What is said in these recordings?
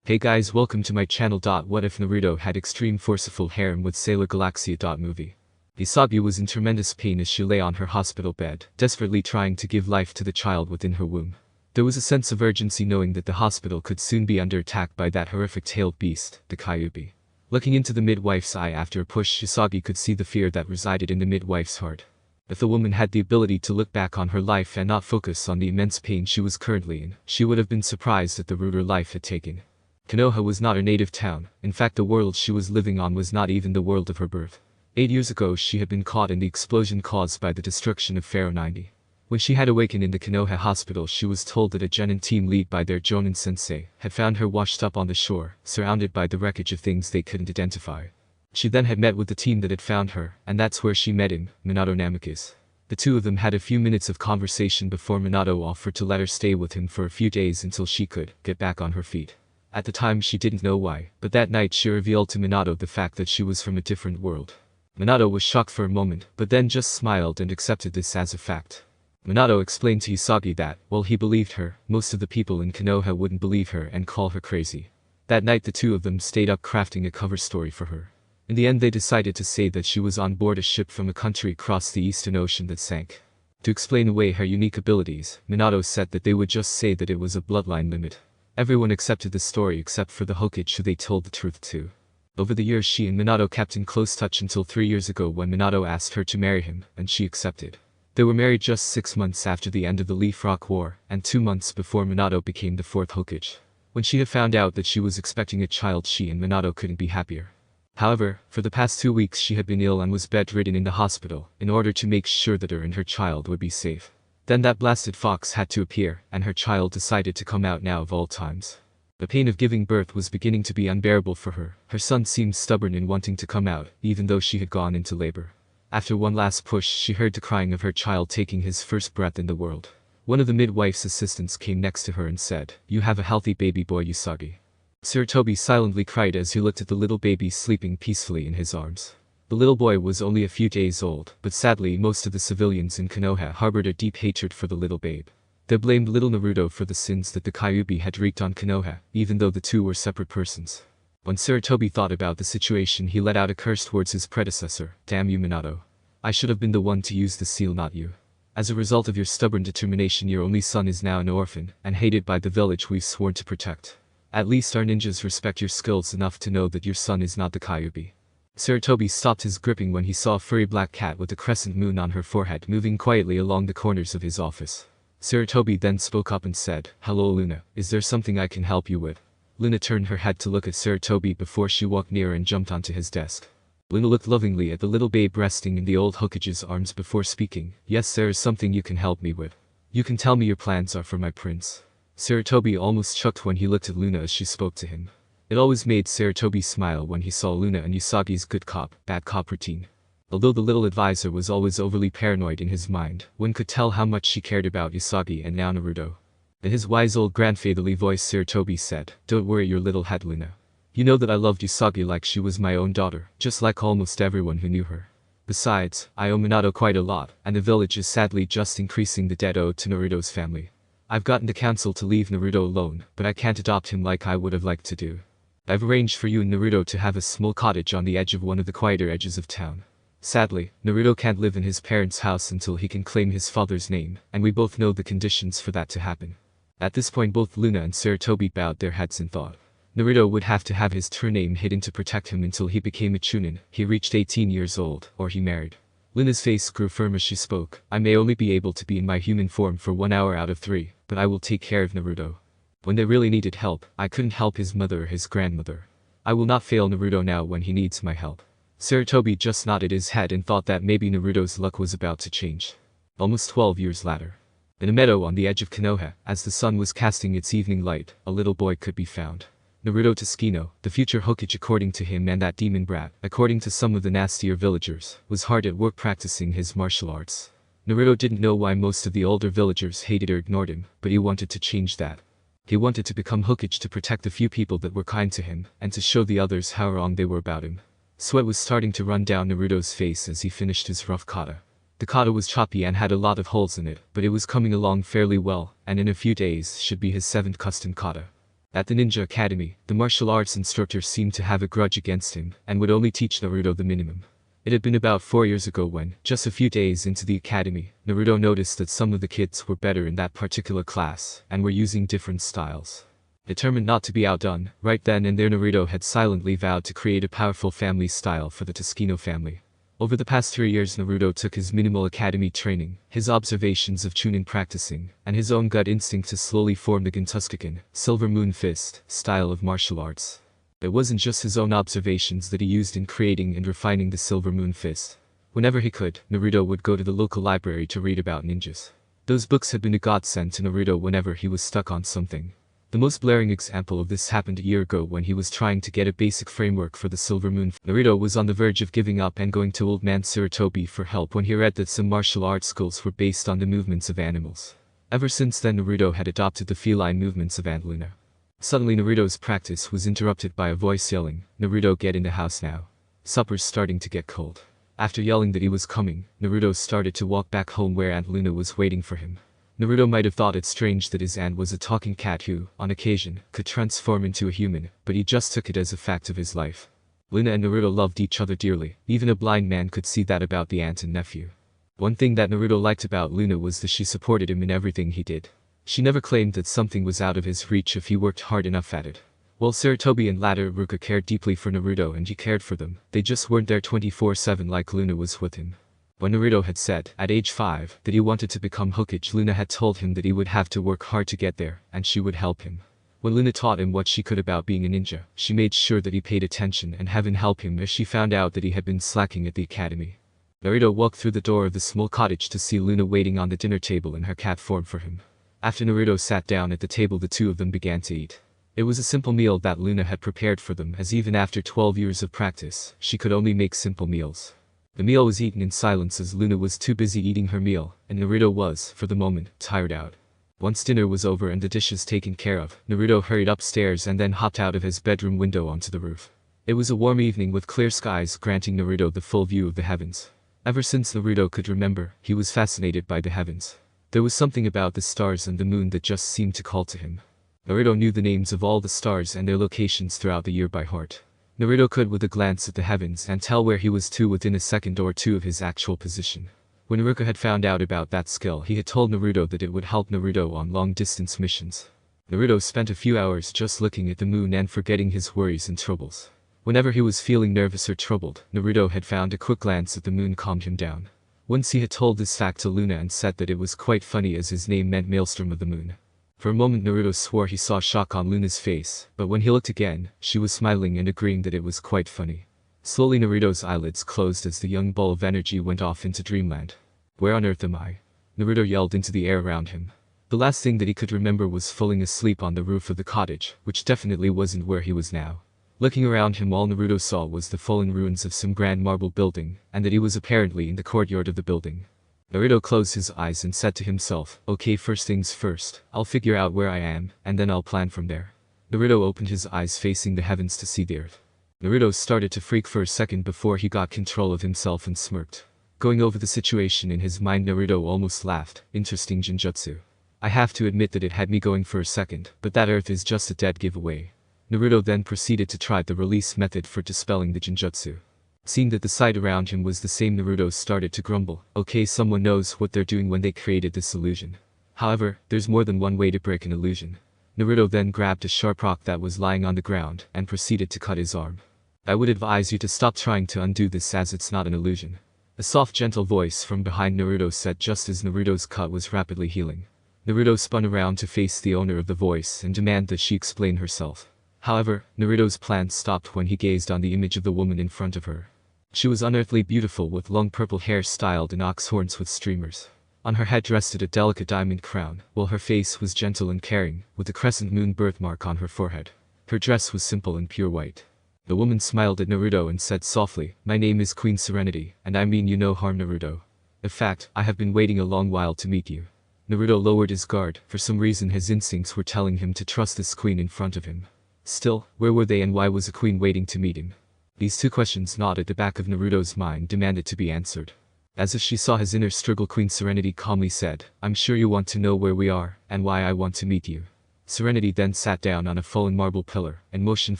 Hey guys, welcome to my channel. What if Naruto had extreme forceful harem with Sailor Gaiaxia? Movie. Yagi was in tremendous pain as she lay on her hospital bed, desperately trying to give life to the child within her womb. There was a sense of urgency knowing that the hospital could soon be under attack by that horrific tailed beast, the Kyuubi. Looking into the midwife's eye after a push, Yagi could see the fear that resided in the midwife's heart. If the woman had the ability to look back on her life and not focus on the immense pain she was currently in, she would have been surprised at the route her life had taken. Konoha was not her native town. In fact, the world she was living on was not even the world of her birth. 8 years ago she had been caught in the explosion caused by the destruction of Pharaoh 90. When she had awakened in the Konoha hospital, she was told that a genin team led by their Jonin sensei had found her washed up on the shore, surrounded by the wreckage of things they couldn't identify. She then had met with the team that had found her, and that's where she met him, Minato Namikaze. The two of them had a few minutes of conversation before Minato offered to let her stay with him for a few days until she could get back on her feet. At the time she didn't know why, but that night she revealed to Minato the fact that she was from a different world. Minato was shocked for a moment, but then just smiled and accepted this as a fact. Minato explained to Yagi that, while he believed her, most of the people in Konoha wouldn't believe her and call her crazy. That night the two of them stayed up crafting a cover story for her. In the end they decided to say that she was on board a ship from a country across the Eastern Ocean that sank. To explain away her unique abilities, Minato said that they would just say that it was a bloodline limit. Everyone accepted the story except for the Hokage, who they told the truth to. Over the years she and Minato kept in close touch until 3 years ago when Minato asked her to marry him, and she accepted. They were married just 6 months after the end of the Leaf Rock War, and 2 months before Minato became the 4th Hokage. When she had found out that she was expecting a child, she and Minato couldn't be happier. However, for the past 2 weeks she had been ill and was bedridden in the hospital, in order to make sure that her and her child would be safe. Then that blasted fox had to appear, and her child decided to come out now of all times. The pain of giving birth was beginning to be unbearable for her. Her son seemed stubborn in wanting to come out, even though she had gone into labor. After one last push, she heard the crying of her child taking his first breath in the world. One of the midwife's assistants came next to her and said, "You have a healthy baby boy, Yagi." Sarutobi silently cried as he looked at the little baby sleeping peacefully in his arms. The little boy was only a few days old, but sadly most of the civilians in Konoha harbored a deep hatred for the little babe. They blamed little Naruto for the sins that the Kyuubi had wreaked on Konoha, even though the two were separate persons. When Sarutobi thought about the situation, he let out a curse towards his predecessor. "Damn you, Minato. I should have been the one to use the seal, not you. As a result of your stubborn determination, your only son is now an orphan, and hated by the village we've sworn to protect. At least our ninjas respect your skills enough to know that your son is not the Kyuubi." Sarutobi stopped his gripping when he saw a furry black cat with a crescent moon on her forehead moving quietly along the corners of his office. Sarutobi then spoke up and said, "Hello Luna, is there something I can help you with?" Luna turned her head to look at Sarutobi before she walked near and jumped onto his desk. Luna looked lovingly at the little babe resting in the old Hokage's arms before speaking. "Yes, there is something you can help me with. You can tell me your plans are for my prince." Sarutobi almost chuckled when he looked at Luna as she spoke to him. It always made Sarutobi smile when he saw Luna and Yagi's good cop, bad cop routine. Although the little advisor was always overly paranoid in his mind, one could tell how much she cared about Yagi and now Naruto. In his wise old grandfatherly voice, Sarutobi said, "Don't worry your little head, Luna. You know that I loved Yagi like she was my own daughter, just like almost everyone who knew her. Besides, I owe Minato quite a lot, and the village is sadly just increasing the debt owed to Naruto's family. I've gotten the council to leave Naruto alone, but I can't adopt him like I would have liked to do. I've arranged for you and Naruto to have a small cottage on the edge of one of the quieter edges of town. Sadly, Naruto can't live in his parents' house until he can claim his father's name, and we both know the conditions for that to happen." At this point both Luna and Sarutobi bowed their heads in thought. Naruto would have to have his true name hidden to protect him until he became a chunin, he reached 18 years old, or he married. Luna's face grew firm as she spoke. "I may only be able to be in my human form for 1 hour out of 3, but I will take care of Naruto. When they really needed help, I couldn't help his mother or his grandmother. I will not fail Naruto now when he needs my help." Sarutobi just nodded his head and thought that maybe Naruto's luck was about to change. Almost 12 years later. In a meadow on the edge of Konoha, as the sun was casting its evening light, a little boy could be found. Naruto Tsukino, the future Hokage according to him, and that demon brat, according to some of the nastier villagers, was hard at work practicing his martial arts. Naruto didn't know why most of the older villagers hated or ignored him, but he wanted to change that. He wanted to become Hokage to protect the few people that were kind to him, and to show the others how wrong they were about him. Sweat was starting to run down Naruto's face as he finished his rough kata. The kata was choppy and had a lot of holes in it, but it was coming along fairly well, and in a few days should be his 7th custom kata. At the ninja academy, the martial arts instructor seemed to have a grudge against him and would only teach Naruto the minimum. It had been about 4 years ago when, just a few days into the academy, Naruto noticed that some of the kids were better in that particular class and were using different styles. Determined not to be outdone, right then and there Naruto had silently vowed to create a powerful family style for the Tsushima family. Over the past 3 years Naruto took his minimal academy training, his observations of chunin practicing, and his own gut instinct to slowly form the Gintusukiken, Silver Moon Fist, style of martial arts. It wasn't just his own observations that he used in creating and refining the Silver Moon Fist. Whenever he could, Naruto would go to the local library to read about ninjas. Those books had been a godsend to Naruto whenever he was stuck on something. The most blaring example of this happened a year ago when he was trying to get a basic framework for the Silver Moon. Naruto was on the verge of giving up and going to old man Sarutobi for help when he read that some martial arts schools were based on the movements of animals. Ever since then Naruto had adopted the feline movements of Ant Luna. Suddenly Naruto's practice was interrupted by a voice yelling, "Naruto, get in the house now. Supper's starting to get cold." After yelling that he was coming, Naruto started to walk back home where Aunt Luna was waiting for him. Naruto might have thought it strange that his aunt was a talking cat who, on occasion, could transform into a human, but he just took it as a fact of his life. Luna and Naruto loved each other dearly, even a blind man could see that about the aunt and nephew. One thing that Naruto liked about Luna was that she supported him in everything he did. She never claimed that something was out of his reach if he worked hard enough at it. While Sarutobi and later Ruka cared deeply for Naruto and he cared for them, they just weren't there 24/7 like Luna was with him. When Naruto had said, at age 5, that he wanted to become Hokage, Luna had told him that he would have to work hard to get there, and she would help him. When Luna taught him what she could about being a ninja, she made sure that he paid attention and heaven help him if she found out that he had been slacking at the academy. Naruto walked through the door of the small cottage to see Luna waiting on the dinner table in her cat form for him. After Naruto sat down at the table the two of them began to eat. It was a simple meal that Luna had prepared for them as even after 12 years of practice, she could only make simple meals. The meal was eaten in silence as Luna was too busy eating her meal, and Naruto was, for the moment, tired out. Once dinner was over and the dishes taken care of, Naruto hurried upstairs and then hopped out of his bedroom window onto the roof. It was a warm evening with clear skies granting Naruto the full view of the heavens. Ever since Naruto could remember, he was fascinated by the heavens. There was something about the stars and the moon that just seemed to call to him. Naruto knew the names of all the stars and their locations throughout the year by heart. Naruto could with a glance at the heavens and tell where he was to within a second or two of his actual position. When Naruto had found out about that skill he had told Naruto that it would help Naruto on long-distance missions. Naruto spent a few hours just looking at the moon and forgetting his worries and troubles. Whenever he was feeling nervous or troubled, Naruto had found a quick glance at the moon calmed him down. Once he had told this fact to Luna and said that it was quite funny as his name meant Maelstrom of the Moon. For a moment Naruto swore he saw shock on Luna's face, but when he looked again, she was smiling and agreeing that it was quite funny. Slowly Naruto's eyelids closed as the young ball of energy went off into dreamland. "Where on earth am I?" Naruto yelled into the air around him. The last thing that he could remember was falling asleep on the roof of the cottage, which definitely wasn't where he was now. Looking around him all Naruto saw was the fallen ruins of some grand marble building, and that he was apparently in the courtyard of the building. Naruto closed his eyes and said to himself, "Okay, first things first, I'll figure out where I am, and then I'll plan from there." Naruto opened his eyes facing the heavens to see the earth. Naruto started to freak for a second before he got control of himself and smirked. Going over the situation in his mind Naruto almost laughed. Interesting genjutsu. I have to admit that it had me going for a second, but that earth is just a dead giveaway. Naruto then proceeded to try the release method for dispelling the genjutsu. Seeing that the sight around him was the same, Naruto started to grumble. Okay, someone knows what they're doing when they created this illusion. However, there's more than one way to break an illusion. Naruto then grabbed a sharp rock that was lying on the ground and proceeded to cut his arm. I would advise you to stop trying to undo this as it's not an illusion. A soft gentle voice from behind Naruto said just as Naruto's cut was rapidly healing. Naruto spun around to face the owner of the voice and demand that she explain herself. However, Naruto's plan stopped when he gazed on the image of the woman in front of her. She was unearthly beautiful with long purple hair styled in ox horns with streamers. On her head rested a delicate diamond crown, while her face was gentle and caring, with a crescent moon birthmark on her forehead. Her dress was simple and pure white. The woman smiled at Naruto and said softly, "My name is Queen Serenity, and I mean you no harm, Naruto. In fact, I have been waiting a long while to meet you." Naruto lowered his guard. For some reason his instincts were telling him to trust this queen in front of him. Still, where were they and why was a queen waiting to meet him? These two questions gnawed at the back of Naruto's mind, demanded to be answered. As if she saw his inner struggle, Queen Serenity calmly said, "I'm sure you want to know where we are, and why I want to meet you. Serenity then sat down on a fallen marble pillar and motioned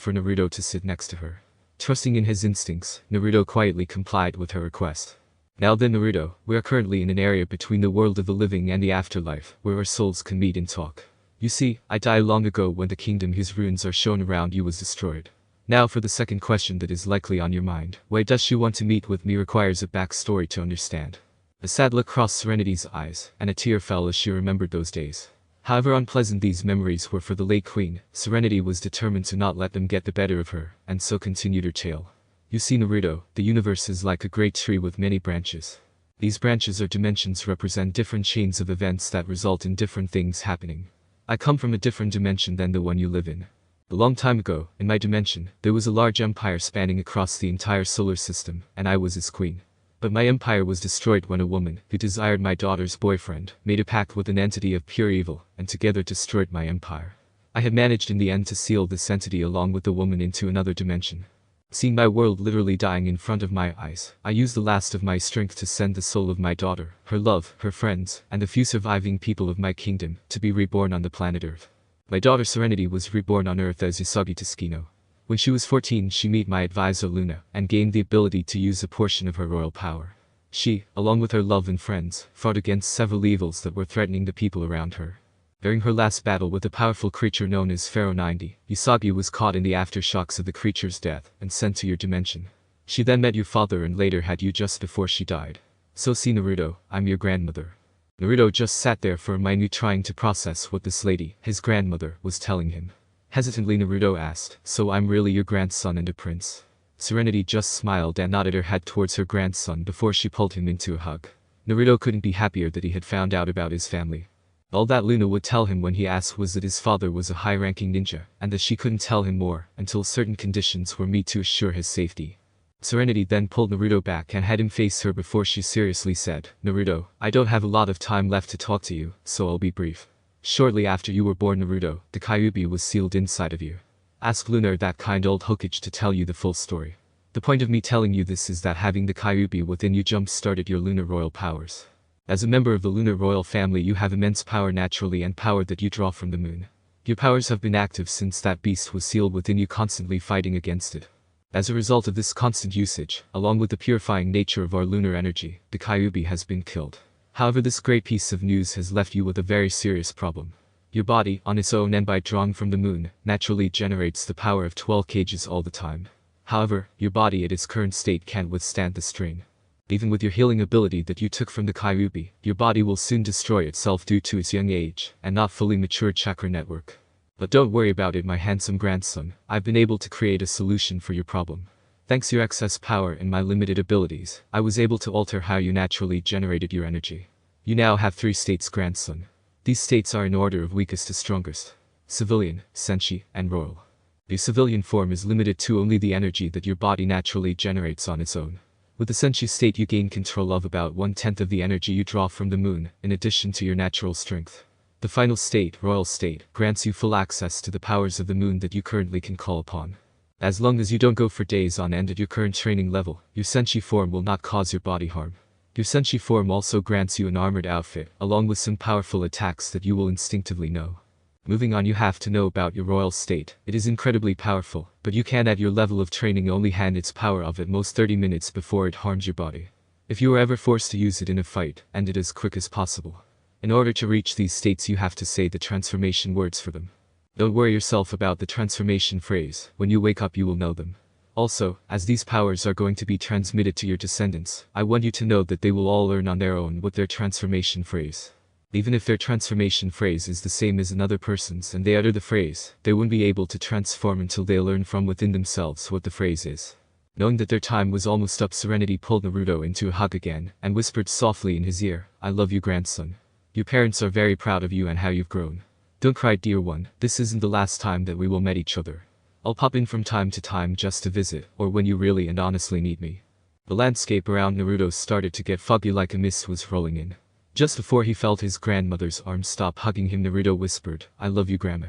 for Naruto to sit next to her. Trusting in his instincts, Naruto quietly complied with her request. Now then Naruto, we are currently in an area between the world of the living and the afterlife, where our souls can meet and talk. You see, I died long ago when the kingdom whose ruins are shown around you was destroyed. Now for the second question that is likely on your mind. Why does she want to meet with me requires a backstory to understand. A sad look crossed Serenity's eyes, and a tear fell as she remembered those days. However unpleasant these memories were for the late queen, Serenity was determined to not let them get the better of her, and so continued her tale. You see Naruto, the universe is like a great tree with many branches. These branches or dimensions represent different chains of events that result in different things happening. I come from a different dimension than the one you live in. A long time ago, in my dimension, there was a large empire spanning across the entire solar system, and I was its queen. But my empire was destroyed when a woman, who desired my daughter's boyfriend, made a pact with an entity of pure evil, and together destroyed my empire. I had managed in the end to seal this entity along with the woman into another dimension. Seeing my world literally dying in front of my eyes, I used the last of my strength to send the soul of my daughter, her love, her friends, and the few surviving people of my kingdom, to be reborn on the planet Earth. My daughter Serenity was reborn on Earth as Usagi Tsuchino. When she was 14 she met my advisor Luna, and gained the ability to use a portion of her royal power. She, along with her love and friends, fought against several evils that were threatening the people around her. During her last battle with a powerful creature known as Pharaoh 90, Usagi was caught in the aftershocks of the creature's death, and sent to your dimension. She then met your father and later had you just before she died. So see Naruto, I'm your grandmother. Naruto just sat there for a minute trying to process what this lady, his grandmother, was telling him. Hesitantly Naruto asked, so I'm really your grandson and a prince? Serenity just smiled and nodded her head towards her grandson before she pulled him into a hug. Naruto couldn't be happier that he had found out about his family. All that Luna would tell him when he asked was that his father was a high-ranking ninja, and that she couldn't tell him more until certain conditions were met to assure his safety. Serenity then pulled Naruto back and had him face her before she seriously said, Naruto, I don't have a lot of time left to talk to you, so I'll be brief. Shortly after you were born Naruto, the Kyuubi was sealed inside of you. Ask Lunar, that kind old Hokage, to tell you the full story. The point of me telling you this is that having the Kyuubi within you jump-started your lunar royal powers. As a member of the lunar royal family you have immense power naturally and power that you draw from the moon. Your powers have been active since that beast was sealed within you, constantly fighting against it. As a result of this constant usage, along with the purifying nature of our lunar energy, the Kyuubi has been killed. However, this great piece of news has left you with a very serious problem. Your body, on its own and by drawing from the moon, naturally generates the power of 12 kgs all the time. However, your body at its current state can't withstand the strain. Even with your healing ability that you took from the Kyuubi, your body will soon destroy itself due to its young age and not fully mature chakra network. But don't worry about it, my handsome grandson, I've been able to create a solution for your problem. Thanks to your excess power and my limited abilities, I was able to alter how you naturally generated your energy. You now have 3 states, grandson. These states are in order of weakest to strongest: civilian, senshi, and royal. Your civilian form is limited to only the energy that your body naturally generates on its own. With the senshi state you gain control of about 1/10 of the energy you draw from the moon, in addition to your natural strength. The final state, royal state, grants you full access to the powers of the moon that you currently can call upon. As long as you don't go for days on end at your current training level, your senshi form will not cause your body harm. Your senshi form also grants you an armored outfit, along with some powerful attacks that you will instinctively know. Moving on, you have to know about your royal state. It is incredibly powerful, but you can at your level of training only hand its power off at most 30 minutes before it harms your body. If you are ever forced to use it in a fight, end it as quick as possible. In order to reach these states you have to say the transformation words for them. Don't worry yourself about the transformation phrase, when you wake up you will know them. Also, as these powers are going to be transmitted to your descendants, I want you to know that they will all learn on their own what their transformation phrase. Even if their transformation phrase is the same as another person's and they utter the phrase, they won't be able to transform until they learn from within themselves what the phrase is. Knowing that their time was almost up, Serenity pulled Naruto into a hug again, and whispered softly in his ear, I love you, grandson. Your parents are very proud of you and how you've grown. Don't cry, dear one, this isn't the last time that we will meet each other. I'll pop in from time to time just to visit, or when you really and honestly need me. The landscape around Naruto started to get foggy like a mist was rolling in. Just before he felt his grandmother's arm stop hugging him, Naruto whispered, I love you, Grandma.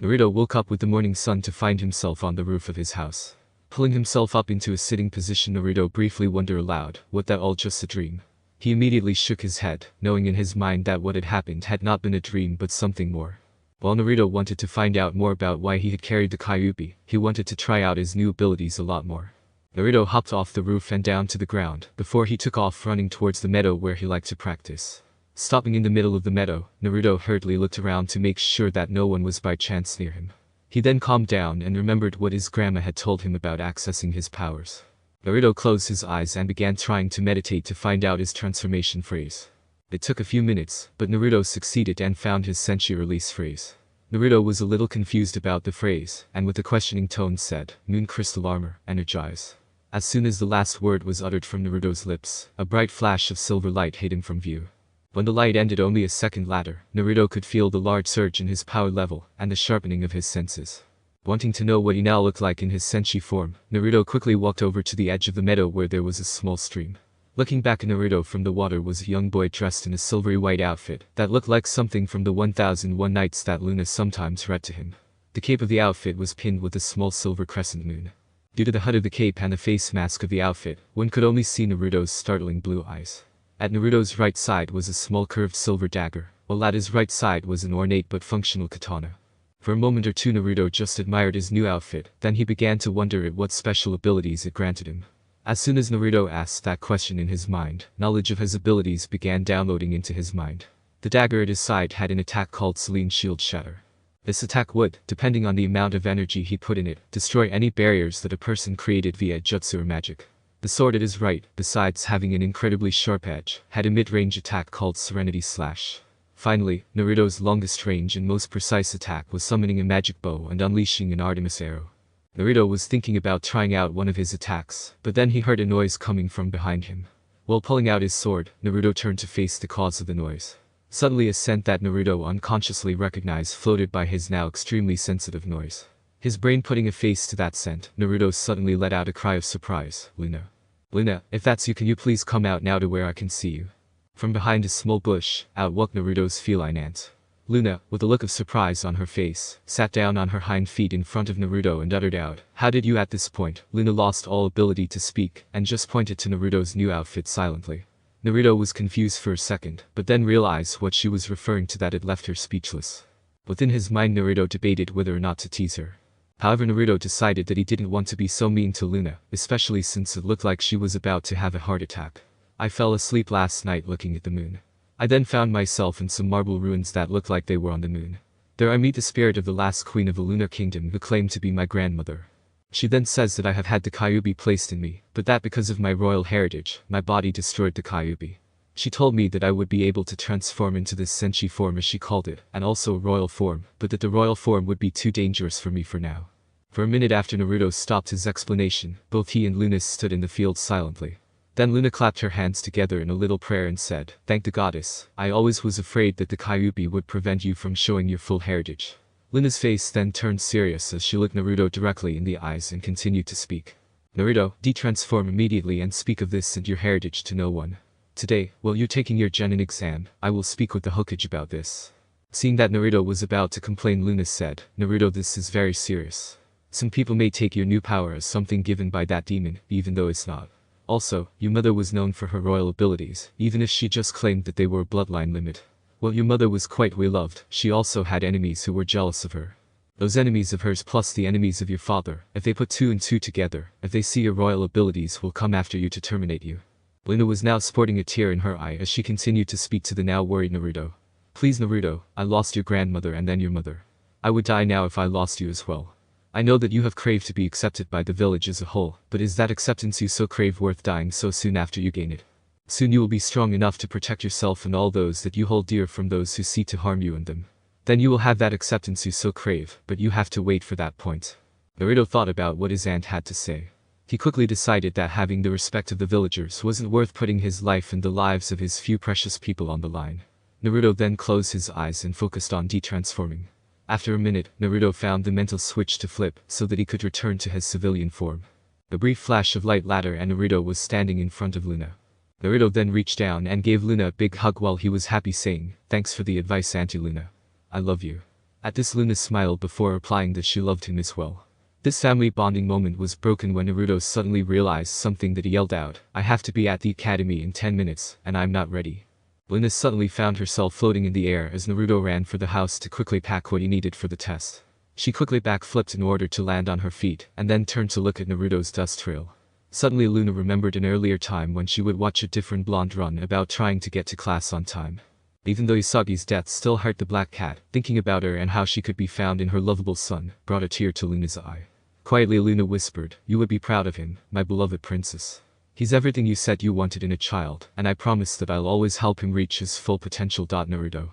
Naruto woke up with the morning sun to find himself on the roof of his house. Pulling himself up into a sitting position, Naruto briefly wondered aloud, was that all just a dream? He immediately shook his head, knowing in his mind that what had happened had not been a dream but something more. While Naruto wanted to find out more about why he had carried the Kyuubi, he wanted to try out his new abilities a lot more. Naruto hopped off the roof and down to the ground, before he took off running towards the meadow where he liked to practice. Stopping in the middle of the meadow, Naruto hurriedly looked around to make sure that no one was by chance near him. He then calmed down and remembered what his grandma had told him about accessing his powers. Naruto closed his eyes and began trying to meditate to find out his transformation phrase. It took a few minutes, but Naruto succeeded and found his Senshi release phrase. Naruto was a little confused about the phrase, and with a questioning tone said, "Moon Crystal Armor, energize." As soon as the last word was uttered from Naruto's lips, a bright flash of silver light hid him from view. When the light ended only a second later, Naruto could feel the large surge in his power level and the sharpening of his senses. Wanting to know what he now looked like in his Senshi form, Naruto quickly walked over to the edge of the meadow where there was a small stream. Looking back at Naruto from the water was a young boy dressed in a silvery white outfit that looked like something from the 1001 Nights that Luna sometimes read to him. The cape of the outfit was pinned with a small silver crescent moon. Due to the hood of the cape and the face mask of the outfit, one could only see Naruto's startling blue eyes. At Naruto's right side was a small curved silver dagger, while at his right side was an ornate but functional katana. For a moment or two Naruto just admired his new outfit, then he began to wonder at what special abilities it granted him. As soon as Naruto asked that question in his mind, knowledge of his abilities began downloading into his mind. The dagger at his side had an attack called Selene Shield Shatter. This attack would, depending on the amount of energy he put in it, destroy any barriers that a person created via jutsu or magic. The sword at his right, besides having an incredibly sharp edge, had a mid-range attack called Serenity Slash. Finally, Naruto's longest range and most precise attack was summoning a magic bow and unleashing an Artemis arrow. Naruto was thinking about trying out one of his attacks, but then he heard a noise coming from behind him. While pulling out his sword, Naruto turned to face the cause of the noise. Suddenly a scent that Naruto unconsciously recognized floated by his now extremely sensitive nose. His brain putting a face to that scent, Naruto suddenly let out a cry of surprise. "Luna. Luna, if that's you, can you please come out now to where I can see you?" From behind a small bush, out walked Naruto's feline aunt. Luna, with a look of surprise on her face, sat down on her hind feet in front of Naruto and uttered out, "How did you?" At this point, Luna lost all ability to speak, and just pointed to Naruto's new outfit silently. Naruto was confused for a second, but then realized what she was referring to that had left her speechless. Within his mind Naruto debated whether or not to tease her. However, Naruto decided that he didn't want to be so mean to Luna, especially since it looked like she was about to have a heart attack. "I fell asleep last night looking at the moon. I then found myself in some marble ruins that looked like they were on the moon. There I meet the spirit of the last queen of the lunar kingdom who claimed to be my grandmother. She then says that I have had the Kyuubi placed in me, but that because of my royal heritage, my body destroyed the Kyuubi. She told me that I would be able to transform into this Senshi form as she called it, and also a royal form, but that the royal form would be too dangerous for me for now." For a minute after Naruto stopped his explanation, both he and Luna stood in the field silently. Then Luna clapped her hands together in a little prayer and said, "Thank the goddess, I always was afraid that the Kyuubi would prevent you from showing your full heritage." Luna's face then turned serious as she looked Naruto directly in the eyes and continued to speak. "Naruto, de-transform immediately and speak of this and your heritage to no one. Today, while you're taking your genin exam, I will speak with the Hokage about this." Seeing that Naruto was about to complain, Luna said, "Naruto, this is very serious. Some people may take your new power as something given by that demon, even though it's not. Also, your mother was known for her royal abilities, even if she just claimed that they were a bloodline limit. While your mother was quite well loved, she also had enemies who were jealous of her. Those enemies of hers plus the enemies of your father, if they put two and two together, if they see your royal abilities will come after you to terminate you." Luna was now sporting a tear in her eye as she continued to speak to the now worried Naruto. "Please Naruto, I lost your grandmother and then your mother. I would die now if I lost you as well. I know that you have craved to be accepted by the village as a whole, but is that acceptance you so crave worth dying so soon after you gain it? Soon you will be strong enough to protect yourself and all those that you hold dear from those who seek to harm you and them. Then you will have that acceptance you so crave, but you have to wait for that point." Naruto thought about what his aunt had to say. He quickly decided that having the respect of the villagers wasn't worth putting his life and the lives of his few precious people on the line. Naruto then closed his eyes and focused on de-transforming. After a minute, Naruto found the mental switch to flip so that he could return to his civilian form. A brief flash of light later and Naruto was standing in front of Luna. Naruto then reached down and gave Luna a big hug while he was happy saying, "Thanks for the advice, Auntie Luna. I love you." At this Luna smiled before replying that she loved him as well. This family bonding moment was broken when Naruto suddenly realized something that he yelled out, "I have to be at the academy in 10 minutes, and I'm not ready." Luna suddenly found herself floating in the air as Naruto ran for the house to quickly pack what he needed for the test. She quickly backflipped in order to land on her feet, and then turned to look at Naruto's dust trail. Suddenly Luna remembered an earlier time when she would watch a different blonde run about trying to get to class on time. Even though Usagi's death still hurt the black cat, thinking about her and how she could be found in her lovable son brought a tear to Luna's eye. Quietly Luna whispered, "You would be proud of him, my beloved princess. He's everything you said you wanted in a child, and I promise that I'll always help him reach his full potential." Naruto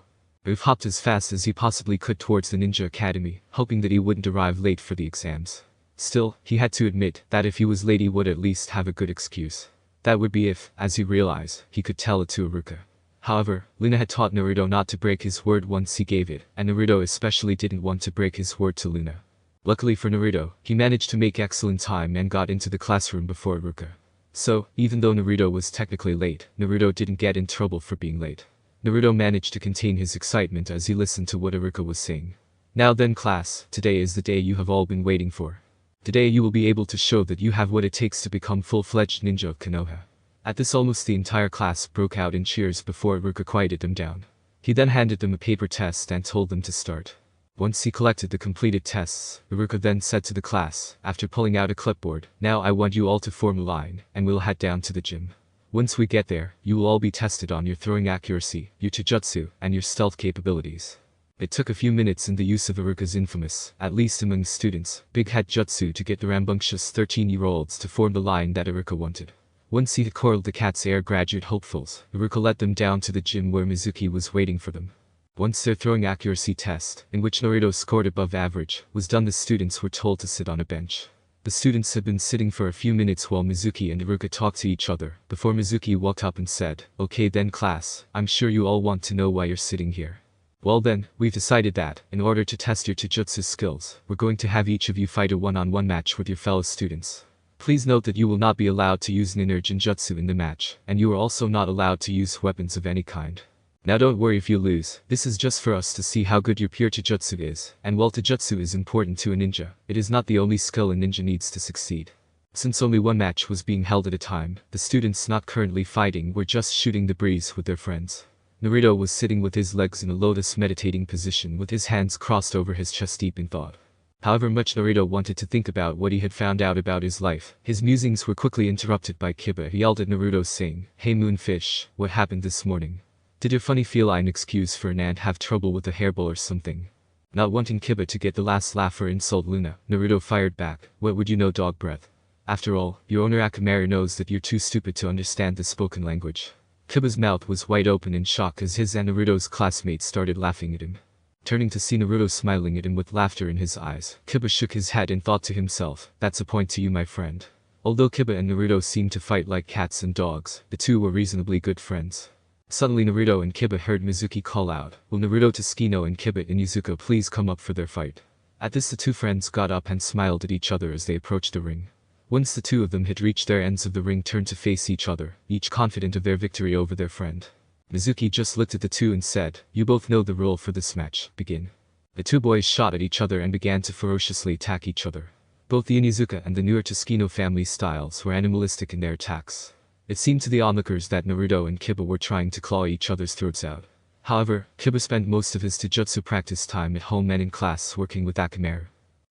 hopped as fast as he possibly could towards the ninja academy, hoping that he wouldn't arrive late for the exams. Still, he had to admit that if he was late he would at least have a good excuse. That would be if, as he realized, he could tell it to Iruka. However, Luna had taught Naruto not to break his word once he gave it, and Naruto especially didn't want to break his word to Luna. Luckily for Naruto, he managed to make excellent time and got into the classroom before Iruka. So, even though Naruto was technically late, Naruto didn't get in trouble for being late. Naruto managed to contain his excitement as he listened to what Iruka was saying. "Now then class, today is the day you have all been waiting for. Today you will be able to show that you have what it takes to become full-fledged ninja of Konoha." At this almost the entire class broke out in cheers before Iruka quieted them down. He then handed them a paper test and told them to start. Once he collected the completed tests, Iruka then said to the class, after pulling out a clipboard, "Now I want you all to form a line, and we'll head down to the gym. Once we get there, you will all be tested on your throwing accuracy, your taijutsu, and your stealth capabilities." It took a few minutes in the use of Iruka's infamous, at least among students, big head jutsu to get the rambunctious 13-year-olds to form the line that Iruka wanted. Once he had corralled the cat's air graduate hopefuls, Iruka led them down to the gym where Mizuki was waiting for them. Once their throwing accuracy test, in which Naruto scored above average, was done, the students were told to sit on a bench. The students had been sitting for a few minutes while Mizuki and Iruka talked to each other, before Mizuki walked up and said, "Okay then class, I'm sure you all want to know why you're sitting here. Well then, we've decided that, in order to test your taijutsu skills, we're going to have each of you fight a one-on-one match with your fellow students. Please note that you will not be allowed to use nin or genjutsu in the match, and you are also not allowed to use weapons of any kind. Now don't worry if you lose, this is just for us to see how good your pure taijutsu is, and while taijutsu is important to a ninja, it is not the only skill a ninja needs to succeed." Since only one match was being held at a time, the students not currently fighting were just shooting the breeze with their friends. Naruto was sitting with his legs in a lotus meditating position with his hands crossed over his chest deep in thought. However much Naruto wanted to think about what he had found out about his life, his musings were quickly interrupted by Kiba, who yelled at Naruto saying, "Hey Moonfish, what happened this morning? Did your funny feline excuse for an ant have trouble with a hairball or something?" Not wanting Kiba to get the last laugh or insult Luna, Naruto fired back, "What would you know, dog breath? After all, your owner Akamaru knows that you're too stupid to understand the spoken language." Kiba's mouth was wide open in shock as his and Naruto's classmates started laughing at him. Turning to see Naruto smiling at him with laughter in his eyes, Kiba shook his head and thought to himself, "That's a point to you, my friend." Although Kiba and Naruto seemed to fight like cats and dogs, the two were reasonably good friends. Suddenly Naruto and Kiba heard Mizuki call out, "Will Naruto, Tsukino and Kiba and Izuku please come up for their fight?" At this the two friends got up and smiled at each other as they approached the ring. Once the two of them had reached their ends of the ring, turned to face each other, each confident of their victory over their friend. Mizuki just looked at the two and said, "You both know the rule for this match, begin." The two boys shot at each other and began to ferociously attack each other. Both the Onizuka and the newer Tsukino family styles were animalistic in their attacks. It seemed to the onlookers that Naruto and Kiba were trying to claw each other's throats out. However, Kiba spent most of his taijutsu practice time at home and in class working with Akamaru.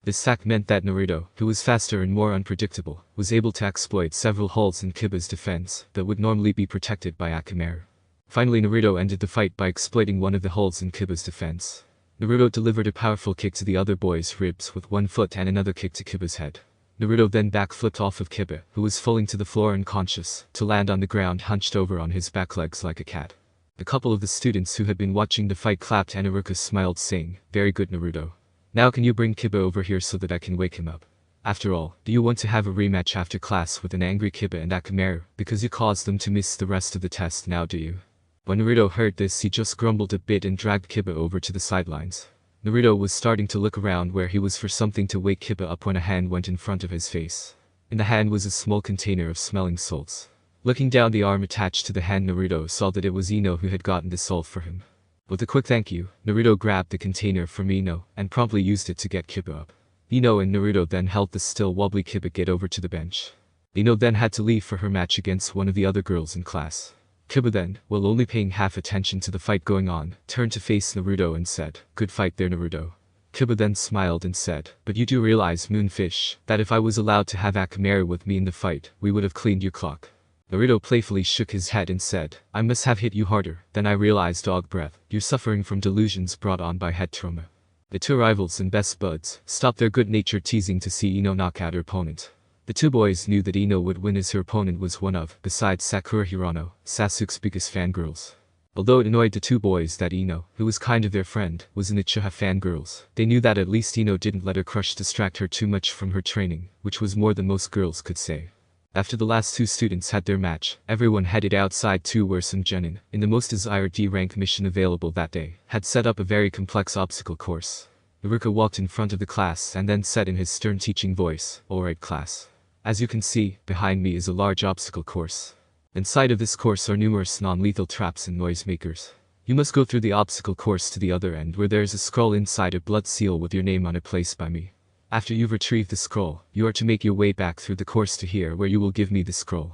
This fact meant that Naruto, who was faster and more unpredictable, was able to exploit several holes in Kiba's defense that would normally be protected by Akamaru. Finally Naruto ended the fight by exploiting one of the holes in Kiba's defense. Naruto delivered a powerful kick to the other boy's ribs with one foot and another kick to Kiba's head. Naruto then backflipped off of Kiba, who was falling to the floor unconscious, to land on the ground hunched over on his back legs like a cat. A couple of the students who had been watching the fight clapped and Iruka smiled saying, "Very good Naruto. Now can you bring Kiba over here so that I can wake him up? After all, do you want to have a rematch after class with an angry Kiba and Akamaru, because you caused them to miss the rest of the test now, do you?" When Naruto heard this, he just grumbled a bit and dragged Kiba over to the sidelines. Naruto was starting to look around where he was for something to wake Kiba up when a hand went in front of his face. In the hand was a small container of smelling salts. Looking down the arm attached to the hand, Naruto saw that it was Ino who had gotten the salt for him. With a quick thank you, Naruto grabbed the container from Ino and promptly used it to get Kiba up. Ino and Naruto then helped the still wobbly Kiba get over to the bench. Ino then had to leave for her match against one of the other girls in class. Kiba then, while only paying half attention to the fight going on, turned to face Naruto and said, "Good fight there, Naruto." Kiba then smiled and said, "But you do realize, Moonfish, that if I was allowed to have Akamaru with me in the fight, we would have cleaned your clock." Naruto playfully shook his head and said, "I must have hit you harder." Then I realized, dog breath, you're suffering from delusions brought on by head trauma. The two rivals and best buds stopped their good-natured teasing to see Ino knock out her opponent. The two boys knew that Ino would win as her opponent was one of, besides Sakura Hirano, Sasuke's biggest fangirls. Although it annoyed the two boys that Ino, who was kind of their friend, was in the Uchiha fangirls, they knew that at least Ino didn't let her crush distract her too much from her training, which was more than most girls could say. After the last two students had their match, everyone headed outside to where some genin, in the most desired D-rank mission available that day, had set up a very complex obstacle course. Iruka walked in front of the class and then said in his stern teaching voice, "Alright class. As you can see, behind me is a large obstacle course. Inside of this course are numerous non-lethal traps and noisemakers. You must go through the obstacle course to the other end where there is a scroll inside a blood seal with your name on it placed by me. After you've retrieved the scroll, you are to make your way back through the course to here where you will give me the scroll.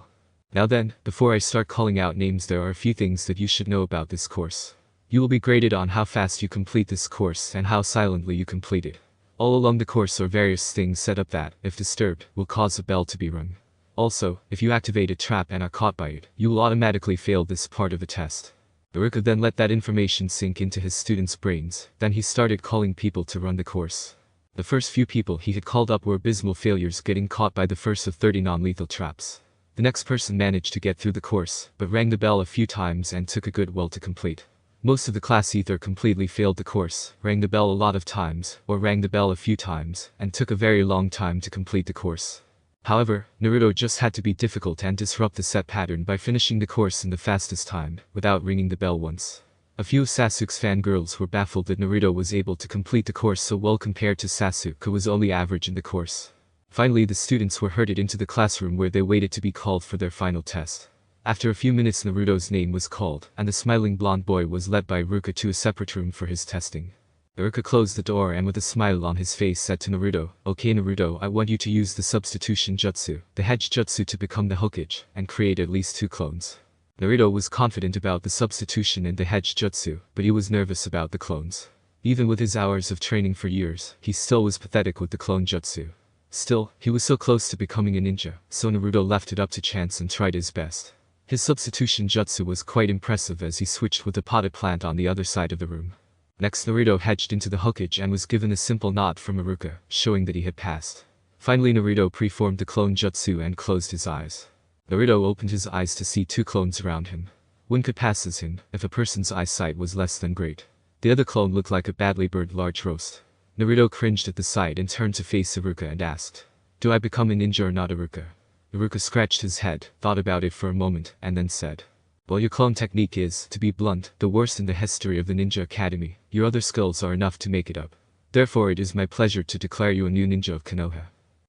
Now then, before I start calling out names, there are a few things that you should know about this course. You will be graded on how fast you complete this course and how silently you complete it. All along the course are various things set up that, if disturbed, will cause a bell to be rung. Also, if you activate a trap and are caught by it, you will automatically fail this part of the test." Iruka then let that information sink into his students' brains, then he started calling people to run the course. The first few people he had called up were abysmal failures, getting caught by the first of 30 non-lethal traps. The next person managed to get through the course, but rang the bell a few times and took a good while to complete. Most of the class either completely failed the course, rang the bell a lot of times, or rang the bell a few times, and took a very long time to complete the course. However, Naruto just had to be difficult and disrupt the set pattern by finishing the course in the fastest time, without ringing the bell once. A few of Sasuke's fangirls were baffled that Naruto was able to complete the course so well compared to Sasuke, who was only average in the course. Finally, the students were herded into the classroom where they waited to be called for their final test. After a few minutes, Naruto's name was called, and the smiling blonde boy was led by Iruka to a separate room for his testing. Iruka closed the door and with a smile on his face said to Naruto, "Okay Naruto, I want you to use the substitution jutsu, the hedge jutsu, to become the Hokage, and create at least 2 clones." Naruto was confident about the substitution and the hedge jutsu, but he was nervous about the clones. Even with his hours of training for years, he still was pathetic with the clone jutsu. Still, he was so close to becoming a ninja, so Naruto left it up to chance and tried his best. His substitution jutsu was quite impressive as he switched with the potted plant on the other side of the room. Next, Naruto hedged into the Hokage and was given a simple nod from Iruka, showing that he had passed. Finally, Naruto preformed the clone jutsu and closed his eyes. Naruto opened his eyes to see 2 clones around him. One could pass as him, if a person's eyesight was less than great. The other clone looked like a badly burned large roast. Naruto cringed at the sight and turned to face Iruka and asked, "Do I become a ninja or not, Iruka?" Iruka scratched his head, thought about it for a moment, and then said, "Well, your clone technique is, to be blunt, the worst in the history of the Ninja Academy. Your other skills are enough to make it up. Therefore it is my pleasure to declare you a new ninja of Konoha."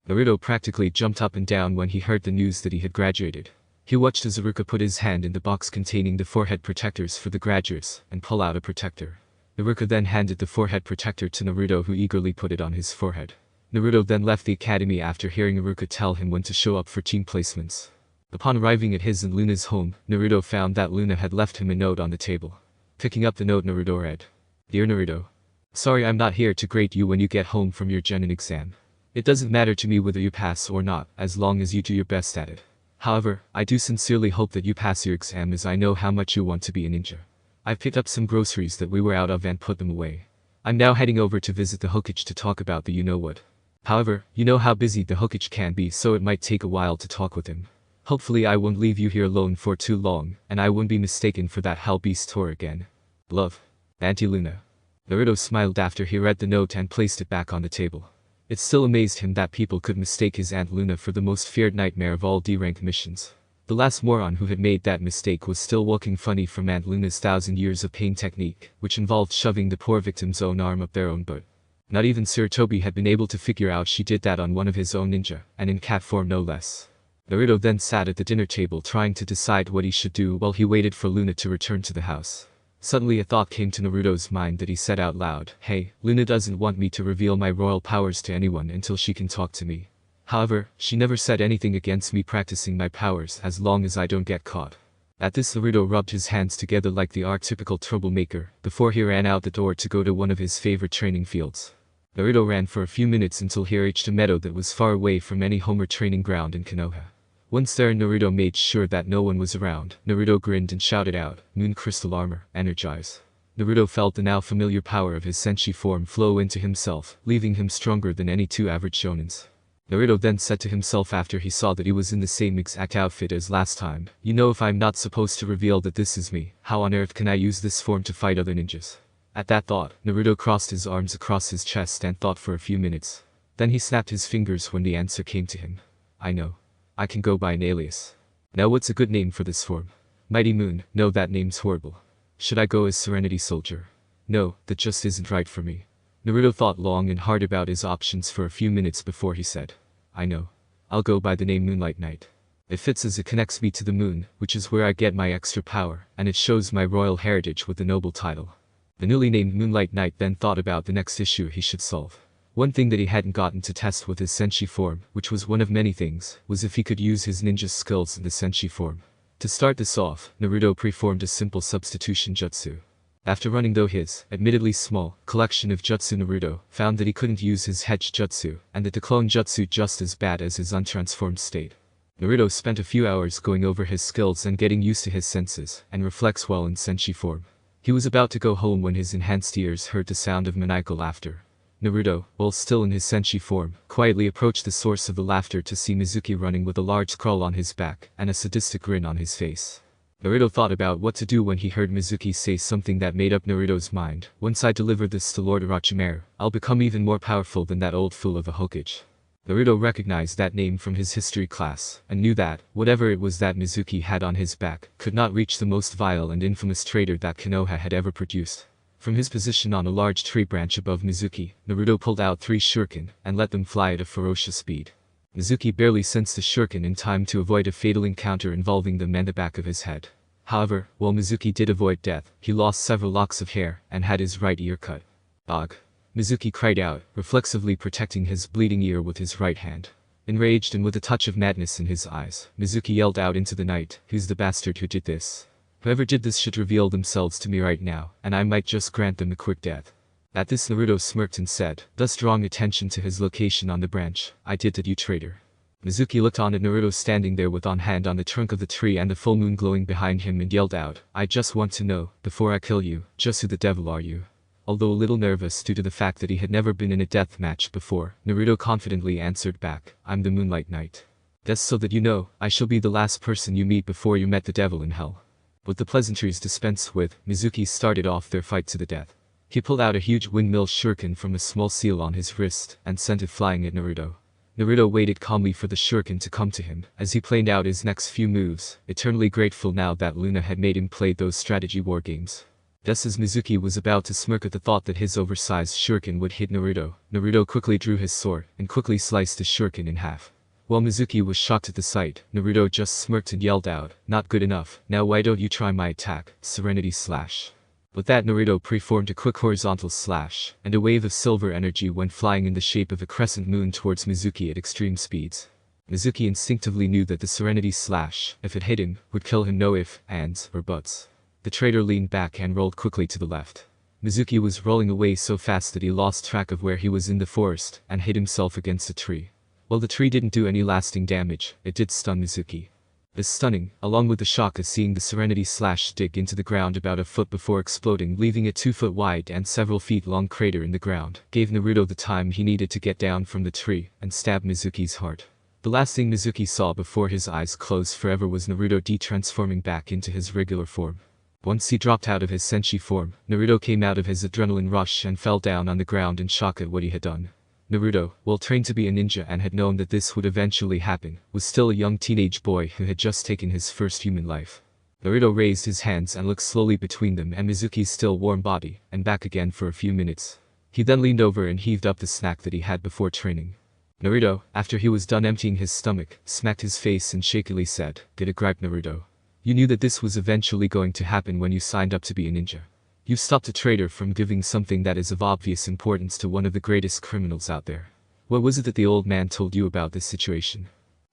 Naruto practically jumped up and down when he heard the news that he had graduated. He watched as Iruka put his hand in the box containing the forehead protectors for the graduates, and pull out a protector. Iruka then handed the forehead protector to Naruto, who eagerly put it on his forehead. Naruto then left the academy after hearing Iruka tell him when to show up for team placements. Upon arriving at his and Luna's home, Naruto found that Luna had left him a note on the table. Picking up the note, Naruto read, "Dear Naruto, sorry I'm not here to grade you when you get home from your genin exam. It doesn't matter to me whether you pass or not, as long as you do your best at it. However, I do sincerely hope that you pass your exam, as I know how much you want to be a ninja. I've picked up some groceries that we were out of and put them away. I'm now heading over to visit the Hokage to talk about the you-know-what. However, you know how busy the Hokage can be, so it might take a while to talk with him. Hopefully I won't leave you here alone for too long, and I won't be mistaken for that Hell Beast tour again. Love, Auntie Luna." Naruto smiled after he read the note and placed it back on the table. It still amazed him that people could mistake his Aunt Luna for the most feared nightmare of all D-rank missions. The last moron who had made that mistake was still walking funny from Aunt Luna's 1,000 years of pain technique, which involved shoving the poor victim's own arm up their own butt. Not even Sarutobi had been able to figure out she did that on one of his own ninja, and in cat form no less. Naruto then sat at the dinner table trying to decide what he should do while he waited for Luna to return to the house. Suddenly a thought came to Naruto's mind that he said out loud, "Hey, Luna doesn't want me to reveal my royal powers to anyone until she can talk to me. However, she never said anything against me practicing my powers as long as I don't get caught. At this, Naruto rubbed his hands together like the archetypical troublemaker, before he ran out the door to go to one of his favorite training fields. Naruto ran for a few minutes until he reached a meadow that was far away from any Homer training ground in Konoha. Once there, Naruto made sure that no one was around. Naruto grinned and shouted out, "Moon Crystal Armor, energize." Naruto felt the now familiar power of his senshi form flow into himself, leaving him stronger than any two average shonens. Naruto then said to himself after he saw that he was in the same exact outfit as last time, "You know, if I'm not supposed to reveal that this is me, how on earth can I use this form to fight other ninjas?" At that thought, Naruto crossed his arms across his chest and thought for a few minutes. Then he snapped his fingers when the answer came to him. "I know. I can go by an alias. Now what's a good name for this form? Mighty Moon? No, that name's horrible. Should I go as Serenity Soldier? No, that just isn't right for me." Naruto thought long and hard about his options for a few minutes before he said, "I know. I'll go by the name Moonlight Knight. It fits as it connects me to the moon, which is where I get my extra power, and it shows my royal heritage with the noble title." The newly named Moonlight Knight then thought about the next issue he should solve. One thing that he hadn't gotten to test with his senshi form, which was one of many things, was if he could use his ninja skills in the senshi form. To start this off, Naruto preformed a simple substitution jutsu. After running though his, admittedly small, collection of jutsu, Naruto found that he couldn't use his Hedge jutsu, and that the clone jutsu just as bad as his untransformed state. Naruto spent a few hours going over his skills and getting used to his senses, and reflects well in senshi form. He was about to go home when his enhanced ears heard the sound of maniacal laughter. Naruto, while still in his senshi form, quietly approached the source of the laughter to see Mizuki running with a large scrawl on his back and a sadistic grin on his face. Naruto thought about what to do when he heard Mizuki say something that made up Naruto's mind. "Once I deliver this to Lord Orochimaru, I'll become even more powerful than that old fool of a Hokage." Naruto recognized that name from his history class, and knew that, whatever it was that Mizuki had on his back, could not reach the most vile and infamous traitor that Konoha had ever produced. From his position on a large tree branch above Mizuki, Naruto pulled out 3 shuriken, and let them fly at a ferocious speed. Mizuki barely sensed the shuriken in time to avoid a fatal encounter involving them and the back of his head. However, while Mizuki did avoid death, he lost several locks of hair, and had his right ear cut. "Ugh!" Mizuki cried out, reflexively protecting his bleeding ear with his right hand. Enraged and with a touch of madness in his eyes, Mizuki yelled out into the night, "Who's the bastard who did this? Whoever did this should reveal themselves to me right now, and I might just grant them a quick death." At this, Naruto smirked and said, thus drawing attention to his location on the branch, "I did that, you traitor." Mizuki looked on at Naruto standing there with on hand on the trunk of the tree and the full moon glowing behind him and yelled out, "I just want to know, before I kill you, just who the devil are you?" Although a little nervous due to the fact that he had never been in a death match before, Naruto confidently answered back, "I'm the Moonlight Knight. Just so that you know, I shall be the last person you meet before you met the devil in hell." With the pleasantries dispensed with, Mizuki started off their fight to the death. He pulled out a huge windmill shuriken from a small seal on his wrist, and sent it flying at Naruto. Naruto waited calmly for the shuriken to come to him, as he planned out his next few moves, eternally grateful now that Luna had made him play those strategy war games. Just as Mizuki was about to smirk at the thought that his oversized shuriken would hit Naruto, Naruto quickly drew his sword, and quickly sliced the shuriken in half. While Mizuki was shocked at the sight, Naruto just smirked and yelled out, "Not good enough, now why don't you try my attack, Serenity Slash." With that, Naruto preformed a quick horizontal slash, and a wave of silver energy went flying in the shape of a crescent moon towards Mizuki at extreme speeds. Mizuki instinctively knew that the Serenity Slash, if it hit him, would kill him, no ifs, ands, or buts. The traitor leaned back and rolled quickly to the left. Mizuki was rolling away so fast that he lost track of where he was in the forest, and hit himself against a tree. While the tree didn't do any lasting damage, it did stun Mizuki. This stunning, along with the shock of seeing the Serenity Slash dig into the ground about a foot before exploding, leaving a 2-foot wide and several feet long crater in the ground, gave Naruto the time he needed to get down from the tree and stab Mizuki's heart. The last thing Mizuki saw before his eyes closed forever was Naruto de-transforming back into his regular form. Once he dropped out of his senshi form, Naruto came out of his adrenaline rush and fell down on the ground in shock at what he had done. Naruto, well trained to be a ninja and had known that this would eventually happen, was still a young teenage boy who had just taken his first human life. Naruto raised his hands and looked slowly between them and Mizuki's still warm body, and back again for a few minutes. He then leaned over and heaved up the snack that he had before training. Naruto, after he was done emptying his stomach, smacked his face and shakily said, "Get a gripe, Naruto. You knew that this was eventually going to happen when you signed up to be a ninja. You stopped a traitor from giving something that is of obvious importance to one of the greatest criminals out there. What was it that the old man told you about this situation?"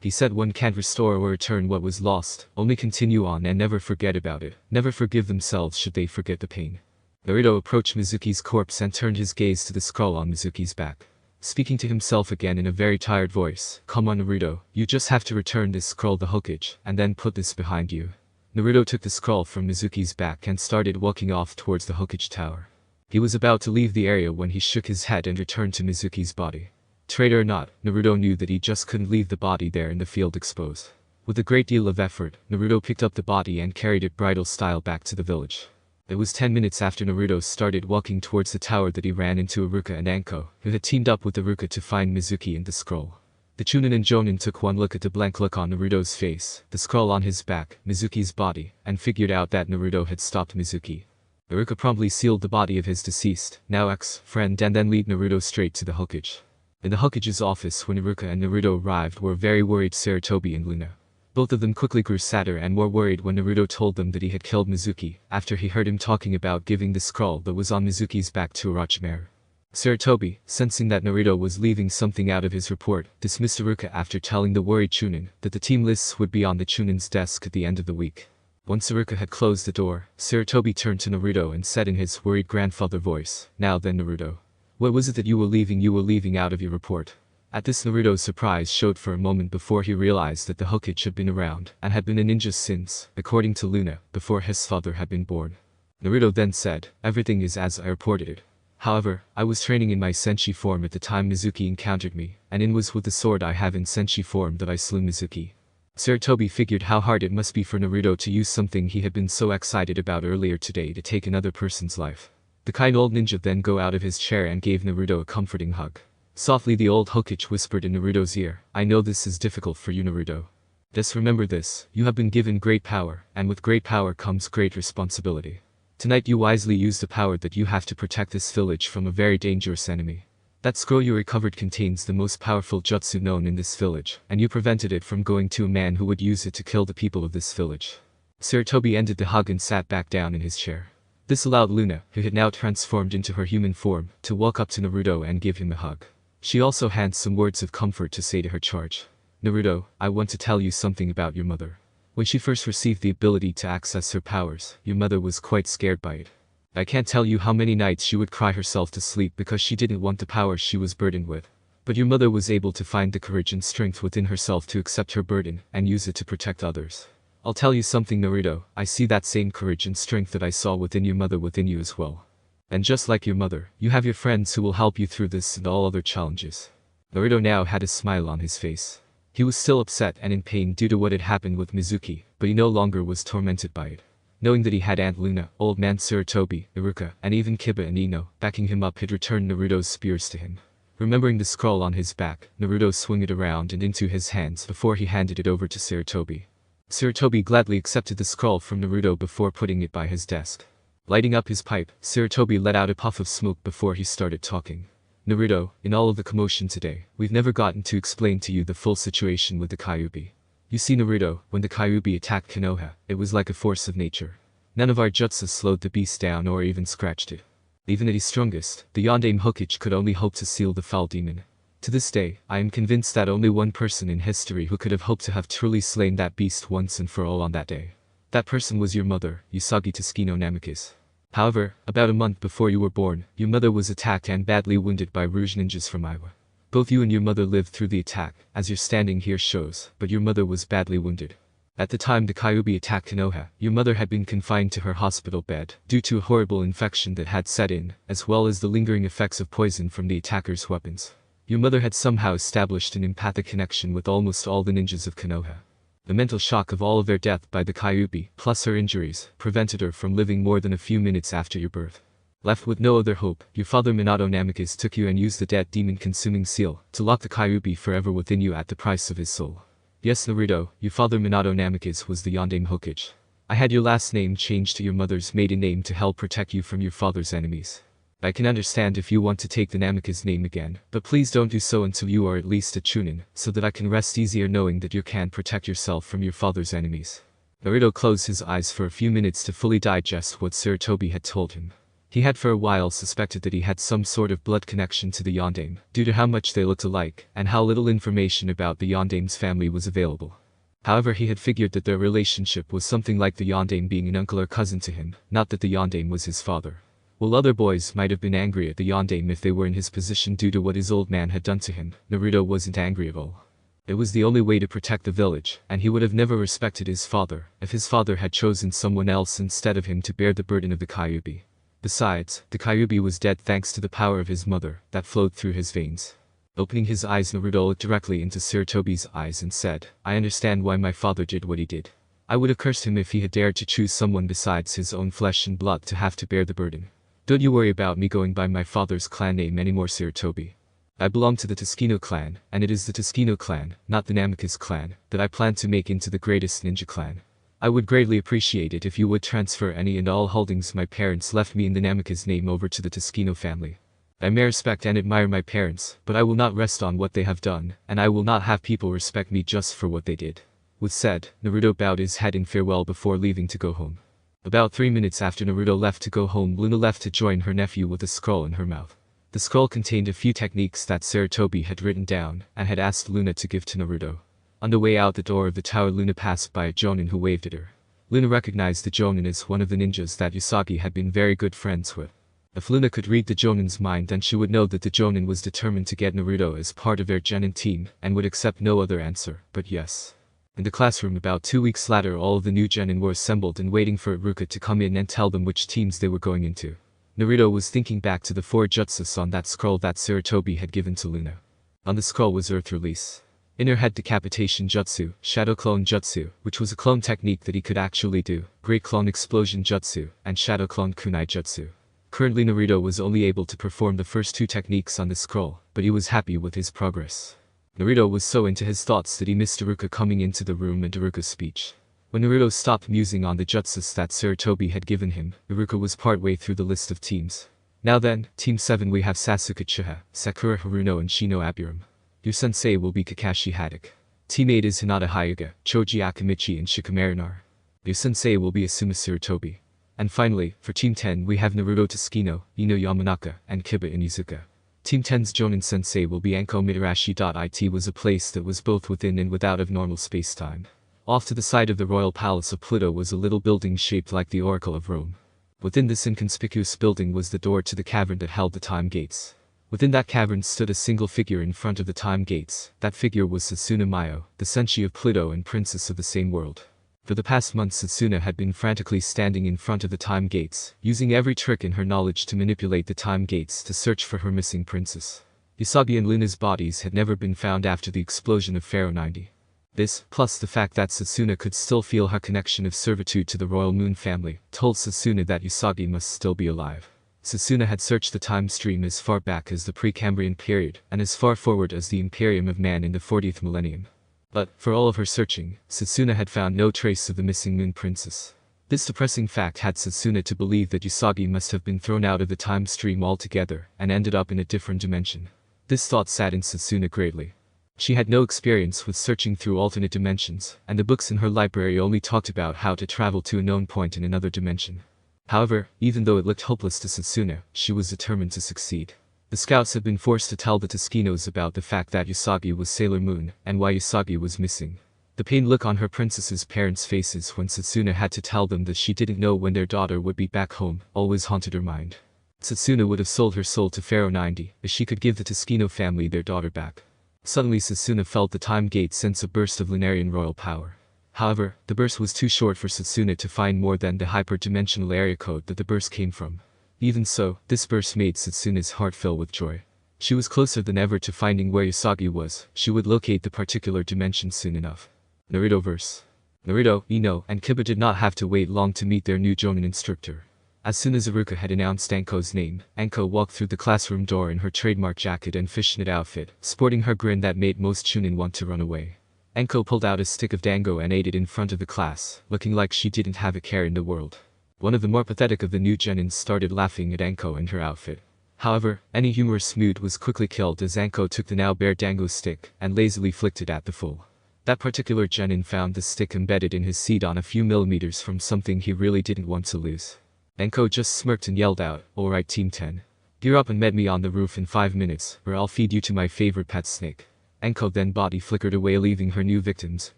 He said one can't restore or return what was lost, only continue on and never forget about it, never forgive themselves should they forget the pain. Naruto approached Mizuki's corpse and turned his gaze to the scroll on Mizuki's back. Speaking to himself again in a very tired voice, "Come on Naruto, you just have to return this scroll to Hokage, and then put this behind you." Naruto took the scroll from Mizuki's back and started walking off towards the Hokage tower. He was about to leave the area when he shook his head and returned to Mizuki's body. Traitor or not, Naruto knew that he just couldn't leave the body there in the field exposed. With a great deal of effort, Naruto picked up the body and carried it bridal style back to the village. It was 10 minutes after Naruto started walking towards the tower that he ran into Iruka and Anko, who had teamed up with Iruka to find Mizuki and the scroll. The chunin and jonin took one look at the blank look on Naruto's face, the scroll on his back, Mizuki's body, and figured out that Naruto had stopped Mizuki. Iruka promptly sealed the body of his deceased, now ex-friend, and then led Naruto straight to the Hokage. In the Hokage's office when Iruka and Naruto arrived were very worried Sarutobi and Luna. Both of them quickly grew sadder and more worried when Naruto told them that he had killed Mizuki, after he heard him talking about giving the scroll that was on Mizuki's back to Orochimaru. Sarutobi, sensing that Naruto was leaving something out of his report, dismissed Iruka after telling the worried chunin that the team lists would be on the chunin's desk at the end of the week. Once Iruka had closed the door, Sarutobi turned to Naruto and said in his worried grandfather voice, "Now then Naruto. What was it that you were leaving out of your report?" At this Naruto's surprise showed for a moment before he realized that the Hokage had been around and had been a ninja since, according to Luna, before his father had been born. Naruto then said, "Everything is as I reported it. However, I was training in my senshi form at the time Mizuki encountered me, and it was with the sword I have in senshi form that I slew Mizuki." Sarutobi figured how hard it must be for Naruto to use something he had been so excited about earlier today to take another person's life. The kind old ninja then got out of his chair and gave Naruto a comforting hug. Softly the old Hokage whispered in Naruto's ear, "I know this is difficult for you Naruto. Just remember this, you have been given great power, and with great power comes great responsibility. Tonight you wisely use the power that you have to protect this village from a very dangerous enemy. That scroll you recovered contains the most powerful jutsu known in this village, and you prevented it from going to a man who would use it to kill the people of this village." Sarutobi ended the hug and sat back down in his chair. This allowed Luna, who had now transformed into her human form, to walk up to Naruto and give him a hug. She also had some words of comfort to say to her charge. "Naruto, I want to tell you something about your mother. When she first received the ability to access her powers, your mother was quite scared by it. I can't tell you how many nights she would cry herself to sleep because she didn't want the powers she was burdened with. But your mother was able to find the courage and strength within herself to accept her burden and use it to protect others. I'll tell you something Naruto, I see that same courage and strength that I saw within your mother within you as well. And just like your mother, you have your friends who will help you through this and all other challenges." Naruto now had a smile on his face. He was still upset and in pain due to what had happened with Mizuki, but he no longer was tormented by it. Knowing that he had Aunt Luna, Old Man Sarutobi, Iruka, and even Kiba and Ino backing him up, had returned Naruto's spears to him. Remembering the scroll on his back, Naruto swung it around and into his hands before he handed it over to Sarutobi. Sarutobi gladly accepted the scroll from Naruto before putting it by his desk. Lighting up his pipe, Sarutobi let out a puff of smoke before he started talking. "Naruto, in all of the commotion today, we've never gotten to explain to you the full situation with the Kyuubi. You see Naruto, when the Kyuubi attacked Konoha, it was like a force of nature. None of our jutsu slowed the beast down or even scratched it. Even at his strongest, the Yondaime Hokage could only hope to seal the foul demon. To this day, I am convinced that only one person in history who could have hoped to have truly slain that beast once and for all on that day. That person was your mother, Usagi Tsuchino Namikaze. However, about a month before you were born, your mother was attacked and badly wounded by Rouge ninjas from Iowa. Both you and your mother lived through the attack, as your standing here shows, but your mother was badly wounded. At the time the Kyuubi attacked Konoha, your mother had been confined to her hospital bed due to a horrible infection that had set in, as well as the lingering effects of poison from the attackers' weapons. Your mother had somehow established an empathic connection with almost all the ninjas of Konoha. The mental shock of all of their death by the Kyuubi, plus her injuries, prevented her from living more than a few minutes after your birth. Left with no other hope, your father Minato Namikaze took you and used the dead demon-consuming seal to lock the Kyuubi forever within you at the price of his soul. Yes Naruto, your father Minato Namikaze was the Yondaime Hokage. I had your last name changed to your mother's maiden name to help protect you from your father's enemies. I can understand if you want to take the Namikaze name again, but please don't do so until you are at least a chunin, so that I can rest easier knowing that you can protect yourself from your father's enemies." Naruto closed his eyes for a few minutes to fully digest what Sarutobi had told him. He had for a while suspected that he had some sort of blood connection to the Yondaime, due to how much they looked alike, and how little information about the Yondaime's family was available. However, he had figured that their relationship was something like the Yondaime being an uncle or cousin to him, not that the Yondaime was his father. While other boys might have been angry at the Yondaime if they were in his position due to what his old man had done to him, Naruto wasn't angry at all. It was the only way to protect the village, and he would have never respected his father if his father had chosen someone else instead of him to bear the burden of the Kyuubi. Besides, the Kyuubi was dead thanks to the power of his mother that flowed through his veins. Opening his eyes, Naruto looked directly into Sarutobi's eyes and said, "I understand why my father did what he did. I would have cursed him if he had dared to choose someone besides his own flesh and blood to have to bear the burden. Don't you worry about me going by my father's clan name anymore, Sarutobi. I belong to the Tsushima clan, and it is the Tsushima clan, not the Namikaze clan, that I plan to make into the greatest ninja clan. I would greatly appreciate it if you would transfer any and all holdings my parents left me in the Namikaze name over to the Tsushima family. I may respect and admire my parents, but I will not rest on what they have done, and I will not have people respect me just for what they did." With said, Naruto bowed his head in farewell before leaving to go home. About 3 minutes after Naruto left to go home, Luna left to join her nephew with a scroll in her mouth. The scroll contained a few techniques that Sarutobi had written down and had asked Luna to give to Naruto. On the way out the door of the tower, Luna passed by a jonin who waved at her. Luna recognized the jonin as one of the ninjas that Usagi had been very good friends with. If Luna could read the jonin's mind, then she would know that the jonin was determined to get Naruto as part of their genin team and would accept no other answer but yes. In the classroom about 2 weeks later, all of the new genin were assembled and waiting for Iruka to come in and tell them which teams they were going into. Naruto was thinking back to the 4 jutsus on that scroll that Sarutobi had given to Luna. On the scroll was Earth Release, Inner Head Decapitation Jutsu, Shadow Clone Jutsu, which was a clone technique that he could actually do, Great Clone Explosion Jutsu, and Shadow Clone Kunai Jutsu. Currently Naruto was only able to perform the first 2 techniques on the scroll, but he was happy with his progress. Naruto was so into his thoughts that he missed Iruka coming into the room and Iruka's speech. When Naruto stopped musing on the jutsus that Sarutobi had given him, Iruka was partway through the list of teams. "Now then, Team 7 we have Sasuke Uchiha, Sakura Haruno and Shino Aburum. Your sensei will be Kakashi Haddock. Team 8 is Hinata Hyuga, Choji Akamichi and Shikamaru Nar. Your sensei will be Asuma Sarutobi. And finally, for Team 10 we have Naruto Tsukino, Ino Yamanaka, and Kiba Inizuka. Team 10's Jonin sensei will be Anko Mitarashi. It was a place that was both within and without of normal space-time. Off to the side of the royal palace of Pluto was a little building shaped like the Oracle of Rome. Within this inconspicuous building was the door to the cavern that held the time gates. Within that cavern stood a single figure in front of the time gates. That figure was Setsuna Mayo, the senshi of Pluto and princess of the same world. For the past months Setsuna had been frantically standing in front of the time gates, using every trick in her knowledge to manipulate the time gates to search for her missing princess. Usagi and Luna's bodies had never been found after the explosion of Pharaoh 90. This, plus the fact that Setsuna could still feel her connection of servitude to the royal moon family, told Setsuna that Usagi must still be alive. Setsuna had searched the time stream as far back as the Precambrian period, and as far forward as the Imperium of Man in the 40th millennium. But, for all of her searching, Setsuna had found no trace of the missing moon princess. This depressing fact had Setsuna to believe that Usagi must have been thrown out of the time stream altogether and ended up in a different dimension. This thought saddened Setsuna greatly. She had no experience with searching through alternate dimensions, and the books in her library only talked about how to travel to a known point in another dimension. However, even though it looked hopeless to Setsuna, she was determined to succeed. The scouts had been forced to tell the Tsukinos about the fact that Usagi was Sailor Moon, and why Usagi was missing. The pained look on her princess's parents' faces when Setsuna had to tell them that she didn't know when their daughter would be back home always haunted her mind. Setsuna would have sold her soul to Pharaoh 90 if she could give the Tsukino family their daughter back. Suddenly Setsuna felt the time gate sense a burst of Lunarian royal power. However, the burst was too short for Setsuna to find more than the hyper-dimensional area code that the burst came from. Even so, this burst made Setsuna's heart fill with joy. She was closer than ever to finding where Usagi was. She would locate the particular dimension soon enough. Naruto verse. Naruto, Ino, and Kiba did not have to wait long to meet their new Jonin instructor. As soon as Iruka had announced Anko's name, Anko walked through the classroom door in her trademark jacket and fishnet outfit, sporting her grin that made most chunin want to run away. Anko pulled out a stick of dango and ate it in front of the class, looking like she didn't have a care in the world. One of the more pathetic of the new genins started laughing at Anko and her outfit. However, any humorous mood was quickly killed as Anko took the now bare dango stick and lazily flicked it at the fool. That particular genin found the stick embedded in his seat on a few millimeters from something he really didn't want to lose. Anko just smirked and yelled out, "Alright Team 10. Gear up and meet me on the roof in 5 minutes, or I'll feed you to my favorite pet snake." Anko then body flickered away, leaving her new victims,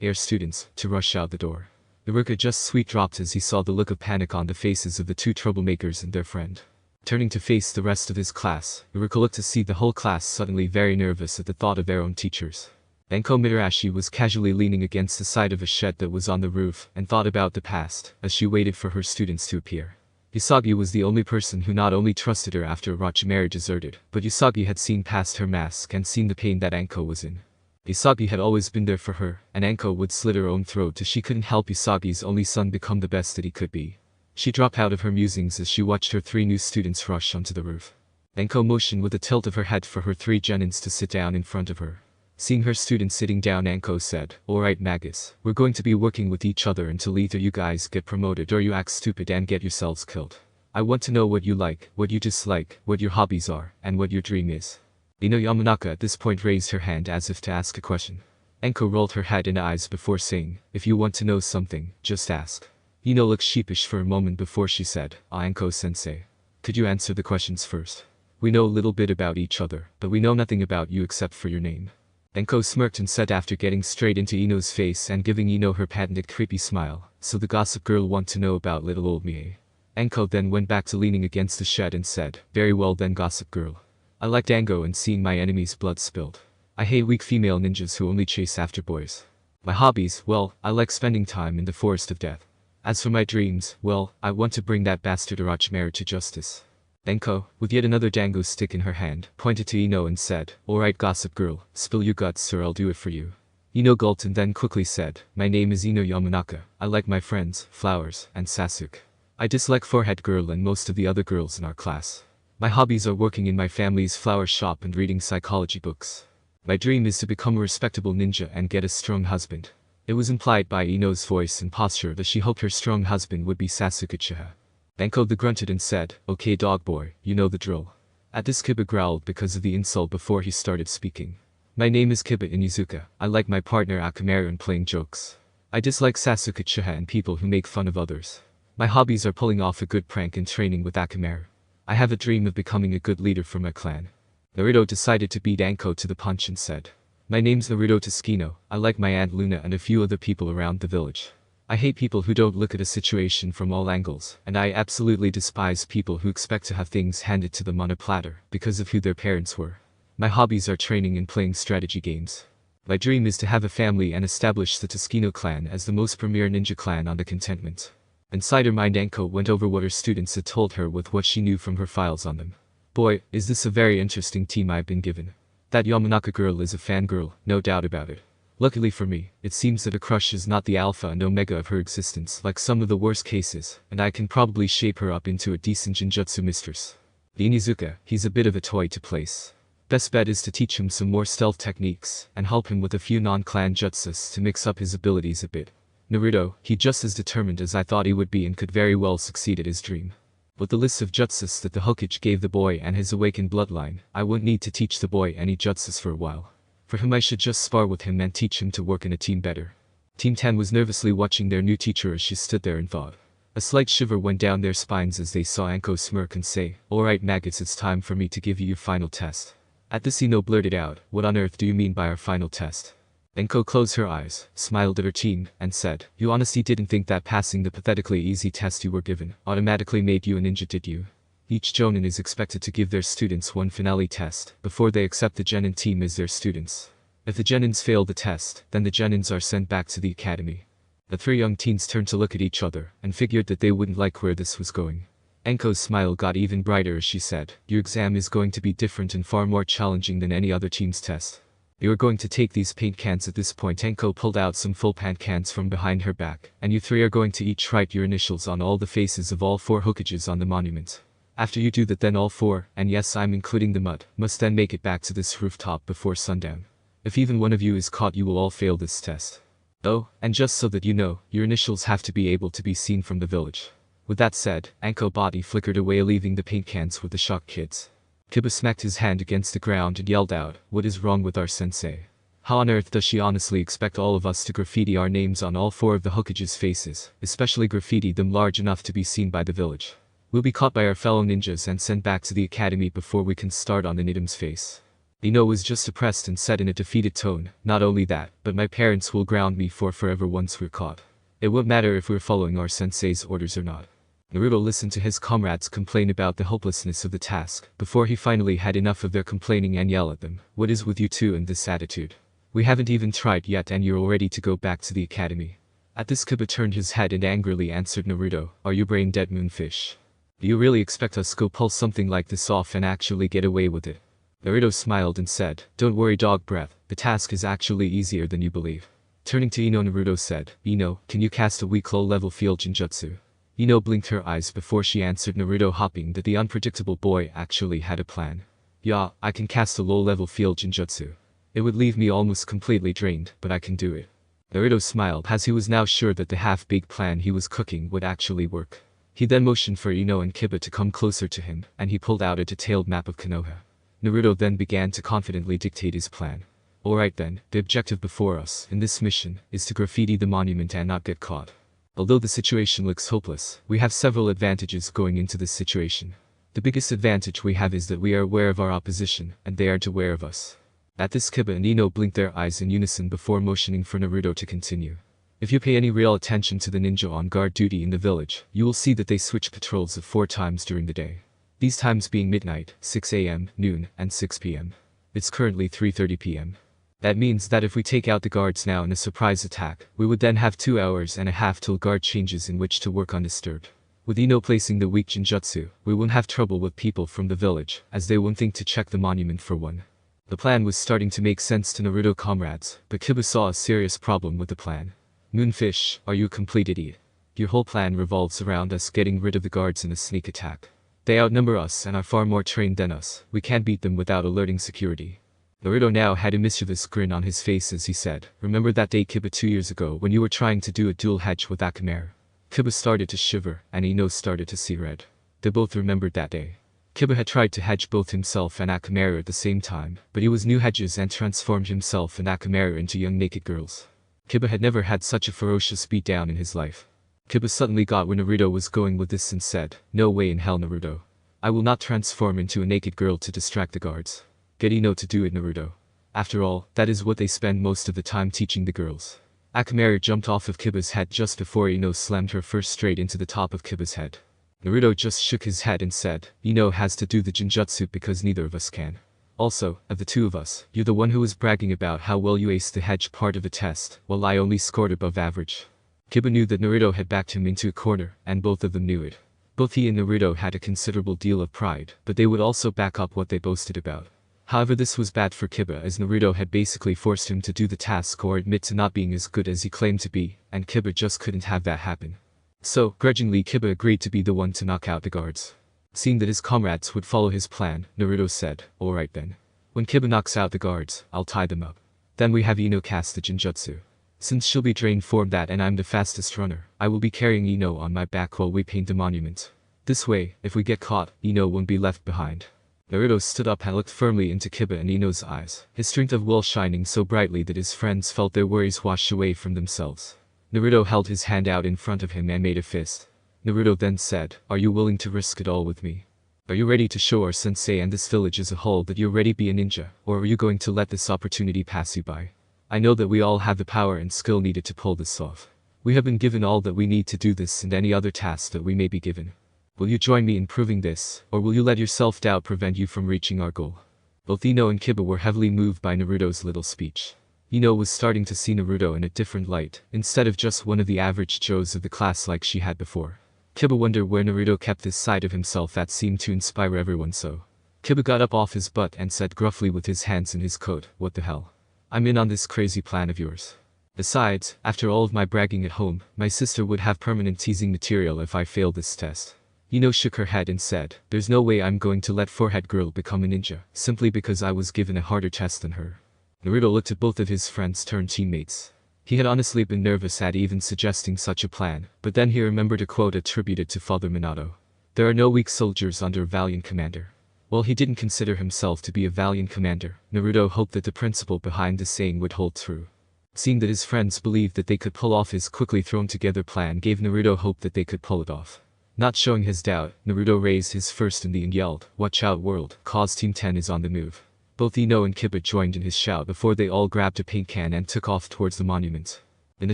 air students, to rush out the door. Iruka just sweet dropped as he saw the look of panic on the faces of the two troublemakers and their friend. Turning to face the rest of his class, Iruka looked to see the whole class suddenly very nervous at the thought of their own teachers. Anko Mitarashi was casually leaning against the side of a shed that was on the roof and thought about the past as she waited for her students to appear. Usagi was the only person who not only trusted her after Orochimaru deserted, but Usagi had seen past her mask and seen the pain that Anko was in. Usagi had always been there for her, and Anko would slit her own throat if she couldn't help Usagi's only son become the best that he could be. She dropped out of her musings as she watched her 3 new students rush onto the roof. Anko motioned with a tilt of her head for her 3 genins to sit down in front of her. Seeing her students sitting down, Anko said, "Alright Magus, we're going to be working with each other until either you guys get promoted or you act stupid and get yourselves killed. I want to know what you like, what you dislike, what your hobbies are, and what your dream is." Ino Yamanaka at this point raised her hand as if to ask a question. Anko rolled her head and eyes before saying, "If you want to know something, just ask." Ino looked sheepish for a moment before she said, Anko-sensei. Could you answer the questions first? We know a little bit about each other, but we know nothing about you except for your name. Anko smirked and said after getting straight into Ino's face and giving Ino her patented creepy smile, "So the gossip girl want to know about little old me." Anko then went back to leaning against the shed and said, "Very well then gossip girl. I like dango and seeing my enemy's blood spilled. I hate weak female ninjas who only chase after boys. My hobbies, well, I like spending time in the forest of death. As for my dreams, well, I want to bring that bastard Orochimaru to justice." Anko, with yet another dango stick in her hand, pointed to Ino and said, "Alright gossip girl, spill your guts or I'll do it for you." Ino gulped and then quickly said, "My name is Ino Yamanaka. I like my friends, flowers, and Sasuke. I dislike forehead girl and most of the other girls in our class. My hobbies are working in my family's flower shop and reading psychology books. My dream is to become a respectable ninja and get a strong husband." It was implied by Ino's voice and posture that she hoped her strong husband would be Sasuke Uchiha. Anko the grunted and said, "Okay dog boy, you know the drill." At this Kiba growled because of the insult before he started speaking. "My name is Kiba Inuzuka. I like my partner Akamaru and playing jokes. I dislike Sasuke Uchiha and people who make fun of others. My hobbies are pulling off a good prank and training with Akamaru. I have a dream of becoming a good leader for my clan." Naruto decided to beat Anko to the punch and said, "My name's Naruto Toskino. I like my Aunt Luna and a few other people around the village. I hate people who don't look at a situation from all angles, and I absolutely despise people who expect to have things handed to them on a platter because of who their parents were. My hobbies are training and playing strategy games. My dream is to have a family and establish the Toskino clan as the most premier ninja clan on the continent." Inside her mind, Anko went over what her students had told her with what she knew from her files on them. "Boy, is this a very interesting team I've been given. That Yamanaka girl is a fangirl, no doubt about it. Luckily for me, it seems that a crush is not the alpha and omega of her existence like some of the worst cases, and I can probably shape her up into a decent genjutsu mistress. The Inizuka, he's a bit of a toy to place. Best bet is to teach him some more stealth techniques and help him with a few non-clan jutsus to mix up his abilities a bit. Naruto, he just as determined as I thought he would be and could very well succeed at his dream. With the list of jutsus that the Hokage gave the boy and his awakened bloodline, I wouldn't need to teach the boy any jutsus for a while. For him I should just spar with him and teach him to work in a team better." Team 10 was nervously watching their new teacher as she stood there and thought. A slight shiver went down their spines as they saw Anko smirk and say, "Alright maggots, it's time for me to give you your final test." At this Ino blurted out, "What on earth do you mean by our final test?" Anko closed her eyes, smiled at her team, and said, "You honestly didn't think that passing the pathetically easy test you were given automatically made you a ninja, did you? Each jonin is expected to give their students one finale test before they accept the genin team as their students. If the genins fail the test, then the genins are sent back to the academy." The 3 young teens turned to look at each other and figured that they wouldn't like where this was going. Anko's smile got even brighter as she said, "Your exam is going to be different and far more challenging than any other team's test. You are going to take these paint cans." At this point Anko pulled out some full paint cans from behind her back, "and you 3 are going to each write your initials on all the faces of all 4 Hokages on the monument. After you do that, then all 4, and yes I'm including the mud, must then make it back to this rooftop before sundown. If even one of you is caught you will all fail this test. Oh, and just so that you know, your initials have to be able to be seen from the village." With that said, Anko body flickered away, leaving the paint cans with the shocked kids. Kiba smacked his hand against the ground and yelled out, "What is wrong with our sensei? How on earth does she honestly expect all of us to graffiti our names on all 4 of the Hokage's faces, especially graffiti them large enough to be seen by the village? We'll be caught by our fellow ninjas and sent back to the academy before we can start on Ino's face. Ino was just depressed and said in a defeated tone, not only that, but my parents will ground me for forever once we're caught. It won't matter if we're following our sensei's orders or not. Naruto listened to his comrades complain about the hopelessness of the task, before he finally had enough of their complaining and yell at them. What is with you two and this attitude? We haven't even tried yet and you're all ready to go back to the academy. At this Kiba turned his head and angrily answered Naruto, are you brain dead moonfish? Do you really expect us to go pull something like this off and actually get away with it? Naruto smiled and said, don't worry dog breath, the task is actually easier than you believe. Turning to Ino, Naruto said, Ino, can you cast a weak low-level field genjutsu? Ino blinked her eyes before she answered Naruto, hoping that the unpredictable boy actually had a plan. Yeah, I can cast a low-level field genjutsu. It would leave me almost completely drained, but I can do it. Naruto smiled as he was now sure that the half-baked plan he was cooking would actually work. He then motioned for Ino and Kiba to come closer to him, and he pulled out a detailed map of Konoha. Naruto then began to confidently dictate his plan. Alright then, the objective before us, in this mission, is to graffiti the monument and not get caught. Although the situation looks hopeless, we have several advantages going into this situation. The biggest advantage we have is that we are aware of our opposition, and they aren't aware of us. At this Kiba and Ino blinked their eyes in unison before motioning for Naruto to continue. If you pay any real attention to the ninja on guard duty in the village, you will see that they switch patrols of 4 times during the day. These times being midnight, 6 AM, noon, and 6 PM. It's currently 3:30 PM. That means that if we take out the guards now in a surprise attack, we would then have 2 hours and a half till guard changes in which to work undisturbed. With Ino placing the weak genjutsu, we won't have trouble with people from the village, as they won't think to check the monument for one. The plan was starting to make sense to Naruto comrades, but Kiba saw a serious problem with the plan. Moonfish, are you a complete idiot? Your whole plan revolves around us getting rid of the guards in a sneak attack. They outnumber us and are far more trained than us, we can't beat them without alerting security. Naruto now had a mischievous grin on his face as he said, remember that day Kiba 2 years ago when you were trying to do a dual hedge with Akamaru? Kiba started to shiver, and Ino started to see red. They both remembered that day. Kiba had tried to hedge both himself and Akamaru at the same time, but he was new hedges and transformed himself and Akamaru into young naked girls. Kiba had never had such a ferocious beatdown in his life. Kiba suddenly got where Naruto was going with this and said, no way in hell Naruto. I will not transform into a naked girl to distract the guards. Get Ino to do it Naruto. After all, that is what they spend most of the time teaching the girls. Akamaru jumped off of Kiba's head just before Ino slammed her first straight into the top of Kiba's head. Naruto just shook his head and said, Ino has to do the genjutsu because neither of us can. Also, of the two of us, you're the one who was bragging about how well you aced the hedge part of the test, while I only scored above average. Kiba knew that Naruto had backed him into a corner, and both of them knew it. Both he and Naruto had a considerable deal of pride, but they would also back up what they boasted about. However, this was bad for Kiba as Naruto had basically forced him to do the task or admit to not being as good as he claimed to be, and Kiba just couldn't have that happen. So, grudgingly Kiba agreed to be the one to knock out the guards. Seeing that his comrades would follow his plan, Naruto said, alright then. When Kiba knocks out the guards, I'll tie them up. Then we have Ino cast the genjutsu. Since she'll be trained for that and I'm the fastest runner, I will be carrying Ino on my back while we paint the monument. This way, if we get caught, Ino won't be left behind. Naruto stood up and looked firmly into Kiba and Ino's eyes, his strength of will shining so brightly that his friends felt their worries wash away from themselves. Naruto held his hand out in front of him and made a fist. Naruto then said, are you willing to risk it all with me? Are you ready to show our sensei and this village as a whole that you're ready to be a ninja, or are you going to let this opportunity pass you by? I know that we all have the power and skill needed to pull this off. We have been given all that we need to do this and any other task that we may be given. Will you join me in proving this, or will you let your self-doubt prevent you from reaching our goal? Both Ino and Kiba were heavily moved by Naruto's little speech. Ino was starting to see Naruto in a different light, instead of just one of the average Joes of the class like she had before. Kiba wondered where Naruto kept this side of himself that seemed to inspire everyone so. Kiba got up off his butt and said gruffly with his hands in his coat, what the hell? I'm in on this crazy plan of yours. Besides, after all of my bragging at home, my sister would have permanent teasing material if I failed this test. Ino shook her head and said, there's no way I'm going to let forehead girl become a ninja, simply because I was given a harder test than her. Naruto looked at both of his friends turned teammates. He had honestly been nervous at even suggesting such a plan, but then he remembered a quote attributed to Father Minato. There are no weak soldiers under a valiant commander. While he didn't consider himself to be a valiant commander, Naruto hoped that the principle behind the saying would hold true. Seeing that his friends believed that they could pull off his quickly thrown together plan gave Naruto hope that they could pull it off. Not showing his doubt, Naruto raised his first in the and yelled, "Watch out world, cause Team 10 is on the move." Both Ino and Kiba joined in his shout before they all grabbed a paint can and took off towards the monument. In the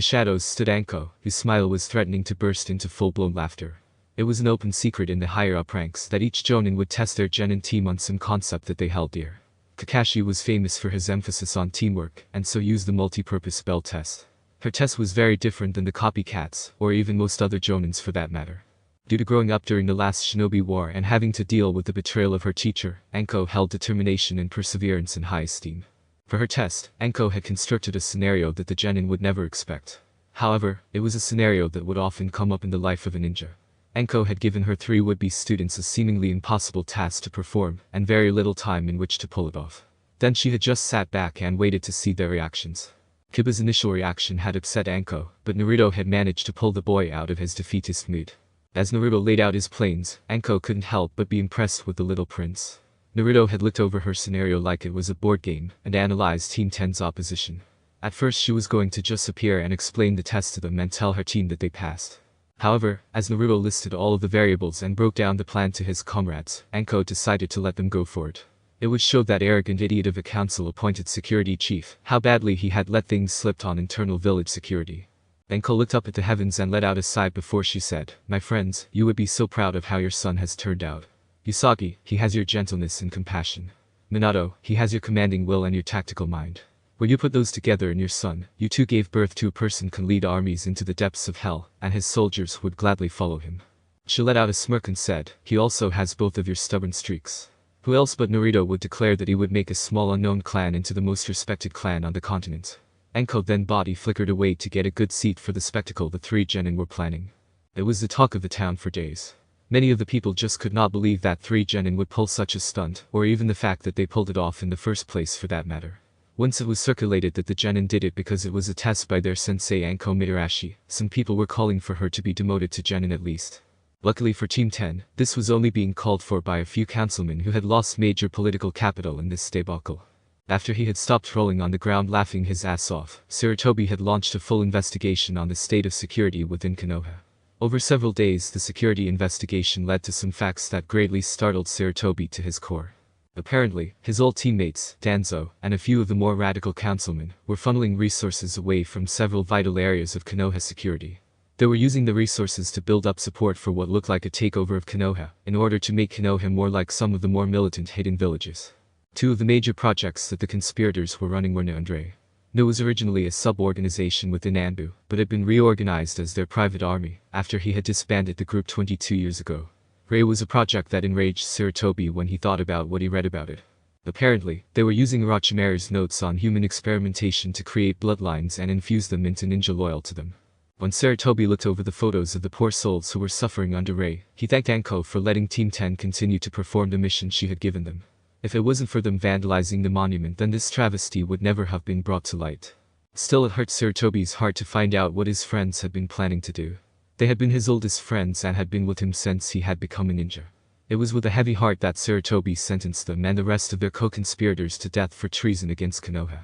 shadows stood Anko, whose smile was threatening to burst into full-blown laughter. It was an open secret in the higher-up ranks that each Jonin would test their genin team on some concept that they held dear. Kakashi was famous for his emphasis on teamwork, and so used the multi-purpose spell test. Her test was very different than the copycats, or even most other Jonins for that matter. Due to growing up during the last Shinobi War and having to deal with the betrayal of her teacher, Anko held determination and perseverance in high esteem. For her test, Anko had constructed a scenario that the genin would never expect. However, it was a scenario that would often come up in the life of a ninja. Anko had given her 3 would-be students a seemingly impossible task to perform, and very little time in which to pull it off. Then she had just sat back and waited to see their reactions. Kiba's initial reaction had upset Anko, but Naruto had managed to pull the boy out of his defeatist mood. As Naruto laid out his plans, Anko couldn't help but be impressed with the little prince. Naruto had looked over her scenario like it was a board game, and analyzed Team 10's opposition. At first she was going to just appear and explain the test to them and tell her team that they passed. However, as Naruto listed all of the variables and broke down the plan to his comrades, Anko decided to let them go for it. It would show that arrogant idiot of a council-appointed security chief how badly he had let things slip on internal village security. Anko looked up at the heavens and let out a sigh before she said, "My friends, you would be so proud of how your son has turned out. Usagi, he has your gentleness and compassion. Minato, he has your commanding will and your tactical mind. When you put those together in your son, you two gave birth to a person can lead armies into the depths of hell, and his soldiers would gladly follow him." She let out a smirk and said, "He also has both of your stubborn streaks." Who else but Naruto would declare that he would make a small unknown clan into the most respected clan on the continent? Anko then body flickered away to get a good seat for the spectacle the 3 genin were planning. It was the talk of the town for days. Many of the people just could not believe that 3 genin would pull such a stunt, or even the fact that they pulled it off in the first place for that matter. Once it was circulated that the genin did it because it was a test by their sensei Anko Mitarashi, some people were calling for her to be demoted to genin at least. Luckily for Team 10, this was only being called for by a few councilmen who had lost major political capital in this debacle. After he had stopped rolling on the ground laughing his ass off, Sarutobi had launched a full investigation on the state of security within Konoha. Over several days the security investigation led to some facts that greatly startled Sarutobi to his core. Apparently, his old teammates, Danzo, and a few of the more radical councilmen, were funneling resources away from several vital areas of Konoha security. They were using the resources to build up support for what looked like a takeover of Konoha, in order to make Konoha more like some of the more militant hidden villages. 2 of the major projects that the conspirators were running were Naundre. No was originally a sub-organization within Anbu, but had been reorganized as their private army, after he had disbanded the group 22 years ago. Rei was a project that enraged Sarutobi when he thought about what he read about it. Apparently, they were using Orochimaru's notes on human experimentation to create bloodlines and infuse them into ninja loyal to them. When Sarutobi looked over the photos of the poor souls who were suffering under Rei, he thanked Anko for letting Team 10 continue to perform the mission she had given them. If it wasn't for them vandalizing the monument, then this travesty would never have been brought to light. Still, it hurt Sarutobi's heart to find out what his friends had been planning to do. They had been his oldest friends and had been with him since he had become a ninja. It was with a heavy heart that Sarutobi sentenced them and the rest of their co-conspirators to death for treason against Konoha.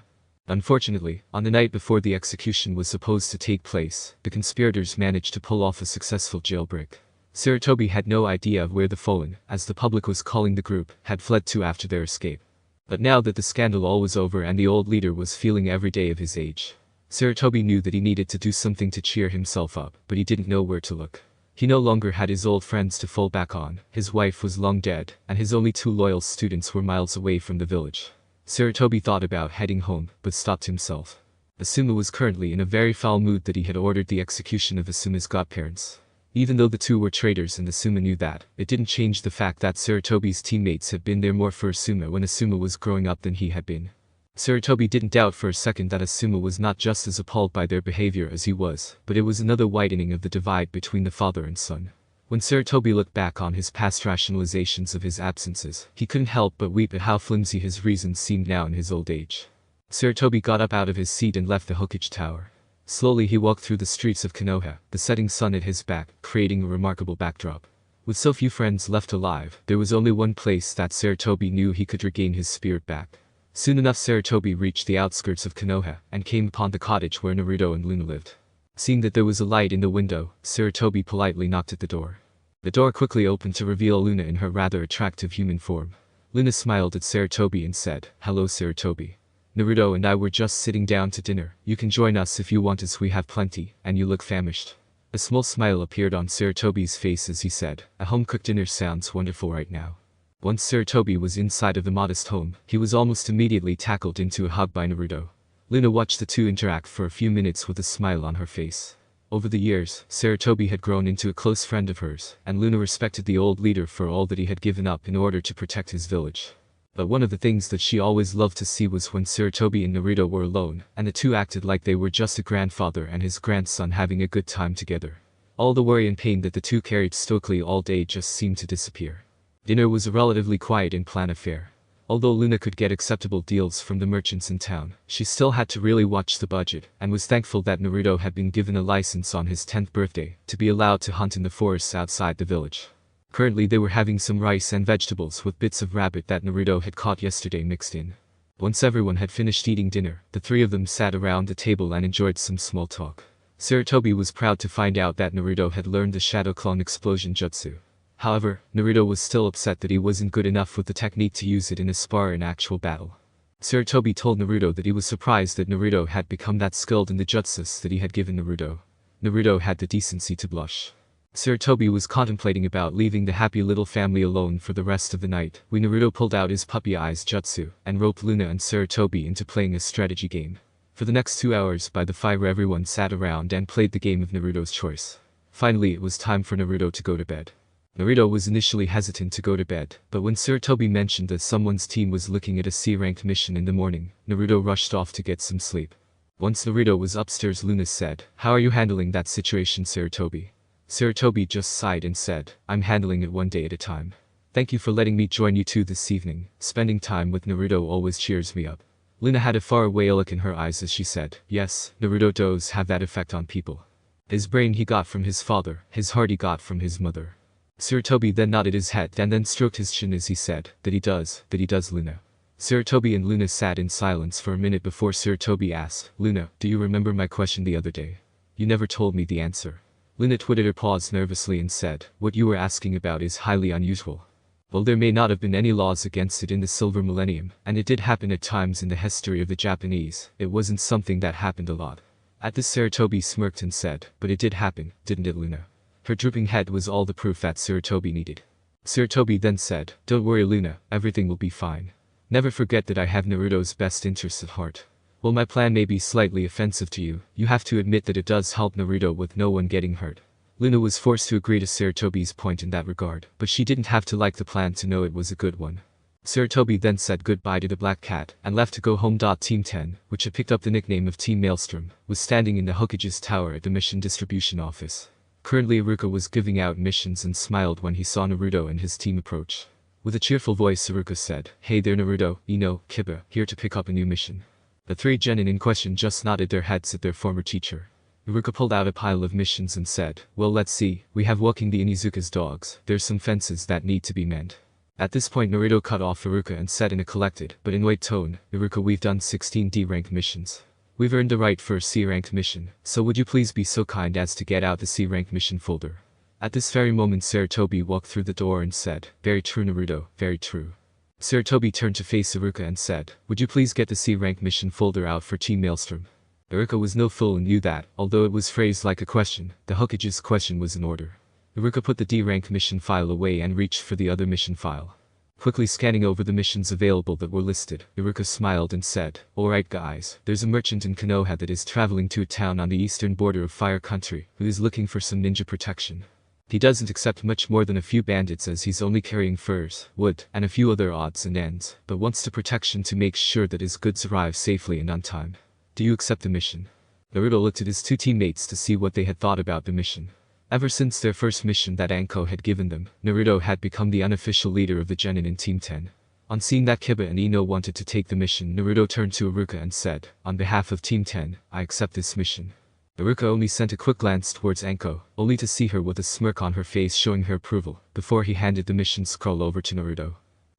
Unfortunately, on the night before the execution was supposed to take place, the conspirators managed to pull off a successful jailbreak. Sarutobi had no idea of where the fallen, as the public was calling the group, had fled to after their escape. But now that the scandal all was over and the old leader was feeling every day of his age, Sarutobi knew that he needed to do something to cheer himself up, but he didn't know where to look. He no longer had his old friends to fall back on, his wife was long dead, and his only 2 loyal students were miles away from the village. Sarutobi thought about heading home, but stopped himself. Asuma was currently in a very foul mood that he had ordered the execution of Asuma's godparents. Even though the 2 were traitors and Asuma knew that, it didn't change the fact that Sarutobi's teammates had been there more for Asuma when Asuma was growing up than he had been. Sarutobi didn't doubt for a second that Asuma was not just as appalled by their behavior as he was, but it was another widening of the divide between the father and son. When Sarutobi looked back on his past rationalizations of his absences, he couldn't help but weep at how flimsy his reasons seemed now in his old age. Sarutobi got up out of his seat and left the Hokage tower. Slowly he walked through the streets of Konoha, the setting sun at his back, creating a remarkable backdrop. With so few friends left alive, there was only one place that Sarutobi knew he could regain his spirit back. Soon enough Sarutobi reached the outskirts of Konoha, and came upon the cottage where Naruto and Luna lived. Seeing that there was a light in the window, Sarutobi politely knocked at the door. The door quickly opened to reveal Luna in her rather attractive human form. Luna smiled at Sarutobi and said, "Hello Sarutobi. Naruto and I were just sitting down to dinner. You can join us if you want as we have plenty, and you look famished." A small smile appeared on Sarutobi's face as he said, "A home-cooked dinner sounds wonderful right now." Once Sarutobi was inside of the modest home, he was almost immediately tackled into a hug by Naruto. Luna watched the two interact for a few minutes with a smile on her face. Over the years, Sarutobi had grown into a close friend of hers, and Luna respected the old leader for all that he had given up in order to protect his village. But one of the things that she always loved to see was when Sarutobi and Naruto were alone, and the two acted like they were just a grandfather and his grandson having a good time together. All the worry and pain that the two carried stoically all day just seemed to disappear. Dinner was a relatively quiet and planned affair. Although Luna could get acceptable deals from the merchants in town, she still had to really watch the budget, and was thankful that Naruto had been given a license on his 10th birthday to be allowed to hunt in the forests outside the village. Currently they were having some rice and vegetables with bits of rabbit that Naruto had caught yesterday mixed in. Once everyone had finished eating dinner, the three of them sat around the table and enjoyed some small talk. Sarutobi was proud to find out that Naruto had learned the Shadow Clone Explosion Jutsu. However, Naruto was still upset that he wasn't good enough with the technique to use it in a spar in actual battle. Sarutobi told Naruto that he was surprised that Naruto had become that skilled in the jutsus that he had given Naruto. Naruto had the decency to blush. Sarutobi was contemplating about leaving the happy little family alone for the rest of the night when Naruto pulled out his puppy eyes jutsu and roped Luna and Sarutobi into playing a strategy game. For the next 2 hours by the fire everyone sat around and played the game of Naruto's choice. Finally it was time for Naruto to go to bed. Naruto was initially hesitant to go to bed, but when Sarutobi mentioned that someone's team was looking at a C-ranked mission in the morning, Naruto rushed off to get some sleep. Once Naruto was upstairs, Luna said, "How are you handling that situation, Sarutobi?" Sarutobi just sighed and said, "I'm handling it one day at a time. Thank you for letting me join you two this evening. Spending time with Naruto always cheers me up." Luna had a faraway look in her eyes as she said, "Yes, Naruto does have that effect on people. His brain he got from his father, his heart he got from his mother." Sarutobi then nodded his head and then stroked his chin as he said, that he does, Luna." Sarutobi and Luna sat in silence for a minute before Sarutobi asked, "Luna, do you remember my question the other day? You never told me the answer." Luna twittered her paws nervously and said, "What you were asking about is highly unusual. While there may not have been any laws against it in the Silver Millennium, and it did happen at times in the history of the Japanese, it wasn't something that happened a lot." At this Sarutobi smirked and said, "But it did happen, didn't it, Luna?" Her drooping head was all the proof that Sarutobi needed. Sarutobi then said, "Don't worry Luna, everything will be fine. Never forget that I have Naruto's best interests at heart. While my plan may be slightly offensive to you, you have to admit that it does help Naruto with no one getting hurt." Luna was forced to agree to Sarutobi's point in that regard, but she didn't have to like the plan to know it was a good one. Sarutobi then said goodbye to the Black Cat and left to go home. Team 10, which had picked up the nickname of Team Maelstrom, was standing in the Hokage's tower at the mission distribution office. Currently Iruka was giving out missions and smiled when he saw Naruto and his team approach. With a cheerful voice Iruka said, "Hey there Naruto, Ino, Kiba, here to pick up a new mission." The three genin in question just nodded their heads at their former teacher. Iruka pulled out a pile of missions and said, "Well let's see, we have walking the Inizuka's dogs, there's some fences that need to be mended." At this point Naruto cut off Iruka and said in a collected, but in weight tone, "Iruka, we've done 16 D-ranked missions. We've earned the right for a C-ranked mission, so would you please be so kind as to get out the C-ranked mission folder?" At this very moment Sarutobi walked through the door and said, "Very true Naruto, very true." Sarutobi turned to face Iruka and said, "Would you please get the C-ranked mission folder out for Team Maelstrom?" Iruka was no fool and knew that, although it was phrased like a question, the Hokage's question was in order. Iruka put the D-ranked mission file away and reached for the other mission file. Quickly scanning over the missions available that were listed, Iruka smiled and said, "Alright guys, there's a merchant in Konoha that is traveling to a town on the eastern border of Fire Country, who is looking for some ninja protection. He doesn't accept much more than a few bandits as he's only carrying furs, wood, and a few other odds and ends, but wants the protection to make sure that his goods arrive safely and on time. Do you accept the mission?" Naruto looked at his two teammates to see what they had thought about the mission. Ever since their first mission that Anko had given them, Naruto had become the unofficial leader of the genin in Team 10. On seeing that Kiba and Ino wanted to take the mission, Naruto turned to Iruka and said, "On behalf of Team 10, I accept this mission." Iruka only sent a quick glance towards Anko, only to see her with a smirk on her face showing her approval, before he handed the mission scroll over to Naruto.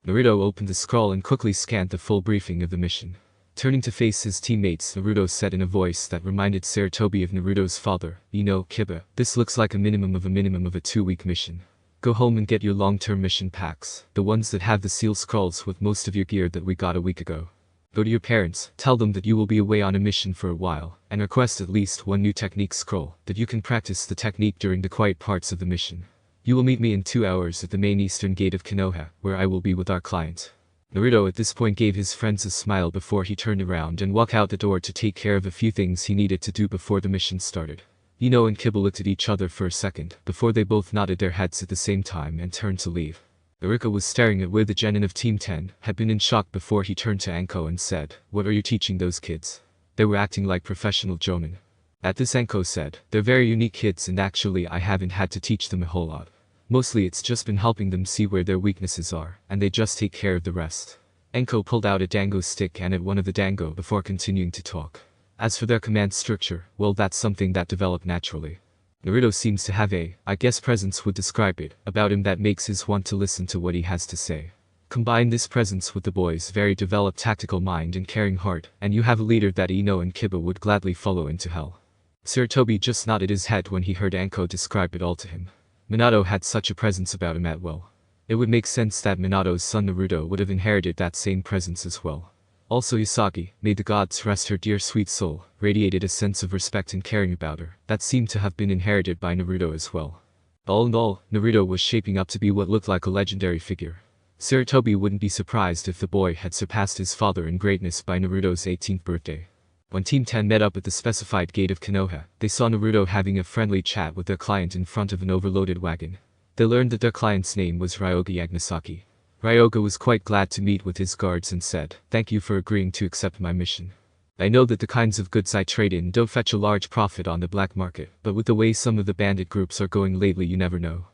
Naruto opened the scroll and quickly scanned the full briefing of the mission. Turning to face his teammates, Naruto said in a voice that reminded Sarutobi of Naruto's father, "Ino, Kiba, this looks like a minimum of a 2-week mission. Go home and get your long-term mission packs, the ones that have the seal scrolls with most of your gear that we got a week ago. Go to your parents, tell them that you will be away on a mission for a while, and request at least one new technique scroll, that you can practice the technique during the quiet parts of the mission. You will meet me in 2 hours at the main eastern gate of Konoha, where I will be with our client. Naruto at this point gave his friends a smile before he turned around and walked out the door to take care of a few things he needed to do before the mission started. Ino and Kiba looked at each other for a second, before they both nodded their heads at the same time and turned to leave. Iruka was staring at where the genin of Team 10 had been in shock before he turned to Anko and said, "What are you teaching those kids? They were acting like professional jonin." At this Anko said, "They're very unique kids and actually I haven't had to teach them a whole lot. Mostly it's just been helping them see where their weaknesses are, and they just take care of the rest." Anko pulled out a dango stick and at one of the dango before continuing to talk. As for their command structure, well, that's something that developed naturally. Naruto seems to have a, I guess presence would describe it, about him that makes us want to listen to what he has to say. Combine this presence with the boy's very developed tactical mind and caring heart, and you have a leader that Ino and Kiba would gladly follow into hell. Sarutobi just nodded his head when he heard Anko describe it all to him. Minato had such a presence about him at well. It would make sense that Minato's son Naruto would have inherited that same presence as well. Also Usagi, may the gods rest her dear sweet soul, radiated a sense of respect and caring about her, that seemed to have been inherited by Naruto as well. All in all, Naruto was shaping up to be what looked like a legendary figure. Sarutobi wouldn't be surprised if the boy had surpassed his father in greatness by Naruto's 18th birthday. When Team 10 met up at the specified gate of Konoha, they saw Naruto having a friendly chat with their client in front of an overloaded wagon. They learned that their client's name was Ryoga Yagnasaki. Ryoga was quite glad to meet with his guards and said, "Thank you for agreeing to accept my mission. I know that the kinds of goods I trade in don't fetch a large profit on the black market, but with the way some of the bandit groups are going lately you never know."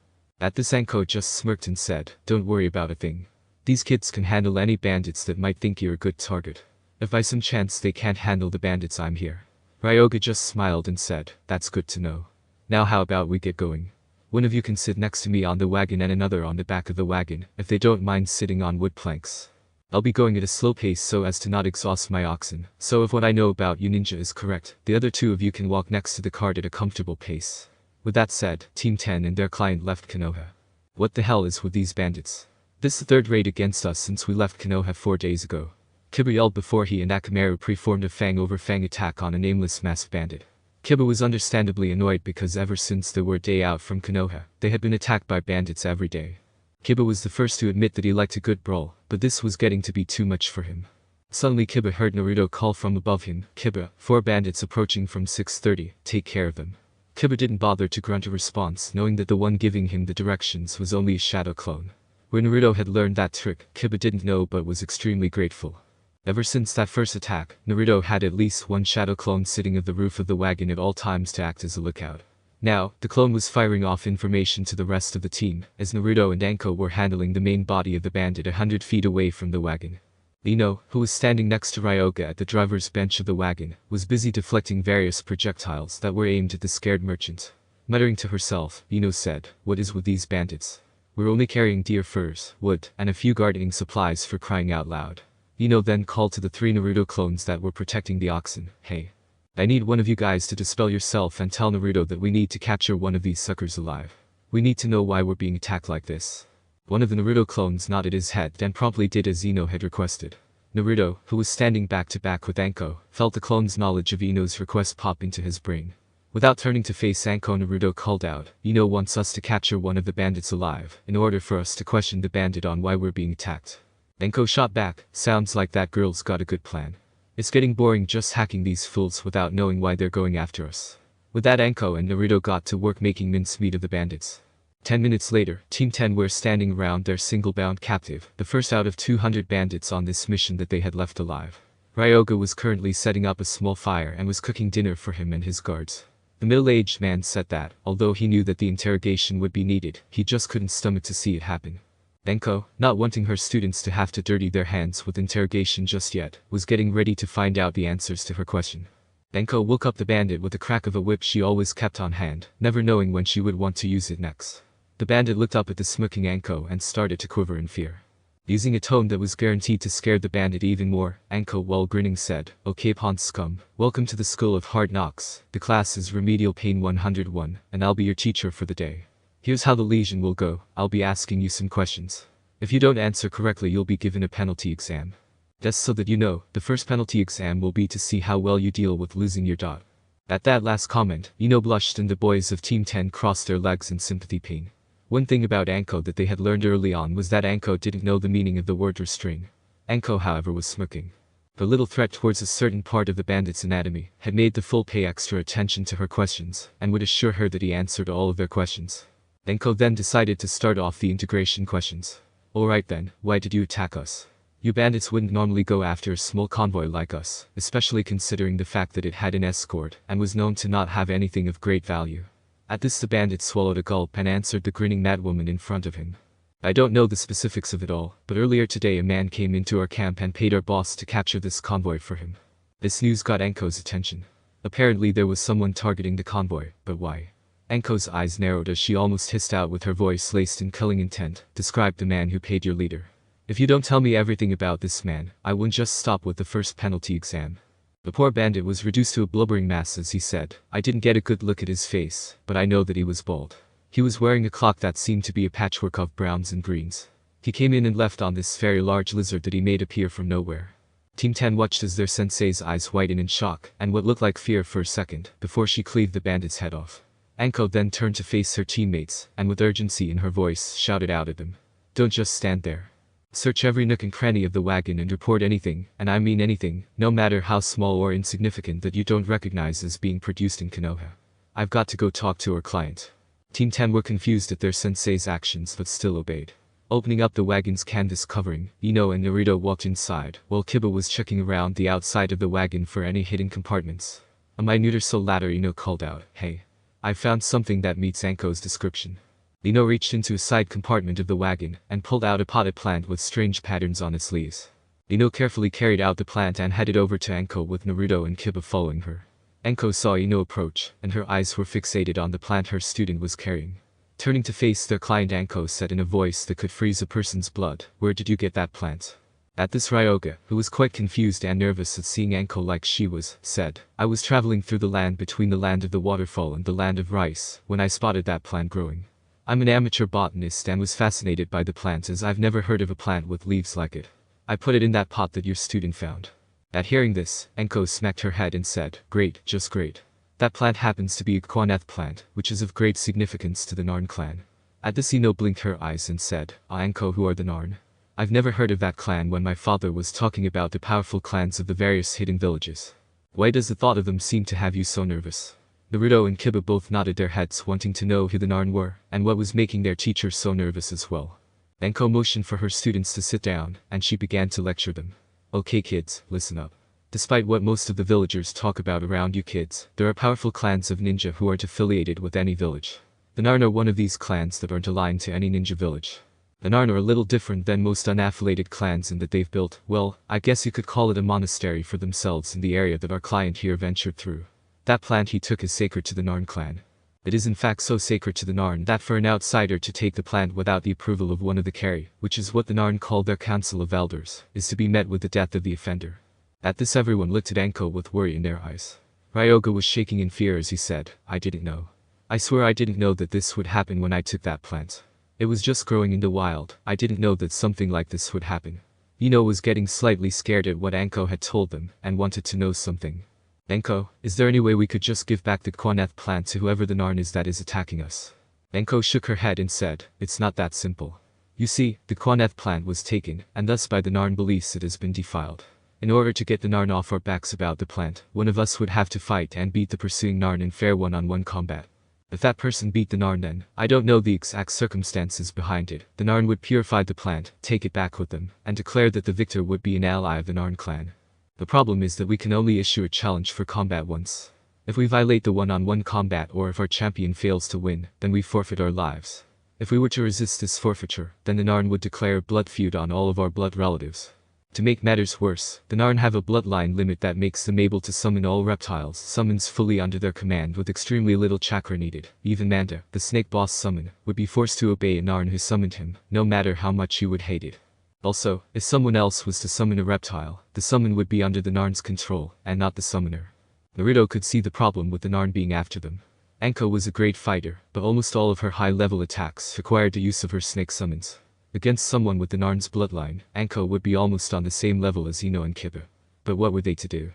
At this Anko just smirked and said, "Don't worry about a thing. These kids can handle any bandits that might think you're a good target. If by some chance they can't handle the bandits I'm here." Ryoga just smiled and said, "That's good to know. Now how about we get going? One of you can sit next to me on the wagon and another on the back of the wagon, if they don't mind sitting on wood planks. I'll be going at a slow pace so as to not exhaust my oxen, so if what I know about you ninja is correct, the other two of you can walk next to the cart at a comfortable pace." With that said, Team 10 and their client left Konoha. What the hell is with these bandits? This is the third raid against us since we left Konoha 4 days ago. Kiba yelled before he and Akamaru preformed a fang over fang attack on a nameless masked bandit. Kiba was understandably annoyed because ever since they were a day out from Konoha, they had been attacked by bandits every day. Kiba was the first to admit that he liked a good brawl, but this was getting to be too much for him. Suddenly Kiba heard Naruto call from above him, "Kiba, 4 bandits approaching from 630, take care of them." Kiba didn't bother to grunt a response knowing that the one giving him the directions was only a shadow clone. Where Naruto had learned that trick, Kiba didn't know but was extremely grateful. Ever since that first attack, Naruto had at least one shadow clone sitting at the roof of the wagon at all times to act as a lookout. Now, the clone was firing off information to the rest of the team, as Naruto and Anko were handling the main body of the bandit 100 feet away from the wagon. Ino, who was standing next to Ryoga at the driver's bench of the wagon, was busy deflecting various projectiles that were aimed at the scared merchant. Muttering to herself, Ino said, "What is with these bandits? We're only carrying deer furs, wood, and a few gardening supplies for crying out loud." Ino then called to the 3 Naruto clones that were protecting the oxen, "Hey. I need one of you guys to dispel yourself and tell Naruto that we need to capture one of these suckers alive. We need to know why we're being attacked like this." One of the Naruto clones nodded his head and promptly did as Ino had requested. Naruto, who was standing back to back with Anko, felt the clone's knowledge of Ino's request pop into his brain. Without turning to face Anko, Naruto called out, "Ino wants us to capture one of the bandits alive, in order for us to question the bandit on why we're being attacked." Anko shot back, "Sounds like that girl's got a good plan. It's getting boring just hacking these fools without knowing why they're going after us." With that, Anko and Naruto got to work making mincemeat of the bandits. 10 minutes later, Team 10 were standing around their single-bound captive, the first out of 200 bandits on this mission that they had left alive. Ryoga was currently setting up a small fire and was cooking dinner for him and his guards. The middle-aged man said that, although he knew that the interrogation would be needed, he just couldn't stomach to see it happen. Anko, not wanting her students to have to dirty their hands with interrogation just yet, was getting ready to find out the answers to her question. Anko woke up the bandit with the crack of a whip she always kept on hand, never knowing when she would want to use it next. The bandit looked up at the smirking Anko and started to quiver in fear. Using a tone that was guaranteed to scare the bandit even more, Anko, while grinning, said, "Okay, pawn scum, welcome to the School of Hard Knocks. The class is Remedial Pain 101, and I'll be your teacher for the day." Here's how the lesion will go. I'll be asking you some questions. If you don't answer correctly, you'll be given a penalty exam. Just so that you know, the first penalty exam will be to see how well you deal with losing your dot. At that last comment, Ino blushed and the boys of Team 10 crossed their legs in sympathy pain. One thing about Anko that they had learned early on was that Anko didn't know the meaning of the word restrain. Anko, however, was smirking. The little threat towards a certain part of the bandit's anatomy had made the fool pay extra attention to her questions and would assure her that he answered all of their questions. Anko then decided to start off the integration questions. Alright then, why did you attack us? You bandits wouldn't normally go after a small convoy like us, especially considering the fact that it had an escort and was known to not have anything of great value. At this the bandit swallowed a gulp and answered the grinning madwoman in front of him. I don't know the specifics of it all, but earlier today a man came into our camp and paid our boss to capture this convoy for him. This news got Anko's attention. Apparently there was someone targeting the convoy, but why? Anko's eyes narrowed as she almost hissed out with her voice laced in killing intent, described the man who paid your leader. If you don't tell me everything about this man, I won't just stop with the first penalty exam. The poor bandit was reduced to a blubbering mass as he said, I didn't get a good look at his face, but I know that he was bald. He was wearing a cloak that seemed to be a patchwork of browns and greens. He came in and left on this very large lizard that he made appear from nowhere. Team 10 watched as their sensei's eyes widened in shock and what looked like fear for a second before she cleaved the bandit's head off. Anko then turned to face her teammates and with urgency in her voice shouted out at them. Don't just stand there. Search every nook and cranny of the wagon and report anything, and I mean anything, no matter how small or insignificant, that you don't recognize as being produced in Konoha. I've got to go talk to our client. Team 10 were confused at their sensei's actions but still obeyed. Opening up the wagon's canvas covering, Ino and Naruto walked inside, while Kiba was checking around the outside of the wagon for any hidden compartments. A minute or so later Ino called out, Hey. I found something that meets Anko's description. Ino reached into a side compartment of the wagon and pulled out a potted plant with strange patterns on its leaves. Ino carefully carried out the plant and headed over to Anko with Naruto and Kiba following her. Anko saw Ino approach, and her eyes were fixated on the plant her student was carrying. Turning to face their client, Anko said in a voice that could freeze a person's blood, Where did you get that plant? At this Ryoga, who was quite confused and nervous at seeing Anko like she was, said, I was traveling through the land between the land of the waterfall and the land of rice, when I spotted that plant growing. I'm an amateur botanist and was fascinated by the plant as I've never heard of a plant with leaves like it. I put it in that pot that your student found. At hearing this, Anko smacked her head and said, Great, just great. That plant happens to be a Quaneth plant, which is of great significance to the Narn Clan. At this Ino blinked her eyes and said, Anko, who are the Narn? I've never heard of that clan when my father was talking about the powerful clans of the various hidden villages. Why does the thought of them seem to have you so nervous? Naruto and Kiba both nodded their heads wanting to know who the Narn were and what was making their teacher so nervous as well. Anko motioned for her students to sit down and she began to lecture them. Okay kids, listen up. Despite what most of the villagers talk about around you kids, there are powerful clans of ninja who aren't affiliated with any village. The Narn are one of these clans that aren't aligned to any ninja village. The Narn are a little different than most unaffiliated clans in that they've built, well, I guess you could call it a monastery for themselves in the area that our client here ventured through. That plant he took is sacred to the Narn clan. It is in fact so sacred to the Narn that for an outsider to take the plant without the approval of one of the Kari, which is what the Narn call their council of elders, is to be met with the death of the offender. At this everyone looked at Anko with worry in their eyes. Ryoga was shaking in fear as he said, I didn't know. I swear I didn't know that this would happen when I took that plant. It was just growing in the wild, I didn't know that something like this would happen. Ino was getting slightly scared at what Anko had told them and wanted to know something. Anko, is there any way we could just give back the Quaneth plant to whoever the Narn is that is attacking us? Anko shook her head and said, it's not that simple. You see, the Quaneth plant was taken, and thus by the Narn beliefs it has been defiled. In order to get the Narn off our backs about the plant, one of us would have to fight and beat the pursuing Narn in fair one-on-one combat. If that person beat the Narn then, I don't know the exact circumstances behind it, the Narn would purify the plant, take it back with them, and declare that the victor would be an ally of the Narn clan. The problem is that we can only issue a challenge for combat once. If we violate the one-on-one combat or if our champion fails to win, then we forfeit our lives. If we were to resist this forfeiture, then the Narn would declare a blood feud on all of our blood relatives. To make matters worse, the Narn have a bloodline limit that makes them able to summon all reptiles summons fully under their command with extremely little chakra needed. Even Manda, the snake boss summon, would be forced to obey a Narn who summoned him, no matter how much he would hate it. Also, if someone else was to summon a reptile, the summon would be under the Narn's control, and not the summoner. Naruto could see the problem with the Narn being after them. Anko was a great fighter, but almost all of her high-level attacks required the use of her snake summons. Against someone with the Narn's bloodline, Anko would be almost on the same level as Ino and Kiba. But what were they to do?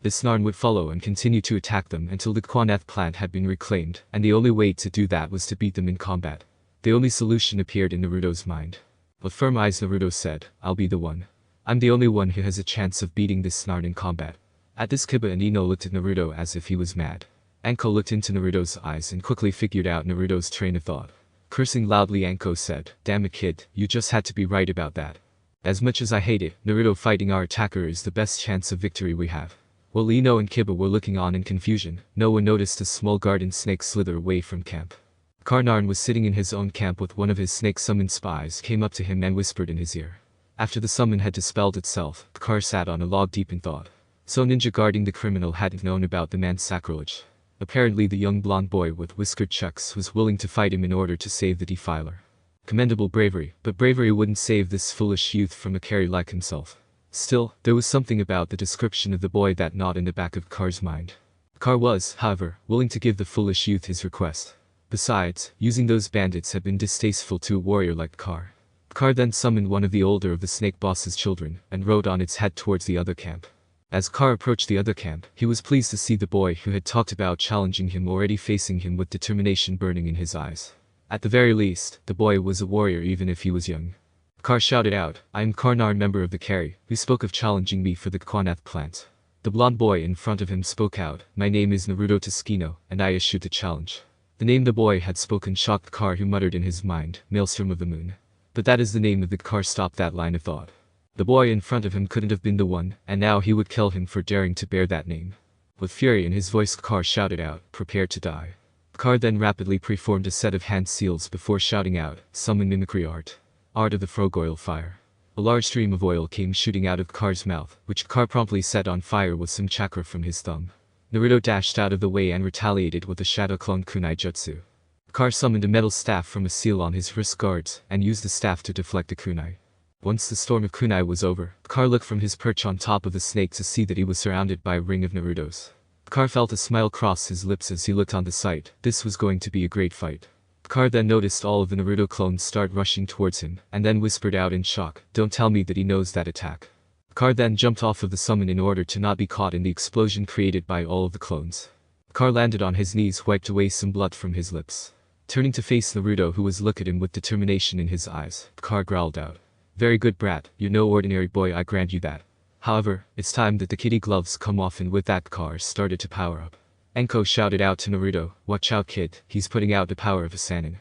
This Narn would follow and continue to attack them until the Quaneth plant had been reclaimed, and the only way to do that was to beat them in combat. The only solution appeared in Naruto's mind. With firm eyes Naruto said, "I'll be the one. I'm the only one who has a chance of beating this Narn in combat." At this Kiba and Ino looked at Naruto as if he was mad. Anko looked into Naruto's eyes and quickly figured out Naruto's train of thought. Cursing loudly Anko said, "Damn it kid, you just had to be right about that. As much as I hate it, Naruto fighting our attacker is the best chance of victory we have." While Ino and Kiba were looking on in confusion, no one noticed a small garden snake slither away from camp. Narn was sitting in his own camp with one of his snake summoned spies came up to him and whispered in his ear. After the summon had dispelled itself, Car sat on a log deep in thought. So ninja guarding the criminal hadn't known about the man's sacrilege. Apparently the young blonde boy with whiskered chucks was willing to fight him in order to save the defiler. Commendable bravery, but bravery wouldn't save this foolish youth from a carry like himself. Still, there was something about the description of the boy that gnawed in the back of Car's mind. Car was, however, willing to give the foolish youth his request. Besides, using those bandits had been distasteful to a warrior like Car. Car then summoned one of the older of the snake boss's children, and rode on its head towards the other camp. As Car approached the other camp, he was pleased to see the boy who had talked about challenging him already facing him with determination burning in his eyes. At the very least, the boy was a warrior even if he was young. Car shouted out, "I am Narn, member of the carry, who spoke of challenging me for the Quaneth plant." The blonde boy in front of him spoke out, "My name is Naruto Tsushima, and I issue the challenge." The name the boy had spoken shocked Car, who muttered in his mind, "Maelstrom of the Moon." But that is the name of the Car stopped that line of thought. The boy in front of him couldn't have been the one, and now he would kill him for daring to bear that name. With fury in his voice Car shouted out, "Prepare to die." Car then rapidly preformed a set of hand seals before shouting out, "Summon mimicry art. Art of the Frogoil fire." A large stream of oil came shooting out of Car's mouth, which Car promptly set on fire with some chakra from his thumb. Naruto dashed out of the way and retaliated with a shadow clone kunai jutsu. Car summoned a metal staff from a seal on his wrist guards, and used the staff to deflect the kunai. Once the storm of kunai was over, Car looked from his perch on top of the snake to see that he was surrounded by a ring of Narutos. Car felt a smile cross his lips as he looked on the sight. This was going to be a great fight. Car then noticed all of the Naruto clones start rushing towards him, and then whispered out in shock, "Don't tell me that he knows that attack." Car then jumped off of the summon in order to not be caught in the explosion created by all of the clones. Car landed on his knees, wiped away some blood from his lips. Turning to face Naruto, who was looking at him with determination in his eyes, Car growled out, "Very good brat, you're no ordinary boy, I grant you that. However, it's time that the kitty gloves come off," and with that Car started to power up. Anko shouted out to Naruto, "Watch out kid, he's putting out the power of a Sannin."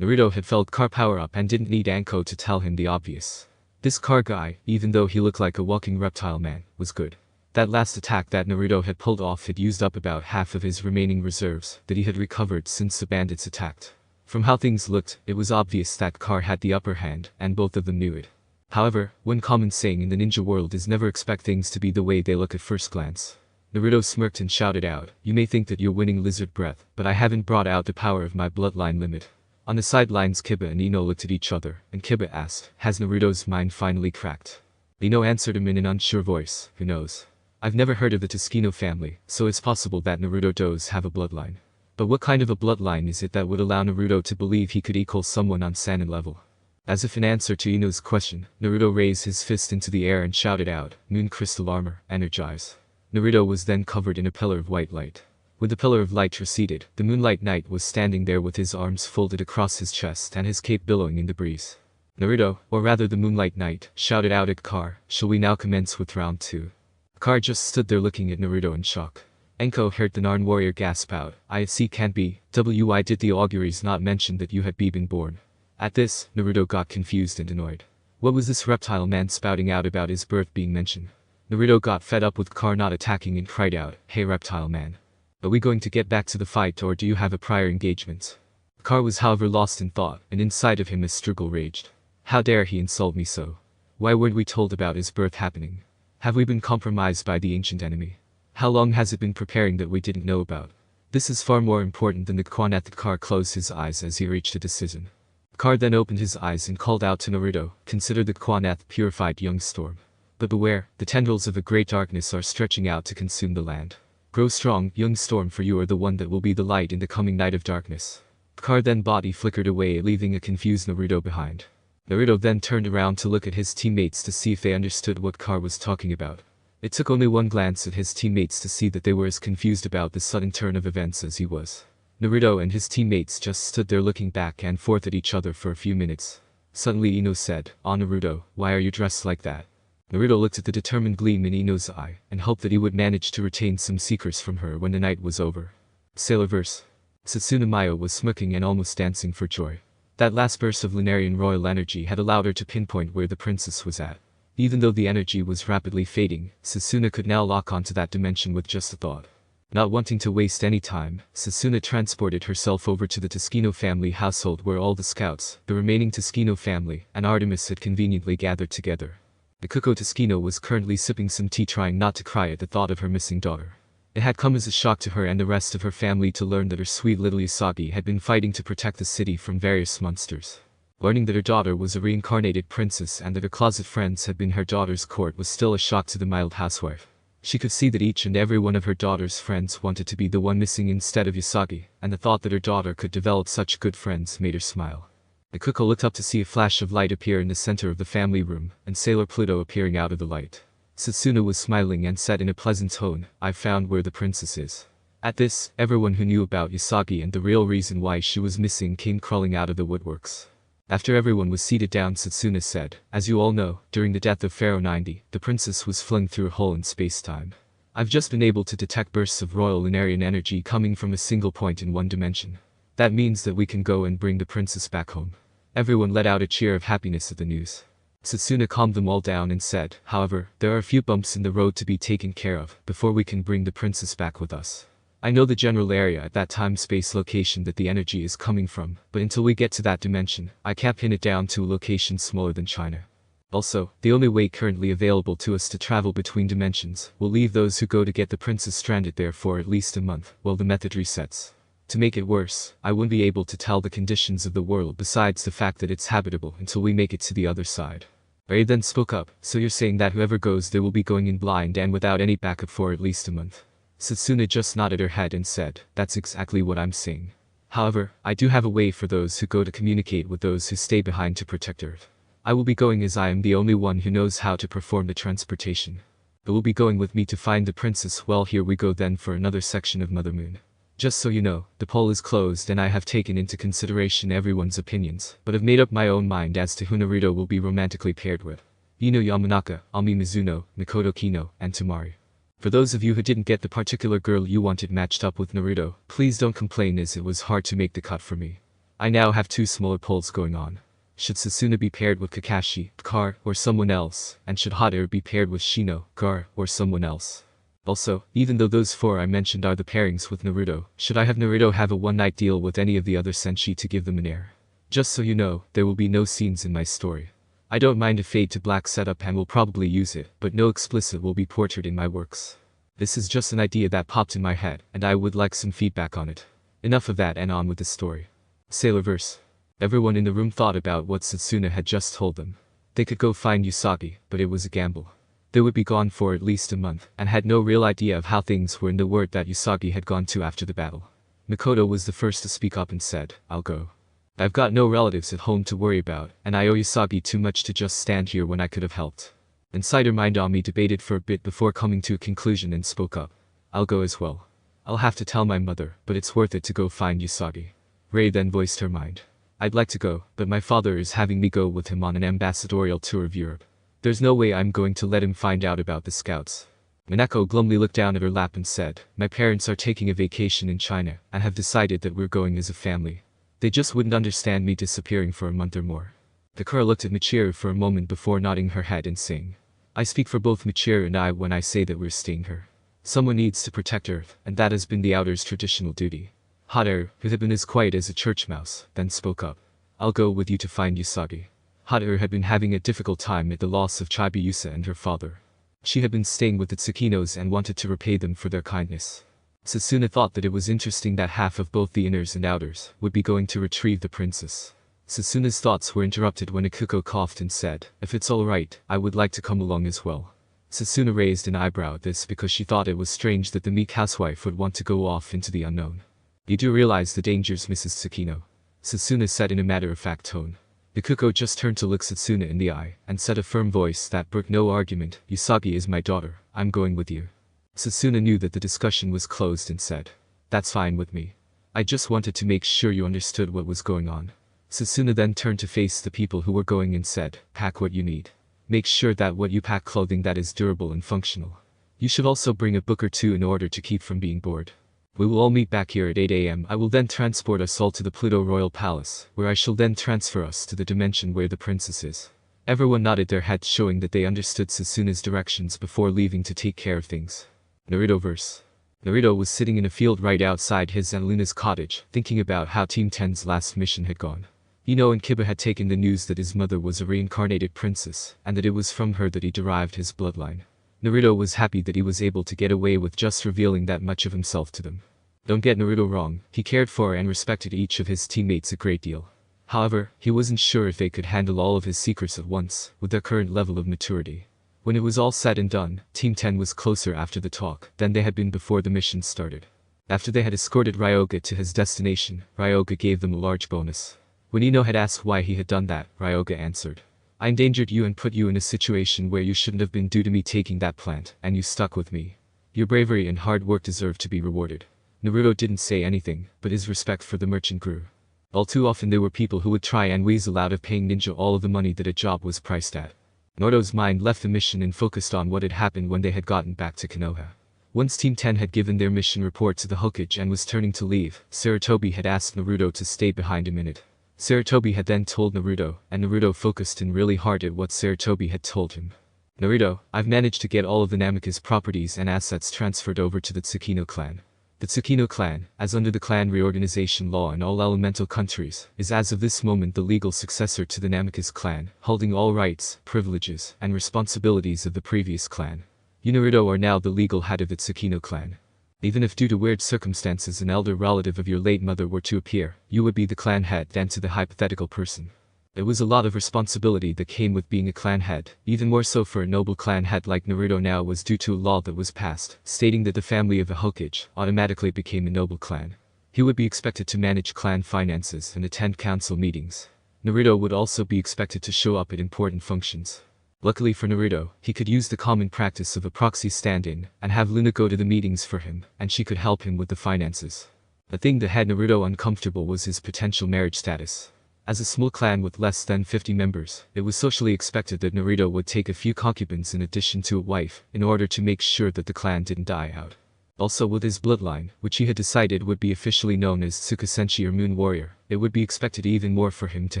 Naruto had felt Car power up and didn't need Anko to tell him the obvious. This Car guy, even though he looked like a walking reptile man, was good. That last attack that Naruto had pulled off had used up about half of his remaining reserves that he had recovered since the bandits attacked. From how things looked, it was obvious that Car had the upper hand, and both of them knew it. However, one common saying in the ninja world is never expect things to be the way they look at first glance. Naruto smirked and shouted out, "You may think that you're winning lizard breath, but I haven't brought out the power of my bloodline limit." On the sidelines Kiba and Ino looked at each other, and Kiba asked, "Has Naruto's mind finally cracked?" Ino answered him in an unsure voice, "Who knows? I've never heard of the Tsushima family, so it's possible that Naruto does have a bloodline. But what kind of a bloodline is it that would allow Naruto to believe he could equal someone on Sannin level?" As if in answer to Ino's question, Naruto raised his fist into the air and shouted out, "Moon crystal armor, energize." Naruto was then covered in a pillar of white light. When the pillar of light receded, the Moonlight Knight was standing there with his arms folded across his chest and his cape billowing in the breeze. Naruto, or rather the Moonlight Knight, shouted out at Car, "Shall we now commence with round 2? Car just stood there looking at Naruto in shock. Anko heard the Narn warrior gasp out, "I see, can't be, why did the auguries not mention that you had been born?" At this, Naruto got confused and annoyed. What was this reptile man spouting out about his birth being mentioned? Naruto got fed up with Car not attacking and cried out, "Hey reptile man. Are we going to get back to the fight or do you have a prior engagement?" Car was however lost in thought, and inside of him a struggle raged. How dare he insult me so? Why weren't we told about his birth happening? Have we been compromised by the ancient enemy? How long has it been preparing that we didn't know about? This is far more important than the Quaneth. Car closed his eyes as he reached a decision. Car then opened his eyes and called out to Naruto, "Consider the Quaneth purified young storm. But beware, the tendrils of a great darkness are stretching out to consume the land." Grow strong, young storm, for you are the one that will be the light in the coming night of darkness. Car then body flickered away, leaving a confused Naruto behind. Naruto then turned around to look at his teammates to see if they understood what Car was talking about. It took only one glance at his teammates to see that they were as confused about the sudden turn of events as he was. Naruto and his teammates just stood there looking back and forth at each other for a few minutes. Suddenly Ino said, "Ah, Naruto, why are you dressed like that?" Naruto looked at the determined gleam in Ino's eye, and hoped that he would manage to retain some secrets from her when the night was over. Sailor verse. Setsuna Mayo was smirking and almost dancing for joy. That last burst of Lunarian royal energy had allowed her to pinpoint where the princess was at. Even though the energy was rapidly fading, Setsuna could now lock onto that dimension with just a thought. Not wanting to waste any time, Setsuna transported herself over to the Toskino family household where all the scouts, the remaining Toskino family, and Artemis had conveniently gathered together. Ikuko Toskino was currently sipping some tea, trying not to cry at the thought of her missing daughter. It had come as a shock to her and the rest of her family to learn that her sweet little Yasagi had been fighting to protect the city from various monsters. Learning that her daughter was a reincarnated princess and that her closet friends had been her daughter's court was still a shock to the mild housewife. She could see that each and every one of her daughter's friends wanted to be the one missing instead of Yasagi, and the thought that her daughter could develop such good friends made her smile. Ikuko looked up to see a flash of light appear in the center of the family room, and Sailor Pluto appearing out of the light. Setsuna was smiling and said in a pleasant tone, "I've found where the princess is." At this, everyone who knew about Yasagi and the real reason why she was missing came crawling out of the woodworks. After everyone was seated down, Setsuna said, "As you all know, during the death of Pharaoh 90, the princess was flung through a hole in space-time. I've just been able to detect bursts of royal Lunarian energy coming from a single point in one dimension. That means that we can go and bring the princess back home." Everyone let out a cheer of happiness at the news. Setsuna calmed them all down and said, "However, there are a few bumps in the road to be taken care of before we can bring the princess back with us. I know the general area at that time-space location that the energy is coming from, but until we get to that dimension, I can't pin it down to a location smaller than China. Also, the only way currently available to us to travel between dimensions will leave those who go to get the princess stranded there for at least a month while the method resets. To make it worse, I won't be able to tell the conditions of the world besides the fact that it's habitable until we make it to the other side." Ray then spoke up, "So you're saying that whoever goes there will be going in blind and without any backup for at least a month?" Setsuna just nodded her head and said, "That's exactly what I'm saying. However, I do have a way for those who go to communicate with those who stay behind to protect Earth. I will be going as I am the only one who knows how to perform the transportation. It will be going with me to find the princess. Well, here we go then for another section of Mother Moon. Just so you know, the poll is closed and I have taken into consideration everyone's opinions, but have made up my own mind as to who Naruto will be romantically paired with. Ino Yamanaka, Ami Mizuno, Mikoto Kino, and Tamari. For those of you who didn't get the particular girl you wanted matched up with Naruto, please don't complain as it was hard to make the cut for me. I now have two smaller polls going on. Should Setsuna be paired with Kakashi, Kar, or someone else, and should Hater be paired with Shino, Gar, or someone else? Also, even though those four I mentioned are the pairings with Naruto, should I have Naruto have a one-night deal with any of the other senshi to give them an air? Just so you know, there will be no scenes in my story. I don't mind a fade to black setup and will probably use it, but no explicit will be portrayed in my works. This is just an idea that popped in my head, and I would like some feedback on it. Enough of that and on with the story. Sailor verse. Everyone in the room thought about what Setsuna had just told them. They could go find Yasagi, but it was a gamble. They would be gone for at least a month, and had no real idea of how things were in the word that Yasagi had gone to after the battle. Mikoto was the first to speak up and said, "I'll go. I've got no relatives at home to worry about, and I owe Yasagi too much to just stand here when I could have helped." Insider Mind Ami debated for a bit before coming to a conclusion and spoke up. "I'll go as well. I'll have to tell my mother, but it's worth it to go find Yasagi." Rei then voiced her mind. "I'd like to go, but my father is having me go with him on an ambassadorial tour of Europe. There's no way I'm going to let him find out about the scouts." Minako glumly looked down at her lap and said, "My parents are taking a vacation in China, and have decided that we're going as a family. They just wouldn't understand me disappearing for a month or more." Takura looked at Michiru for a moment before nodding her head and saying, "I speak for both Michiru and I when I say that we're staying here. Someone needs to protect Earth, and that has been the Outer's traditional duty." Hateru, who had been as quiet as a church mouse, then spoke up. "I'll go with you to find Yasagi." Hateru had been having a difficult time at the loss of Chibiusa and her father. She had been staying with the Tsukinos and wanted to repay them for their kindness. Setsuna thought that it was interesting that half of both the inners and outers would be going to retrieve the princess. Setsuna's thoughts were interrupted when Ikuko coughed and said, "If it's alright, I would like to come along as well." Sasuna raised an eyebrow at this because she thought it was strange that the meek housewife would want to go off into the unknown. You do realize the dangers, Mrs. Tsukino? Sasuna said in a matter-of-fact tone. Ikuko just turned to look Sasuna in the eye, and said a firm voice that brooked no argument, Usagi is my daughter, I'm going with you. Sasuna knew that the discussion was closed and said, that's fine with me. I just wanted to make sure you understood what was going on. Sasuna then turned to face the people who were going and said, pack what you need. Make sure that what you pack clothing that is durable and functional. You should also bring a book or two in order to keep from being bored. We will all meet back here at 8 AM. I will then transport us all to the Pluto Royal Palace, where I shall then transfer us to the dimension where the princess is. Everyone nodded their heads showing that they understood Sasuna's directions before leaving to take care of things. Naruto verse. Naruto was sitting in a field right outside his and Luna's cottage, thinking about how Team 10's last mission had gone. Ino and Kiba had taken the news that his mother was a reincarnated princess, and that it was from her that he derived his bloodline. Naruto was happy that he was able to get away with just revealing that much of himself to them. Don't get Naruto wrong, he cared for and respected each of his teammates a great deal. However, he wasn't sure if they could handle all of his secrets at once, with their current level of maturity. When it was all said and done, Team 10 was closer after the talk than they had been before the mission started. After they had escorted Ryoga to his destination, Ryoga gave them a large bonus. When Ino had asked why he had done that, Ryoga answered. I endangered you and put you in a situation where you shouldn't have been due to me taking that plant, and you stuck with me. Your bravery and hard work deserve to be rewarded. Naruto didn't say anything, but his respect for the merchant grew. All too often there were people who would try and weasel out of paying Ninja all of the money that a job was priced at. Naruto's mind left the mission and focused on what had happened when they had gotten back to Konoha. Once Team 10 had given their mission report to the Hokage and was turning to leave, Sarutobi had asked Naruto to stay behind a minute. Sarutobi had then told Naruto, and Naruto focused in really hard at what Sarutobi had told him. Naruto, I've managed to get all of the Namika's properties and assets transferred over to the Tsukino clan. The Tsukino clan, as under the clan reorganization law in all elemental countries, is as of this moment the legal successor to the Namika's clan, holding all rights, privileges, and responsibilities of the previous clan. You Naruto are now the legal head of the Tsukino clan. Even if due to weird circumstances an elder relative of your late mother were to appear, you would be the clan head than to the hypothetical person. It was a lot of responsibility that came with being a clan head, even more so for a noble clan head like Naruto now was due to a law that was passed, stating that the family of a Hokage automatically became a noble clan. He would be expected to manage clan finances and attend council meetings. Naruto would also be expected to show up at important functions. Luckily for Naruto, he could use the common practice of a proxy stand-in, and have Luna go to the meetings for him, and she could help him with the finances. The thing that had Naruto uncomfortable was his potential marriage status. As a small clan with less than 50 members, it was socially expected that Naruto would take a few concubines in addition to a wife, in order to make sure that the clan didn't die out. Also with his bloodline, which he had decided would be officially known as Tsukusenshi or Moon Warrior, it would be expected even more for him to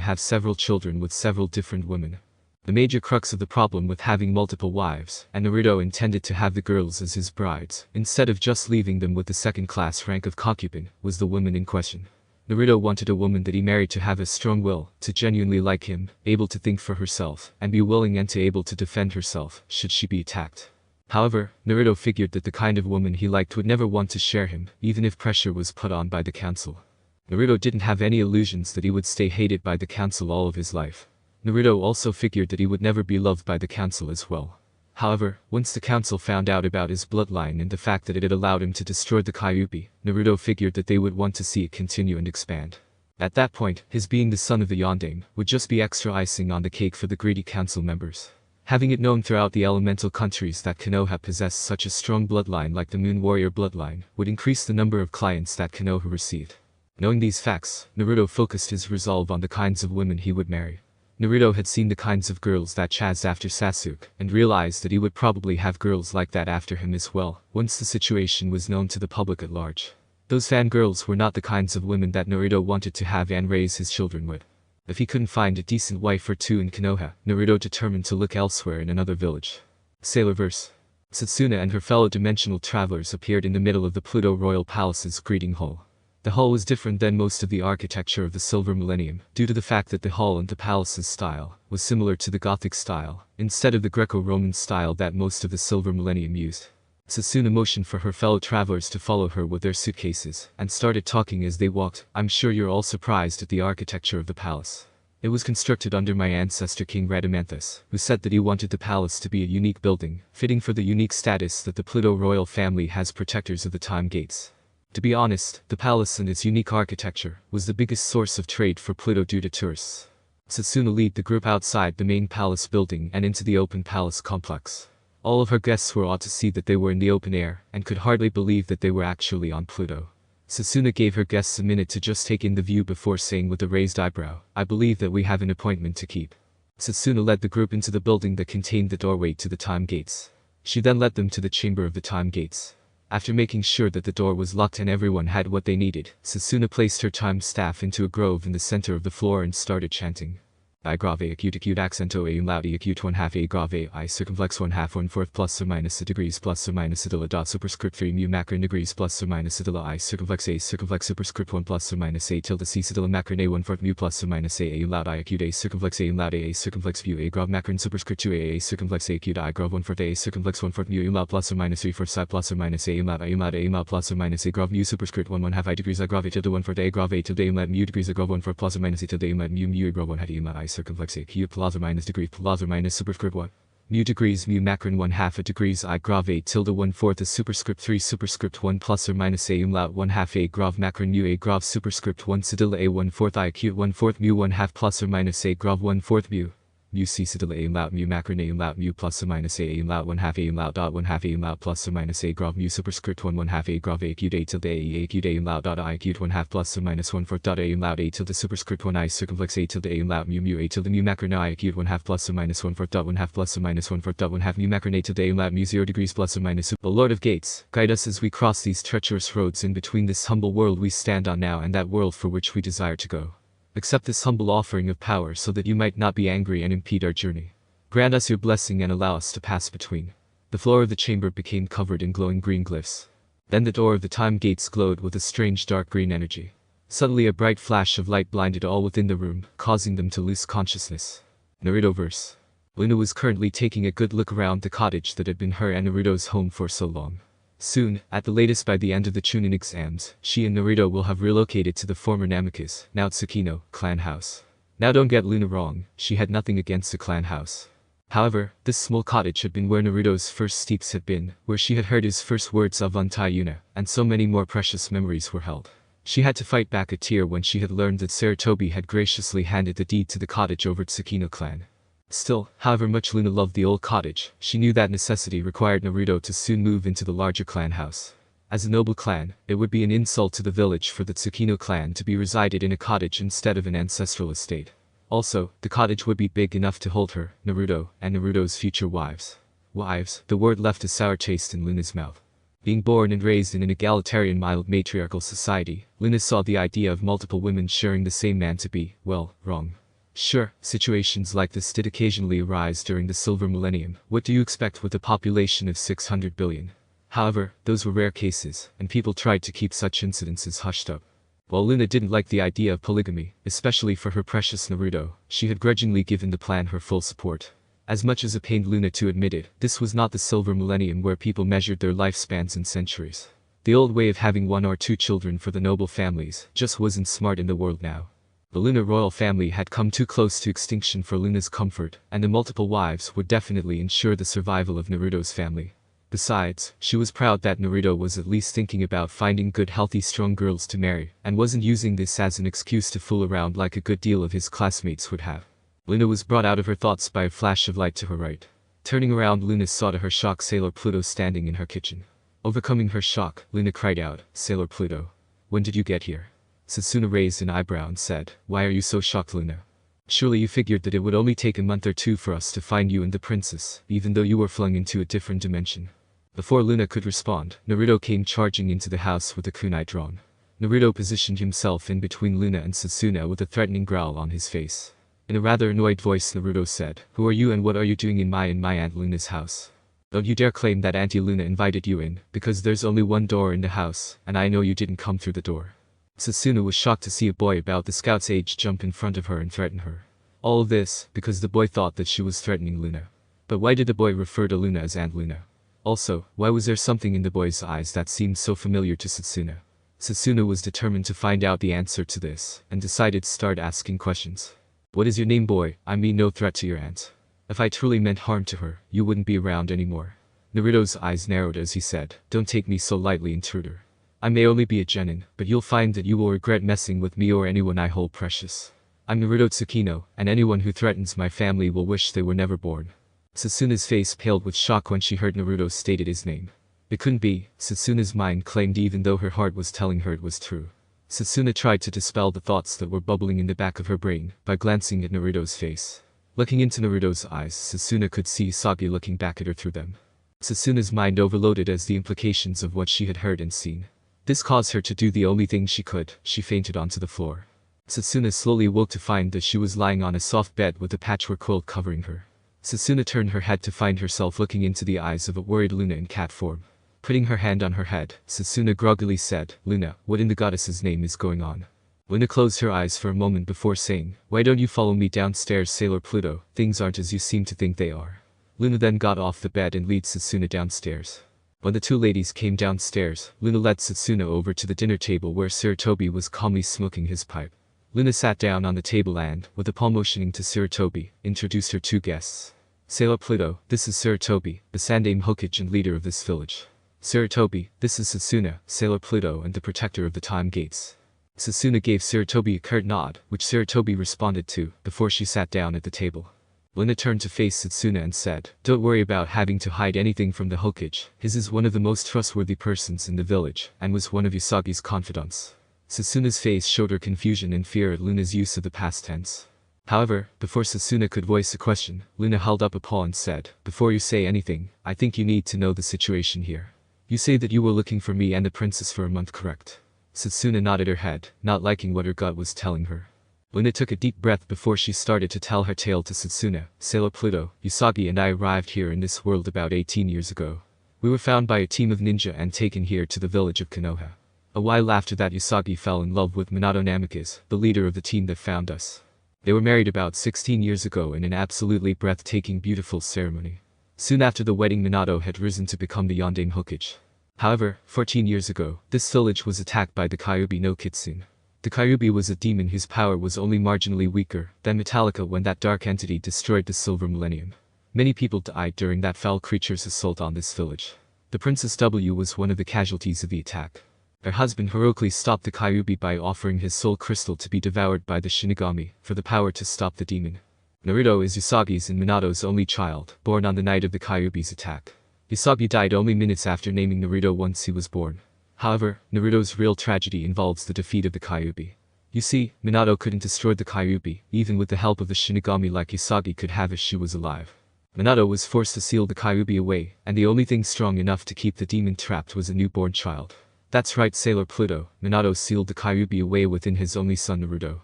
have several children with several different women. The major crux of the problem with having multiple wives, and Naruto intended to have the girls as his brides, instead of just leaving them with the second-class rank of concubine, was the woman in question. Naruto wanted a woman that he married to have a strong will, to genuinely like him, able to think for herself, and be willing and to able to defend herself, should she be attacked. However, Naruto figured that the kind of woman he liked would never want to share him, even if pressure was put on by the council. Naruto didn't have any illusions that he would stay hated by the council all of his life. Naruto also figured that he would never be loved by the council as well. However, once the council found out about his bloodline and the fact that it had allowed him to destroy the Kyuubi, Naruto figured that they would want to see it continue and expand. At that point, his being the son of the Yondaime would just be extra icing on the cake for the greedy council members. Having it known throughout the elemental countries that Konoha possessed such a strong bloodline like the Moon Warrior bloodline would increase the number of clients that Konoha received. Knowing these facts, Naruto focused his resolve on the kinds of women he would marry. Naruto had seen the kinds of girls that chased after Sasuke, and realized that he would probably have girls like that after him as well, once the situation was known to the public at large. Those fangirls were not the kinds of women that Naruto wanted to have and raise his children with. If he couldn't find a decent wife or two in Konoha, Naruto determined to look elsewhere in another village. Sailor verse. Satsuna and her fellow dimensional travelers appeared in the middle of the Pluto Royal Palace's greeting hall. The hall was different than most of the architecture of the Silver Millennium, due to the fact that the hall and the palace's style was similar to the Gothic style, instead of the Greco-Roman style that most of the Silver Millennium used. Sasuna motioned for her fellow travelers to follow her with their suitcases, and started talking as they walked. I'm sure you're all surprised at the architecture of the palace. It was constructed under my ancestor King Radamanthus, who said that he wanted the palace to be a unique building, fitting for the unique status that the Pluto royal family has protectors of the time gates. To be honest, the palace and its unique architecture was the biggest source of trade for Pluto due to tourists. Setsuna led the group outside the main palace building and into the open palace complex. All of her guests were awed to see that they were in the open air, and could hardly believe that they were actually on Pluto. Setsuna gave her guests a minute to just take in the view before saying with a raised eyebrow, "I believe that we have an appointment to keep." Setsuna led the group into the building that contained the doorway to the time gates. She then led them to the chamber of the time gates. After making sure that the door was locked and everyone had what they needed, Setsuna placed her time staff into a grove in the center of the floor and started chanting. I grave acute accento a loud acute 1/2 a grave I circumflex 1/2 1/4 plus or minus a degrees plus or minus a dot superscript 3 mu macron degrees plus or minus a I circumflex superscript 1 plus or minus a tilde c macron a 1/4 mu plus or minus a loud I acute a circumflex a loud a circumflex view a grave macron superscript 2 a circumflex a acute I grave 1/4 a circumflex 1/4 mu loud plus or minus 3/4 psi plus or minus a loud plus or minus a grave mu superscript 1/2 I degrees I grave tilde 1/4 a grave tilde a mu degrees I grave 1/4 plus or minus a tilde a mu grave 1/2 I circumflex a q plus or minus degree plus or minus superscript 1 mu degrees mu macron 1/2 a degrees I grave tilde 1/4 a superscript 3 superscript 1 plus or minus a umlaut 1/2 a grave macron mu a grave superscript 1 cedilla a 1/4 I acute 1/4 mu 1/2 plus or minus a grave 1/4 mu c cedilla a umlaut mu macron a umlaut mu plus or minus a umlaut 1/2 a umlaut dot 1/2 a umlaut plus or minus a grave mu superscript 1 1/2 a grave a acute a tilde a acute a umlaut dot I acute 1/2 plus or minus 1/4 dot a umlaut a tilde superscript 1 I circumflex a tilde a umlaut mu a tilde mu macron I acute 1/2 plus or minus 1/4 dot 1/2 plus or minus 1/4 dot 1/2 mu macron a tilde a umlaut mu 0 degrees plus or minus. The Lord of Gates, guide us as we cross these treacherous roads in between this humble world we stand on now and that world for which we desire to go. Accept this humble offering of power so that you might not be angry and impede our journey. Grant us your blessing and allow us to pass between. The floor of the chamber became covered in glowing green glyphs. Then the door of the time gates glowed with a strange dark green energy. Suddenly a bright flash of light blinded all within the room, causing them to lose consciousness. Naruto verse. Luna was currently taking a good look around the cottage that had been her and Naruto's home for so long. Soon, at the latest by the end of the chunin exams, she and Naruto will have relocated to the former Namikaze, now Tsukino, clan house. Now don't get Luna wrong, she had nothing against the clan house. However, this small cottage had been where Naruto's first steps had been, where she had heard his first words of Untai Yuna, and so many more precious memories were held. She had to fight back a tear when she had learned that Sarutobi had graciously handed the deed to the cottage over Tsukino clan. Still, however much Luna loved the old cottage, she knew that necessity required Naruto to soon move into the larger clan house. As a noble clan, it would be an insult to the village for the Tsukino clan to be resided in a cottage instead of an ancestral estate. Also, the cottage would be big enough to hold her, Naruto, and Naruto's future wives. Wives, the word left a sour taste in Luna's mouth. Being born and raised in an egalitarian mild matriarchal society, Luna saw the idea of multiple women sharing the same man to be, well, wrong. Sure, situations like this did occasionally arise during the Silver Millennium. What do you expect with a population of 600 billion? However, those were rare cases, and people tried to keep such incidences hushed up. While Luna didn't like the idea of polygamy, especially for her precious Naruto, she had grudgingly given the plan her full support. As much as it pained Luna to admit it, this was not the Silver Millennium where people measured their lifespans in centuries. The old way of having 1 or 2 children for the noble families just wasn't smart in the world now. The Luna royal family had come too close to extinction for Luna's comfort, and the multiple wives would definitely ensure the survival of Naruto's family. Besides, she was proud that Naruto was at least thinking about finding good healthy strong girls to marry, and wasn't using this as an excuse to fool around like a good deal of his classmates would have. Luna was brought out of her thoughts by a flash of light to her right. Turning around, Luna saw to her shock Sailor Pluto standing in her kitchen. Overcoming her shock, Luna cried out, "Sailor Pluto, when did you get here?" Setsuna raised an eyebrow and said, "Why are you so shocked, Luna? Surely you figured that it would only take a month or 2 for us to find you and the princess, even though you were flung into a different dimension." Before Luna could respond, Naruto came charging into the house with a kunai drawn. Naruto positioned himself in between Luna and Setsuna with a threatening growl on his face. In a rather annoyed voice, Naruto said, "Who are you and what are you doing in my Aunt Luna's house? Don't you dare claim that Auntie Luna invited you in, because there's only one door in the house, and I know you didn't come through the door." Setsuna was shocked to see a boy about the scout's age jump in front of her and threaten her. All of this, because the boy thought that she was threatening Luna. But why did the boy refer to Luna as Aunt Luna? Also, why was there something in the boy's eyes that seemed so familiar to Setsuna? Setsuna was determined to find out the answer to this, and decided to start asking questions. What is your name, boy? I mean no threat to your aunt. If I truly meant harm to her, you wouldn't be around anymore. Naruto's eyes narrowed as he said, don't take me so lightly, intruder. I may only be a genin, but you'll find that you will regret messing with me or anyone I hold precious. I'm Naruto Tsukino, and anyone who threatens my family will wish they were never born. Susuna's face paled with shock when she heard Naruto stated his name. It couldn't be, Susuna's mind claimed, even though her heart was telling her it was true. Susuna tried to dispel the thoughts that were bubbling in the back of her brain by glancing at Naruto's face. Looking into Naruto's eyes, Susuna could see Usagi looking back at her through them. Susuna's mind overloaded as the implications of what she had heard and seen. This caused her to do the only thing she could. She fainted onto the floor. Susuna slowly woke to find that she was lying on a soft bed with a patchwork quilt covering her. Susuna turned her head to find herself looking into the eyes of a worried Luna in cat form. Putting her hand on her head, Susuna groggily said, Luna, what in the goddess's name is going on? Luna closed her eyes for a moment before saying, why don't you follow me downstairs, Sailor Pluto? Things aren't as you seem to think they are. Luna then got off the bed and led Susuna downstairs. When the two ladies came downstairs, Luna led Susuna over to the dinner table where Sarutobi was calmly smoking his pipe. Luna sat down on the table and, with a palm motioning to Sarutobi, introduced her two guests. Sailor Pluto, this is Sarutobi, the Sandaime Hokage and leader of this village. Sarutobi, this is Susuna, Sailor Pluto and the protector of the time gates. Susuna gave Sarutobi a curt nod, which Sarutobi responded to, before she sat down at the table. Luna turned to face Susuna and said, don't worry about having to hide anything from the Hokage. His is one of the most trustworthy persons in the village, and was one of Usagi's confidants. Susuna's face showed her confusion and fear at Luna's use of the past tense. However, before Susuna could voice a question, Luna held up a paw and said, before you say anything, I think you need to know the situation here. You say that you were looking for me and the princess for a month, correct? Susuna nodded her head, not liking what her gut was telling her. Luna took a deep breath before she started to tell her tale to Susuna. Sailor Pluto, Usagi and I arrived here in this world about 18 years ago. We were found by a team of ninja and taken here to the village of Konoha. A while after that, Usagi fell in love with Minato Namikaze, the leader of the team that found us. They were married about 16 years ago in an absolutely breathtaking, beautiful ceremony. Soon after the wedding, Minato had risen to become the Yondaime Hokage. However, 14 years ago, this village was attacked by the Kyuubi no Kitsune. The Kyuubi was a demon whose power was only marginally weaker than Metallica when that dark entity destroyed the Silver Millennium. Many people died during that foul creature's assault on this village. The Princess W was one of the casualties of the attack. Her husband heroically stopped the Kyuubi by offering his soul crystal to be devoured by the Shinigami for the power to stop the demon. Naruto is Usagi's and Minato's only child, born on the night of the Kyuubi's attack. Usagi died only minutes after naming Naruto once he was born. However, Naruto's real tragedy involves the defeat of the Kyuubi. You see, Minato couldn't destroy the Kyuubi, even with the help of the Shinigami like Usagi could have if she was alive. Minato was forced to seal the Kyuubi away, and the only thing strong enough to keep the demon trapped was a newborn child. That's right, Sailor Pluto, Minato sealed the Kyuubi away within his only son Naruto.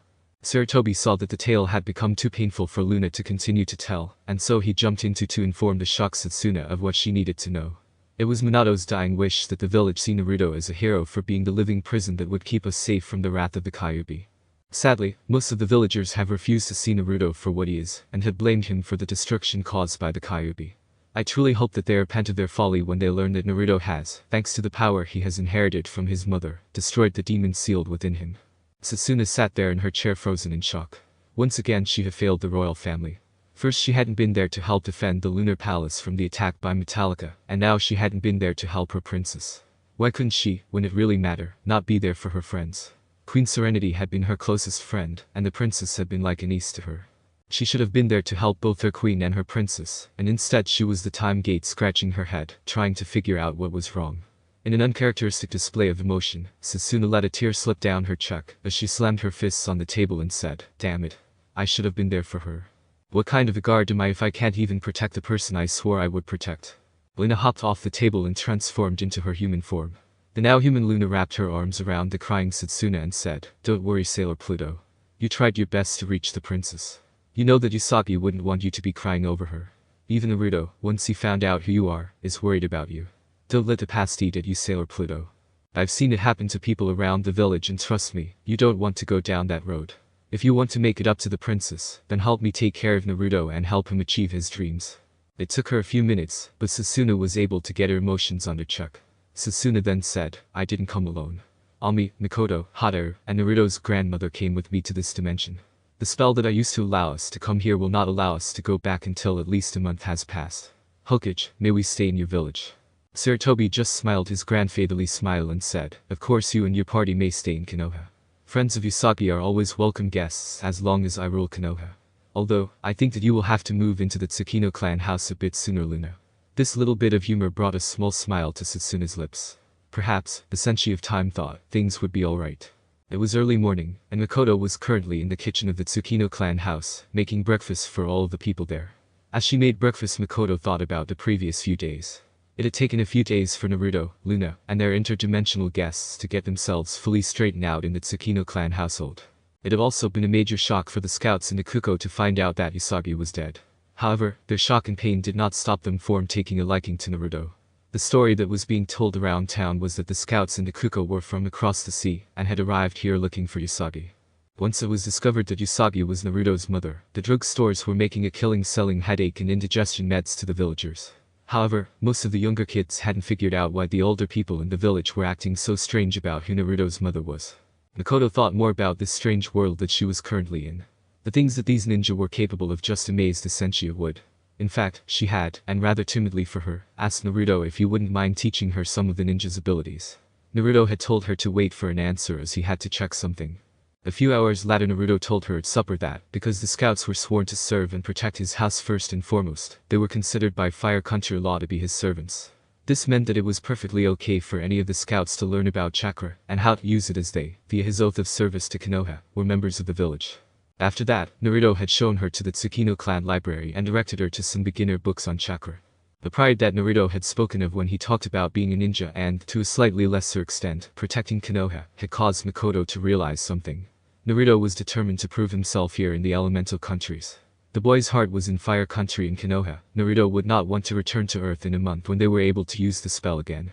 Sarutobi saw that the tale had become too painful for Luna to continue to tell, and so he jumped into to inform the shocked Sutsuna of what she needed to know. It was Minato's dying wish that the village see Naruto as a hero for being the living prison that would keep us safe from the wrath of the Kyuubi. Sadly, most of the villagers have refused to see Naruto for what he is, and have blamed him for the destruction caused by the Kyuubi. I truly hope that they repent of their folly when they learn that Naruto has, thanks to the power he has inherited from his mother, destroyed the demon sealed within him. Sutsuna sat there in her chair frozen in shock. Once again she had failed the royal family. First she hadn't been there to help defend the lunar palace from the attack by Metallica, and now she hadn't been there to help her princess. Why couldn't she, when it really mattered, not be there for her friends? Queen Serenity had been her closest friend, and the princess had been like a niece to her. She should have been there to help both her queen and her princess, and instead she was the time gate scratching her head, trying to figure out what was wrong. In an uncharacteristic display of emotion, Sutsuna let a tear slip down her cheek as she slammed her fists on the table and said, damn it. I should have been there for her. What kind of a guard am I if I can't even protect the person I swore I would protect? Luna hopped off the table and transformed into her human form. The now human Luna wrapped her arms around the crying Sutsuna and said, don't worry, Sailor Pluto. You tried your best to reach the princess. You know that Usagi wouldn't want you to be crying over her. Even Naruto, once he found out who you are, is worried about you. Don't let the past eat at you, Sailor Pluto. I've seen it happen to people around the village, and trust me, you don't want to go down that road. If you want to make it up to the princess, then help me take care of Naruto and help him achieve his dreams. It took her a few minutes, but Sutsuna was able to get her emotions under check. Sutsuna then said, I didn't come alone. Ami, Mikoto, Hadaru, and Naruto's grandmother came with me to this dimension. The spell that I used to allow us to come here will not allow us to go back until at least a month has passed. Hokage, may we stay in your village? Sarutobi just smiled his grandfatherly smile and said, of course you and your party may stay in Konoha. Friends of Usagi are always welcome guests as long as I rule Konoha. Although, I think that you will have to move into the Tsukino clan house a bit sooner, Luna. This little bit of humor brought a small smile to Satsuna's lips. Perhaps, the Senshi of Time thought, things would be alright. It was early morning, and Makoto was currently in the kitchen of the Tsukino clan house, making breakfast for all of the people there. As she made breakfast, Makoto thought about the previous few days. It had taken a few days for Naruto, Luna, and their interdimensional guests to get themselves fully straightened out in the Tsukino clan household. It had also been a major shock for the scouts in Ikuko to find out that Usagi was dead. However, their shock and pain did not stop them from taking a liking to Naruto. The story that was being told around town was that the scouts in Ikuko were from across the sea and had arrived here looking for Usagi. Once it was discovered that Usagi was Naruto's mother, the drugstores were making a killing selling headache and indigestion meds to the villagers. However, most of the younger kids hadn't figured out why the older people in the village were acting so strange about who Naruto's mother was. Makoto thought more about this strange world that she was currently in. The things that these ninja were capable of just amazed the Senshi would. In fact, she had, and rather timidly for her, asked Naruto if he wouldn't mind teaching her some of the ninja's abilities. Naruto had told her to wait for an answer as he had to check something. A few hours later, Naruto told her at supper that, because the scouts were sworn to serve and protect his house first and foremost, they were considered by Fire Country law to be his servants. This meant that it was perfectly okay for any of the scouts to learn about chakra and how to use it as they, via his oath of service to Konoha, were members of the village. After that, Naruto had shown her to the Tsukino clan library and directed her to some beginner books on chakra. The pride that Naruto had spoken of when he talked about being a ninja and, to a slightly lesser extent, protecting Konoha, had caused Makoto to realize something. Naruto was determined to prove himself here in the elemental countries. The boy's heart was in Fire Country in Konoha. Naruto would not want to return to Earth in a month when they were able to use the spell again.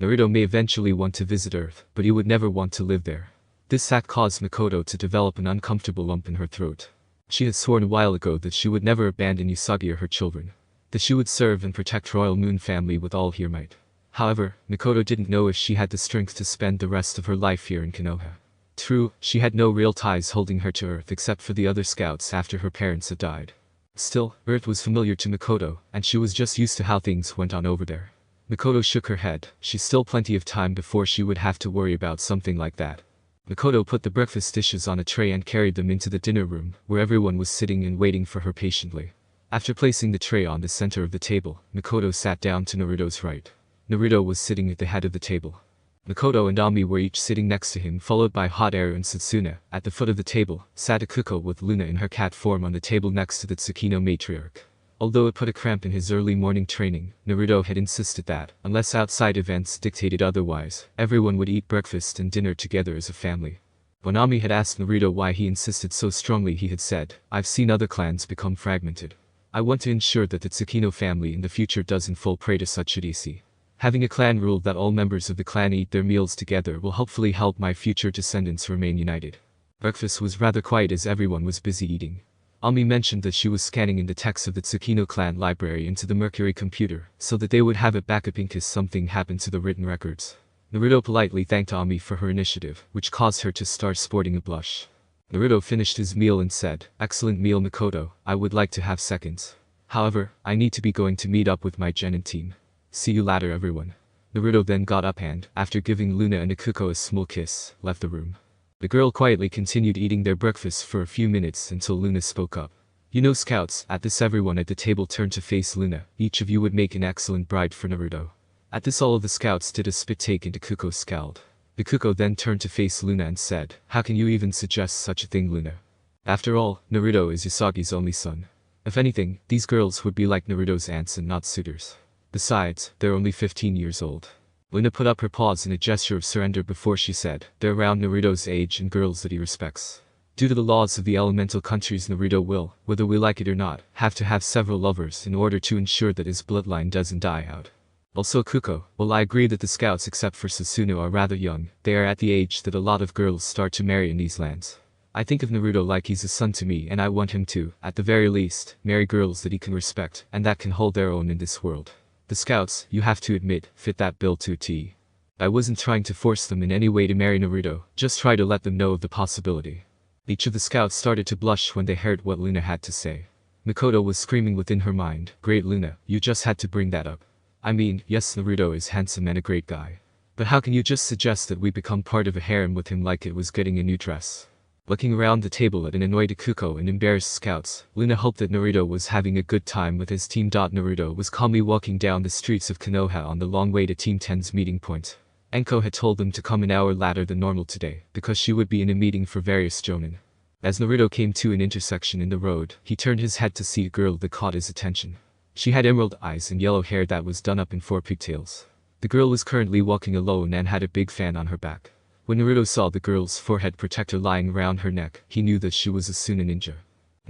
Naruto may eventually want to visit Earth, but he would never want to live there. This fact caused Makoto to develop an uncomfortable lump in her throat. She had sworn a while ago that she would never abandon Usagi or her children. That she would serve and protect Royal Moon family with all her might. However, Makoto didn't know if she had the strength to spend the rest of her life here in Konoha. True, she had no real ties holding her to Earth except for the other scouts after her parents had died. Still, Earth was familiar to Makoto, and she was just used to how things went on over there. Makoto shook her head. She's still plenty of time before she would have to worry about something like that. Makoto put the breakfast dishes on a tray and carried them into the dinner room, where everyone was sitting and waiting for her patiently. After placing the tray on the center of the table, Makoto sat down to Naruto's right. Naruto was sitting at the head of the table. Makoto and Ami were each sitting next to him, followed by Hot Air and Satsuna. At the foot of the table, sat Ikuko with Luna in her cat form on the table next to the Tsukino matriarch. Although it put a cramp in his early morning training, Naruto had insisted that, unless outside events dictated otherwise, everyone would eat breakfast and dinner together as a family. When Ami had asked Naruto why he insisted so strongly, he had said, "I've seen other clans become fragmented. I want to ensure that the Tsukino family in the future doesn't fall prey to such idiocy. Having a clan rule that all members of the clan eat their meals together will hopefully help my future descendants remain united." Breakfast was rather quiet as everyone was busy eating. Ami mentioned that she was scanning in the text of the Tsukino clan library into the Mercury computer, so that they would have it backup in case something happened to the written records. Naruto politely thanked Ami for her initiative, which caused her to start sporting a blush. Naruto finished his meal and said, "Excellent meal, Makoto. I would like to have seconds. However, I need to be going to meet up with my genin team. See you later, everyone." Naruto then got up and, after giving Luna and Ikuko a small kiss, left the room. The girl quietly continued eating their breakfast for a few minutes until Luna spoke up. "You know, scouts," at this everyone at the table turned to face Luna, "each of you would make an excellent bride for Naruto." At this all of the scouts did a spit take and Ikuko scowled. Ikuko then turned to face Luna and said, "How can you even suggest such a thing, Luna? After all, Naruto is Usagi's only son. If anything, these girls would be like Naruto's aunts and not suitors. Besides, they're only 15 years old." Luna put up her paws in a gesture of surrender before she said, "They're around Naruto's age and girls that he respects. Due to the laws of the elemental countries, Naruto will, whether we like it or not, have to have several lovers in order to ensure that his bloodline doesn't die out. Also Kuko, while I agree that the scouts except for Susumu are rather young, they are at the age that a lot of girls start to marry in these lands. I think of Naruto like he's a son to me, and I want him to, at the very least, marry girls that he can respect and that can hold their own in this world. The scouts, you have to admit, fit that bill to a T. I wasn't trying to force them in any way to marry Naruto, just try to let them know of the possibility." Each of the scouts started to blush when they heard what Luna had to say. Mikoto was screaming within her mind, "Great Luna, you just had to bring that up. I mean, yes, Naruto is handsome and a great guy. But how can you just suggest that we become part of a harem with him like it was getting a new dress?" Looking around the table at an annoyed Ikuko and embarrassed scouts, Luna hoped that Naruto was having a good time with his team. Naruto was calmly walking down the streets of Konoha on the long way to Team 10's meeting point. Anko had told them to come an hour later than normal today, because she would be in a meeting for various jonin. As Naruto came to an intersection in the road, he turned his head to see a girl that caught his attention. She had emerald eyes and yellow hair that was done up in 4 pigtails. The girl was currently walking alone and had a big fan on her back. When Naruto saw the girl's forehead protector lying around her neck, he knew that she was a Chunin ninja.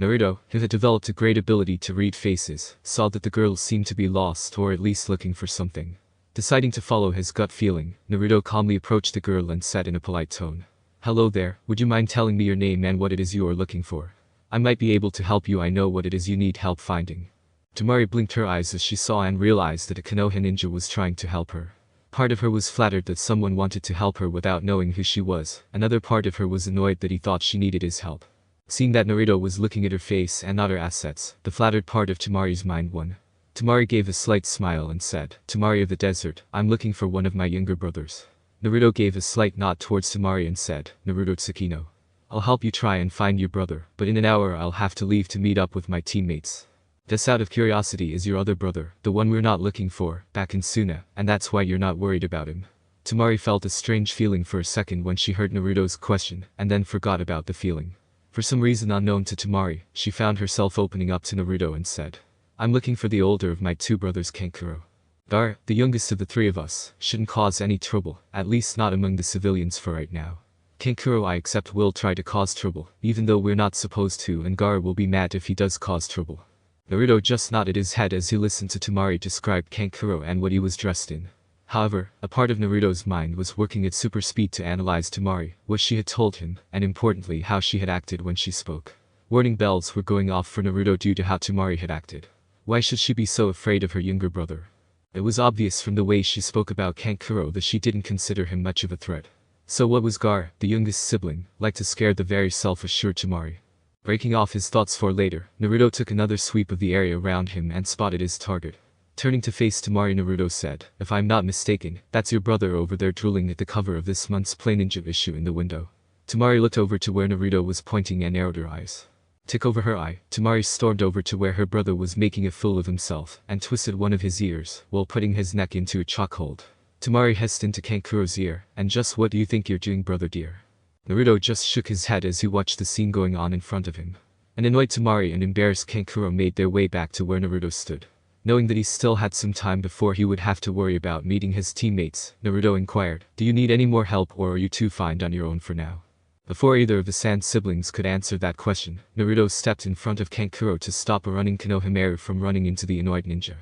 Naruto, who had developed a great ability to read faces, saw that the girl seemed to be lost or at least looking for something. Deciding to follow his gut feeling, Naruto calmly approached the girl and said in a polite tone, "Hello there, would you mind telling me your name and what it is you are looking for? I might be able to help you. I know what it is you need help finding." Tamari blinked her eyes as she saw and realized that a Konoha ninja was trying to help her. Part of her was flattered that someone wanted to help her without knowing who she was, another part of her was annoyed that he thought she needed his help. Seeing that Naruto was looking at her face and not her assets, the flattered part of Tamari's mind won. Tamari gave a slight smile and said, "Tamari of the desert, I'm looking for one of my younger brothers." Naruto gave a slight nod towards Tamari and said, "Naruto Tsukino. I'll help you try and find your brother, but in an hour I'll have to leave to meet up with my teammates. This out of curiosity is your other brother, the one we're not looking for, back in Suna, and that's why you're not worried about him." Tamari felt a strange feeling for a second when she heard Naruto's question, and then forgot about the feeling. For some reason unknown to Tamari, she found herself opening up to Naruto and said, "I'm looking for the older of my 2 brothers Kankuro. Gar, the youngest of the 3 of us, shouldn't cause any trouble, at least not among the civilians for right now. Kankuro I accept will try to cause trouble, even though we're not supposed to, and Gar will be mad if he does cause trouble." Naruto just nodded his head as he listened to Tamari describe Kankuro and what he was dressed in. However, a part of Naruto's mind was working at super speed to analyze Tamari, what she had told him, and importantly how she had acted when she spoke. Warning bells were going off for Naruto due to how Tamari had acted. Why should she be so afraid of her younger brother? It was obvious from the way she spoke about Kankuro that she didn't consider him much of a threat. So what was Gar, the youngest sibling, like to scare the very self-assured Tamari? Breaking off his thoughts for later, Naruto took another sweep of the area around him and spotted his target. Turning to face Tamari, Naruto said, "If I'm not mistaken, that's your brother over there drooling at the cover of this month's Play Ninja issue in the window." Tamari looked over to where Naruto was pointing and narrowed her eyes. Tick over her eye, Tamari stormed over to where her brother was making a fool of himself, and twisted one of his ears, while putting his neck into a chokehold. Tamari hissed into Kankuro's ear, "And just what do you think you're doing, brother dear?" Naruto just shook his head as he watched the scene going on in front of him. An annoyed Tamari and embarrassed Kankuro made their way back to where Naruto stood. Knowing that he still had some time before he would have to worry about meeting his teammates, Naruto inquired, "Do you need any more help or are you too fine on your own for now?" Before either of the Sand siblings could answer that question, Naruto stepped in front of Kankuro to stop a running Konohamaru from running into the annoyed ninja.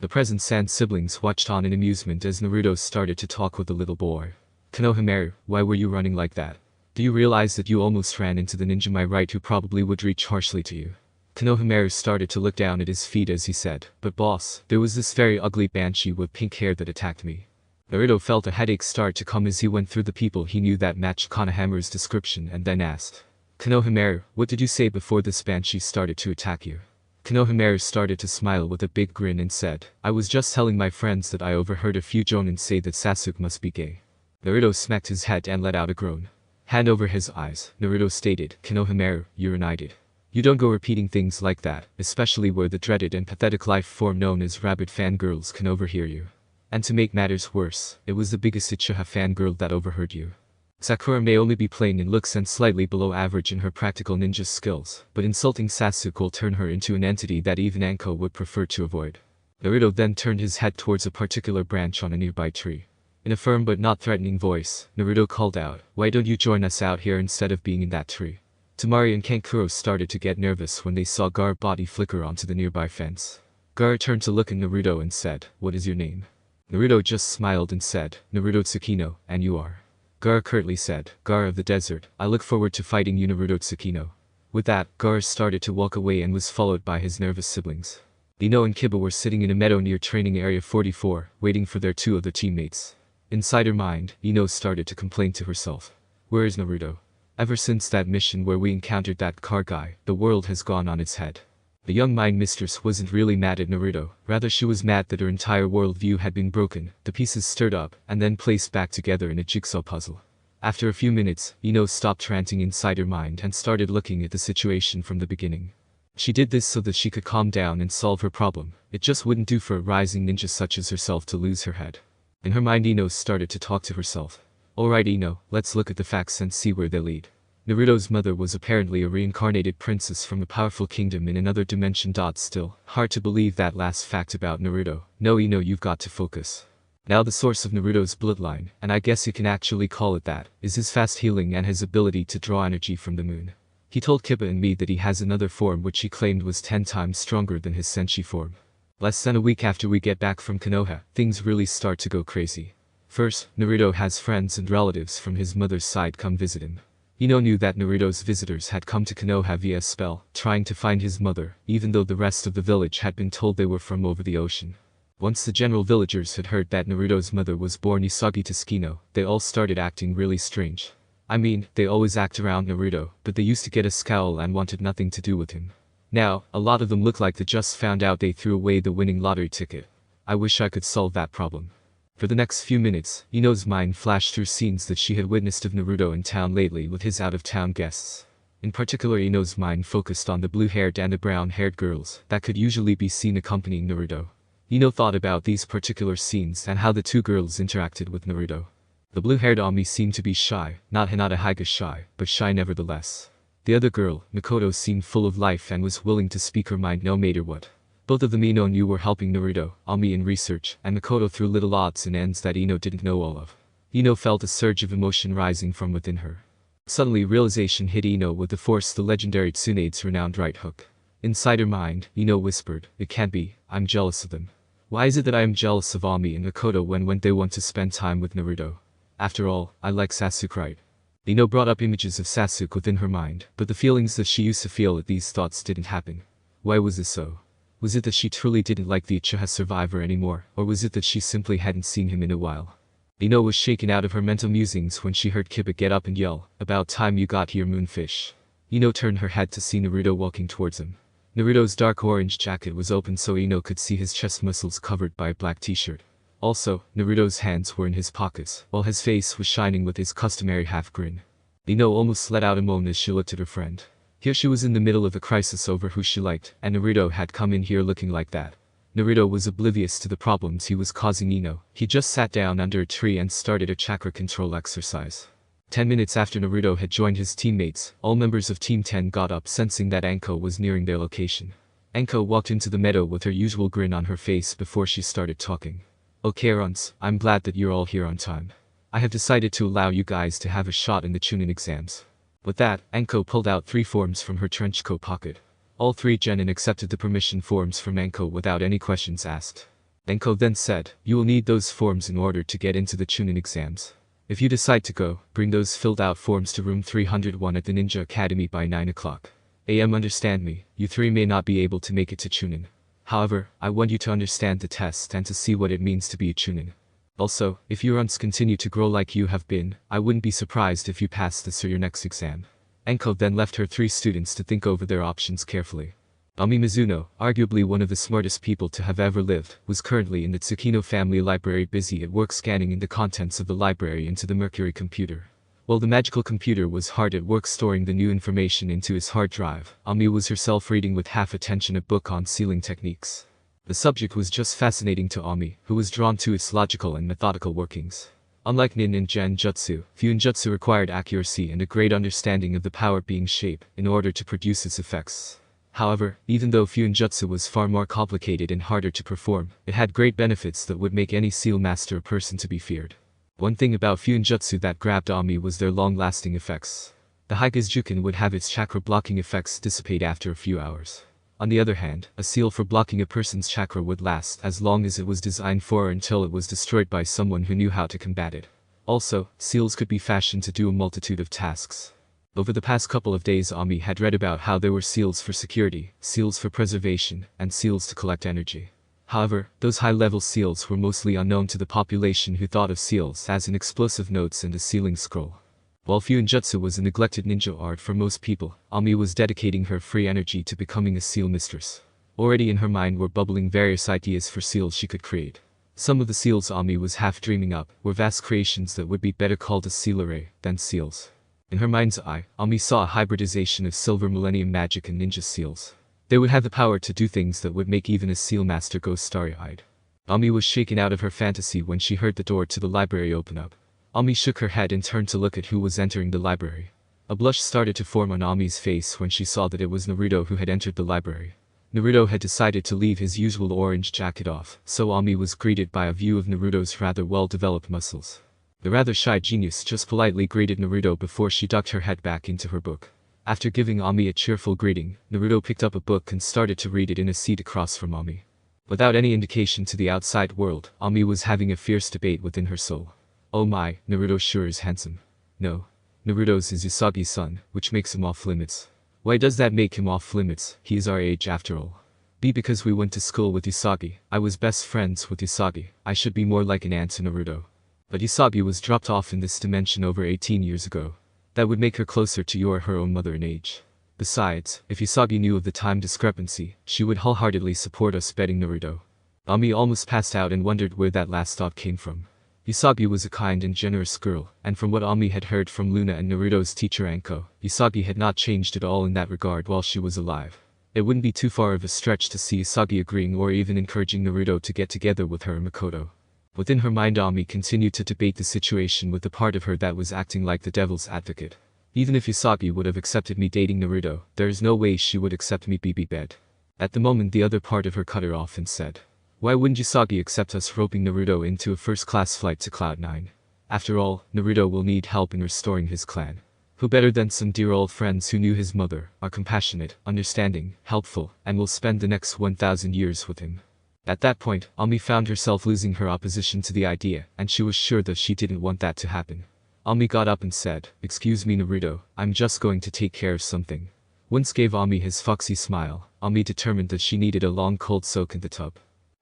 The present Sand siblings watched on in amusement as Naruto started to talk with the little boy. "Konohamaru, why were you running like that? Do you realize that you almost ran into the ninja my right who probably would reach harshly to you?" Konohamaru started to look down at his feet as he said, "But boss, there was this very ugly banshee with pink hair that attacked me." Naruto felt a headache start to come as he went through the people he knew that matched Konohamaru's description and then asked, "Konohamaru, what did you say before this banshee started to attack you?" Konohamaru started to smile with a big grin and said, "I was just telling my friends that I overheard a few jonin say that Sasuke must be gay." Naruto smacked his head and let out a groan. Hand over his eyes, Naruto stated, "Konohamaru, you're an idiot. You don't go repeating things like that, especially where the dreaded and pathetic life form known as rabid fangirls can overhear you. And to make matters worse, it was the biggest Uchiha fangirl that overheard you. Sakura may only be plain in looks and slightly below average in her practical ninja skills, but insulting Sasuke will turn her into an entity that even Anko would prefer to avoid." Naruto then turned his head towards a particular branch on a nearby tree. In a firm but not threatening voice, Naruto called out, "Why don't you join us out here instead of being in that tree?" Tamari and Kankuro started to get nervous when they saw Gar's body flicker onto the nearby fence. Gar turned to look at Naruto and said, "What is your name?" Naruto just smiled and said, "Naruto Tsukino, and you are?" Gar curtly said, "Gar of the desert, I look forward to fighting you, Naruto Tsukino." With that, Gar started to walk away and was followed by his nervous siblings. Ino and Kiba were sitting in a meadow near training area 44, waiting for their 2 other teammates. Inside her mind, Ino started to complain to herself. Where is Naruto? Ever since that mission where we encountered that car guy, the world has gone on its head. The young mind mistress wasn't really mad at Naruto, rather she was mad that her entire worldview had been broken, the pieces stirred up, and then placed back together in a jigsaw puzzle. After a few minutes, Ino stopped ranting inside her mind and started looking at the situation from the beginning. She did this so that she could calm down and solve her problem. It just wouldn't do for a rising ninja such as herself to lose her head. In her mind, Ino started to talk to herself. Alright Ino, let's look at the facts and see where they lead. Naruto's mother was apparently a reincarnated princess from a powerful kingdom in another dimension. Still, hard to believe that last fact about Naruto. No Ino, you've got to focus. Now the source of Naruto's bloodline, and I guess you can actually call it that, is his fast healing and his ability to draw energy from the moon. He told Kiba and me that he has another form which he claimed was 10 times stronger than his Senshi form. Less than a week after we get back from Konoha, things really start to go crazy. First, Naruto has friends and relatives from his mother's side come visit him. Ino knew that Naruto's visitors had come to Konoha via spell, trying to find his mother, even though the rest of the village had been told they were from over the ocean. Once the general villagers had heard that Naruto's mother was born Usagi Tsukino, they all started acting really strange. I mean, they always act around Naruto, but they used to get a scowl and wanted nothing to do with him. Now, a lot of them look like they just found out they threw away the winning lottery ticket. I wish I could solve that problem. For the next few minutes, Ino's mind flashed through scenes that she had witnessed of Naruto in town lately with his out-of-town guests. In particular, Ino's mind focused on the blue-haired and the brown-haired girls that could usually be seen accompanying Naruto. Ino thought about these particular scenes and how the two girls interacted with Naruto. The blue-haired Ami seemed to be shy, not Hinata shy, but shy nevertheless. The other girl, Mikoto, seemed full of life and was willing to speak her mind no matter what. Both of them Ino knew were helping Naruto, Ami in research, and Mikoto through little odds and ends that Ino didn't know all of. Ino felt a surge of emotion rising from within her. Suddenly realization hit Ino with the force the legendary Tsunade's renowned right hook. Inside her mind, Ino whispered, "It can't be, I'm jealous of them. Why is it that I am jealous of Ami and Mikoto when they want to spend time with Naruto? After all, I like Sasuke, right?" Ino brought up images of Sasuke within her mind, but the feelings that she used to feel at these thoughts didn't happen. Why was this so? Was it that she truly didn't like the Uchiha survivor anymore, or was it that she simply hadn't seen him in a while? Ino was shaken out of her mental musings when she heard Kiba get up and yell, "About time you got here, Moonfish." Ino turned her head to see Naruto walking towards him. Naruto's dark orange jacket was open so Ino could see his chest muscles covered by a black t-shirt. Also, Naruto's hands were in his pockets, while his face was shining with his customary half grin. Ino almost let out a moan as she looked at her friend. Here she was in the middle of a crisis over who she liked, and Naruto had come in here looking like that. Naruto was oblivious to the problems he was causing Ino. He just sat down under a tree and started a chakra control exercise. 10 minutes after Naruto had joined his teammates, all members of Team 10 got up sensing that Anko was nearing their location. Anko walked into the meadow with her usual grin on her face before she started talking. "Okay Runs, I'm glad that you're all here on time. I have decided to allow you guys to have a shot in the chunin exams." With that, Anko pulled out 3 forms from her trenchcoat pocket. All 3 genin accepted the permission forms from Anko without any questions asked. Anko then said, "You will need those forms in order to get into the chunin exams. If you decide to go, bring those filled out forms to room 301 at the Ninja Academy by 9 o'clock AM. Understand me, you 3 may not be able to make it to chunin. However, I want you to understand the test and to see what it means to be a chunin. Also, if your runs continue to grow like you have been, I wouldn't be surprised if you pass this or your next exam." Anko then left her 3 students to think over their options carefully. Ami Mizuno, arguably one of the smartest people to have ever lived, was currently in the Tsukino family library busy at work scanning in the contents of the library into the Mercury computer. While the magical computer was hard at work storing the new information into his hard drive, Ami was herself reading with half attention a book on sealing techniques. The subject was just fascinating to Ami, who was drawn to its logical and methodical workings. Unlike nin and genjutsu, fuinjutsu required accuracy and a great understanding of the power being shape in order to produce its effects. However, even though fuinjutsu was far more complicated and harder to perform, it had great benefits that would make any seal master a person to be feared. One thing about fuinjutsu that grabbed Ami was their long-lasting effects. The Hokage's Jukin would have its chakra blocking effects dissipate after a few hours. On the other hand, a seal for blocking a person's chakra would last as long as it was designed for until it was destroyed by someone who knew how to combat it. Also, seals could be fashioned to do a multitude of tasks. Over the past couple of days Ami had read about how there were seals for security, seals for preservation, and seals to collect energy. However, those high-level seals were mostly unknown to the population who thought of seals as an explosive notes and a sealing scroll. While Fuinjutsu was a neglected ninja art for most people, Ami was dedicating her free energy to becoming a seal mistress. Already in her mind were bubbling various ideas for seals she could create. Some of the seals Ami was half dreaming up were vast creations that would be better called a seal array than seals. In her mind's eye, Ami saw a hybridization of silver millennium magic and ninja seals. They would have the power to do things that would make even a seal master go starry-eyed. Ami was shaken out of her fantasy when she heard the door to the library open up. Ami shook her head and turned to look at who was entering the library. A blush started to form on Ami's face when she saw that it was Naruto who had entered the library. Naruto had decided to leave his usual orange jacket off, so Ami was greeted by a view of Naruto's rather well-developed muscles. The rather shy genius just politely greeted Naruto before she ducked her head back into her book. After giving Ami a cheerful greeting, Naruto picked up a book and started to read it in a seat across from Ami. Without any indication to the outside world, Ami was having a fierce debate within her soul. Oh my, Naruto sure is handsome. No. Naruto's is Usagi's son, which makes him off limits. Why does that make him off limits? He is our age after all. B because we went to school with Usagi, I was best friends with Usagi, I should be more like an aunt to Naruto. But Usagi was dropped off in this dimension over 18 years ago. That would make her closer to you or her own mother in age. Besides, if Usagi knew of the time discrepancy, she would wholeheartedly support us betting Naruto. Ami almost passed out and wondered where that last thought came from. Usagi was a kind and generous girl, and from what Ami had heard from Luna and Naruto's teacher Anko, Usagi had not changed at all in that regard while she was alive. It wouldn't be too far of a stretch to see Usagi agreeing or even encouraging Naruto to get together with her and Makoto. Within her mind Ami continued to debate the situation with the part of her that was acting like the devil's advocate. Even if Usagi would have accepted me dating Naruto, there is no way she would accept me BB bed. At the moment the other part of her cut her off and said, why wouldn't Usagi accept us roping Naruto into a first-class flight to Cloud 9? After all, Naruto will need help in restoring his clan. Who better than some dear old friends who knew his mother, are compassionate, understanding, helpful, and will spend the next 1,000 years with him. At that point, Ami found herself losing her opposition to the idea, and she was sure that she didn't want that to happen. Ami got up and said, excuse me Naruto, I'm just going to take care of something. Once gave Ami his foxy smile, Ami determined that she needed a long cold soak in the tub.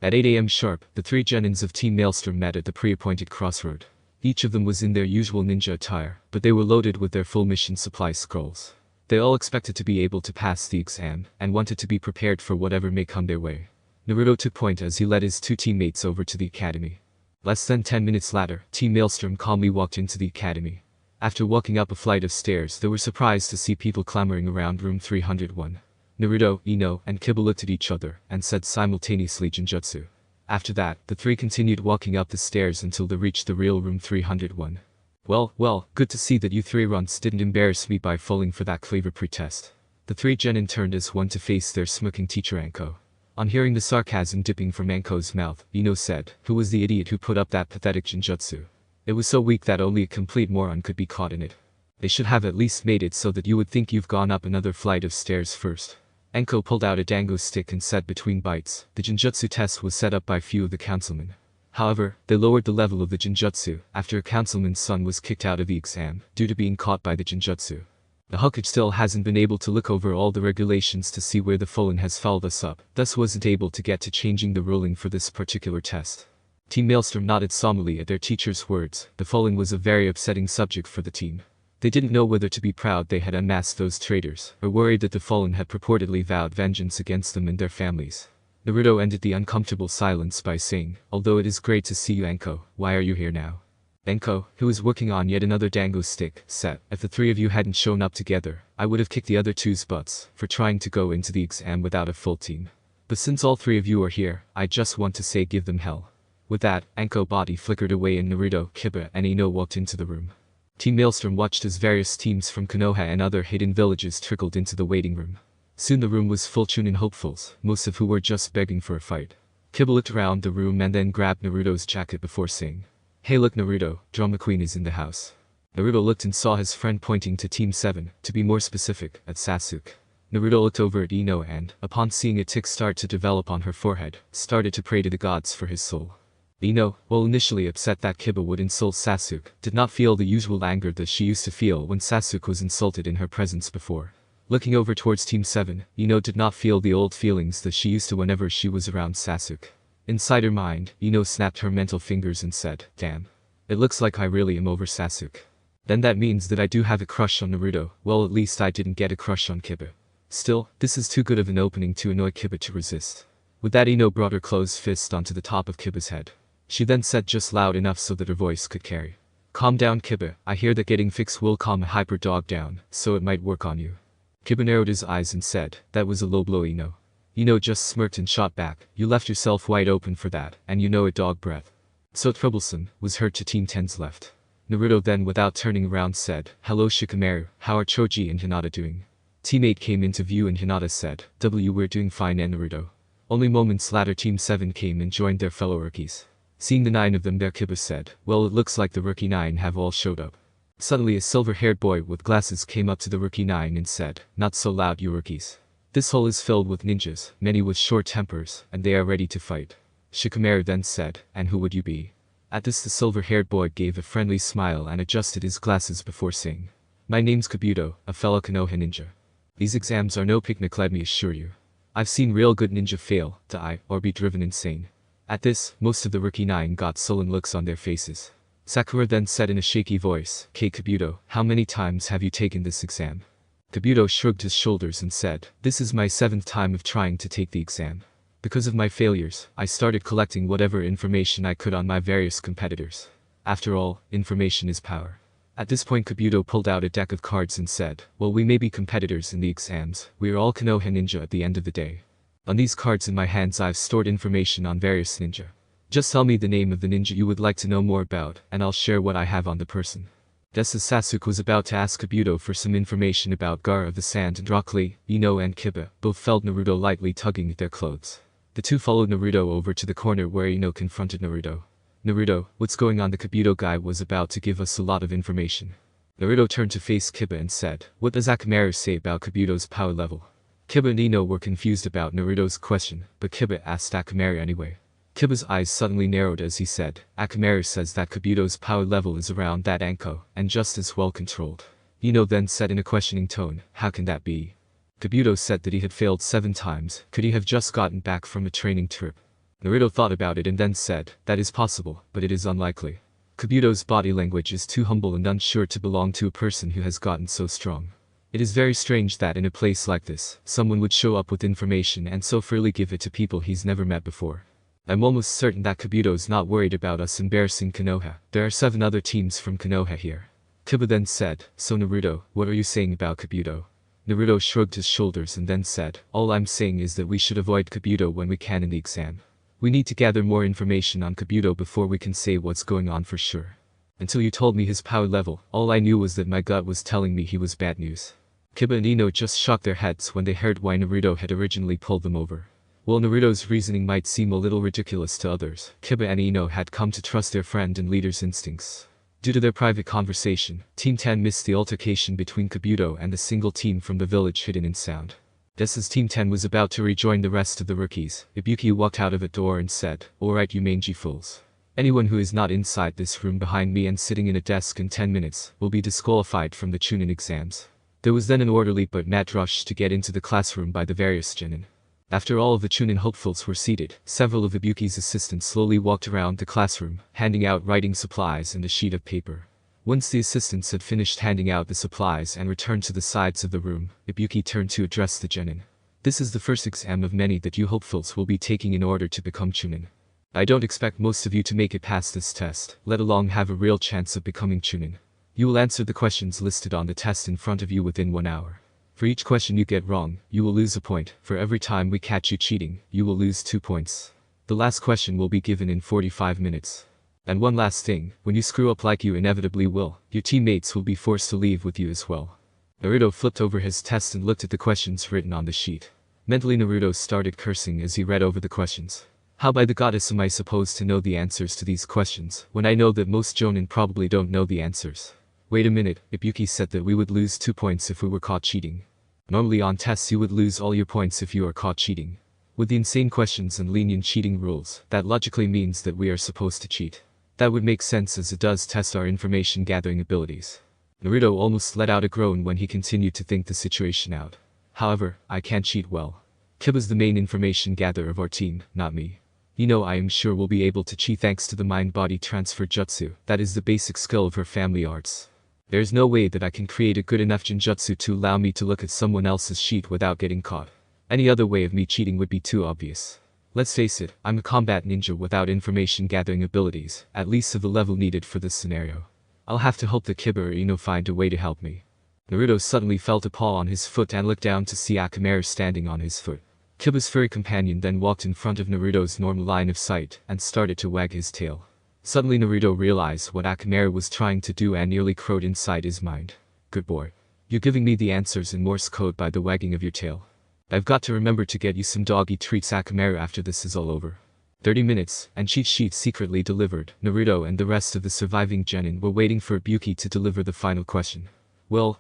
At 8 a.m. sharp, the three genins of Team Maelstrom met at the pre-appointed crossroad. Each of them was in their usual ninja attire, but they were loaded with their full mission supply scrolls. They all expected to be able to pass the exam, and wanted to be prepared for whatever may come their way. Naruto took point as he led his two teammates over to the academy. Less than 10 minutes later, Team Maelstrom calmly walked into the academy. After walking up a flight of stairs, they were surprised to see people clamoring around room 301. Naruto, Ino, and Kiba looked at each other, and said simultaneously Genjutsu. After that, the three continued walking up the stairs until they reached the real room 301. Well, good to see that you three runts didn't embarrass me by falling for that clever pretest. The three genin turned as one to face their smirking teacher Anko. On hearing the sarcasm dipping from Anko's mouth, Ino said, who was the idiot who put up that pathetic Genjutsu? It was so weak that only a complete moron could be caught in it. They should have at least made it so that you would think you've gone up another flight of stairs first. Anko pulled out a dango stick and said between bites, the Genjutsu test was set up by few of the councilmen. However, they lowered the level of the Genjutsu after a councilman's son was kicked out of the exam due to being caught by the Genjutsu. The Hokage still hasn't been able to look over all the regulations to see where the Fallen has fouled us up, thus wasn't able to get to changing the ruling for this particular test. Team Maelstrom nodded solemnly at their teacher's words. The Fallen was a very upsetting subject for the team. They didn't know whether to be proud they had unmasked those traitors, or worried that the Fallen had purportedly vowed vengeance against them and their families. Naruto ended the uncomfortable silence by saying, although it is great to see you Anko, why are you here now? Anko, who was working on yet another dango stick, said, if the three of you hadn't shown up together, I would have kicked the other two's butts for trying to go into the exam without a full team. But since all three of you are here, I just want to say give them hell. With that, Anko's body flickered away and Naruto, Kiba, and Ino walked into the room. Team Maelstrom watched as various teams from Konoha and other hidden villages trickled into the waiting room. Soon the room was full chunin hopefuls, most of who were just begging for a fight. Kiba looked around the room and then grabbed Naruto's jacket before saying, hey look Naruto, Drama Queen is in the house. Naruto looked and saw his friend pointing to Team 7, to be more specific, at Sasuke. Naruto looked over at Ino and, upon seeing a tick start to develop on her forehead, started to pray to the gods for his soul. Ino, while initially upset that Kiba would insult Sasuke, did not feel the usual anger that she used to feel when Sasuke was insulted in her presence before. Looking over towards Team 7, Ino did not feel the old feelings that she used to whenever she was around Sasuke. Inside her mind, Ino snapped her mental fingers and said, damn. It looks like I really am over Sasuke. Then that means that I do have a crush on Naruto. Well, at least I didn't get a crush on Kiba. Still, this is too good of an opening to annoy Kiba to resist. With that, Ino brought her closed fist onto the top of Kiba's head. She then said just loud enough so that her voice could carry. Calm down, Kiba. I hear that getting fixed will calm a hyper dog down, so it might work on you. Kiba narrowed his eyes and said, that was a low blow, Ino. Ino just smirked and shot back, you left yourself wide open for that, and you know it, dog breath. So troublesome, was heard to Team 10's left. Naruto then, without turning around, said, hello Shikamaru, how are Choji and Hinata doing? Team 8 came into view and Hinata said, we're doing fine, and Naruto. Only moments later Team 7 came and joined their fellow rookies. Seeing the 9 of them there, Kiba said, well, it looks like the rookie 9 have all showed up. Suddenly a silver-haired boy with glasses came up to the rookie 9 and said, not so loud, you rookies. This hole is filled with ninjas, many with short tempers, and they are ready to fight. Shikamaru then said, and who would you be? At this the silver-haired boy gave a friendly smile and adjusted his glasses before saying, my name's Kabuto, a fellow Konoha ninja. These exams are no picnic, let me assure you. I've seen real good ninja fail, die, or be driven insane. At this, most of the rookie 9 got sullen looks on their faces. Sakura then said in a shaky voice, Kabuto, how many times have you taken this exam? Kabuto shrugged his shoulders and said, this is my 7th time of trying to take the exam. Because of my failures, I started collecting whatever information I could on my various competitors. After all, information is power. At this point Kabuto pulled out a deck of cards and said, well, we may be competitors in the exams, we are all Konoha ninja at the end of the day. On these cards in my hands I've stored information on various ninja. Just tell me the name of the ninja you would like to know more about, and I'll share what I have on the person. Just as Sasuke was about to ask Kabuto for some information about Gaara of the Sand and Rock Lee, Ino and Kiba both felt Naruto lightly tugging at their clothes. The two followed Naruto over to the corner where Ino confronted Naruto. Naruto, what's going on? The Kabuto guy was about to give us a lot of information. Naruto turned to face Kiba and said, what does Akamaru say about Kabuto's power level? Kiba and Ino were confused about Naruto's question, but Kiba asked Akamaru anyway. Kiba's eyes suddenly narrowed as he said, Akamaru says that Kabuto's power level is around that Anko, and just as well controlled. Ino then said in a questioning tone, how can that be? Kabuto said that he had failed 7 times, could he have just gotten back from a training trip? Naruto thought about it and then said, that is possible, but it is unlikely. Kabuto's body language is too humble and unsure to belong to a person who has gotten so strong. It is very strange that in a place like this, someone would show up with information and so freely give it to people he's never met before. I'm almost certain that Kabuto's not worried about us embarrassing Konoha. There are 7 other teams from Konoha here. Kiba then said, so Naruto, what are you saying about Kabuto? Naruto shrugged his shoulders and then said, all I'm saying is that we should avoid Kabuto when we can in the exam. We need to gather more information on Kabuto before we can say what's going on for sure. Until you told me his power level, all I knew was that my gut was telling me he was bad news. Kiba and Ino just shook their heads when they heard why Naruto had originally pulled them over. While Naruto's reasoning might seem a little ridiculous to others, Kiba and Ino had come to trust their friend and leader's instincts. Due to their private conversation, Team 10 missed the altercation between Kabuto and the single team from the village hidden in sound. Just as Team 10 was about to rejoin the rest of the rookies, Ibuki walked out of a door and said, alright you mangy fools. Anyone who is not inside this room behind me and sitting in a desk in 10 minutes will be disqualified from the chunin exams. There was then an orderly but mad rush to get into the classroom by the various chunin. After all of the chunin hopefuls were seated, several of Ibuki's assistants slowly walked around the classroom, handing out writing supplies and a sheet of paper. Once the assistants had finished handing out the supplies and returned to the sides of the room, Ibuki turned to address the genin. This is the first exam of many that you hopefuls will be taking in order to become chunin. I don't expect most of you to make it past this test, let alone have a real chance of becoming chunin. You will answer the questions listed on the test in front of you within 1 hour. For each question you get wrong, you will lose a point. For every time we catch you cheating, you will lose 2 points. The last question will be given in 45 minutes. And one last thing, when you screw up like you inevitably will, your teammates will be forced to leave with you as well. Naruto flipped over his test and looked at the questions written on the sheet. Mentally Naruto started cursing as he read over the questions. How by the goddess am I supposed to know the answers to these questions, when I know that most jonin probably don't know the answers? Wait a minute, Ibuki said that we would lose 2 points if we were caught cheating. Normally on tests you would lose all your points if you are caught cheating. With the insane questions and lenient cheating rules, that logically means that we are supposed to cheat. That would make sense as it does test our information gathering abilities. Naruto almost let out a groan when he continued to think the situation out. However, I can't cheat well. Kiba's the main information gatherer of our team, not me. I am sure will be able to cheat thanks to the mind-body transfer jutsu, that is the basic skill of her family arts. There's no way that I can create a good enough genjutsu to allow me to look at someone else's sheet without getting caught. Any other way of me cheating would be too obvious. Let's face it, I'm a combat ninja without information gathering abilities, at least of the level needed for this scenario. I'll have to hope that Kiba or Ino find a way to help me. Naruto suddenly felt a paw on his foot and looked down to see Akamaru standing on his foot. Kiba's furry companion then walked in front of Naruto's normal line of sight and started to wag his tail. Suddenly Naruto realized what Akamaru was trying to do and nearly crowed inside his mind. Good boy. You're giving me the answers in Morse code by the wagging of your tail. I've got to remember to get you some doggy treats, Akamaru, after this is all over. 30 minutes, and cheat sheet secretly delivered. Naruto and the rest of the surviving genin were waiting for Ibuki to deliver the final question. Well,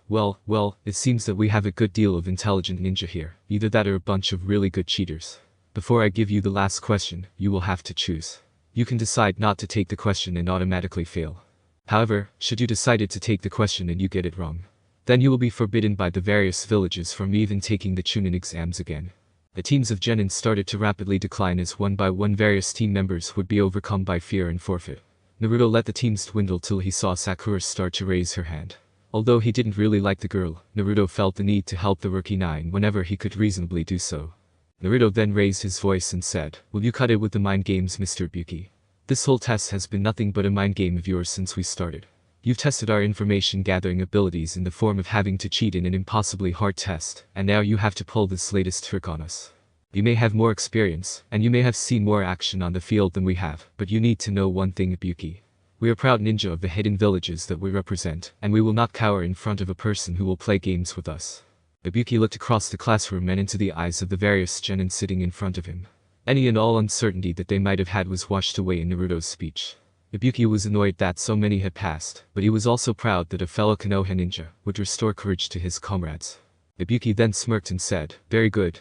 it seems that we have a good deal of intelligent ninja here. Either that or a bunch of really good cheaters. Before I give you the last question, you will have to choose. You can decide not to take the question and automatically fail. However, should you decide to take the question and you get it wrong, then you will be forbidden by the various villages from even taking the chunin exams again. The teams of genin started to rapidly decline as one by one various team members would be overcome by fear and forfeit. Naruto let the teams dwindle till he saw Sakura start to raise her hand. Although he didn't really like the girl, Naruto felt the need to help the rookie 9 whenever he could reasonably do so. Naruto then raised his voice and said, "Will you cut it with the mind games, Mr. Ibuki? This whole test has been nothing but a mind game of yours since we started. You've tested our information gathering abilities in the form of having to cheat in an impossibly hard test, and now you have to pull this latest trick on us. You may have more experience, and you may have seen more action on the field than we have, but you need to know one thing, Ibuki. We are proud ninja of the hidden villages that we represent, and we will not cower in front of a person who will play games with us." Ibuki looked across the classroom and into the eyes of the various genin sitting in front of him. Any and all uncertainty that they might have had was washed away in Naruto's speech. Ibuki was annoyed that so many had passed, but he was also proud that a fellow Konoha ninja would restore courage to his comrades. Ibuki then smirked and said, very good,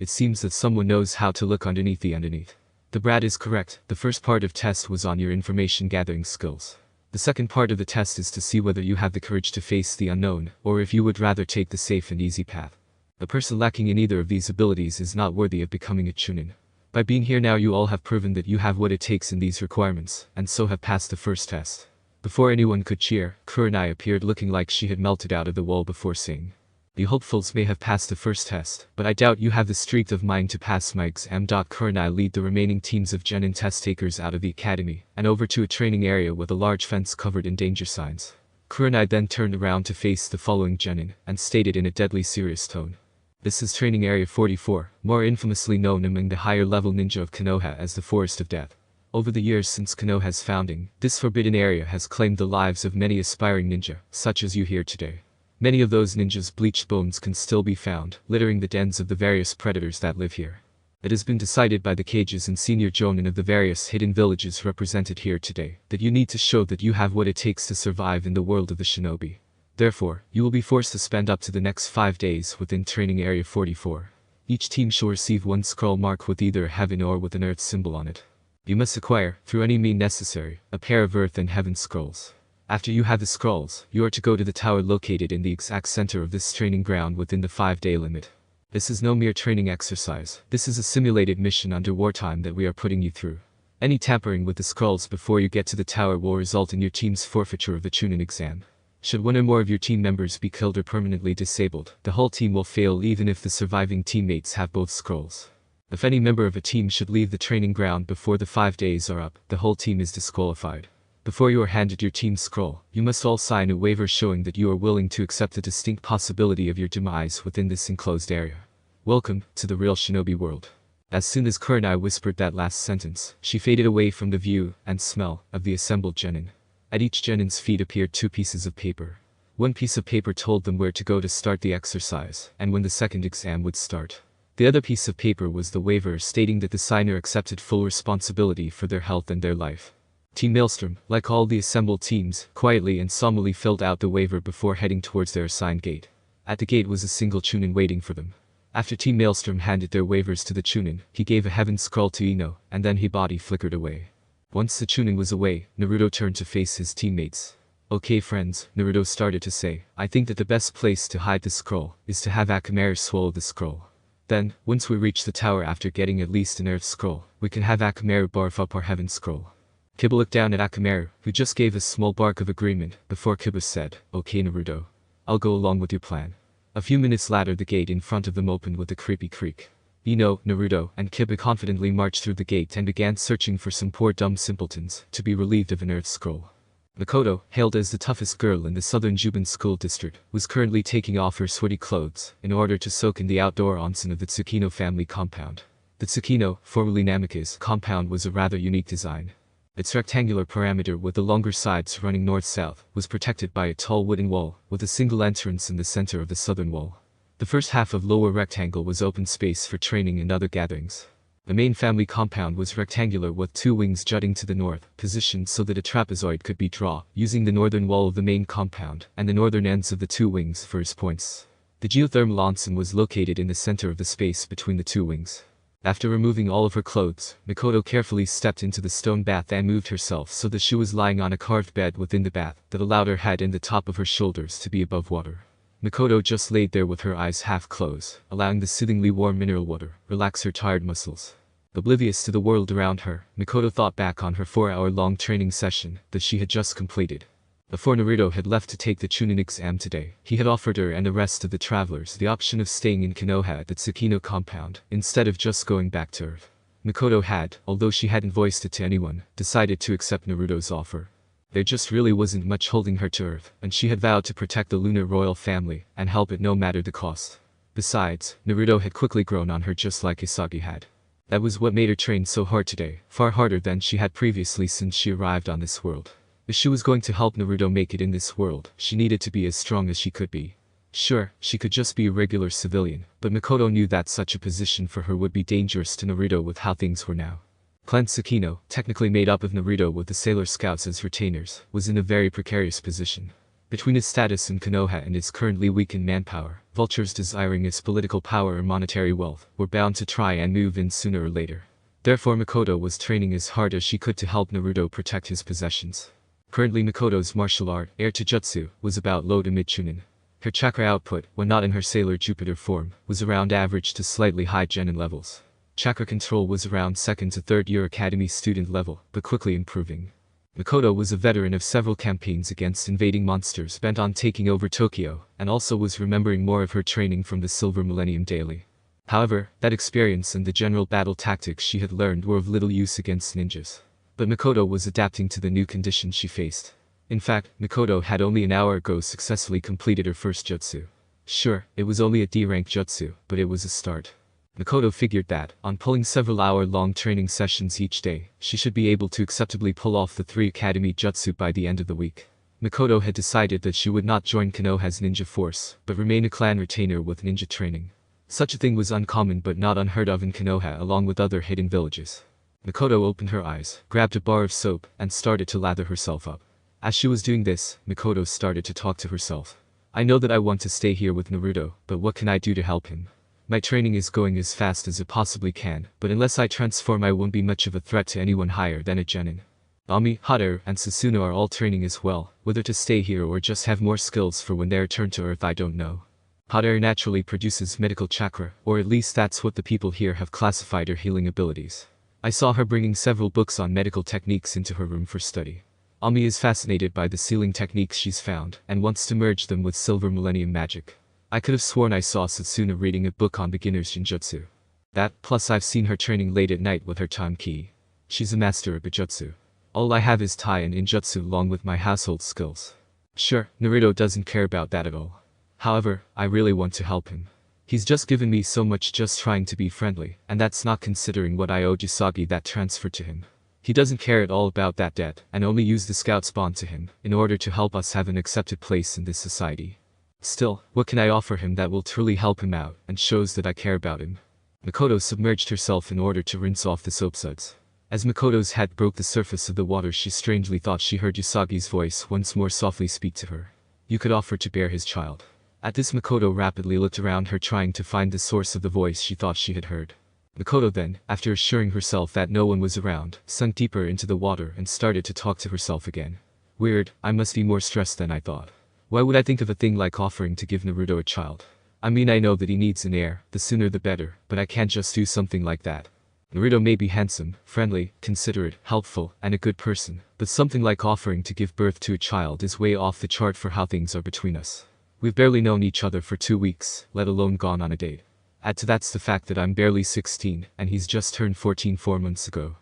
it seems that someone knows how to look underneath the underneath. The brat is correct, the first part of test was on your information gathering skills. The second part of the test is to see whether you have the courage to face the unknown, or if you would rather take the safe and easy path. A person lacking in either of these abilities is not worthy of becoming a chunin. By being here now you all have proven that you have what it takes in these requirements, and so have passed the first test. Before anyone could cheer, Kurenai appeared looking like she had melted out of the wall before saying, "The hopefuls may have passed the first test, but I doubt you have the strength of mind to pass my exam." Kurenai lead the remaining teams of genin test takers out of the academy, and over to a training area with a large fence covered in danger signs. Kurenai then turned around to face the following genin, and stated in a deadly serious tone. "This is Training Area 44, more infamously known among the higher level ninja of Konoha as the Forest of Death. Over the years since Konoha's founding, this forbidden area has claimed the lives of many aspiring ninja, such as you here today. Many of those ninjas' bleached bones can still be found, littering the dens of the various predators that live here. It has been decided by the Kages and senior jonin of the various hidden villages represented here today, that you need to show that you have what it takes to survive in the world of the shinobi. Therefore, you will be forced to spend up to the next 5 days within Training Area 44. Each team shall receive one scroll mark with either a heaven or with an earth symbol on it. You must acquire, through any means necessary, a pair of earth and heaven scrolls. After you have the scrolls, you are to go to the tower located in the exact center of this training ground within the 5-day limit. This is no mere training exercise, this is a simulated mission under wartime that we are putting you through. Any tampering with the scrolls before you get to the tower will result in your team's forfeiture of the chunin exam. Should one or more of your team members be killed or permanently disabled, the whole team will fail even if the surviving teammates have both scrolls. If any member of a team should leave the training ground before the 5 days are up, the whole team is disqualified. Before you are handed your team's scroll, you must all sign a waiver showing that you are willing to accept the distinct possibility of your demise within this enclosed area. Welcome to the real shinobi world." As soon as Kurenai whispered that last sentence, she faded away from the view and smell of the assembled genin. At each genin's feet appeared 2 pieces of paper. One piece of paper told them where to go to start the exercise, and when the second exam would start. The other piece of paper was the waiver stating that the signer accepted full responsibility for their health and their life. Team Maelstrom, like all the assembled teams, quietly and solemnly filled out the waiver before heading towards their assigned gate. At the gate was a single chunin waiting for them. After Team Maelstrom handed their waivers to the chunin, he gave a heaven scroll to Ino, and then his body flickered away. Once the chunin was away, Naruto turned to face his teammates. "Okay friends," Naruto started to say, "I think that the best place to hide the scroll is to have Akamaru swallow the scroll. Then, once we reach the tower after getting at least an earth scroll, we can have Akamaru barf up our heaven scroll. Kiba looked down at Akamaru, who just gave a small bark of agreement, before Kiba said, "Okay Naruto. I'll go along with your plan." A few minutes later the gate in front of them opened with a creepy creak. "You know, Naruto," and Kiba confidently marched through the gate and began searching for some poor dumb simpletons, to be relieved of an earth scroll. Makoto, hailed as the toughest girl in the southern Juban school district, was currently taking off her sweaty clothes, in order to soak in the outdoor onsen of the Tsukino family compound. The Tsukino, formerly Namikaze, compound was a rather unique design. Its rectangular perimeter with the longer sides running north-south, was protected by a tall wooden wall, with a single entrance in the center of the southern wall. The first half of lower rectangle was open space for training and other gatherings. The main family compound was rectangular with two wings jutting to the north, positioned so that a trapezoid could be drawn, using the northern wall of the main compound, and the northern ends of the two wings for its points. The geothermal onsen was located in the center of the space between the two wings. After removing all of her clothes, Makoto carefully stepped into the stone bath and moved herself so that she was lying on a carved bed within the bath that allowed her head and the top of her shoulders to be above water. Makoto just laid there with her eyes half closed, allowing the soothingly warm mineral water relax her tired muscles. Oblivious to the world around her, Makoto thought back on her 4-hour-long training session that she had just completed. Before Naruto had left to take the chunin exam today, he had offered her and the rest of the travelers the option of staying in Konoha at the Tsukino compound, instead of just going back to Earth. Makoto had, although she hadn't voiced it to anyone, decided to accept Naruto's offer. There just really wasn't much holding her to Earth, and she had vowed to protect the lunar royal family, and help it no matter the cost. Besides, Naruto had quickly grown on her just like Isagi had. That was what made her train so hard today, far harder than she had previously since she arrived on this world. If she was going to help Naruto make it in this world, she needed to be as strong as she could be. Sure, she could just be a regular civilian, but Makoto knew that such a position for her would be dangerous to Naruto with how things were now. Clan Tsukino, technically made up of Naruto with the Sailor Scouts as retainers, was in a very precarious position. Between its status in Konoha and its currently weakened manpower, vultures desiring its political power or monetary wealth were bound to try and move in sooner or later. Therefore Makoto was training as hard as she could to help Naruto protect his possessions. Currently Makoto's martial art, air to jutsu, was about low to mid chunin. Her chakra output, when not in her Sailor Jupiter form, was around average to slightly high genin levels. Chakra control was around 2nd to 3rd year academy student level, but quickly improving. Makoto was a veteran of several campaigns against invading monsters bent on taking over Tokyo, and also was remembering more of her training from the Silver Millennium daily. However, that experience and the general battle tactics she had learned were of little use against ninjas. But Makoto was adapting to the new conditions she faced. In fact, Makoto had only an hour ago successfully completed her first jutsu. Sure, it was only a D-rank jutsu, but it was a start. Makoto figured that, on pulling several hour-long training sessions each day, she should be able to acceptably pull off the 3 academy jutsu by the end of the week. Makoto had decided that she would not join Konoha's ninja force, but remain a clan retainer with ninja training. Such a thing was uncommon but not unheard of in Konoha along with other hidden villages. Makoto opened her eyes, grabbed a bar of soap, and started to lather herself up. As she was doing this, Makoto started to talk to herself. "I know that I want to stay here with Naruto, but what can I do to help him? My training is going as fast as it possibly can, but unless I transform I won't be much of a threat to anyone higher than a genin. Ami, Haru, and Susuno are all training as well, whether to stay here or just have more skills for when they return to Earth I don't know. Haru naturally produces medical chakra, or at least that's what the people here have classified her healing abilities. I saw her bringing several books on medical techniques into her room for study. Ami is fascinated by the sealing techniques she's found, and wants to merge them with Silver Millennium magic. I could have sworn I saw Susuno reading a book on beginner's ninjutsu. That, plus I've seen her training late at night with her time key. She's a master of Bijutsu. All I have is Tai and ninjutsu along with my household skills. Sure, Naruto doesn't care about that at all. However, I really want to help him. He's just given me so much just trying to be friendly, and that's not considering what I owe Usagi that transferred to him. He doesn't care at all about that debt, and only used the scouts bond to him, in order to help us have an accepted place in this society. Still, what can I offer him that will truly help him out, and shows that I care about him?" Makoto submerged herself in order to rinse off the soap suds. As Makoto's head broke the surface of the water she strangely thought she heard Usagi's voice once more softly speak to her. "You could offer to bear his child." At this Makoto rapidly looked around her trying to find the source of the voice she thought she had heard. Makoto then, after assuring herself that no one was around, sunk deeper into the water and started to talk to herself again. "Weird, I must be more stressed than I thought. Why would I think of a thing like offering to give Naruto a child? I mean I know that he needs an heir, the sooner the better, but I can't just do something like that." Naruto may be handsome, friendly, considerate, helpful, and a good person, but something like offering to give birth to a child is way off the chart for how things are between us. We've barely known each other for 2 weeks, let alone gone on a date. Add to that's the fact that I'm barely 16, and he's just turned 14 4 months ago.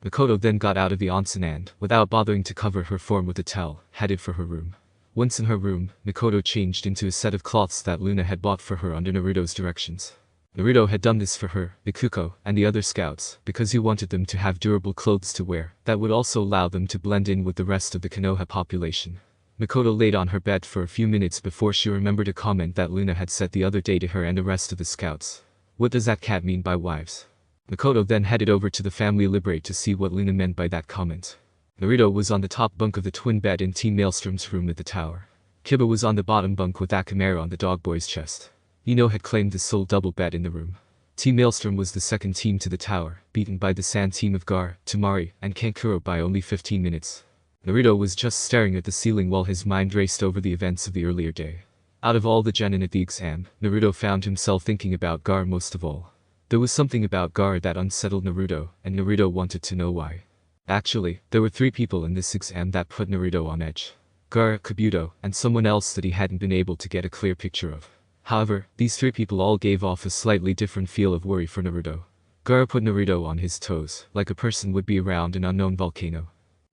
Mikoto then got out of the onsen and, without bothering to cover her form with a towel, headed for her room. Once in her room, Mikoto changed into a set of cloths that Luna had bought for her under Naruto's directions. Naruto had done this for her, Bikuko, and the other scouts, because he wanted them to have durable clothes to wear, that would also allow them to blend in with the rest of the Konoha population. Mikoto laid on her bed for a few minutes before she remembered a comment that Luna had said the other day to her and the rest of the scouts. What does that cat mean by wives? Mikoto then headed over to the family liberate to see what Luna meant by that comment. Naruto was on the top bunk of the twin bed in Team Maelstrom's room at the tower. Kiba was on the bottom bunk with Akamaru on the dog boy's chest. Ino had claimed the sole double bed in the room. Team Maelstrom was the second team to the tower, beaten by the Sand team of Gar, Tamari, and Kankuro by only 15 minutes. Naruto was just staring at the ceiling while his mind raced over the events of the earlier day. Out of all the genin at the exam, Naruto found himself thinking about Gar most of all. There was something about Gar that unsettled Naruto, and Naruto wanted to know why. Actually, there were 3 people in this exam that put Naruto on edge. Gar, Kabuto, and someone else that he hadn't been able to get a clear picture of. However, these 3 people all gave off a slightly different feel of worry for Naruto. Gar put Naruto on his toes, like a person would be around an unknown volcano.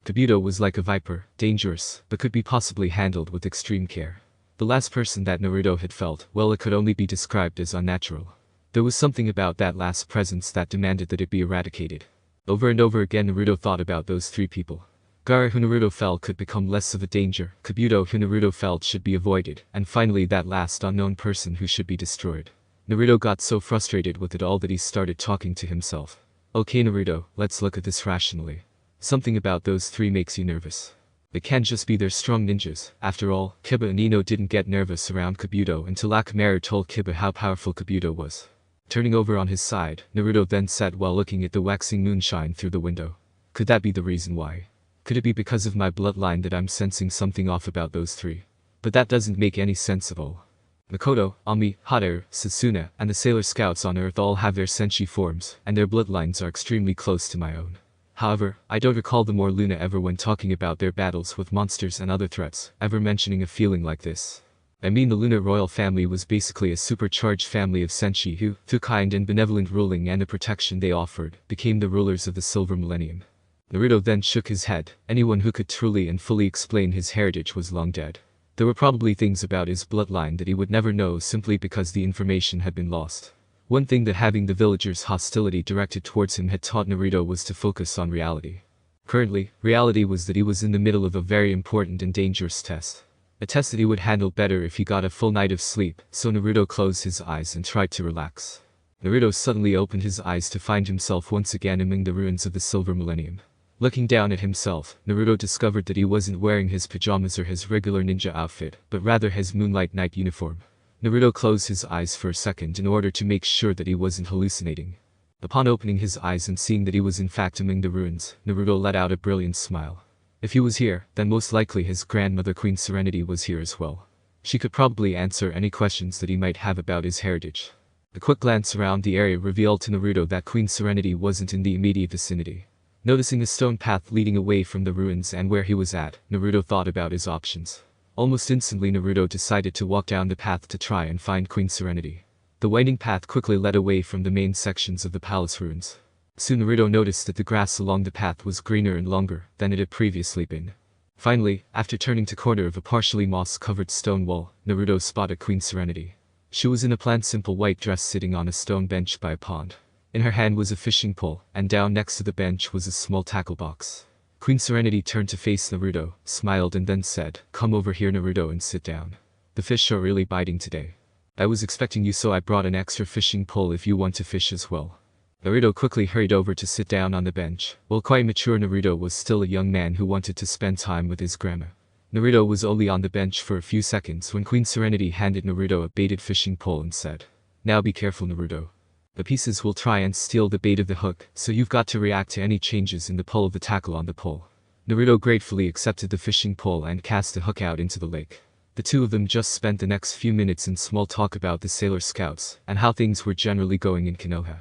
Kabuto was like a viper, dangerous, but could be possibly handled with extreme care. The last person that Naruto had felt, well, it could only be described as unnatural. There was something about that last presence that demanded that it be eradicated. Over and over again Naruto thought about those 3 people. Gar, who Naruto felt could become less of a danger, Kabuto, who Naruto felt should be avoided, and finally that last unknown person who should be destroyed. Naruto got so frustrated with it all that he started talking to himself. Okay Naruto, let's look at this rationally. Something about those 3 makes you nervous. It can't just be they're strong ninjas. After all, Kiba and Ino didn't get nervous around Kabuto until Akamaru told Kiba how powerful Kabuto was. Turning over on his side, Naruto then said while looking at the waxing moonshine through the window. Could that be the reason why? Could it be because of my bloodline that I'm sensing something off about those 3? But that doesn't make any sense at all. Mikoto, Ami, Hateru, Sasuna, and the Sailor Scouts on Earth all have their senshi forms, and their bloodlines are extremely close to my own. However, I don't recall them or Luna ever when talking about their battles with monsters and other threats, ever mentioning a feeling like this. I mean the lunar royal family was basically a supercharged family of senshi who, through kind and benevolent ruling and the protection they offered, became the rulers of the Silver Millennium. Naruto then shook his head. Anyone who could truly and fully explain his heritage was long dead. There were probably things about his bloodline that he would never know simply because the information had been lost. One thing that having the villagers' hostility directed towards him had taught Naruto was to focus on reality. Currently, reality was that he was in the middle of a very important and dangerous test. A test that he would handle better if he got a full night of sleep, so Naruto closed his eyes and tried to relax. Naruto suddenly opened his eyes to find himself once again among the ruins of the Silver Millennium. Looking down at himself, Naruto discovered that he wasn't wearing his pajamas or his regular ninja outfit, but rather his Moonlight Knight uniform. Naruto closed his eyes for a second in order to make sure that he wasn't hallucinating. Upon opening his eyes and seeing that he was in fact among the ruins, Naruto let out a brilliant smile. If he was here, then most likely his grandmother Queen Serenity was here as well. She could probably answer any questions that he might have about his heritage. A quick glance around the area revealed to Naruto that Queen Serenity wasn't in the immediate vicinity. Noticing a stone path leading away from the ruins and where he was at, Naruto thought about his options. Almost instantly Naruto decided to walk down the path to try and find Queen Serenity. The winding path quickly led away from the main sections of the palace ruins. Soon Naruto noticed that the grass along the path was greener and longer than it had previously been. Finally, after turning the corner of a partially moss-covered stone wall, Naruto spotted Queen Serenity. She was in a plain simple white dress sitting on a stone bench by a pond. In her hand was a fishing pole, and down next to the bench was a small tackle box. Queen Serenity turned to face Naruto, smiled and then said, "Come over here Naruto and sit down. The fish are really biting today. I was expecting you so I brought an extra fishing pole if you want to fish as well." Naruto quickly hurried over to sit down on the bench. While quite mature, Naruto was still a young man who wanted to spend time with his grandma. Naruto was only on the bench for a few seconds when Queen Serenity handed Naruto a baited fishing pole and said, "Now be careful Naruto. The pieces will try and steal the bait of the hook, so you've got to react to any changes in the pull of the tackle on the pole." Naruto gratefully accepted the fishing pole and cast the hook out into the lake. The two of them just spent the next few minutes in small talk about the Sailor Scouts and how things were generally going in Konoha.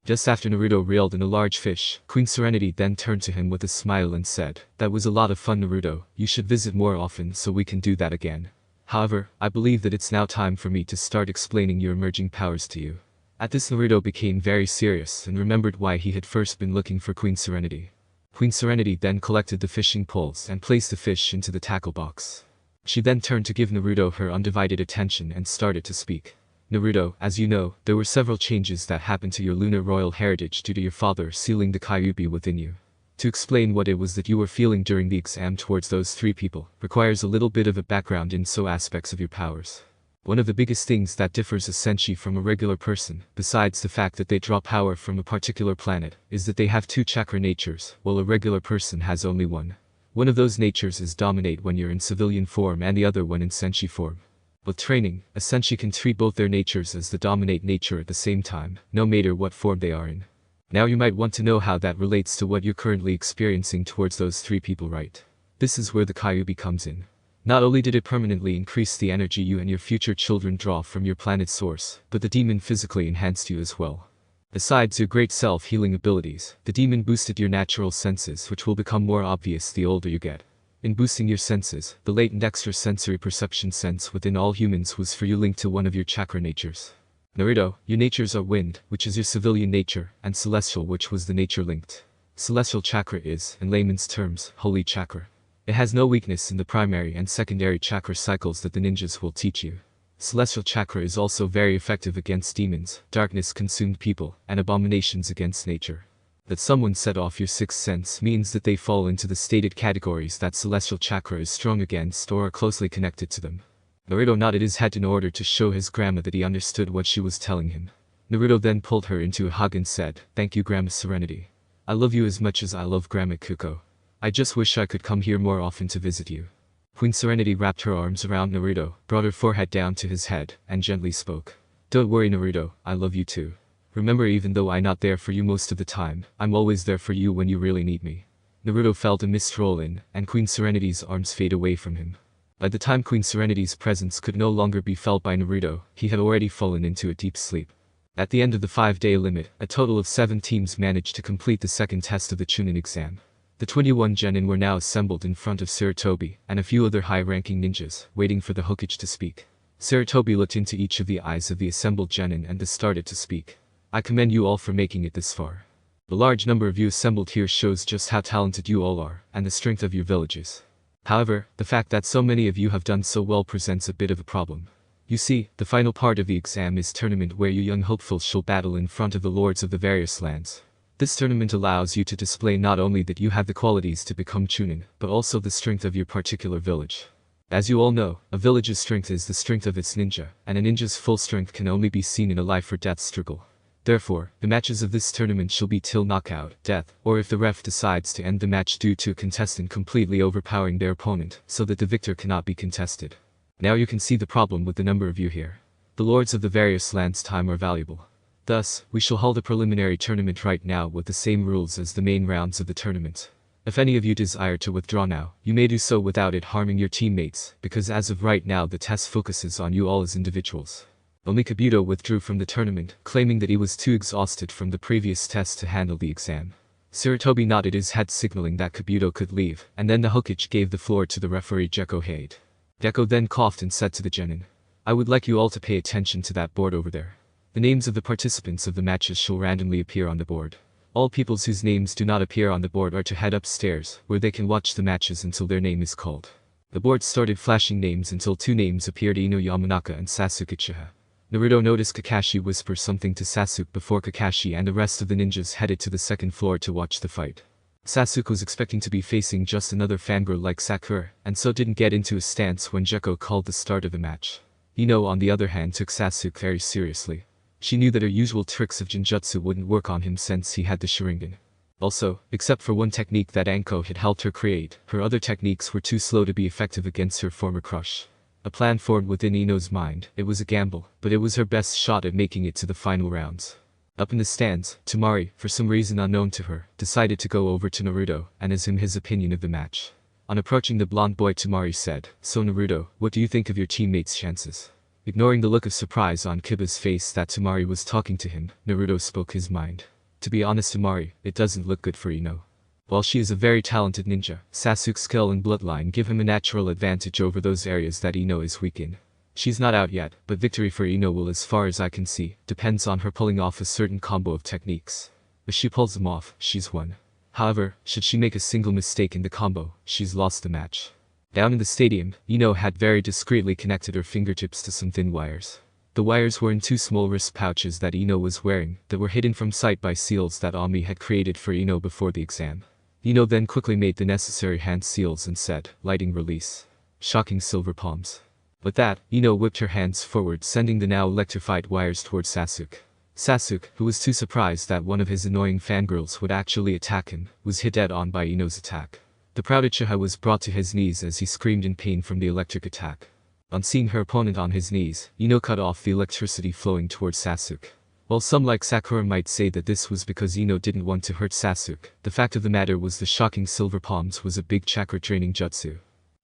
Just after Naruto reeled in a large fish, Queen Serenity then turned to him with a smile and said, "That was a lot of fun, Naruto. You should visit more often so we can do that again. However, I believe that it's now time for me to start explaining your emerging powers to you." At this, Naruto became very serious and remembered why he had first been looking for Queen Serenity. Queen Serenity then collected the fishing poles and placed the fish into the tackle box. She then turned to give Naruto her undivided attention and started to speak. "Naruto, as you know, there were several changes that happened to your lunar royal heritage due to your father sealing the Kyuubi within you. To explain what it was that you were feeling during the exam towards those three people requires a little bit of a background in so aspects of your powers. One of the biggest things that differs a senshi from a regular person, besides the fact that they draw power from a particular planet, is that they have two chakra natures, while a regular person has only one. One of those natures is dominate when you're in civilian form and the other when in senshi form. With training, a senshi can treat both their natures as the dominate nature at the same time, no matter what form they are in. Now you might want to know how that relates to what you're currently experiencing towards those three people, right? This is where the Kyuubi comes in. Not only did it permanently increase the energy you and your future children draw from your planet's source, but the demon physically enhanced you as well. Besides your great self-healing abilities, the demon boosted your natural senses, which will become more obvious the older you get. In boosting your senses, the latent extrasensory perception sense within all humans was for you linked to one of your chakra natures. Naruto, your natures are wind, which is your civilian nature, and celestial, which was the nature linked. Celestial chakra is, in layman's terms, holy chakra. It has no weakness in the primary and secondary chakra cycles that the ninjas will teach you. Celestial chakra is also very effective against demons, darkness-consumed people, and abominations against nature. That someone set off your sixth sense means that they fall into the stated categories that celestial chakra is strong against or are closely connected to them. Naruto nodded his head in order to show his grandma that he understood what she was telling him. Naruto then pulled her into a hug and said, "Thank you, Grandma Serenity. I love you as much as I love Grandma Kuko. I just wish I could come here more often to visit you." Queen Serenity wrapped her arms around Naruto, brought her forehead down to his head, and gently spoke. "Don't worry, Naruto, I love you too. Remember, even though I'm not there for you most of the time, I'm always there for you when you really need me." Naruto felt a mist roll in, and Queen Serenity's arms fade away from him. By the time Queen Serenity's presence could no longer be felt by Naruto, he had already fallen into a deep sleep. At the end of the 5-day limit, a total of 7 teams managed to complete the second test of the chunin exam. The 21 genin were now assembled in front of Sarutobi and a few other high-ranking ninjas, waiting for the Hokage to speak. Sarutobi looked into each of the eyes of the assembled genin and started to speak. "I commend you all for making it this far. The large number of you assembled here shows just how talented you all are, and the strength of your villages. However, the fact that so many of you have done so well presents a bit of a problem. You see, the final part of the exam is tournament where you young hopefuls shall battle in front of the lords of the various lands. This tournament allows you to display not only that you have the qualities to become chunin, but also the strength of your particular village. As you all know, a village's strength is the strength of its ninja, and a ninja's full strength can only be seen in a life-or-death struggle. Therefore, the matches of this tournament shall be till knockout, death, or if the ref decides to end the match due to a contestant completely overpowering their opponent, so that the victor cannot be contested. Now you can see the problem with the number of you here. The lords of the various lands' time are valuable. Thus, we shall hold a preliminary tournament right now with the same rules as the main rounds of the tournament. If any of you desire to withdraw now, you may do so without it harming your teammates, because as of right now the test focuses on you all as individuals." Only Kabuto withdrew from the tournament, claiming that he was too exhausted from the previous test to handle the exam. Sarutobi nodded his head signaling that Kabuto could leave, and then the Hokage gave the floor to the referee Gekko Hade. Gekko then coughed and said to the genin, "I would like you all to pay attention to that board over there. The names of the participants of the matches shall randomly appear on the board. All peoples whose names do not appear on the board are to head upstairs, where they can watch the matches until their name is called." The board started flashing names until 2 names appeared: Ino Yamanaka and Sasuke Uchiha. Naruto noticed Kakashi whisper something to Sasuke before Kakashi and the rest of the ninjas headed to the second floor to watch the fight. Sasuke was expecting to be facing just another fangirl like Sakura, and so didn't get into a stance when Gekko called the start of the match. Ino, on the other hand, took Sasuke very seriously. She knew that her usual tricks of Genjutsu wouldn't work on him since he had the Sharingan. Also, except for one technique that Anko had helped her create, her other techniques were too slow to be effective against her former crush. A plan formed within Ino's mind. It was a gamble, but it was her best shot at making it to the final rounds. Up in the stands, Tamari, for some reason unknown to her, decided to go over to Naruto and ask him his opinion of the match. On approaching the blonde boy, Tamari said, "So Naruto, what do you think of your teammates' chances?" Ignoring the look of surprise on Kiba's face that Tamari was talking to him, Naruto spoke his mind. To be honest Tamari, it doesn't look good for Ino. While she is a very talented ninja, Sasuke's skill and bloodline give him a natural advantage over those areas that Ino is weak in. She's not out yet, but victory for Ino will, as far as I can see, depends on her pulling off a certain combo of techniques. If she pulls them off, she's won. However, should she make a single mistake in the combo, she's lost the match. Down in the stadium, Ino had very discreetly connected her fingertips to some thin wires. The wires were in two small wrist pouches that Ino was wearing, that were hidden from sight by seals that Ami had created for Ino before the exam. Ino then quickly made the necessary hand seals and said, lighting release. Shocking silver palms. With that, Ino whipped her hands forward, sending the now electrified wires towards Sasuke. Sasuke, who was too surprised that one of his annoying fangirls would actually attack him, was hit dead on by Ino's attack. The proud Uchiha was brought to his knees as he screamed in pain from the electric attack. On seeing her opponent on his knees, Ino cut off the electricity flowing towards Sasuke. While some like Sakura might say that this was because Ino didn't want to hurt Sasuke, the fact of the matter was the shocking silver palms was a big chakra draining jutsu.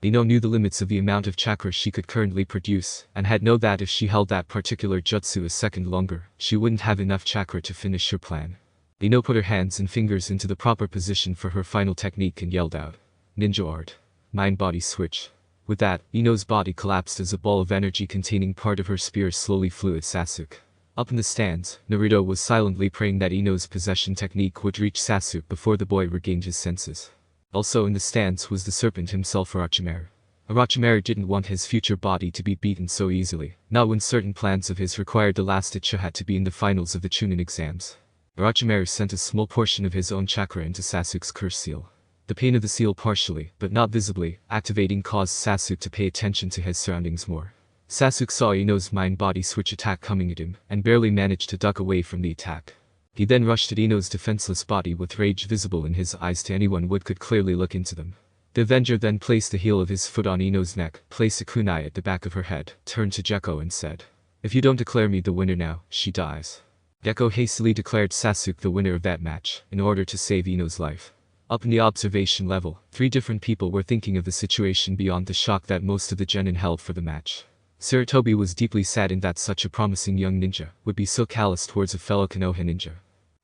Ino knew the limits of the amount of chakra she could currently produce, and had known that if she held that particular jutsu a second longer, she wouldn't have enough chakra to finish her plan. Ino put her hands and fingers into the proper position for her final technique and yelled out, "Ninja art. Mind-body switch." With that, Ino's body collapsed as a ball of energy containing part of her spear slowly flew at Sasuke. Up in the stands, Naruto was silently praying that Ino's possession technique would reach Sasuke before the boy regained his senses. Also in the stands was the serpent himself, Orochimaru. Orochimaru didn't want his future body to be beaten so easily, not when certain plans of his required the last Uchiha to be in the finals of the chunin exams. Orochimaru sent a small portion of his own chakra into Sasuke's curse seal. The pain of the seal partially, but not visibly, activating caused Sasuke to pay attention to his surroundings more. Sasuke saw Ino's mind-body switch attack coming at him, and barely managed to duck away from the attack. He then rushed at Ino's defenseless body with rage visible in his eyes to anyone who could clearly look into them. The Avenger then placed the heel of his foot on Ino's neck, placed a kunai at the back of her head, turned to Gekko and said, "If you don't declare me the winner now, she dies." Gekko hastily declared Sasuke the winner of that match, in order to save Ino's life. Up in the observation level, 3 different people were thinking of the situation beyond the shock that most of the genin held for the match. Sarutobi was deeply saddened that such a promising young ninja would be so callous towards a fellow Konoha ninja.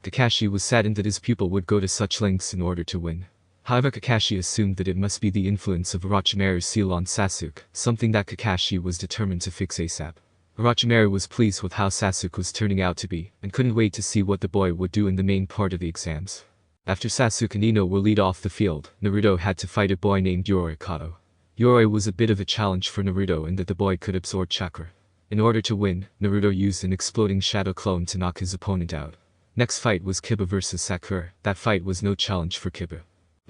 Kakashi was saddened that his pupil would go to such lengths in order to win. However, Kakashi assumed that it must be the influence of Orochimaru's seal on Sasuke, something that Kakashi was determined to fix ASAP. Orochimaru was pleased with how Sasuke was turning out to be, and couldn't wait to see what the boy would do in the main part of the exams. After Sasuke and Ino were lead off the field, Naruto had to fight a boy named Yoroi Kato. Yoroi was a bit of a challenge for Naruto in that the boy could absorb chakra. In order to win, Naruto used an exploding shadow clone to knock his opponent out. Next fight was Kiba vs Sakura. That fight was no challenge for Kiba.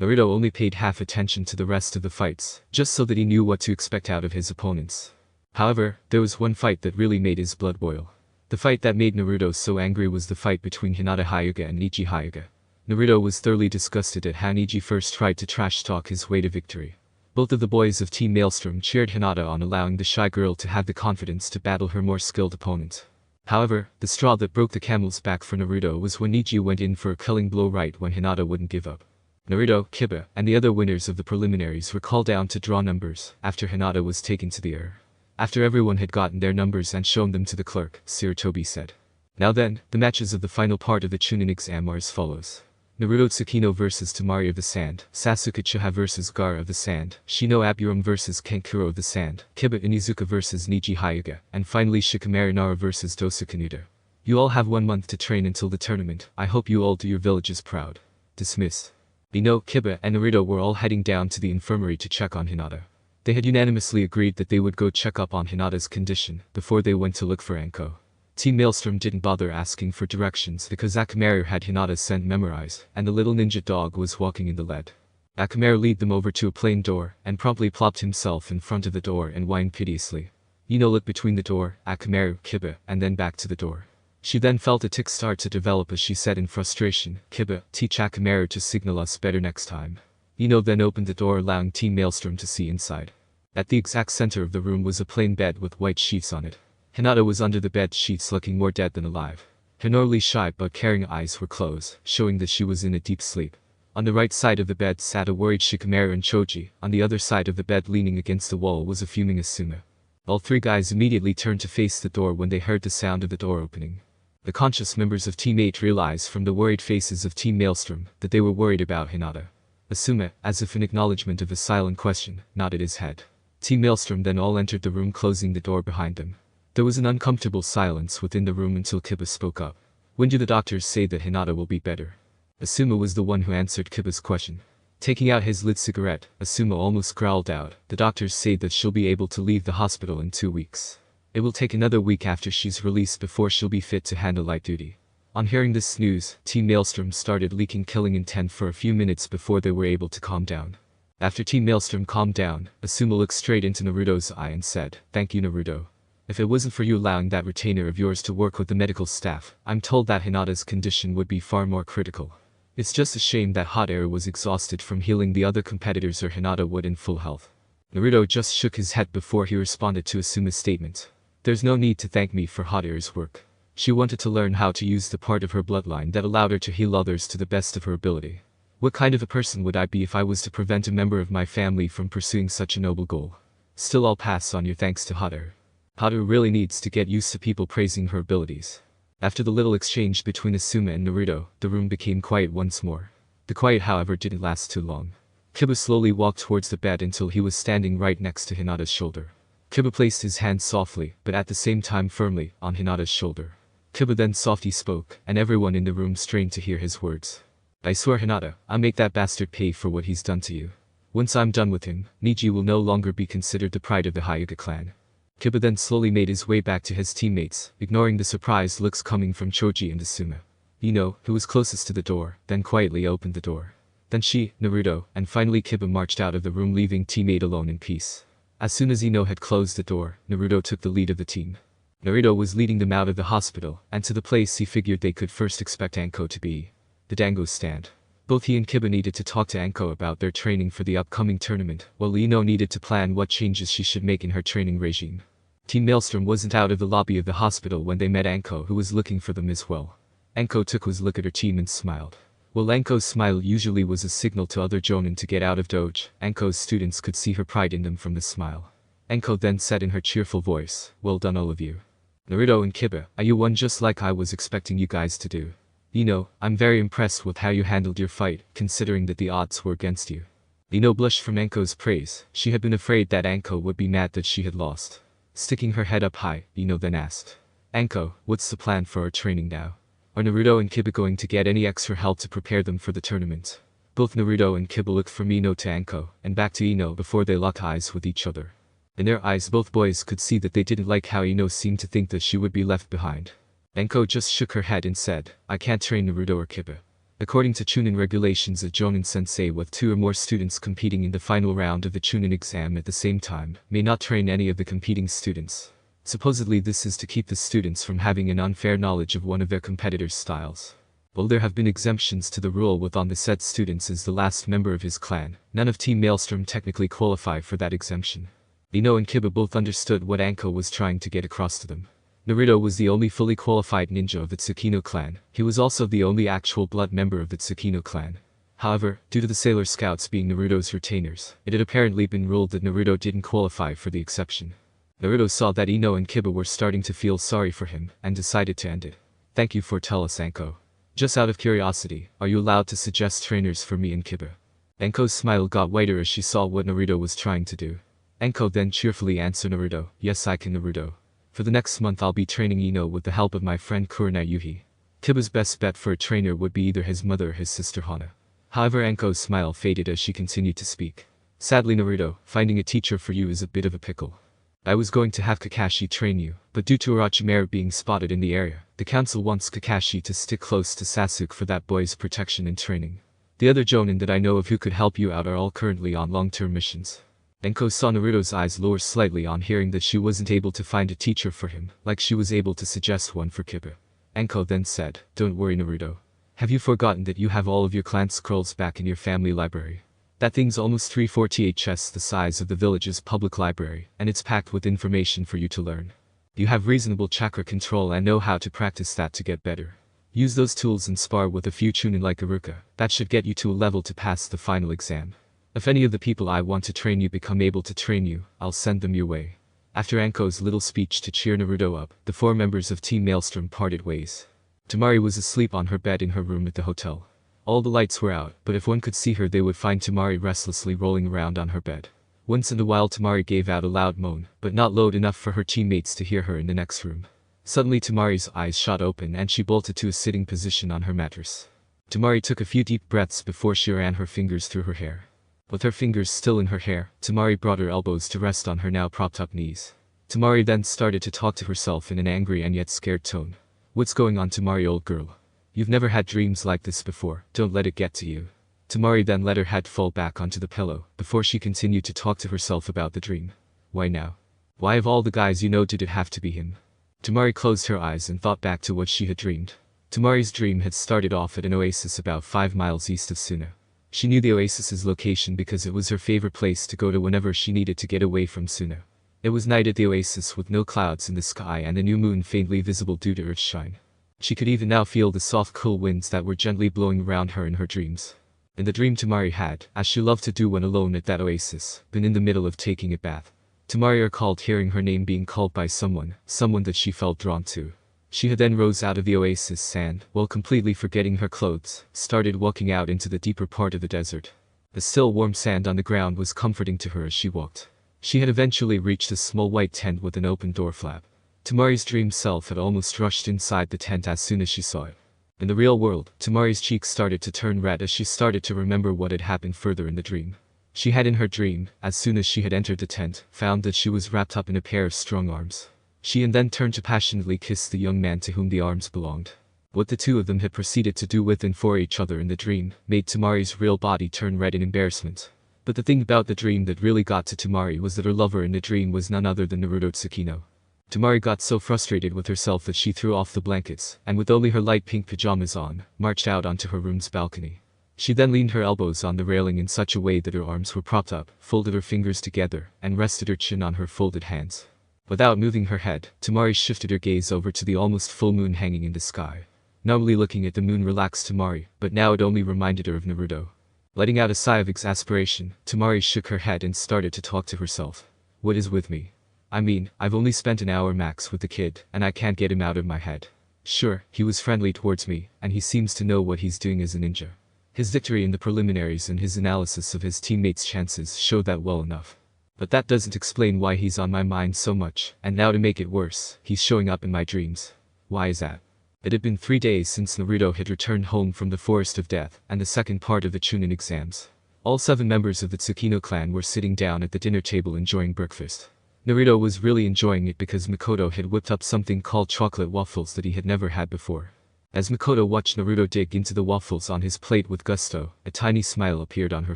Naruto only paid half attention to the rest of the fights, just so that he knew what to expect out of his opponents. However, there was one fight that really made his blood boil. The fight that made Naruto so angry was the fight between Hinata Hyuga and Neji Hyuga. Naruto was thoroughly disgusted at how Neji first tried to trash-talk his way to victory. Both of the boys of Team Maelstrom cheered Hinata on allowing the shy girl to have the confidence to battle her more skilled opponent. However, the straw that broke the camel's back for Naruto was when Neji went in for a killing blow right when Hinata wouldn't give up. Naruto, Kiba, and the other winners of the preliminaries were called down to draw numbers after Hinata was taken to the air. After everyone had gotten their numbers and shown them to the clerk, Sarutobi said, "Now then, the matches of the final part of the chunin exam are as follows. Naruto Tsukino vs Tamari of the Sand, Sasuke Uchiha vs Gaara of the Sand, Shino Aburam vs Kankuro of the Sand, Kiba Inizuka vs Neji Hyuga, and finally Shikamaru Nara vs Dosa Kanuta. You all have 1 month to train until the tournament. I hope you all do your villages proud." Dismissed. Ino, Kiba, and Naruto were all heading down to the infirmary to check on Hinata. They had unanimously agreed that they would go check up on Hinata's condition before they went to look for Anko. Team Maelstrom didn't bother asking for directions because Akamaru had Hinata's scent memorized, and the little ninja dog was walking in the lead. Akamaru led them over to a plain door, and promptly plopped himself in front of the door and whined piteously. Ino looked between the door, Akamaru, Kiba, and then back to the door. She then felt a tic start to develop as she said in frustration, "Kiba, teach Akamaru to signal us better next time." Ino then opened the door allowing Team Maelstrom to see inside. At the exact center of the room was a plain bed with white sheets on it. Hinata was under the bed sheets looking more dead than alive. Her normally shy but caring eyes were closed, showing that she was in a deep sleep. On the right side of the bed sat a worried Shikamaru and Choji. On the other side of the bed leaning against the wall was a fuming Asuma. All 3 guys immediately turned to face the door when they heard the sound of the door opening. The conscious members of Team 8 realized from the worried faces of Team Maelstrom that they were worried about Hinata. Asuma, as if in acknowledgement of a silent question, nodded his head. Team Maelstrom then all entered the room, closing the door behind them. There was an uncomfortable silence within the room until Kiba spoke up. When do the doctors say that Hinata will be better? Asuma was the one who answered Kiba's question. Taking out his lit cigarette, Asuma almost growled out, the doctors say that she'll be able to leave the hospital in 2 weeks. It will take another week after she's released before she'll be fit to handle light duty. On hearing this news, Team Maelstrom started leaking killing intent for a few minutes before they were able to calm down. After Team Maelstrom calmed down, Asuma looked straight into Naruto's eye and said, "Thank you, Naruto. If it wasn't for you allowing that retainer of yours to work with the medical staff, I'm told that Hinata's condition would be far more critical. It's just a shame that Hot Air was exhausted from healing the other competitors, or Hinata would in full health." Naruto just shook his head before he responded to Asuma's statement. "There's no need to thank me for Hot Air's work. She wanted to learn how to use the part of her bloodline that allowed her to heal others to the best of her ability. What kind of a person would I be if I was to prevent a member of my family from pursuing such a noble goal? Still, I'll pass on your thanks to Hot Air. Hot Air really needs to get used to people praising her abilities." After the little exchange between Asuma and Naruto, the room became quiet once more. The quiet, however, didn't last too long. Kiba slowly walked towards the bed until he was standing right next to Hinata's shoulder. Kiba placed his hand softly, but at the same time firmly, on Hinata's shoulder. Kiba then softly spoke, and everyone in the room strained to hear his words. "I swear, Hinata, I'll make that bastard pay for what he's done to you. Once I'm done with him, Niji will no longer be considered the pride of the Hyuga clan." Kiba then slowly made his way back to his teammates, ignoring the surprised looks coming from Choji and Asuma. Ino, who was closest to the door, then quietly opened the door. Then she, Naruto, and finally Kiba marched out of the room, leaving Team 8 alone in peace. As soon as Ino had closed the door, Naruto took the lead of the team. Naruto was leading them out of the hospital, and to the place he figured they could first expect Anko to be. The Dango stand. Both he and Kiba needed to talk to Anko about their training for the upcoming tournament, while Ino needed to plan what changes she should make in her training regime. Team Maelstrom wasn't out of the lobby of the hospital when they met Anko, who was looking for them as well. Anko took a look at her team and smiled. While Anko's smile usually was a signal to other jonin to get out of dojo, Anko's students could see her pride in them from the smile. Anko then said in her cheerful voice, "Well done all of you. Naruto and Kiba, you won just like I was expecting you guys to do. Ino, I'm very impressed with how you handled your fight, considering that the odds were against you." Ino blushed from Anko's praise. She had been afraid that Anko would be mad that she had lost. Sticking her head up high, Ino then asked, "Anko, what's the plan for our training now? Are Naruto and Kiba going to get any extra help to prepare them for the tournament?" Both Naruto and Kiba looked from Ino to Anko, and back to Ino before they locked eyes with each other. In their eyes, both boys could see that they didn't like how Ino seemed to think that she would be left behind. Anko just shook her head and said, "I can't train Naruto or Kiba. According to chunin regulations, a jonin sensei with 2 or more students competing in the final round of the chunin exam at the same time may not train any of the competing students. Supposedly this is to keep the students from having an unfair knowledge of one of their competitors' styles. While there have been exemptions to the rule with on the said students as the last member of his clan, none of Team Maelstrom technically qualify for that exemption." Ino and Kiba both understood what Anko was trying to get across to them. Naruto was the only fully qualified ninja of the Tsukino clan. He was also the only actual blood member of the Tsukino clan. However, due to the Sailor Scouts being Naruto's retainers, it had apparently been ruled that Naruto didn't qualify for the exception. Naruto saw that Ino and Kiba were starting to feel sorry for him, and decided to end it. "Thank you for telling us, Anko. Just out of curiosity, are you allowed to suggest trainers for me and Kiba?" Anko's smile got wider as she saw what Naruto was trying to do. Anko then cheerfully answered Naruto, "Yes, I can, Naruto. For the next month I'll be training Ino with the help of my friend Kurenai Yuhi. Kiba's best bet for a trainer would be either his mother or his sister Hana." However, Anko's smile faded as she continued to speak. "Sadly, Naruto, finding a teacher for you is a bit of a pickle. I was going to have Kakashi train you, but due to Orochimaru being spotted in the area, the council wants Kakashi to stick close to Sasuke for that boy's protection and training. The other jonin that I know of who could help you out are all currently on long-term missions." Anko saw Naruto's eyes lower slightly on hearing that she wasn't able to find a teacher for him, like she was able to suggest one for Kiba. Anko then said, "Don't worry, Naruto. Have you forgotten that you have all of your clan scrolls back in your family library? That thing's almost 3/4 chests the size of the village's public library, and it's packed with information for you to learn. You have reasonable chakra control and know how to practice that to get better. Use those tools and spar with a few chunin like Iruka. That should get you to a level to pass the final exam. If any of the people I want to train you become able to train you, I'll send them your way." After Anko's little speech to cheer Naruto up, the 4 members of Team Maelstrom parted ways. Tamari was asleep on her bed in her room at the hotel. All the lights were out, but if one could see her they would find Tamari restlessly rolling around on her bed. Once in a while Tamari gave out a loud moan, but not loud enough for her teammates to hear her in the next room. Suddenly Tamari's eyes shot open and she bolted to a sitting position on her mattress. Tamari took a few deep breaths before she ran her fingers through her hair. With her fingers still in her hair, Tamari brought her elbows to rest on her now propped up knees. Tamari then started to talk to herself in an angry and yet scared tone. What's going on, Tamari, old girl? You've never had dreams like this before, don't let it get to you. Tamari then let her head fall back onto the pillow, before she continued to talk to herself about the dream. Why now? Why of all the guys you know did it have to be him? Tamari closed her eyes and thought back to what she had dreamed. Tamari's dream had started off at an oasis about 5 miles east of Suna. She knew the oasis's location because it was her favorite place to go to whenever she needed to get away from Suna. It was night at the oasis with no clouds in the sky and a new moon faintly visible due to Earth's shine. She could even now feel the soft cool winds that were gently blowing around her in her dreams. In the dream Tamari had, as she loved to do when alone at that oasis, been in the middle of taking a bath. Tamari recalled hearing her name being called by someone that she felt drawn to. She had then rose out of the oasis and, while completely forgetting her clothes, started walking out into the deeper part of the desert. The still warm sand on the ground was comforting to her as she walked. She had eventually reached a small white tent with an open door flap. Tamari's dream self had almost rushed inside the tent as soon as she saw it. In the real world, Tamari's cheeks started to turn red as she started to remember what had happened further in the dream. She had in her dream, as soon as she had entered the tent, found that she was wrapped up in a pair of strong arms. She and then turned to passionately kiss the young man to whom the arms belonged. What the two of them had proceeded to do with and for each other in the dream made Tamari's real body turn red in embarrassment. But the thing about the dream that really got to Tamari was that her lover in the dream was none other than Naruto Tsukino. Tamari got so frustrated with herself that she threw off the blankets, and with only her light pink pajamas on, marched out onto her room's balcony. She then leaned her elbows on the railing in such a way that her arms were propped up, folded her fingers together, and rested her chin on her folded hands. Without moving her head, Tamari shifted her gaze over to the almost full moon hanging in the sky. Normally looking at the moon relaxed Tamari, but now it only reminded her of Naruto. Letting out a sigh of exasperation, Tamari shook her head and started to talk to herself. What is with me? I mean, I've only spent an hour max with the kid, and I can't get him out of my head. Sure, he was friendly towards me, and he seems to know what he's doing as a ninja. His victory in the preliminaries and his analysis of his teammates' chances showed that well enough. But that doesn't explain why he's on my mind so much, and now to make it worse, he's showing up in my dreams. Why is that? It had been 3 days since Naruto had returned home from the Forest of Death and the second part of the chunin exams. All 7 members of the Tsukino clan were sitting down at the dinner table enjoying breakfast. Naruto was really enjoying it because Makoto had whipped up something called chocolate waffles that he had never had before. As Makoto watched Naruto dig into the waffles on his plate with gusto, a tiny smile appeared on her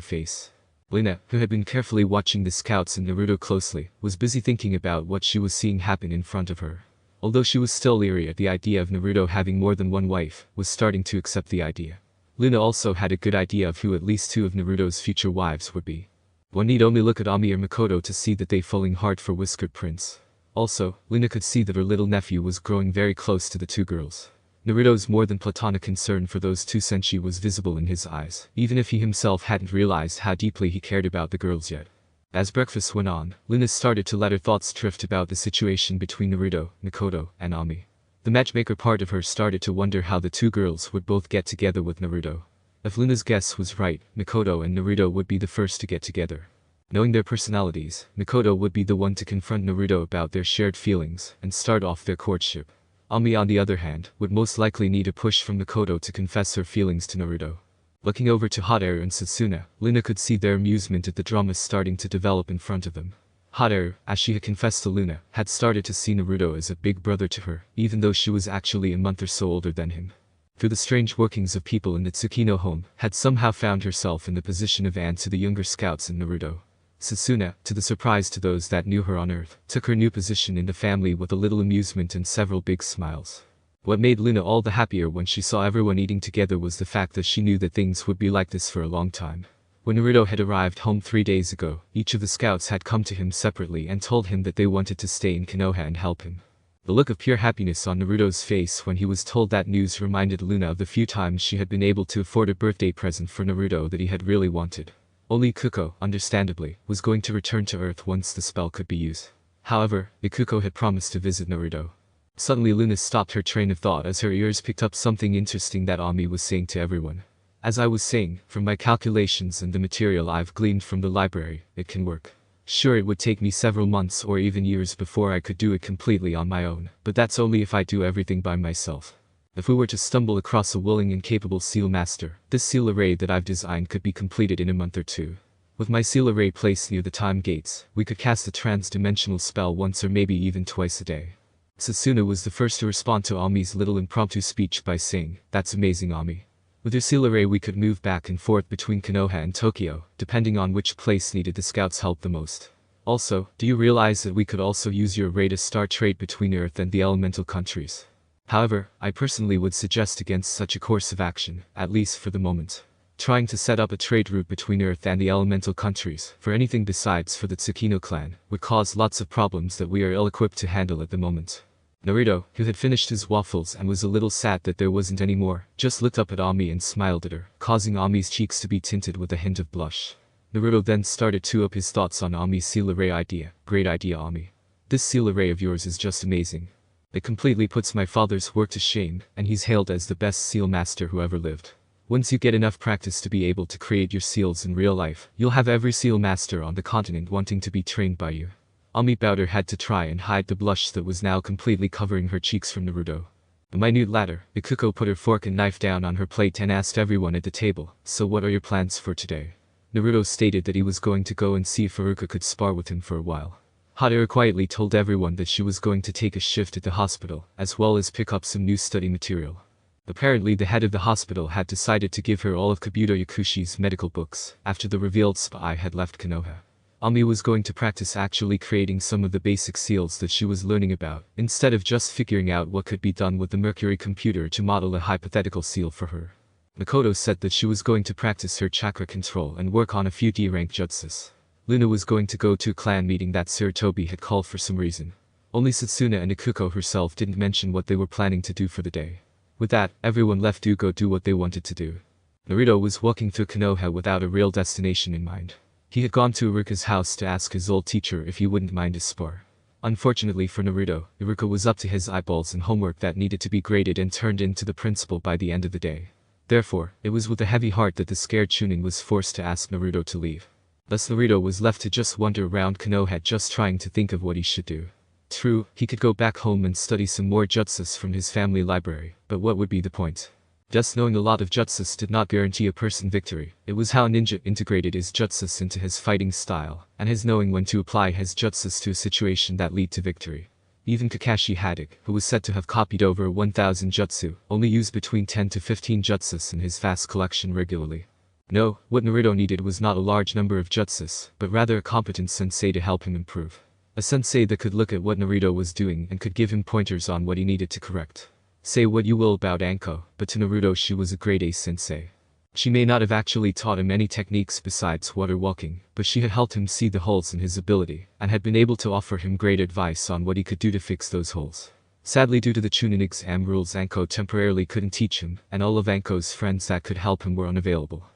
face. Luna, who had been carefully watching the scouts and Naruto closely, was busy thinking about what she was seeing happen in front of her. Although she was still leery at the idea of Naruto having more than one wife, was starting to accept the idea. Luna also had a good idea of who at least 2 of Naruto's future wives would be. One need only look at Ami or Makoto to see that they falling hard for Whiskered Prince. Also, Luna could see that her little nephew was growing very close to the 2 girls. Naruto's more than platonic concern for those 2 senshi was visible in his eyes, even if he himself hadn't realized how deeply he cared about the girls yet. As breakfast went on, Luna started to let her thoughts drift about the situation between Naruto, Makoto, and Ami. The matchmaker part of her started to wonder how the 2 girls would both get together with Naruto. If Luna's guess was right, Makoto and Naruto would be the first to get together. Knowing their personalities, Makoto would be the one to confront Naruto about their shared feelings and start off their courtship. Ami on the other hand, would most likely need a push from Makoto to confess her feelings to Naruto. Looking over to Hotaru and Setsuna, Luna could see their amusement at the drama starting to develop in front of them. Hotaru, as she had confessed to Luna, had started to see Naruto as a big brother to her, even though she was actually a month or so older than him. Through the strange workings of people in the Tsukino home, had somehow found herself in the position of aunt to the younger scouts and Naruto. Setsuna, to the surprise to those that knew her on Earth, took her new position in the family with a little amusement and several big smiles. What made Luna all the happier when she saw everyone eating together was the fact that she knew that things would be like this for a long time. When Naruto had arrived home 3 days ago, each of the scouts had come to him separately and told him that they wanted to stay in Konoha and help him. The look of pure happiness on Naruto's face when he was told that news reminded Luna of the few times she had been able to afford a birthday present for Naruto that he had really wanted. Only Kuko, understandably, was going to return to Earth once the spell could be used. However, Ikuko had promised to visit Naruto. Suddenly Luna stopped her train of thought as her ears picked up something interesting that Ami was saying to everyone. As I was saying, from my calculations and the material I've gleaned from the library, it can work. Sure, it would take me several months or even years before I could do it completely on my own, but that's only if I do everything by myself. If we were to stumble across a willing and capable seal master, this seal array that I've designed could be completed in a month or two. With my seal array placed near the time gates, we could cast a trans-dimensional spell once or maybe even twice a day. Sasuna was the first to respond to Ami's little impromptu speech by saying, "That's amazing, Ami. With your seal array we could move back and forth between Konoha and Tokyo, depending on which place needed the scouts' help the most. Also, do you realize that we could also use your array to start trade between Earth and the elemental countries? However, I personally would suggest against such a course of action, at least for the moment. Trying to set up a trade route between Earth and the elemental countries, for anything besides for the Tsukino clan, would cause lots of problems that we are ill-equipped to handle at the moment." Naruto, who had finished his waffles and was a little sad that there wasn't any more, just looked up at Ami and smiled at her, causing Ami's cheeks to be tinted with a hint of blush. Naruto then started to up his thoughts on Ami's seal array idea. "Great idea, Ami. This seal array of yours is just amazing. It completely puts my father's work to shame, and he's hailed as the best seal master who ever lived. Once you get enough practice to be able to create your seals in real life, you'll have every seal master on the continent wanting to be trained by you." Ami Bowder had to try and hide the blush that was now completely covering her cheeks from Naruto. A minute later, Ikuko put her fork and knife down on her plate and asked everyone at the table, "So what are your plans for today?" Naruto stated that he was going to go and see if Haruka could spar with him for a while. Hadera quietly told everyone that she was going to take a shift at the hospital, as well as pick up some new study material. Apparently the head of the hospital had decided to give her all of Kabuto Yakushi's medical books, after the revealed spy had left Konoha. Ami was going to practice actually creating some of the basic seals that she was learning about, instead of just figuring out what could be done with the Mercury computer to model a hypothetical seal for her. Makoto said that she was going to practice her chakra control and work on a few D-rank jutsus. Luna was going to go to a clan meeting that Sarutobi had called for some reason. Only Satsuna and Ikuko herself didn't mention what they were planning to do for the day. With that, everyone left to go do what they wanted to do. Naruto was walking through Konoha without a real destination in mind. He had gone to Iruka's house to ask his old teacher if he wouldn't mind his spar. Unfortunately for Naruto, Iruka was up to his eyeballs in homework that needed to be graded and turned in to the principal by the end of the day. Therefore, it was with a heavy heart that the scared chunin was forced to ask Naruto to leave. Thus Naruto was left to just wander around Konoha just trying to think of what he should do. True, he could go back home and study some more jutsus from his family library, but what would be the point? Just knowing a lot of jutsus did not guarantee a person victory. It was how ninja integrated his jutsus into his fighting style, and his knowing when to apply his jutsus to a situation that lead to victory. Even Kakashi Haddock, who was said to have copied over 1,000 jutsu, only used between 10 to 15 jutsus in his vast collection regularly. No, what Naruto needed was not a large number of jutsus, but rather a competent sensei to help him improve. A sensei that could look at what Naruto was doing and could give him pointers on what he needed to correct. Say what you will about Anko, but to Naruto she was a grade A sensei. She may not have actually taught him any techniques besides water walking, but she had helped him see the holes in his ability, and had been able to offer him great advice on what he could do to fix those holes. Sadly, due to the Chunin exam rules, Anko temporarily couldn't teach him, and all of Anko's friends that could help him were unavailable.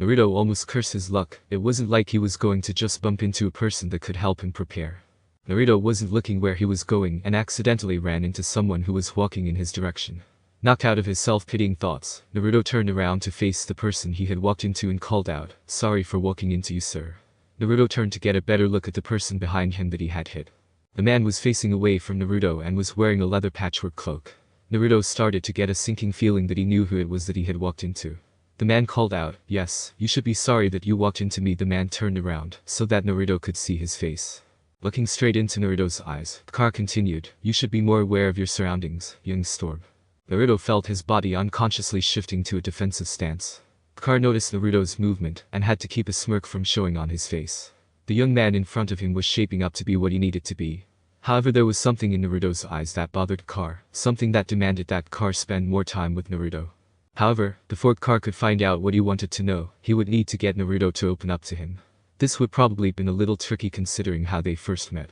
Naruto almost cursed his luck. It wasn't like he was going to just bump into a person that could help him prepare. Naruto wasn't looking where he was going and accidentally ran into someone who was walking in his direction. Knocked out of his self-pitying thoughts, Naruto turned around to face the person he had walked into and called out, "Sorry for walking into you, sir." Naruto turned to get a better look at the person behind him that he had hit. The man was facing away from Naruto and was wearing a leather patchwork cloak. Naruto started to get a sinking feeling that he knew who it was that he had walked into. The man called out, "Yes, you should be sorry that you walked into me." The man turned around, so that Naruto could see his face. Looking straight into Naruto's eyes, Car continued, "You should be more aware of your surroundings, young Storm." Naruto felt his body unconsciously shifting to a defensive stance. Car noticed Naruto's movement, and had to keep a smirk from showing on his face. The young man in front of him was shaping up to be what he needed to be. However, there was something in Naruto's eyes that bothered Car, something that demanded that Car spend more time with Naruto. However, before Car could find out what he wanted to know, he would need to get Naruto to open up to him. This would probably been a little tricky considering how they first met.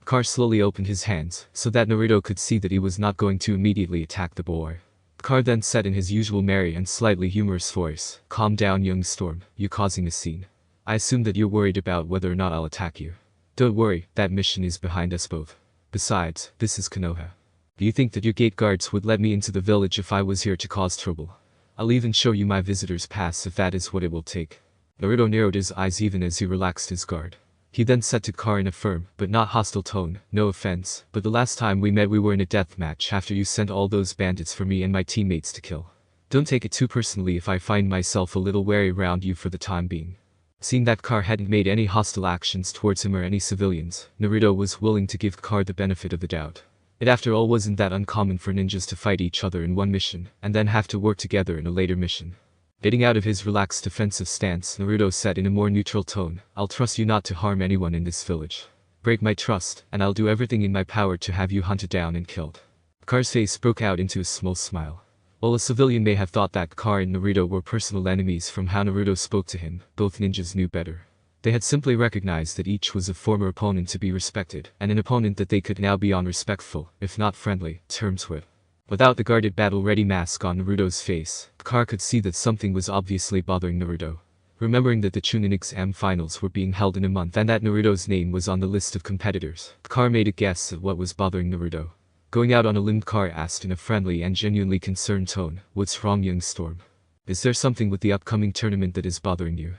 Car slowly opened his hands, so that Naruto could see that he was not going to immediately attack the boy. Car then said in his usual merry and slightly humorous voice, "Calm down, young Storm, you're causing a scene. I assume that you're worried about whether or not I'll attack you." Don't worry, that mission is behind us both. Besides, this is Konoha. Do you think that your gate guards would let me into the village if I was here to cause trouble? I'll even show you my visitor's pass if that is what it will take. Naruto narrowed his eyes even as he relaxed his guard. He then said to Car in a firm, but not hostile tone, no offense, but the last time we met we were in a death match after you sent all those bandits for me and my teammates to kill. Don't take it too personally if I find myself a little wary around you for the time being. Seeing that Car hadn't made any hostile actions towards him or any civilians, Naruto was willing to give Car the benefit of the doubt. It after all wasn't that uncommon for ninjas to fight each other in one mission, and then have to work together in a later mission. Getting out of his relaxed defensive stance, Naruto said in a more neutral tone, I'll trust you not to harm anyone in this village. Break my trust, and I'll do everything in my power to have you hunted down and killed. Car's face broke out into a small smile. While a civilian may have thought that Car and Naruto were personal enemies from how Naruto spoke to him, both ninjas knew better. They had simply recognized that each was a former opponent to be respected, and an opponent that they could now be on respectful, if not friendly, terms with. Without the guarded battle-ready mask on Naruto's face, Car could see that something was obviously bothering Naruto. Remembering that the Chunin exam finals were being held in a month and that Naruto's name was on the list of competitors, Car made a guess at what was bothering Naruto. Going out on a limb, Car asked in a friendly and genuinely concerned tone, What's wrong, young Storm? Is there something with the upcoming tournament that is bothering you?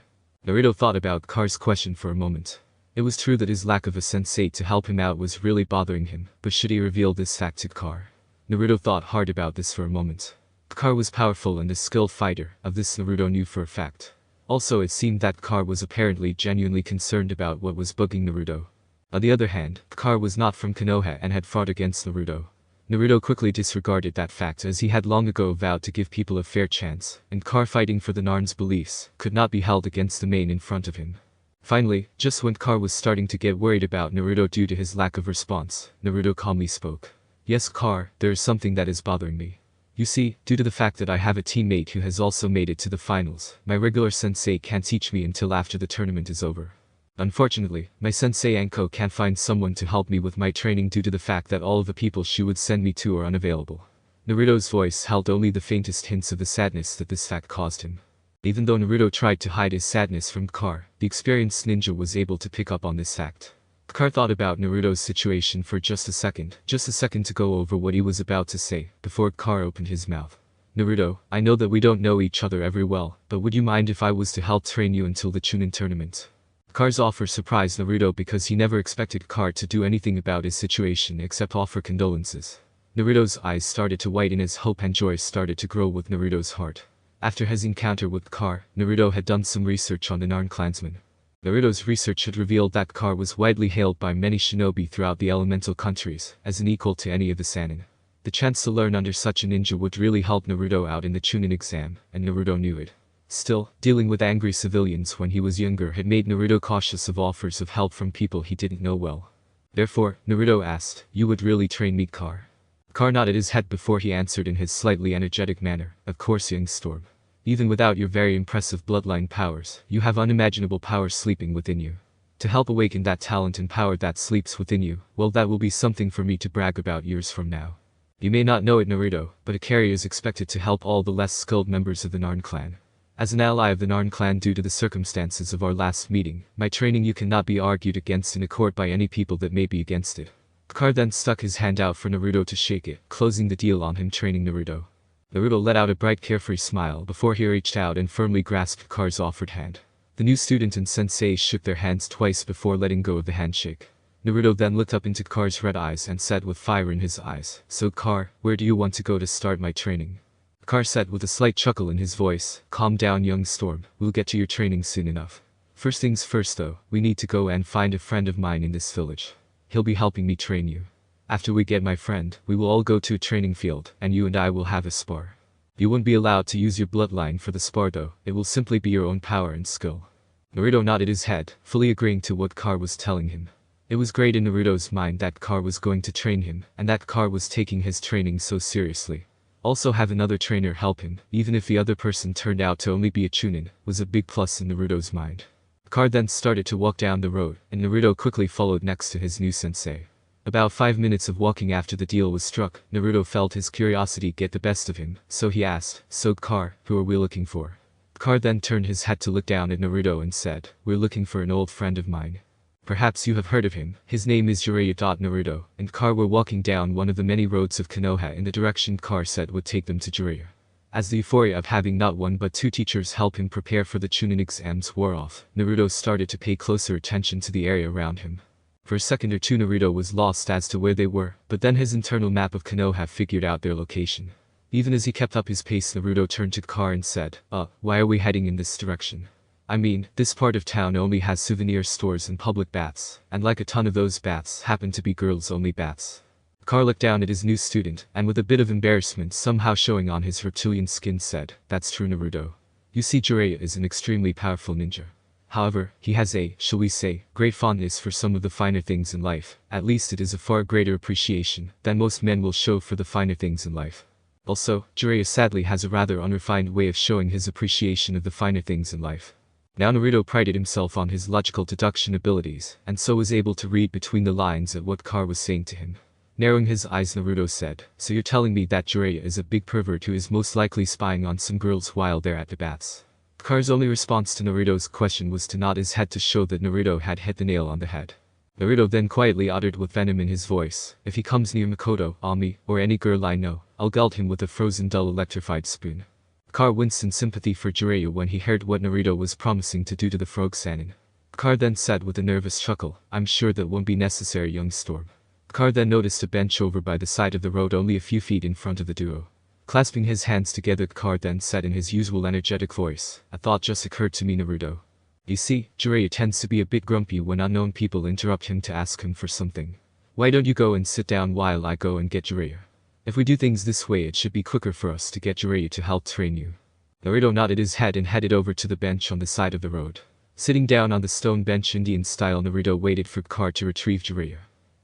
Naruto thought about Car's question for a moment. It was true that his lack of a sensei to help him out was really bothering him, but should he reveal this fact to Car? Naruto thought hard about this for a moment. Car was powerful and a skilled fighter, of this Naruto knew for a fact. Also, it seemed that Car was apparently genuinely concerned about what was bugging Naruto. On the other hand, Car was not from Konoha and had fought against Naruto. Naruto quickly disregarded that fact as he had long ago vowed to give people a fair chance, and Car fighting for the Narn's beliefs could not be held against the main in front of him. Finally, just when Car was starting to get worried about Naruto due to his lack of response, Naruto calmly spoke. Yes, Car, there is something that is bothering me. You see, due to the fact that I have a teammate who has also made it to the finals, my regular sensei can't teach me until after the tournament is over. Unfortunately, my sensei Anko can't find someone to help me with my training due to the fact that all of the people she would send me to are unavailable. Naruto's voice held only the faintest hints of the sadness that this fact caused him. Even though Naruto tried to hide his sadness from Car, the experienced ninja was able to pick up on this fact. Car thought about Naruto's situation for just a second to go over what he was about to say, before Car opened his mouth. Naruto, I know that we don't know each other very well, but would you mind if I was to help train you until the Chunin tournament? Car's offer surprised Naruto because he never expected Car to do anything about his situation except offer condolences. Naruto's eyes started to whiten as hope and joy started to grow with Naruto's heart. After his encounter with Car, Naruto had done some research on the Narn clansmen. Naruto's research had revealed that Car was widely hailed by many shinobi throughout the elemental countries, as an equal to any of the Sannin. The chance to learn under such a ninja would really help Naruto out in the Chunin exam, and Naruto knew it. Still, dealing with angry civilians when he was younger had made Naruto cautious of offers of help from people he didn't know well. Therefore, Naruto asked, You would really train me, Car? Car nodded his head before he answered in his slightly energetic manner, Of course, young Storm. Even without your very impressive bloodline powers, you have unimaginable power sleeping within you. To help awaken that talent and power that sleeps within you, well, that will be something for me to brag about years from now. You may not know it, Naruto, but a carrier is expected to help all the less skilled members of the Narn Clan. As an ally of the Narn Clan due to the circumstances of our last meeting, my training you cannot be argued against in a court by any people that may be against it. Car then stuck his hand out for Naruto to shake it, closing the deal on him training Naruto. Naruto let out a bright carefree smile before he reached out and firmly grasped Car's offered hand. The new student and sensei shook their hands twice before letting go of the handshake. Naruto then looked up into Car's red eyes and said with fire in his eyes, So Car, where do you want to go to start my training? Car said with a slight chuckle in his voice, Calm down, young Storm, we'll get to your training soon enough. First things first though, we need to go and find a friend of mine in this village. He'll be helping me train you. After we get my friend, we will all go to a training field, and you and I will have a spar. You won't be allowed to use your bloodline for the spar though, it will simply be your own power and skill. Naruto nodded his head, fully agreeing to what Car was telling him. It was great in Naruto's mind that Car was going to train him, and that Car was taking his training so seriously. Also have another trainer help him, even if the other person turned out to only be a chunin, was a big plus in Naruto's mind. Car then started to walk down the road, and Naruto quickly followed next to his new sensei. About 5 minutes of walking after the deal was struck, Naruto felt his curiosity get the best of him, so he asked, So Car, who are we looking for? Car then turned his head to look down at Naruto and said, We're looking for an old friend of mine. Perhaps you have heard of him. His name is Jiraiya. Naruto and Car were walking down one of the many roads of Konoha in the direction Car said would take them to Jiraiya. As the euphoria of having not one but two teachers help him prepare for the chunin exams wore off, Naruto started to pay closer attention to the area around him. For a second or two Naruto was lost as to where they were, but then his internal map of Konoha figured out their location. Even as he kept up his pace, Naruto turned to Car and said, why are we heading in this direction? I mean, this part of town only has souvenir stores and public baths, and like a ton of those baths happen to be girls-only baths. Car looked down at his new student, and with a bit of embarrassment somehow showing on his reptilian skin said, that's true Naruto. You see, Jiraiya is an extremely powerful ninja. However, he has a, shall we say, great fondness for some of the finer things in life. At least it is a far greater appreciation than most men will show for the finer things in life. Also, Jiraiya sadly has a rather unrefined way of showing his appreciation of the finer things in life. Now Naruto prided himself on his logical deduction abilities, and so was able to read between the lines at what Car was saying to him. Narrowing his eyes, Naruto said, so you're telling me that Jiraiya is a big pervert who is most likely spying on some girls while they're at the baths. Car's only response to Naruto's question was to nod his head to show that Naruto had hit the nail on the head. Naruto then quietly uttered with venom in his voice, if he comes near Makoto, Ami, or any girl I know, I'll geld him with a frozen dull electrified spoon. Car winced in sympathy for Jiraiya when he heard what Naruto was promising to do to the frog Sannin. Car then said with a nervous chuckle, I'm sure that won't be necessary, young Storm. Car then noticed a bench over by the side of the road only a few feet in front of the duo. Clasping his hands together, Car then said in his usual energetic voice, a thought just occurred to me Naruto. You see, Jiraiya tends to be a bit grumpy when unknown people interrupt him to ask him for something. Why don't you go and sit down while I go and get Jiraiya? If we do things this way it should be quicker for us to get Jiraiya to help train you. Naruto nodded his head and headed over to the bench on the side of the road. Sitting down on the stone bench Indian style, Naruto waited for Car to retrieve Jiraiya.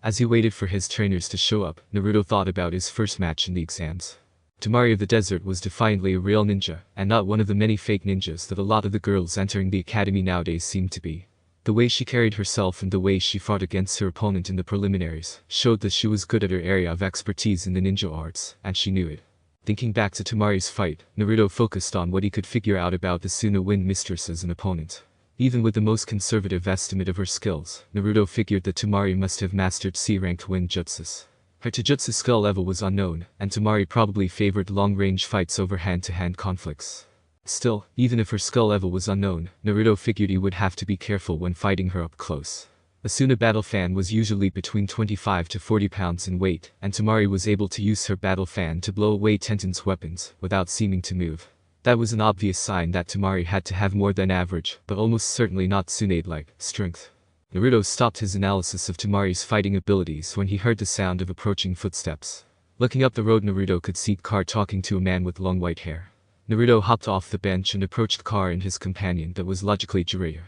As he waited for his trainers to show up, Naruto thought about his first match in the exams. Tamari of the desert was defiantly a real ninja, and not one of the many fake ninjas that a lot of the girls entering the academy nowadays seem to be. The way she carried herself and the way she fought against her opponent in the preliminaries showed that she was good at her area of expertise in the ninja arts, and she knew it. Thinking back to Tamari's fight, Naruto focused on what he could figure out about the Suna Wind Mistress as an opponent. Even with the most conservative estimate of her skills, Naruto figured that Tamari must have mastered C-ranked wind jutsus. Her taijutsu skill level was unknown, and Tamari probably favored long-range fights over hand-to-hand conflicts. Still, even if her skill level was unknown, Naruto figured he would have to be careful when fighting her up close. A Suna battle fan was usually between 25 to 40 pounds in weight, and Tamari was able to use her battle fan to blow away Tenten's weapons without seeming to move. That was an obvious sign that Tamari had to have more than average, but almost certainly not Tsunade-like, strength. Naruto stopped his analysis of Tamari's fighting abilities when he heard the sound of approaching footsteps. Looking up the road, Naruto could see Car talking to a man with long white hair. Naruto hopped off the bench and approached Car and his companion that was logically Jiraiya.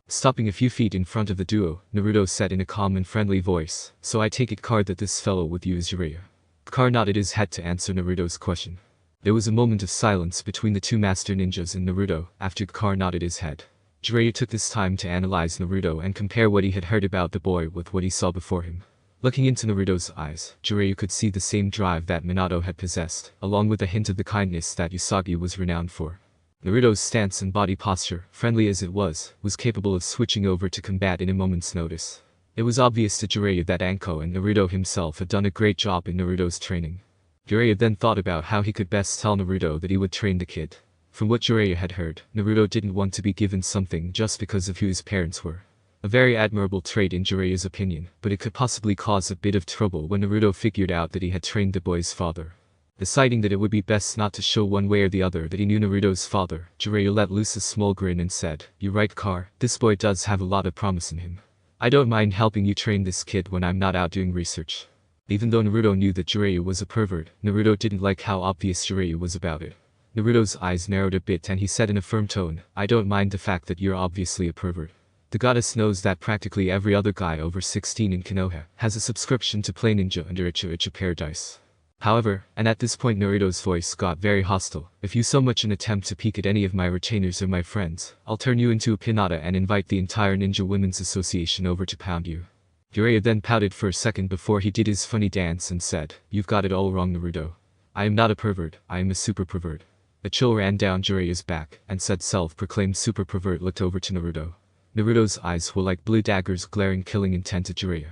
Stopping a few feet in front of the duo, Naruto said in a calm and friendly voice, so I take it Car that this fellow with you is Jiraiya. Car nodded his head to answer Naruto's question. There was a moment of silence between the two master ninjas and Naruto after Car nodded his head. Jiraiya took this time to analyze Naruto and compare what he had heard about the boy with what he saw before him. Looking into Naruto's eyes, Jiraiya could see the same drive that Minato had possessed, along with a hint of the kindness that Usagi was renowned for. Naruto's stance and body posture, friendly as it was capable of switching over to combat in a moment's notice. It was obvious to Jiraiya that Anko and Naruto himself had done a great job in Naruto's training. Jiraiya then thought about how he could best tell Naruto that he would train the kid. From what Jiraiya had heard, Naruto didn't want to be given something just because of who his parents were. A very admirable trait in Jiraiya's opinion, but it could possibly cause a bit of trouble when Naruto figured out that he had trained the boy's father. Deciding that it would be best not to show one way or the other that he knew Naruto's father, Jiraiya let loose a small grin and said, "You're right, Car, this boy does have a lot of promise in him. I don't mind helping you train this kid when I'm not out doing research." Even though Naruto knew that Jiraiya was a pervert, Naruto didn't like how obvious Jiraiya was about it. Naruto's eyes narrowed a bit and he said in a firm tone, "I don't mind the fact that you're obviously a pervert. The goddess knows that practically every other guy over 16 in Konoha has a subscription to play ninja under Icha Paradise. However," and at this point Naruto's voice got very hostile, "if you so much an attempt to peek at any of my retainers or my friends, I'll turn you into a pinata and invite the entire Ninja Women's Association over to pound you." Jiraiya then pouted for a second before he did his funny dance and said, "You've got it all wrong, Naruto. I am not a pervert, I am a super pervert." A chill ran down Jiraiya's back, and said self-proclaimed super pervert looked over to Naruto. Naruto's eyes were like blue daggers glaring killing intent at Jiraiya.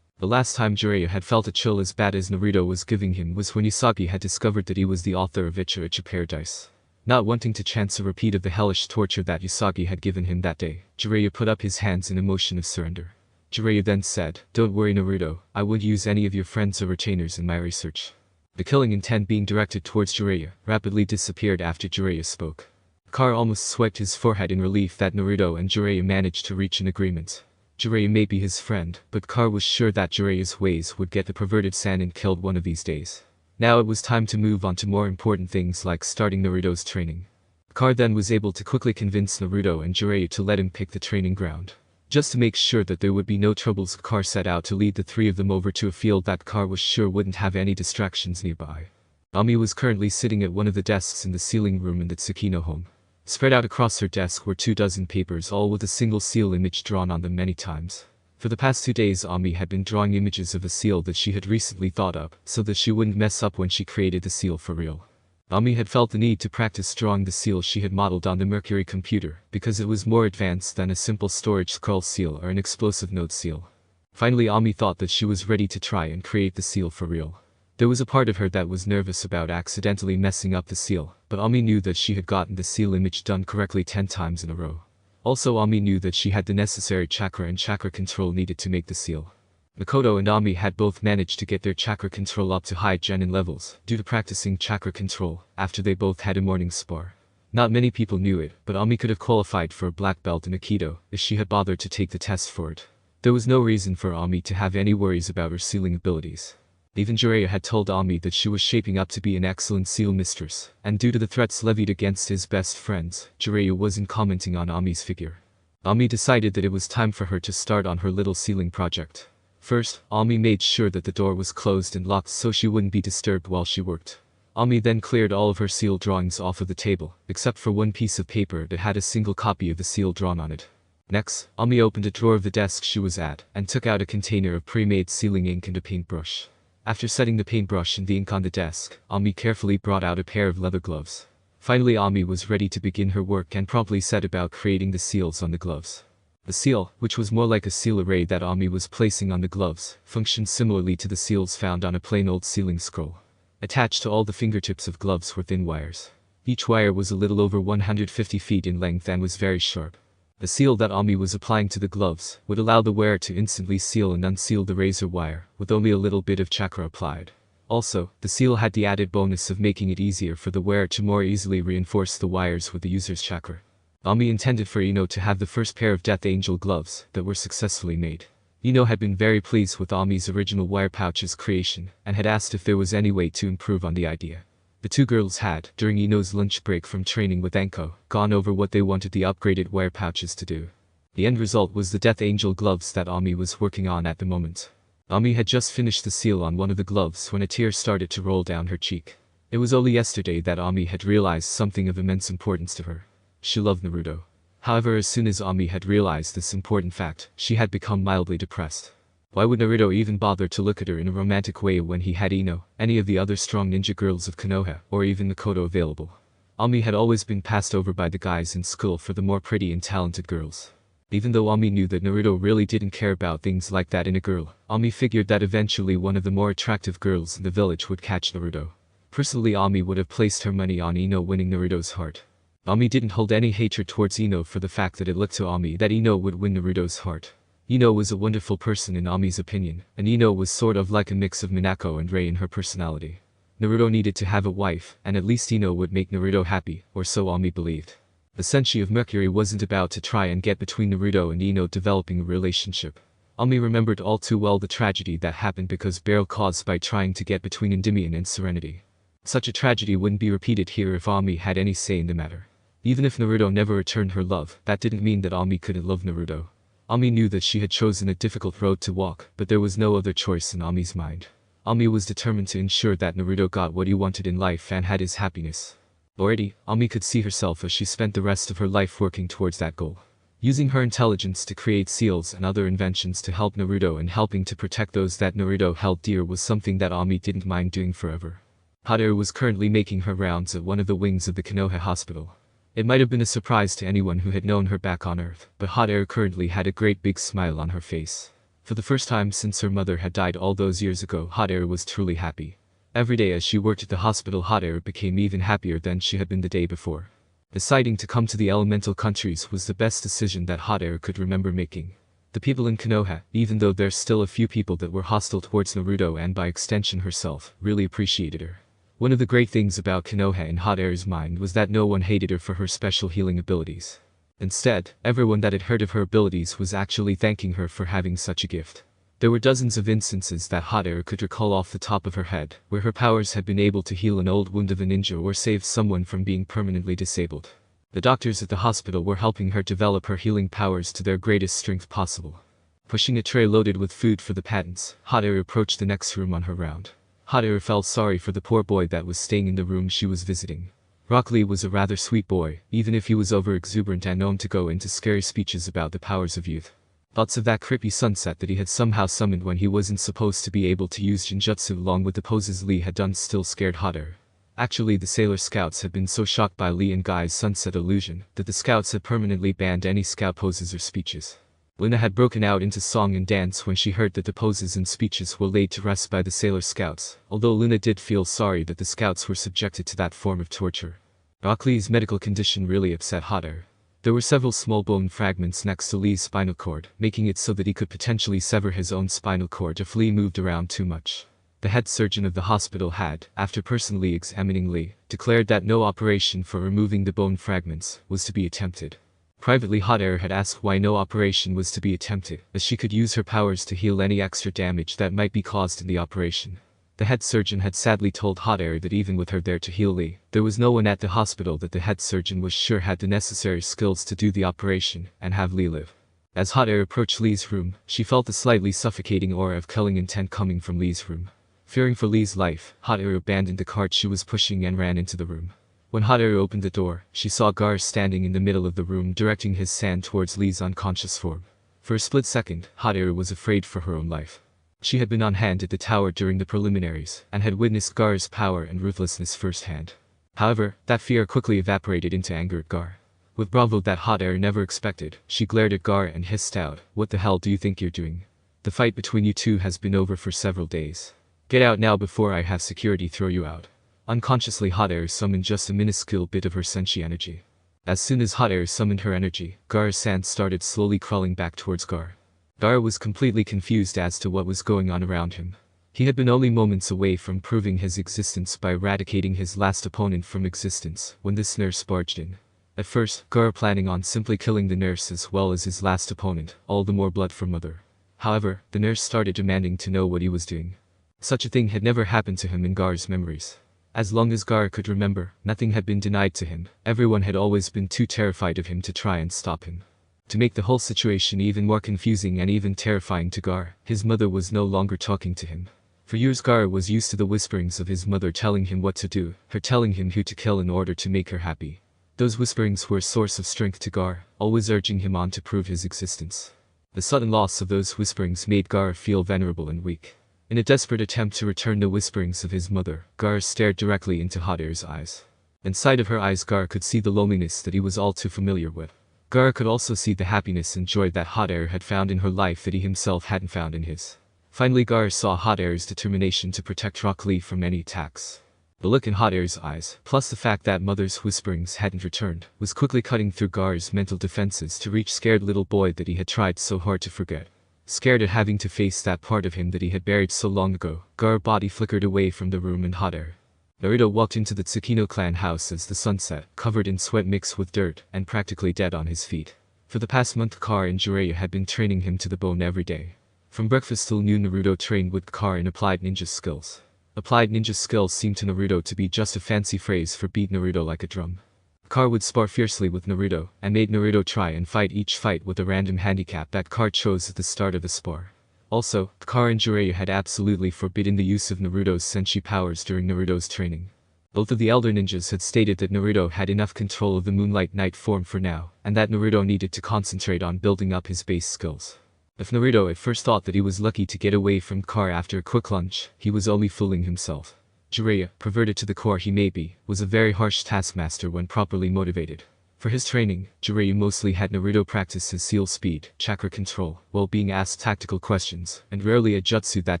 The last time Jiraiya had felt a chill as bad as Naruto was giving him was when Yagi had discovered that he was the author of Icha Icha Paradise. Not wanting to chance a repeat of the hellish torture that Yagi had given him that day, Jiraiya put up his hands in a motion of surrender. Jiraiya then said, "Don't worry Naruto, I won't use any of your friends or retainers in my research." The killing intent being directed towards Jiraiya rapidly disappeared after Jiraiya spoke. Kar almost swiped his forehead in relief that Naruto and Jiraiya managed to reach an agreement. Jiraiya may be his friend, but Kar was sure that Jiraiya's ways would get the perverted Sannin killed one of these days. Now it was time to move on to more important things like starting Naruto's training. Kar then was able to quickly convince Naruto and Jiraiya to let him pick the training ground. Just to make sure that there would be no troubles, Kar set out to lead the three of them over to a field that Kar was sure wouldn't have any distractions nearby. Ami was currently sitting at one of the desks in the sealing room in the Tsukino home. Spread out across her desk were 24 papers, all with a single seal image drawn on them many times. For the past 2 days Ami had been drawing images of a seal that she had recently thought up, so that she wouldn't mess up when she created the seal for real. Ami had felt the need to practice drawing the seal she had modeled on the Mercury computer, because it was more advanced than a simple storage scroll seal or an explosive node seal. Finally Ami thought that she was ready to try and create the seal for real. There was a part of her that was nervous about accidentally messing up the seal, but Ami knew that she had gotten the seal image done correctly 10 times in a row. Also Ami knew that she had the necessary chakra and chakra control needed to make the seal. Makoto and Ami had both managed to get their chakra control up to high genin levels due to practicing chakra control after they both had a morning spar. Not many people knew it, but Ami could have qualified for a black belt in Aikido if she had bothered to take the test for it. There was no reason for Ami to have any worries about her sealing abilities. Even Jiraiya had told Ami that she was shaping up to be an excellent seal mistress, and due to the threats levied against his best friends, Jiraiya wasn't commenting on Ami's figure. Ami decided that it was time for her to start on her little sealing project. First, Ami made sure that the door was closed and locked so she wouldn't be disturbed while she worked. Ami then cleared all of her seal drawings off of the table, except for one piece of paper that had a single copy of the seal drawn on it. Next, Ami opened a drawer of the desk she was at, and took out a container of pre-made sealing ink and a paintbrush. After setting the paintbrush and the ink on the desk, Ami carefully brought out a pair of leather gloves. Finally Ami was ready to begin her work and promptly set about creating the seals on the gloves. The seal, which was more like a seal array that Ami was placing on the gloves, functioned similarly to the seals found on a plain old sealing scroll. Attached to all the fingertips of gloves were thin wires. Each wire was a little over 150 feet in length and was very sharp. The seal that Ami was applying to the gloves would allow the wearer to instantly seal and unseal the razor wire with only a little bit of chakra applied. Also, the seal had the added bonus of making it easier for the wearer to more easily reinforce the wires with the user's chakra. Ami intended for Ino to have the first pair of Death Angel gloves that were successfully made. Ino had been very pleased with Ami's original wire pouch's creation and had asked if there was any way to improve on the idea. The two girls had, during Ino's lunch break from training with Anko, gone over what they wanted the upgraded wire pouches to do. The end result was the Death Angel gloves that Ami was working on at the moment. Ami had just finished the seal on one of the gloves when a tear started to roll down her cheek. It was only yesterday that Ami had realized something of immense importance to her. She loved Naruto. However, as soon as Ami had realized this important fact, she had become mildly depressed. Why would Naruto even bother to look at her in a romantic way when he had Ino, any of the other strong ninja girls of Konoha, or even Makoto available? Ami had always been passed over by the guys in school for the more pretty and talented girls. Even though Ami knew that Naruto really didn't care about things like that in a girl, Ami figured that eventually one of the more attractive girls in the village would catch Naruto. Personally, Ami would have placed her money on Ino winning Naruto's heart. Ami didn't hold any hatred towards Ino for the fact that it looked to Ami that Ino would win Naruto's heart. Ino was a wonderful person in Ami's opinion, and Ino was sort of like a mix of Minako and Rei in her personality. Naruto needed to have a wife, and at least Ino would make Naruto happy, or so Ami believed. The Senshi of Mercury wasn't about to try and get between Naruto and Ino developing a relationship. Ami remembered all too well the tragedy that happened because Beryl caused by trying to get between Endymion and Serenity. Such a tragedy wouldn't be repeated here if Ami had any say in the matter. Even if Naruto never returned her love, that didn't mean that Ami couldn't love Naruto. Ami knew that she had chosen a difficult road to walk, but there was no other choice in Ami's mind. Ami was determined to ensure that Naruto got what he wanted in life and had his happiness. Already, Ami could see herself as she spent the rest of her life working towards that goal. Using her intelligence to create seals and other inventions to help Naruto and helping to protect those that Naruto held dear was something that Ami didn't mind doing forever. Haru was currently making her rounds at one of the wings of the Konoha hospital. It might have been a surprise to anyone who had known her back on Earth, but Hot Air currently had a great big smile on her face. For the first time since her mother had died all those years ago, Hot Air was truly happy. Every day as she worked at the hospital, Hot Air became even happier than she had been the day before. Deciding to come to the elemental countries was the best decision that Hot Air could remember making. The people in Konoha, even though there's still a few people that were hostile towards Naruto and by extension herself, really appreciated her. One of the great things about Konoha in Hot Air's mind was that no one hated her for her special healing abilities. Instead, everyone that had heard of her abilities was actually thanking her for having such a gift. There were dozens of instances that Hot Air could recall off the top of her head, where her powers had been able to heal an old wound of a ninja or save someone from being permanently disabled. The doctors at the hospital were helping her develop her healing powers to their greatest strength possible. Pushing a tray loaded with food for the patents, Hot Air approached the next room on her round. Hot Air felt sorry for the poor boy that was staying in the room she was visiting. Rock Lee was a rather sweet boy, even if he was over-exuberant and known to go into scary speeches about the powers of youth. Thoughts of that creepy sunset that he had somehow summoned when he wasn't supposed to be able to use Jinjutsu along with the poses Lee had done still scared Hot Air. Actually, the Sailor Scouts had been so shocked by Lee and Guy's sunset illusion that the Scouts had permanently banned any scout poses or speeches. Luna had broken out into song and dance when she heard that the poses and speeches were laid to rest by the Sailor Scouts, although Luna did feel sorry that the Scouts were subjected to that form of torture. Rock Lee's medical condition really upset Hot Air. There were several small bone fragments next to Lee's spinal cord, making it so that he could potentially sever his own spinal cord if Lee moved around too much. The head surgeon of the hospital had, after personally examining Lee, declared that no operation for removing the bone fragments was to be attempted. Privately, Hot Air had asked why no operation was to be attempted, as she could use her powers to heal any extra damage that might be caused in the operation. The head surgeon had sadly told Hot Air that even with her there to heal Lee, there was no one at the hospital that the head surgeon was sure had the necessary skills to do the operation and have Lee live. As Hot Air approached Lee's room, she felt the slightly suffocating aura of killing intent coming from Lee's room. Fearing for Lee's life, Hot Air abandoned the cart she was pushing and ran into the room. When Hot Air opened the door, she saw Gar standing in the middle of the room directing his sand towards Lee's unconscious form. For a split second, Hot Air was afraid for her own life. She had been on hand at the tower during the preliminaries, and had witnessed Gar's power and ruthlessness firsthand. However, that fear quickly evaporated into anger at Gar. With bravo that Hot Air never expected, she glared at Gar and hissed out, "What the hell do you think you're doing? The fight between you two has been over for several days. Get out now before I have security throw you out." Unconsciously, Hot Air summoned just a minuscule bit of her senshi energy. As soon as Hot Air summoned her energy, Gar's sand started slowly crawling back towards Gar. Gar was completely confused as to what was going on around him. He had been only moments away from proving his existence by eradicating his last opponent from existence when this nurse barged in. At first, Gar planning on simply killing the nurse as well as his last opponent, all the more blood for mother. However, the nurse started demanding to know what he was doing. Such a thing had never happened to him in Gar's memories. As long as Gar could remember, nothing had been denied to him. Everyone had always been too terrified of him to try and stop him. To make the whole situation even more confusing and even terrifying to Gar, his mother was no longer talking to him. For years Gar was used to the whisperings of his mother telling him what to do, her telling him who to kill in order to make her happy. Those whisperings were a source of strength to Gar, always urging him on to prove his existence. The sudden loss of those whisperings made Gar feel vulnerable and weak. In a desperate attempt to return the whisperings of his mother, Gar stared directly into Hot Air's eyes. Inside of her eyes, Gar could see the loneliness that he was all too familiar with. Gar could also see the happiness and joy that Hot Air had found in her life that he himself hadn't found in his. Finally, Gar saw Hot Air's determination to protect Rock Lee from any attacks. The look in Hot Air's eyes, plus the fact that mother's whisperings hadn't returned, was quickly cutting through Gar's mental defenses to reach scared little boy that he had tried so hard to forget. Scared at having to face that part of him that he had buried so long ago, Gar's body flickered away from the room and Hot Air. Naruto walked into the Tsukino clan house as the sun set, covered in sweat mixed with dirt, and practically dead on his feet. For the past month, Kar and Jiraiya had been training him to the bone every day. From breakfast till noon, Naruto trained with Kar in applied ninja skills. Applied ninja skills seemed to Naruto to be just a fancy phrase for beat Naruto like a drum. Kar would spar fiercely with Naruto, and made Naruto try and fight each fight with a random handicap that Kar chose at the start of the spar. Also, Kar and Jiraiya had absolutely forbidden the use of Naruto's senshi powers during Naruto's training. Both of the elder ninjas had stated that Naruto had enough control of the Moonlight Knight form for now, and that Naruto needed to concentrate on building up his base skills. If Naruto at first thought that he was lucky to get away from Kar after a quick lunch, he was only fooling himself. Jiraiya, perverted to the core he may be, was a very harsh taskmaster when properly motivated. For his training, Jiraiya mostly had Naruto practice his seal speed, chakra control, while being asked tactical questions, and rarely a jutsu that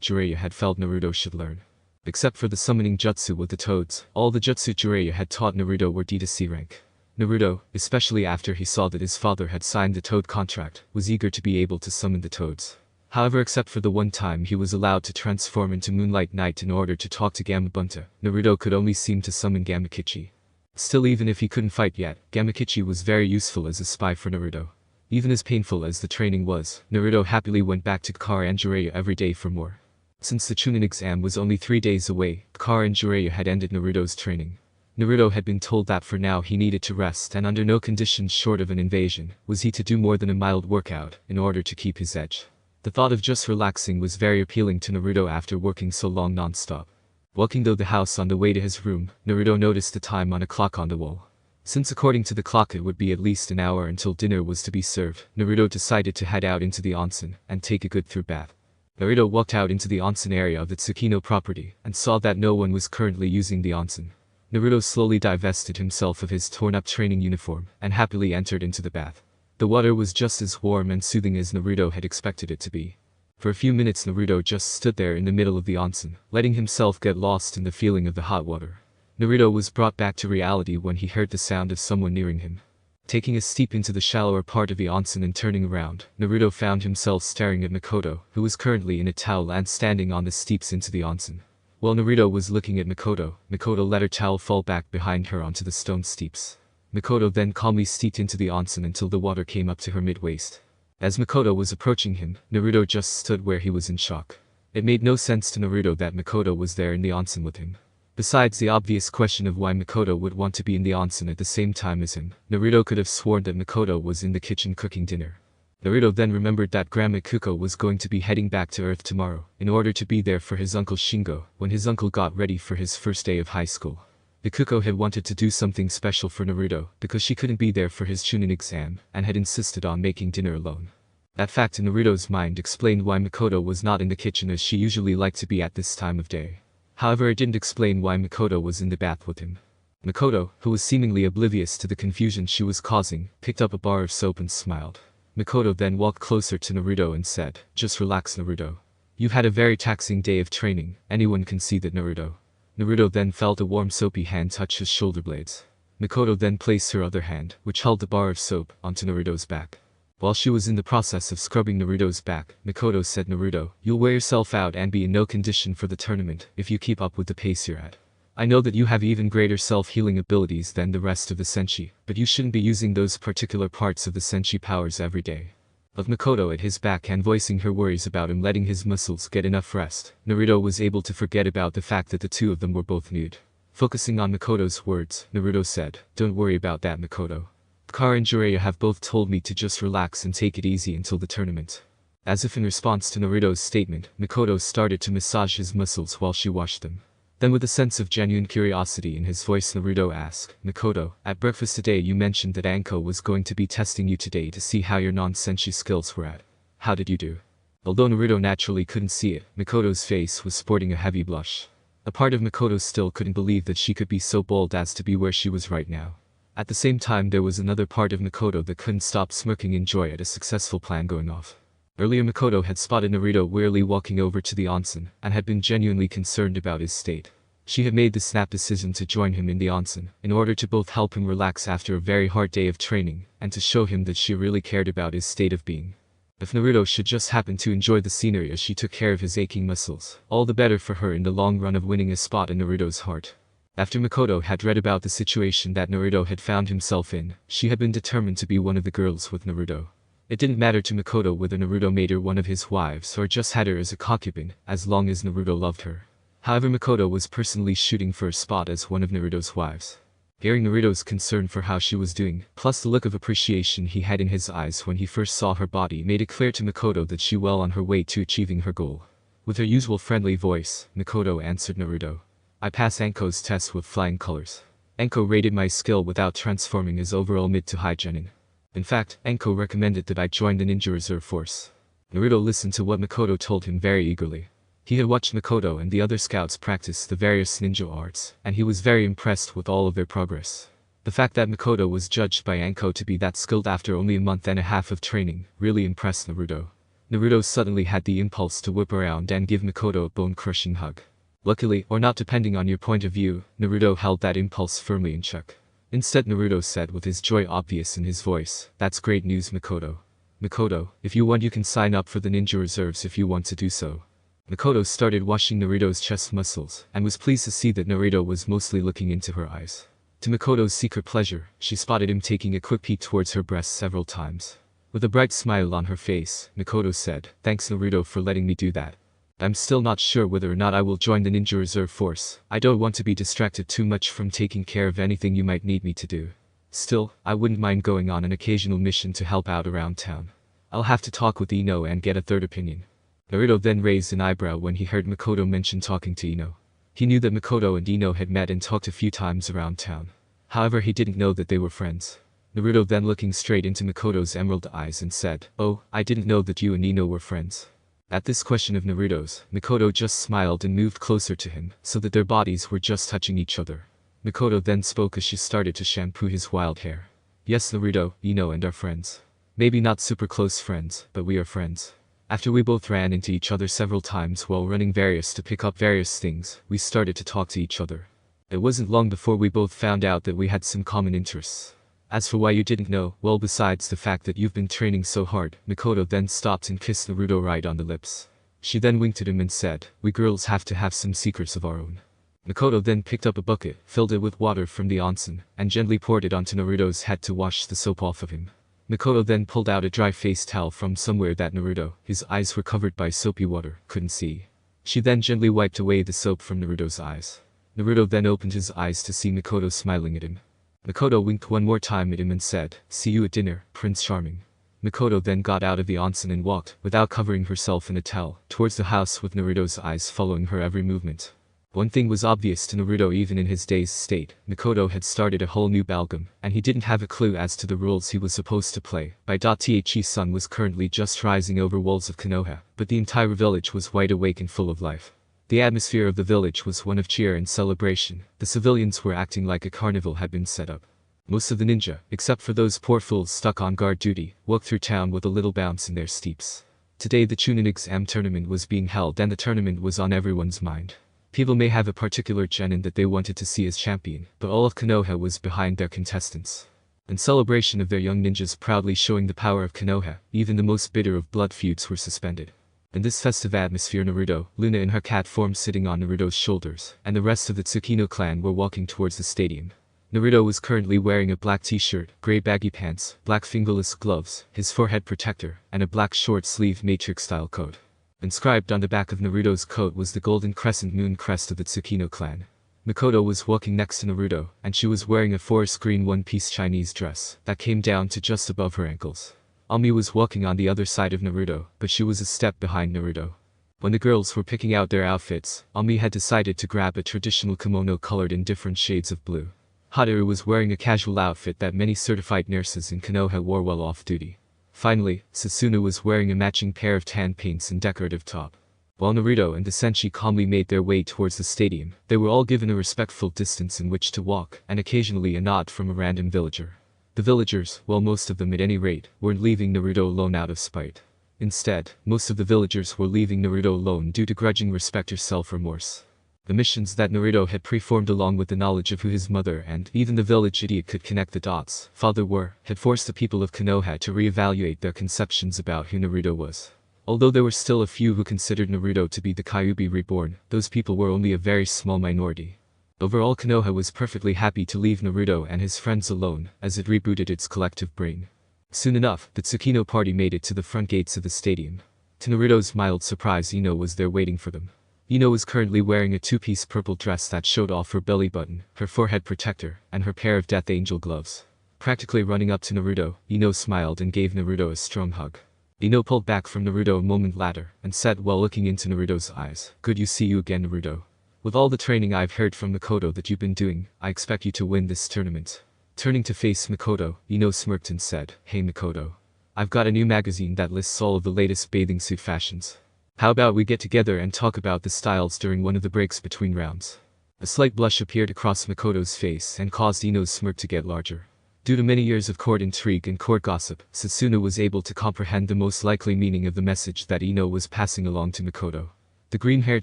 Jiraiya had felt Naruto should learn. Except for the summoning jutsu with the toads, all the jutsu Jiraiya had taught Naruto were D2C rank. Naruto, especially after he saw that his father had signed the toad contract, was eager to be able to summon the toads. However, except for the one time he was allowed to transform into Moonlight Knight in order to talk to Gamabunta, Naruto could only seem to summon Gamakichi. Still, even if he couldn't fight yet, Gamakichi was very useful as a spy for Naruto. Even as painful as the training was, Naruto happily went back to Koha and Jiraiya every day for more. Since the chunin exam was only 3 days away, Koha and Jiraiya had ended Naruto's training. Naruto had been told that for now he needed to rest, and under no conditions short of an invasion was he to do more than a mild workout in order to keep his edge. The thought of just relaxing was very appealing to Naruto after working so long non-stop. Walking through the house on the way to his room, Naruto noticed the time on a clock on the wall. Since according to the clock it would be at least an hour until dinner was to be served, Naruto decided to head out into the onsen and take a good through bath. Naruto walked out into the onsen area of the Tsukino property and saw that no one was currently using the onsen. Naruto slowly divested himself of his torn-up training uniform and happily entered into the bath. The water was just as warm and soothing as Naruto had expected it to be. For a few minutes Naruto just stood there in the middle of the onsen, letting himself get lost in the feeling of the hot water. Naruto was brought back to reality when he heard the sound of someone nearing him. Taking a step into the shallower part of the onsen and turning around, Naruto found himself staring at Makoto, who was currently in a towel and standing on the steps into the onsen. While Naruto was looking at Makoto, Makoto let her towel fall back behind her onto the stone steps. Makoto then calmly stepped into the onsen until the water came up to her mid-waist. As Makoto was approaching him, Naruto just stood where he was in shock. It made no sense to Naruto that Makoto was there in the onsen with him. Besides the obvious question of why Makoto would want to be in the onsen at the same time as him, Naruto could have sworn that Makoto was in the kitchen cooking dinner. Naruto then remembered that Grandma Kuko was going to be heading back to Earth tomorrow, in order to be there for his uncle Shingo, when his uncle got ready for his first day of high school. The Kuko had wanted to do something special for Naruto, because she couldn't be there for his chunin exam, and had insisted on making dinner alone. That fact in Naruto's mind explained why Makoto was not in the kitchen as she usually liked to be at this time of day. However, it didn't explain why Makoto was in the bath with him. Makoto, who was seemingly oblivious to the confusion she was causing, picked up a bar of soap and smiled. Makoto then walked closer to Naruto and said, "Just relax, Naruto. You've had a very taxing day of training, anyone can see that, Naruto." Naruto then felt a warm soapy hand touch his shoulder blades. Makoto then placed her other hand, which held the bar of soap, onto Naruto's back. While she was in the process of scrubbing Naruto's back, Makoto said, "Naruto, you'll wear yourself out and be in no condition for the tournament if you keep up with the pace you're at. I know that you have even greater self-healing abilities than the rest of the Senshi, but you shouldn't be using those particular parts of the Senshi powers every day." Of Makoto at his back and voicing her worries about him letting his muscles get enough rest, Naruto was able to forget about the fact that the two of them were both nude. Focusing on Makoto's words, Naruto said, "Don't worry about that, Makoto. Koha and Jiraiya have both told me to just relax and take it easy until the tournament." As if in response to Naruto's statement, Makoto started to massage his muscles while she washed them. Then with a sense of genuine curiosity in his voice, Naruto asked, "Makoto, at breakfast today you mentioned that Anko was going to be testing you today to see how your non-senshi skills were at. How did you do?" Although Naruto naturally couldn't see it, Makoto's face was sporting a heavy blush. A part of Makoto still couldn't believe that she could be so bold as to be where she was right now. At the same time, there was another part of Makoto that couldn't stop smirking in joy at a successful plan going off. Earlier Makoto had spotted Naruto wearily walking over to the onsen, and had been genuinely concerned about his state. She had made the snap decision to join him in the onsen, in order to both help him relax after a very hard day of training, and to show him that she really cared about his state of being. If Naruto should just happen to enjoy the scenery as she took care of his aching muscles, all the better for her in the long run of winning a spot in Naruto's heart. After Makoto had read about the situation that Naruto had found himself in, she had been determined to be one of the girls with Naruto. It didn't matter to Makoto whether Naruto made her one of his wives or just had her as a concubine, as long as Naruto loved her. However, Makoto was personally shooting for a spot as one of Naruto's wives. Hearing Naruto's concern for how she was doing, plus the look of appreciation he had in his eyes when he first saw her body, made it clear to Makoto that she was well on her way to achieving her goal. With her usual friendly voice, Makoto answered Naruto, "I passed Anko's test with flying colors. Anko rated my skill without transforming as overall mid to high genin. In fact, Anko recommended that I join the ninja reserve force." Naruto listened to what Makoto told him very eagerly. He had watched Makoto and the other scouts practice the various ninja arts, and he was very impressed with all of their progress. The fact that Makoto was judged by Anko to be that skilled after only a month and a half of training really impressed Naruto. Naruto suddenly had the impulse to whip around and give Makoto a bone-crushing hug. Luckily, or not depending on your point of view, Naruto held that impulse firmly in check. Instead, Naruto said with his joy obvious in his voice, "That's great news, Makoto. Makoto, if you want you can sign up for the ninja reserves if you want to do so." Makoto started washing Naruto's chest muscles, and was pleased to see that Naruto was mostly looking into her eyes. To Makoto's secret pleasure, she spotted him taking a quick peek towards her breasts several times. With a bright smile on her face, Makoto said, "Thanks Naruto for letting me do that. I'm still not sure whether or not I will join the ninja reserve force. I don't want to be distracted too much from taking care of anything you might need me to do. Still, I wouldn't mind going on an occasional mission to help out around town. I'll have to talk with Ino and get a third opinion." Naruto then raised an eyebrow when he heard Makoto mention talking to Ino. He knew that Makoto and Ino had met and talked a few times around town. However, he didn't know that they were friends. Naruto then looking straight into Makoto's emerald eyes and said, "Oh, I didn't know that you and Ino were friends." At this question of Naruto's, Makoto just smiled and moved closer to him, so that their bodies were just touching each other. Makoto then spoke as she started to shampoo his wild hair. "Yes Naruto, Ino and our friends. Maybe not super close friends, but we are friends. After we both ran into each other several times while running to pick up various things, we started to talk to each other. It wasn't long before we both found out that we had some common interests. As for why you didn't know, well besides the fact that you've been training so hard." Makoto then stopped and kissed Naruto right on the lips. She then winked at him and said, "We girls have to have some secrets of our own." Makoto then picked up a bucket, filled it with water from the onsen, and gently poured it onto Naruto's head to wash the soap off of him. Makoto then pulled out a dry face towel from somewhere that Naruto, his eyes were covered by soapy water, couldn't see. She then gently wiped away the soap from Naruto's eyes. Naruto then opened his eyes to see Makoto smiling at him. Makoto winked one more time at him and said, "See you at dinner, Prince Charming." Makoto then got out of the onsen and walked, without covering herself in a towel, towards the house with Naruto's eyes following her every movement. One thing was obvious to Naruto even in his dazed state: Makoto had started a whole new ballgame, and he didn't have a clue as to the rules he was supposed to play. The sun was currently just rising over walls of Konoha, but the entire village was wide awake and full of life. The atmosphere of the village was one of cheer and celebration. The civilians were acting like a carnival had been set up. Most of the ninja, except for those poor fools stuck on guard duty, walked through town with a little bounce in their steeps. Today the chunin exam tournament was being held and the tournament was on everyone's mind. People may have a particular genin that they wanted to see as champion, but all of Konoha was behind their contestants. In celebration of their young ninjas proudly showing the power of Konoha, even the most bitter of blood feuds were suspended. In this festive atmosphere, Naruto, Luna and her cat formed sitting on Naruto's shoulders, and the rest of the Tsukino clan were walking towards the stadium. Naruto was currently wearing a black t-shirt, grey baggy pants, black fingerless gloves, his forehead protector, and a black short-sleeved matrix-style coat. Inscribed on the back of Naruto's coat was the golden crescent moon crest of the Tsukino clan. Makoto was walking next to Naruto, and she was wearing a forest green one-piece Chinese dress that came down to just above her ankles. Ami was walking on the other side of Naruto, but she was a step behind Naruto. When the girls were picking out their outfits, Ami had decided to grab a traditional kimono colored in different shades of blue. Hadaru was wearing a casual outfit that many certified nurses in Konoha wore while off-duty. Finally, Sasuna was wearing a matching pair of tan pants and decorative top. While Naruto and the Senshi calmly made their way towards the stadium, they were all given a respectful distance in which to walk, and occasionally a nod from a random villager. The villagers, well most of them at any rate, weren't leaving Naruto alone out of spite. Instead, most of the villagers were leaving Naruto alone due to grudging respect or self-remorse. The missions that Naruto had preformed along with the knowledge of who his mother and even the village idiot could connect the dots, father were, had forced the people of Konoha to reevaluate their conceptions about who Naruto was. Although there were still a few who considered Naruto to be the Kyuubi reborn, those people were only a very small minority. Overall, Konoha was perfectly happy to leave Naruto and his friends alone, as it rebooted its collective brain. Soon enough, the Tsukino party made it to the front gates of the stadium. To Naruto's mild surprise, Ino was there waiting for them. Ino was currently wearing a two-piece purple dress that showed off her belly button, her forehead protector, and her pair of Death Angel gloves. Practically running up to Naruto, Ino smiled and gave Naruto a strong hug. Ino pulled back from Naruto a moment later, and said while looking into Naruto's eyes, "Good to see you again, Naruto. With all the training I've heard from Makoto that you've been doing, I expect you to win this tournament." Turning to face Makoto, Ino smirked and said, "Hey Makoto. I've got a new magazine that lists all of the latest bathing suit fashions. How about we get together and talk about the styles during one of the breaks between rounds?" A slight blush appeared across Makoto's face and caused Ino's smirk to get larger. Due to many years of court intrigue and court gossip, Sasuna was able to comprehend the most likely meaning of the message that Ino was passing along to Makoto. The green-haired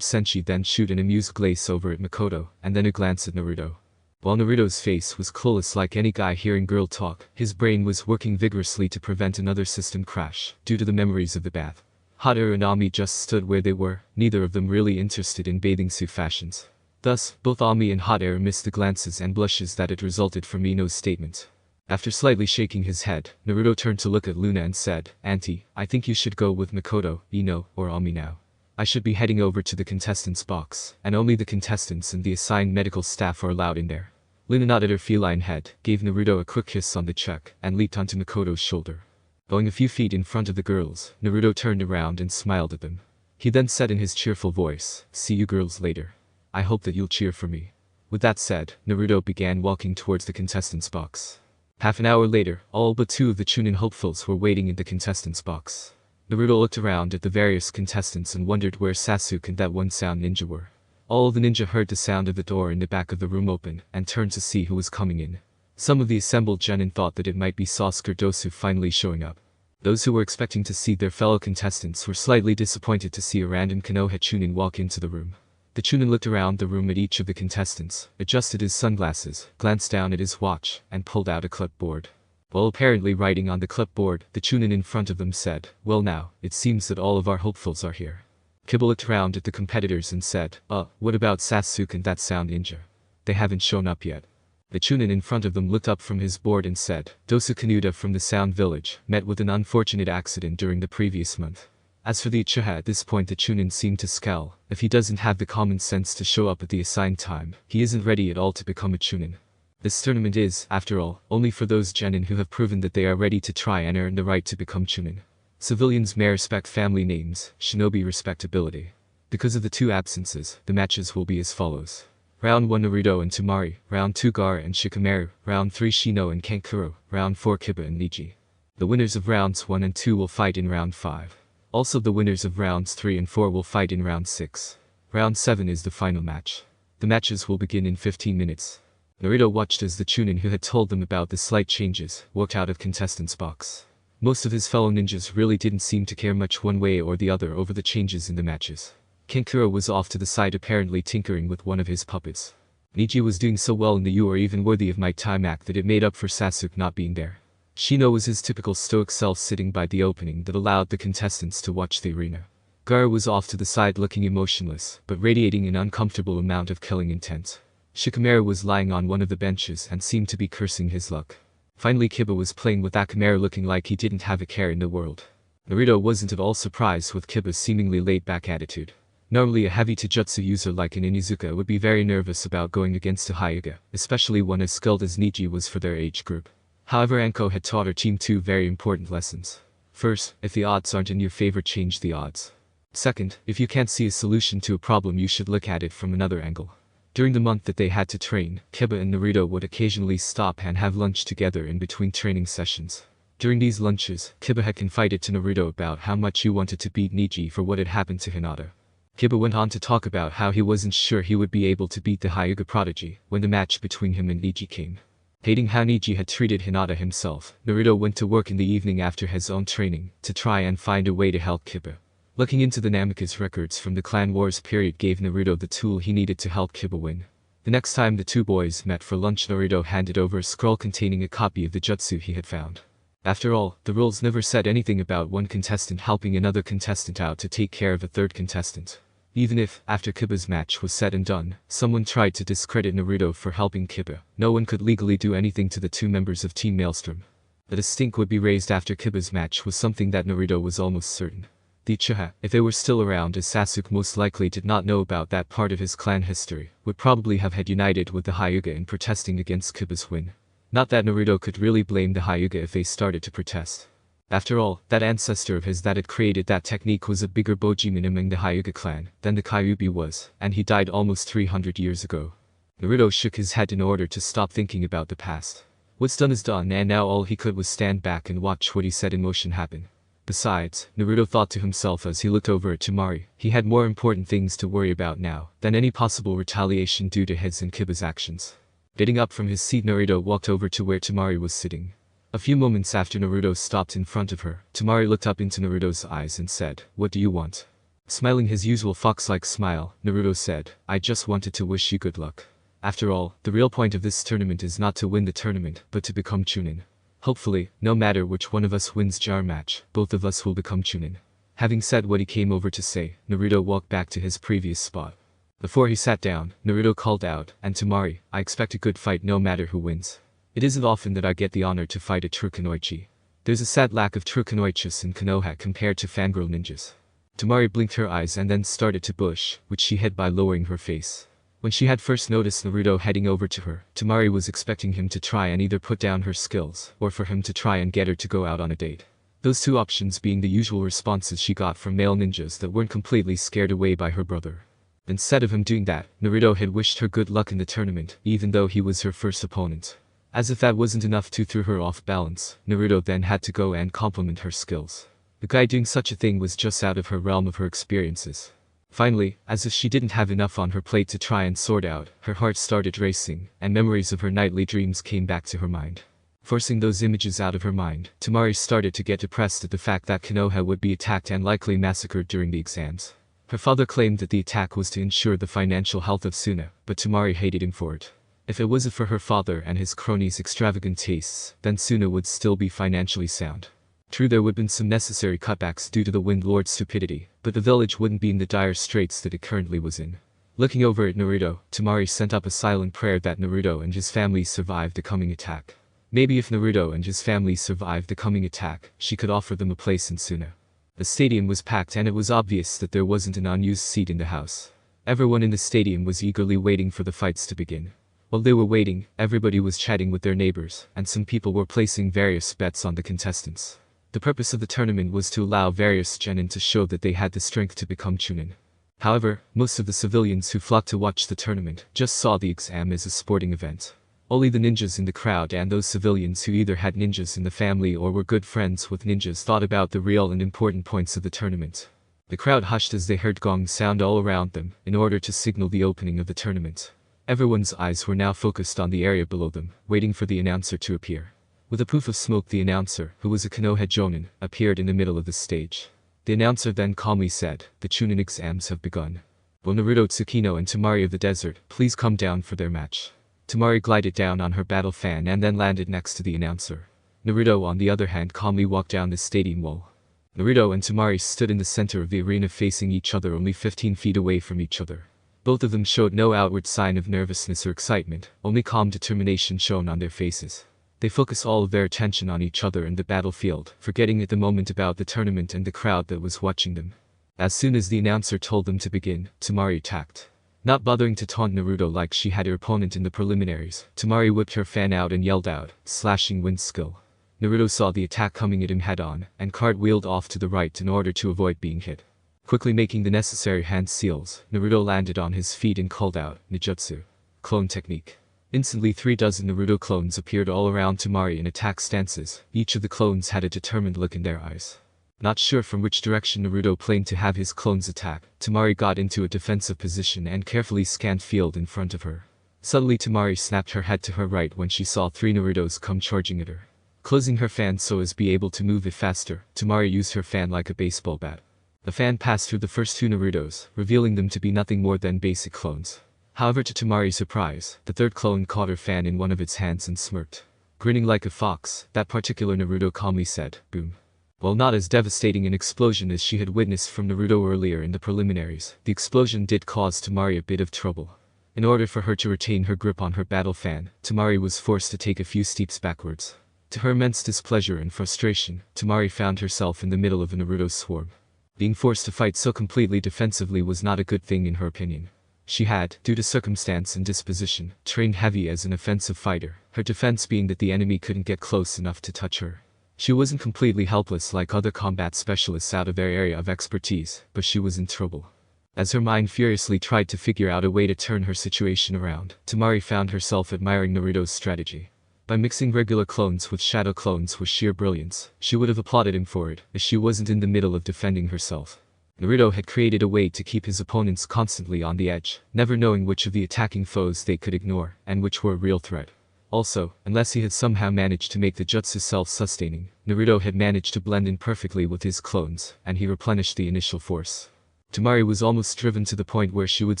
Senshi then shoot an amused glaze over at Makoto, and then a glance at Naruto. While Naruto's face was clueless like any guy hearing girl talk, his brain was working vigorously to prevent another system crash, due to the memories of the bath. Hot Air and Ami just stood where they were, neither of them really interested in bathing suit fashions. Thus, both Ami and Hot Air missed the glances and blushes that had resulted from Ino's statement. After slightly shaking his head, Naruto turned to look at Luna and said, "Auntie, I think you should go with Makoto, Ino, or Ami now. I should be heading over to the contestants' box, and only the contestants and the assigned medical staff are allowed in there." Luna nodded her feline head, gave Naruto a quick kiss on the cheek, and leaped onto Makoto's shoulder. Going a few feet in front of the girls, Naruto turned around and smiled at them. He then said in his cheerful voice, "See you girls later. I hope that you'll cheer for me." With that said, Naruto began walking towards the contestants' box. Half an hour later, all but 2 of the chunin hopefuls were waiting in the contestants' box. Naruto looked around at the various contestants and wondered where Sasuke and that one sound ninja were. All of the ninja heard the sound of the door in the back of the room open, and turned to see who was coming in. Some of the assembled genin thought that it might be Sasuke or Dosu finally showing up. Those who were expecting to see their fellow contestants were slightly disappointed to see a random Konoha chunin walk into the room. The chunin looked around the room at each of the contestants, adjusted his sunglasses, glanced down at his watch, and pulled out a clipboard. While apparently writing on the clipboard, the chunin in front of them said, "Well now, it seems that all of our hopefuls are here." Kibble looked around at the competitors and said, What about Sasuke and that sound ninja? They haven't shown up yet." The chunin in front of them looked up from his board and said, "Dosu Kanuta from the Sound Village, met with an unfortunate accident during the previous month." As for the Uchiha, at this point the chunin seemed to scowl. If he doesn't have the common sense to show up at the assigned time, he isn't ready at all to become a chunin. This tournament is, after all, only for those genin who have proven that they are ready to try and earn the right to become chunin. Civilians may respect family names, shinobi respect ability. Because of the 2 absences, the matches will be as follows. Round 1 Naruto and Tamari, Round 2 Gaara and Shikamaru, Round 3 Shino and Kankuro, Round 4 Kiba and Niji. The winners of Rounds 1 and 2 will fight in Round 5. Also the winners of Rounds 3 and 4 will fight in Round 6. Round 7 is the final match. The matches will begin in 15 minutes. Naruto watched as the chunin who had told them about the slight changes walked out of contestants' box. Most of his fellow ninjas really didn't seem to care much one way or the other over the changes in the matches. Kankuro was off to the side apparently tinkering with one of his puppets. Niji was doing so well in the "You are even worthy of my time" act that it made up for Sasuke not being there. Shino was his typical stoic self sitting by the opening that allowed the contestants to watch the arena. Gaara was off to the side looking emotionless, but radiating an uncomfortable amount of killing intent. Shikamaru was lying on one of the benches and seemed to be cursing his luck. Finally Kiba was playing with Akamaru looking like he didn't have a care in the world. Naruto wasn't at all surprised with Kiba's seemingly laid-back attitude. Normally a heavy Taijutsu user like an Inizuka would be very nervous about going against a Hyuga, especially one as skilled as Niji was for their age group. However, Anko had taught her team 2 very important lessons. First, if the odds aren't in your favor, change the odds. Second, if you can't see a solution to a problem, you should look at it from another angle. During the month that they had to train, Kiba and Naruto would occasionally stop and have lunch together in between training sessions. During these lunches, Kiba had confided to Naruto about how much he wanted to beat Niji for what had happened to Hinata. Kiba went on to talk about how he wasn't sure he would be able to beat the Hyuga prodigy when the match between him and Niji came. Hating how Niji had treated Hinata himself, Naruto went to work in the evening after his own training to try and find a way to help Kiba. Looking into the Namikaze records from the Clan Wars period gave Naruto the tool he needed to help Kiba win. The next time the 2 boys met for lunch, Naruto handed over a scroll containing a copy of the jutsu he had found. After all, the rules never said anything about one contestant helping another contestant out to take care of a third contestant. Even if, after Kiba's match was said and done, someone tried to discredit Naruto for helping Kiba, no one could legally do anything to the 2 members of Team Maelstrom. That a stink would be raised after Kiba's match was something that Naruto was almost certain. The Uchiha, if they were still around, as Sasuke most likely did not know about that part of his clan history, would probably have had united with the Hyuga in protesting against Kiba's win. Not that Naruto could really blame the Hyuga if they started to protest. After all, that ancestor of his that had created that technique was a bigger Bojiman among the Hyuga clan than the Kyuubi was, and he died almost 300 years ago. Naruto shook his head in order to stop thinking about the past. What's done is done, and now all he could was stand back and watch what he set in motion happen. Besides, Naruto thought to himself as he looked over at Tamari, he had more important things to worry about now than any possible retaliation due to his and Kiba's actions. Getting up from his seat, Naruto walked over to where Tamari was sitting. A few moments after Naruto stopped in front of her, Tamari looked up into Naruto's eyes and said, "What do you want?" Smiling his usual fox-like smile, Naruto said, "I just wanted to wish you good luck. After all, the real point of this tournament is not to win the tournament, but to become chunin. Hopefully, no matter which one of us wins jar match, both of us will become chunin." Having said what he came over to say, Naruto walked back to his previous spot. Before he sat down, Naruto called out, "And Tamari, I expect a good fight no matter who wins. It isn't often that I get the honor to fight a true kunoichi. There's a sad lack of true kunoichis in Konoha compared to fangirl ninjas." Tamari blinked her eyes and then started to blush, which she hid by lowering her face. When she had first noticed Naruto heading over to her, Tamari was expecting him to try and either put down her skills, or for him to try and get her to go out on a date. Those two options being the usual responses she got from male ninjas that weren't completely scared away by her brother. Instead of him doing that, Naruto had wished her good luck in the tournament, even though he was her first opponent. As if that wasn't enough to throw her off balance, Naruto then had to go and compliment her skills. The guy doing such a thing was just out of her realm of her experiences. Finally, as if she didn't have enough on her plate to try and sort out, her heart started racing, and memories of her nightly dreams came back to her mind. Forcing those images out of her mind, Tamari started to get depressed at the fact that Konoha would be attacked and likely massacred during the exams. Her father claimed that the attack was to ensure the financial health of Tsunade, but Tamari hated him for it. If it wasn't for her father and his cronies' extravagant tastes, then Tsunade would still be financially sound. True, there would have been some necessary cutbacks due to the Wind Lord's stupidity, but the village wouldn't be in the dire straits that it currently was in. Looking over at Naruto, Tamari sent up a silent prayer that Naruto and his family survived the coming attack. Maybe if Naruto and his family survived the coming attack, she could offer them a place in Tsunade. The stadium was packed and it was obvious that there wasn't an unused seat in the house. Everyone in the stadium was eagerly waiting for the fights to begin. While they were waiting, everybody was chatting with their neighbors, and some people were placing various bets on the contestants. The purpose of the tournament was to allow various genin to show that they had the strength to become chunin. However, most of the civilians who flocked to watch the tournament just saw the exam as a sporting event. Only the ninjas in the crowd and those civilians who either had ninjas in the family or were good friends with ninjas thought about the real and important points of the tournament. The crowd hushed as they heard gongs sound all around them, in order to signal the opening of the tournament. Everyone's eyes were now focused on the area below them, waiting for the announcer to appear. With a poof of smoke, the announcer, who was a Konoha jonin, appeared in the middle of the stage. The announcer then calmly said, "The chunin exams have begun. Will Naruto, Tsukino and Tamari of the desert please come down for their match?" Tamari glided down on her battle fan and then landed next to the announcer. Naruto, on the other hand, calmly walked down the stadium wall. Naruto and Tamari stood in the center of the arena facing each other, only 15 feet away from each other. Both of them showed no outward sign of nervousness or excitement, only calm determination shown on their faces. They focused all of their attention on each other and the battlefield, forgetting at the moment about the tournament and the crowd that was watching them. As soon as the announcer told them to begin, Tamari attacked. Not bothering to taunt Naruto like she had her opponent in the preliminaries, Tamari whipped her fan out and yelled out, "Slashing wind skill." Naruto saw the attack coming at him head-on, and cartwheeled off to the right in order to avoid being hit. Quickly making the necessary hand seals, Naruto landed on his feet and called out, "Ninjutsu. Clone technique." Instantly 3 dozen Naruto clones appeared all around Tamari in attack stances. Each of the clones had a determined look in their eyes. Not sure from which direction Naruto planned to have his clones attack, Tamari got into a defensive position and carefully scanned field in front of her. Suddenly Tamari snapped her head to her right when she saw 3 Narutos come charging at her. Closing her fan so as be able to move it faster, Tamari used her fan like a baseball bat. The fan passed through the first 2 Narutos, revealing them to be nothing more than basic clones. However, to Tamari's surprise, the 3rd clone caught her fan in one of its hands and smirked. Grinning like a fox, that particular Naruto calmly said, "Boom." While not as devastating an explosion as she had witnessed from Naruto earlier in the preliminaries, the explosion did cause Tamari a bit of trouble. In order for her to retain her grip on her battle fan, Tamari was forced to take a few steps backwards. To her immense displeasure and frustration, Tamari found herself in the middle of a Naruto swarm. Being forced to fight so completely defensively was not a good thing in her opinion. She had, due to circumstance and disposition, trained heavy as an offensive fighter, her defense being that the enemy couldn't get close enough to touch her. She wasn't completely helpless like other combat specialists out of their area of expertise, but she was in trouble. As her mind furiously tried to figure out a way to turn her situation around, Tamari found herself admiring Naruto's strategy. By mixing regular clones with shadow clones with sheer brilliance, she would have applauded him for it, if she wasn't in the middle of defending herself. Naruto had created a way to keep his opponents constantly on the edge, never knowing which of the attacking foes they could ignore, and which were a real threat. Also, unless he had somehow managed to make the jutsu self-sustaining, Naruto had managed to blend in perfectly with his clones, and he replenished the initial force. Tamari was almost driven to the point where she would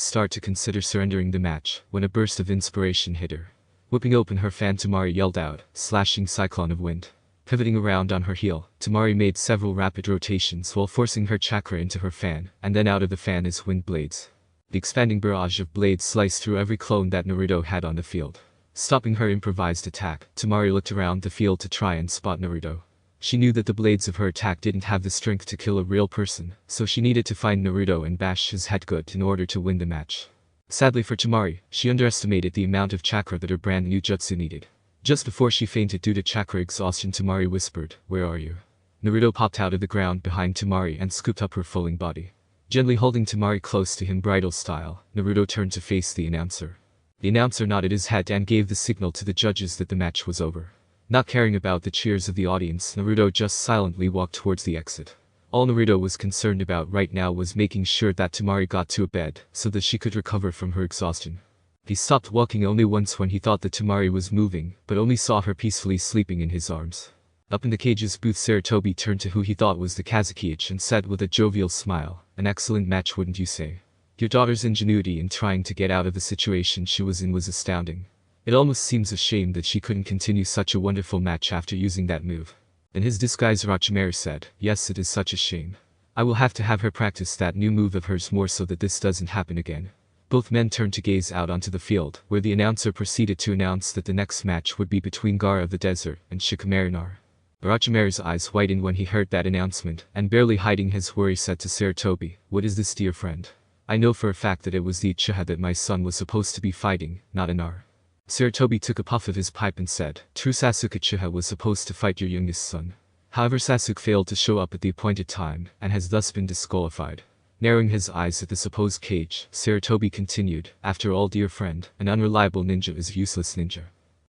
start to consider surrendering the match, when a burst of inspiration hit her. Whipping open her fan, Tamari yelled out, slashing cyclone of wind. Pivoting around on her heel, Tamari made several rapid rotations while forcing her chakra into her fan, and then out of the fan as wind blades. The expanding barrage of blades sliced through every clone that Naruto had on the field. Stopping her improvised attack, Tamari looked around the field to try and spot Naruto. She knew that the blades of her attack didn't have the strength to kill a real person, so she needed to find Naruto and bash his head good in order to win the match. Sadly for Tamari, she underestimated the amount of chakra that her brand new jutsu needed. Just before she fainted due to chakra exhaustion, Tamari whispered, "Where are you?" Naruto popped out of the ground behind Tamari and scooped up her falling body. Gently holding Tamari close to him bridal style, Naruto turned to face the announcer. The announcer nodded his head and gave the signal to the judges that the match was over. Not caring about the cheers of the audience, Naruto just silently walked towards the exit. All Naruto was concerned about right now was making sure that Tamari got to a bed, so that she could recover from her exhaustion. He stopped walking only once when he thought that Tamari was moving, but only saw her peacefully sleeping in his arms. Up in the cage's booth, Sarutobi turned to who he thought was the Kazuki and said with a jovial smile, "An excellent match, wouldn't you say? Your daughter's ingenuity in trying to get out of the situation she was in was astounding. It almost seems a shame that she couldn't continue such a wonderful match after using that move." In his disguise, Orochimaru said, "Yes, it is such a shame. I will have to have her practice that new move of hers more so that this doesn't happen again." Both men turned to gaze out onto the field, where the announcer proceeded to announce that the next match would be between Gaara of the Desert and Shikamaru Nar. Orochimaru's eyes widened when he heard that announcement, and barely hiding his worry said to Sarutobi, "What is this, dear friend? I know for a fact that it was the Uchiha that my son was supposed to be fighting, not a Nar." Sarutobi took a puff of his pipe and said, "True, Sasuke Uchiha was supposed to fight your youngest son. However, Sasuke failed to show up at the appointed time, and has thus been disqualified." Narrowing his eyes at the supposed cage, Sarutobi continued, "After all, dear friend, an unreliable ninja is a useless ninja.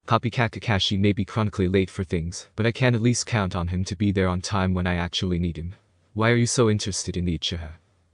Copycat Kakashi may be chronically late for things, but I can at least count on him to be there on time when I actually need him. Why are you so interested in the Uchiha?"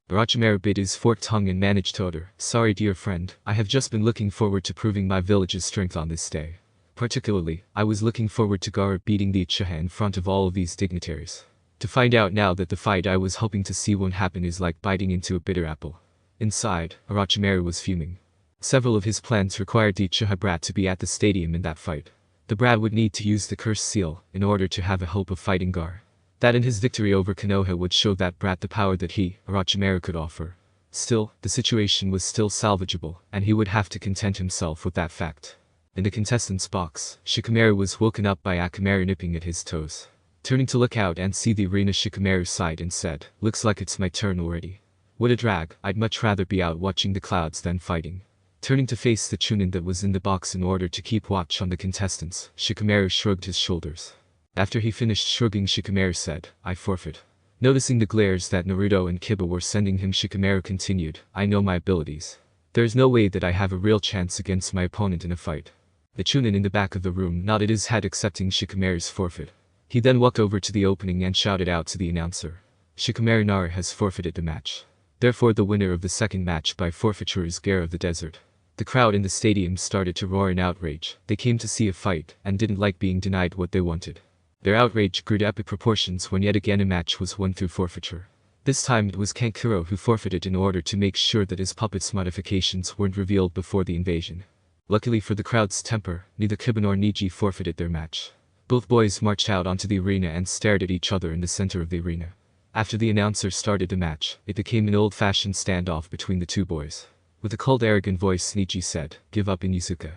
Orochimaru bit his forked tongue and managed to utter, "Sorry, dear friend, I have just been looking forward to proving my village's strength on this day. Particularly, I was looking forward to Gaara beating the Uchiha in front of all of these dignitaries. To find out now that the fight I was hoping to see won't happen is like biting into a bitter apple." Inside, Orochimaru was fuming. Several of his plans required the Uchiha brat to be at the stadium in that fight. The brat would need to use the cursed seal in order to have a hope of fighting Gaara. That and his victory over Konoha would show that brat the power that he, Orochimaru, could offer. Still, the situation was still salvageable, and he would have to content himself with that fact. In the contestants' box, Shikamaru was woken up by Akamaru nipping at his toes. Turning to look out and see the arena, Shikamaru sighed and said, "Looks like it's my turn already. What a drag, I'd much rather be out watching the clouds than fighting." Turning to face the chunin that was in the box in order to keep watch on the contestants, Shikamaru shrugged his shoulders. After he finished shrugging, Shikamaru said, "I forfeit." Noticing the glares that Naruto and Kiba were sending him, Shikamaru continued, "I know my abilities. There is no way that I have a real chance against my opponent in a fight." The chunin in the back of the room nodded his head, accepting Shikamaru's forfeit. He then walked over to the opening and shouted out to the announcer, "Shikamaru Nara has forfeited the match. Therefore the winner of the second match by forfeiture is Gaara of the Desert." The crowd in the stadium started to roar in outrage. They came to see a fight, and didn't like being denied what they wanted. Their outrage grew to epic proportions when yet again a match was won through forfeiture. This time it was Kankuro who forfeited in order to make sure that his puppet's modifications weren't revealed before the invasion. Luckily for the crowd's temper, neither Kiba nor Niji forfeited their match. Both boys marched out onto the arena and stared at each other in the center of the arena. After the announcer started the match, it became an old-fashioned standoff between the two boys. With a cold, arrogant voice, Niji said, "Give up, Inizuka.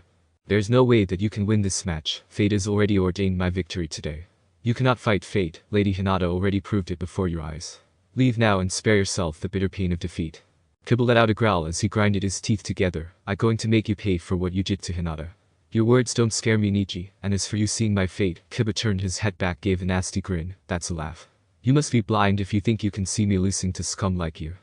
There's no way that you can win this match. Fate has already ordained my victory today. You cannot fight fate. Lady Hinata already proved it before your eyes. Leave now and spare yourself the bitter pain of defeat." Kiba let out a growl as he grinded his teeth together. "I'm going to make you pay for what you did to Hinata." "Your words don't scare me, Niji, and as for you seeing my fate," Kiba turned his head back, gave a nasty grin. "That's a laugh. You must be blind if you think you can see me losing to scum like you."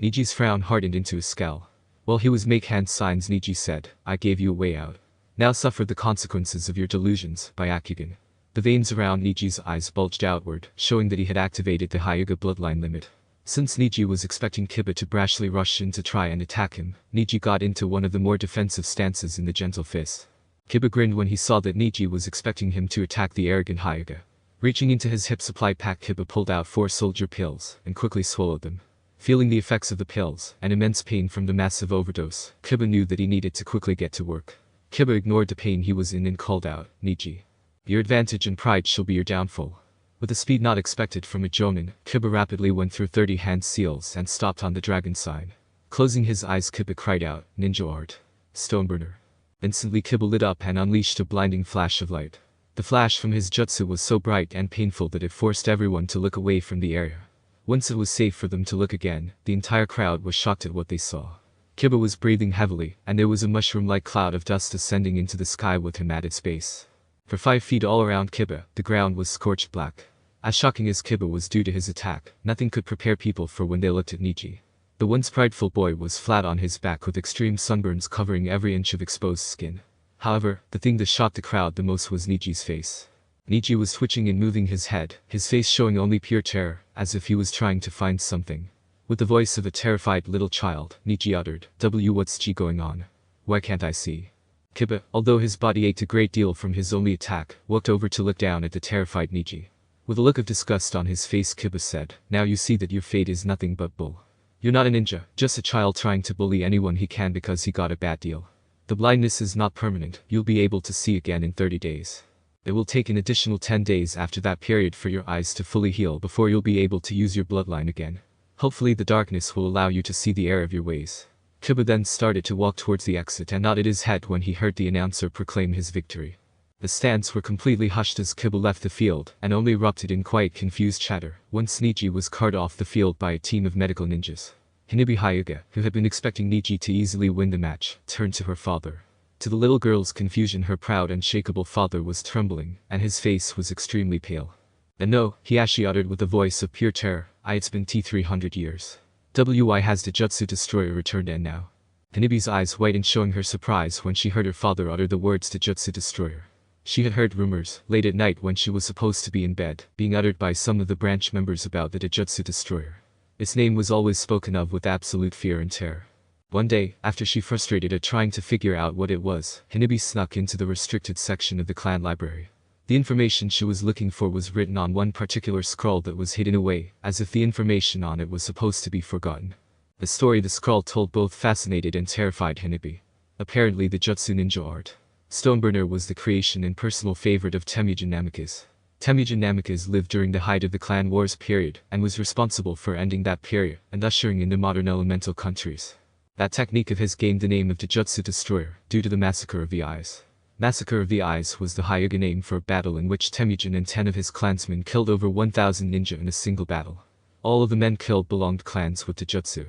Niji's frown hardened into a scowl. While he was making hand signs, Niji said, "I gave you a way out. Now suffer the consequences of your delusions, Byakugan. The veins around Niji's eyes bulged outward, showing that he had activated the Hyuga bloodline limit. Since Niji was expecting Kiba to brashly rush in to try and attack him, Niji got into one of the more defensive stances in the gentle fist. Kiba grinned when he saw that Niji was expecting him to attack the arrogant Hyuga. Reaching into his hip supply pack, Kiba pulled out 4 soldier pills and quickly swallowed them. Feeling the effects of the pills and immense pain from the massive overdose, Kiba knew that he needed to quickly get to work. Kiba ignored the pain he was in and called out, "Niji. Your advantage and pride shall be your downfall." With a speed not expected from a Jonin, Kiba rapidly went through 30 hand seals and stopped on the dragon sign. Closing his eyes, Kiba cried out, "Ninja art. Stoneburner." Instantly Kiba lit up and unleashed a blinding flash of light. The flash from his jutsu was so bright and painful that it forced everyone to look away from the area. Once it was safe for them to look again, the entire crowd was shocked at what they saw. Kiba was breathing heavily, and there was a mushroom-like cloud of dust ascending into the sky with him at its base. For 5 feet all around Kiba, the ground was scorched black. As shocking as Kiba was due to his attack, nothing could prepare people for when they looked at Niji. The once prideful boy was flat on his back with extreme sunburns covering every inch of exposed skin. However, the thing that shocked the crowd the most was Niji's face. Niji was twitching and moving his head, his face showing only pure terror, as if he was trying to find something. With the voice of a terrified little child, Niji uttered, "What's going on? Why can't I see?" Kiba, although his body ached a great deal from his only attack, walked over to look down at the terrified Niji. With a look of disgust on his face, Kiba said, "Now you see that your fate is nothing but bull. You're not a ninja, just a child trying to bully anyone he can because he got a bad deal. The blindness is not permanent, you'll be able to see again in 30 days. It will take an additional 10 days after that period for your eyes to fully heal before you'll be able to use your bloodline again. Hopefully the darkness will allow you to see the error of your ways." Kiba then started to walk towards the exit and nodded his head when he heard the announcer proclaim his victory. The stands were completely hushed as Kiba left the field and only erupted in quiet confused chatter once Niji was carted off the field by a team of medical ninjas. Hinibi Hyuga, who had been expecting Niji to easily win the match, turned to her father. To the little girl's confusion, her proud and shakable father was trembling, and his face was extremely pale. "And no," he actually uttered with a voice of pure terror, "It's been 300 years. Why has the Jutsu Destroyer returned and now?" Hinibi's eyes whitened, showing her surprise when she heard her father utter the words to Jutsu Destroyer. She had heard rumors, late at night when she was supposed to be in bed, being uttered by some of the branch members about the Jutsu Destroyer. Its name was always spoken of with absolute fear and terror. One day, after she frustrated at trying to figure out what it was, Hinibi snuck into the restricted section of the clan library. The information she was looking for was written on one particular scroll that was hidden away, as if the information on it was supposed to be forgotten. The story the scroll told both fascinated and terrified Hinibi. Apparently the Jutsu ninja art. Stoneburner was the creation and personal favorite of Temujin Namikaze. Temujin Namikaze lived during the height of the Clan Wars period and was responsible for ending that period and ushering in the modern elemental countries. That technique of his gained the name of the Jutsu Destroyer due to the Massacre of the Eyes. Massacre of the Eyes was the Hyuga name for a battle in which Temujin and 10 of his clansmen killed over 1,000 ninja in a single battle. All of the men killed belonged clans with the Jutsu.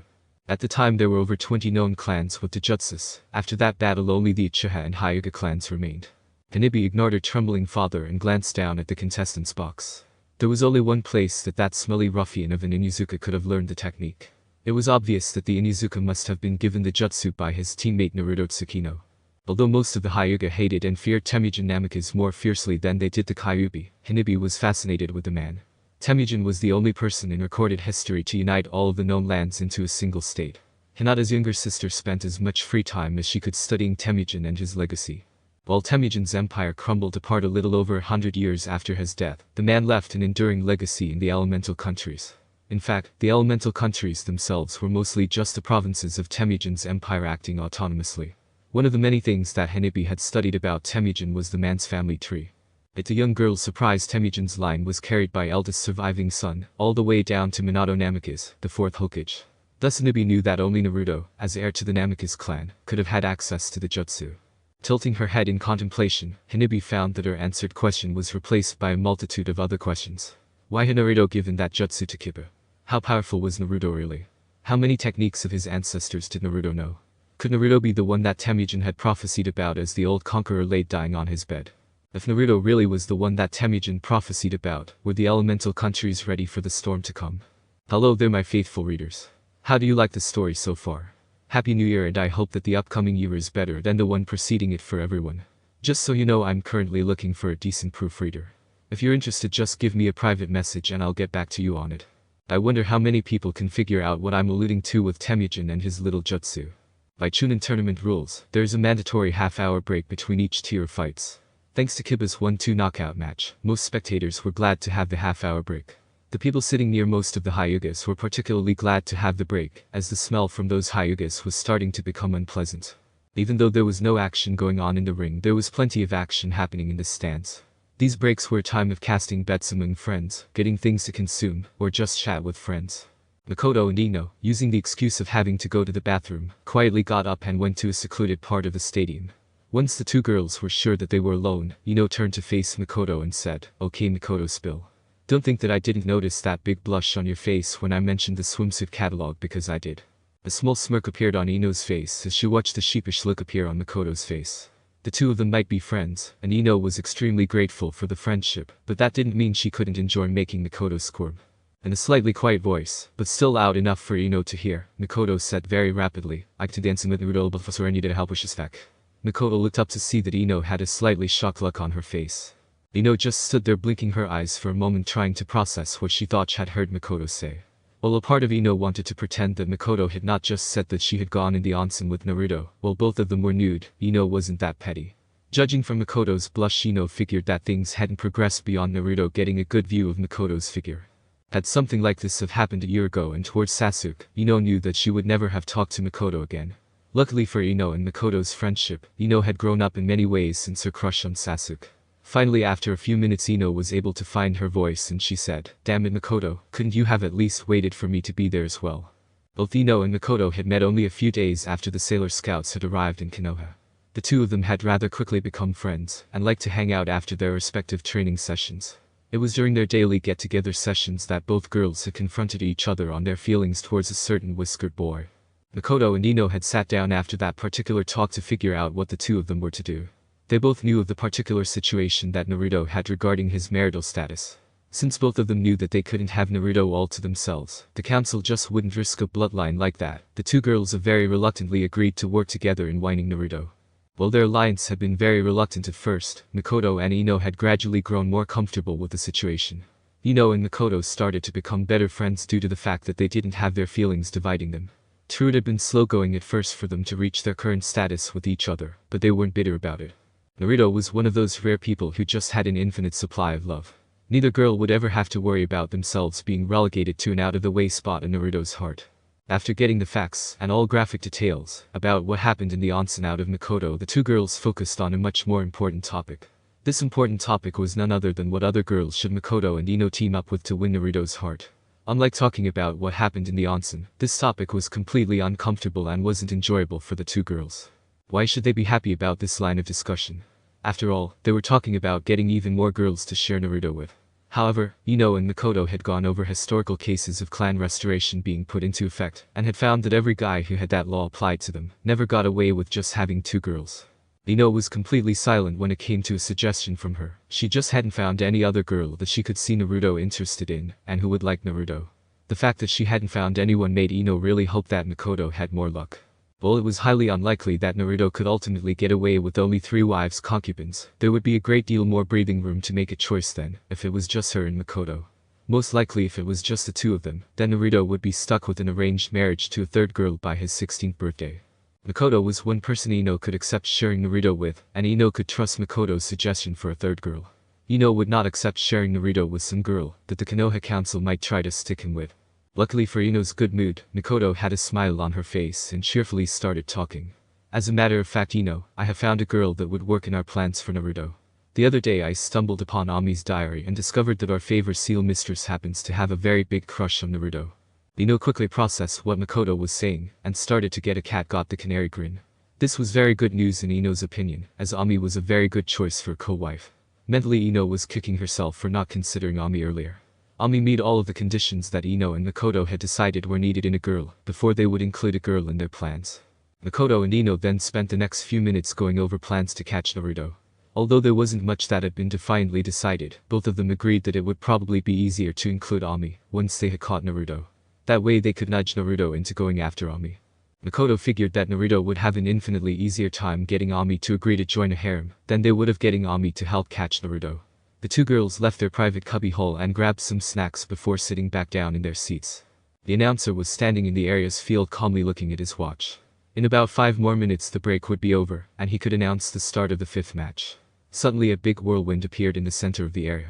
At the time there were over 20 known clans with the Jutsus. After that battle only the Uchiha and Hyuga clans remained. Hinibi ignored her trembling father and glanced down at the contestants' box. There was only one place that smelly ruffian of an Inuzuka could have learned the technique. It was obvious that the Inuzuka must have been given the jutsu by his teammate Naruto Tsukino. Although most of the Hyuga hated and feared Temujin Namikaze more fiercely than they did the Kyuubi, Hinibi was fascinated with the man. Temujin was the only person in recorded history to unite all of the known lands into a single state. Hinata's younger sister spent as much free time as she could studying Temujin and his legacy. While Temujin's empire crumbled apart a little over 100 years after his death, the man left an enduring legacy in the elemental countries. In fact, the elemental countries themselves were mostly just the provinces of Temujin's empire acting autonomously. One of the many things that Hinibi had studied about Temujin was the man's family tree. At the young girl's surprise, Temujin's line was carried by eldest surviving son, all the way down to Minato Namikaze, the 4th Hokage. Thus Hinibi knew that only Naruto, as heir to the Namikaze clan, could have had access to the jutsu. Tilting her head in contemplation, Hinibi found that her answered question was replaced by a multitude of other questions. Why had Naruto given that jutsu to Kiba? How powerful was Naruto really? How many techniques of his ancestors did Naruto know? Could Naruto be the one that Temujin had prophesied about as the old conqueror lay dying on his bed? If Naruto really was the one that Temujin prophesied about, were the elemental countries ready for the storm to come? Hello there my faithful readers. How do you like the story so far? Happy New Year, and I hope that the upcoming year is better than the one preceding it for everyone. Just so you know, I'm currently looking for a decent proofreader. If you're interested, just give me a private message and I'll get back to you on it. I wonder how many people can figure out what I'm alluding to with Temujin and his little jutsu. By chunin tournament rules, there is a mandatory half-hour break between each tier of fights. Thanks to Kiba's 1-2 knockout match, most spectators were glad to have the half-hour break. The people sitting near most of the Hyugas were particularly glad to have the break, as the smell from those Hyugas was starting to become unpleasant. Even though there was no action going on in the ring, there was plenty of action happening in the stands. These breaks were a time of casting bets among friends, getting things to consume, or just chat with friends. Makoto and Ino, using the excuse of having to go to the bathroom, quietly got up and went to a secluded part of the stadium. Once the two girls were sure that they were alone, Ino turned to face Makoto and said, "Okay Makoto, spill. Don't think that I didn't notice that big blush on your face when I mentioned the swimsuit catalog, because I did." A small smirk appeared on Ino's face as she watched the sheepish look appear on Makoto's face. The two of them might be friends, and Ino was extremely grateful for the friendship, but that didn't mean she couldn't enjoy making Makoto squirm. In a slightly quiet voice, but still loud enough for Ino to hear, Makoto said very rapidly, "I can dancing with Naruto but for Serenity to help with his back." Makoto looked up to see that Ino had a slightly shocked look on her face. Ino just stood there blinking her eyes for a moment, trying to process what she thought she had heard Makoto say. While a part of Ino wanted to pretend that Makoto had not just said that she had gone in the onsen with Naruto, while both of them were nude, Ino wasn't that petty. Judging from Makoto's blush, Ino figured that things hadn't progressed beyond Naruto getting a good view of Makoto's figure. Had something like this have happened a year ago and towards Sasuke, Ino knew that she would never have talked to Makoto again. Luckily for Ino and Makoto's friendship, Ino had grown up in many ways since her crush on Sasuke. Finally, after a few minutes, Ino was able to find her voice and she said, "Damn it Makoto, couldn't you have at least waited for me to be there as well?" Both Ino and Makoto had met only a few days after the Sailor Scouts had arrived in Konoha. The two of them had rather quickly become friends, and liked to hang out after their respective training sessions. It was during their daily get-together sessions that both girls had confronted each other on their feelings towards a certain whiskered boy. Makoto and Ino had sat down after that particular talk to figure out what the two of them were to do. They both knew of the particular situation that Naruto had regarding his marital status. Since both of them knew that they couldn't have Naruto all to themselves, the council just wouldn't risk a bloodline like that. The two girls very reluctantly agreed to work together in whining Naruto. While their alliance had been very reluctant at first, Makoto and Ino had gradually grown more comfortable with the situation. Ino and Makoto started to become better friends due to the fact that they didn't have their feelings dividing them. True, it had been slow going at first for them to reach their current status with each other, but they weren't bitter about it. Naruto was one of those rare people who just had an infinite supply of love. Neither girl would ever have to worry about themselves being relegated to an out-of-the-way spot in Naruto's heart. After getting the facts and all graphic details about what happened in the onsen out of Makoto, the two girls focused on a much more important topic. This important topic was none other than what other girls should Makoto and Ino team up with to win Naruto's heart. Unlike talking about what happened in the onsen, this topic was completely uncomfortable and wasn't enjoyable for the two girls. Why should they be happy about this line of discussion? After all, they were talking about getting even more girls to share Naruto with. However, Ino and Makoto had gone over historical cases of clan restoration being put into effect, and had found that every guy who had that law applied to them never got away with just having two girls. Ino was completely silent when it came to a suggestion from her. She just hadn't found any other girl that she could see Naruto interested in, and who would like Naruto. The fact that she hadn't found anyone made Ino really hope that Makoto had more luck. While it was highly unlikely that Naruto could ultimately get away with only 3 wives concubines, there would be a great deal more breathing room to make a choice then, if it was just her and Makoto. Most likely if it was just the two of them, then Naruto would be stuck with an arranged marriage to a third girl by his 16th birthday. Makoto was one person Ino could accept sharing Naruto with, and Ino could trust Makoto's suggestion for a third girl. Ino would not accept sharing Naruto with some girl that the Konoha Council might try to stick him with. Luckily for Ino's good mood, Makoto had a smile on her face and cheerfully started talking. "As a matter of fact, Ino, I have found a girl that would work in our plans for Naruto. The other day I stumbled upon Ami's diary and discovered that our favorite seal mistress happens to have a very big crush on Naruto." Ino quickly processed what Makoto was saying and started to get a cat got the canary grin. This was very good news in Ino's opinion, as Ami was a very good choice for a co-wife. Mentally, Ino was kicking herself for not considering Ami earlier. Ami met all of the conditions that Ino and Makoto had decided were needed in a girl before they would include a girl in their plans. Makoto and Ino then spent the next few minutes going over plans to catch Naruto. Although there wasn't much that had been definitely decided, both of them agreed that it would probably be easier to include Ami once they had caught Naruto. That way they could nudge Naruto into going after Ami. Makoto figured that Naruto would have an infinitely easier time getting Ami to agree to join a harem than they would have getting Ami to help catch Naruto. The two girls left their private cubbyhole and grabbed some snacks before sitting back down in their seats. The announcer was standing in the area's field calmly looking at his watch. In about 5 more minutes the break would be over, and he could announce the start of the 5th match. Suddenly a big whirlwind appeared in the center of the area.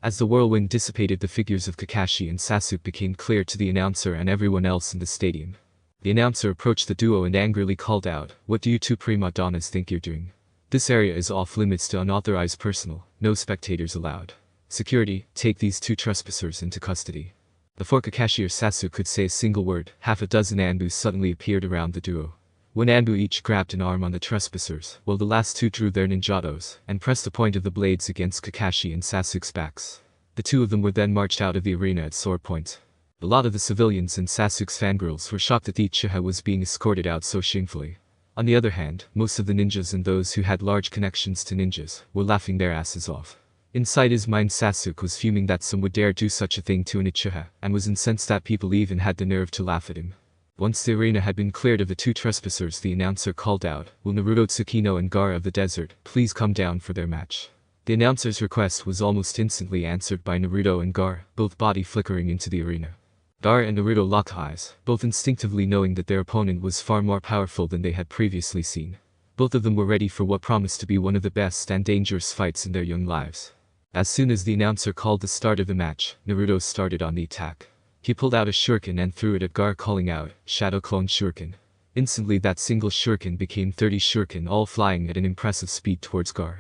As the whirlwind dissipated, the figures of Kakashi and Sasuke became clear to the announcer and everyone else in the stadium. The announcer approached the duo and angrily called out, "What do you two prima donnas think you're doing? This area is off limits to unauthorized personnel, no spectators allowed. Security, take these 2 trespassers into custody." Before Kakashi or Sasuke could say a single word, half a dozen Anbus suddenly appeared around the duo. One Anbu each grabbed an arm on the trespassers, while the last 2 drew their ninjatos and pressed the point of the blades against Kakashi and Sasuke's backs. The 2 of them were then marched out of the arena at sword point. A lot of the civilians and Sasuke's fangirls were shocked that the Uchiha was being escorted out so shamefully. On the other hand, most of the ninjas and those who had large connections to ninjas were laughing their asses off. Inside his mind, Sasuke was fuming that some would dare do such a thing to an Uchiha, and was incensed that people even had the nerve to laugh at him. Once the arena had been cleared of the 2 trespassers, the announcer called out, "Will Naruto, Tsukino and Gaara of the desert please come down for their match?" The announcer's request was almost instantly answered by Naruto and Gaara, both body flickering into the arena. Gaara and Naruto locked eyes, both instinctively knowing that their opponent was far more powerful than they had previously seen. Both of them were ready for what promised to be one of the best and dangerous fights in their young lives. As soon as the announcer called the start of the match, Naruto started on the attack. He pulled out a shuriken and threw it at Gaara, calling out, "Shadow Clone Shuriken." Instantly that single shuriken became 30 shuriken, all flying at an impressive speed towards Gaara.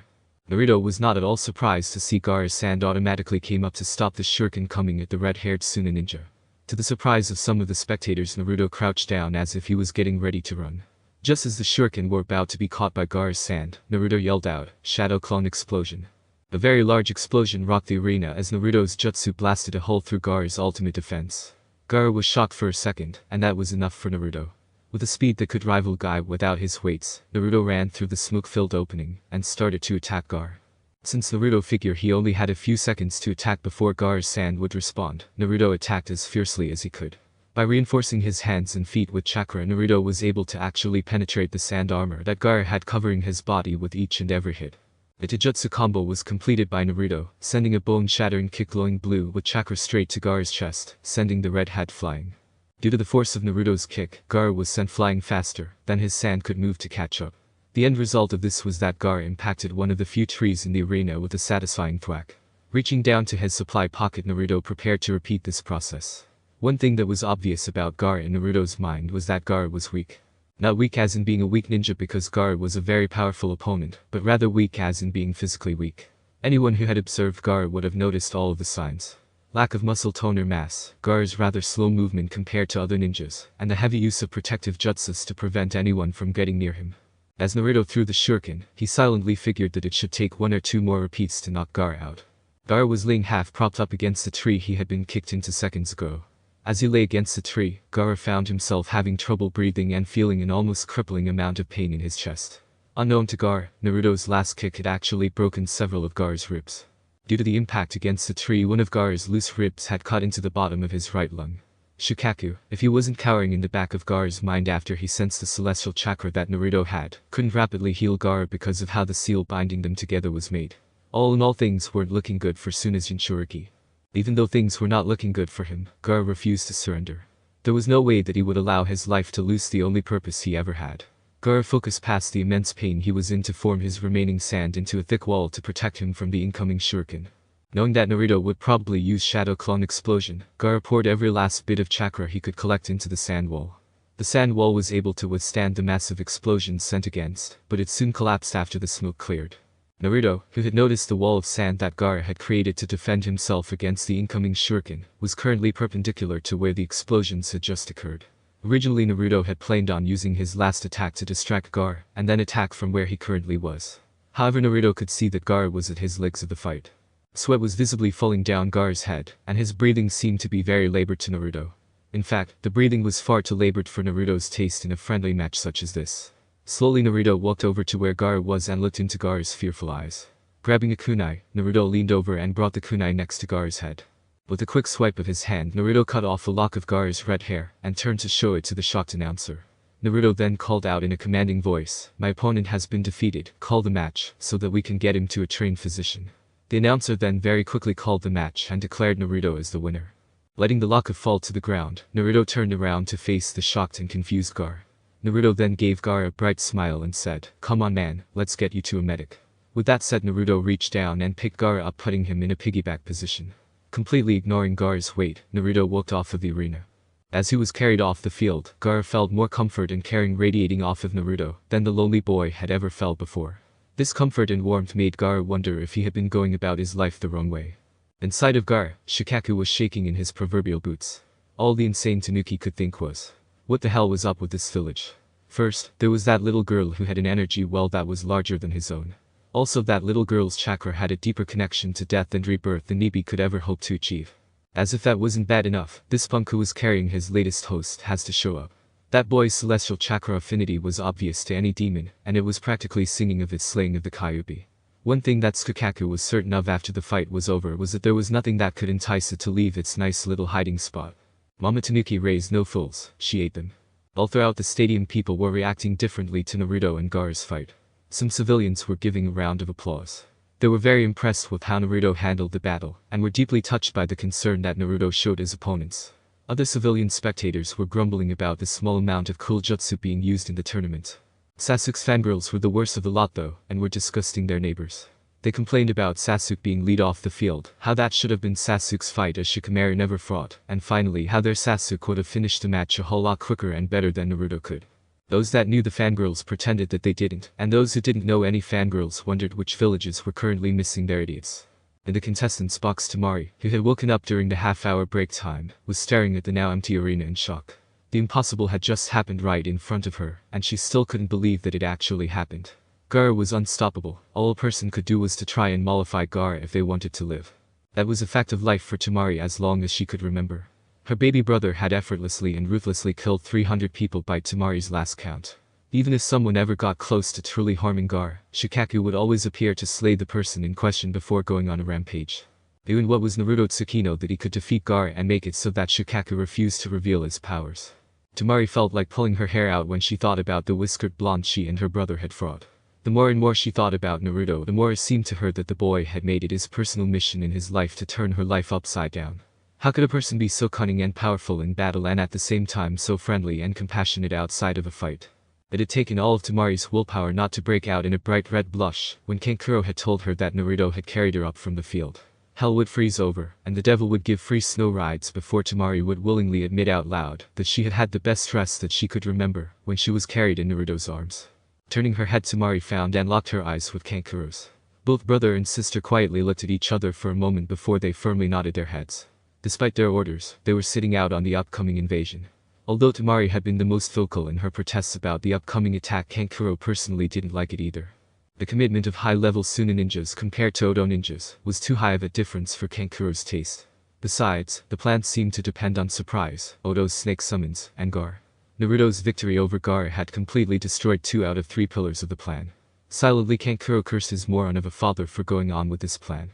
Naruto was not at all surprised to see Gaara's hand automatically came up to stop the shuriken coming at the red-haired Tsunade ninja. To the surprise of some of the spectators, Naruto crouched down as if he was getting ready to run. Just as the shuriken were about to be caught by Gaara's hand, Naruto yelled out, "Shadow Clone Explosion." A very large explosion rocked the arena as Naruto's jutsu blasted a hole through Gaara's ultimate defense. Gaara was shocked for a second, and that was enough for Naruto. With a speed that could rival Guy without his weights, Naruto ran through the smoke-filled opening and started to attack Gaara. Since Naruto figured he only had a few seconds to attack before Gaara's hand would respond, Naruto attacked as fiercely as he could. By reinforcing his hands and feet with chakra, Naruto was able to actually penetrate the sand armor that Gaara had covering his body with each and every hit. The Taijutsu combo was completed by Naruto, sending a bone-shattering kick glowing blue with chakra straight to Gaara's chest, sending the red hat flying. Due to the force of Naruto's kick, Gaara was sent flying faster than his sand could move to catch up. The end result of this was that Gaara impacted one of the few trees in the arena with a satisfying thwack. Reaching down to his supply pocket, Naruto prepared to repeat this process. One thing that was obvious about Gaara in Naruto's mind was that Gaara was weak. Not weak as in being a weak ninja because Gaara was a very powerful opponent, but rather weak as in being physically weak. Anyone who had observed Gaara would have noticed all of the signs. Lack of muscle tone or mass, Gaara's rather slow movement compared to other ninjas, and the heavy use of protective jutsus to prevent anyone from getting near him. As Naruto threw the shuriken, he silently figured that it should take 1 or 2 more repeats to knock Gaara out. Gaara was laying half propped up against the tree he had been kicked into seconds ago. As he lay against the tree, Gaara found himself having trouble breathing and feeling an almost crippling amount of pain in his chest. Unknown to Gaara, Naruto's last kick had actually broken several of Gaara's ribs. Due to the impact against the tree, one of Gaara's loose ribs had cut into the bottom of his right lung. Shukaku, if he wasn't cowering in the back of Gaara's mind after he sensed the celestial chakra that Naruto had, couldn't rapidly heal Gaara because of how the seal binding them together was made. All in all, things weren't looking good for Tsunade Jinchuriki. Even though things were not looking good for him, Gaara refused to surrender. There was no way that he would allow his life to lose the only purpose he ever had. Gaara focused past the immense pain he was in to form his remaining sand into a thick wall to protect him from the incoming shuriken. Knowing that Naruto would probably use Shadow Clone Explosion, Gaara poured every last bit of chakra he could collect into the sand wall. The sand wall was able to withstand the massive explosions sent against, but it soon collapsed after the smoke cleared. Naruto, who had noticed the wall of sand that Gaara had created to defend himself against the incoming shuriken, was currently perpendicular to where the explosions had just occurred. Originally, Naruto had planned on using his last attack to distract Gaara, and then attack from where he currently was. However, Naruto could see that Gaara was at his legs of the fight. Sweat was visibly falling down Gaara's head, and his breathing seemed to be very labored to Naruto. In fact, the breathing was far too labored for Naruto's taste in a friendly match such as this. Slowly Naruto walked over to where Gaara was and looked into Gaara's fearful eyes. Grabbing a kunai, Naruto leaned over and brought the kunai next to Gaara's head. With a quick swipe of his hand, Naruto cut off a lock of Gaara's red hair and turned to show it to the shocked announcer. Naruto then called out in a commanding voice, "My opponent has been defeated, call the match, so that we can get him to a trained physician." The announcer then very quickly called the match and declared Naruto as the winner. Letting the locket fall to the ground, Naruto turned around to face the shocked and confused Gar. Naruto then gave Gar a bright smile and said, "Come on man, let's get you to a medic." With that said, Naruto reached down and picked Gar up, putting him in a piggyback position. Completely ignoring Gar's weight, Naruto walked off of the arena. As he was carried off the field, Gar felt more comfort and caring radiating off of Naruto than the lonely boy had ever felt before. This comfort and warmth made Gar wonder if he had been going about his life the wrong way. Inside of Gar, Shikaku was shaking in his proverbial boots. All the insane Tanuki could think was, what the hell was up with this village? First, there was that little girl who had an energy well that was larger than his own. Also, that little girl's chakra had a deeper connection to death and rebirth than Nibi could ever hope to achieve. As if that wasn't bad enough, this punk who was carrying his latest host has to show up. That boy's celestial chakra affinity was obvious to any demon, and it was practically singing of his slaying of the Kyuubi. One thing that Shikaku was certain of after the fight was over was that there was nothing that could entice it to leave its nice little hiding spot. Mama Tanuki raised no fools, she ate them. All throughout the stadium, people were reacting differently to Naruto and Gar's fight. Some civilians were giving a round of applause. They were very impressed with how Naruto handled the battle, and were deeply touched by the concern that Naruto showed his opponents. Other civilian spectators were grumbling about the small amount of cool jutsu being used in the tournament. Sasuke's fangirls were the worst of the lot though, and were disgusting their neighbors. They complained about Sasuke being lead off the field, how that should have been Sasuke's fight as Shikamaru never fought, and finally how their Sasuke would have finished the match a whole lot quicker and better than Naruto could. Those that knew the fangirls pretended that they didn't, and those who didn't know any fangirls wondered which villages were currently missing their idiots. In the contestants' box, Tamari, who had woken up during the half-hour break time, was staring at the now empty arena in shock. The impossible had just happened right in front of her, and she still couldn't believe that it actually happened. Gar was unstoppable. All a person could do was to try and mollify Gar if they wanted to live. That was a fact of life for Tamari as long as she could remember. Her baby brother had effortlessly and ruthlessly killed 300 people by Tamari's last count. Even if someone ever got close to truly harming Gar, Shikaku would always appear to slay the person in question before going on a rampage. Even what was Naruto Tsukino that he could defeat Gar and make it so that Shikaku refused to reveal his powers. Tamari felt like pulling her hair out when she thought about the whiskered blonde she and her brother had fought. The more and more she thought about Naruto, the more it seemed to her that the boy had made it his personal mission in his life to turn her life upside down. How could a person be so cunning and powerful in battle and at the same time so friendly and compassionate outside of a fight? It had taken all of Tamari's willpower not to break out in a bright red blush when Kankuro had told her that Naruto had carried her up from the field. Hell would freeze over, and the devil would give free snow rides before Tamari would willingly admit out loud that she had had the best rest that she could remember when she was carried in Naruto's arms. Turning her head, Tamari found and locked her eyes with Kankuro's. Both brother and sister quietly looked at each other for a moment before they firmly nodded their heads. Despite their orders, they were sitting out on the upcoming invasion. Although Tamari had been the most vocal in her protests about the upcoming attack, Kankuro personally didn't like it either. The commitment of high-level Chunin ninjas compared to Odo ninjas was too high of a difference for Kankuro's taste. Besides, the plan seemed to depend on surprise, Odo's snake summons, and Gar. Naruto's victory over Gar had completely destroyed 2 out of 3 pillars of the plan. Silently, Kankuro cursed his moron of a father for going on with this plan.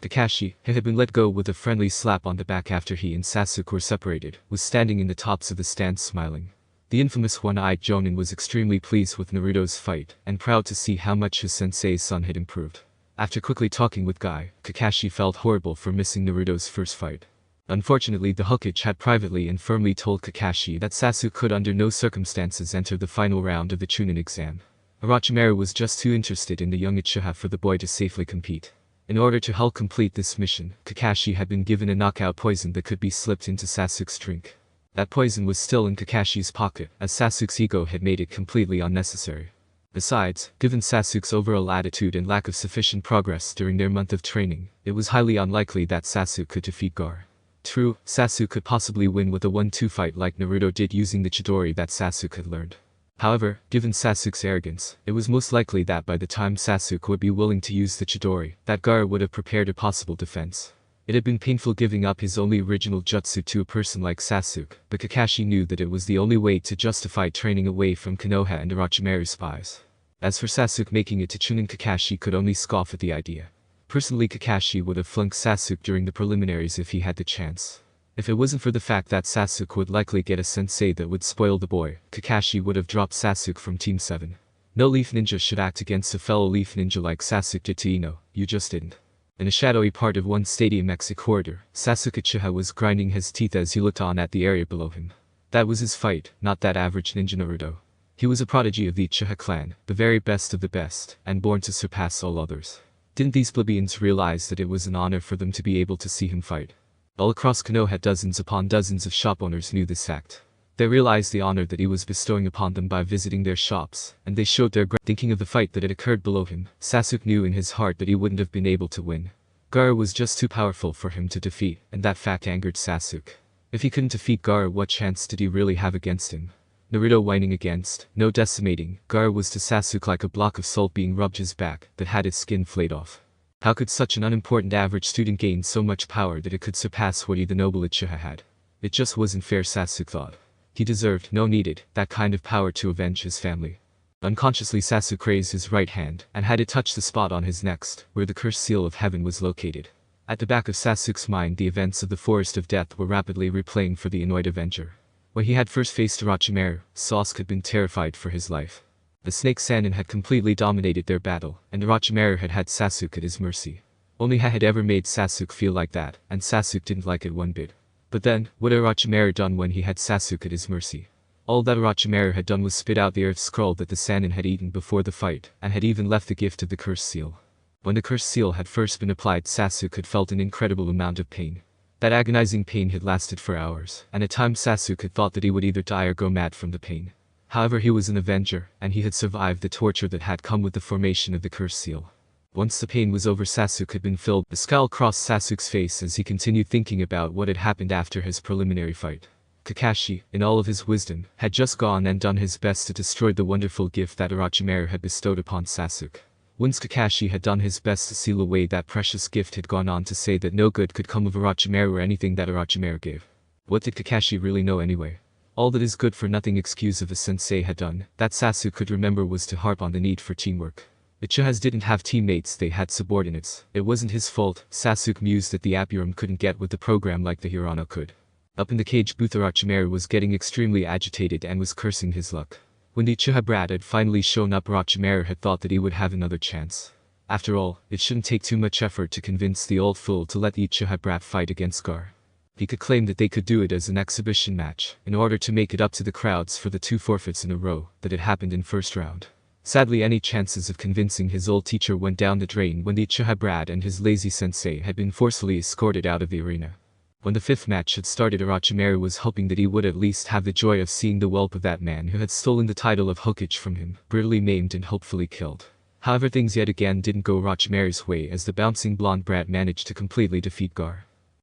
Kakashi, who had been let go with a friendly slap on the back after he and Sasuke were separated, was standing in the tops of the stands smiling. The infamous one-eyed Jonin was extremely pleased with Naruto's fight, and proud to see how much his sensei's son had improved. After quickly talking with Guy, Kakashi felt horrible for missing Naruto's first fight. Unfortunately, the Hokage had privately and firmly told Kakashi that Sasuke could under no circumstances enter the final round of the Chunin exam. Orochimaru was just too interested in the young Uchiha for the boy to safely compete. In order to help complete this mission, Kakashi had been given a knockout poison that could be slipped into Sasuke's drink. That poison was still in Kakashi's pocket, as Sasuke's ego had made it completely unnecessary. Besides, given Sasuke's overall attitude and lack of sufficient progress during their month of training, it was highly unlikely that Sasuke could defeat Gar. True, Sasuke could possibly win with a 1-2 fight like Naruto did using the Chidori that Sasuke had learned. However, given Sasuke's arrogance, it was most likely that by the time Sasuke would be willing to use the Chidori, that Gar would have prepared a possible defense. It had been painful giving up his only original jutsu to a person like Sasuke, but Kakashi knew that it was the only way to justify training away from Konoha and Orochimaru's spies. As for Sasuke making it to Chunin, Kakashi could only scoff at the idea. Personally, Kakashi would have flunked Sasuke during the preliminaries if he had the chance. If it wasn't for the fact that Sasuke would likely get a sensei that would spoil the boy, Kakashi would have dropped Sasuke from Team 7. No Leaf Ninja should act against a fellow Leaf Ninja like Sasuke did to Ino, you just didn't. In a shadowy part of one stadium exit corridor, Sasuke Uchiha was grinding his teeth as he looked on at the area below him. That was his fight, not that average ninja Naruto. He was a prodigy of the Uchiha clan, the very best of the best, and born to surpass all others. Didn't these plebeians realize that it was an honor for them to be able to see him fight? All across Konoha dozens upon dozens of shop owners knew this fact. They realized the honor that he was bestowing upon them by visiting their shops, and they showed their thinking of the fight that had occurred below him. Sasuke knew in his heart that he wouldn't have been able to win. Gaara was just too powerful for him to defeat, and that fact angered Sasuke. If he couldn't defeat Gaara, what chance did he really have against him? Naruto whining against, no decimating, Gaara was to Sasuke like a block of salt being rubbed his back that had its skin flayed off. How could such an unimportant average student gain so much power that it could surpass what he the noble Uchiha had? It just wasn't fair, Sasuke thought. He deserved, no needed, that kind of power to avenge his family. Unconsciously Sasuke raised his right hand and had it touch the spot on his neck, where the cursed seal of heaven was located. At the back of Sasuke's mind the events of the Forest of Death were rapidly replaying for the annoyed Avenger. When he had first faced Orochimaru, Sasuke had been terrified for his life. The Snake Sannin had completely dominated their battle, and Orochimaru had had Sasuke at his mercy. Only had ever made Sasuke feel like that, and Sasuke didn't like it one bit. But then, what had Orochimaru done when he had Sasuke at his mercy? All that Orochimaru had done was spit out the earth scroll that the Sannin had eaten before the fight, and had even left the gift of the cursed seal. When the cursed seal had first been applied, Sasuke had felt an incredible amount of pain. That agonizing pain had lasted for hours, and at times Sasuke had thought that he would either die or go mad from the pain. However, he was an Avenger, and he had survived the torture that had come with the formation of the cursed seal. Once the pain was over, Sasuke had been filled. A scowl crossed Sasuke's face as he continued thinking about what had happened after his preliminary fight. Kakashi, in all of his wisdom, had just gone and done his best to destroy the wonderful gift that Orochimaru had bestowed upon Sasuke. Once Kakashi had done his best to seal away that precious gift, had gone on to say that no good could come of Orochimaru or anything that Orochimaru gave. What did Kakashi really know anyway? All that his good-for-nothing excuse of a sensei had done, that Sasuke could remember, was to harp on the need for teamwork. Uchihas didn't have teammates, they had subordinates. It wasn't his fault, Sasuke mused, that the Apuram couldn't get with the program like the Hirano could. Up in the cage booth, Orochimaru was getting extremely agitated and was cursing his luck. When the Uchiha brat had finally shown up, Orochimaru had thought that he would have another chance. After all, it shouldn't take too much effort to convince the old fool to let the Uchiha brat fight against Gaara. He could claim that they could do it as an exhibition match, in order to make it up to the crowds for the 2 forfeits in a row that had happened in first round. Sadly, any chances of convincing his old teacher went down the drain when the Uchiha brat and his lazy sensei had been forcefully escorted out of the arena. When the 5th match had started, Orochimaru was hoping that he would at least have the joy of seeing the whelp of that man who had stolen the title of Hokage from him, brutally maimed and hopefully killed. However, things yet again didn't go Orochimaru's way, as the bouncing blonde brat managed to completely defeat Gaara.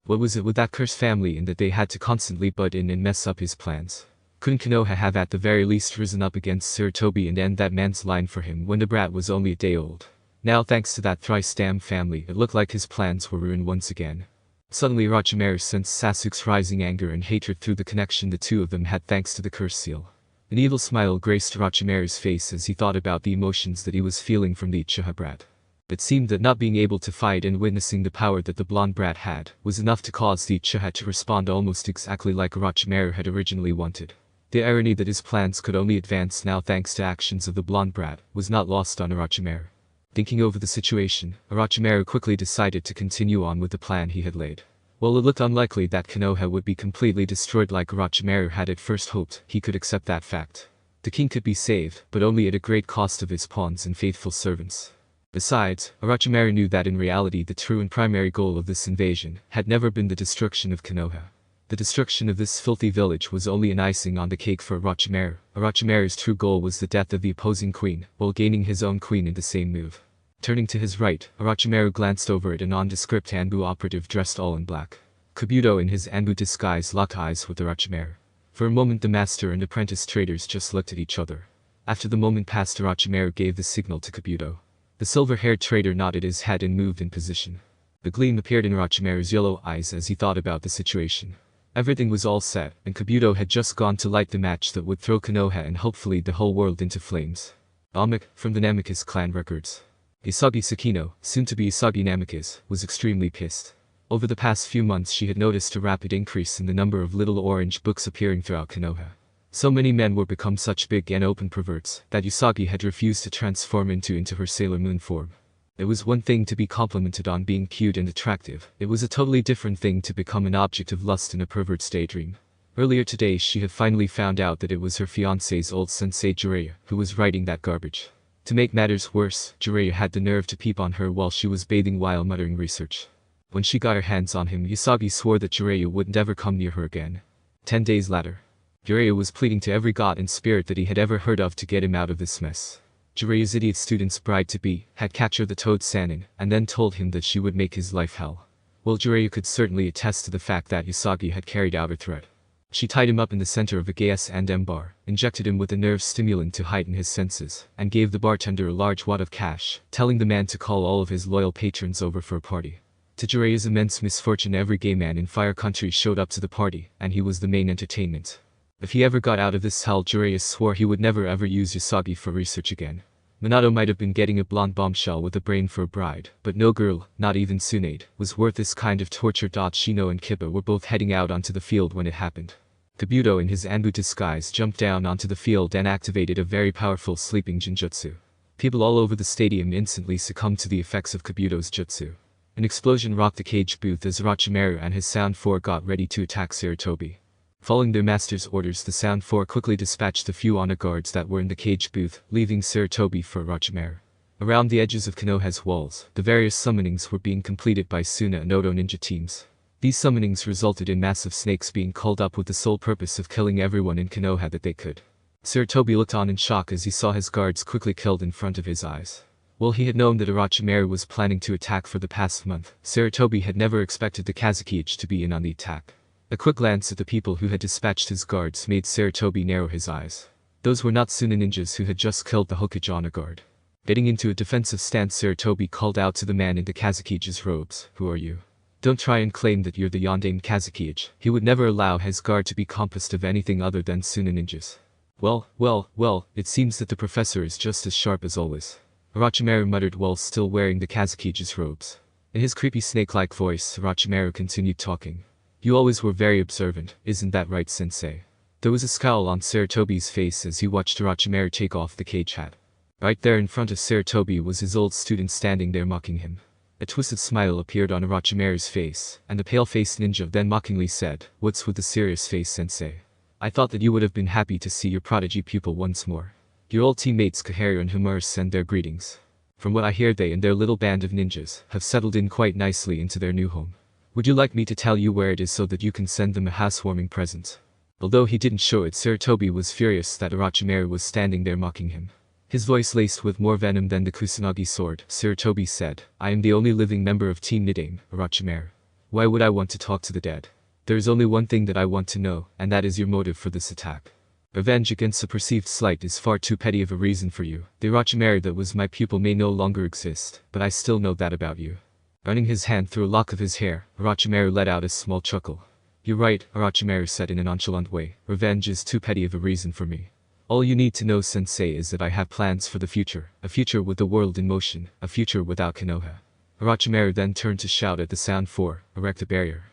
What was it with that cursed family in that they had to constantly butt in and mess up his plans? Couldn't Konoha have at the very least risen up against Sarutobi and end that man's line for him when the brat was only a day old? Now, thanks to that thrice damned family, it looked like his plans were ruined once again. Suddenly Orochimaru sensed Sasuke's rising anger and hatred through the connection the two of them had thanks to the cursed seal. An evil smile graced Orochimaru's face as he thought about the emotions that he was feeling from the Uchiha brat. It seemed that not being able to fight and witnessing the power that the blonde brat had was enough to cause the Uchiha to respond almost exactly like Orochimaru had originally wanted. The irony that his plans could only advance now thanks to actions of the blonde brat was not lost on Orochimaru. Thinking over the situation, Orochimaru quickly decided to continue on with the plan he had laid. While it looked unlikely that Konoha would be completely destroyed like Orochimaru had at first hoped, he could accept that fact. The king could be saved, but only at a great cost of his pawns and faithful servants. Besides, Orochimaru knew that in reality the true and primary goal of this invasion had never been the destruction of Konoha. The destruction of this filthy village was only an icing on the cake for Orochimaru. Orochimaru's true goal was the death of the opposing queen, while gaining his own queen in the same move. Turning to his right, Orochimaru glanced over at a nondescript Anbu operative dressed all in black. Kabuto in his Anbu disguise locked eyes with Orochimaru. For a moment the master and apprentice traders just looked at each other. After the moment passed, Orochimaru gave the signal to Kabuto. The silver-haired trader nodded his head and moved in position. The gleam appeared in Orochimaru's yellow eyes as he thought about the situation. Everything was all set, and Kabuto had just gone to light the match that would throw Konoha and hopefully the whole world into flames. Amik, from the Namikaze clan records. Isagi Sakino, soon to be Isagi Namikaze, was extremely pissed. Over the past few months she had noticed a rapid increase in the number of little orange books appearing throughout Konoha. So many men were become such big and open perverts that Usagi had refused to transform into her Sailor Moon form. It was one thing to be complimented on being cute and attractive, it was a totally different thing to become an object of lust in a pervert's daydream. Earlier today she had finally found out that it was her fiancé's old sensei Jiraiya who was writing that garbage. To make matters worse, Jiraiya had the nerve to peep on her while she was bathing while muttering research. When she got her hands on him, Usagi swore that Jiraiya would never come near her again. 10 days later, Jiraiya was pleading to every god and spirit that he had ever heard of to get him out of this mess. Jiraiya's idiot student's bride-to-be had captured the Toad Sannin and then told him that she would make his life hell. Well, Jiraiya could certainly attest to the fact that Usagi had carried out her threat. She tied him up in the center of a Gaiaxia bar, injected him with a nerve stimulant to heighten his senses, and gave the bartender a large wad of cash, telling the man to call all of his loyal patrons over for a party. To Jiraiya's immense misfortune, every gay man in Fire Country showed up to the party, and he was the main entertainment. If he ever got out of this hell, Jiraiya swore he would never ever use Usagi for research again. Minato might have been getting a blonde bombshell with a brain for a bride, but no girl, not even Tsunade, was worth this kind of torture. Shino and Kippa were both heading out onto the field when it happened. Kabuto in his Anbu disguise jumped down onto the field and activated a very powerful sleeping genjutsu. People all over the stadium instantly succumbed to the effects of Kabuto's jutsu. An explosion rocked the cage booth as Orochimaru and his Sound 4 got ready to attack Sarutobi. Following their master's orders, the Sound 4 quickly dispatched the few honor guards that were in the cage booth, leaving Sarutobi for Orochimaru. Around the edges of Konoha's walls, the various summonings were being completed by Suna and Oto ninja teams. These summonings resulted in massive snakes being called up with the sole purpose of killing everyone in Konoha that they could. Sarutobi looked on in shock as he saw his guards quickly killed in front of his eyes. While he had known that Orochimaru was planning to attack for the past month, Sarutobi had never expected the Kazekage to be in on the attack. A quick glance at the people who had dispatched his guards made Sarutobi narrow his eyes. Those were not Suna ninjas who had just killed the Hokage honor guard. Getting into a defensive stance, Sarutobi called out to the man in the Kazekage's robes, "Who are you? Don't try and claim that you're the Yondaime Kazekage." He would never allow his guard to be composed of anything other than Suna ninjas. Well, it seems that the professor is just as sharp as always," Orochimaru muttered while still wearing the Kazekage's robes. In his creepy snake-like voice, Orochimaru continued talking. "You always were very observant, isn't that right, sensei?" There was a scowl on Sarutobi's face as he watched Orochimaru take off the cage hat. Right there in front of Sarutobi was his old student standing there mocking him. A twisted smile appeared on Orochimaru's face, and the pale-faced ninja then mockingly said, "What's with the serious face, sensei? I thought that you would have been happy to see your prodigy pupil once more. Your old teammates Koharu and Himaru send their greetings. From what I hear, they and their little band of ninjas have settled in quite nicely into their new home. Would you like me to tell you where it is so that you can send them a housewarming present?" Although he didn't show it, Sarutobi was furious that Orochimaru was standing there mocking him. His voice laced with more venom than the Kusanagi sword, Sarutobi said, "I am the only living member of Team Nidaime, Orochimaru. Why would I want to talk to the dead? There is only one thing that I want to know, and that is your motive for this attack. Revenge against a perceived slight is far too petty of a reason for you. The Orochimaru that was my pupil may no longer exist, but I still know that about you." Running his hand through a lock of his hair, Orochimaru let out a small chuckle. "You're right," Orochimaru said in a nonchalant way, "revenge is too petty of a reason for me. All you need to know, sensei, is that I have plans for the future, a future with the world in motion, a future without Konoha." Orochimaru then turned to shout at the Sound 4, "Erect a barrier.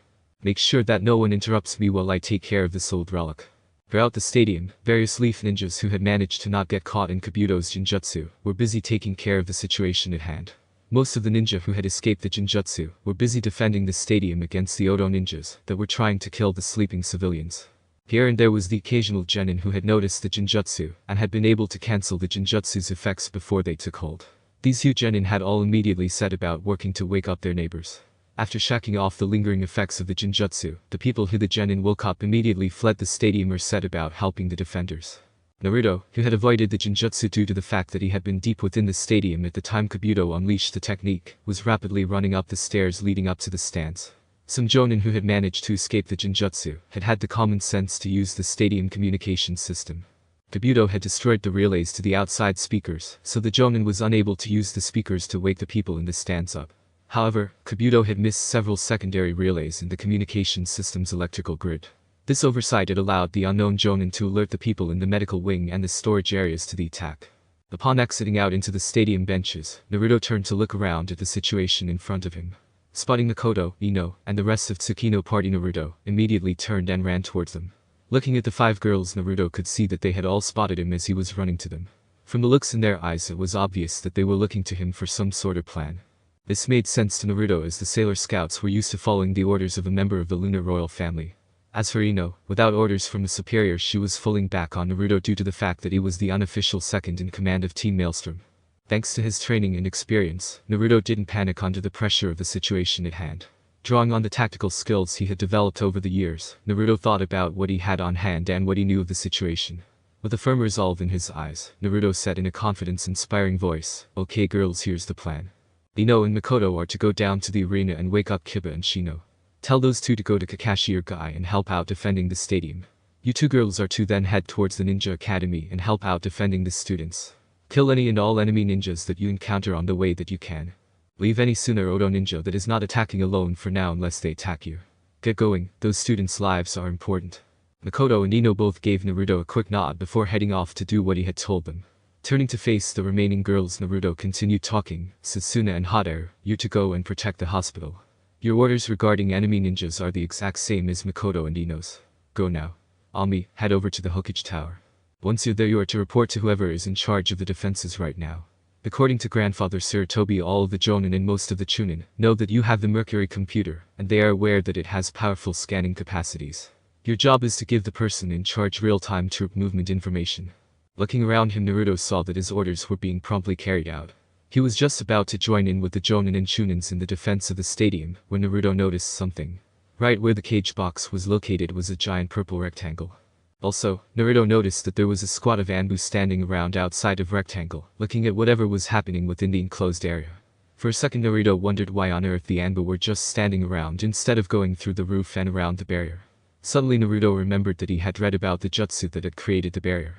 Make sure that no one interrupts me while I take care of this old relic." Throughout the stadium, various leaf ninjas who had managed to not get caught in Kabuto's genjutsu were busy taking care of the situation at hand. Most of the ninja who had escaped the genjutsu were busy defending the stadium against the Oto ninjas that were trying to kill the sleeping civilians. Here and there was the occasional genin who had noticed the genjutsu and had been able to cancel the genjutsu's effects before they took hold. These few genin had all immediately set about working to wake up their neighbors. After shaking off the lingering effects of the genjutsu, the people who the genin woke up immediately fled the stadium or set about helping the defenders. Naruto, who had avoided the genjutsu due to the fact that he had been deep within the stadium at the time Kabuto unleashed the technique, was rapidly running up the stairs leading up to the stands. Some jonin who had managed to escape the genjutsu had had the common sense to use the stadium communication system. Kabuto had destroyed the relays to the outside speakers, so the jonin was unable to use the speakers to wake the people in the stands up. However, Kabuto had missed several secondary relays in the communication system's electrical grid. This oversight had allowed the unknown jonin to alert the people in the medical wing and the storage areas to the attack. Upon exiting out into the stadium benches, Naruto turned to look around at the situation in front of him. Spotting Makoto, Ino, and the rest of Tsukino party, Naruto immediately turned and ran towards them. Looking at the 5 girls, Naruto could see that they had all spotted him as he was running to them. From the looks in their eyes, it was obvious that they were looking to him for some sort of plan. This made sense to Naruto, as the Sailor Scouts were used to following the orders of a member of the lunar royal family. As for Ino, without orders from a superior, she was falling back on Naruto due to the fact that he was the unofficial second in command of Team Maelstrom. Thanks to his training and experience, Naruto didn't panic under the pressure of the situation at hand. Drawing on the tactical skills he had developed over the years, Naruto thought about what he had on hand and what he knew of the situation. With a firm resolve in his eyes, Naruto said in a confidence-inspiring voice, "Okay girls, here's the plan. Ino and Makoto are to go down to the arena and wake up Kiba and Shino. Tell those 2 to go to Kakashi or Gai and help out defending the stadium. You 2 girls are to then head towards the Ninja Academy and help out defending the students. Kill any and all enemy ninjas that you encounter on the way that you can. Leave any Tsunade ninja that is not attacking alone for now unless they attack you. Get going, those students' lives are important." Makoto and Ino both gave Naruto a quick nod before heading off to do what he had told them. Turning to face the remaining girls, Naruto continued talking. "Setsuna and Hotaru, you're to go and protect the hospital. Your orders regarding enemy ninjas are the exact same as Makoto and Ino's. Go now. Ami, head over to the Hokage Tower. Once you're there, you are to report to whoever is in charge of the defenses right now. According to Grandfather Sarutobi, all of the Jonin and most of the Chunin know that you have the Mercury computer, and they are aware that it has powerful scanning capacities. Your job is to give the person in charge real-time troop movement information." Looking around him, Naruto saw that his orders were being promptly carried out. He was just about to join in with the Jonin and Chunins in the defense of the stadium when Naruto noticed something. Right where the cage box was located was a giant purple rectangle. Also, Naruto noticed that there was a squad of Anbu standing around outside of rectangle, looking at whatever was happening within the enclosed area. For a second, Naruto wondered why on earth the Anbu were just standing around instead of going through the roof and around the barrier. Suddenly Naruto remembered that he had read about the jutsu that had created the barrier.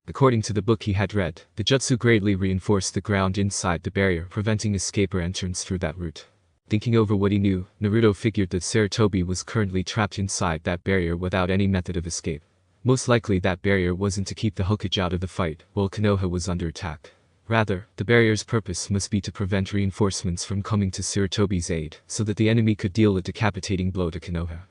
According to the book he had read, the jutsu greatly reinforced the ground inside the barrier, preventing escape or entrance through that route. Thinking over what he knew, Naruto figured that Sarutobi was currently trapped inside that barrier without any method of escape. Most likely that barrier wasn't to keep the Hokage out of the fight while Konoha was under attack. Rather, the barrier's purpose must be to prevent reinforcements from coming to Sarutobi's aid, so that the enemy could deal a decapitating blow to Konoha.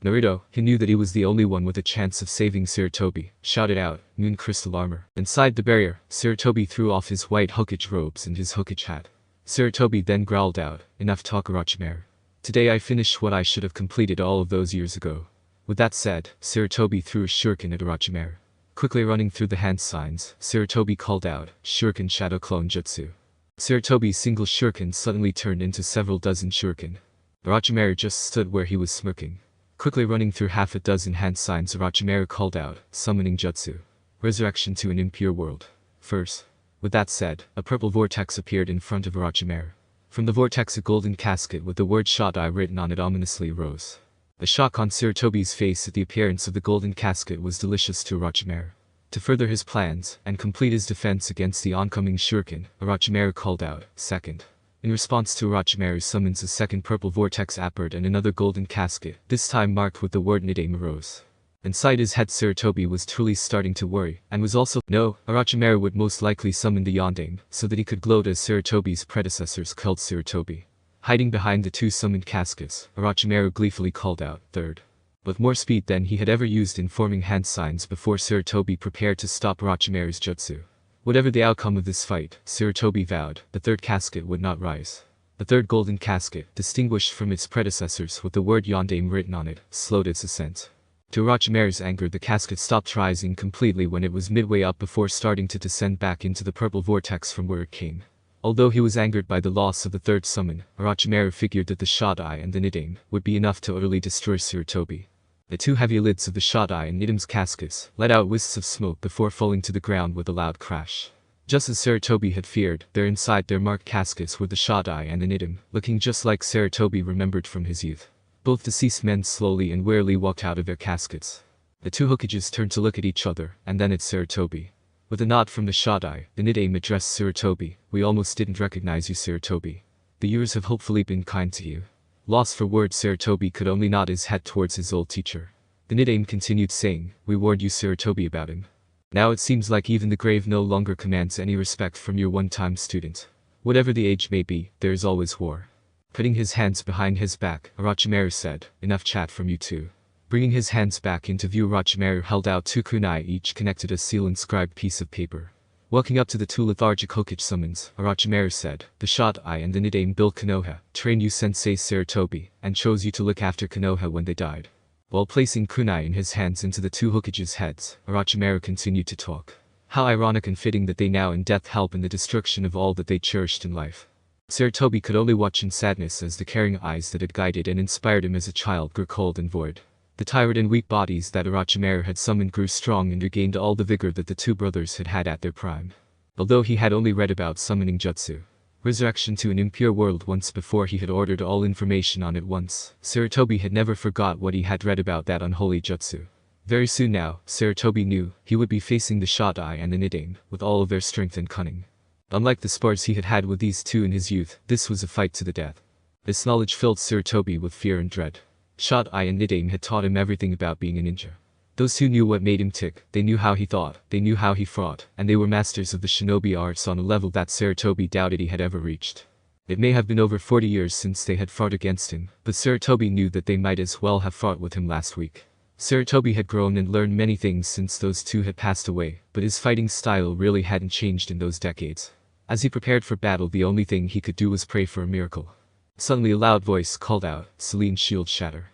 Naruto, who knew that he was the only one with a chance of saving Sarutobi, shouted out, "Moon crystal armor." Inside the barrier, Sarutobi threw off his white Hokage robes and his Hokage hat. Sarutobi then growled out, "Enough talk, Orochimaru. Today I finished what I should have completed all of those years ago." With that said, Sarutobi threw a shuriken at Orochimaru. Quickly running through the hand signs, Sarutobi called out, "Shuriken Shadow Clone Jutsu." Sarutobi's single shuriken suddenly turned into several dozen shuriken. Orochimaru just stood where he was smirking. Quickly running through half a dozen hand signs, Orochimaru called out, "Summoning Jutsu. Resurrection to an impure world. First." With that said, a purple vortex appeared in front of Orochimaru. From the vortex, a golden casket with the word Shadai written on it ominously rose. The shock on Sarutobi's face at the appearance of the golden casket was delicious to Orochimaru. To further his plans and complete his defense against the oncoming shuriken, Orochimaru called out, "Second." In response to Orochimaru's summons, a second purple vortex appeared and another golden casket, this time marked with the word Nidame, arose. Inside his head, Sarutobi was truly starting to worry, and was also no, Orochimaru would most likely summon the Yondaime, so that he could gloat as Sarutobi's predecessors called Sarutobi. Hiding behind the 2 summoned caskets, Orochimaru gleefully called out, "Third." With more speed than he had ever used in forming hand signs before, Sarutobi prepared to stop Orochimaru's jutsu. Whatever the outcome of this fight, Sarutobi vowed, the third casket would not rise. The third golden casket, distinguished from its predecessors with the word Yondaime written on it, slowed its ascent. To Orochimaru's anger, the casket stopped rising completely when it was midway up before starting to descend back into the purple vortex from where it came. Although he was angered by the loss of the third summon, Orochimaru figured that the Shadai and the Nidame would be enough to utterly destroy Sarutobi. The 2 heavy lids of the Shadai and Nidame's caskets let out wisps of smoke before falling to the ground with a loud crash. Just as Sarutobi had feared, there inside their marked caskets were the Shadai and the Nidame, looking just like Sarutobi remembered from his youth. Both deceased men slowly and warily walked out of their caskets. The 2 Hokages turned to look at each other, and then at Sarutobi. With a nod from the Shadai, the Nidame addressed Sarutobi, "We almost didn't recognize you, Sarutobi. The years have hopefully been kind to you." Lost for words, Sarutobi could only nod his head towards his old teacher. The Nidame continued saying, "We warned you, Sarutobi, about him. Now it seems like even the grave no longer commands any respect from your one-time student. Whatever the age may be, there is always war." Putting his hands behind his back, Orochimaru said, "Enough chat from you two." Bringing his hands back into view, Orochimaru held out two kunai, each connected a seal-inscribed piece of paper. Walking up to the two lethargic Hokage summons, Orochimaru said, "The Shot-Eye and the Nidaime built Konoha, trained you Sensei Sarutobi, and chose you to look after Konoha when they died." While placing kunai in his hands into the two Hokage's heads, Orochimaru continued to talk. How ironic and fitting that they now in death help in the destruction of all that they cherished in life. Sarutobi could only watch in sadness as the caring eyes that had guided and inspired him as a child grew cold and void. The tired and weak bodies that Orochimaru had summoned grew strong and regained all the vigor that the two brothers had had at their prime. Although he had only read about summoning jutsu, resurrection to an impure world once before, he had ordered all information on it once. Sarutobi had never forgot what he had read about that unholy jutsu. Very soon now, Sarutobi knew, he would be facing the Shot-Eye and the Nidaime, with all of their strength and cunning. Unlike the spars he had had with these two in his youth, this was a fight to the death. This knowledge filled Sarutobi with fear and dread. Shot-Eye and Nidaime had taught him everything about being a ninja. Those two knew what made him tick, they knew how he thought, they knew how he fought, and they were masters of the shinobi arts on a level that Sarutobi doubted he had ever reached. It may have been over 40 years since they had fought against him, but Sarutobi knew that they might as well have fought with him last week. Sarutobi had grown and learned many things since those two had passed away, but his fighting style really hadn't changed in those decades. As he prepared for battle, the only thing he could do was pray for a miracle. Suddenly a loud voice called out, "Selene's shield shatter."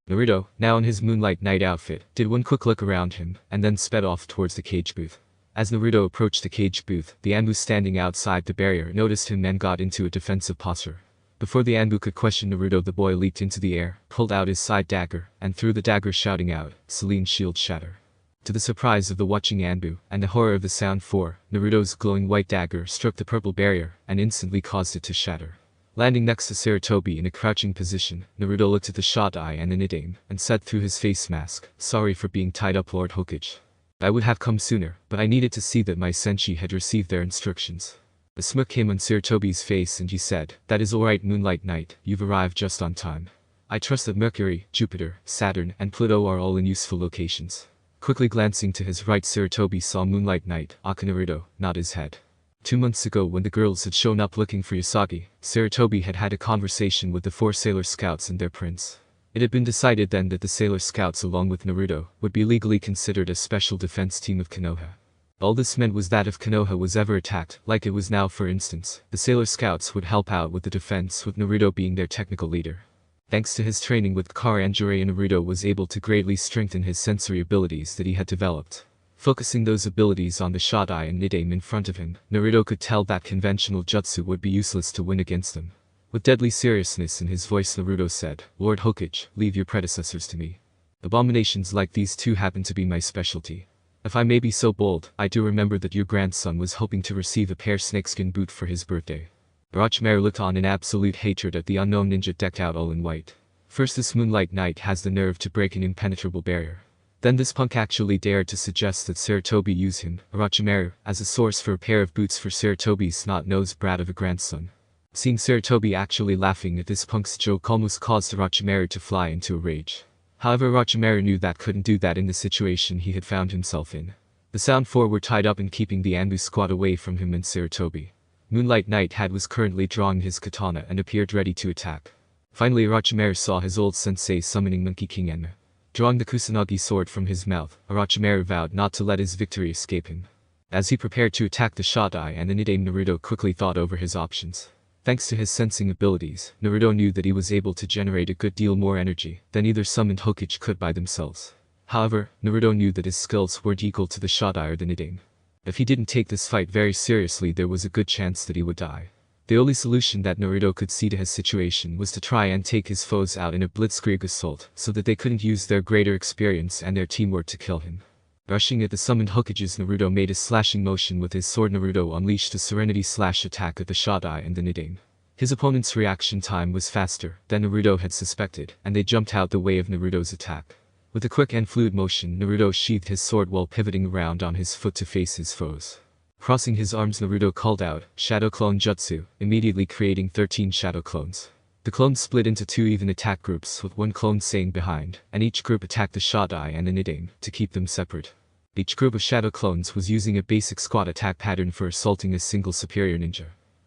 Naruto, now in his Moonlight Knight outfit, did one quick look around him, and then sped off towards the cage booth. As Naruto approached the cage booth, the Anbu standing outside the barrier noticed him and got into a defensive posture. Before the Anbu could question Naruto, the boy leaped into the air, pulled out his side dagger, and threw the dagger, shouting out, "Selene's shield shatter." To the surprise of the watching Anbu, and the horror of the sound, Naruto's glowing white dagger struck the purple barrier, and instantly caused it to shatter. Landing next to Sarutobi in a crouching position, Naruto looked at the Shot-Eye and the Nidaime, and said through his face mask, "Sorry for being tied up, Lord Hokage. I would have come sooner, but I needed to see that my senshi had received their instructions." A smirk came on Sarutobi's face and he said, "That is alright, Moonlight Knight, you've arrived just on time. I trust that Mercury, Jupiter, Saturn, and Pluto are all in useful locations." Quickly glancing to his right, Sarutobi saw Moonlight Knight, Naruto, nod his head. 2 months ago, when the girls had shown up looking for Usagi, Sarutobi had had a conversation with the 4 Sailor Scouts and their prince. It had been decided then that the Sailor Scouts, along with Naruto, would be legally considered a special defense team of Konoha. All this meant was that if Konoha was ever attacked, like it was now for instance, the Sailor Scouts would help out with the defense, with Naruto being their technical leader. Thanks to his training with Kara and Jiraiya, Naruto was able to greatly strengthen his sensory abilities that he had developed. Focusing those abilities on the Shot-Eye and Nidaime in front of him, Naruto could tell that conventional jutsu would be useless to win against them. With deadly seriousness in his voice, Naruto said, "Lord Hokage, leave your predecessors to me. Abominations like these two happen to be my specialty. If I may be so bold, I do remember that your grandson was hoping to receive a pair snakeskin boot for his birthday." Orochimaru looked on in absolute hatred at the unknown ninja decked out all in white. First, this Moonlight Knight has the nerve to break an impenetrable barrier. Then this punk actually dared to suggest that Sarutobi use him, Orochimaru, as a source for a pair of boots for Sarutobi's snot-nosed brat of a grandson. Seeing Sarutobi actually laughing at this punk's joke almost caused Orochimaru to fly into a rage. However, Orochimaru knew that couldn't do that in the situation he had found himself in. The Sound Four were tied up and keeping the Anbu squad away from him and Sarutobi. Moonlight Knight was currently drawing his katana and appeared ready to attack. Finally, Orochimaru saw his old sensei summoning Monkey King Enma. Drawing the Kusanagi sword from his mouth, Orochimaru vowed not to let his victory escape him. As he prepared to attack the Shot-Eye and the Nidaime, Naruto quickly thought over his options. Thanks to his sensing abilities, Naruto knew that he was able to generate a good deal more energy than either summoned Hokage could by themselves. However, Naruto knew that his skills weren't equal to the Shot-Eye or the Nidaime. If he didn't take this fight very seriously, there was a good chance that he would die. The only solution that Naruto could see to his situation was to try and take his foes out in a blitzkrieg assault so that they couldn't use their greater experience and their teamwork to kill him. Rushing at the summoned Hokages, Naruto made a slashing motion with his sword. Naruto unleashed a Serenity slash attack at the Shot-Eye and the Nidaime. His opponent's reaction time was faster than Naruto had suspected, and they jumped out the way of Naruto's attack. With a quick and fluid motion, Naruto sheathed his sword while pivoting around on his foot to face his foes. Crossing his arms, Naruto called out, "Shadow Clone Jutsu," immediately creating 13 shadow clones. The clones split into 2 even attack groups, with 1 clone staying behind, and each group attacked the Shot-Eye and the Nidaime to keep them separate. Each group of shadow clones was using a basic squad attack pattern for assaulting a single superior ninja.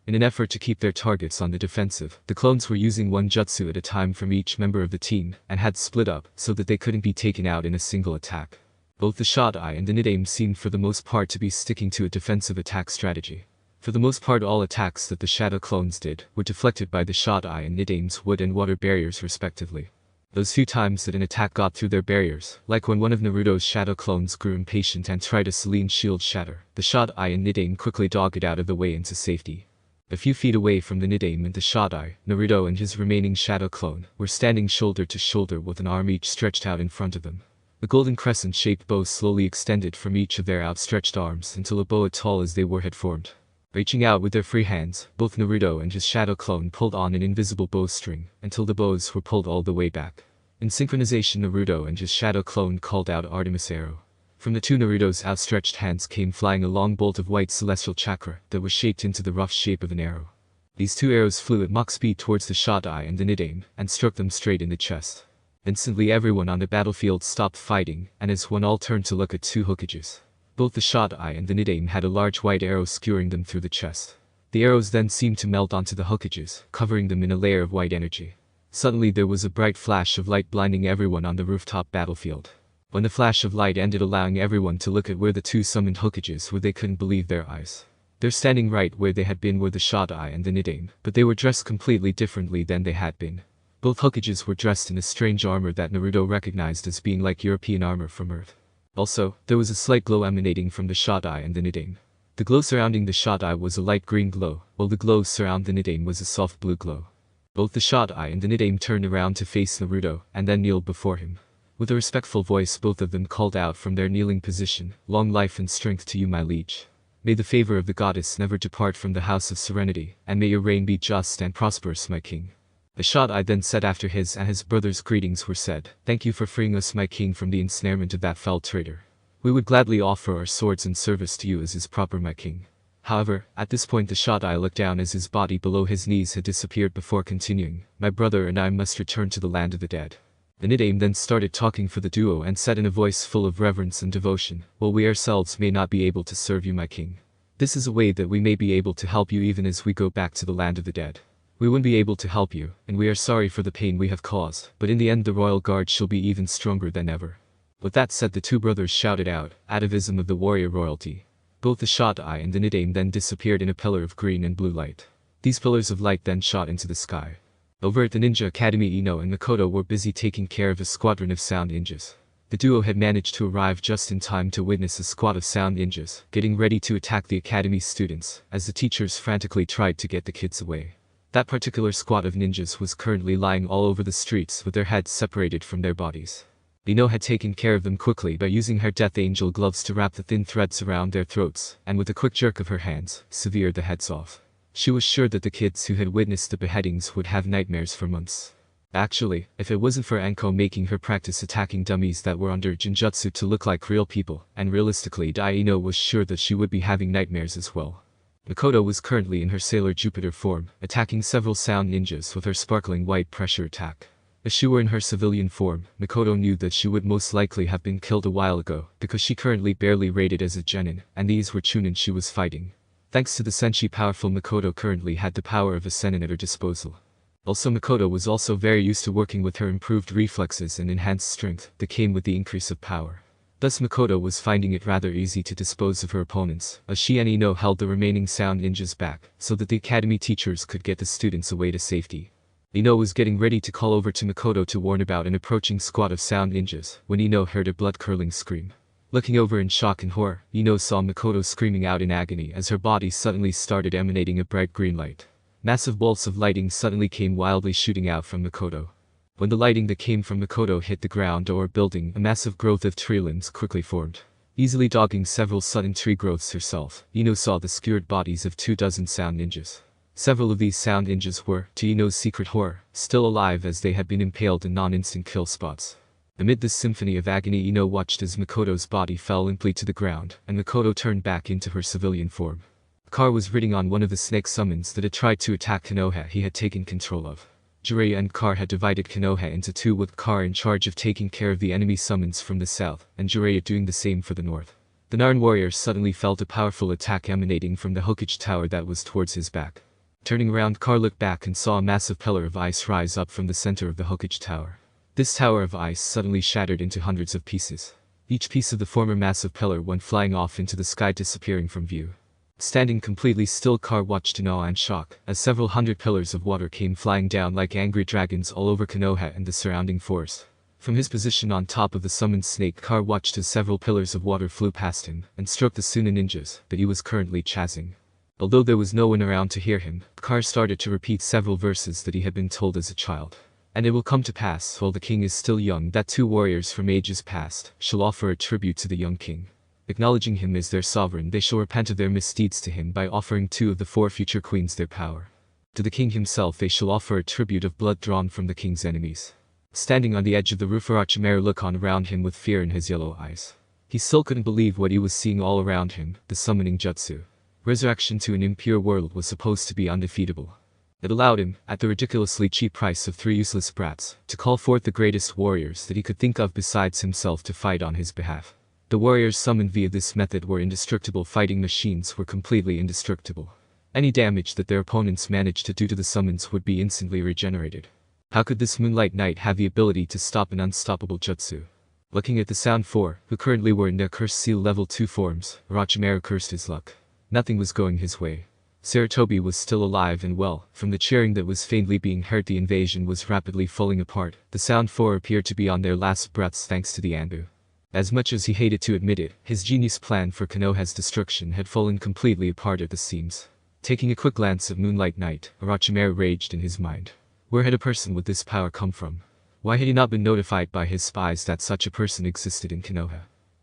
In an effort to keep their targets on the defensive, the clones were using one jutsu at a time from each member of the team, and had split up so that they couldn't be taken out in a single attack. Both the Shot Eye and the Nidaime seemed for the most part to be sticking to a defensive attack strategy. For the most part, all attacks that the Shadow clones did were deflected by the Shot Eye and Nidaime's wood and water barriers respectively. Those few times that an attack got through their barriers, like when one of Naruto's Shadow clones grew impatient and tried a Selene shield shatter, the Shot Eye and Nidaime quickly dogged it out of the way into safety. A few feet away from the Nidaime and the Shot Eye, Naruto and his remaining Shadow clone were standing shoulder to shoulder with an arm each stretched out in front of them. The golden crescent-shaped bow slowly extended from each of their outstretched arms until a bow as tall as they were had formed. Reaching out with their free hands, both Naruto and his Shadow clone pulled on an invisible bowstring until the bows were pulled all the way back. In synchronization, Naruto and his Shadow clone called out Artemis Arrow. From the two Naruto's outstretched hands came flying a long bolt of white celestial chakra that was shaped into the rough shape of an arrow. These two arrows flew at Mach speed towards the Shot Eye and the Nidaime, and struck them straight in the chest. Instantly everyone on the battlefield stopped fighting, and as one all turned to look at two Hokages. Both the Shot Eye and the Nidaime had a large white arrow skewering them through the chest. The arrows then seemed to melt onto the Hokages, covering them in a layer of white energy. Suddenly there was a bright flash of light blinding everyone on the rooftop battlefield. When the flash of light ended, allowing everyone to look at where the two summoned Hokages were, they couldn't believe their eyes. They're standing right where they had been were the Shot Eye and the Nidaime, but they were dressed completely differently than they had been. Both Hokages were dressed in a strange armor that Naruto recognized as being like European armor from Earth. Also, there was a slight glow emanating from the Shot Eye and the Nidaime. The glow surrounding the Shot Eye was a light green glow, while the glow surrounding the Nidaime was a soft blue glow. Both the Shot Eye and the Nidaime turned around to face Naruto, and then kneeled before him. With a respectful voice, both of them called out from their kneeling position, "Long life and strength to you, my liege. May the favor of the goddess never depart from the house of Serenity, and may your reign be just and prosperous, my king." The Shot Eye then said after his and his brother's greetings were said, "Thank you for freeing us, my king, from the ensnarement of that foul traitor. We would gladly offer our swords in service to you as is proper, my king." However, at this point the Shot Eye looked down as his body below his knees had disappeared before continuing, "My brother and I must return to the land of the dead." The Nidaime then started talking for the duo and said in a voice full of reverence and devotion, "While we ourselves may not be able to serve you, my king, this is a way that we may be able to help you even as we go back to the land of the dead. We wouldn't be able to help you, and we are sorry for the pain we have caused, but in the end the royal guard shall be even stronger than ever." With that said, the two brothers shouted out, "Atavism of the warrior royalty." Both the Shot Eye and the Nidaime then disappeared in a pillar of green and blue light. These pillars of light then shot into the sky. Over at the Ninja Academy, Ino and Makoto were busy taking care of a squadron of sound ninjas. The duo had managed to arrive just in time to witness a squad of sound ninjas getting ready to attack the academy students, as the teachers frantically tried to get the kids away. That particular squad of ninjas was currently lying all over the streets with their heads separated from their bodies. Ino had taken care of them quickly by using her Death Angel gloves to wrap the thin threads around their throats, and with a quick jerk of her hands, severed the heads off. She was sure that the kids who had witnessed the beheadings would have nightmares for months. Actually, if it wasn't for Anko making her practice attacking dummies that were under Jinjutsu to look like real people, and realistically Ino was sure that she would be having nightmares as well. Makoto was currently in her Sailor Jupiter form, attacking several sound ninjas with her sparkling white pressure attack. If she were in her civilian form, Makoto knew that she would most likely have been killed a while ago, because she currently barely rated as a genin, and these were chunin she was fighting. Thanks to the senshi powerful, Makoto currently had the power of a senin at her disposal. Also, Makoto was also very used to working with her improved reflexes and enhanced strength that came with the increase of power. Thus Makoto was finding it rather easy to dispose of her opponents, as she and Ino held the remaining sound ninjas back, so that the academy teachers could get the students away to safety. Ino was getting ready to call over to Makoto to warn about an approaching squad of sound ninjas, when Ino heard a blood-curdling scream. Looking over in shock and horror, Ino saw Makoto screaming out in agony as her body suddenly started emanating a bright green light. Massive bolts of lighting suddenly came wildly shooting out from Makoto. When the lighting that came from Makoto hit the ground or building, a massive growth of tree limbs quickly formed. Easily dogging several sudden tree growths herself, Ino saw the skewered bodies of 24 sound ninjas. Several of these sound ninjas were, to Ino's secret horror, still alive as they had been impaled in non-instant kill spots. Amid this symphony of agony, Ino watched as Makoto's body fell limply to the ground, and Makoto turned back into her civilian form. Car was riding on one of the snake summons that had tried to attack Konoha he had taken control of. Jiraiya and Car had divided Konoha into two, with Car in charge of taking care of the enemy summons from the south, and Jiraiya doing the same for the north. The Narn warrior suddenly felt a powerful attack emanating from the Hokage tower that was towards his back. Turning around, Carr looked back and saw a massive pillar of ice rise up from the center of the Hokage tower. This tower of ice suddenly shattered into hundreds of pieces. Each piece of the former massive pillar went flying off into the sky, disappearing from view. Standing completely still, Carr watched in awe and shock as several hundred pillars of water came flying down like angry dragons all over Konoha and the surrounding forest. From his position on top of the summoned snake, Carr watched as several pillars of water flew past him and stroked the Tsunade ninjas that he was currently chasing. Although there was no one around to hear him, Carr started to repeat several verses that he had been told as a child. And it will come to pass, while the king is still young, that two warriors from ages past shall offer a tribute to the young king. Acknowledging him as their sovereign, they shall repent of their misdeeds to him by offering two of the four future queens their power. To the king himself they shall offer a tribute of blood drawn from the king's enemies. Standing on the edge of the roof, Orochimaru looked on around him with fear in his yellow eyes. He still couldn't believe what he was seeing all around him. The summoning jutsu. Resurrection to an impure world was supposed to be undefeatable. It allowed him, at the ridiculously cheap price of 3 useless brats, to call forth the greatest warriors that he could think of besides himself to fight on his behalf. The warriors summoned via this method were indestructible fighting machines, were completely indestructible. Any damage that their opponents managed to do to the summons would be instantly regenerated. How could this Moonlight Knight have the ability to stop an unstoppable jutsu? Looking at the Sound 4, who currently were in their Curse Seal level 2 forms, Orochimaru cursed his luck. Nothing was going his way. Sarutobi was still alive and well. From the cheering that was faintly being heard, the invasion was rapidly falling apart. The Sound 4 appeared to be on their last breaths thanks to the Anko. As much as he hated to admit it, his genius plan for Konoha's destruction had fallen completely apart at the seams. Taking a quick glance at Moonlight Knight, Orochimaru raged in his mind. Where had a person with this power come from? Why had he not been notified by his spies that such a person existed in Konoha?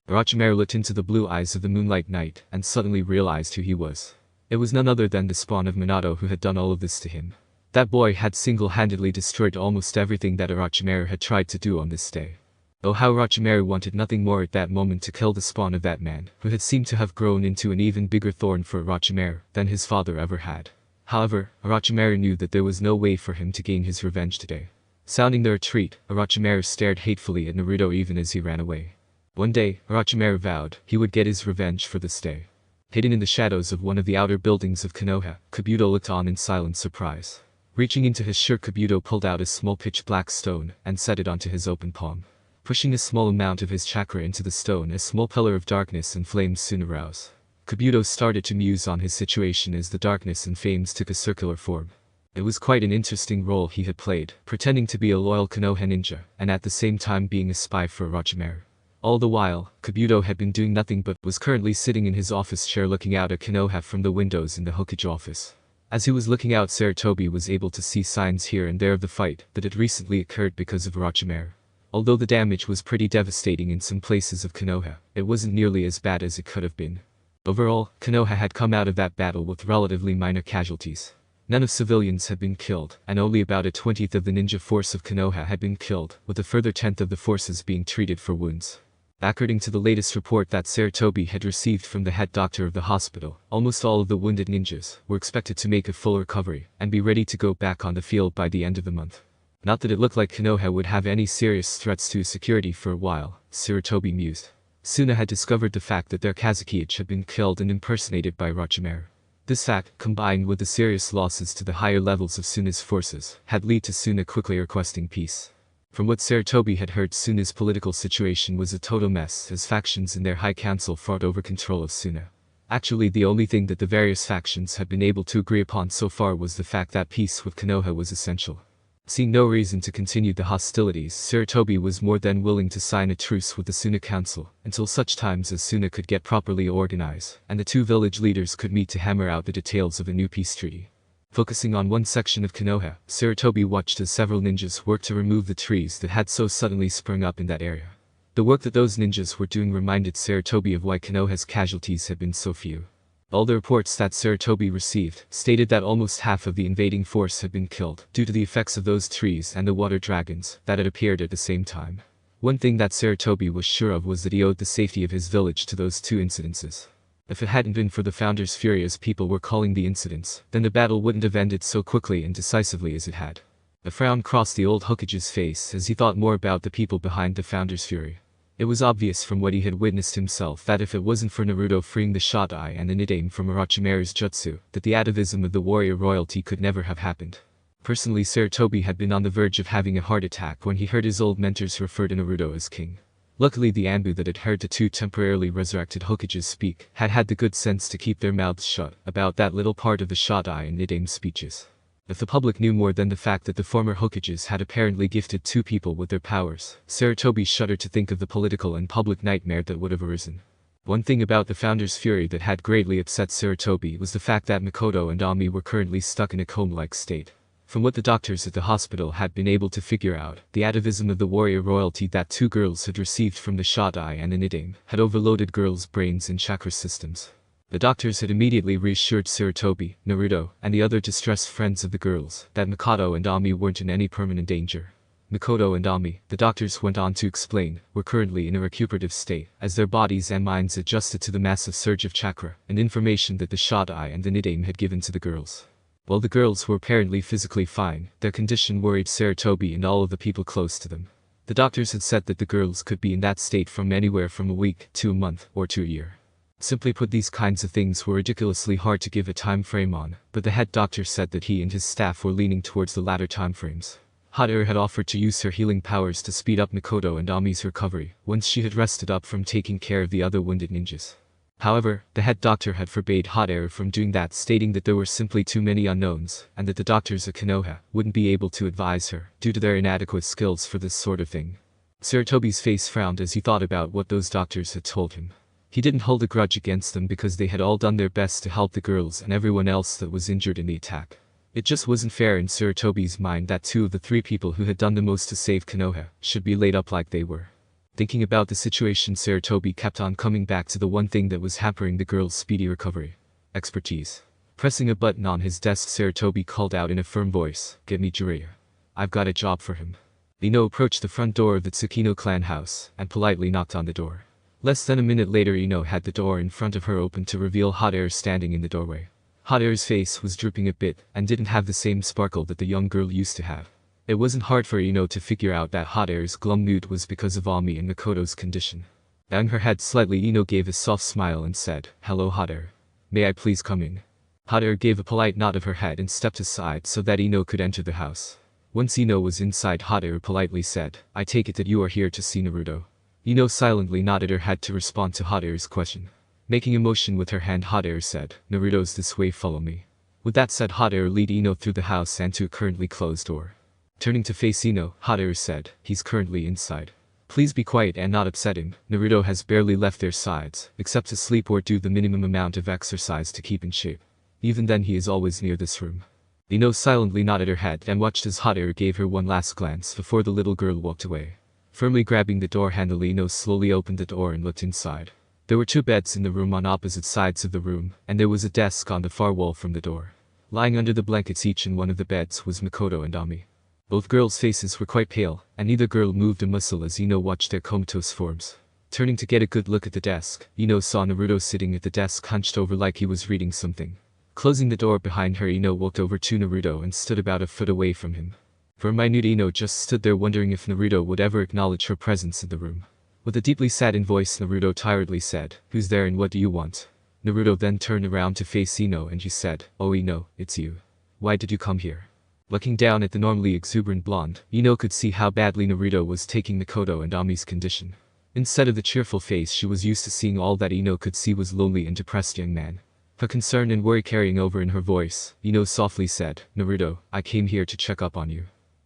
Orochimaru looked into the blue eyes of the Moonlight Knight and suddenly realized who he was. It was none other than the spawn of Minato who had done all of this to him. That boy had single-handedly destroyed almost everything that Orochimaru had tried to do on this day. Oh, how Orochimaru wanted nothing more at that moment to kill the spawn of that man, who had seemed to have grown into an even bigger thorn for Orochimaru than his father ever had. However, Orochimaru knew that there was no way for him to gain his revenge today. Sounding the retreat, Orochimaru stared hatefully at Naruto even as he ran away. One day, Orochimaru vowed he would get his revenge for this day. Hidden in the shadows of one of the outer buildings of Konoha, Kabuto looked on in silent surprise. Reaching into his shirt, Kabuto pulled out a small pitch-black stone and set it onto his open palm. Pushing a small amount of his chakra into the stone, a small pillar of darkness and flames soon arose. Kabuto started to muse on his situation as the darkness and flames took a circular form. It was quite an interesting role he had played, pretending to be a loyal Konoha ninja, and at the same time being a spy for Orochimaru. All the while, Kabuto had been doing nothing but was currently sitting in his office chair looking out at Konoha from the windows in the Hokage office. As he was looking out, Sarutobi was able to see signs here and there of the fight that had recently occurred because of Orochimaru. Although the damage was pretty devastating in some places of Konoha, it wasn't nearly as bad as it could have been. Overall, Konoha had come out of that battle with relatively minor casualties. None of civilians had been killed, and only about a 20th of the ninja force of Konoha had been killed, with a further 10th of the forces being treated for wounds. According to the latest report that Sarutobi had received from the head doctor of the hospital, almost all of the wounded ninjas were expected to make a full recovery and be ready to go back on the field by the end of the month. Not that it looked like Konoha would have any serious threats to security for a while, Sarutobi mused. Suna had discovered the fact that their Kazekage had been killed and impersonated by Orochimaru. This fact, combined with the serious losses to the higher levels of Suna's forces, had led to Suna quickly requesting peace. From what Sarutobi had heard, Suna's political situation was a total mess as factions in their high council fought over control of Suna. Actually, the only thing that the various factions had been able to agree upon so far was the fact that peace with Konoha was essential. Seeing no reason to continue the hostilities, Sarutobi was more than willing to sign a truce with the Suna Council until such times as Suna could get properly organized and the two village leaders could meet to hammer out the details of a new peace treaty. Focusing on one section of Konoha, Sarutobi watched as several ninjas worked to remove the trees that had so suddenly sprung up in that area. The work that those ninjas were doing reminded Sarutobi of why Konoha's casualties had been so few. All the reports that Sarutobi received stated that almost half of the invading force had been killed due to the effects of those trees and the water dragons that had appeared at the same time. One thing that Sarutobi was sure of was that he owed the safety of his village to those two incidences. If it hadn't been for the Founder's Fury as people were calling the incidents, then the battle wouldn't have ended so quickly and decisively as it had. A frown crossed the old Hokage's face as he thought more about the people behind the Founder's Fury. It was obvious from what he had witnessed himself that if it wasn't for Naruto freeing the shot eye and the Nidaime from Orochimaru's jutsu, that the atavism of the warrior royalty could never have happened. Personally, Sarutobi had been on the verge of having a heart attack when he heard his old mentors refer to Naruto as king. Luckily, the Anbu that had heard the two temporarily resurrected Hokages speak had had the good sense to keep their mouths shut about that little part of the shot eye and Nidaime's speeches. If the public knew more than the fact that the former Hokages had apparently gifted two people with their powers, Sarutobi shuddered to think of the political and public nightmare that would have arisen. One thing about the Founder's fury that had greatly upset Sarutobi was the fact that Mikoto and Ami were currently stuck in a coma-like state. From what the doctors at the hospital had been able to figure out, the atavism of the warrior royalty that two girls had received from the shot eye and the Nidaime had overloaded girls' brains and chakra systems. The doctors had immediately reassured Sarutobi, Naruto, and the other distressed friends of the girls that Mikoto and Ami weren't in any permanent danger. Mikoto and Ami, the doctors went on to explain, were currently in a recuperative state, as their bodies and minds adjusted to the massive surge of chakra and information that the shot eye and the Nidaime had given to the girls. While the girls were apparently physically fine, their condition worried Sarutobi and all of the people close to them. The doctors had said that the girls could be in that state from anywhere from a week to a month or to a year. Simply put, these kinds of things were ridiculously hard to give a time frame on, but the head doctor said that he and his staff were leaning towards the latter time frames. Hot Air had offered to use her healing powers to speed up Mikoto and Ami's recovery, once she had rested up from taking care of the other wounded ninjas. However, the head doctor had forbade Hot Air from doing that, stating that there were simply too many unknowns, and that the doctors at Konoha wouldn't be able to advise her, due to their inadequate skills for this sort of thing. Sarutobi's face frowned as he thought about what those doctors had told him. He didn't hold a grudge against them because they had all done their best to help the girls and everyone else that was injured in the attack. It just wasn't fair in Sarutobi's mind that two of the three people who had done the most to save Konoha should be laid up like they were. Thinking about the situation, Sarutobi kept on coming back to the one thing that was hampering the girl's speedy recovery: expertise. Pressing a button on his desk, Sarutobi called out in a firm voice, "Get me Jiraiya. I've got a job for him." Ino approached the front door of the Tsukino clan house and politely knocked on the door. Less than a minute later, Ino had the door in front of her open to reveal Hot Air standing in the doorway. Hot Air's face was drooping a bit and didn't have the same sparkle that the young girl used to have. It wasn't hard for Ino to figure out that Hot Air's glum mood was because of Ami and Mikoto's condition. Bowing her head slightly, Ino gave a soft smile and said, "Hello, Hot Air. May I please come in?" Hot Air gave a polite nod of her head and stepped aside so that Ino could enter the house. Once Ino was inside, Hot Air politely said, "I take it that you are here to see Naruto." Ino silently nodded her head to respond to Hot Air's question. Making a motion with her hand, Hot Air said, "Naruto's this way, follow me." With that said, Hot Air led Ino through the house and to a currently closed door. Turning to face Ino, Hot Air said, "He's currently inside. Please be quiet and not upset him. Naruto has barely left their sides, except to sleep or do the minimum amount of exercise to keep in shape. Even then, he is always near this room." Ino silently nodded her head and watched as Hot Air gave her one last glance before the little girl walked away. Firmly grabbing the door handle, Ino slowly opened the door and looked inside. There were two beds in the room on opposite sides of the room, and there was a desk on the far wall from the door. Lying under the blankets each in one of the beds was Mikoto and Ami. Both girls' faces were quite pale, and neither girl moved a muscle as Ino watched their comatose forms. Turning to get a good look at the desk, Ino saw Naruto sitting at the desk hunched over like he was reading something. Closing the door behind her, Ino walked over to Naruto and stood about a foot away from him. For a minute, Ino just stood there wondering if Naruto would ever acknowledge her presence in the room. With a deeply saddened voice, Naruto tiredly said, "Who's there and what do you want?" Naruto then turned around to face Ino and he said, "Oh Ino, it's you. Why did you come here?" Looking down at the normally exuberant blonde, Ino could see how badly Naruto was taking Mikoto and Ami's condition. Instead of the cheerful face she was used to seeing, all that Ino could see was lonely and depressed young man. Her concern and worry carrying over in her voice, Ino softly said, "Naruto, I came here to check up on you.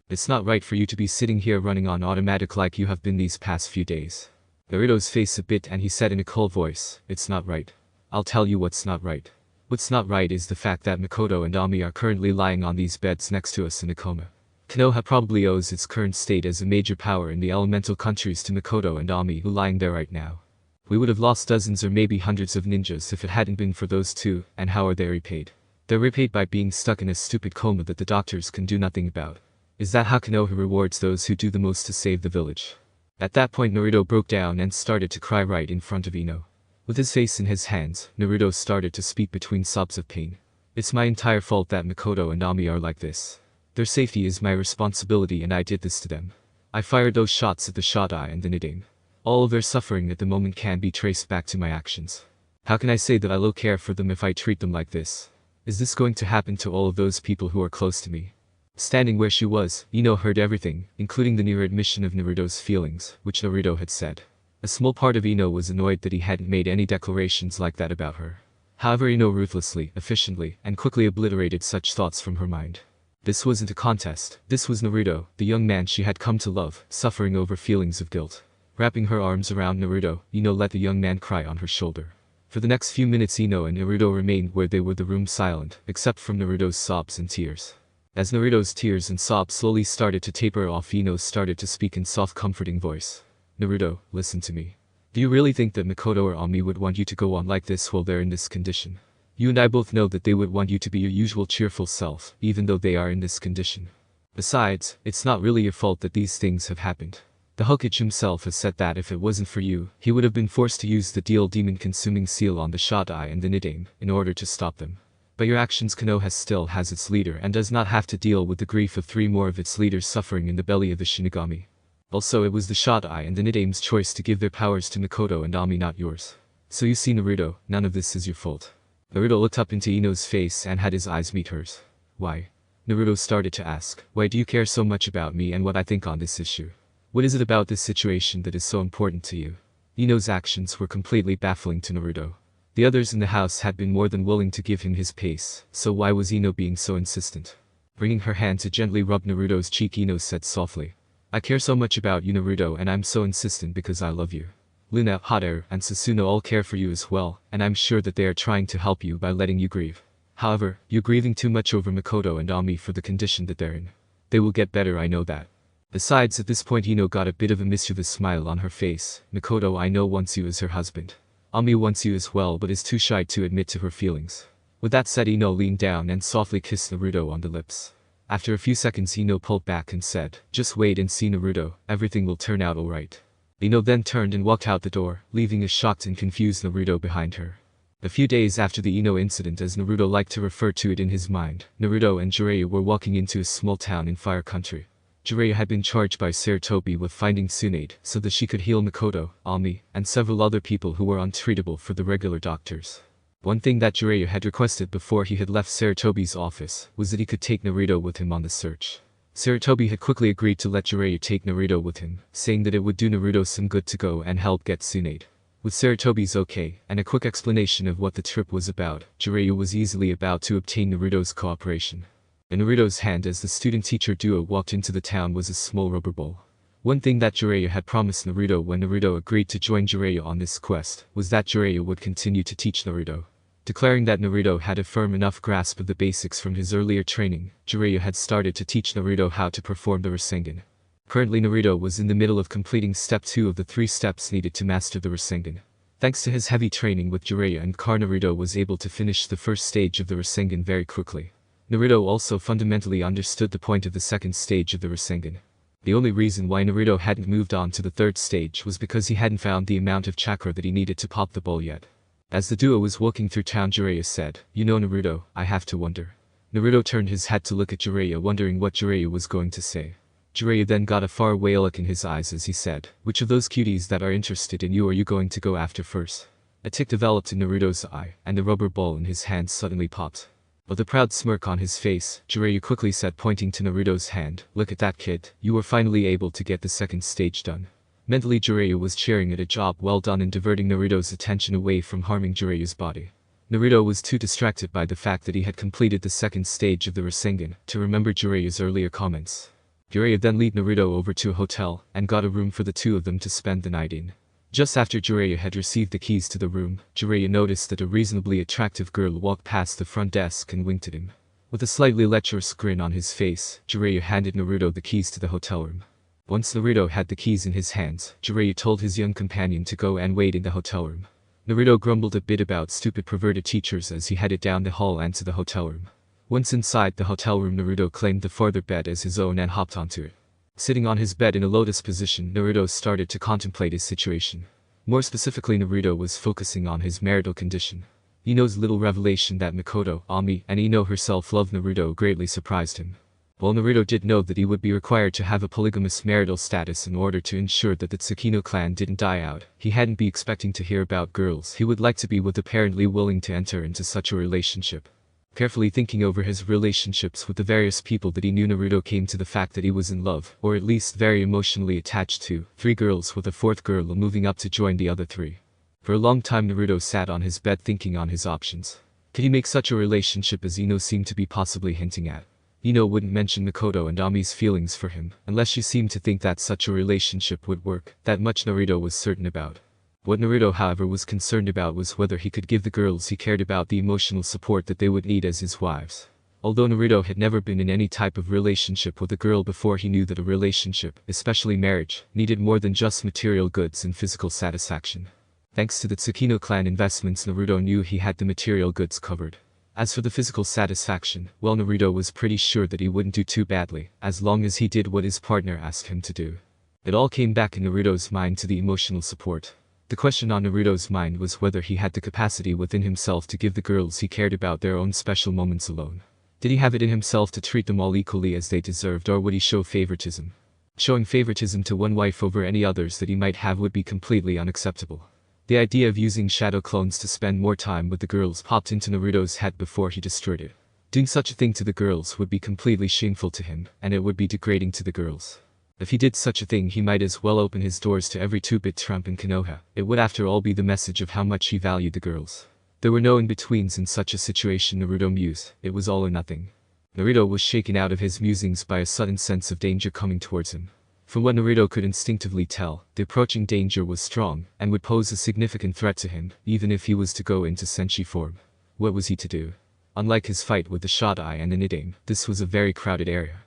It's not right for you to be sitting here running on automatic like you have been these past few days." Naruto's face a bit and he said in a cold voice, "It's not right. I'll tell you what's not right. What's not right is the fact that Mikoto and Ami are currently lying on these beds next to us in a coma. Konoha probably owes its current state as a major power in the elemental countries to Mikoto and Ami who lying there right now. We would have lost dozens or maybe hundreds of ninjas if it hadn't been for those two, and how are they repaid? They're repaid by being stuck in a stupid coma that the doctors can do nothing about. Is that how Konoha rewards those who do the most to save the village?" At that point, Naruto broke down and started to cry right in front of Ino. With his face in his hands, Naruto started to speak between sobs of pain. "It's my entire fault that Mikoto and Ami are like this. Their safety is my responsibility and I did this to them. I fired those shots at the shot eye and the Nidaime. All of their suffering at the moment can be traced back to my actions. How can I say that I will care for them if I treat them like this? Is this going to happen to all of those people who are close to me? Standing where she was, Ino heard everything, including the near admission of Naruto's feelings, which Naruto had said. A small part of Ino was annoyed that he hadn't made any declarations like that about her. However, Ino ruthlessly, efficiently, and quickly obliterated such thoughts from her mind. This wasn't a contest. This was Naruto, the young man she had come to love, suffering over feelings of guilt. Wrapping her arms around Naruto, Ino let the young man cry on her shoulder. For the next few minutes Ino and Naruto remained where they were, the room silent, except from Naruto's sobs and tears. As Naruto's tears and sobs slowly started to taper off, Ino started to speak in soft, comforting voice. Naruto, listen to me. Do you really think that Makoto or Ami would want you to go on like this while they're in this condition? You and I both know that they would want you to be your usual cheerful self, even though they are in this condition. Besides, it's not really your fault that these things have happened. The Hokage himself has said that if it wasn't for you, he would have been forced to use the Deal Demon-consuming seal on the shot eye and the Nidaime in order to stop them. But your actions, Konoha still has its leader and does not have to deal with the grief of 3 more of its leaders suffering in the belly of the Shinigami. Also, it was the shot eye and the Nidaime's choice to give their powers to Makoto and Ami, not yours. So you see, Naruto, none of this is your fault. Naruto looked up into Ino's face and had his eyes meet hers. Why? Naruto started to ask, why do you care so much about me and what I think on this issue? What is it about this situation that is so important to you? Ino's actions were completely baffling to Naruto. The others in the house had been more than willing to give him his pace, so why was Ino being so insistent? Bringing her hand to gently rub Naruto's cheek, Ino said softly, I care so much about you, Naruto, and I'm so insistent because I love you. Luna, Hot Air, and Susuno all care for you as well, and I'm sure that they are trying to help you by letting you grieve. However, you're grieving too much over Makoto and Ami for the condition that they're in. They will get better, I know that. Besides, at this point Ino got a bit of a mischievous smile on her face. Makoto, I know, wants you as her husband. Ami wants you as well, but is too shy to admit to her feelings. With that said, Ino leaned down and softly kissed Naruto on the lips. After a few seconds, Ino pulled back and said, just wait and see, Naruto, everything will turn out alright. Ino then turned and walked out the door, leaving a shocked and confused Naruto behind her. A few days after the Ino incident, as Naruto liked to refer to it in his mind, Naruto and Jiraiya were walking into a small town in Fire Country. Jiraiya had been charged by Sarutobi with finding Tsunade so that she could heal Makoto, Ami, and several other people who were untreatable for the regular doctors. One thing that Jiraiya had requested before he had left Sarutobi's office was that he could take Naruto with him on the search. Sarutobi had quickly agreed to let Jiraiya take Naruto with him, saying that it would do Naruto some good to go and help get Tsunade. With Sarutobi's okay, and a quick explanation of what the trip was about, Jiraiya was easily about to obtain Naruto's cooperation. In Naruto's hand as the student-teacher duo walked into the town was a small rubber ball. One thing that Jiraiya had promised Naruto when Naruto agreed to join Jiraiya on this quest was that Jiraiya would continue to teach Naruto. Declaring that Naruto had a firm enough grasp of the basics from his earlier training, Jiraiya had started to teach Naruto how to perform the Rasengan. Currently Naruto was in the middle of completing step 2 of the 3 steps needed to master the Rasengan. Thanks to his heavy training with Jiraiya and Car, Naruto was able to finish the first stage of the Rasengan very quickly. Naruto also fundamentally understood the point of the second stage of the Rasengan. The only reason why Naruto hadn't moved on to the third stage was because he hadn't found the amount of chakra that he needed to pop the ball yet. As the duo was walking through town, Jiraiya said, you know, Naruto, I have to wonder. Naruto turned his head to look at Jiraiya, wondering what Jiraiya was going to say. Jiraiya then got a faraway look in his eyes as he said, which of those cuties that are interested in you are you going to go after first? A tick developed in Naruto's eye, and the rubber ball in his hand suddenly popped. With a proud smirk on his face, Jiraiya quickly said, pointing to Naruto's hand, look at that, kid, you were finally able to get the second stage done. Mentally, Jiraiya was cheering at a job well done in diverting Naruto's attention away from harming Jiraiya's body. Naruto was too distracted by the fact that he had completed the second stage of the Rasengan to remember Jiraiya's earlier comments. Jiraiya then led Naruto over to a hotel and got a room for the two of them to spend the night in. Just after Jiraiya had received the keys to the room, Jiraiya noticed that a reasonably attractive girl walked past the front desk and winked at him. With a slightly lecherous grin on his face, Jiraiya handed Naruto the keys to the hotel room. Once Naruto had the keys in his hands, Jiraiya told his young companion to go and wait in the hotel room. Naruto grumbled a bit about stupid perverted teachers as he headed down the hall and to the hotel room. Once inside the hotel room, Naruto claimed the farther bed as his own and hopped onto it. Sitting on his bed in a lotus position, Naruto started to contemplate his situation. More specifically, Naruto was focusing on his marital condition. Ino's little revelation that Makoto, Ami, and Ino herself loved Naruto greatly surprised him. While Naruto did know that he would be required to have a polygamous marital status in order to ensure that the Tsukino clan didn't die out, he hadn't been expecting to hear about girls he would like to be with apparently willing to enter into such a relationship. Carefully thinking over his relationships with the various people that he knew, Naruto came to the fact that he was in love, or at least very emotionally attached to, 3 girls, with a 4th girl moving up to join the other 3. For a long time Naruto sat on his bed thinking on his options. Could he make such a relationship as Ino seemed to be possibly hinting at? Ino wouldn't mention Mikoto and Ami's feelings for him, unless she seemed to think that such a relationship would work. That much Naruto was certain about. What Naruto, however, was concerned about was whether he could give the girls he cared about the emotional support that they would need as his wives. Although Naruto had never been in any type of relationship with a girl before, he knew that a relationship, especially marriage, needed more than just material goods and physical satisfaction. Thanks to the Tsukino clan investments, Naruto knew he had the material goods covered. As for the physical satisfaction, well, Naruto was pretty sure that he wouldn't do too badly, as long as he did what his partner asked him to do. It all came back in Naruto's mind to the emotional support. The question on Naruto's mind was whether he had the capacity within himself to give the girls he cared about their own special moments alone. Did he have it in himself to treat them all equally as they deserved, or would he show favoritism? Showing favoritism to one wife over any others that he might have would be completely unacceptable. The idea of using shadow clones to spend more time with the girls popped into Naruto's head before he destroyed it. Doing such a thing to the girls would be completely shameful to him, and it would be degrading to the girls. If he did such a thing, he might as well open his doors to every 2-bit tramp in Konoha. It would after all be the message of how much he valued the girls. There were no in-betweens in such a situation, Naruto mused. It was all or nothing. Naruto was shaken out of his musings by a sudden sense of danger coming towards him. From what Naruto could instinctively tell, the approaching danger was strong, and would pose a significant threat to him, even if he was to go into Senshi form. What was he to do? Unlike his fight with the Shodai and the Nidaime, this was a very crowded area.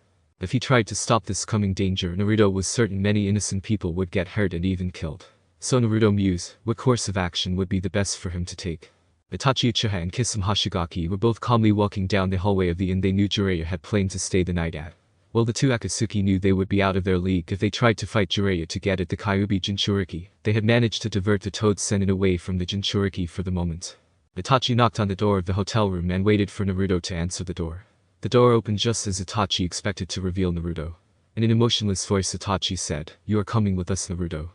If he tried to stop this coming danger, Naruto was certain many innocent people would get hurt and even killed. So Naruto mused, what course of action would be the best for him to take? Itachi Uchiha and Kisame Hoshigaki were both calmly walking down the hallway of the inn they knew Jiraiya had planned to stay the night at. While the 2 Akatsuki knew they would be out of their league if they tried to fight Jiraiya to get at the Kyuubi Jinchuriki, they had managed to divert the Toad Sennin away from the Jinchuriki for the moment. Itachi knocked on the door of the hotel room and waited for Naruto to answer the door. The door opened just as Itachi expected to reveal Naruto. In an emotionless voice, Itachi said, "You are coming with us, Naruto."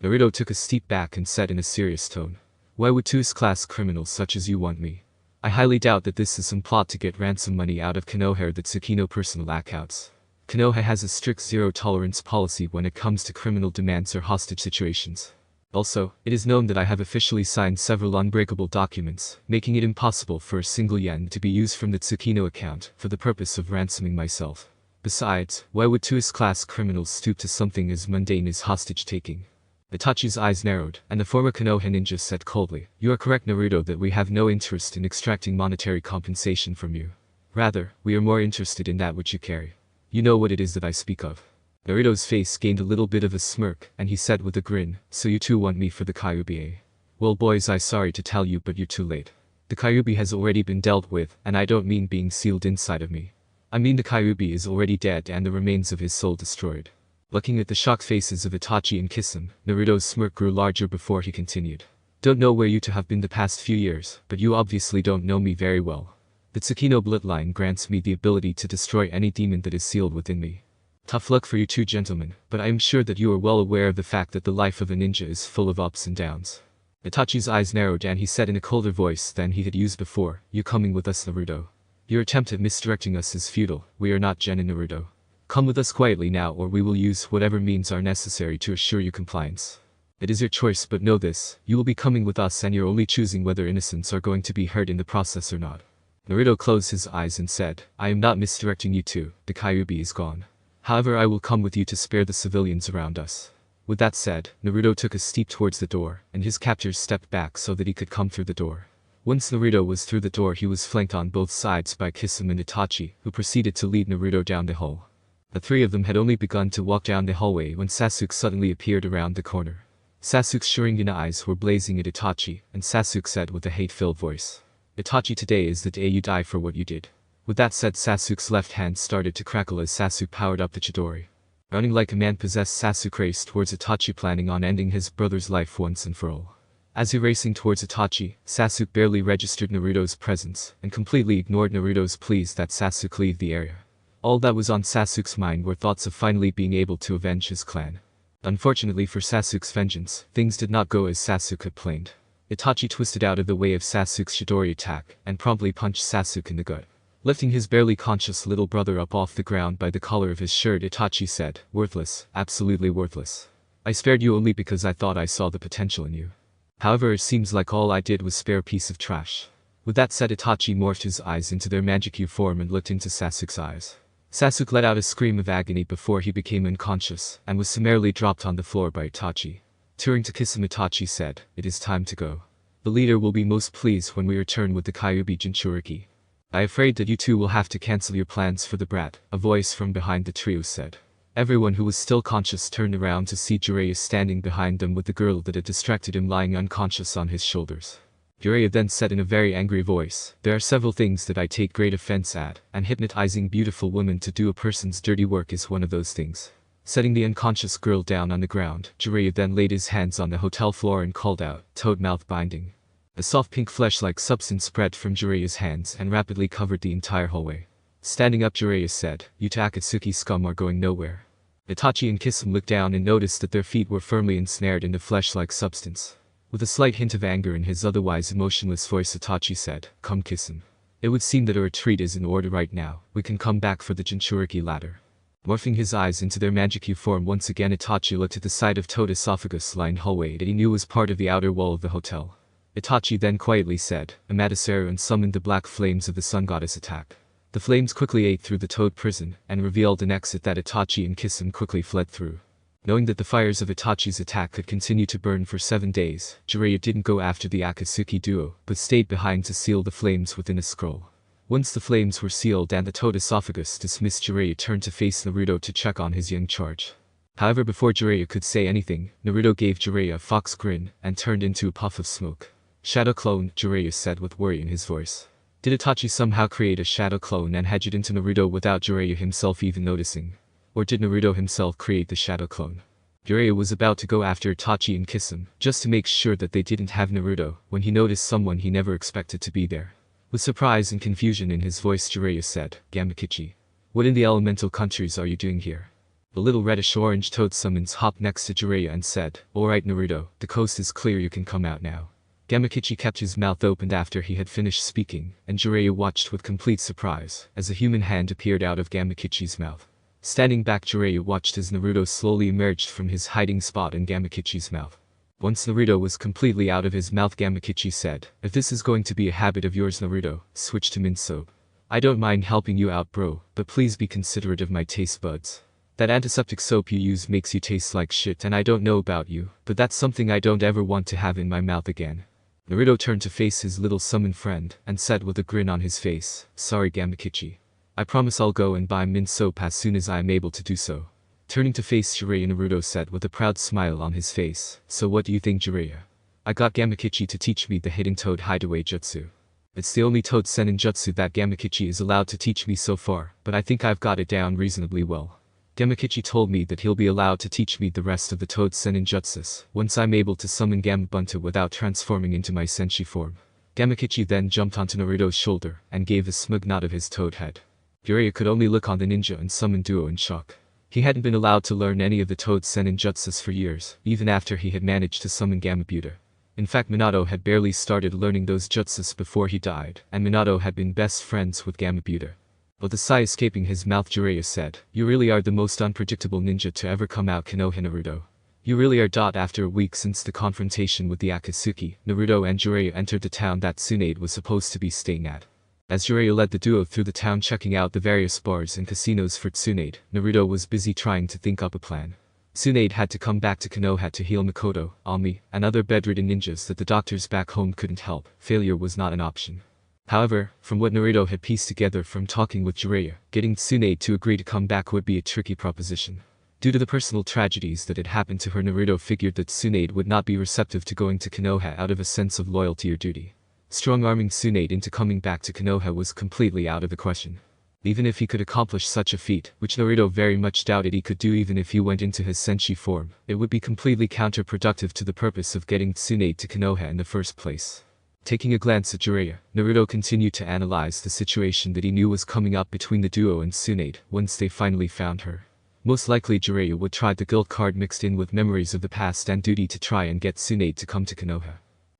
Naruto took a step back and said in a serious tone, "Why would 2S-class criminals such as you want me? I highly doubt that this is some plot to get ransom money out of Konoha or the Tsukino personal accounts. Konoha has a strict zero-tolerance policy when it comes to criminal demands or hostage situations. Also, it is known that I have officially signed several unbreakable documents, making it impossible for a single yen to be used from the Tsukino account for the purpose of ransoming myself. Besides, why would 2S-class criminals stoop to something as mundane as hostage-taking?" Itachi's eyes narrowed, and the former Konoha ninja said coldly, "You are correct, Naruto, that we have no interest in extracting monetary compensation from you. Rather, we are more interested in that which you carry. You know what it is that I speak of." Naruto's face gained a little bit of a smirk, and he said with a grin, "So you too want me for the Kyuubi, eh? Well boys, I'm sorry to tell you, but you're too late. The Kyuubi has already been dealt with, and I don't mean being sealed inside of me. I mean the Kyuubi is already dead and the remains of his soul destroyed." Looking at the shocked faces of Itachi and Kisame, Naruto's smirk grew larger before he continued. "Don't know where you two have been the past few years, but you obviously don't know me very well. The Tsukino bloodline grants me the ability to destroy any demon that is sealed within me. Tough luck for you two gentlemen, but I am sure that you are well aware of the fact that the life of a ninja is full of ups and downs." Itachi's eyes narrowed and he said in a colder voice than he had used before, "You're coming with us, Naruto. Your attempt at misdirecting us is futile. We are not Genin Naruto. Come with us quietly now, or we will use whatever means are necessary to assure you compliance. It is your choice, but know this, you will be coming with us and you're only choosing whether innocents are going to be hurt in the process or not." Naruto closed his eyes and said, "I am not misdirecting you two, the Kyuubi is gone. However, I will come with you to spare the civilians around us." With that said, Naruto took a step towards the door, and his captors stepped back so that he could come through the door. Once Naruto was through the door, he was flanked on both sides by Kisame and Itachi, who proceeded to lead Naruto down the hall. The three of them had only begun to walk down the hallway when Sasuke suddenly appeared around the corner. Sasuke's Sharingan eyes were blazing at Itachi, and Sasuke said with a hate-filled voice, "Itachi, today is the day you die for what you did." With that said, Sasuke's left hand started to crackle as Sasuke powered up the Chidori. Running like a man possessed, Sasuke raced towards Itachi, planning on ending his brother's life once and for all. As he racing towards Itachi, Sasuke barely registered Naruto's presence, and completely ignored Naruto's pleas that Sasuke leave the area. All that was on Sasuke's mind were thoughts of finally being able to avenge his clan. Unfortunately for Sasuke's vengeance, things did not go as Sasuke had planned. Itachi twisted out of the way of Sasuke's Chidori attack, and promptly punched Sasuke in the gut. Lifting his barely conscious little brother up off the ground by the collar of his shirt, Itachi said, "Worthless, absolutely worthless. I spared you only because I thought I saw the potential in you. However, it seems like all I did was spare a piece of trash." With that said, Itachi morphed his eyes into their magic U form and looked into Sasuke's eyes. Sasuke let out a scream of agony before he became unconscious, and was summarily dropped on the floor by Itachi. Turning to kiss him, Itachi said, "It is time to go. The leader will be most pleased when we return with the Kyuubi Jinchuriki. I am afraid that you two will have to cancel your plans for the brat," a voice from behind the trio said. Everyone who was still conscious turned around to see Jiraiya standing behind them with the girl that had distracted him lying unconscious on his shoulders. Jiraiya then said in a very angry voice, "There are several things that I take great offense at, and hypnotizing beautiful women to do a person's dirty work is one of those things." Setting the unconscious girl down on the ground, Jiraiya then laid his hands on the hotel floor and called out, "Toad mouth binding." A soft pink flesh-like substance spread from Jiraiya's hands and rapidly covered the entire hallway. Standing up, Jiraiya said, "You two Akatsuki scum are going nowhere." Itachi and Kisame looked down and noticed that their feet were firmly ensnared in the flesh-like substance. With a slight hint of anger in his otherwise emotionless voice, Itachi said, "Come Kisame. It would seem that a retreat is in order right now. We can come back for the Jinchuriki ladder." Morphing his eyes into their magic U form once again, Itachi looked at the side of Toad esophagus-lined hallway that he knew was part of the outer wall of the hotel. Itachi then quietly said, "Amaterasu," and summoned the black flames of the sun goddess attack. The flames quickly ate through the Toad prison, and revealed an exit that Itachi and Kisame quickly fled through. Knowing that the fires of Itachi's attack could continue to burn for 7 days, Jiraiya didn't go after the Akatsuki duo, but stayed behind to seal the flames within a scroll. Once the flames were sealed and the Toad esophagus dismissed, Jiraiya turned to face Naruto to check on his young charge. However, before Jiraiya could say anything, Naruto gave Jiraiya a fox grin, and turned into a puff of smoke. "Shadow clone," Jiraiya said with worry in his voice. Did Itachi somehow create a shadow clone and hedge it into Naruto without Jiraiya himself even noticing? Or did Naruto himself create the shadow clone? Jiraiya was about to go after Itachi and Kisame, just to make sure that they didn't have Naruto, when he noticed someone he never expected to be there. With surprise and confusion in his voice, Jiraiya said, "Gaiaxia. What in the elemental countries are you doing here?" The little reddish-orange toad summons hopped next to Jiraiya and said, "Alright Naruto, the coast is clear, you can come out now." Gaiaxia kept his mouth open after he had finished speaking, and Jiraiya watched with complete surprise, as a human hand appeared out of Gaiaxia's mouth. Standing back, Jiraiya watched as Naruto slowly emerged from his hiding spot in Gaiaxia's mouth. Once Naruto was completely out of his mouth, Gaiaxia said, "If this is going to be a habit of yours Naruto, switch to mint soap. I don't mind helping you out bro, but please be considerate of my taste buds. That antiseptic soap you use makes you taste like shit, and I don't know about you, but that's something I don't ever want to have in my mouth again." Naruto turned to face his little summon friend, and said with a grin on his face, "Sorry Gaiaxia. I promise I'll go and buy mint soap as soon as I am able to do so." Turning to face Jiraiya, Naruto said with a proud smile on his face, "So what do you think Jiraiya? I got Gaiaxia to teach me the hidden toad hideaway jutsu. It's the only toad senin jutsu that Gaiaxia is allowed to teach me so far, but I think I've got it down reasonably well. Gaiaxia told me that he'll be allowed to teach me the rest of the toad senin jutsus, once I'm able to summon Gamabunta without transforming into my senshi form." Gaiaxia then jumped onto Naruto's shoulder, and gave a smug nod of his toad head. Jiraiya could only look on the ninja and summon duo in shock. He hadn't been allowed to learn any of the toad senin jutsus for years, even after he had managed to summon Gamabunta. In fact, Minato had barely started learning those jutsus before he died, and Minato had been best friends with Gamabunta. With a sigh escaping his mouth, Jiraiya said, "You really are the most unpredictable ninja to ever come out, Konoha Naruto. You really are. After a week since the confrontation with the Akatsuki, Naruto and Jiraiya entered the town that Tsunade was supposed to be staying at. As Jiraiya led the duo through the town checking out the various bars and casinos for Tsunade, Naruto was busy trying to think up a plan. Tsunade had to come back to Konoha to heal Makoto, Ami, and other bedridden ninjas that the doctors back home couldn't help. Failure was not an option. However, from what Naruto had pieced together from talking with Jiraiya, getting Tsunade to agree to come back would be a tricky proposition. Due to the personal tragedies that had happened to her, Naruto figured that Tsunade would not be receptive to going to Konoha out of a sense of loyalty or duty. Strong-arming Tsunade into coming back to Konoha was completely out of the question. Even if he could accomplish such a feat, which Naruto very much doubted he could do even if he went into his senshi form, it would be completely counterproductive to the purpose of getting Tsunade to Konoha in the first place. Taking a glance at Jiraiya, Naruto continued to analyze the situation that he knew was coming up between the duo and Tsunade once they finally found her. Most likely Jiraiya would try the guilt card mixed in with memories of the past and duty to try and get Tsunade to come to Konoha.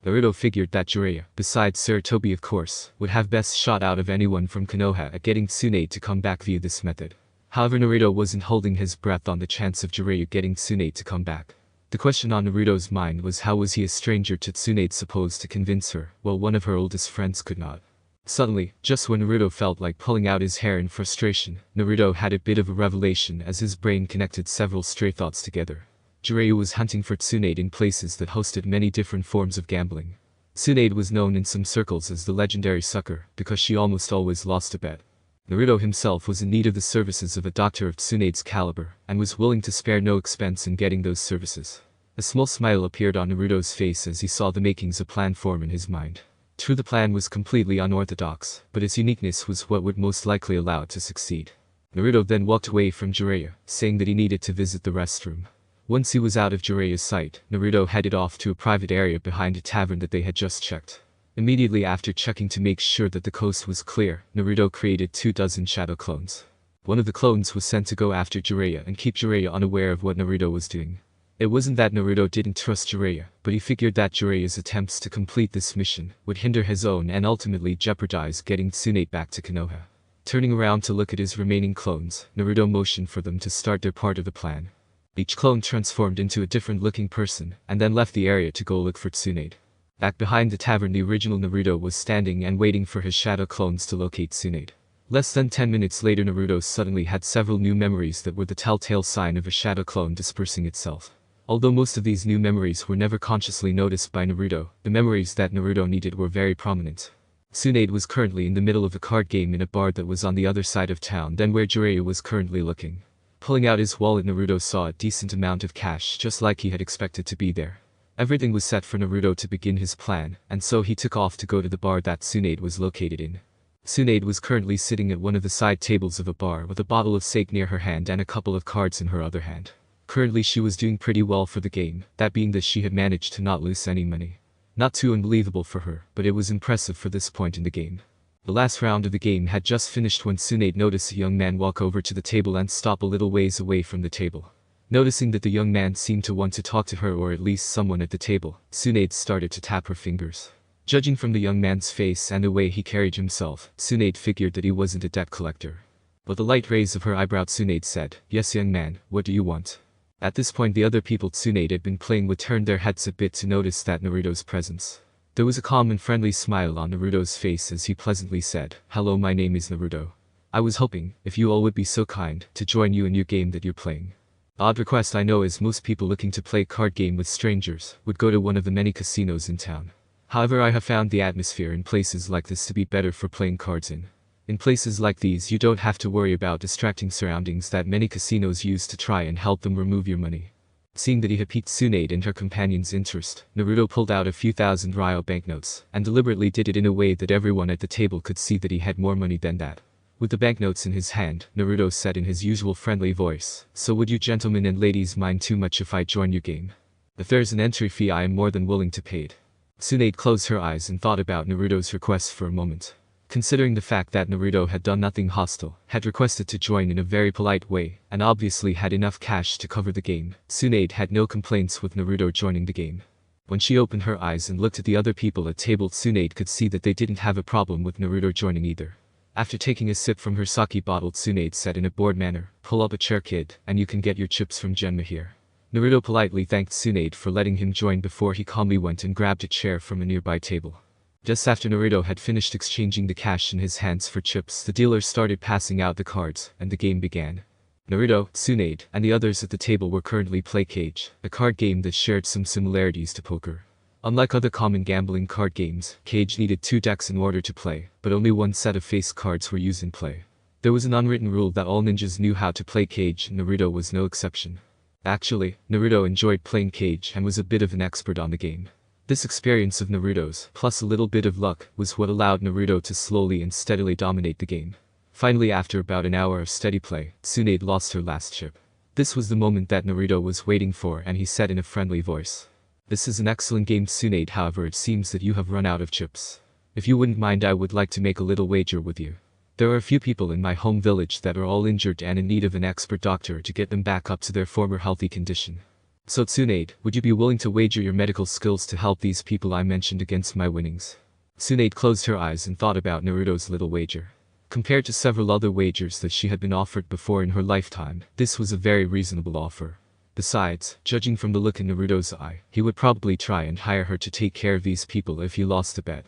Naruto figured that Jiraiya, besides Sarutobi of course, would have best shot out of anyone from Konoha at getting Tsunade to come back via this method. However, Naruto wasn't holding his breath on the chance of Jiraiya getting Tsunade to come back. The question on Naruto's mind was how was he a stranger to Tsunade supposed to convince her, while one of her oldest friends could not. Suddenly, just when Naruto felt like pulling out his hair in frustration, Naruto had a bit of a revelation as his brain connected several stray thoughts together. Jiraiya was hunting for Tsunade in places that hosted many different forms of gambling. Tsunade was known in some circles as the legendary sucker because she almost always lost a bet. Naruto himself was in need of the services of a doctor of Tsunade's caliber, and was willing to spare no expense in getting those services. A small smile appeared on Naruto's face as he saw the makings of plan form in his mind. True, the plan was completely unorthodox, but its uniqueness was what would most likely allow it to succeed. Naruto then walked away from Jiraiya, saying that he needed to visit the restroom. Once he was out of Jiraiya's sight, Naruto headed off to a private area behind a tavern that they had just checked. Immediately after checking to make sure that the coast was clear, Naruto created 24 shadow clones. One of the clones was sent to go after Jiraiya and keep Jiraiya unaware of what Naruto was doing. It wasn't that Naruto didn't trust Jiraiya, but he figured that Jiraiya's attempts to complete this mission would hinder his own and ultimately jeopardize getting Tsunade back to Konoha. Turning around to look at his remaining clones, Naruto motioned for them to start their part of the plan. Each clone transformed into a different looking person, and then left the area to go look for Tsunade. Back behind the tavern, the original Naruto was standing and waiting for his shadow clones to locate Tsunade. Less than 10 minutes later, Naruto suddenly had several new memories that were the telltale sign of a shadow clone dispersing itself. Although most of these new memories were never consciously noticed by Naruto, the memories that Naruto needed were very prominent. Tsunade was currently in the middle of a card game in a bar that was on the other side of town than where Jiraiya was currently looking. Pulling out his wallet, Naruto saw a decent amount of cash just like he had expected to be there. Everything was set for Naruto to begin his plan, and so he took off to go to the bar that Tsunade was located in. Tsunade was currently sitting at one of the side tables of a bar with a bottle of sake near her hand and a couple of cards in her other hand. Currently she was doing pretty well for the game, that being that she had managed to not lose any money. Not too unbelievable for her, but it was impressive for this point in the game. The last round of the game had just finished when Tsunade noticed a young man walk over to the table and stop a little ways away from the table. Noticing that the young man seemed to want to talk to her or at least someone at the table, Tsunade started to tap her fingers. Judging from the young man's face and the way he carried himself, Tsunade figured that he wasn't a debt collector. With the light raise of her eyebrow, Tsunade said, "Yes, young man, what do you want?" At this point, the other people Tsunade had been playing with turned their heads a bit to notice that Naruto's presence. There was a calm and friendly smile on Naruto's face as he pleasantly said, "Hello, my name is Naruto. I was hoping, if you all would be so kind, to join you in your game that you're playing." Odd request, I know, as most people looking to play card game with strangers would go to one of the many casinos in town. However, I have found the atmosphere in places like this to be better for playing cards in. In places like these, you don't have to worry about distracting surroundings that many casinos use to try and help them remove your money. Seeing that he had piqued Tsunade and her companion's interest, Naruto pulled out a few thousand Ryo banknotes and deliberately did it in a way that everyone at the table could see that he had more money than that. With the banknotes in his hand, Naruto said in his usual friendly voice, "So would you gentlemen and ladies mind too much if I join your game? If there's an entry fee, I am more than willing to pay it." Tsunade closed her eyes and thought about Naruto's request for a moment. Considering the fact that Naruto had done nothing hostile, had requested to join in a very polite way, and obviously had enough cash to cover the game, Tsunade had no complaints with Naruto joining the game. When she opened her eyes and looked at the other people at table, Tsunade could see that they didn't have a problem with Naruto joining either. After taking a sip from her sake bottle, Tsunade said in a bored manner, "Pull up a chair, kid, and you can get your chips from Genma here." Naruto politely thanked Tsunade for letting him join before he calmly went and grabbed a chair from a nearby table. Just after Naruto had finished exchanging the cash in his hands for chips, the dealer started passing out the cards, and the game began. Naruto, Tsunade, and the others at the table were currently playing Cage, a card game that shared some similarities to poker. Unlike other common gambling card games, Cage needed 2 decks in order to play, but only one set of face cards were used in play. There was an unwritten rule that all ninjas knew how to play Cage, and Naruto was no exception. Actually, Naruto enjoyed playing Cage and was a bit of an expert on the game. This experience of Naruto's, plus a little bit of luck, was what allowed Naruto to slowly and steadily dominate the game. Finally, after about an hour of steady play, Tsunade lost her last chip. This was the moment that Naruto was waiting for, and he said in a friendly voice, This is an excellent game, Tsunade, however it seems that you have run out of chips. If you wouldn't mind, I would like to make a little wager with you. There are a few people in my home village that are all injured and in need of an expert doctor to get them back up to their former healthy condition. So Tsunade, would you be willing to wager your medical skills to help these people I mentioned against my winnings? Tsunade closed her eyes and thought about Naruto's little wager. Compared to several other wagers that she had been offered before in her lifetime, this was a very reasonable offer. Besides, judging from the look in Naruto's eye, he would probably try and hire her to take care of these people if he lost the bet.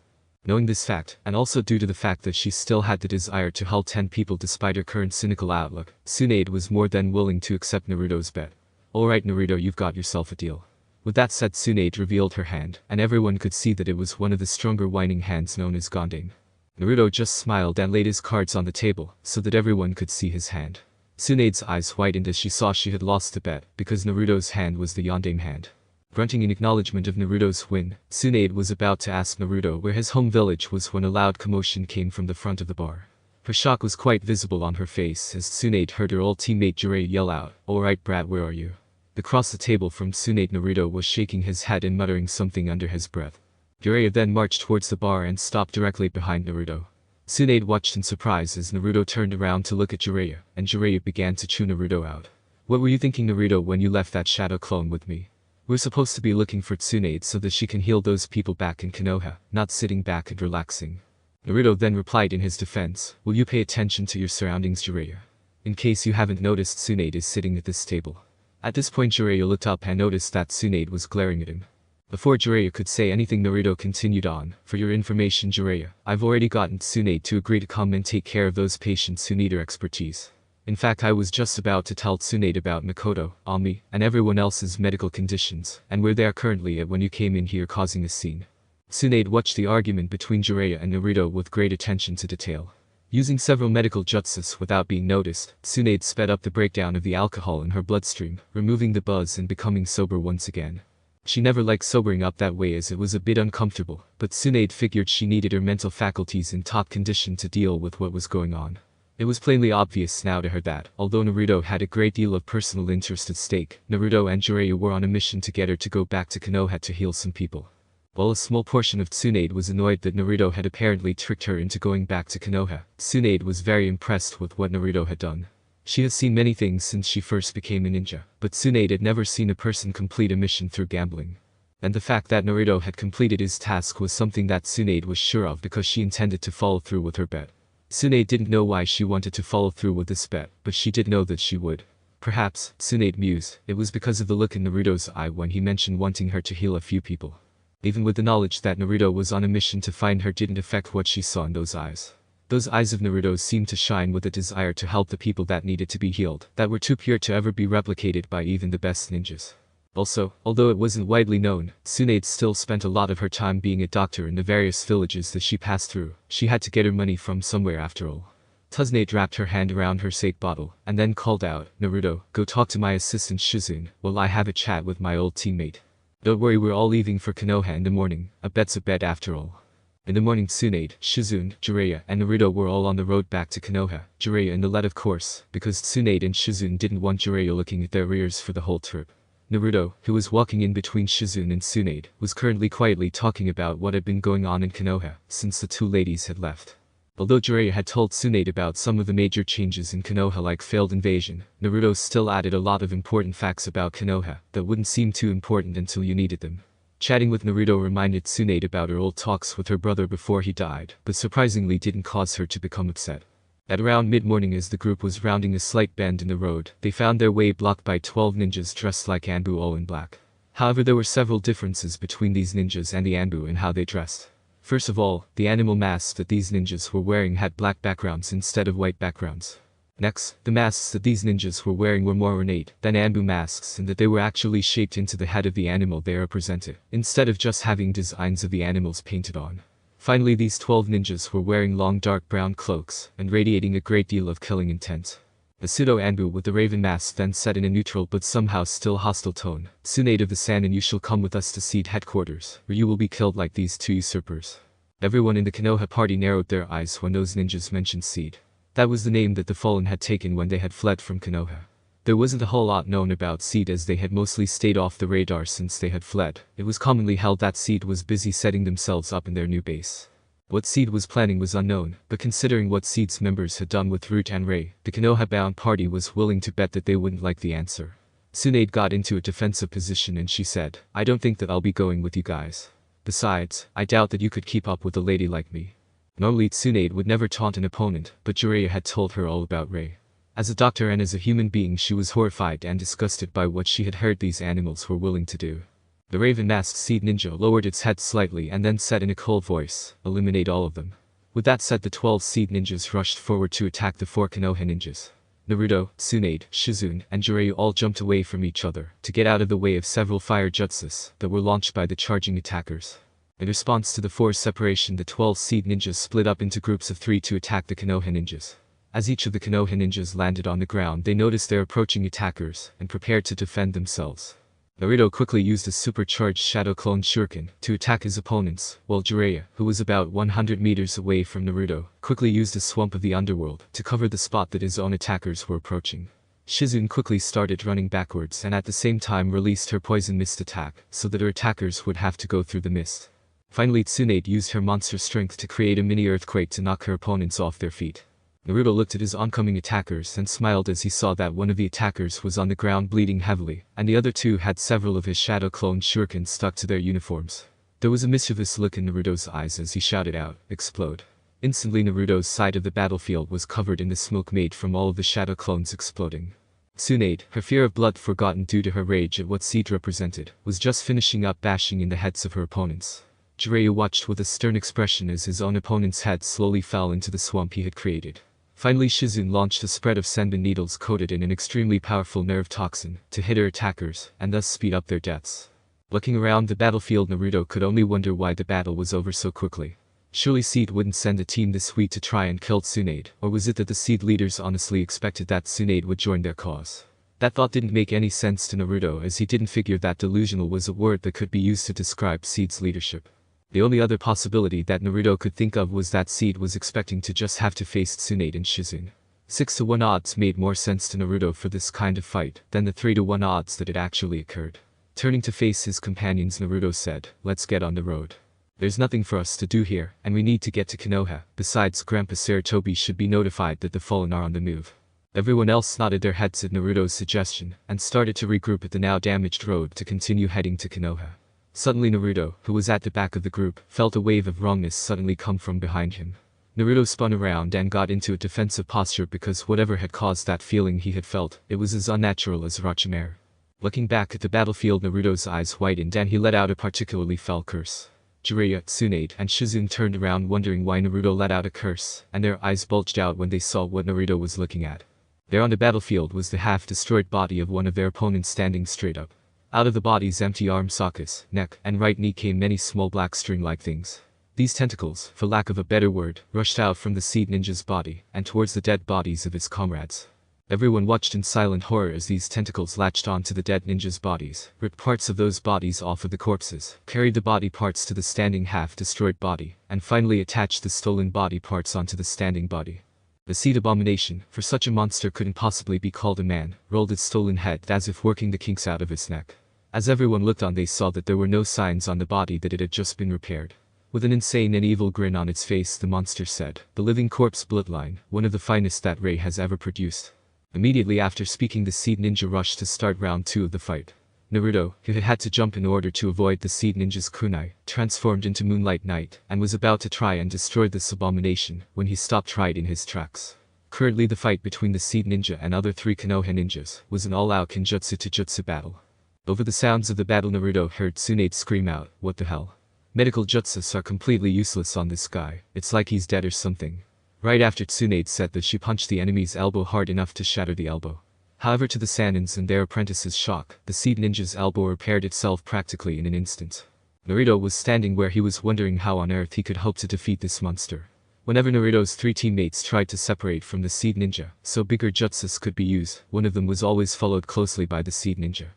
Knowing this fact, and also due to the fact that she still had the desire to help 10 people despite her current cynical outlook, Tsunade was more than willing to accept Naruto's bet. Alright Naruto, you've got yourself a deal. With that said, Tsunade revealed her hand, and everyone could see that it was one of the stronger whining hands known as Gondang. Naruto just smiled and laid his cards on the table, so that everyone could see his hand. Tsunade's eyes widened as she saw she had lost the bet, because Naruto's hand was the Yandame hand. Grunting in acknowledgement of Naruto's win, Tsunade was about to ask Naruto where his home village was when a loud commotion came from the front of the bar. Her shock was quite visible on her face as Tsunade heard her old teammate Jiraiya yell out, "Alright brat, where are you?" Across the table from Tsunade, Naruto was shaking his head and muttering something under his breath. Jiraiya then marched towards the bar and stopped directly behind Naruto. Tsunade watched in surprise as Naruto turned around to look at Jiraiya, and Jiraiya began to chew Naruto out. "What were you thinking, Naruto, when you left that shadow clone with me? We're supposed to be looking for Tsunade so that she can heal those people back in Konoha, not sitting back and relaxing." Naruto then replied in his defense, "Will you pay attention to your surroundings, Jiraiya? In case you haven't noticed, Tsunade is sitting at this table." At this point Jiraiya looked up and noticed that Tsunade was glaring at him. Before Jiraiya could say anything, Naruto continued on, "For your information, Jiraiya, I've already gotten Tsunade to agree to come and take care of those patients who need her expertise. In fact, I was just about to tell Tsunade about Makoto, Ami, and everyone else's medical conditions, and where they are currently at when you came in here causing a scene." Tsunade watched the argument between Jiraiya and Naruto with great attention to detail. Using several medical jutsus without being noticed, Tsunade sped up the breakdown of the alcohol in her bloodstream, removing the buzz and becoming sober once again. She never liked sobering up that way as it was a bit uncomfortable, but Tsunade figured she needed her mental faculties in top condition to deal with what was going on. It was plainly obvious now to her that, although Naruto had a great deal of personal interest at stake, Naruto and Jiraiya were on a mission to get her to go back to Konoha to heal some people. While a small portion of Tsunade was annoyed that Naruto had apparently tricked her into going back to Konoha, Tsunade was very impressed with what Naruto had done. She has seen many things since she first became a ninja, but Tsunade had never seen a person complete a mission through gambling. And the fact that Naruto had completed his task was something that Tsunade was sure of because she intended to follow through with her bet. Tsunade didn't know why she wanted to follow through with this bet, but she did know that she would. Perhaps, Tsunade mused, it was because of the look in Naruto's eye when he mentioned wanting her to heal a few people. Even with the knowledge that Naruto was on a mission to find her didn't affect what she saw in those eyes. Those eyes of Naruto seemed to shine with a desire to help the people that needed to be healed, that were too pure to ever be replicated by even the best ninjas. Also, although it wasn't widely known, Tsunade still spent a lot of her time being a doctor in the various villages that she passed through. She had to get her money from somewhere after all. Tsunade wrapped her hand around her sake bottle, and then called out, "Naruto, go talk to my assistant Shizune, while I have a chat with my old teammate. Don't worry, we're all leaving for Konoha in the morning, a bet's a bet after all." In the morning, Tsunade, Shizune, Jiraiya, and Naruto were all on the road back to Konoha, Jiraiya in the lead of course, because Tsunade and Shizune didn't want Jiraiya looking at their rears for the whole trip. Naruto, who was walking in between Shizune and Tsunade, was currently quietly talking about what had been going on in Konoha, since the two ladies had left. Although Jiraiya had told Tsunade about some of the major changes in Konoha like failed invasion, Naruto still added a lot of important facts about Konoha that wouldn't seem too important until you needed them. Chatting with Naruto reminded Tsunade about her old talks with her brother before he died, but surprisingly didn't cause her to become upset. At around mid-morning, as the group was rounding a slight bend in the road, they found their way blocked by 12 ninjas dressed like Anbu, all in black. However, there were several differences between these ninjas and the Anbu in how they dressed. First of all, the animal masks that these ninjas were wearing had black backgrounds instead of white backgrounds. Next, the masks that these ninjas were wearing were more ornate than Anbu masks in that they were actually shaped into the head of the animal they represented, instead of just having designs of the animals painted on. Finally, these 12 ninjas were wearing long dark brown cloaks and radiating a great deal of killing intent. The pseudo-Anbu with the raven mask then said in a neutral but somehow still hostile tone, "Tsunade of the Sand, and you shall come with us to Seed headquarters, or you will be killed like these two usurpers." Everyone in the Konoha party narrowed their eyes when those ninjas mentioned Seed. That was the name that the Fallen had taken when they had fled from Konoha. There wasn't a whole lot known about Seed as they had mostly stayed off the radar since they had fled. It was commonly held that Seed was busy setting themselves up in their new base. What Seed was planning was unknown, but considering what Seed's members had done with Root and Ray, the Konoha-bound party was willing to bet that they wouldn't like the answer. Tsunade got into a defensive position and she said, "I don't think that I'll be going with you guys. Besides, I doubt that you could keep up with a lady like me." Normally Tsunade would never taunt an opponent, but Jiraiya had told her all about Ray. As a doctor and as a human being she was horrified and disgusted by what she had heard these animals were willing to do. The raven-masked Seed Ninja lowered its head slightly and then said in a cold voice, "Eliminate all of them." With that said, the 12 Seed Ninjas rushed forward to attack the 4 Konoha ninjas. Naruto, Tsunade, Shizune, and Jiraiya all jumped away from each other to get out of the way of several fire jutsus that were launched by the charging attackers. In response to the forced separation, the 12 Seed Ninjas split up into groups of 3 to attack the Konoha ninjas. As each of the Konoha ninjas landed on the ground, they noticed their approaching attackers and prepared to defend themselves. Naruto quickly used a supercharged Shadow Clone Shuriken to attack his opponents, while Jiraiya, who was about 100 meters away from Naruto, quickly used a swamp of the underworld to cover the spot that his own attackers were approaching. Shizune quickly started running backwards and at the same time released her poison mist attack, so that her attackers would have to go through the mist. Finally Tsunade used her monster strength to create a mini earthquake to knock her opponents off their feet. Naruto looked at his oncoming attackers and smiled as he saw that one of the attackers was on the ground bleeding heavily, and the other 2 had several of his Shadow Clone Shurikens stuck to their uniforms. There was a mischievous look in Naruto's eyes as he shouted out, "Explode." Instantly Naruto's side of the battlefield was covered in the smoke made from all of the Shadow Clones exploding. Tsunade, her fear of blood forgotten due to her rage at what Seed represented, was just finishing up bashing in the heads of her opponents. Jiraiya watched with a stern expression as his own opponent's head slowly fell into the swamp he had created. Finally Shizune launched a spread of senbon needles coated in an extremely powerful nerve toxin to hit her attackers and thus speed up their deaths. Looking around the battlefield, Naruto could only wonder why the battle was over so quickly. Surely Seed wouldn't send a team this weak to try and kill Tsunade, or was it that the Seed leaders honestly expected that Tsunade would join their cause? That thought didn't make any sense to Naruto as he didn't figure that delusional was a word that could be used to describe Seed's leadership. The only other possibility that Naruto could think of was that Seed was expecting to just have to face Tsunade and Shizune. 6-to-1 odds made more sense to Naruto for this kind of fight than the 3-to-1 odds that it actually occurred. Turning to face his companions, Naruto said, "Let's get on the road. There's nothing for us to do here, and we need to get to Konoha. Besides, Grandpa Sarutobi should be notified that the fallen are on the move." Everyone else nodded their heads at Naruto's suggestion and started to regroup at the now damaged road to continue heading to Konoha. Suddenly Naruto, who was at the back of the group, felt a wave of wrongness suddenly come from behind him. Naruto spun around and got into a defensive posture because whatever had caused that feeling he had felt, it was as unnatural as Orochimaru. Looking back at the battlefield, Naruto's eyes widened and he let out a particularly foul curse. Jiraiya, Tsunade, and Shizune turned around wondering why Naruto let out a curse, and their eyes bulged out when they saw what Naruto was looking at. There on the battlefield was the half-destroyed body of one of their opponents standing straight up. Out of the body's empty arm sockets, neck, and right knee came many small black string-like things. These tentacles, for lack of a better word, rushed out from the Seed Ninja's body and towards the dead bodies of his comrades. Everyone watched in silent horror as these tentacles latched onto the dead ninjas' bodies, ripped parts of those bodies off of the corpses, carried the body parts to the standing half-destroyed body, and finally attached the stolen body parts onto the standing body. The Seed Abomination, for such a monster couldn't possibly be called a man, rolled its stolen head as if working the kinks out of its neck. As everyone looked on, they saw that there were no signs on the body that it had just been repaired. With an insane and evil grin on its face, the monster said, "The living corpse bloodline, one of the finest that Ray has ever produced." Immediately after speaking, the Seed Ninja rushed to start round 2 of the fight. Naruto, who had had to jump in order to avoid the Seed Ninja's kunai, transformed into Moonlight Knight and was about to try and destroy this abomination when he stopped right in his tracks. Currently the fight between the Seed Ninja and other 3 Konoha ninjas was an all-out kinjutsu to jutsu battle. Over the sounds of the battle, Naruto heard Tsunade scream out, "What the hell? Medical jutsus are completely useless on this guy, it's like he's dead or something." Right after Tsunade said that, she punched the enemy's elbow hard enough to shatter the elbow. However, to the Sanins and their apprentices' shock, the Seed Ninja's elbow repaired itself practically in an instant. Naruto was standing where he was wondering how on earth he could hope to defeat this monster. Whenever Naruto's 3 teammates tried to separate from the Seed Ninja, so bigger jutsus could be used, one of them was always followed closely by the Seed Ninja.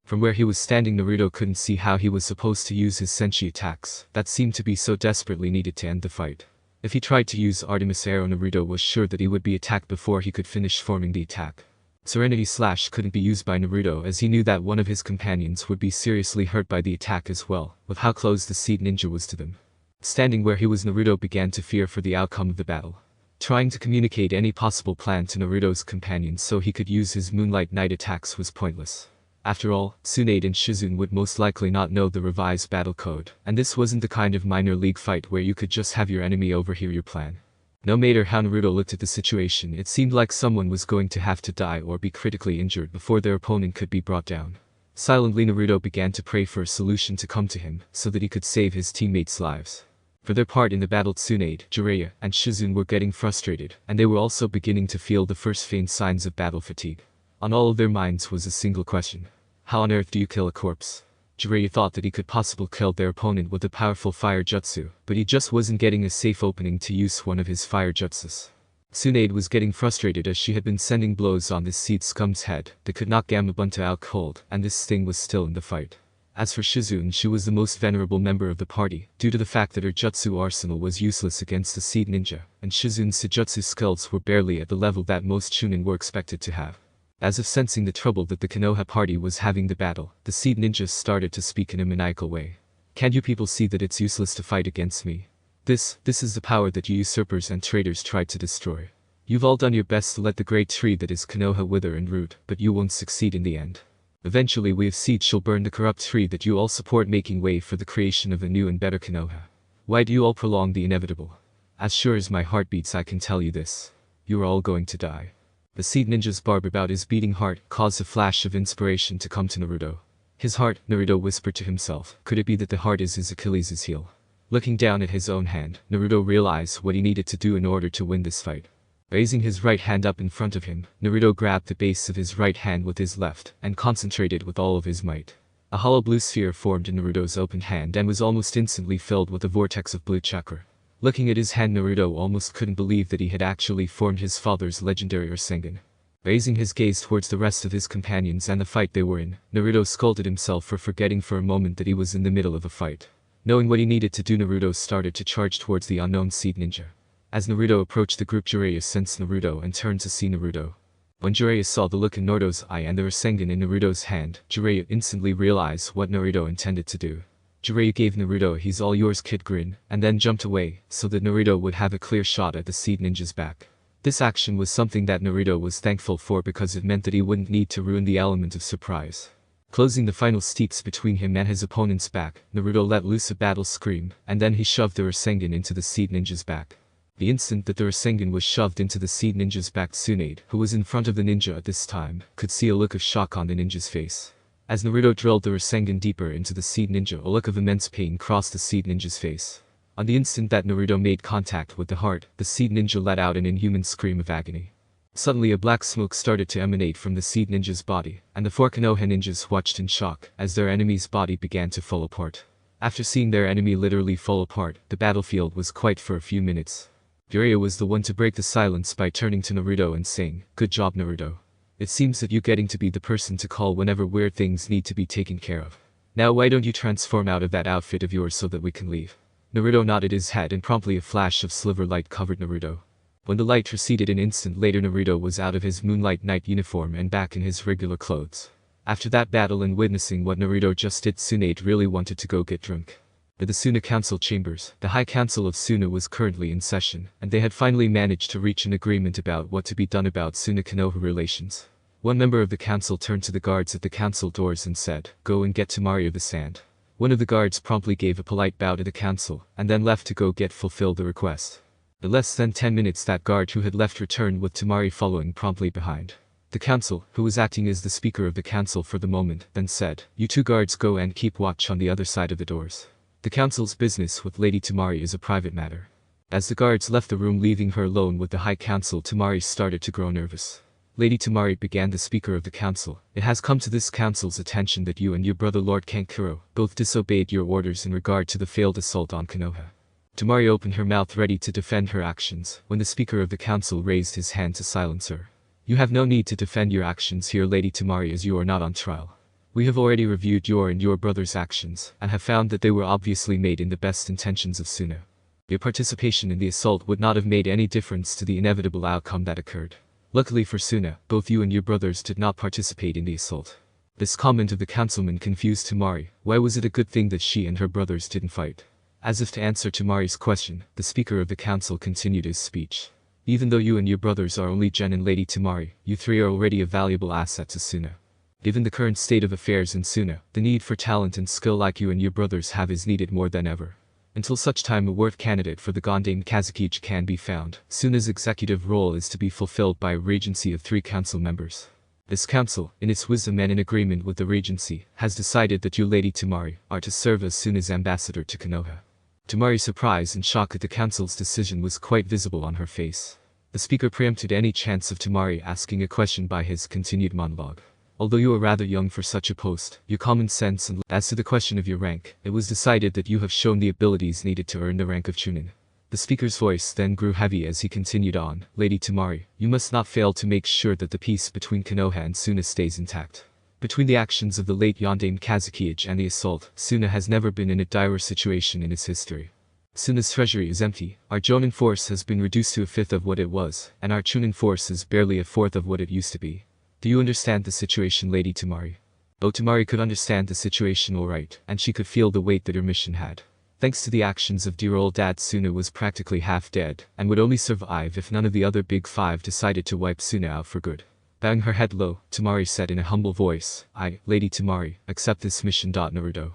From where he was standing, Naruto couldn't see how he was supposed to use his senshi attacks that seemed to be so desperately needed to end the fight. If he tried to use Artemis Arrow, Naruto was sure that he would be attacked before he could finish forming the attack. Serenity Slash couldn't be used by Naruto as he knew that one of his companions would be seriously hurt by the attack as well, with how close the seed ninja was to them. Standing where he was, Naruto began to fear for the outcome of the battle. Trying to communicate any possible plan to Naruto's companions so he could use his Moonlight Knight attacks was pointless. After all, Tsunade and Shizune would most likely not know the revised battle code, and this wasn't the kind of minor league fight where you could just have your enemy overhear your plan. No matter how Naruto looked at the situation, it seemed like someone was going to have to die or be critically injured before their opponent could be brought down. Silently, Naruto began to pray for a solution to come to him, so that he could save his teammates' lives. For their part in the battle, Tsunade, Jiraiya, and Shizune were getting frustrated, and they were also beginning to feel the first faint signs of battle fatigue. On all of their minds was a single question. How on earth do you kill a corpse? Jiraiya thought that he could possibly kill their opponent with a powerful fire jutsu, but he just wasn't getting a safe opening to use one of his fire jutsus. Tsunade was getting frustrated as she had been sending blows on this seed scum's head that could knock Gamabunta out cold, and this thing was still in the fight. As for Shizune, she was the most venerable member of the party, due to the fact that her jutsu arsenal was useless against the seed ninja, and Shizune's Sejutsu skills were barely at the level that most chunin were expected to have. As if sensing the trouble that the Konoha party was having the battle, the seed ninjas started to speak in a maniacal way. Can't you people see that it's useless to fight against me? This is the power that you usurpers and traitors tried to destroy. You've all done your best to let the great tree that is Konoha wither and root, but you won't succeed in the end. Eventually we of Seed shall burn the corrupt tree that you all support, making way for the creation of a new and better Konoha. Why do you all prolong the inevitable? As sure as my heart beats, I can tell you this. You are all going to die. The seed ninja's barb about his beating heart caused a flash of inspiration to come to Naruto. His heart, Naruto whispered to himself. Could it be that the heart is his Achilles' heel? Looking down at his own hand, Naruto realized what he needed to do in order to win this fight. Raising his right hand up in front of him, Naruto grabbed the base of his right hand with his left and concentrated with all of his might. A hollow blue sphere formed in Naruto's open hand and was almost instantly filled with a vortex of blue chakra. Looking at his hand, Naruto almost couldn't believe that he had actually formed his father's legendary Rasengan. Raising his gaze towards the rest of his companions and the fight they were in, Naruto scolded himself for forgetting for a moment that he was in the middle of a fight. Knowing what he needed to do, Naruto started to charge towards the unknown seed ninja. As Naruto approached the group, Jiraiya sensed Naruto and turned to see Naruto. When Jiraiya saw the look in Naruto's eye and the Rasengan in Naruto's hand, Jiraiya instantly realized what Naruto intended to do. Jiraiya gave Naruto a "he's all yours kid" grin, and then jumped away, so that Naruto would have a clear shot at the seed ninja's back. This action was something that Naruto was thankful for because it meant that he wouldn't need to ruin the element of surprise. Closing the final steeps between him and his opponent's back, Naruto let loose a battle scream, and then he shoved the Rasengan into the seed ninja's back. The instant that the Rasengan was shoved into the seed ninja's back, Tsunade, who was in front of the ninja at this time, could see a look of shock on the ninja's face. As Naruto drilled the Rasengan deeper into the seed ninja, a look of immense pain crossed the seed ninja's face. On the instant that Naruto made contact with the heart, the seed ninja let out an inhuman scream of agony. Suddenly a black smoke started to emanate from the seed ninja's body, and the four Konoha ninjas watched in shock as their enemy's body began to fall apart. After seeing their enemy literally fall apart, the battlefield was quiet for a few minutes. Jiraiya was the one to break the silence by turning to Naruto and saying, "Good job, Naruto. It seems that you're getting to be the person to call whenever weird things need to be taken care of. Now why don't you transform out of that outfit of yours so that we can leave?" Naruto nodded his head and promptly a flash of sliver light covered Naruto. When the light receded an instant later, Naruto was out of his Moonlight Knight uniform and back in his regular clothes. After that battle and witnessing what Naruto just did, Tsunade really wanted to go get drunk. At the Suna Council chambers, the High Council of Suna was currently in session, and they had finally managed to reach an agreement about what to be done about Suna-Konoha relations. One member of the council turned to the guards at the council doors and said, "Go and get Tamari of the Sand." One of the guards promptly gave a polite bow to the council, and then left to go fulfill the request. In less than 10 minutes that guard who had left returned with Tamari following promptly behind. The council, who was acting as the speaker of the council for the moment, then said, "You two guards go and keep watch on the other side of the doors. The council's business with Lady Tamari is a private matter." As the guards left the room, leaving her alone with the High Council, Tamari started to grow nervous. Lady Tamari began, the speaker of the council. "It has come to this council's attention that you and your brother Lord Kankuro both disobeyed your orders in regard to the failed assault on Konoha." Tamari opened her mouth ready to defend her actions, when the speaker of the council raised his hand to silence her. "You have no need to defend your actions here, Lady Tamari, as you are not on trial. We have already reviewed your and your brother's actions, and have found that they were obviously made in the best intentions of Suna. Your participation in the assault would not have made any difference to the inevitable outcome that occurred. Luckily for Tsuna, both you and your brothers did not participate in the assault. This comment of the councilman confused Tamari. Why was it a good thing that she and her brothers didn't fight? As if to answer Tamari's question, the speaker of the council continued his speech. Even though you and your brothers are only Gen and Lady Tamari, you three are already a valuable asset to Tsuna. Given the current state of affairs in Tsuna, the need for talent and skill like you and your brothers have is needed more than ever. Until such time a worth candidate for the Gondane Kazakige can be found, Tsuna's executive role is to be fulfilled by a regency of 3 council members. This council, in its wisdom and in agreement with the regency, has decided that you Lady Tamari are to serve as Tsuna's ambassador to Konoha. Tamari's surprise and shock at the council's decision was quite visible on her face. The speaker preempted any chance of Tamari asking a question by his continued monologue. Although you are rather young for such a post, your common sense and as to the question of your rank, it was decided that you have shown the abilities needed to earn the rank of chunin. The speaker's voice then grew heavy as he continued on. Lady Tamari, you must not fail to make sure that the peace between Konoha and Tsuna stays intact. Between the actions of the late Yondaime Kazakige and the assault, Tsuna has never been in a dire situation in its history. Tsuna's treasury is empty, our Jonin force has been reduced to 1/5 of what it was, and our chunin force is barely 1/4 of what it used to be. Do you understand the situation, Lady Tamari? Oh, Tamari could understand the situation alright, and she could feel the weight that her mission had. Thanks to the actions of dear old dad, Tsuna was practically half dead, and would only survive if none of the other big 5 decided to wipe Tsuna out for good. Bowing her head low, Tamari said in a humble voice, I, Lady Tamari, accept this mission. Naruto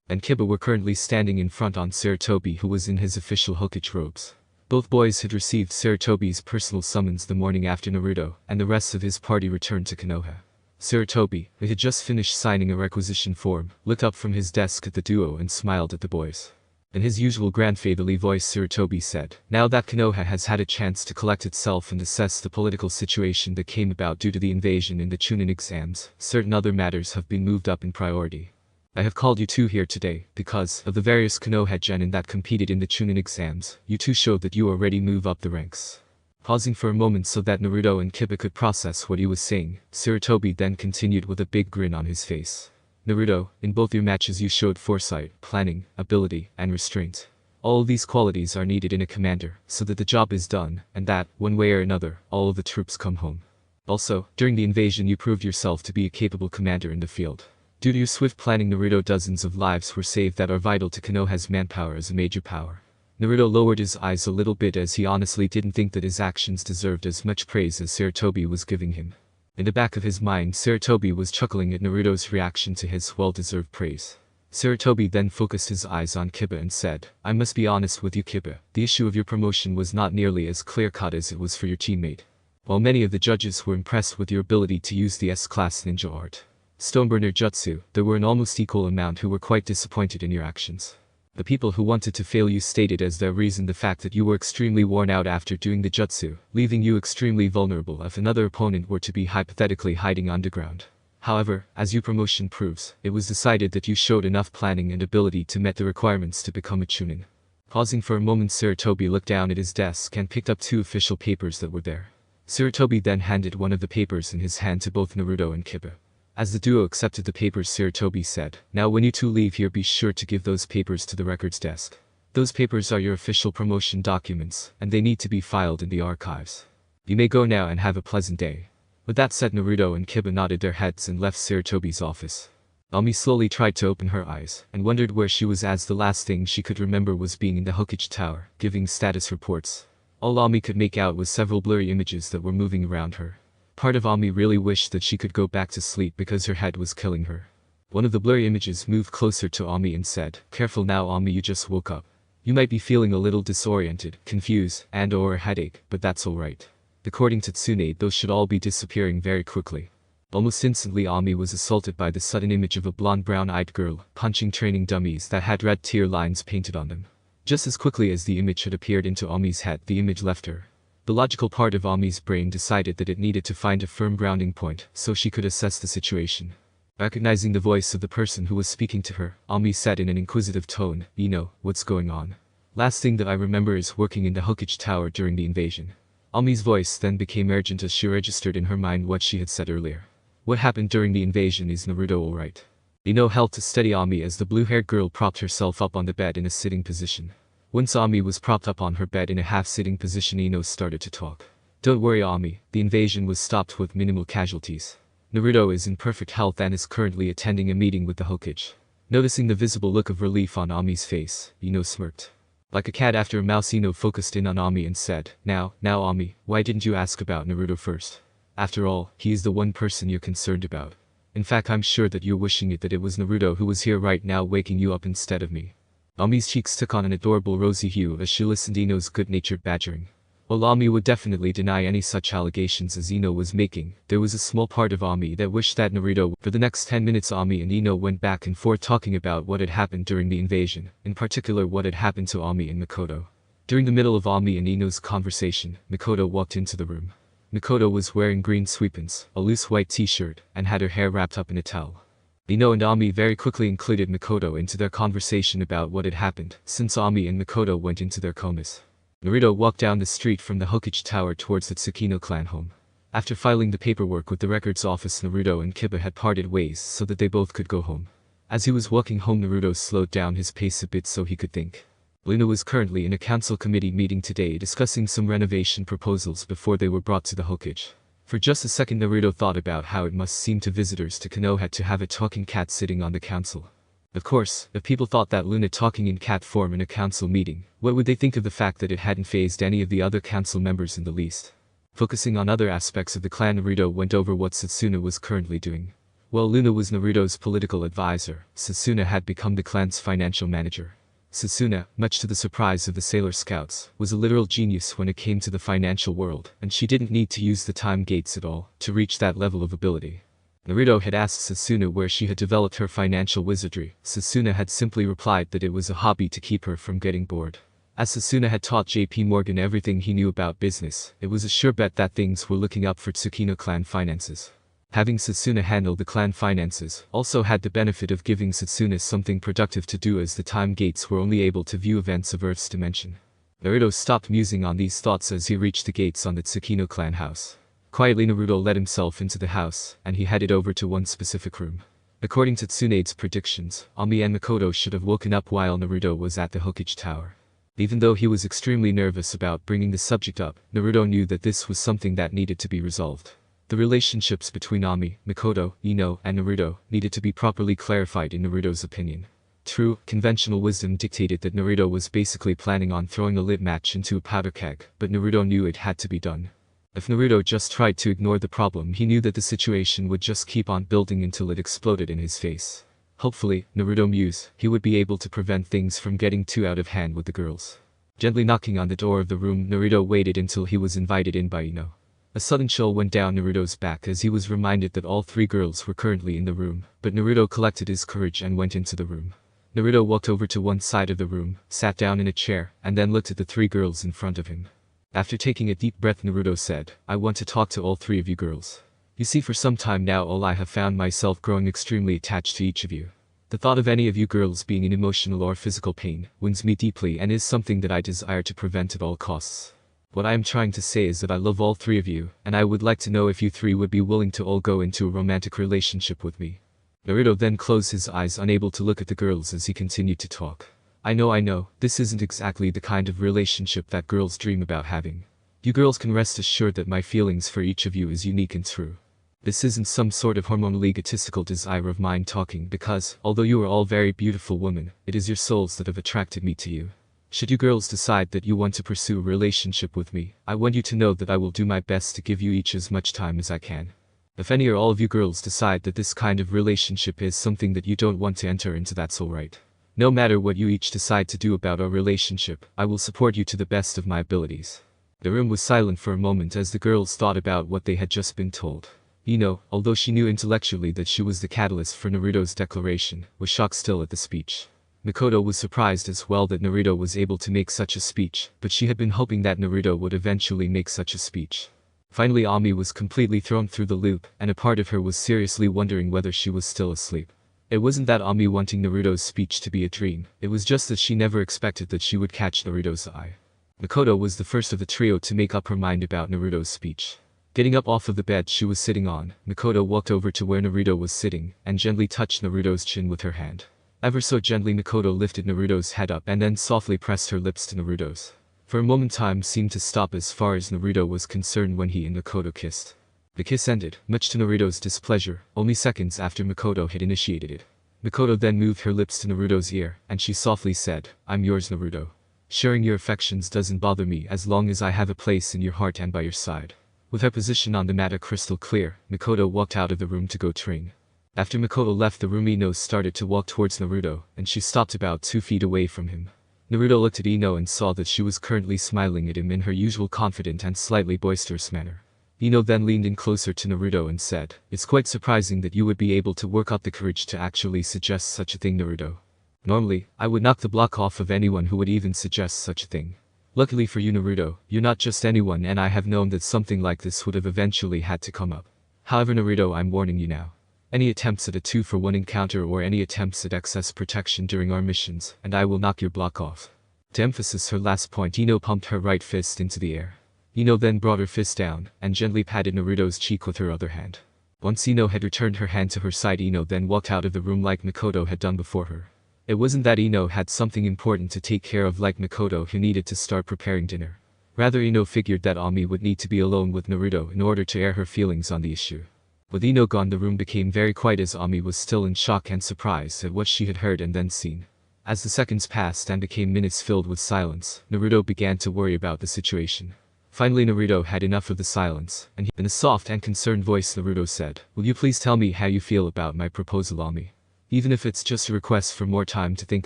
and Kiba were currently standing in front on Sarutobi, who was in his official Hokage robes. Both boys had received Sarutobi's personal summons the morning after Naruto and the rest of his party returned to Konoha. Sarutobi, who had just finished signing a requisition form, looked up from his desk at the duo and smiled at the boys. In his usual grandfatherly voice, Sarutobi said, now that Konoha has had a chance to collect itself and assess the political situation that came about due to the invasion in the chunin exams, certain other matters have been moved up in priority. I have called you two here today, because, of the various Konoha genin that competed in the chunin exams, you two showed that you already move up the ranks. Pausing for a moment so that Naruto and Kiba could process what he was saying, Sarutobi then continued with a big grin on his face. Naruto, in both your matches you showed foresight, planning, ability, and restraint. All of these qualities are needed in a commander, so that the job is done, and that, one way or another, all of the troops come home. Also, during the invasion you proved yourself to be a capable commander in the field. Due to your swift planning, Naruto, dozens of lives were saved that are vital to Konoha's manpower as a major power. Naruto lowered his eyes a little bit as he honestly didn't think that his actions deserved as much praise as Sarutobi was giving him. In the back of his mind, Sarutobi was chuckling at Naruto's reaction to his well-deserved praise. Sarutobi then focused his eyes on Kiba and said, I must be honest with you, Kiba, the issue of your promotion was not nearly as clear-cut as it was for your teammate. While many of the judges were impressed with your ability to use the S-class ninja art, Stoneburner Jutsu, there were an almost equal amount who were quite disappointed in your actions. The people who wanted to fail you stated as their reason the fact that you were extremely worn out after doing the jutsu, leaving you extremely vulnerable if another opponent were to be hypothetically hiding underground. However, as your promotion proves, it was decided that you showed enough planning and ability to meet the requirements to become a chunin. Pausing for a moment, Sarutobi looked down at his desk and picked up 2 official papers that were there. Sarutobi then handed one of the papers in his hand to both Naruto and Kiba. As the duo accepted the papers, Sarutobi said, now when you two leave here, be sure to give those papers to the records desk. Those papers are your official promotion documents, and they need to be filed in the archives. You may go now and have a pleasant day. With that said, Naruto and Kiba nodded their heads and left Sarutobi's office. Ami slowly tried to open her eyes, and wondered where she was, as the last thing she could remember was being in the Hokage Tower, giving status reports. All Ami could make out was several blurry images that were moving around her. Part of Ami really wished that she could go back to sleep because her head was killing her. One of the blurry images moved closer to Ami and said, careful now, Ami, you just woke up. You might be feeling a little disoriented, confused, and/or a headache, but that's alright. According to Tsunade, those should all be disappearing very quickly. Almost instantly, Ami was assaulted by the sudden image of a blonde brown-eyed girl, punching training dummies that had red tear lines painted on them. Just as quickly as the image had appeared into Ami's head, the image left her. The logical part of Ami's brain decided that it needed to find a firm grounding point so she could assess the situation. Recognizing the voice of the person who was speaking to her, Ami said in an inquisitive tone, you know, what's going on? Last thing that I remember is working in the Hokage Tower during the invasion. Ami's voice then became urgent as she registered in her mind what she had said earlier. What happened during the invasion? Is Naruto alright? Ino held to steady Ami as the blue-haired girl propped herself up on the bed in a sitting position. Once Ami was propped up on her bed in a half-sitting position, Ino started to talk. Don't worry Ami, the invasion was stopped with minimal casualties. Naruto is in perfect health and is currently attending a meeting with the Hokage. Noticing the visible look of relief on Ami's face, Ino smirked. Like a cat after a mouse, Ino focused in on Ami and said, Now Ami, why didn't you ask about Naruto first? After all, he is the one person you're concerned about. In fact, I'm sure that you're wishing it that it was Naruto who was here right now waking you up instead of me. Ami's cheeks took on an adorable rosy hue as she listened to Ino's good-natured badgering. While Ami would definitely deny any such allegations as Ino was making, there was a small part of Ami that wished that Naruto. For the next 10 minutes Ami and Ino went back and forth talking about what had happened during the invasion, in particular what had happened to Ami and Mikoto. During the middle of Ami and Ino's conversation, Mikoto walked into the room. Mikoto was wearing green sweatpants, a loose white t-shirt, and had her hair wrapped up in a towel. Ino and Ami very quickly included Mikoto into their conversation about what had happened, since Ami and Mikoto went into their comas. Naruto walked down the street from the Hokage Tower towards the Tsukino clan home. After filing the paperwork with the records office, Naruto and Kiba had parted ways so that they both could go home. As he was walking home, Naruto slowed down his pace a bit so he could think. Luna was currently in a council committee meeting today discussing some renovation proposals before they were brought to the Hokage. For just a second Naruto thought about how it must seem to visitors to Konoha to have a talking cat sitting on the council. Of course, if people thought that Luna talking in cat form in a council meeting, what would they think of the fact that it hadn't fazed any of the other council members in the least? Focusing on other aspects of the clan, Naruto went over what Setsuna was currently doing. While Luna was Naruto's political advisor, Setsuna had become the clan's financial manager. Setsuna, much to the surprise of the Sailor Scouts, was a literal genius when it came to the financial world, and she didn't need to use the time gates at all to reach that level of ability. Naruto had asked Setsuna where she had developed her financial wizardry. Setsuna had simply replied that it was a hobby to keep her from getting bored. As Setsuna had taught JP Morgan everything he knew about business, it was a sure bet that things were looking up for Tsukino clan finances. Having Setsuna handle the clan finances also had the benefit of giving Setsuna something productive to do, as the time gates were only able to view events of Earth's dimension. Naruto stopped musing on these thoughts as he reached the gates on the Tsukino clan house. Quietly Naruto let himself into the house, and he headed over to one specific room. According to Tsunade's predictions, Ami and Mikoto should have woken up while Naruto was at the Hokage Tower. Even though he was extremely nervous about bringing the subject up, Naruto knew that this was something that needed to be resolved. The relationships between Ami, Mikoto, Ino, and Naruto needed to be properly clarified in Naruto's opinion. True, conventional wisdom dictated that Naruto was basically planning on throwing a lit match into a powder keg, but Naruto knew it had to be done. If Naruto just tried to ignore the problem, he knew that the situation would just keep on building until it exploded in his face. Hopefully, Naruto mused, he would be able to prevent things from getting too out of hand with the girls. Gently knocking on the door of the room, Naruto waited until he was invited in by Ino. A sudden chill went down Naruto's back as he was reminded that all three girls were currently in the room, but Naruto collected his courage and went into the room. Naruto walked over to one side of the room, sat down in a chair, and then looked at the three girls in front of him. After taking a deep breath, Naruto said, I want to talk to all three of you girls. You see, for some time now I have found myself growing extremely attached to each of you. The thought of any of you girls being in emotional or physical pain wounds me deeply and is something that I desire to prevent at all costs. What I am trying to say is that I love all three of you, and I would like to know if you three would be willing to all go into a romantic relationship with me. Naruto then closed his eyes, unable to look at the girls as he continued to talk. I know, this isn't exactly the kind of relationship that girls dream about having. You girls can rest assured that my feelings for each of you is unique and true. This isn't some sort of hormonal egotistical desire of mine talking, because, although you are all very beautiful women, it is your souls that have attracted me to you. Should you girls decide that you want to pursue a relationship with me, I want you to know that I will do my best to give you each as much time as I can. If any or all of you girls decide that this kind of relationship is something that you don't want to enter into, that's alright. No matter what you each decide to do about our relationship, I will support you to the best of my abilities. The room was silent for a moment as the girls thought about what they had just been told. Ino, although she knew intellectually that she was the catalyst for Naruto's declaration, was shocked still at the speech. Mikoto was surprised as well that Naruto was able to make such a speech, but she had been hoping that Naruto would eventually make such a speech. Finally, Ami was completely thrown through the loop, and a part of her was seriously wondering whether she was still asleep. It wasn't that Ami wanting Naruto's speech to be a dream, it was just that she never expected that she would catch Naruto's eye. Mikoto was the first of the trio to make up her mind about Naruto's speech. Getting up off of the bed she was sitting on, Mikoto walked over to where Naruto was sitting, and gently touched Naruto's chin with her hand. Ever so gently, Mikoto lifted Naruto's head up and then softly pressed her lips to Naruto's. For a moment time seemed to stop as far as Naruto was concerned when he and Makoto kissed. The kiss ended, much to Naruto's displeasure, only seconds after Makoto had initiated it. Makoto then moved her lips to Naruto's ear, and she softly said, "I'm yours, Naruto. Sharing your affections doesn't bother me as long as I have a place in your heart and by your side." With her position on the matter crystal clear, Makoto walked out of the room to go train. After Makoto left the room, Ino started to walk towards Naruto, and she stopped about 2 feet away from him. Naruto looked at Ino and saw that she was currently smiling at him in her usual confident and slightly boisterous manner. Ino then leaned in closer to Naruto and said, "It's quite surprising that you would be able to work up the courage to actually suggest such a thing, Naruto. Normally, I would knock the block off of anyone who would even suggest such a thing. Luckily for you, Naruto, you're not just anyone, and I have known that something like this would have eventually had to come up. However, Naruto, I'm warning you now. Any attempts at a 2-for-1 encounter or any attempts at excess protection during our missions, and I will knock your block off." To emphasize her last point, Ino pumped her right fist into the air. Ino then brought her fist down, and gently patted Naruto's cheek with her other hand. Once Ino had returned her hand to her side, Ino then walked out of the room like Makoto had done before her. It wasn't that Ino had something important to take care of like Makoto who needed to start preparing dinner. Rather, Ino figured that Ami would need to be alone with Naruto in order to air her feelings on the issue. With Ino gone, the room became very quiet as Ami was still in shock and surprise at what she had heard and then seen. As the seconds passed and became minutes filled with silence, Naruto began to worry about the situation. Finally, Naruto had enough of the silence, and in a soft and concerned voice Naruto said, "Will you please tell me how you feel about my proposal, Ami? Even if it's just a request for more time to think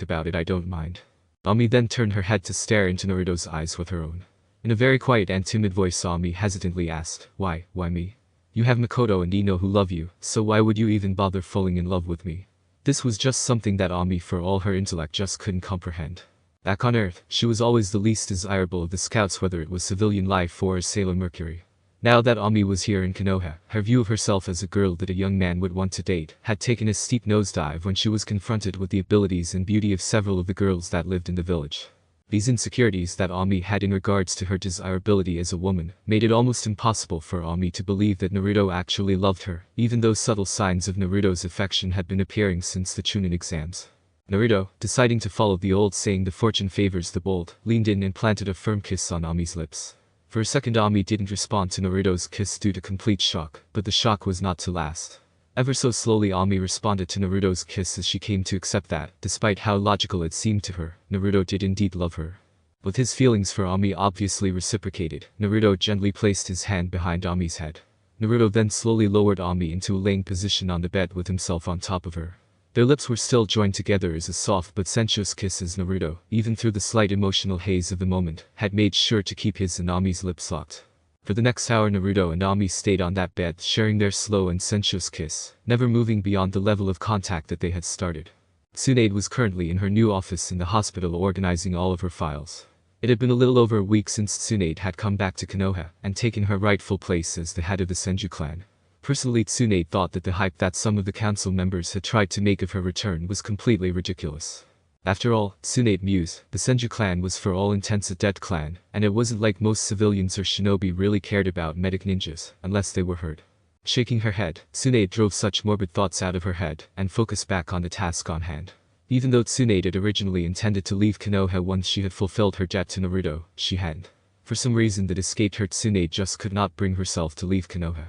about it, I don't mind." Ami then turned her head to stare into Naruto's eyes with her own. In a very quiet and timid voice, Ami hesitantly asked, Why me? You have Makoto and Ino who love you, so why would you even bother falling in love with me?" This was just something that Ami, for all her intellect, just couldn't comprehend. Back on Earth, she was always the least desirable of the scouts, whether it was civilian life or as Sailor Mercury. Now that Ami was here in Konoha, her view of herself as a girl that a young man would want to date had taken a steep nosedive when she was confronted with the abilities and beauty of several of the girls that lived in the village. These insecurities that Ami had in regards to her desirability as a woman made it almost impossible for Ami to believe that Naruto actually loved her, even though subtle signs of Naruto's affection had been appearing since the chunin exams. Naruto, deciding to follow the old saying "the fortune favors the bold," leaned in and planted a firm kiss on Ami's lips. For a second, Ami didn't respond to Naruto's kiss due to complete shock, but the shock was not to last. Ever so slowly, Ami responded to Naruto's kiss as she came to accept that, despite how logical it seemed to her, Naruto did indeed love her. With his feelings for Ami obviously reciprocated, Naruto gently placed his hand behind Ami's head. Naruto then slowly lowered Ami into a laying position on the bed with himself on top of her. Their lips were still joined together as a soft but sensuous kiss as Naruto, even through the slight emotional haze of the moment, had made sure to keep his and Ami's lips locked. For the next hour, Naruto and Ami stayed on that bed sharing their slow and sensuous kiss, never moving beyond the level of contact that they had started. Tsunade was currently in her new office in the hospital organizing all of her files. It had been a little over a week since Tsunade had come back to Konoha and taken her rightful place as the head of the Senju clan. Personally, Tsunade thought that the hype that some of the council members had tried to make of her return was completely ridiculous. After all, Tsunade mused, the Senju clan was for all intents a dead clan, and it wasn't like most civilians or shinobi really cared about medic ninjas, unless they were hurt. Shaking her head, Tsunade drove such morbid thoughts out of her head and focused back on the task on hand. Even though Tsunade had originally intended to leave Konoha once she had fulfilled her debt to Naruto, she hadn't. For some reason that escaped her, Tsunade just could not bring herself to leave Konoha.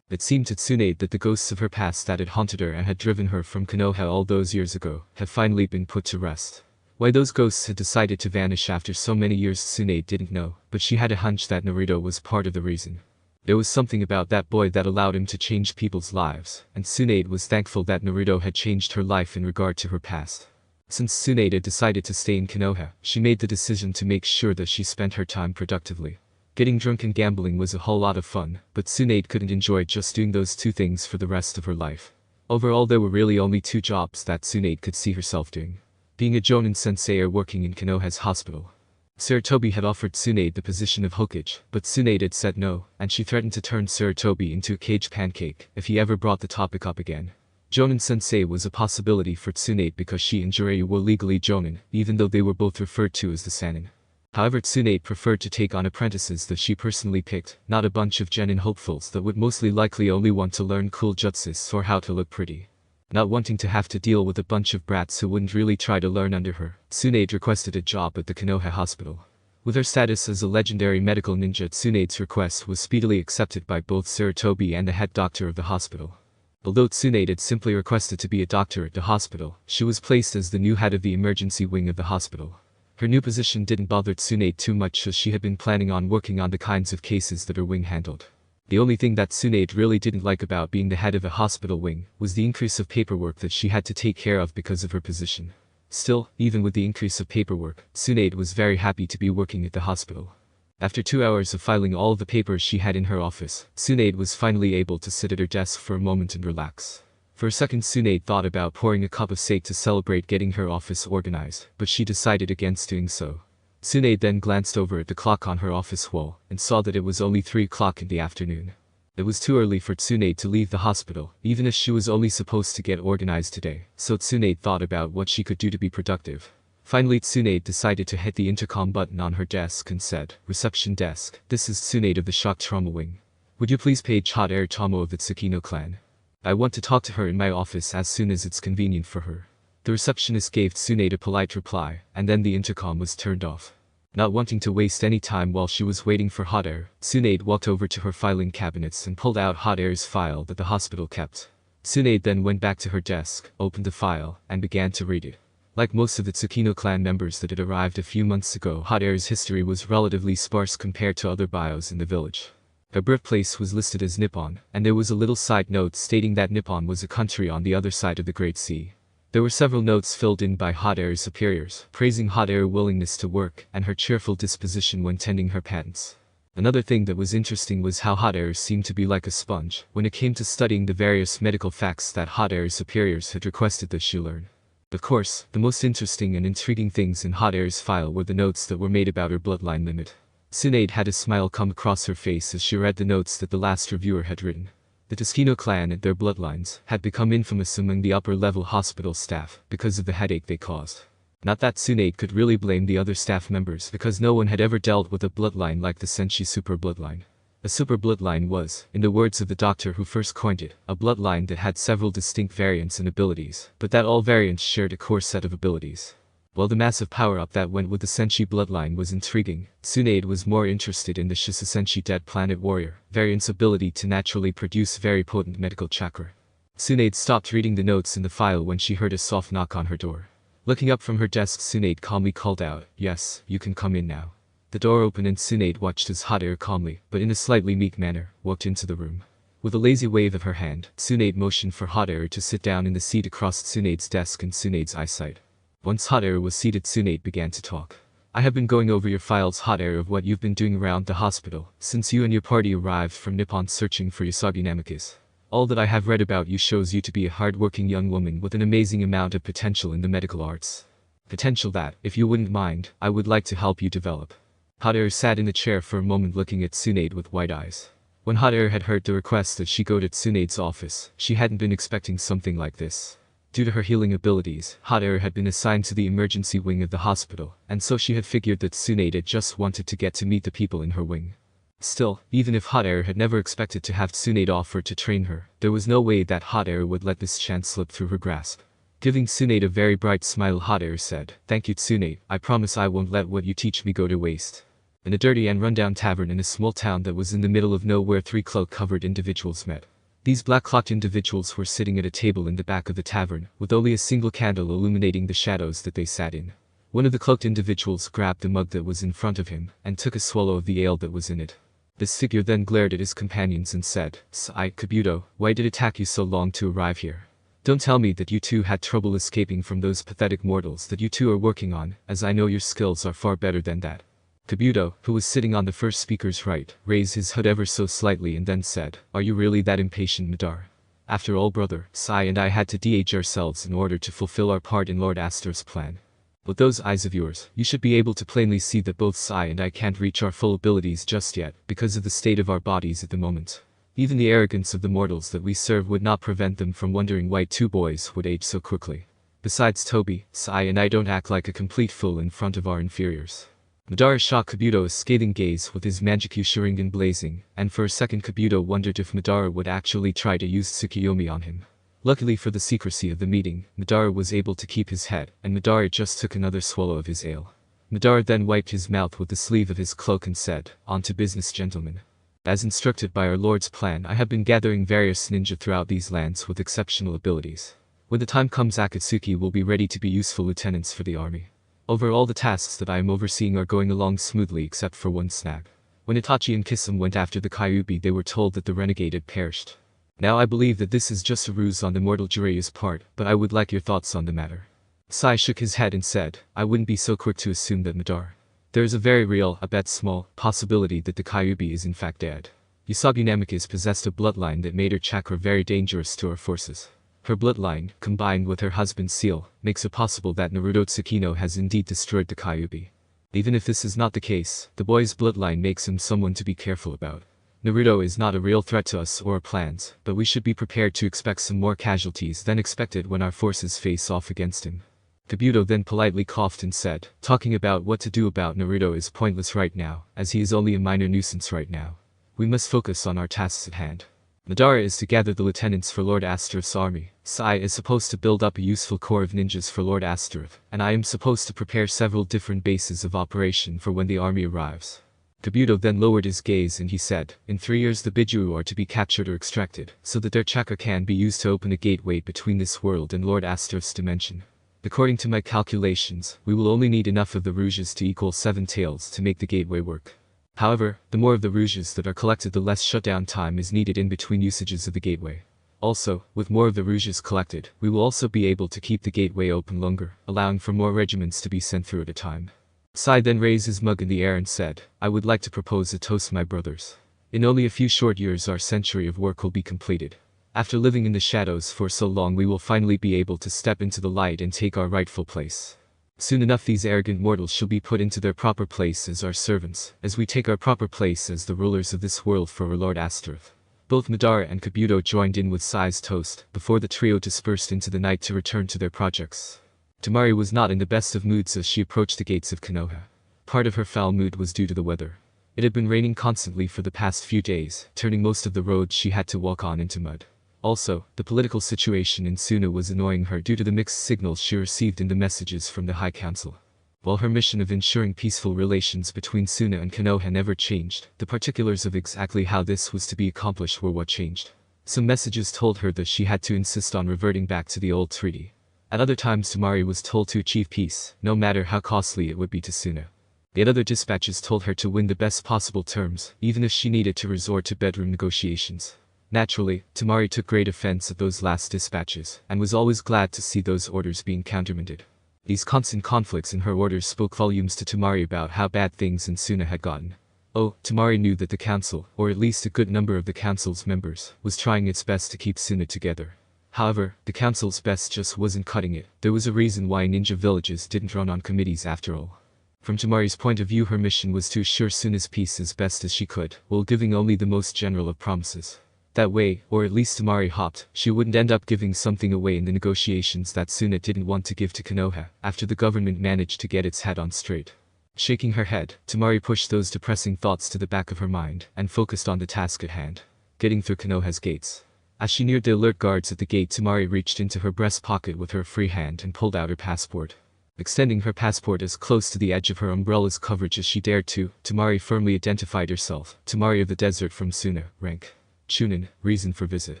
It seemed to Tsunade that the ghosts of her past that had haunted her and had driven her from Konoha all those years ago had finally been put to rest. Why those ghosts had decided to vanish after so many years, Tsunade didn't know, but she had a hunch that Naruto was part of the reason. There was something about that boy that allowed him to change people's lives, and Tsunade was thankful that Naruto had changed her life in regard to her past. Since Tsunade had decided to stay in Konoha, she made the decision to make sure that she spent her time productively. Getting drunk and gambling was a whole lot of fun, but Tsunade couldn't enjoy just doing those two things for the rest of her life. Overall, there were really only two jobs that Tsunade could see herself doing: being a Jonin sensei or working in Konoha's hospital. Sarutobi had offered Tsunade the position of Hokage, but Tsunade had said no, and she threatened to turn Sarutobi into a cage pancake if he ever brought the topic up again. Jonin sensei was a possibility for Tsunade because she and Jiraiya were legally Jonin, even though they were both referred to as the Sannin. However, Tsunade preferred to take on apprentices that she personally picked, not a bunch of genin hopefuls that would mostly likely only want to learn cool jutsus or how to look pretty. Not wanting to have to deal with a bunch of brats who wouldn't really try to learn under her, Tsunade requested a job at the Konoha hospital. With her status as a legendary medical ninja, Tsunade's request was speedily accepted by both Sarutobi and the head doctor of the hospital. Although Tsunade had simply requested to be a doctor at the hospital, she was placed as the new head of the emergency wing of the hospital. Her new position didn't bother Tsunade too much as she had been planning on working on the kinds of cases that her wing handled. The only thing that Tsunade really didn't like about being the head of a hospital wing was the increase of paperwork that she had to take care of because of her position. Still, even with the increase of paperwork, Tsunade was very happy to be working at the hospital. After 2 hours of filing all the papers she had in her office, Tsunade was finally able to sit at her desk for a moment and relax. For a second Tsunade thought about pouring a cup of sake to celebrate getting her office organized, but she decided against doing so. Tsunade then glanced over at the clock on her office wall, and saw that it was only 3 o'clock in the afternoon. It was too early for Tsunade to leave the hospital, even if she was only supposed to get organized today, so Tsunade thought about what she could do to be productive. Finally Tsunade decided to hit the intercom button on her desk and said, "Reception desk, this is Tsunade of the Shock Trauma Wing. Would you please page Hot Air Tomo of the Tsukino clan? I want to talk to her in my office as soon as it's convenient for her." The receptionist gave Tsunade a polite reply, and then the intercom was turned off. Not wanting to waste any time while she was waiting for Hot Air, Tsunade walked over to her filing cabinets and pulled out Hot Air's file that the hospital kept. Tsunade then went back to her desk, opened the file, and began to read it. Like most of the Tsukino clan members that had arrived a few months ago, Hot Air's history was relatively sparse compared to other bios in the village. Her birthplace was listed as Nippon, and there was a little side note stating that Nippon was a country on the other side of the Great Sea. There were several notes filled in by Hot Air's superiors, praising Hot Air's willingness to work and her cheerful disposition when tending her patents. Another thing that was interesting was how Hot Air seemed to be like a sponge when it came to studying the various medical facts that Hot Air's superiors had requested that she learn. Of course, the most interesting and intriguing things in Hot Air's file were the notes that were made about her bloodline limit. Tsunade had a smile come across her face as she read the notes that the last reviewer had written. The Tsukino clan and their bloodlines had become infamous among the upper-level hospital staff because of the headache they caused. Not that Tsunade could really blame the other staff members because no one had ever dealt with a bloodline like the Senshi super bloodline. A super bloodline was, in the words of the doctor who first coined it, a bloodline that had several distinct variants and abilities, but that all variants shared a core set of abilities. While the massive power-up that went with the Senshi bloodline was intriguing, Tsunade was more interested in the Shisasenshi Dead Planet Warrior variant's ability to naturally produce very potent medical chakra. Tsunade stopped reading the notes in the file when she heard a soft knock on her door. Looking up from her desk, Tsunade calmly called out, "Yes, you can come in now." The door opened and Tsunade watched as Hot Air calmly, but in a slightly meek manner, walked into the room. With a lazy wave of her hand, Tsunade motioned for Hot Air to sit down in the seat across Tsunade's desk in Tsunade's eyesight. Once Hot Air was seated, Tsunade began to talk. "I have been going over your files, Hot Air, of what you've been doing around the hospital, since you and your party arrived from Nippon searching for Usagi Namikaze. All that I have read about you shows you to be a hard-working young woman with an amazing amount of potential in the medical arts. Potential that, if you wouldn't mind, I would like to help you develop." Hot Air sat in the chair for a moment looking at Tsunade with wide eyes. When Hot Air had heard the request that she go to Tsunade's office, she hadn't been expecting something like this. Due to her healing abilities, Hot Air had been assigned to the emergency wing of the hospital, and so she had figured that Tsunade had just wanted to get to meet the people in her wing. Still, even if Hot Air had never expected to have Tsunade offer to train her, there was no way that Hot Air would let this chance slip through her grasp. Giving Tsunade a very bright smile, Hot Air said, "Thank you, Tsunade. I promise I won't let what you teach me go to waste." In a dirty and rundown tavern in a small town that was in the middle of nowhere, 3 cloak-covered individuals met. These black-cloaked individuals were sitting at a table in the back of the tavern, with only a single candle illuminating the shadows that they sat in. One of the cloaked individuals grabbed the mug that was in front of him, and took a swallow of the ale that was in it. This figure then glared at his companions and said, "Sai, Kabuto, why did it take you so long to arrive here? Don't tell me that you two had trouble escaping from those pathetic mortals that you two are working on, as I know your skills are far better than that." Kabuto, who was sitting on the first speaker's right, raised his hood ever so slightly and then said, "Are you really that impatient, Madara? After all, brother, Sai and I had to de-age ourselves in order to fulfill our part in Lord Astor's plan. With those eyes of yours, you should be able to plainly see that both Sai and I can't reach our full abilities just yet, because of the state of our bodies at the moment. Even the arrogance of the mortals that we serve would not prevent them from wondering why 2 boys would age so quickly. Besides, Toby, Sai and I don't act like a complete fool in front of our inferiors." Madara shot Kabuto a scathing gaze with his Manjikyu Sharingan blazing, and for a second Kabuto wondered if Madara would actually try to use Tsukiyomi on him. Luckily for the secrecy of the meeting, Madara was able to keep his head, and Madara just took another swallow of his ale. Madara then wiped his mouth with the sleeve of his cloak and said, "On to business, gentlemen. As instructed by our Lord's plan, I have been gathering various ninja throughout these lands with exceptional abilities. When the time comes, Akatsuki will be ready to be useful lieutenants for the army. Overall, the tasks that I am overseeing are going along smoothly except for one snag. When Itachi and Kisame went after the Kyuubi, they were told that the renegade had perished. Now I believe that this is just a ruse on the mortal Jiraiya's part, but I would like your thoughts on the matter." Sai shook his head and said, "I wouldn't be so quick to assume that, Madara. There is a very real, albeit small, possibility that the Kyuubi is in fact dead. Usagi Namikaze possessed a bloodline that made her chakra very dangerous to our forces. Her bloodline, combined with her husband's seal, makes it possible that Naruto Tsukino has indeed destroyed the Kyuubi. Even if this is not the case, the boy's bloodline makes him someone to be careful about. Naruto is not a real threat to us or our plans, but we should be prepared to expect some more casualties than expected when our forces face off against him." Kabuto then politely coughed and said, "Talking about what to do about Naruto is pointless right now, as he is only a minor nuisance right now. We must focus on our tasks at hand. Madara is to gather the lieutenants for Lord Astaroth's army, Sai is supposed to build up a useful corps of ninjas for Lord Astaroth, and I am supposed to prepare several different bases of operation for when the army arrives." Kabuto then lowered his gaze and he said, "In 3 years the Biju are to be captured or extracted, so that their chakra can be used to open a gateway between this world and Lord Astaroth's dimension. According to my calculations, we will only need enough of the rouges to equal 7 tails to make the gateway work. However, the more of the rouges that are collected, the less shutdown time is needed in between usages of the gateway. Also, with more of the rouges collected, we will also be able to keep the gateway open longer, allowing for more regiments to be sent through at a time." Sai then raised his mug in the air and said, "I would like to propose a toast, my brothers. In only a few short years our century of work will be completed. After living in the shadows for so long, we will finally be able to step into the light and take our rightful place. Soon enough these arrogant mortals shall be put into their proper place as our servants, as we take our proper place as the rulers of this world for our Lord Astaroth." Both Madara and Kabuto joined in with Sai's toast, before the trio dispersed into the night to return to their projects. Tamari was not in the best of moods as she approached the gates of Konoha. Part of her foul mood was due to the weather. It had been raining constantly for the past few days, turning most of the roads she had to walk on into mud. Also, the political situation in Tsunade was annoying her due to the mixed signals she received in the messages from the High Council. While her mission of ensuring peaceful relations between Tsunade and Konoha never changed, the particulars of exactly how this was to be accomplished were what changed. Some messages told her that she had to insist on reverting back to the old treaty. At other times Tamari was told to achieve peace, no matter how costly it would be to Tsunade. Yet other dispatches told her to win the best possible terms, even if she needed to resort to bedroom negotiations. Naturally, Tamari took great offense at those last dispatches, and was always glad to see those orders being countermanded. These constant conflicts in her orders spoke volumes to Tamari about how bad things in Tsunade had gotten. Oh, Tamari knew that the council, or at least a good number of the council's members, was trying its best to keep Tsunade together. However, the council's best just wasn't cutting it. There was a reason why ninja villages didn't run on committees after all. From Tamari's point of view, her mission was to assure Tsunade's peace as best as she could, while giving only the most general of promises. That way, or at least Tamari hoped, she wouldn't end up giving something away in the negotiations that Tsunade didn't want to give to Konoha, after the government managed to get its head on straight. Shaking her head, Tamari pushed those depressing thoughts to the back of her mind, and focused on the task at hand: getting through Konoha's gates. As she neared the alert guards at the gate, Tamari reached into her breast pocket with her free hand and pulled out her passport. Extending her passport as close to the edge of her umbrella's coverage as she dared to, Tamari firmly identified herself: Tamari of the Desert from Tsunade, rank chunin, reason for visit: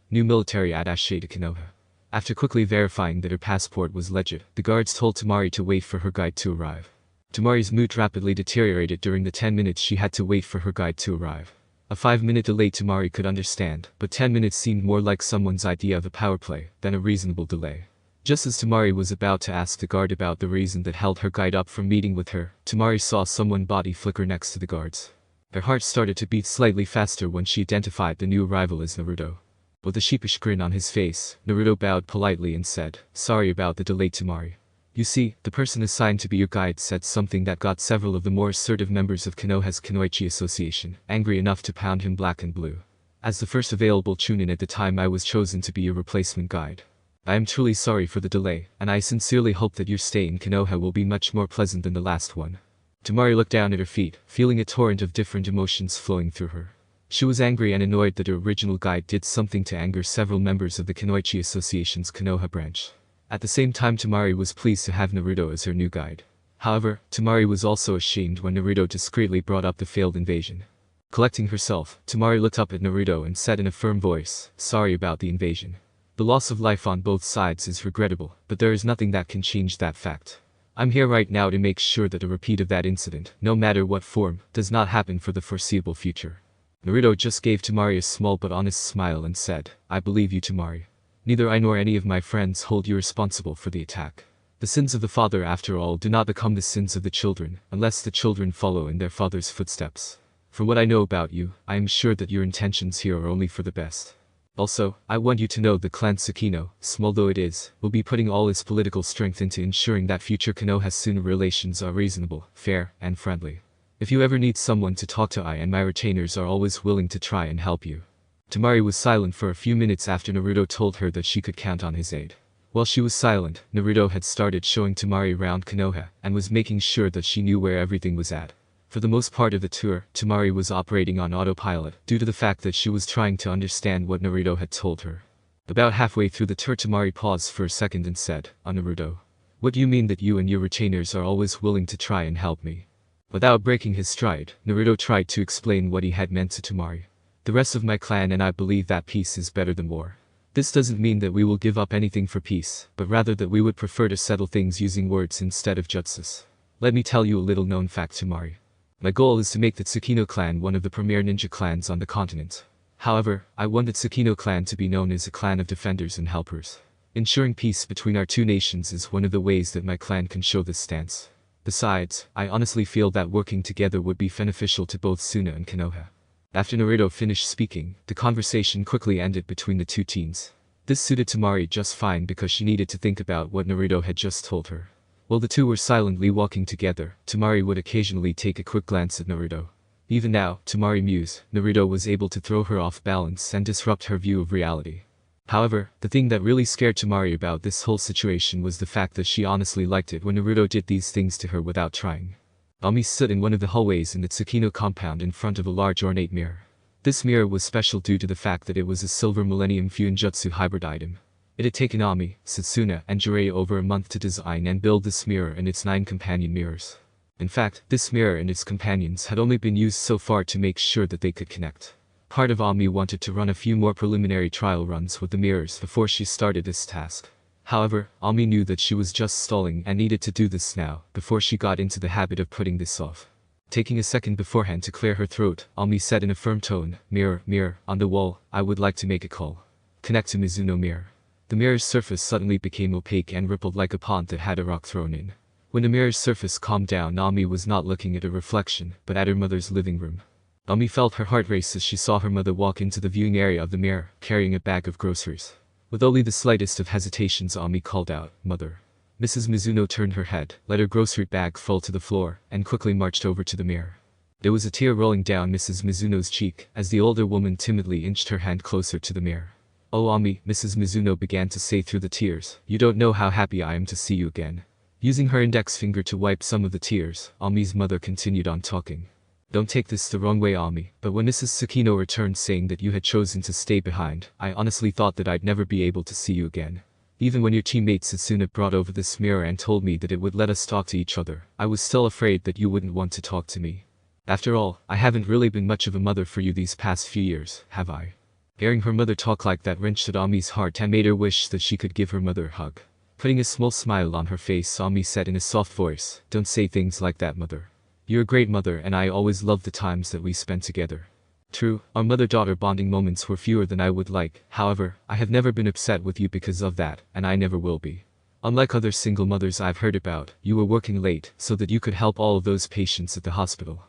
new military attaché to Konoha. After quickly verifying that her passport was legit, the guards told Tamari to wait for her guide to arrive. Tamari's mood rapidly deteriorated during the 10 minutes she had to wait for her guide to arrive. A 5-minute delay Tamari could understand, but 10 minutes seemed more like someone's idea of a power play than a reasonable delay. Just as Tamari was about to ask the guard about the reason that held her guide up from meeting with her, Tamari saw someone's body flicker next to the guards. Her heart started to beat slightly faster when she identified the new arrival as Naruto. With a sheepish grin on his face, Naruto bowed politely and said, "Sorry about the delay, Tamari. You see, the person assigned to be your guide said something that got several of the more assertive members of Konoha's Kunoichi Association angry enough to pound him black and blue. As the first available chunin at the time, I was chosen to be your replacement guide. I am truly sorry for the delay, and I sincerely hope that your stay in Konoha will be much more pleasant than the last one." Tamari looked down at her feet, feeling a torrent of different emotions flowing through her. She was angry and annoyed that her original guide did something to anger several members of the Kunoichi Association's Konoha branch. At the same time, Tamari was pleased to have Naruto as her new guide. However, Tamari was also ashamed when Naruto discreetly brought up the failed invasion. Collecting herself, Tamari looked up at Naruto and said in a firm voice, "Sorry about the invasion. The loss of life on both sides is regrettable, but there is nothing that can change that fact. I'm here right now to make sure that a repeat of that incident, no matter what form, does not happen for the foreseeable future." Naruto just gave Tamari a small but honest smile and said, "I believe you, Tamari. Neither I nor any of my friends hold you responsible for the attack. The sins of the father, after all, do not become the sins of the children, unless the children follow in their father's footsteps. From what I know about you, I am sure that your intentions here are only for the best. Also, I want you to know the clan Tsukino, small though it is, will be putting all its political strength into ensuring that future Konoha-Suna relations are reasonable, fair, and friendly. If you ever need someone to talk to, I and my retainers are always willing to try and help you." Tamari was silent for a few minutes after Naruto told her that she could count on his aid. While she was silent, Naruto had started showing Tamari around Konoha, and was making sure that she knew where everything was at. For the most part of the tour, Tamari was operating on autopilot, due to the fact that she was trying to understand what Naruto had told her. About halfway through the tour, Tamari paused for a second and said, Naruto, what do you mean that you and your retainers are always willing to try and help me?" Without breaking his stride, Naruto tried to explain what he had meant to Tamari. "The rest of my clan and I believe that peace is better than war. This doesn't mean that we will give up anything for peace, but rather that we would prefer to settle things using words instead of jutsus. Let me tell you a little known fact, Tamari. My goal is to make the Tsukino clan one of the premier ninja clans on the continent. However, I want the Tsukino clan to be known as a clan of defenders and helpers. Ensuring peace between our two nations is one of the ways that my clan can show this stance. Besides, I honestly feel that working together would be beneficial to both Suna and Konoha." After Naruto finished speaking, the conversation quickly ended between the two teens. This suited Tamari just fine because she needed to think about what Naruto had just told her. While the two were silently walking together, Tamari would occasionally take a quick glance at Naruto. Even now, Tamari mused, Naruto was able to throw her off balance and disrupt her view of reality. However, the thing that really scared Tamari about this whole situation was the fact that she honestly liked it when Naruto did these things to her without trying. Ami stood in one of the hallways in the Tsukino compound in front of a large ornate mirror. This mirror was special due to the fact that it was a silver Millennium Fuinjutsu hybrid item. It had taken Ami, Setsuna, and Jiraiya over a month to design and build this mirror and its 9 companion mirrors. In fact, this mirror and its companions had only been used so far to make sure that they could connect. Part of Ami wanted to run a few more preliminary trial runs with the mirrors before she started this task. However, Ami knew that she was just stalling and needed to do this now, before she got into the habit of putting this off. Taking a second beforehand to clear her throat, Ami said in a firm tone, "Mirror, mirror, on the wall, I would like to make a call. Connect to Mizuno mirror." The mirror's surface suddenly became opaque and rippled like a pond that had a rock thrown in. When the mirror's surface calmed down, Ami was not looking at a reflection, but at her mother's living room. Ami felt her heart race as she saw her mother walk into the viewing area of the mirror, carrying a bag of groceries. With only the slightest of hesitations, Ami called out, "Mother." Mrs. Mizuno turned her head, let her grocery bag fall to the floor, and quickly marched over to the mirror. There was a tear rolling down Mrs. Mizuno's cheek, as the older woman timidly inched her hand closer to the mirror. "Oh Ami," Mrs. Mizuno began to say through the tears, "you don't know how happy I am to see you again." Using her index finger to wipe some of the tears, Ami's mother continued on talking. "Don't take this the wrong way, Ami, but when Mrs. Tsukino returned saying that you had chosen to stay behind, I honestly thought that I'd never be able to see you again. Even when your teammate Setsuna brought over this mirror and told me that it would let us talk to each other, I was still afraid that you wouldn't want to talk to me. After all, I haven't really been much of a mother for you these past few years, have I?" Hearing her mother talk like that wrenched at Ami's heart and made her wish that she could give her mother a hug. Putting a small smile on her face, Ami said in a soft voice, "Don't say things like that, mother. You're a great mother and I always loved the times that we spent together. True, our mother-daughter bonding moments were fewer than I would like, however, I have never been upset with you because of that, and I never will be. Unlike other single mothers I've heard about, you were working late so that you could help all of those patients at the hospital.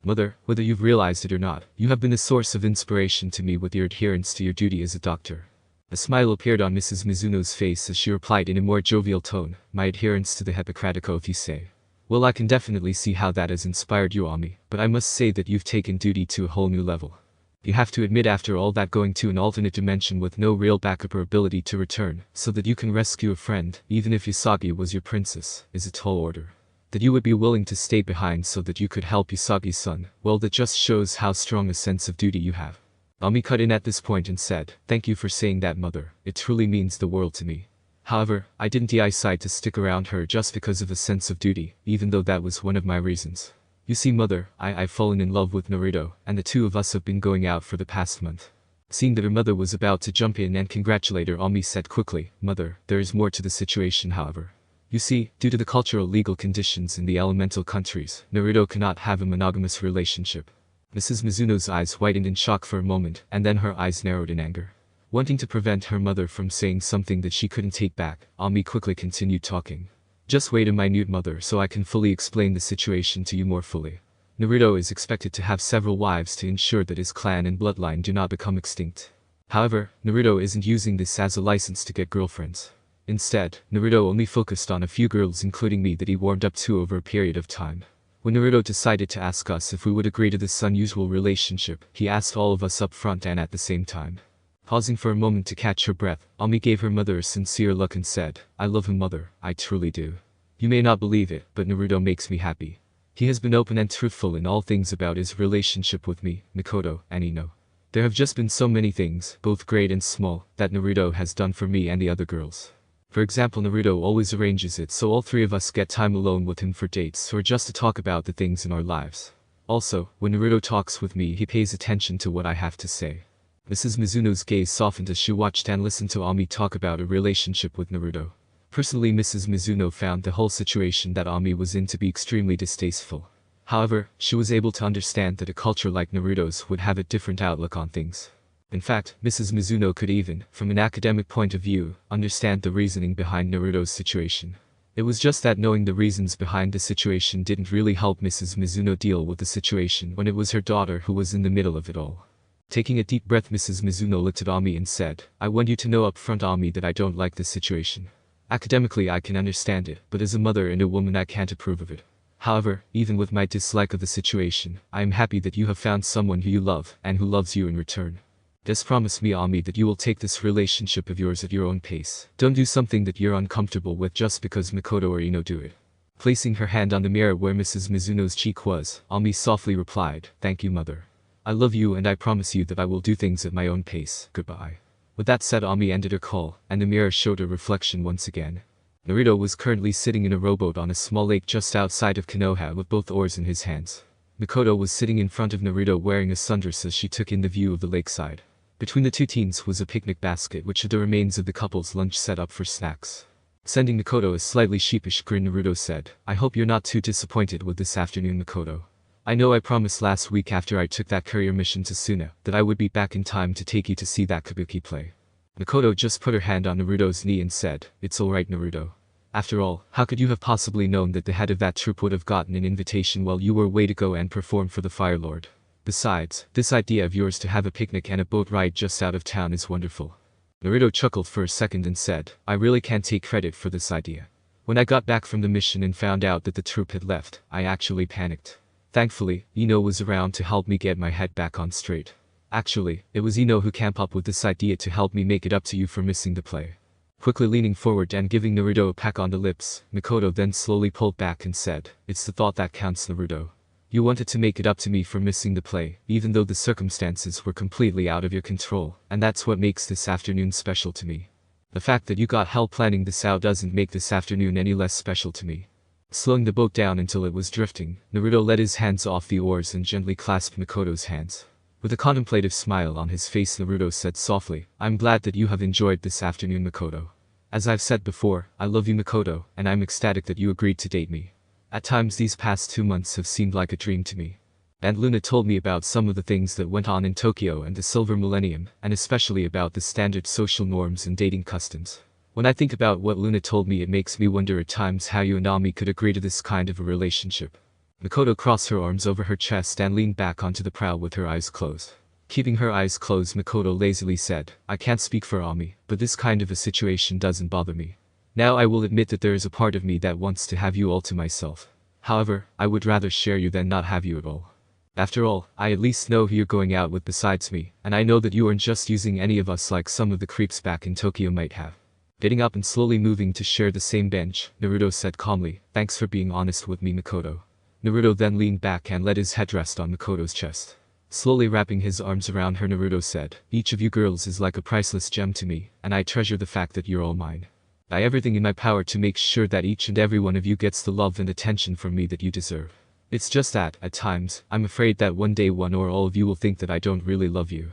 Mother, whether you've realized it or not, you have been a source of inspiration to me with your adherence to your duty as a doctor." A smile appeared on Mrs. Mizuno's face as she replied in a more jovial tone, "My adherence to the Hippocratic Oath, you say? Well, I can definitely see how that has inspired you, Ami, but I must say that you've taken duty to a whole new level. You have to admit, after all that, going to an alternate dimension with no real backup or ability to return, so that you can rescue a friend, even if Usagi was your princess, is a tall order. That you would be willing to stay behind so that you could help Usagi's son, well, that just shows how strong a sense of duty you have." Ami cut in at this point and said, "Thank you for saying that, mother, it truly means the world to me." However, I didn't decide to stick around her just because of a sense of duty, even though that was one of my reasons. You see, mother, I've fallen in love with Naruto, and the two of us have been going out for the past month. Seeing that her mother was about to jump in and congratulate her, Ami said quickly, Mother, there is more to the situation however. You see, due to the cultural legal conditions in the elemental countries, Naruto cannot have a monogamous relationship. Mrs. Mizuno's eyes widened in shock for a moment, and then her eyes narrowed in anger. Wanting to prevent her mother from saying something that she couldn't take back, Ami quickly continued talking. Just wait a minute, mother, so I can fully explain the situation to you more fully. Naruto is expected to have several wives to ensure that his clan and bloodline do not become extinct. However, Naruto isn't using this as a license to get girlfriends. Instead, Naruto only focused on a few girls, including me, that he warmed up to over a period of time. When Naruto decided to ask us if we would agree to this unusual relationship, he asked all of us up front and at the same time. Pausing for a moment to catch her breath, Ami gave her mother a sincere look and said, I love him, mother, I truly do. You may not believe it, but Naruto makes me happy. He has been open and truthful in all things about his relationship with me, Mikoto, and Ino. There have just been so many things, both great and small, that Naruto has done for me and the other girls. For example, Naruto always arranges it so all three of us get time alone with him for dates or just to talk about the things in our lives. Also, when Naruto talks with me, he pays attention to what I have to say. Mrs. Mizuno's gaze softened as she watched and listened to Ami talk about a relationship with Naruto. Personally, Mrs. Mizuno found the whole situation that Ami was in to be extremely distasteful. However, she was able to understand that a culture like Naruto's would have a different outlook on things. In fact, Mrs. Mizuno could even, from an academic point of view, understand the reasoning behind Naruto's situation. It was just that knowing the reasons behind the situation didn't really help Mrs. Mizuno deal with the situation when it was her daughter who was in the middle of it all. Taking a deep breath, Mrs. Mizuno looked at Ami and said, I want you to know up front, Ami, that I don't like this situation. Academically I can understand it, but as a mother and a woman I can't approve of it. However, even with my dislike of the situation, I am happy that you have found someone who you love and who loves you in return. Just promise me, Ami, that you will take this relationship of yours at your own pace. Don't do something that you're uncomfortable with just because Mikoto or Ino do it. Placing her hand on the mirror where Mrs. Mizuno's cheek was, Ami softly replied, Thank you, mother. I love you and I promise you that I will do things at my own pace. Goodbye. With that said, Ami ended her call, and the mirror showed her reflection once again. Naruto was currently sitting in a rowboat on a small lake just outside of Konoha with both oars in his hands. Mikoto was sitting in front of Naruto wearing a sundress as she took in the view of the lakeside. Between the two teens was a picnic basket which had the remains of the couple's lunch set up for snacks. Sending Mikoto a slightly sheepish grin, Naruto said, I hope you're not too disappointed with this afternoon, Mikoto. I know I promised last week after I took that courier mission to Suna that I would be back in time to take you to see that kabuki play. Mikoto just put her hand on Naruto's knee and said, It's alright, Naruto. After all, how could you have possibly known that the head of that troupe would have gotten an invitation while you were away to go and perform for the Fire Lord? Besides, this idea of yours to have a picnic and a boat ride just out of town is wonderful. Naruto chuckled for a second and said, I really can't take credit for this idea. When I got back from the mission and found out that the troupe had left, I actually panicked. Thankfully, Ino was around to help me get my head back on straight. Actually, it was Ino who came up with this idea to help me make it up to you for missing the play. Quickly leaning forward and giving Naruto a peck on the lips, Mikoto then slowly pulled back and said, It's the thought that counts, Naruto. You wanted to make it up to me for missing the play, even though the circumstances were completely out of your control, and that's what makes this afternoon special to me. The fact that you got help planning this out doesn't make this afternoon any less special to me. Slowing the boat down until it was drifting, Naruto let his hands off the oars and gently clasped Mikoto's hands. With a contemplative smile on his face, Naruto said softly, I'm glad that you have enjoyed this afternoon, Mikoto. As I've said before, I love you, Mikoto, and I'm ecstatic that you agreed to date me. At times these past 2 months have seemed like a dream to me. And Luna told me about some of the things that went on in Tokyo and the Silver Millennium, and especially about the standard social norms and dating customs. When I think about what Luna told me, it makes me wonder at times how you and Ami could agree to this kind of a relationship. Mikoto crossed her arms over her chest and leaned back onto the prow with her eyes closed. Keeping her eyes closed, Mikoto lazily said, I can't speak for Ami, but this kind of a situation doesn't bother me. Now I will admit that there is a part of me that wants to have you all to myself. However, I would rather share you than not have you at all. After all, I at least know who you're going out with besides me, and I know that you aren't just using any of us like some of the creeps back in Tokyo might have. Getting up and slowly moving to share the same bench, Naruto said calmly, Thanks for being honest with me, Mikoto. Naruto then leaned back and let his head rest on Mikoto's chest. Slowly wrapping his arms around her, Naruto said, Each of you girls is like a priceless gem to me, and I treasure the fact that you're all mine. Everything in my power to make sure that each and every one of you gets the love and attention from me that you deserve. It's just that, at times, I'm afraid that one day one or all of you will think that I don't really love you.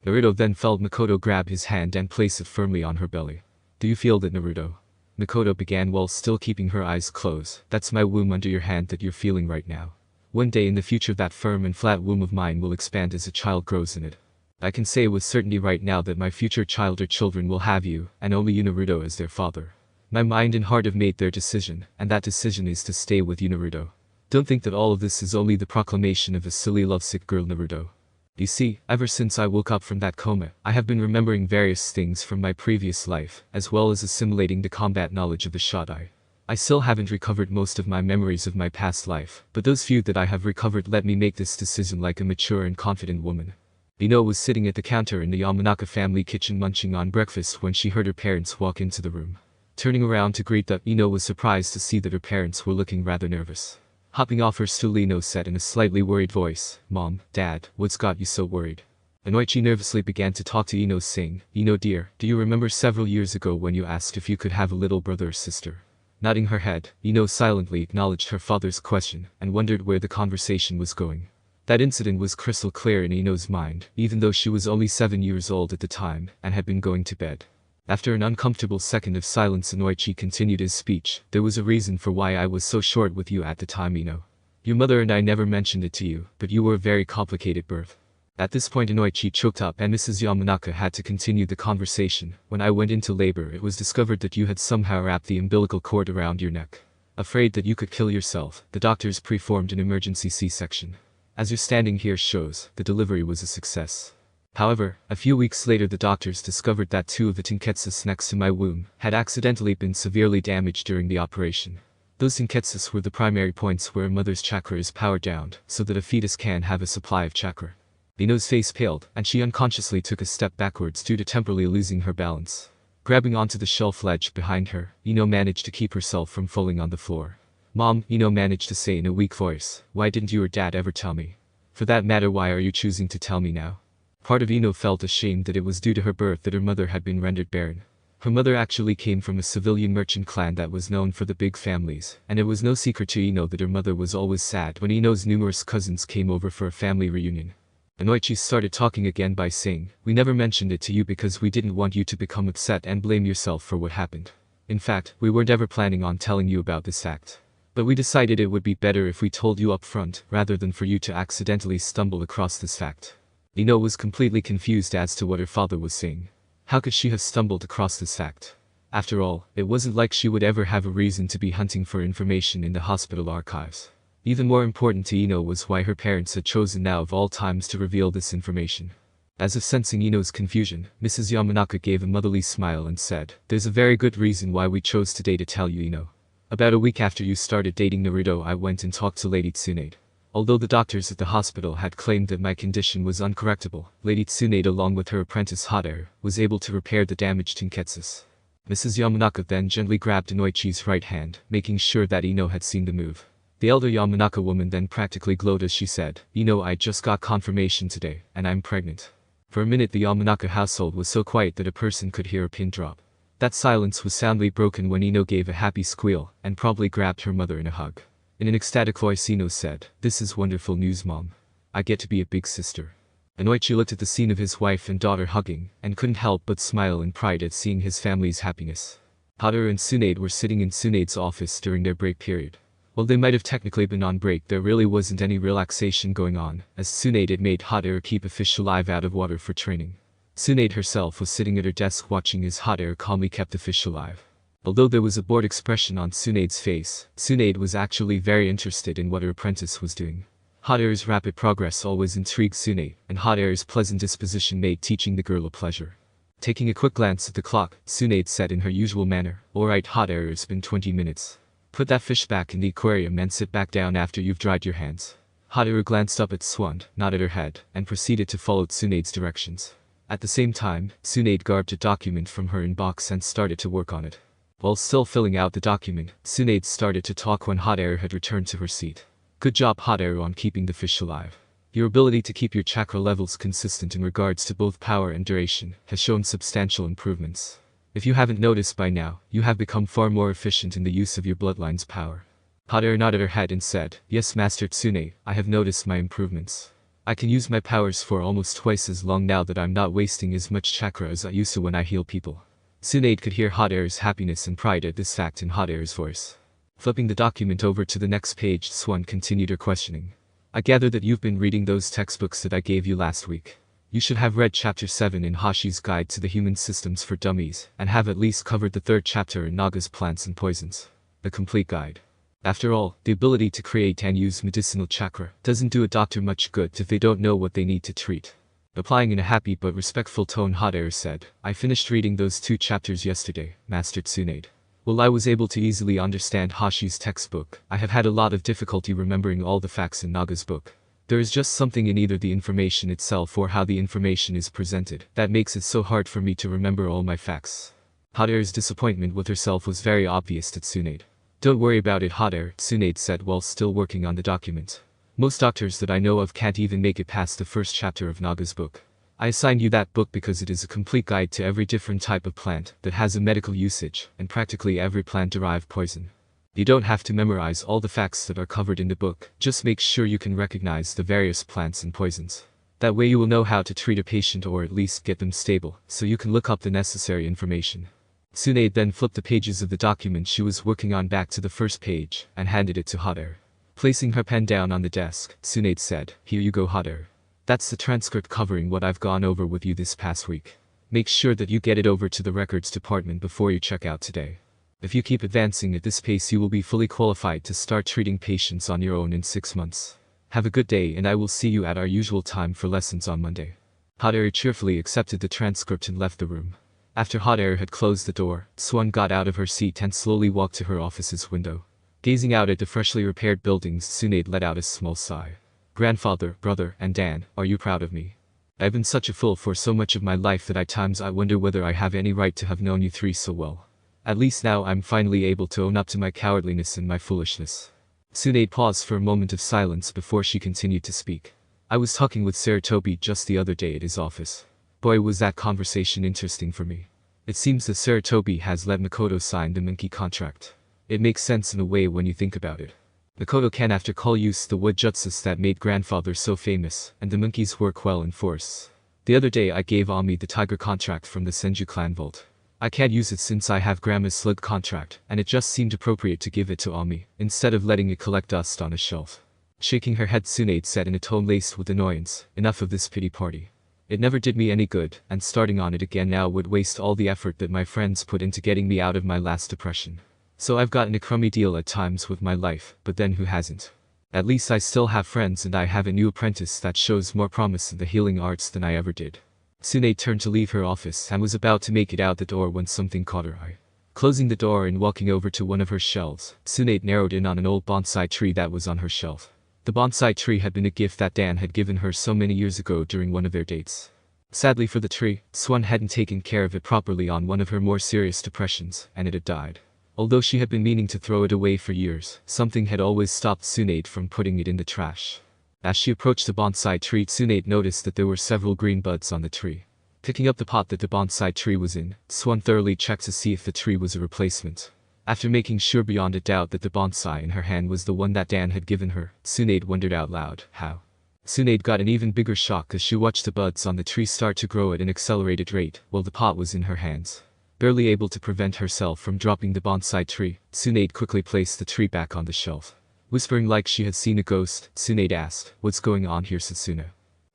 Naruto then felt Makoto grab his hand and place it firmly on her belly. Do you feel that, Naruto? Makoto began while still keeping her eyes closed. That's my womb under your hand that you're feeling right now. One day in the future that firm and flat womb of mine will expand as a child grows in it. I can say with certainty right now that my future child or children will have you, and only you, Naruto, as their father. My mind and heart have made their decision, and that decision is to stay with you, Naruto. Don't think that all of this is only the proclamation of a silly lovesick girl, Naruto. You see, ever since I woke up from that coma, I have been remembering various things from my previous life, as well as assimilating the combat knowledge of the Shodai. I still haven't recovered most of my memories of my past life, but those few that I have recovered let me make this decision like a mature and confident woman. Ino was sitting at the counter in the Yamanaka family kitchen munching on breakfast when she heard her parents walk into the room. Turning around to greet them, Ino was surprised to see that her parents were looking rather nervous. Hopping off her stool, Ino said in a slightly worried voice, "Mom, Dad, what's got you so worried?" Anoichi nervously began to talk to Ino, saying, "Ino dear, do you remember several years ago when you asked if you could have a little brother or sister?" Nodding her head, Ino silently acknowledged her father's question and wondered where the conversation was going. That incident was crystal clear in Ino's mind, even though she was only 7 years old at the time and had been going to bed. After an uncomfortable second of silence, Anoichi continued his speech. "There was a reason for why I was so short with you at the time, Ino. Your mother and I never mentioned it to you, but you were a very complicated birth." At this point Anoichi choked up and Mrs. Yamanaka had to continue the conversation. "When I went into labor, it was discovered that you had somehow wrapped the umbilical cord around your neck. Afraid that you could kill yourself, the doctors performed an emergency C-section. As your standing here shows, the delivery was a success. However, a few weeks later the doctors discovered that 2 of the tenketsus next to my womb had accidentally been severely damaged during the operation. Those tenketsus were the primary points where a mother's chakra is powered down, so that a fetus can have a supply of chakra." Ino's face paled, and she unconsciously took a step backwards due to temporarily losing her balance. Grabbing onto the shelf ledge behind her, Ino managed to keep herself from falling on the floor. "Mom," Ino managed to say in a weak voice, "why didn't you or Dad ever tell me? For that matter, why are you choosing to tell me now?" Part of Ino felt ashamed that it was due to her birth that her mother had been rendered barren. Her mother actually came from a civilian merchant clan that was known for the big families, and it was no secret to Ino that her mother was always sad when Ino's numerous cousins came over for a family reunion. Anoichi started talking again by saying, "We never mentioned it to you because we didn't want you to become upset and blame yourself for what happened. In fact, we weren't ever planning on telling you about this fact. But we decided it would be better if we told you up front, rather than for you to accidentally stumble across this fact." Ino was completely confused as to what her father was saying. How could she have stumbled across this fact? After all, it wasn't like she would ever have a reason to be hunting for information in the hospital archives. Even more important to Ino was why her parents had chosen now of all times to reveal this information. As if sensing Ino's confusion, Mrs. Yamanaka gave a motherly smile and said, "There's a very good reason why we chose today to tell you, Ino. About a week after you started dating Naruto, I went and talked to Lady Tsunade. Although the doctors at the hospital had claimed that my condition was uncorrectable, Lady Tsunade along with her apprentice Hot-Air was able to repair the damaged tenketsus." Mrs. Yamanaka then gently grabbed Anoichi's right hand, making sure that Ino had seen the move. The elder Yamanaka woman then practically glowed as she said, "Ino, I just got confirmation today, and I'm pregnant." For a minute the Yamanaka household was so quiet that a person could hear a pin drop. That silence was soundly broken when Ino gave a happy squeal and probably grabbed her mother in a hug. In an ecstatic voice Ino said, "This is wonderful news, Mom. I get to be a big sister." Anoichi looked at the scene of his wife and daughter hugging and couldn't help but smile in pride at seeing his family's happiness. Hot-Air and Tsunade were sitting in Tsunade's office during their break period. While they might have technically been on break, there really wasn't any relaxation going on, as Tsunade had made Hot-Air keep a fish alive out of water for training. Tsunade herself was sitting at her desk watching as Hot-Air calmly kept the fish alive. Although there was a bored expression on Tsunade's face, Tsunade was actually very interested in what her apprentice was doing. Hot-Air's rapid progress always intrigued Tsunade, and Hot-Air's pleasant disposition made teaching the girl a pleasure. Taking a quick glance at the clock, Tsunade said in her usual manner, "Alright Hot-Air, it's been 20 minutes. Put that fish back in the aquarium and sit back down after you've dried your hands." Hot-Air glanced up at Tsunade, nodded her head, and proceeded to follow Tsunade's directions. At the same time, Tsunade grabbed a document from her inbox and started to work on it. While still filling out the document, Tsunade started to talk when Hot-Air had returned to her seat. "Good job, Hot-Air, on keeping the fish alive. Your ability to keep your chakra levels consistent in regards to both power and duration has shown substantial improvements. If you haven't noticed by now, you have become far more efficient in the use of your bloodline's power. Hadare nodded her head and said, yes Master Tsunade, I have noticed my improvements. I can use my powers for almost twice as long now that I'm not wasting as much chakra as I used to when I heal people. Tsunade could hear Hadare's happiness and pride at this fact in Hadare's voice. Flipping the document over to the next page, Swan continued her questioning. I gather that you've been reading those textbooks that I gave you last week. You should have read chapter 7 in Hashi's Guide to the Human Systems for Dummies, and have at least covered the 3rd chapter in Naga's Plants and Poisons. The complete guide. After all, the ability to create and use medicinal chakra doesn't do a doctor much good if they don't know what they need to treat. Applying in a happy but respectful tone, Hadare said, I finished reading those 2 chapters yesterday, Master Tsunade. While I was able to easily understand Hashi's textbook, I have had a lot of difficulty remembering all the facts in Naga's book. There is just something in either the information itself or how the information is presented that makes it so hard for me to remember all my facts. Hadare's disappointment with herself was very obvious to Tsunade. Don't worry about it, Hadare, Tsunade said while still working on the document. Most doctors that I know of can't even make it past the 1st chapter of Naga's book. I assigned you that book because it is a complete guide to every different type of plant that has a medical usage, and practically every plant-derived poison. You don't have to memorize all the facts that are covered in the book, just make sure you can recognize the various plants and poisons. That way you will know how to treat a patient or at least get them stable, so you can look up the necessary information. Tsunade then flipped the pages of the document she was working on back to the 1st page, and handed it to Hadare. Placing her pen down on the desk, Tsunade said, here you go Hadare. That's the transcript covering what I've gone over with you this past week. Make sure that you get it over to the records department before you check out today. If you keep advancing at this pace you will be fully qualified to start treating patients on your own in 6 months. Have a good day and I will see you at our usual time for lessons on Monday. Hadare cheerfully accepted the transcript and left the room. After Hadare had closed the door, Swan got out of her seat and slowly walked to her office's window. Gazing out at the freshly repaired buildings, Tsunade let out a small sigh. Grandfather, brother, and Dan, are you proud of me? I've been such a fool for so much of my life that at times I wonder whether I have any right to have known you 3 so well. At least now I'm finally able to own up to my cowardliness and my foolishness. Tsunade paused for a moment of silence before she continued to speak. I was talking with Saratobi just the other day at his office. Boy was that conversation interesting for me. It seems that Saratobi has let Makoto sign the monkey contract. It makes sense in a way when you think about it. Makoto can after all use the wood jutsus that made grandfather so famous, and the monkeys work well in force. The other day I gave Ami the tiger contract from the Senju clan vault. I can't use it since I have Grandma's slug contract, and it just seemed appropriate to give it to Ami, instead of letting it collect dust on a shelf. Shaking her head, Tsunade said in a tone laced with annoyance, enough of this pity party. It never did me any good, and starting on it again now would waste all the effort that my friends put into getting me out of my last depression. So I've gotten a crummy deal at times with my life, but then who hasn't? At least I still have friends and I have a new apprentice that shows more promise in the healing arts than I ever did. Tsunade turned to leave her office and was about to make it out the door when something caught her eye. Closing the door and walking over to one of her shelves, Tsunade narrowed in on an old bonsai tree that was on her shelf. The bonsai tree had been a gift that Dan had given her so many years ago during one of their dates. Sadly for the tree, Swan hadn't taken care of it properly on one of her more serious depressions, and it had died. Although she had been meaning to throw it away for years, something had always stopped Tsunade from putting it in the trash. As she approached the bonsai tree, Tsunade noticed that there were several green buds on the tree. Picking up the pot that the bonsai tree was in, Swan thoroughly checked to see if the tree was a replacement. After making sure beyond a doubt that the bonsai in her hand was the one that Dan had given her, Tsunade wondered out loud, how? Tsunade got an even bigger shock as she watched the buds on the tree start to grow at an accelerated rate while the pot was in her hands. Barely able to prevent herself from dropping the bonsai tree, Tsunade quickly placed the tree back on the shelf. Whispering like she had seen a ghost, Tsunade asked, "What's going on here?" Sasuna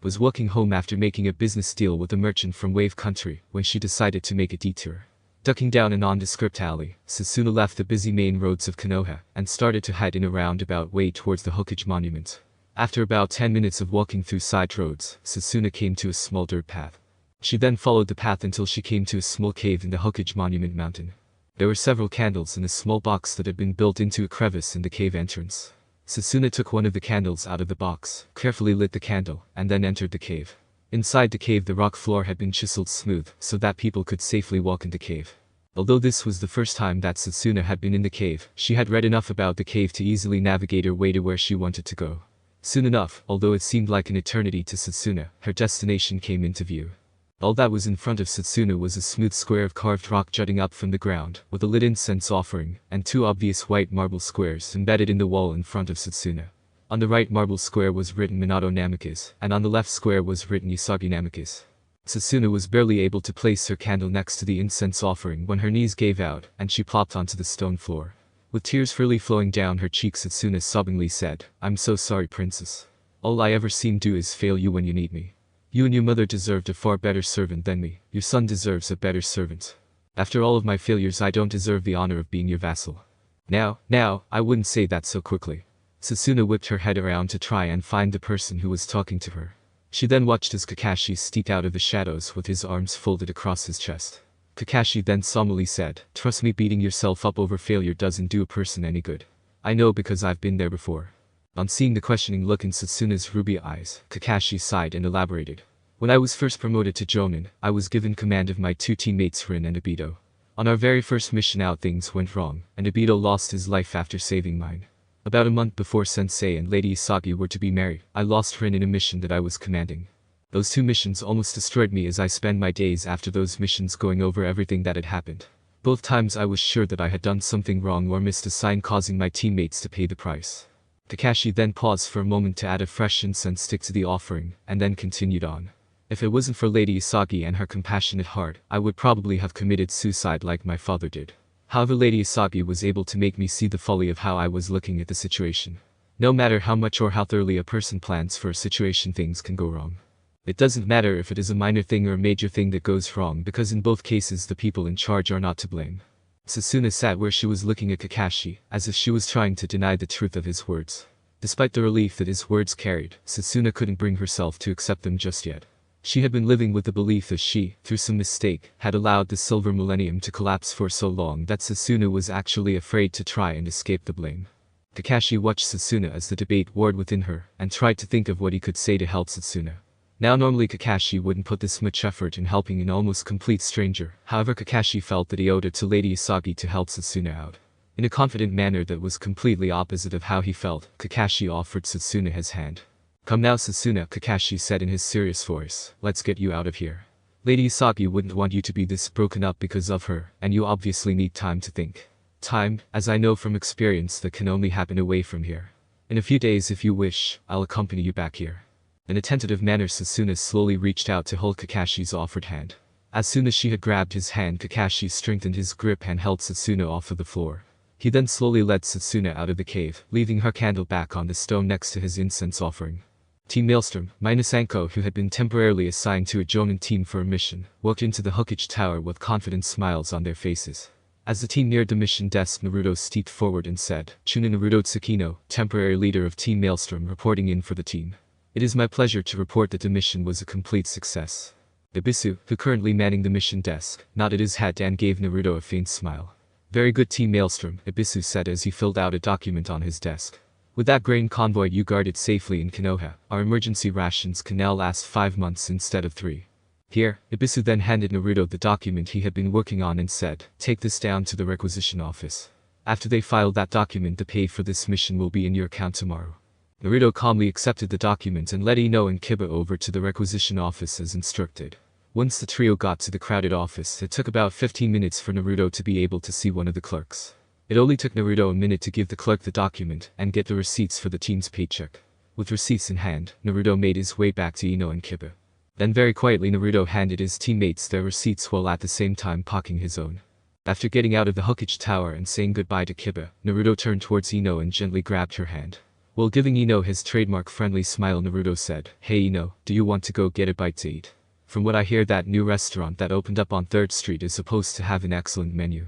was walking home after making a business deal with a merchant from Wave Country when she decided to make a detour. Ducking down a nondescript alley, Sasuna left the busy main roads of Konoha and started to head in a roundabout way towards the Hokage monument. After about 10 minutes of walking through side roads, Sasuna came to a small dirt path. She then followed the path until she came to a small cave in the Hokage monument mountain. There were several candles in a small box that had been built into a crevice in the cave entrance. Sasuna took one of the candles out of the box, carefully lit the candle, and then entered the cave. Inside the cave, the rock floor had been chiseled smooth so that people could safely walk in the cave. Although this was the first time that Sasuna had been in the cave, she had read enough about the cave to easily navigate her way to where she wanted to go. Soon enough, although it seemed like an eternity to Sasuna, her destination came into view. All that was in front of Setsuna was a smooth square of carved rock jutting up from the ground, with a lit incense offering, and 2 obvious white marble squares embedded in the wall in front of Setsuna. On the right marble square was written Minato Namikaze, and on the left square was written Usagi Namikaze. Setsuna was barely able to place her candle next to the incense offering when her knees gave out, and she plopped onto the stone floor. With tears freely flowing down her cheeks, Setsuna sobbingly said, "I'm so sorry, princess. All I ever seem to do is fail you when you need me. You and your mother deserved a far better servant than me. Your son deserves a better servant. After all of my failures, I don't deserve the honor of being your vassal." Now, I wouldn't say that so quickly. Setsuna whipped her head around to try and find the person who was talking to her. She then watched as Kakashi stepped out of the shadows with his arms folded across his chest. Kakashi then solemnly said, "Trust me, beating yourself up over failure doesn't do a person any good. I know because I've been there before." On seeing the questioning look in Setsuna's ruby eyes, Kakashi sighed and elaborated. "When I was first promoted to Jonin, I was given command of my 2 teammates Rin and Obito. On our very first mission out, things went wrong, and Obito lost his life after saving mine. About a month before Sensei and Lady Usagi were to be married, I lost Rin in a mission that I was commanding. Those 2 missions almost destroyed me, as I spent my days after those missions going over everything that had happened. Both times I was sure that I had done something wrong or missed a sign, causing my teammates to pay the price." Kakashi then paused for a moment to add a fresh incense stick to the offering, and then continued on. "If it wasn't for Lady Usagi and her compassionate heart, I would probably have committed suicide like my father did. However, Lady Usagi was able to make me see the folly of how I was looking at the situation. No matter how much or how thoroughly a person plans for a situation, things can go wrong. It doesn't matter if it is a minor thing or a major thing that goes wrong, because in both cases the people in charge are not to blame." Setsuna sat where she was looking at Kakashi, as if she was trying to deny the truth of his words. Despite the relief that his words carried, Setsuna couldn't bring herself to accept them just yet. She had been living with the belief that she, through some mistake, had allowed the Silver Millennium to collapse for so long that Setsuna was actually afraid to try and escape the blame. Kakashi watched Setsuna as the debate warred within her, and tried to think of what he could say to help Setsuna. Now, normally Kakashi wouldn't put this much effort in helping an almost complete stranger, however Kakashi felt that he owed it to Lady Usagi to help Setsuna out. In a confident manner that was completely opposite of how he felt, Kakashi offered Setsuna his hand. "Come now, Setsuna," Kakashi said in his serious voice, "let's get you out of here. Lady Usagi wouldn't want you to be this broken up because of her, and you obviously need time to think. Time, as I know from experience, that can only happen away from here. In a few days, if you wish, I'll accompany you back here." In a tentative manner, Setsuna slowly reached out to hold Kakashi's offered hand. As soon as she had grabbed his hand, Kakashi strengthened his grip and held Setsuna off of the floor. He then slowly led Setsuna out of the cave, leaving her candle back on the stone next to his incense offering. Team Maelstrom, minus Anko, who had been temporarily assigned to a Jonin team for a mission, walked into the Hokage tower with confident smiles on their faces. As the team neared the mission desk, Naruto stepped forward and said, "Chunin Naruto Tsukino, temporary leader of Team Maelstrom, reporting in for the team. It is my pleasure to report that the mission was a complete success." Ibisu, who currently manning the mission desk, nodded his head and gave Naruto a faint smile. "Very good, Team Maelstrom," Ibisu said as he filled out a document on his desk. "With that grain convoy you guarded safely in Konoha, our emergency rations can now last 5 months instead of 3. Here." Ibisu then handed Naruto the document he had been working on and said, "Take this down to the requisition office. After they file that document, the pay for this mission will be in your account tomorrow." Naruto calmly accepted the document and led Ino and Kiba over to the requisition office as instructed. Once the trio got to the crowded office, it took about 15 minutes for Naruto to be able to see one of the clerks. It only took Naruto a minute to give the clerk the document and get the receipts for the team's paycheck. With receipts in hand, Naruto made his way back to Ino and Kiba. Then very quietly Naruto handed his teammates their receipts while at the same time pocketing his own. After getting out of the Hokage tower and saying goodbye to Kiba, Naruto turned towards Ino and gently grabbed her hand. While giving Ino his trademark friendly smile, Naruto said, "Hey Ino, do you want to go get a bite to eat? From what I hear, that new restaurant that opened up on 3rd Street is supposed to have an excellent menu."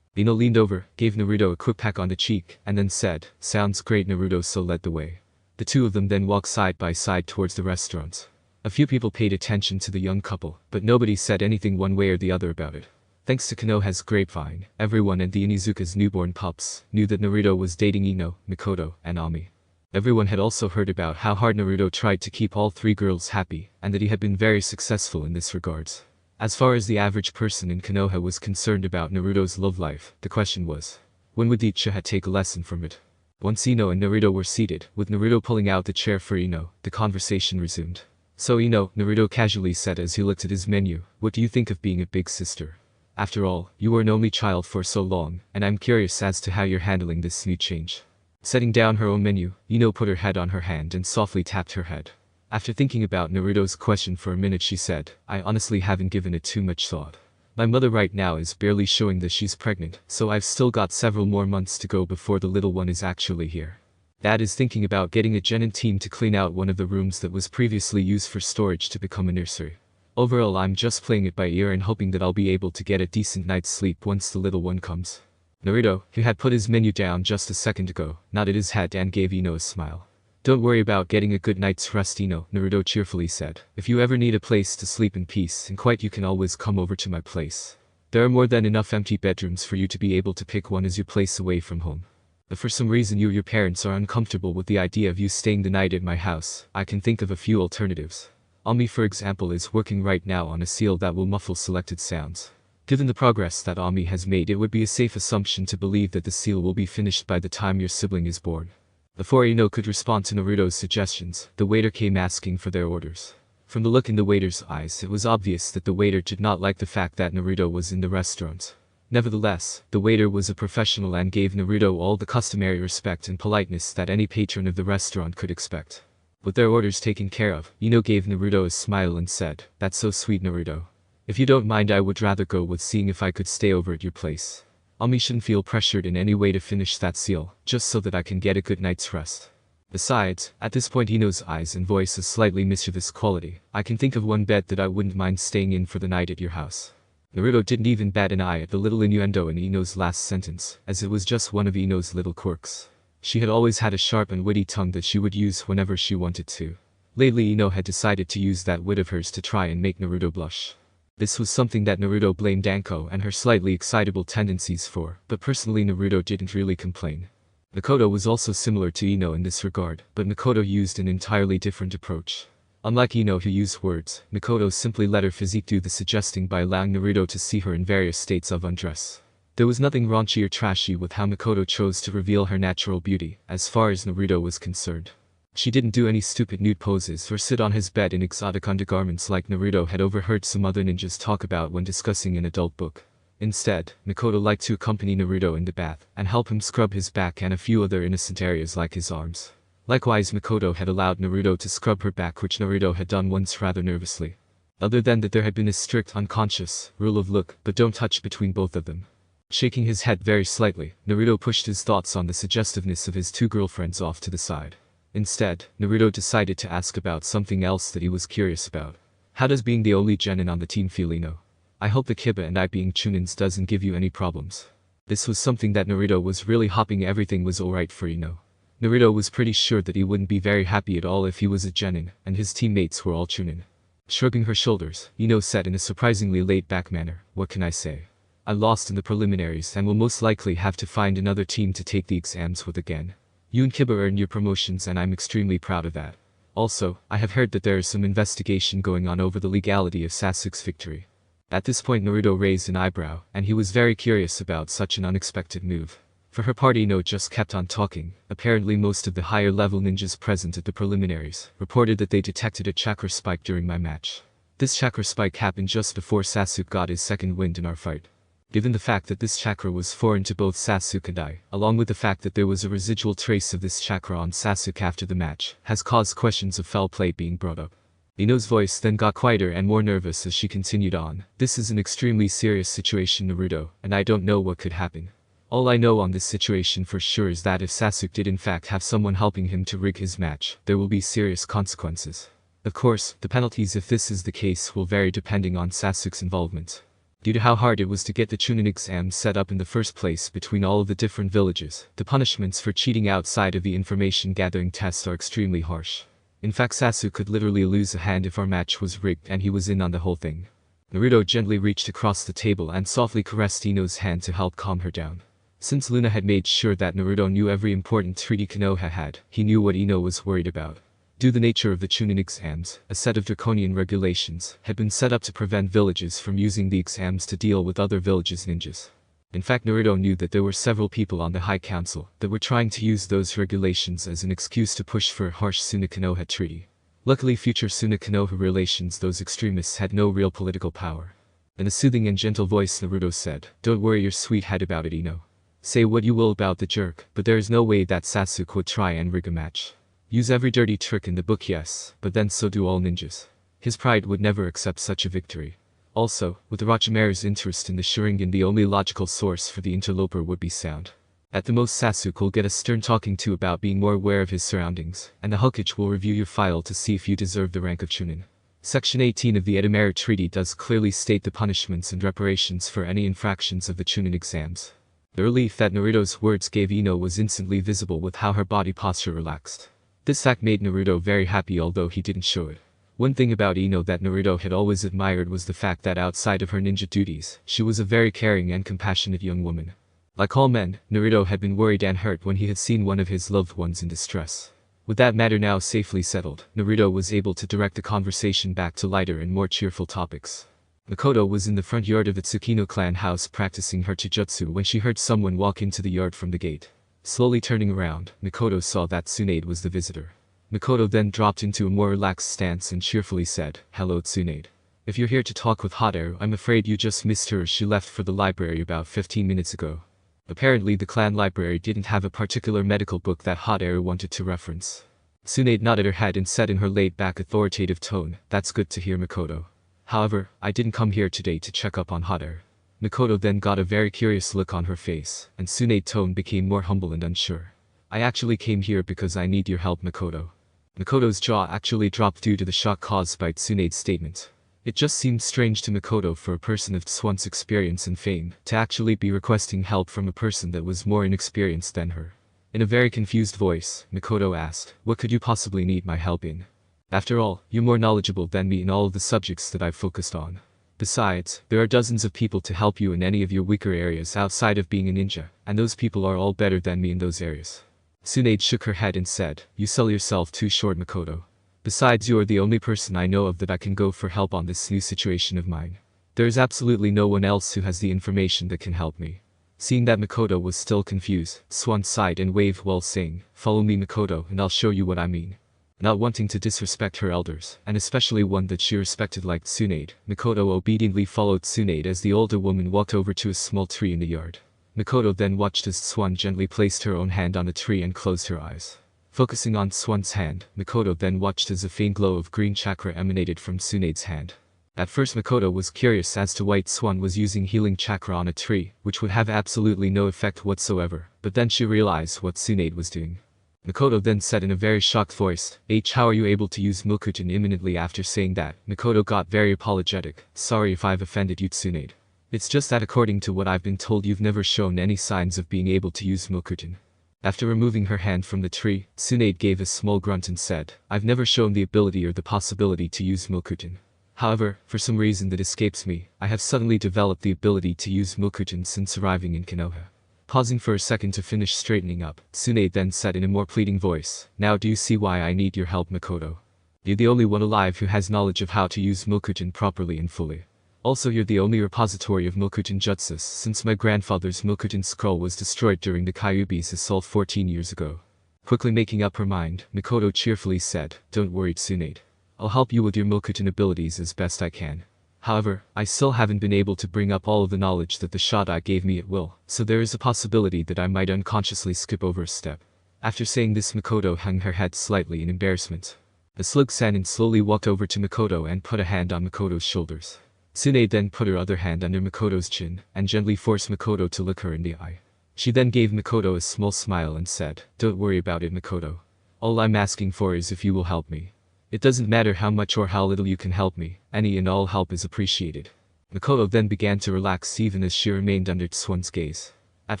Ino leaned over, gave Naruto a quick peck on the cheek, and then said, "Sounds great." Naruto so led the way. The two of them then walked side by side towards the restaurant. A few people paid attention to the young couple, but nobody said anything one way or the other about it. Thanks to Konoha's grapevine, everyone and the Inizuka's newborn pups knew that Naruto was dating Ino, Mikoto, and Ami. Everyone had also heard about how hard Naruto tried to keep all 3 girls happy, and that he had been very successful in this regards. As far as the average person in Konoha was concerned about Naruto's love life, the question was, when would Uchiha take a lesson from it? Once Ino and Naruto were seated, with Naruto pulling out the chair for Ino, the conversation resumed. So Naruto casually said as he looked at his menu, what do you think of being a big sister? After all, you were an only child for so long, and I'm curious as to how you're handling this new change. Setting down her own menu, put her head on her hand and softly tapped her head. After thinking about Naruto's question for a minute she said, I honestly haven't given it too much thought. My mother right now is barely showing that she's pregnant, so I've still got several more months to go before the little one is actually here. Dad is thinking about getting a genin team to clean out one of the rooms that was previously used for storage to become a nursery. Overall I'm just playing it by ear and hoping that I'll be able to get a decent night's sleep once the little one comes. Naruto, who had put his menu down just a second ago, nodded his head and gave Ino a smile. Don't worry about getting a good night's rest Naruto cheerfully said. If you ever need a place to sleep in peace and quiet you can always come over to my place. There are more than enough empty bedrooms for you to be able to pick one as your place away from home. If for some reason you or your parents are uncomfortable with the idea of you staying the night at my house, I can think of a few alternatives. Ami for example is working right now on a seal that will muffle selected sounds. Given the progress that Ami has made it would be a safe assumption to believe that the seal will be finished by the time your sibling is born. Before Ino could respond to Naruto's suggestions, the waiter came asking for their orders. From the look in the waiter's eyes it was obvious that the waiter did not like the fact that Naruto was in the restaurant. Nevertheless, the waiter was a professional and gave Naruto all the customary respect and politeness that any patron of the restaurant could expect. With their orders taken care of, Ino gave Naruto a smile and said, That's so sweet Naruto. If you don't mind I would rather go with seeing if I could stay over at your place. Ami shouldn't feel pressured in any way to finish that seal, just so that I can get a good night's rest. Besides, at this point Ino's eyes and voice a slightly mischievous quality, I can think of one bed that I wouldn't mind staying in for the night at your house. Naruto didn't even bat an eye at the little innuendo in Ino's last sentence, as it was just one of Ino's little quirks. She had always had a sharp and witty tongue that she would use whenever she wanted to. Lately Ino had decided to use that wit of hers to try and make Naruto blush. This was something that Naruto blamed Anko and her slightly excitable tendencies for, but personally Naruto didn't really complain. Mikoto was also similar to Ino in this regard, but Mikoto used an entirely different approach. Unlike Ino who used words, Mikoto simply let her physique do the suggesting by allowing Naruto to see her in various states of undress. There was nothing raunchy or trashy with how Mikoto chose to reveal her natural beauty, as far as Naruto was concerned. She didn't do any stupid nude poses or sit on his bed in exotic undergarments like Naruto had overheard some other ninjas talk about when discussing an adult book. Instead, Mikoto liked to accompany Naruto in the bath and help him scrub his back and a few other innocent areas like his arms. Likewise Mikoto had allowed Naruto to scrub her back which Naruto had done once rather nervously. Other than that there had been a strict unconscious rule of look but don't touch between both of them. Shaking his head very slightly, Naruto pushed his thoughts on the suggestiveness of his two girlfriends off to the side. Instead, Naruto decided to ask about something else that he was curious about. How does being the only genin on the team feel Ino? I hope the Kiba and I being chunins doesn't give you any problems. This was something that Naruto was really hoping everything was alright for Ino. Naruto was pretty sure that he wouldn't be very happy at all if he was a genin, and his teammates were all chunin. Shrugging her shoulders, Ino said in a surprisingly laid-back manner, what can I say? I lost in the preliminaries and will most likely have to find another team to take the exams with again. You and Kiba earned your promotions and I'm extremely proud of that. Also, I have heard that there is some investigation going on over the legality of Sasuke's victory. At this point Naruto raised an eyebrow, and he was very curious about such an unexpected move. For her part Ino just kept on talking. Apparently most of the higher level ninjas present at the preliminaries reported that they detected a chakra spike during my match. This chakra spike happened just before Sasuke got his second wind in our fight. Given the fact that this chakra was foreign to both Sasuke and I, along with the fact that there was a residual trace of this chakra on Sasuke after the match, has caused questions of foul play being brought up. Ino's voice then got quieter and more nervous as she continued on. This is an extremely serious situation Naruto, and I don't know what could happen. All I know on this situation for sure is that if Sasuke did in fact have someone helping him to rig his match, there will be serious consequences. Of course, the penalties if this is the case will vary depending on Sasuke's involvement. Due to how hard it was to get the chunin exams set up in the first place between all of the different villages, the punishments for cheating outside of the information gathering tests are extremely harsh. In fact Sasuke could literally lose a hand if our match was rigged and he was in on the whole thing. Naruto gently reached across the table and softly caressed Ino's hand to help calm her down. Since Luna had made sure that Naruto knew every important treaty Konoha had, he knew what Ino was worried about. Due to the nature of the chunin exams, a set of draconian regulations had been set up to prevent villages from using the exams to deal with other villages' ninjas. In fact Naruto knew that there were several people on the High Council that were trying to use those regulations as an excuse to push for a harsh Konoha treaty. Luckily future Suna-Konoha relations, those extremists had no real political power. In a soothing and gentle voice Naruto said, "Don't worry your sweet head about it, Ino. Say what you will about the jerk, but there is no way that Sasuke would try and rig a match. Use every dirty trick in the book, yes, but then so do all ninjas. His pride would never accept such a victory. Also, with Orochimaru's interest in the Sharingan, the only logical source for the interloper would be sound. At the most Sasuke will get a stern talking to about being more aware of his surroundings, and the Hokage will review your file to see if you deserve the rank of chunin. Section 18 of the Edomaru Treaty does clearly state the punishments and reparations for any infractions of the chunin exams." The relief that Naruto's words gave Ino was instantly visible with how her body posture relaxed. This fact made Naruto very happy, although he didn't show it. One thing about Ino that Naruto had always admired was the fact that outside of her ninja duties, she was a very caring and compassionate young woman. Like all men, Naruto had been worried and hurt when he had seen one of his loved ones in distress. With that matter now safely settled, Naruto was able to direct the conversation back to lighter and more cheerful topics. Mikoto was in the front yard of the Tsukino clan house practicing her jujutsu when she heard someone walk into the yard from the gate. Slowly turning around, Mikoto saw that Tsunade was the visitor. Mikoto then dropped into a more relaxed stance and cheerfully said, "Hello Tsunade. If you're here to talk with Hotaru, I'm afraid you just missed her. She left for the library about 15 minutes ago." Apparently the clan library didn't have a particular medical book that Hotaru wanted to reference. Tsunade nodded her head and said in her laid-back authoritative tone, "That's good to hear, Mikoto. However, I didn't come here today to check up on Hotaru." Mikoto then got a very curious look on her face, and Tsunade's tone became more humble and unsure. "I actually came here because I need your help, Mikoto." Mikoto's jaw actually dropped due to the shock caused by Tsunade's statement. It just seemed strange to Mikoto for a person of Tsun's experience and fame to actually be requesting help from a person that was more inexperienced than her. In a very confused voice, Mikoto asked, "What could you possibly need my help in? After all, you're more knowledgeable than me in all of the subjects that I've focused on. Besides, there are dozens of people to help you in any of your weaker areas outside of being a ninja, and those people are all better than me in those areas." Tsunade shook her head and said, "You sell yourself too short, Mikoto. Besides, you're the only person I know of that I can go for help on this new situation of mine. There is absolutely no one else who has the information that can help me." Seeing that Mikoto was still confused, Tsun sighed and waved while saying, "Follow me, Mikoto, and I'll show you what I mean." Not wanting to disrespect her elders, and especially one that she respected like Tsunade, Mikoto obediently followed Tsunade as the older woman walked over to a small tree in the yard. Mikoto then watched as Tsun gently placed her own hand on the tree and closed her eyes. Focusing on Tsun's hand, Mikoto then watched as a faint glow of green chakra emanated from Tsunade's hand. At first Mikoto was curious as to why Tsun was using healing chakra on a tree, which would have absolutely no effect whatsoever, but then she realized what Tsunade was doing. Mikoto then said in a very shocked voice, "How are you able to use Milkutin?" Imminently after saying that, Mikoto got very apologetic, "Sorry if I've offended you, Tsunade. It's just that according to what I've been told, you've never shown any signs of being able to use Milkutin." After removing her hand from the tree, Tsunade gave a small grunt and said, "I've never shown the ability or the possibility to use Milkutin. However, for some reason that escapes me, I have suddenly developed the ability to use Milkutin since arriving in Konoha." Pausing for a second to finish straightening up, Tsunade then said in a more pleading voice, "Now do you see why I need your help, Mikoto? You're the only one alive who has knowledge of how to use Milkutin properly and fully. Also, you're the only repository of Milkutin jutsus since my grandfather's Milkutin scroll was destroyed during the Kyuubi's assault 14 years ago." Quickly making up her mind, Mikoto cheerfully said, "Don't worry, Tsunade. I'll help you with your Milkutin abilities as best I can. However, I still haven't been able to bring up all of the knowledge that the Shadai gave me at will, so there is a possibility that I might unconsciously skip over a step." After saying this, Mikoto hung her head slightly in embarrassment. The slug Sanin slowly walked over to Mikoto and put a hand on Mikoto's shoulders. Tsunade then put her other hand under Mikoto's chin, and gently forced Mikoto to look her in the eye. She then gave Mikoto a small smile and said, "Don't worry about it, Mikoto. All I'm asking for is if you will help me. It doesn't matter how much or how little you can help me, any and all help is appreciated." Mikoto then began to relax even as she remained under Tsun's gaze. At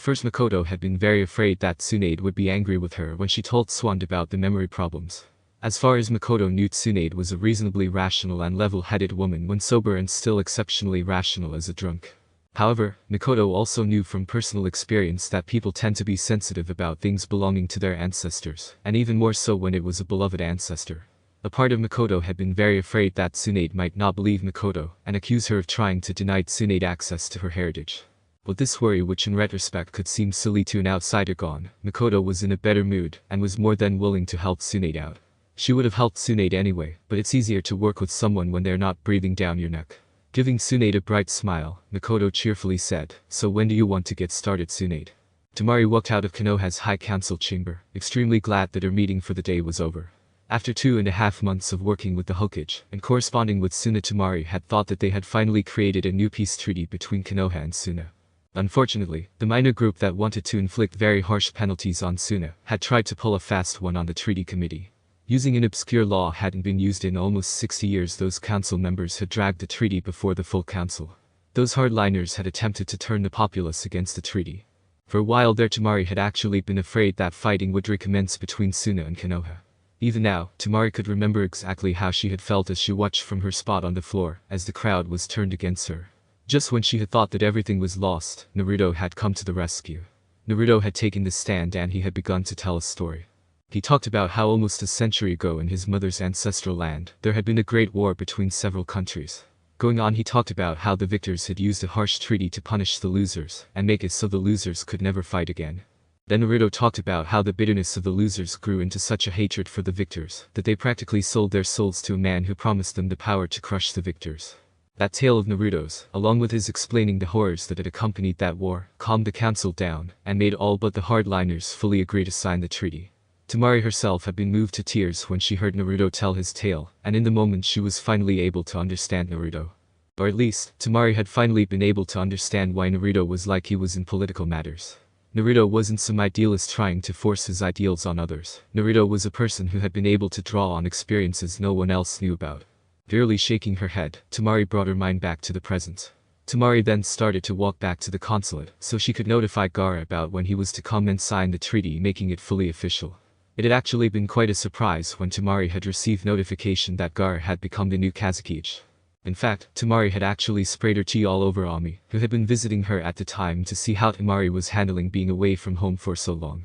first Mikoto had been very afraid that Tsunade would be angry with her when she told Tsun about the memory problems. As far as Mikoto knew, Tsunade was a reasonably rational and level-headed woman when sober and still exceptionally rational as a drunk. However, Mikoto also knew from personal experience that people tend to be sensitive about things belonging to their ancestors, and even more so when it was a beloved ancestor. A part of Mikoto had been very afraid that Tsunade might not believe Mikoto and accuse her of trying to deny Tsunade access to her heritage. With this worry, which in retrospect could seem silly to an outsider, gone, Mikoto was in a better mood and was more than willing to help Tsunade out. She would have helped Tsunade anyway, but it's easier to work with someone when they're not breathing down your neck. Giving Tsunade a bright smile, Mikoto cheerfully said, "So when do you want to get started, Tsunade?" Tamari walked out of Konoha's High Council chamber, extremely glad that her meeting for the day was over. After 2.5 months of working with the Hokage, and corresponding with Suna, Tamari had thought that they had finally created a new peace treaty between Konoha and Suna. Unfortunately, the minor group that wanted to inflict very harsh penalties on Suna had tried to pull a fast one on the treaty committee. Using an obscure law hadn't been used in almost 60 years. Those council members had dragged the treaty before the full council. Those hardliners had attempted to turn the populace against the treaty. For a while there, Tamari had actually been afraid that fighting would recommence between Suna and Konoha. Even now, Tamari could remember exactly how she had felt as she watched from her spot on the floor as the crowd was turned against her. Just when she had thought that everything was lost, Naruto had come to the rescue. Naruto had taken the stand and he had begun to tell a story. He talked about how almost a century ago in his mother's ancestral land, there had been a great war between several countries. Going on, he talked about how the victors had used a harsh treaty to punish the losers and make it so the losers could never fight again. Then Naruto talked about how the bitterness of the losers grew into such a hatred for the victors that they practically sold their souls to a man who promised them the power to crush the victors. That tale of Naruto's, along with his explaining the horrors that had accompanied that war, calmed the council down and made all but the hardliners fully agree to sign the treaty. Tamari herself had been moved to tears when she heard Naruto tell his tale, and in the moment she was finally able to understand Naruto. Or at least, Tamari had finally been able to understand why Naruto was like he was in political matters. Naruto wasn't some idealist trying to force his ideals on others. Naruto was a person who had been able to draw on experiences no one else knew about. Wearily shaking her head, Tamari brought her mind back to the present. Tamari then started to walk back to the consulate, so she could notify Gaara about when he was to come and sign the treaty, making it fully official. It had actually been quite a surprise when Tamari had received notification that Gaara had become the new Kazekage. In fact, Tamari had actually sprayed her tea all over Ami, who had been visiting her at the time to see how Tamari was handling being away from home for so long.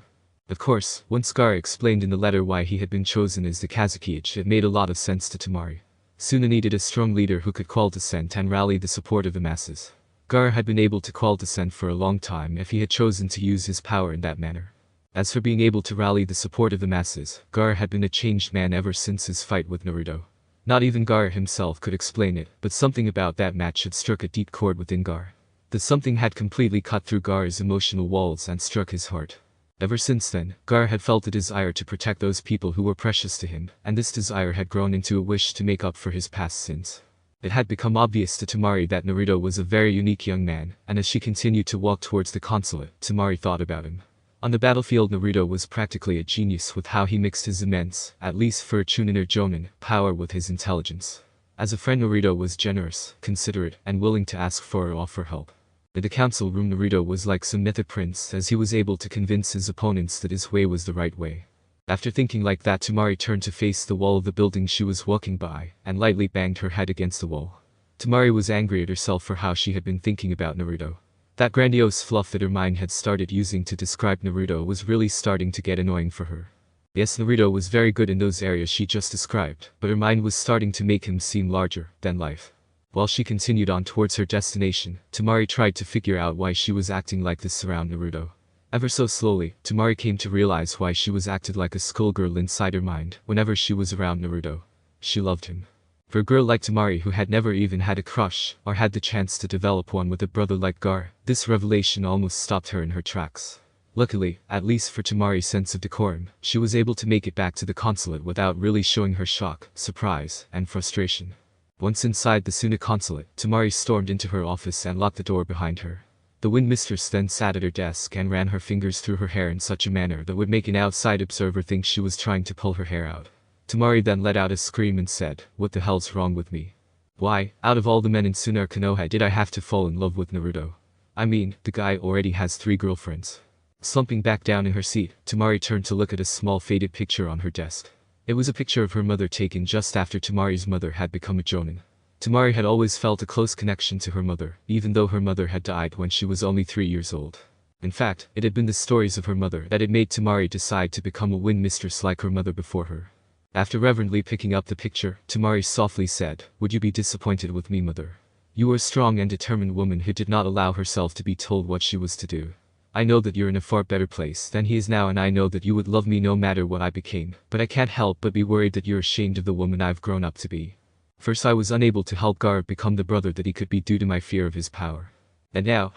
Of course, once Gaara explained in the letter why he had been chosen as the Kazekage, it made a lot of sense to Tamari. Suna needed a strong leader who could call dissent and rally the support of the masses. Gaara had been able to call dissent for a long time if he had chosen to use his power in that manner. As for being able to rally the support of the masses, Gaara had been a changed man ever since his fight with Naruto. Not even Gaara himself could explain it, but something about that match had struck a deep chord within Gaara. The something had completely cut through Gaara's emotional walls and struck his heart. Ever since then, Gaara had felt a desire to protect those people who were precious to him, and this desire had grown into a wish to make up for his past sins. It had become obvious to Tamari that Naruto was a very unique young man, and as she continued to walk towards the consulate, Tamari thought about him. On the battlefield, Naruto was practically a genius with how he mixed his immense, at least for a chunin or jonin, power with his intelligence. As a friend, Naruto was generous, considerate, and willing to ask for or offer help. In the council room, Naruto was like some mythic prince as he was able to convince his opponents that his way was the right way. After thinking like that, Tamari turned to face the wall of the building she was walking by, and lightly banged her head against the wall. Tamari was angry at herself for how she had been thinking about Naruto. That grandiose fluff that her mind had started using to describe Naruto was really starting to get annoying for her. Yes, Naruto was very good in those areas she just described, but her mind was starting to make him seem larger than life. While she continued on towards her destination, Tamari tried to figure out why she was acting like this around Naruto. Ever so slowly, Tamari came to realize why she was acted like a schoolgirl inside her mind whenever she was around Naruto. She loved him. For a girl like Tamari who had never even had a crush or had the chance to develop one with a brother like Gaara, this revelation almost stopped her in her tracks. Luckily, at least for Tamari's sense of decorum, she was able to make it back to the consulate without really showing her shock, surprise, and frustration. Once inside the Suna consulate, Tamari stormed into her office and locked the door behind her. The wind mistress then sat at her desk and ran her fingers through her hair in such a manner that would make an outside observer think she was trying to pull her hair out. Tamari then let out a scream and said, "What the hell's wrong with me? Why, out of all the men in Suna or Konoha, did I have to fall in love with Naruto? I mean, the guy already has 3 girlfriends." Slumping back down in her seat, Tamari turned to look at a small faded picture on her desk. It was a picture of her mother taken just after Tamari's mother had become a jonin. Tamari had always felt a close connection to her mother, even though her mother had died when she was only 3 years old. In fact, it had been the stories of her mother that had made Tamari decide to become a wind mistress like her mother before her. After reverently picking up the picture, Tamari softly said, "Would you be disappointed with me, mother? You were a strong and determined woman who did not allow herself to be told what she was to do. I know that you're in a far better place than he is now, and I know that you would love me no matter what I became, but I can't help but be worried that you're ashamed of the woman I've grown up to be. First I was unable to help Garb become the brother that he could be due to my fear of his power. And now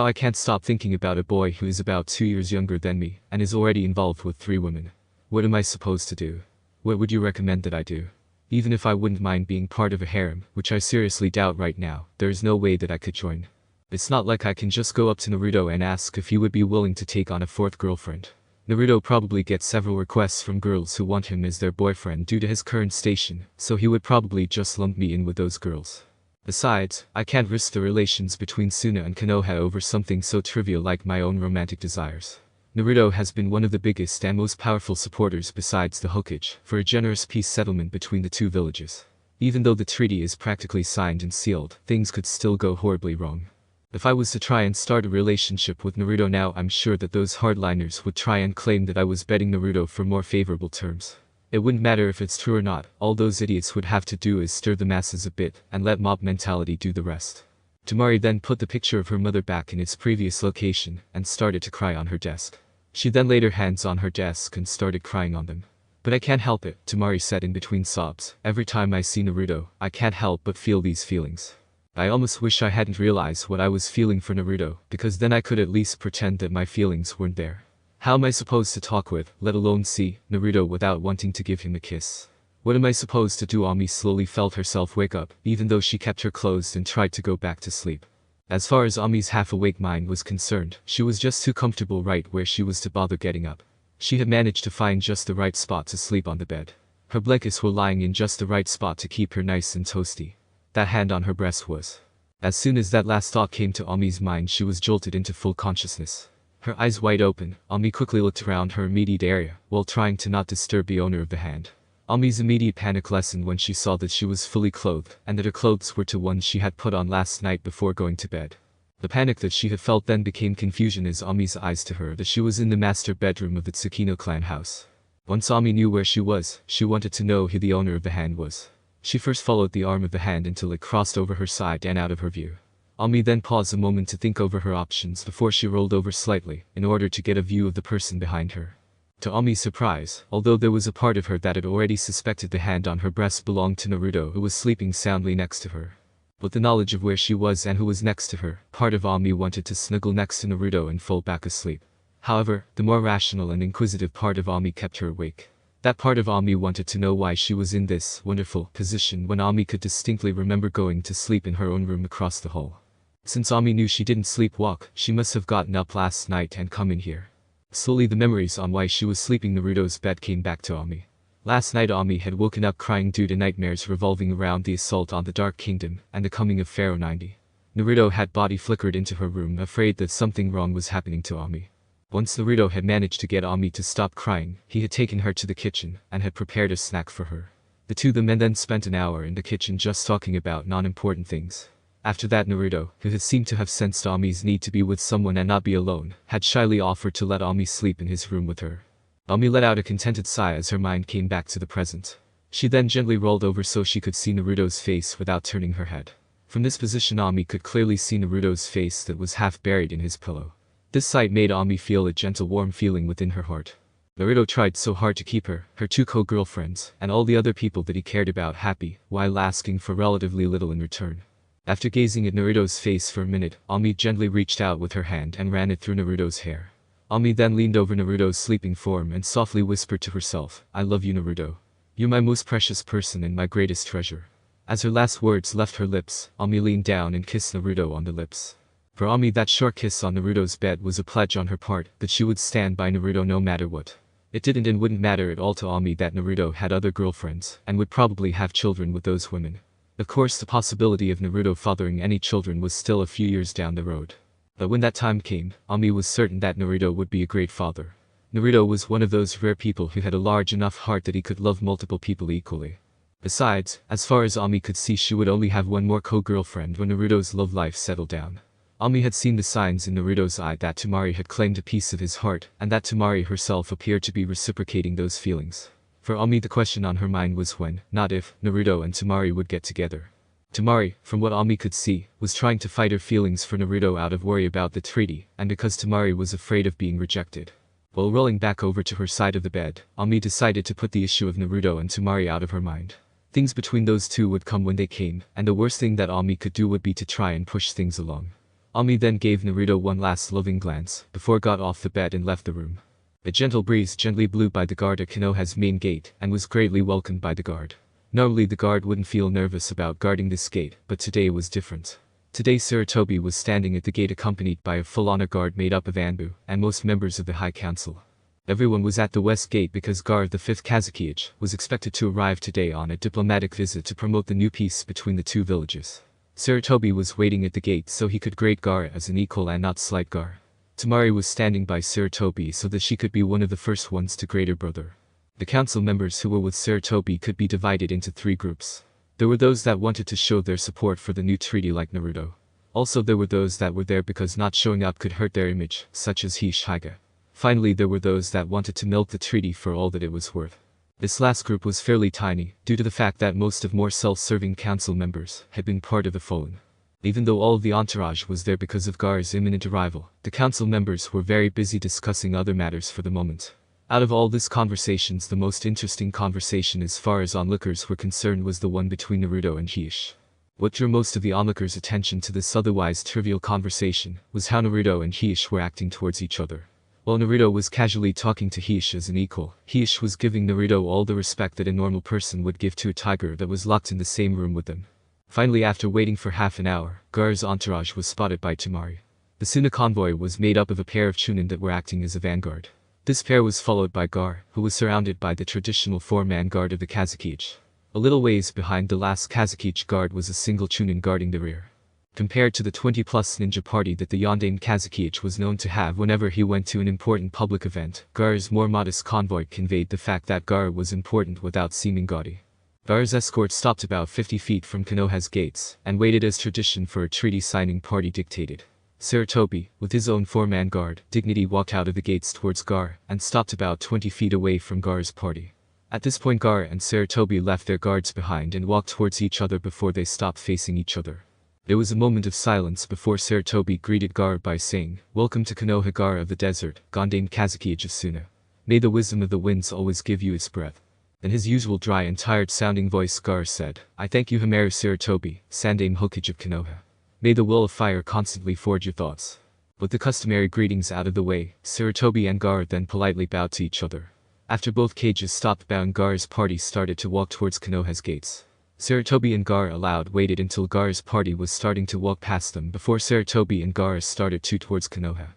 I can't stop thinking about a boy who is about 2 years younger than me, and is already involved with 3 women. What am I supposed to do? What would you recommend that I do? Even if I wouldn't mind being part of a harem, which I seriously doubt right now, there is no way that I could join. It's not like I can just go up to Naruto and ask if he would be willing to take on a 4th girlfriend. Naruto probably gets several requests from girls who want him as their boyfriend due to his current station, so he would probably just lump me in with those girls. Besides, I can't risk the relations between Suna and Konoha over something so trivial like my own romantic desires. Naruto has been one of the biggest and most powerful supporters besides the Hokage for a generous peace settlement between the 2 villages. Even though the treaty is practically signed and sealed, things could still go horribly wrong. If I was to try and start a relationship with Naruto now, I'm sure that those hardliners would try and claim that I was betting Naruto for more favorable terms. It wouldn't matter if it's true or not, all those idiots would have to do is stir the masses a bit and let mob mentality do the rest. Tamari then put the picture of her mother back in its previous location and started to cry on her desk. She then laid her hands on her desk and started crying on them. But I can't help it, Tamari said in between sobs. Every time I see Naruto, I can't help but feel these feelings. I almost wish I hadn't realized what I was feeling for Naruto, because then I could at least pretend that my feelings weren't there. How am I supposed to talk with, let alone see, Naruto without wanting to give him a kiss? What am I supposed to do? Ami slowly felt herself wake up, even though she kept her closed and tried to go back to sleep. As far as Ami's half-awake mind was concerned, she was just too comfortable right where she was to bother getting up. She had managed to find just the right spot to sleep on the bed. Her blankets were lying in just the right spot to keep her nice and toasty. That hand on her breast was. As soon as that last thought came to Ami's mind, she was jolted into full consciousness. Her eyes wide open, Ami quickly looked around her immediate area, while trying to not disturb the owner of the hand. Ami's immediate panic lessened when she saw that she was fully clothed, and that her clothes were to ones she had put on last night before going to bed. The panic that she had felt then became confusion as Ami's eyes to her that she was in the master bedroom of the Tsukino clan house. Once Ami knew where she was, she wanted to know who the owner of the hand was. She first followed the arm of the hand until it crossed over her side and out of her view. Ami then paused a moment to think over her options before she rolled over slightly, in order to get a view of the person behind her. To Ami's surprise, although there was a part of her that had already suspected the hand on her breast belonged to Naruto, who was sleeping soundly next to her. With the knowledge of where she was and who was next to her, part of Ami wanted to snuggle next to Naruto and fall back asleep. However, the more rational and inquisitive part of Ami kept her awake. That part of Ami wanted to know why she was in this wonderful position when Ami could distinctly remember going to sleep in her own room across the hall. Since Ami knew she didn't sleepwalk, she must have gotten up last night and come in here. Slowly the memories on why she was sleeping Naruto's bed came back to Ami. Last night Ami had woken up crying due to nightmares revolving around the assault on the Dark Kingdom and the coming of Pharaoh 90. Naruto had body flickered into her room, afraid that something wrong was happening to Ami. Once Naruto had managed to get Ami to stop crying, he had taken her to the kitchen and had prepared a snack for her. The two of them then spent an hour in the kitchen just talking about non-important things. After that Naruto, who had seemed to have sensed Ami's need to be with someone and not be alone, had shyly offered to let Ami sleep in his room with her. Ami let out a contented sigh as her mind came back to the present. She then gently rolled over so she could see Naruto's face without turning her head. From this position Ami could clearly see Naruto's face that was half buried in his pillow. This sight made Ami feel a gentle warm feeling within her heart. Naruto tried so hard to keep her, her 2 co-girlfriends, and all the other people that he cared about happy, while asking for relatively little in return. After gazing at Naruto's face for a minute, Ami gently reached out with her hand and ran it through Naruto's hair. Ami then leaned over Naruto's sleeping form and softly whispered to herself, "I love you, Naruto. You're my most precious person and my greatest treasure." As her last words left her lips, Ami leaned down and kissed Naruto on the lips. For Ami, that short kiss on Naruto's bed was a pledge on her part that she would stand by Naruto no matter what. It didn't and wouldn't matter at all to Ami that Naruto had other girlfriends and would probably have children with those women. Of course, the possibility of Naruto fathering any children was still a few years down the road. But when that time came, Ami was certain that Naruto would be a great father. Naruto was one of those rare people who had a large enough heart that he could love multiple people equally. Besides, as far as Ami could see, she would only have one more co-girlfriend when Naruto's love life settled down. Ami had seen the signs in Naruto's eye that Tamari had claimed a piece of his heart, and that Tamari herself appeared to be reciprocating those feelings. For Ami, the question on her mind was when, not if, Naruto and Tamari would get together. Tamari, from what Ami could see, was trying to fight her feelings for Naruto out of worry about the treaty, and because Tamari was afraid of being rejected. While rolling back over to her side of the bed, Ami decided to put the issue of Naruto and Tamari out of her mind. Things between those two would come when they came, and the worst thing that Ami could do would be to try and push things along. Ami then gave Naruto one last loving glance, before got off the bed and left the room. A gentle breeze gently blew by the guard at Konoha's main gate, and was greatly welcomed by the guard. Normally the guard wouldn't feel nervous about guarding this gate, but today was different. Today Sarutobi was standing at the gate accompanied by a full honor guard made up of Anbu, and most members of the High Council. Everyone was at the West Gate because Gar, the 5th Kazekage, was expected to arrive today on a diplomatic visit to promote the new peace between the two villages. Sarutobi was waiting at the gate so he could grade Gar as an equal and not slight Gar. Tamari was standing by Sarutobi so that she could be one of the first ones to grade her brother. The council members who were with Sarutobi could be divided into 3 groups. There were those that wanted to show their support for the new treaty like Naruto. Also there were those that were there because not showing up could hurt their image, such as Hokage. Finally there were those that wanted to milk the treaty for all that it was worth. This last group was fairly tiny, due to the fact that most of more self-serving council members had been part of the fallen. Even though all of the entourage was there because of Gar's imminent arrival, the council members were very busy discussing other matters for the moment. Out of all these conversations, the most interesting conversation as far as onlookers were concerned was the one between Naruto and Hish. What drew most of the onlookers' attention to this otherwise trivial conversation was how Naruto and Hish were acting towards each other. While Naruto was casually talking to Hish as an equal, Hish was giving Naruto all the respect that a normal person would give to a tiger that was locked in the same room with them. Finally, after waiting for half an hour, Gar's entourage was spotted by Tamari. The Suna convoy was made up of a pair of chunin that were acting as a vanguard. This pair was followed by Gar, who was surrounded by the traditional 4-man guard of the Kazekage. A little ways behind the last Kazekage guard was a single chunin guarding the rear. Compared to the 20-plus ninja party that the Yondaime Kazekage was known to have whenever he went to an important public event, Gar's more modest convoy conveyed the fact that Gar was important without seeming gaudy. Gar's escort stopped about 50 feet from Konoha's gates, and waited as tradition for a treaty signing party dictated. Sarutobi, with his own 4-man guard, Dignity walked out of the gates towards Gar, and stopped about 20 feet away from Gar's party. At this point Gar and Sarutobi left their guards behind and walked towards each other before they stopped facing each other. There was a moment of silence before Sarutobi greeted Gar by saying, "Welcome to Konoha, Gar of the desert, Yondaime Kazekage of Suna. May the wisdom of the winds always give you its breath." In his usual dry and tired-sounding voice Gar said, "I thank you Himeru Sarutobi, Sandaime Hokage of Konoha. May the will of fire constantly forge your thoughts." With the customary greetings out of the way, Sarutobi and Gar then politely bowed to each other. After both cages stopped bowing, Gar's party started to walk towards Konoha's gates. Sarutobi and Gar aloud waited until Gar's party was starting to walk past them before Sarutobi and Gar started towards Konoha.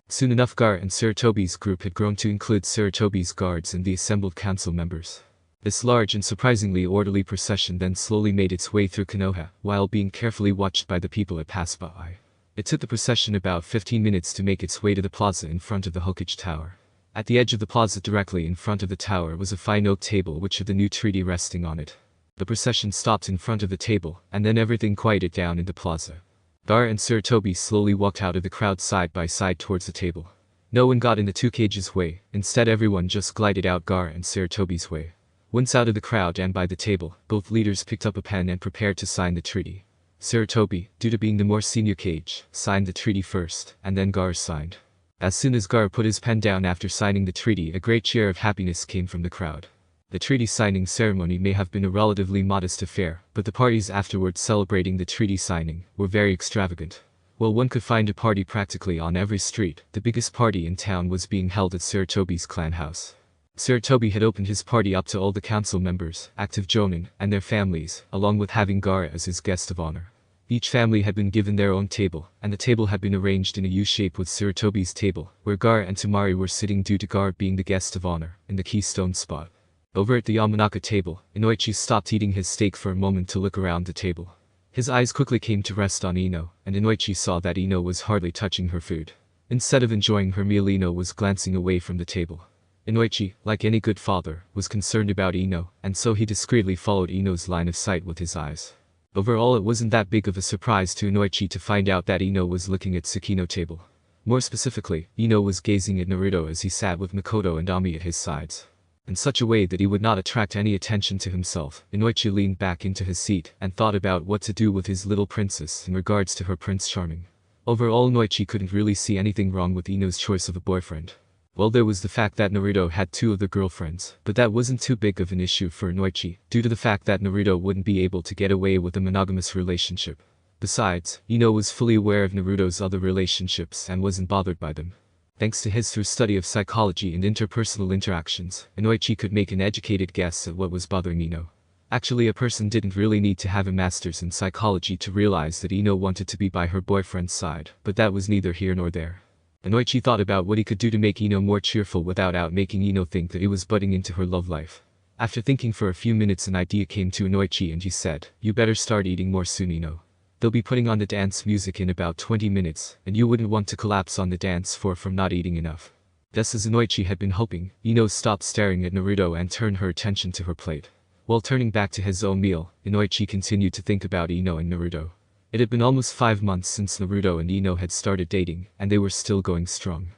Soon enough Gar and Sarutobi's group had grown to include Sarutobi's guards and the assembled council members. This large and surprisingly orderly procession then slowly made its way through Konoha, while being carefully watched by the people it passed by. It took the procession about 15 minutes to make its way to the plaza in front of the Hokage Tower. At the edge of the plaza directly in front of the tower was a fine oak table which had the new treaty resting on it. The procession stopped in front of the table, and then everything quieted down in the plaza. Gar and Sarutobi slowly walked out of the crowd side by side towards the table. No one got in the two cages' way, instead everyone just glided out Gar and Sarutobi's way. Once out of the crowd and by the table, both leaders picked up a pen and prepared to sign the treaty. Sarutobi, due to being the more senior cage, signed the treaty first, and then Gar signed. As soon as Gar put his pen down after signing the treaty, a great cheer of happiness came from the crowd. The treaty signing ceremony may have been a relatively modest affair, but the parties afterwards celebrating the treaty signing were very extravagant. While one could find a party practically on every street, the biggest party in town was being held at Sarutobi's clan house. Sarutobi had opened his party up to all the council members, active jonin, and their families, along with having Gar as his guest of honor. Each family had been given their own table, and the table had been arranged in a U-shape with Sarutobi's table, where Gar and Tamari were sitting due to Gar being the guest of honor, in the keystone spot. Over at the Yamanaka table, Inoichi stopped eating his steak for a moment to look around the table. His eyes quickly came to rest on Ino, and Inoichi saw that Ino was hardly touching her food. Instead of enjoying her meal, Ino was glancing away from the table. Inoichi, like any good father, was concerned about Ino, and so he discreetly followed Ino's line of sight with his eyes. Overall, it wasn't that big of a surprise to Inoichi to find out that Ino was looking at Tsukino's table. More specifically, Ino was gazing at Naruto as he sat with Makoto and Ami at his sides. in such a way that he would not attract any attention to himself. Inoichi leaned back into his seat and thought about what to do with his little princess in regards to her Prince Charming. Overall, Inoichi couldn't really see anything wrong with Ino's choice of a boyfriend. Well, there was the fact that Naruto had 2 other girlfriends, but that wasn't too big of an issue for Inoichi, due to the fact that Naruto wouldn't be able to get away with a monogamous relationship. Besides, Ino was fully aware of Naruto's other relationships and wasn't bothered by them. Thanks to his thorough study of psychology and interpersonal interactions, Inoichi could make an educated guess at what was bothering Ino. Actually, a person didn't really need to have a master's in psychology to realize that Ino wanted to be by her boyfriend's side, but that was neither here nor there. Inoichi thought about what he could do to make Ino more cheerful without making Ino think that he was butting into her love life. After thinking for a few minutes, an idea came to Inoichi and he said, "You better start eating more soon, Ino. They'll be putting on the dance music in about 20 minutes, and you wouldn't want to collapse on the dance floor from not eating enough." Just as Inoichi had been hoping, Ino stopped staring at Naruto and turned her attention to her plate. While turning back to his own meal, Inoichi continued to think about Ino and Naruto. It had been almost 5 months since Naruto and Ino had started dating, and they were still going strong.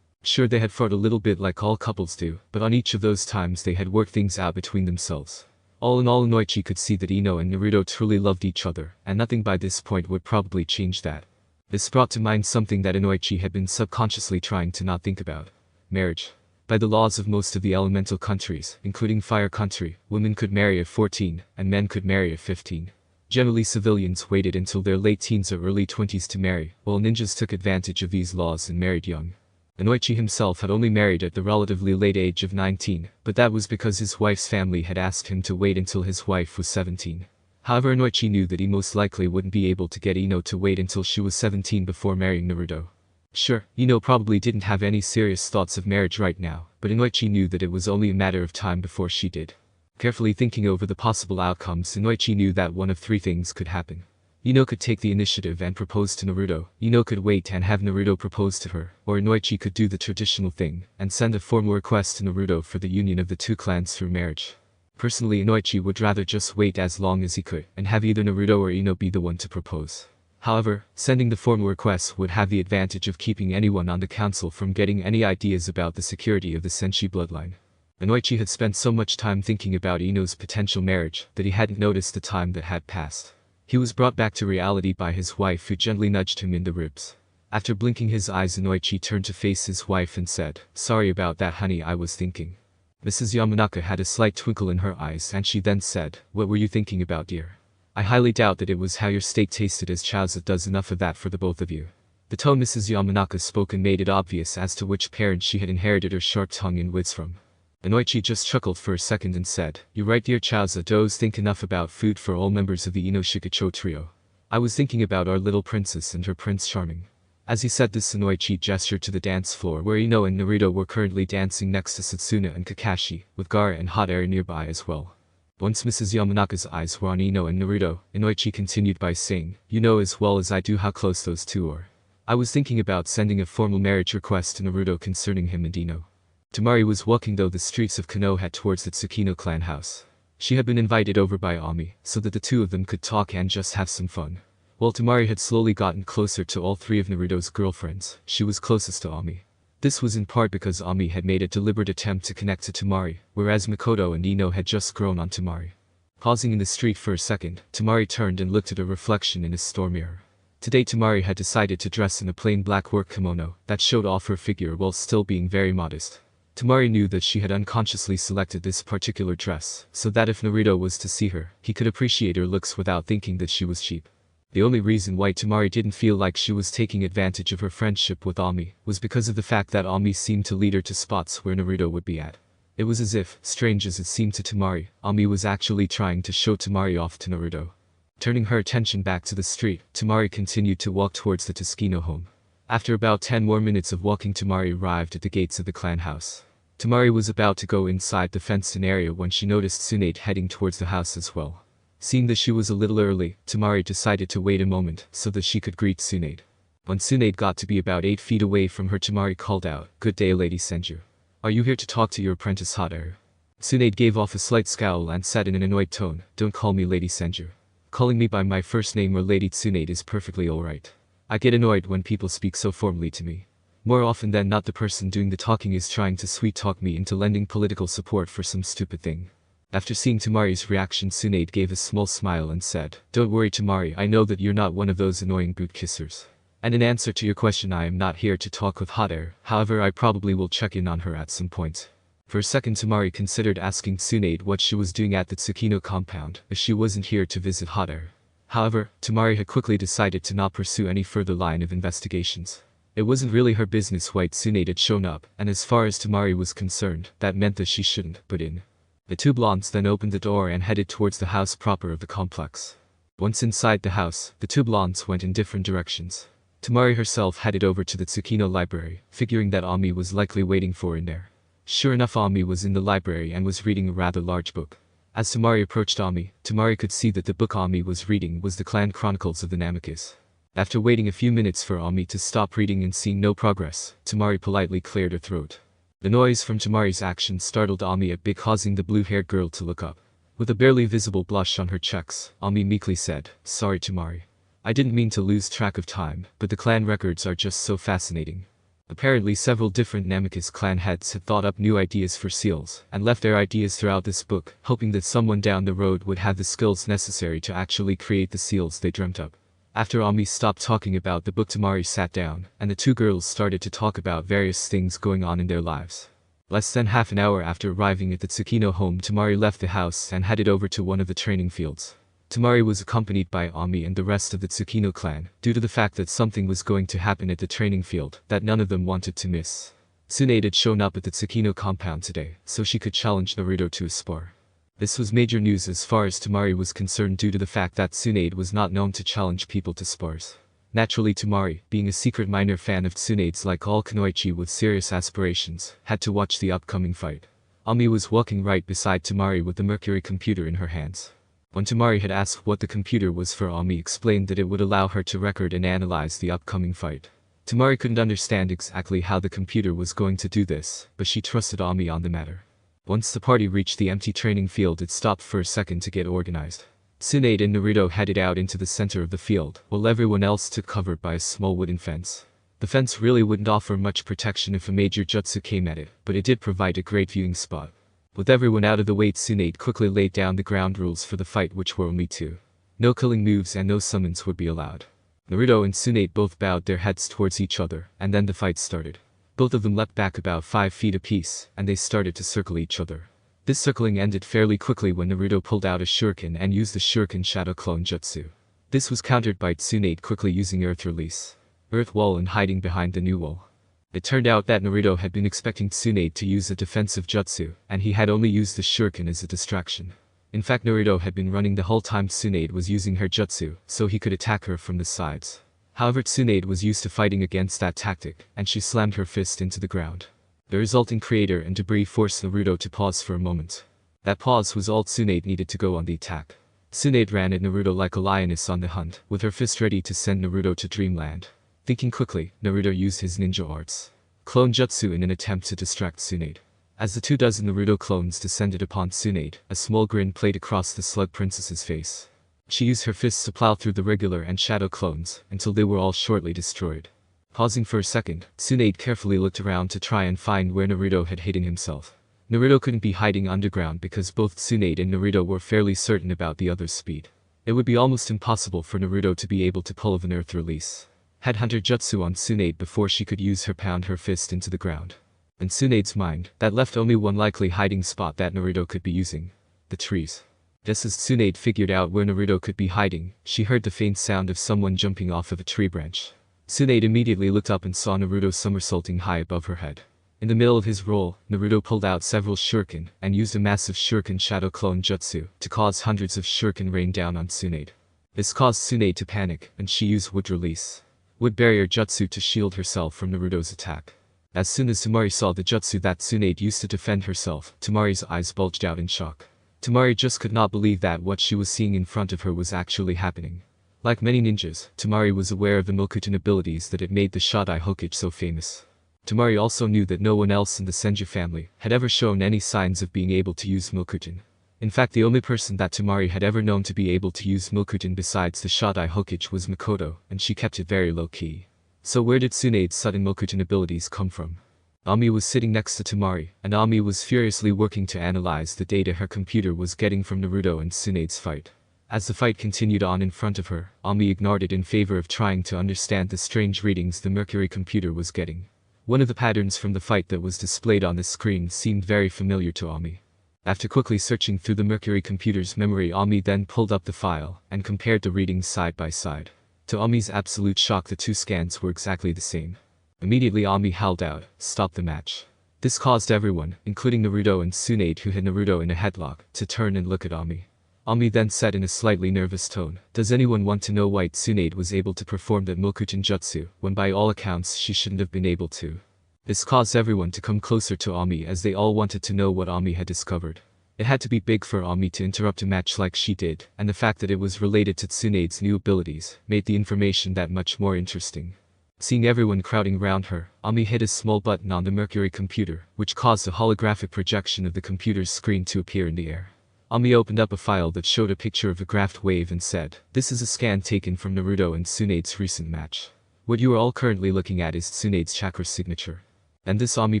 Sure, they had fought a little bit like all couples do, but on each of those times they had worked things out between themselves. All in all, Inoichi could see that Ino and Naruto truly loved each other, and nothing by this point would probably change that. This brought to mind something that Inoichi had been subconsciously trying to not think about: marriage. By the laws of most of the elemental countries, including Fire Country, women could marry at 14, and men could marry at 15. Generally, civilians waited until their late teens or early 20s to marry, while ninjas took advantage of these laws and married young. Inoichi himself had only married at the relatively late age of 19, but that was because his wife's family had asked him to wait until his wife was 17. However, Inoichi knew that he most likely wouldn't be able to get Ino to wait until she was 17 before marrying Naruto. Sure, Ino probably didn't have any serious thoughts of marriage right now, but Inoichi knew that it was only a matter of time before she did. Carefully thinking over the possible outcomes, Inoichi knew that one of 3 things could happen. Ino could take the initiative and propose to Naruto, Ino could wait and have Naruto propose to her, or Inoichi could do the traditional thing and send a formal request to Naruto for the union of the 2 clans through marriage. Personally, Inoichi would rather just wait as long as he could and have either Naruto or Ino be the one to propose. However, sending the formal request would have the advantage of keeping anyone on the council from getting any ideas about the security of the Senshi bloodline. Inoichi had spent so much time thinking about Ino's potential marriage that he hadn't noticed the time that had passed. He was brought back to reality by his wife, who gently nudged him in the ribs. After blinking his eyes, Inoichi turned to face his wife and said, "Sorry about that, honey, I was thinking." Mrs. Yamanaka had a slight twinkle in her eyes and she then said, "What were you thinking about, dear? I highly doubt that it was how your steak tasted, as Chowza does enough of that for the both of you." The tone Mrs. Yamanaka spoke and made it obvious as to which parent she had inherited her sharp tongue and wits from. Inoichi just chuckled for a second and said, "You're right, dear Chowza, does think enough about food for all members of the Ino Shikacho trio. I was thinking about our little princess and her Prince Charming." As he said this, Inoichi gestured to the dance floor where Ino and Naruto were currently dancing next to Satsuna and Kakashi, with Gaara and Hot Air nearby as well. Once Mrs. Yamanaka's eyes were on Ino and Naruto, Inoichi continued by saying, "You know as well as I do how close those 2 are. I was thinking about sending a formal marriage request to Naruto concerning him and Ino." Tamari was walking though the streets of Konoha towards the Tsukino clan house. She had been invited over by Ami, so that the 2 of them could talk and just have some fun. While Tamari had slowly gotten closer to all 3 of Naruto's girlfriends, she was closest to Ami. This was in part because Ami had made a deliberate attempt to connect to Tamari, whereas Makoto and Ino had just grown on Tamari. Pausing in the street for a second, Tamari turned and looked at her reflection in his store mirror. Today Tamari had decided to dress in a plain black work kimono that showed off her figure while still being very modest. Tamari knew that she had unconsciously selected this particular dress, so that if Naruto was to see her, he could appreciate her looks without thinking that she was cheap. The only reason why Tamari didn't feel like she was taking advantage of her friendship with Ami was because of the fact that Ami seemed to lead her to spots where Naruto would be at. It was as if, strange as it seemed to Tamari, Ami was actually trying to show Tamari off to Naruto. Turning her attention back to the street, Tamari continued to walk towards the Tsukino home. After about 10 more minutes of walking, Tamari arrived at the gates of the clan house. Tamari was about to go inside the fenced-in area when she noticed Tsunade heading towards the house as well. Seeing that she was a little early, Tamari decided to wait a moment so that she could greet Tsunade. When Tsunade got to be about 8 feet away from her, Tamari called out, "Good day, Lady Senju. Are you here to talk to your apprentice Hot Air?" Tsunade gave off a slight scowl and said in an annoyed tone, "Don't call me Lady Senju. Calling me by my first name or Lady Tsunade is perfectly alright. I get annoyed when people speak so formally to me." More often than not the person doing the talking is trying to sweet-talk me into lending political support for some stupid thing. After seeing Tamari's reaction, Tsunade gave a small smile and said, "Don't worry Tamari, I know that you're not one of those annoying boot kissers. And in answer to your question, I am not here to talk with hot air, however I probably will check in on her at some point." For a second Tamari considered asking Tsunade what she was doing at the Tsukino compound, as she wasn't here to visit hot air. However, Tamari had quickly decided to not pursue any further line of investigations. It wasn't really her business why Tsunade had shown up, and as far as Tamari was concerned, that meant that she shouldn't butt in. The two blondes then opened the door and headed towards the house proper of the complex. Once inside the house, the two blondes went in different directions. Tamari herself headed over to the Tsukino library, figuring that Ami was likely waiting for her in there. Sure enough, Ami was in the library and was reading a rather large book. As Tamari approached Ami, Tamari could see that the book Ami was reading was the Clan Chronicles of the Namicus. After waiting a few minutes for Ami to stop reading and seeing no progress, Tamari politely cleared her throat. The noise from Tamari's action startled Ami a bit, causing the blue-haired girl to look up. With a barely visible blush on her cheeks, Ami meekly said, "Sorry Tamari. I didn't mean to lose track of time, but the clan records are just so fascinating." Apparently several different Namicus clan heads had thought up new ideas for seals, and left their ideas throughout this book, hoping that someone down the road would have the skills necessary to actually create the seals they dreamt up. After Ami stopped talking about the book, Tamari sat down, and the two girls started to talk about various things going on in their lives. Less than half an hour after arriving at the Tsukino home, Tamari left the house and headed over to one of the training fields. Tamari was accompanied by Ami and the rest of the Tsukino clan, due to the fact that something was going to happen at the training field that none of them wanted to miss. Tsunade had shown up at the Tsukino compound today, so she could challenge Naruto to a spar. This was major news as far as Tamari was concerned, due to the fact that Tsunade was not known to challenge people to spars. Naturally Tamari, being a secret minor fan of Tsunade's like all kunoichi with serious aspirations, had to watch the upcoming fight. Ami was walking right beside Tamari with the Mercury computer in her hands. When Tamari had asked what the computer was for, Ami explained that it would allow her to record and analyze the upcoming fight. Tamari couldn't understand exactly how the computer was going to do this, but she trusted Ami on the matter. Once the party reached the empty training field, it stopped for a second to get organized. Tsunade and Naruto headed out into the center of the field, while everyone else took cover by a small wooden fence. The fence really wouldn't offer much protection if a major jutsu came at it, but it did provide a great viewing spot. With everyone out of the way, Tsunade quickly laid down the ground rules for the fight, which were only two. No killing moves and no summons would be allowed. Naruto and Tsunade both bowed their heads towards each other, and then the fight started. Both of them leapt back about 5 feet apiece, and they started to circle each other. This circling ended fairly quickly when Naruto pulled out a shuriken and used the shuriken shadow clone jutsu. This was countered by Tsunade quickly using earth release, earth wall, and hiding behind the new wall. It turned out that Naruto had been expecting Tsunade to use a defensive jutsu, and he had only used the shuriken as a distraction. In fact, Naruto had been running the whole time Tsunade was using her jutsu, so he could attack her from the sides. However, Tsunade was used to fighting against that tactic, and she slammed her fist into the ground. The resulting crater and debris forced Naruto to pause for a moment. That pause was all Tsunade needed to go on the attack. Tsunade ran at Naruto like a lioness on the hunt, with her fist ready to send Naruto to dreamland. Thinking quickly, Naruto used his ninja arts clone jutsu in an attempt to distract Tsunade. As the 24 Naruto clones descended upon Tsunade, a small grin played across the slug princess's face. She used her fists to plow through the regular and shadow clones, until they were all shortly destroyed. Pausing for a second, Tsunade carefully looked around to try and find where Naruto had hidden himself. Naruto couldn't be hiding underground because both Tsunade and Naruto were fairly certain about the other's speed. It would be almost impossible for Naruto to be able to pull an earth release Headhunter jutsu on Tsunade before she could use her pound her fist into the ground. In Tsunade's mind, that left only one likely hiding spot that Naruto could be using: the trees. Just as Tsunade figured out where Naruto could be hiding, she heard the faint sound of someone jumping off of a tree branch. Tsunade immediately looked up and saw Naruto somersaulting high above her head. In the middle of his roll, Naruto pulled out several shuriken and used a massive shuriken shadow clone jutsu to cause hundreds of shuriken rain down on Tsunade. This caused Tsunade to panic, and she used wood release wood barrier jutsu to shield herself from Naruto's attack. As soon as Tamari saw the jutsu that Tsunade used to defend herself, Tamari's eyes bulged out in shock. Tamari just could not believe that what she was seeing in front of her was actually happening. Like many ninjas, Tamari was aware of the Mokuton abilities that had made the Shodai Hokage so famous. Tamari also knew that no one else in the Senju family had ever shown any signs of being able to use Mokuton. In fact, the only person that Tamari had ever known to be able to use Mokuton besides the Shodai Hokage was Makoto, and she kept it very low-key. So where did Tsunade's sudden Mokuton abilities come from? Ami was sitting next to Tamari, and Ami was furiously working to analyze the data her computer was getting from Naruto and Tsunade's fight. As the fight continued on in front of her, Ami ignored it in favor of trying to understand the strange readings the Mercury computer was getting. One of the patterns from the fight that was displayed on the screen seemed very familiar to Ami. After quickly searching through the Mercury computer's memory, Ami then pulled up the file and compared the readings side by side. To Ami's absolute shock, the two scans were exactly the same. Immediately Ami howled out, "Stop the match." This caused everyone, including Naruto and Tsunade who had Naruto in a headlock, to turn and look at Ami. Ami then said in a slightly nervous tone, "Does anyone want to know why Tsunade was able to perform that Mokuton jutsu, when by all accounts she shouldn't have been able to?" This caused everyone to come closer to Ami as they all wanted to know what Ami had discovered. It had to be big for Ami to interrupt a match like she did, and the fact that it was related to Tsunade's new abilities made the information that much more interesting. Seeing everyone crowding around her, Ami hit a small button on the Mercury computer, which caused a holographic projection of the computer's screen to appear in the air. Ami opened up a file that showed a picture of a graphed wave and said, "This is a scan taken from Naruto and Tsunade's recent match. What you are all currently looking at is Tsunade's chakra signature." And this Ami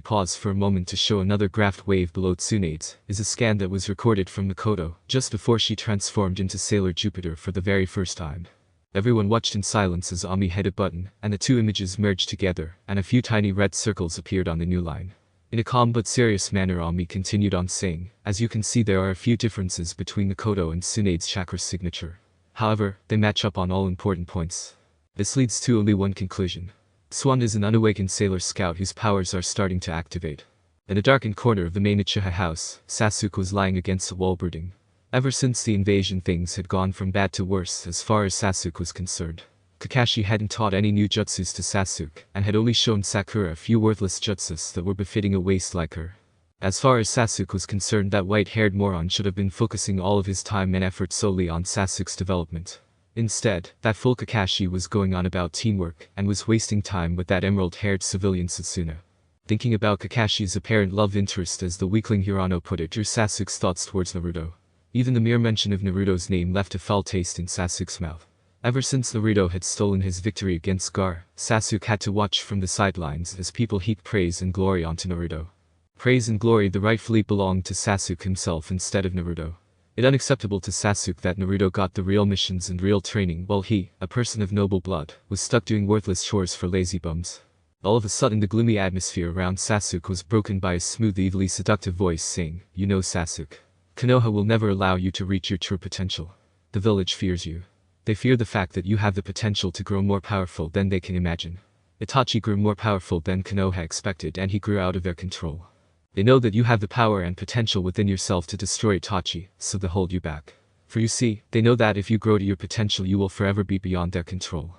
paused for a moment to show another graphed wave below Tsunade's, is a scan that was recorded from Makoto, just before she transformed into Sailor Jupiter for the very first time. Everyone watched in silence as Ami hit a button, and the two images merged together, and a few tiny red circles appeared on the new line. In a calm but serious manner, Ami continued on saying, "As you can see, there are a few differences between Makoto and Tsunade's chakra signature. However, they match up on all important points. This leads to only one conclusion. Swan is an unawakened sailor scout whose powers are starting to activate." In a darkened corner of the main Uchiha house, Sasuke was lying against the wall brooding. Ever since the invasion, things had gone from bad to worse as far as Sasuke was concerned. Kakashi hadn't taught any new jutsus to Sasuke, and had only shown Sakura a few worthless jutsus that were befitting a waste like her. As far as Sasuke was concerned, that white-haired moron should have been focusing all of his time and effort solely on Sasuke's development. Instead, that fool Kakashi was going on about teamwork, and was wasting time with that emerald-haired civilian Sasuna. Thinking about Kakashi's apparent love interest, as the weakling Hirano put it, drew Sasuke's thoughts towards Naruto. Even the mere mention of Naruto's name left a foul taste in Sasuke's mouth. Ever since Naruto had stolen his victory against Gar, Sasuke had to watch from the sidelines as people heaped praise and glory onto Naruto. Praise and glory that rightfully belonged to Sasuke himself instead of Naruto. It unacceptable to Sasuke that Naruto got the real missions and real training while he, a person of noble blood, was stuck doing worthless chores for lazy bums. All of a sudden the gloomy atmosphere around Sasuke was broken by a smooth, evilly seductive voice saying, "You know, Sasuke, Konoha will never allow you to reach your true potential. The village fears you. They fear the fact that you have the potential to grow more powerful than they can imagine. Itachi grew more powerful than Konoha expected, and he grew out of their control. They know that you have the power and potential within yourself to destroy Itachi, so they hold you back. For you see, they know that if you grow to your potential you will forever be beyond their control."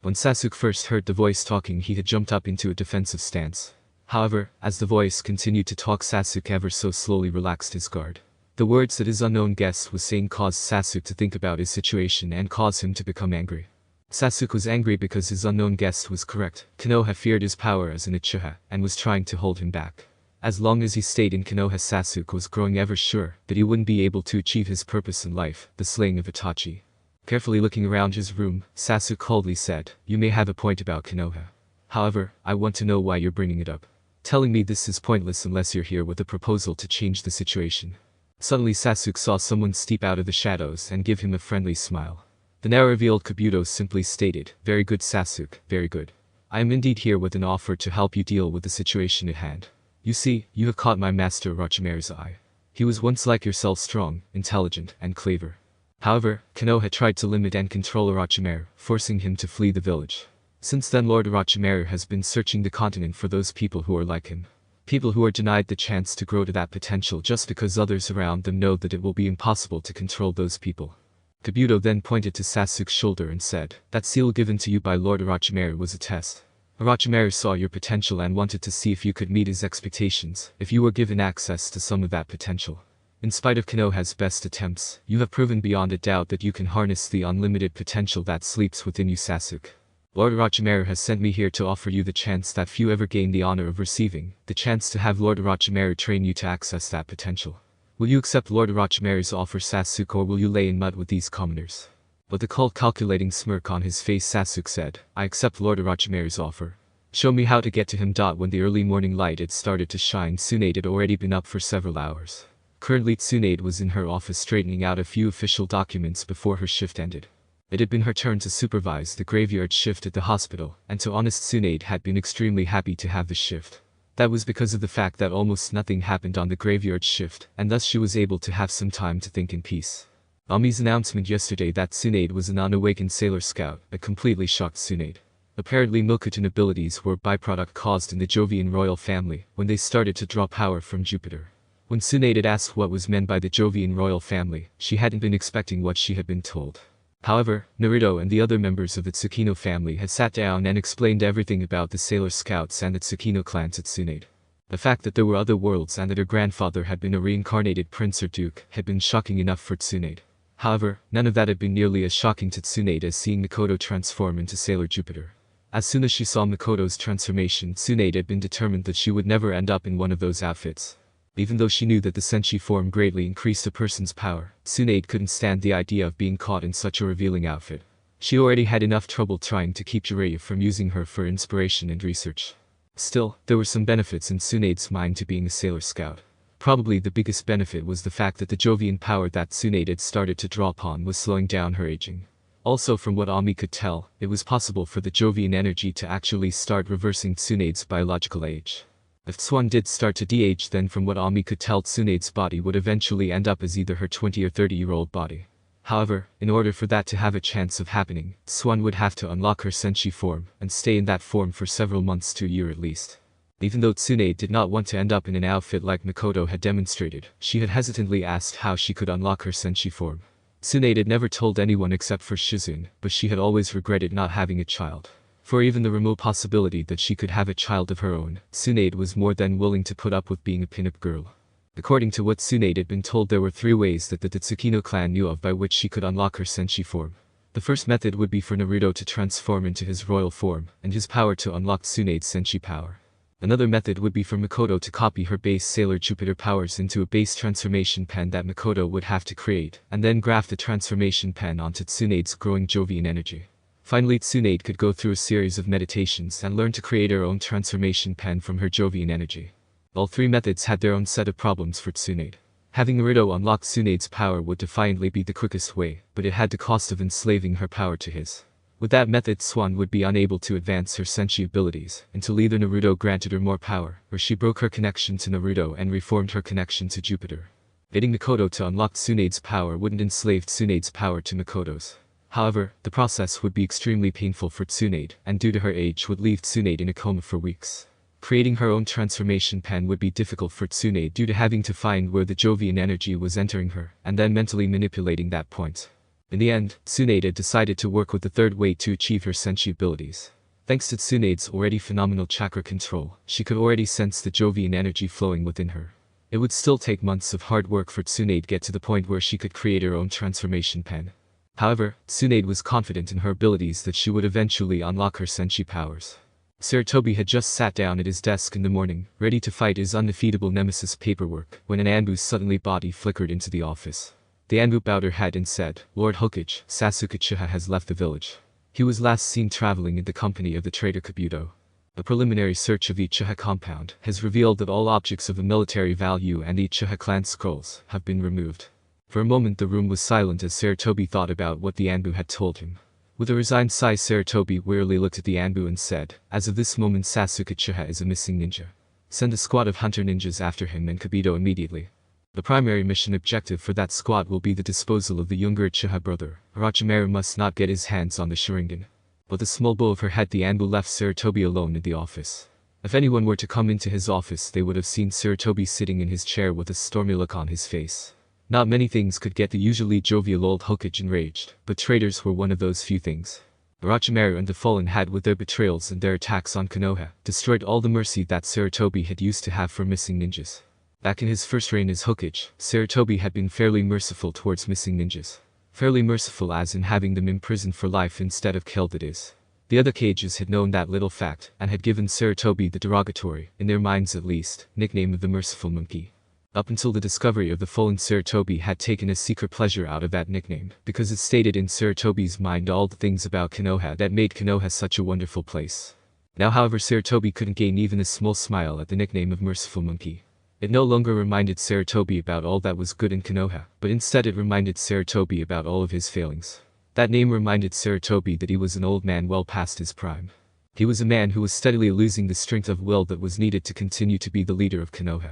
When Sasuke first heard the voice talking, he had jumped up into a defensive stance. However, as the voice continued to talk, Sasuke ever so slowly relaxed his guard. The words that his unknown guest was saying caused Sasuke to think about his situation and caused him to become angry. Sasuke was angry because his unknown guest was correct. Konoha feared his power as an Uchiha, and was trying to hold him back. As long as he stayed in Konoha, Sasuke was growing ever sure that he wouldn't be able to achieve his purpose in life, the slaying of Itachi. Carefully looking around his room, Sasuke coldly said, "You may have a point about Konoha. However, I want to know why you're bringing it up. Telling me this is pointless unless you're here with a proposal to change the situation." Suddenly Sasuke saw someone steep out of the shadows and give him a friendly smile. The now revealed Kabuto simply stated, "Very good, Sasuke, very good. I am indeed here with an offer to help you deal with the situation at hand. You see, you have caught my master Orochimaru's eye. He was once like yourself, strong, intelligent, and clever. However, Konoha tried to limit and control Orochimaru, forcing him to flee the village. Since then Lord Orochimaru has been searching the continent for those people who are like him. People who are denied the chance to grow to that potential just because others around them know that it will be impossible to control those people." Kabuto then pointed to Sasuke's shoulder and said, "That seal given to you by Lord Orochimaru was a test. Orochimaru saw your potential and wanted to see if you could meet his expectations, if you were given access to some of that potential. In spite of Konoha's best attempts, you have proven beyond a doubt that you can harness the unlimited potential that sleeps within you, Sasuke. Lord Orochimaru has sent me here to offer you the chance that few ever gain the honor of receiving, the chance to have Lord Orochimaru train you to access that potential. Will you accept Lord Orochimaru's offer, Sasuke, or will you lay in mud with these commoners?" With a cold calculating smirk on his face, Sasuke said, I accept Lord Orochimaru's offer. Show me how to get to him. When the early morning light had started to shine, Tsunade had already been up for several hours. Currently Tsunade was in her office straightening out a few official documents before her shift ended. It had been her turn to supervise the graveyard shift at the hospital, and to honest Tsunade had been extremely happy to have the shift. That was because of the fact that almost nothing happened on the graveyard shift, and thus she was able to have some time to think in peace. Ami's announcement yesterday that Tsunade was an unawakened sailor scout had completely shocked Tsunade. Apparently Milkutan abilities were a byproduct caused in the Jovian royal family when they started to draw power from Jupiter. When Tsunade had asked what was meant by the Jovian royal family, she hadn't been expecting what she had been told. However, Naruto and the other members of the Tsukino family had sat down and explained everything about the Sailor Scouts and the Tsukino clan to Tsunade. The fact that there were other worlds and that her grandfather had been a reincarnated prince or duke had been shocking enough for Tsunade. However, none of that had been nearly as shocking to Tsunade as seeing Mikoto transform into Sailor Jupiter. As soon as she saw Mikoto's transformation, Tsunade had been determined that she would never end up in one of those outfits. Even though she knew that the senshi form greatly increased a person's power, Tsunade couldn't stand the idea of being caught in such a revealing outfit. She already had enough trouble trying to keep Jiraiya from using her for inspiration and research. Still, there were some benefits in Tsunade's mind to being a sailor scout. Probably the biggest benefit was the fact that the Jovian power that Tsunade had started to draw upon was slowing down her aging. Also, from what Ami could tell, it was possible for the Jovian energy to actually start reversing Tsunade's biological age. If Swan did start to de-age, then from what Ami could tell, Tsunade's body would eventually end up as either her 20 or 30-year-old body. However, in order for that to have a chance of happening, Swan would have to unlock her senshi form and stay in that form for several months to a year at least. Even though Tsunade did not want to end up in an outfit like Mikoto had demonstrated, she had hesitantly asked how she could unlock her senshi form. Tsunade had never told anyone except for Shizune, but she had always regretted not having a child. For even the remote possibility that she could have a child of her own, Tsunade was more than willing to put up with being a pin-up girl. According to what Tsunade had been told, there were 3 ways that the Tsukino clan knew of by which she could unlock her senshi form. The first method would be for Naruto to transform into his royal form, and his power to unlock Tsunade's senshi power. Another method would be for Mikoto to copy her base Sailor Jupiter powers into a base transformation pen that Mikoto would have to create, and then graft the transformation pen onto Tsunade's growing Jovian energy. Finally, Tsunade could go through a series of meditations and learn to create her own transformation pen from her Jovian energy. All 3 methods had their own set of problems for Tsunade. Having Naruto unlock Tsunade's power would defiantly be the quickest way, but it had the cost of enslaving her power to his. With that method, Swan would be unable to advance her senshi abilities until either Naruto granted her more power, or she broke her connection to Naruto and reformed her connection to Jupiter. Getting Mikoto to unlock Tsunade's power wouldn't enslave Tsunade's power to Mikoto's. However, the process would be extremely painful for Tsunade, and due to her age would leave Tsunade in a coma for weeks. Creating her own transformation pen would be difficult for Tsunade due to having to find where the Jovian energy was entering her, and then mentally manipulating that point. In the end, Tsunade had decided to work with the third way to achieve her senshi abilities. Thanks to Tsunade's already phenomenal chakra control, she could already sense the Jovian energy flowing within her. It would still take months of hard work for Tsunade to get to the point where she could create her own transformation pen. However, Tsunade was confident in her abilities that she would eventually unlock her senshi powers. Sarutobi had just sat down at his desk in the morning, ready to fight his undefeatable nemesis Paperwork, when an Anbu's suddenly body flickered into the office. The Anbu bowed her head and said, Lord Hokage, Sasuke Uchiha has left the village. He was last seen traveling in the company of the traitor Kabuto. A preliminary search of the Uchiha compound has revealed that all objects of a military value and the Uchiha clan scrolls have been removed. For a moment the room was silent as Sarutobi thought about what the Anbu had told him. With a resigned sigh, Sarutobi wearily looked at the Anbu and said, As of this moment Sasuke Uchiha is a missing ninja. Send a squad of hunter ninjas after him and Kabuto immediately. The primary mission objective for that squad will be the disposal of the younger Uchiha brother. Orochimaru must not get his hands on the Sharingan. With a small bow of her head, the Anbu left Sarutobi alone in the office. If anyone were to come into his office, they would have seen Sarutobi sitting in his chair with a stormy look on his face. Not many things could get the usually jovial old Hokage enraged, but traitors were one of those few things. Orochimaru and the Fallen had, with their betrayals and their attacks on Konoha, destroyed all the mercy that Sarutobi had used to have for missing ninjas. Back in his first reign as Hokage, Sarutobi had been fairly merciful towards missing ninjas. Fairly merciful as in having them imprisoned for life instead of killed, that is. The other Kages had known that little fact, and had given Sarutobi the derogatory, in their minds at least, nickname of the Merciful Monkey. Up until the discovery of the fallen Sarutobi had taken a secret pleasure out of that nickname, because it stated in Sarutobi's mind all the things about Konoha that made Konoha such a wonderful place. Now however Sarutobi couldn't gain even a small smile at the nickname of Merciful Monkey. It no longer reminded Sarutobi about all that was good in Konoha, but instead it reminded Sarutobi about all of his failings. That name reminded Sarutobi that he was an old man well past his prime. He was a man who was steadily losing the strength of will that was needed to continue to be the leader of Konoha.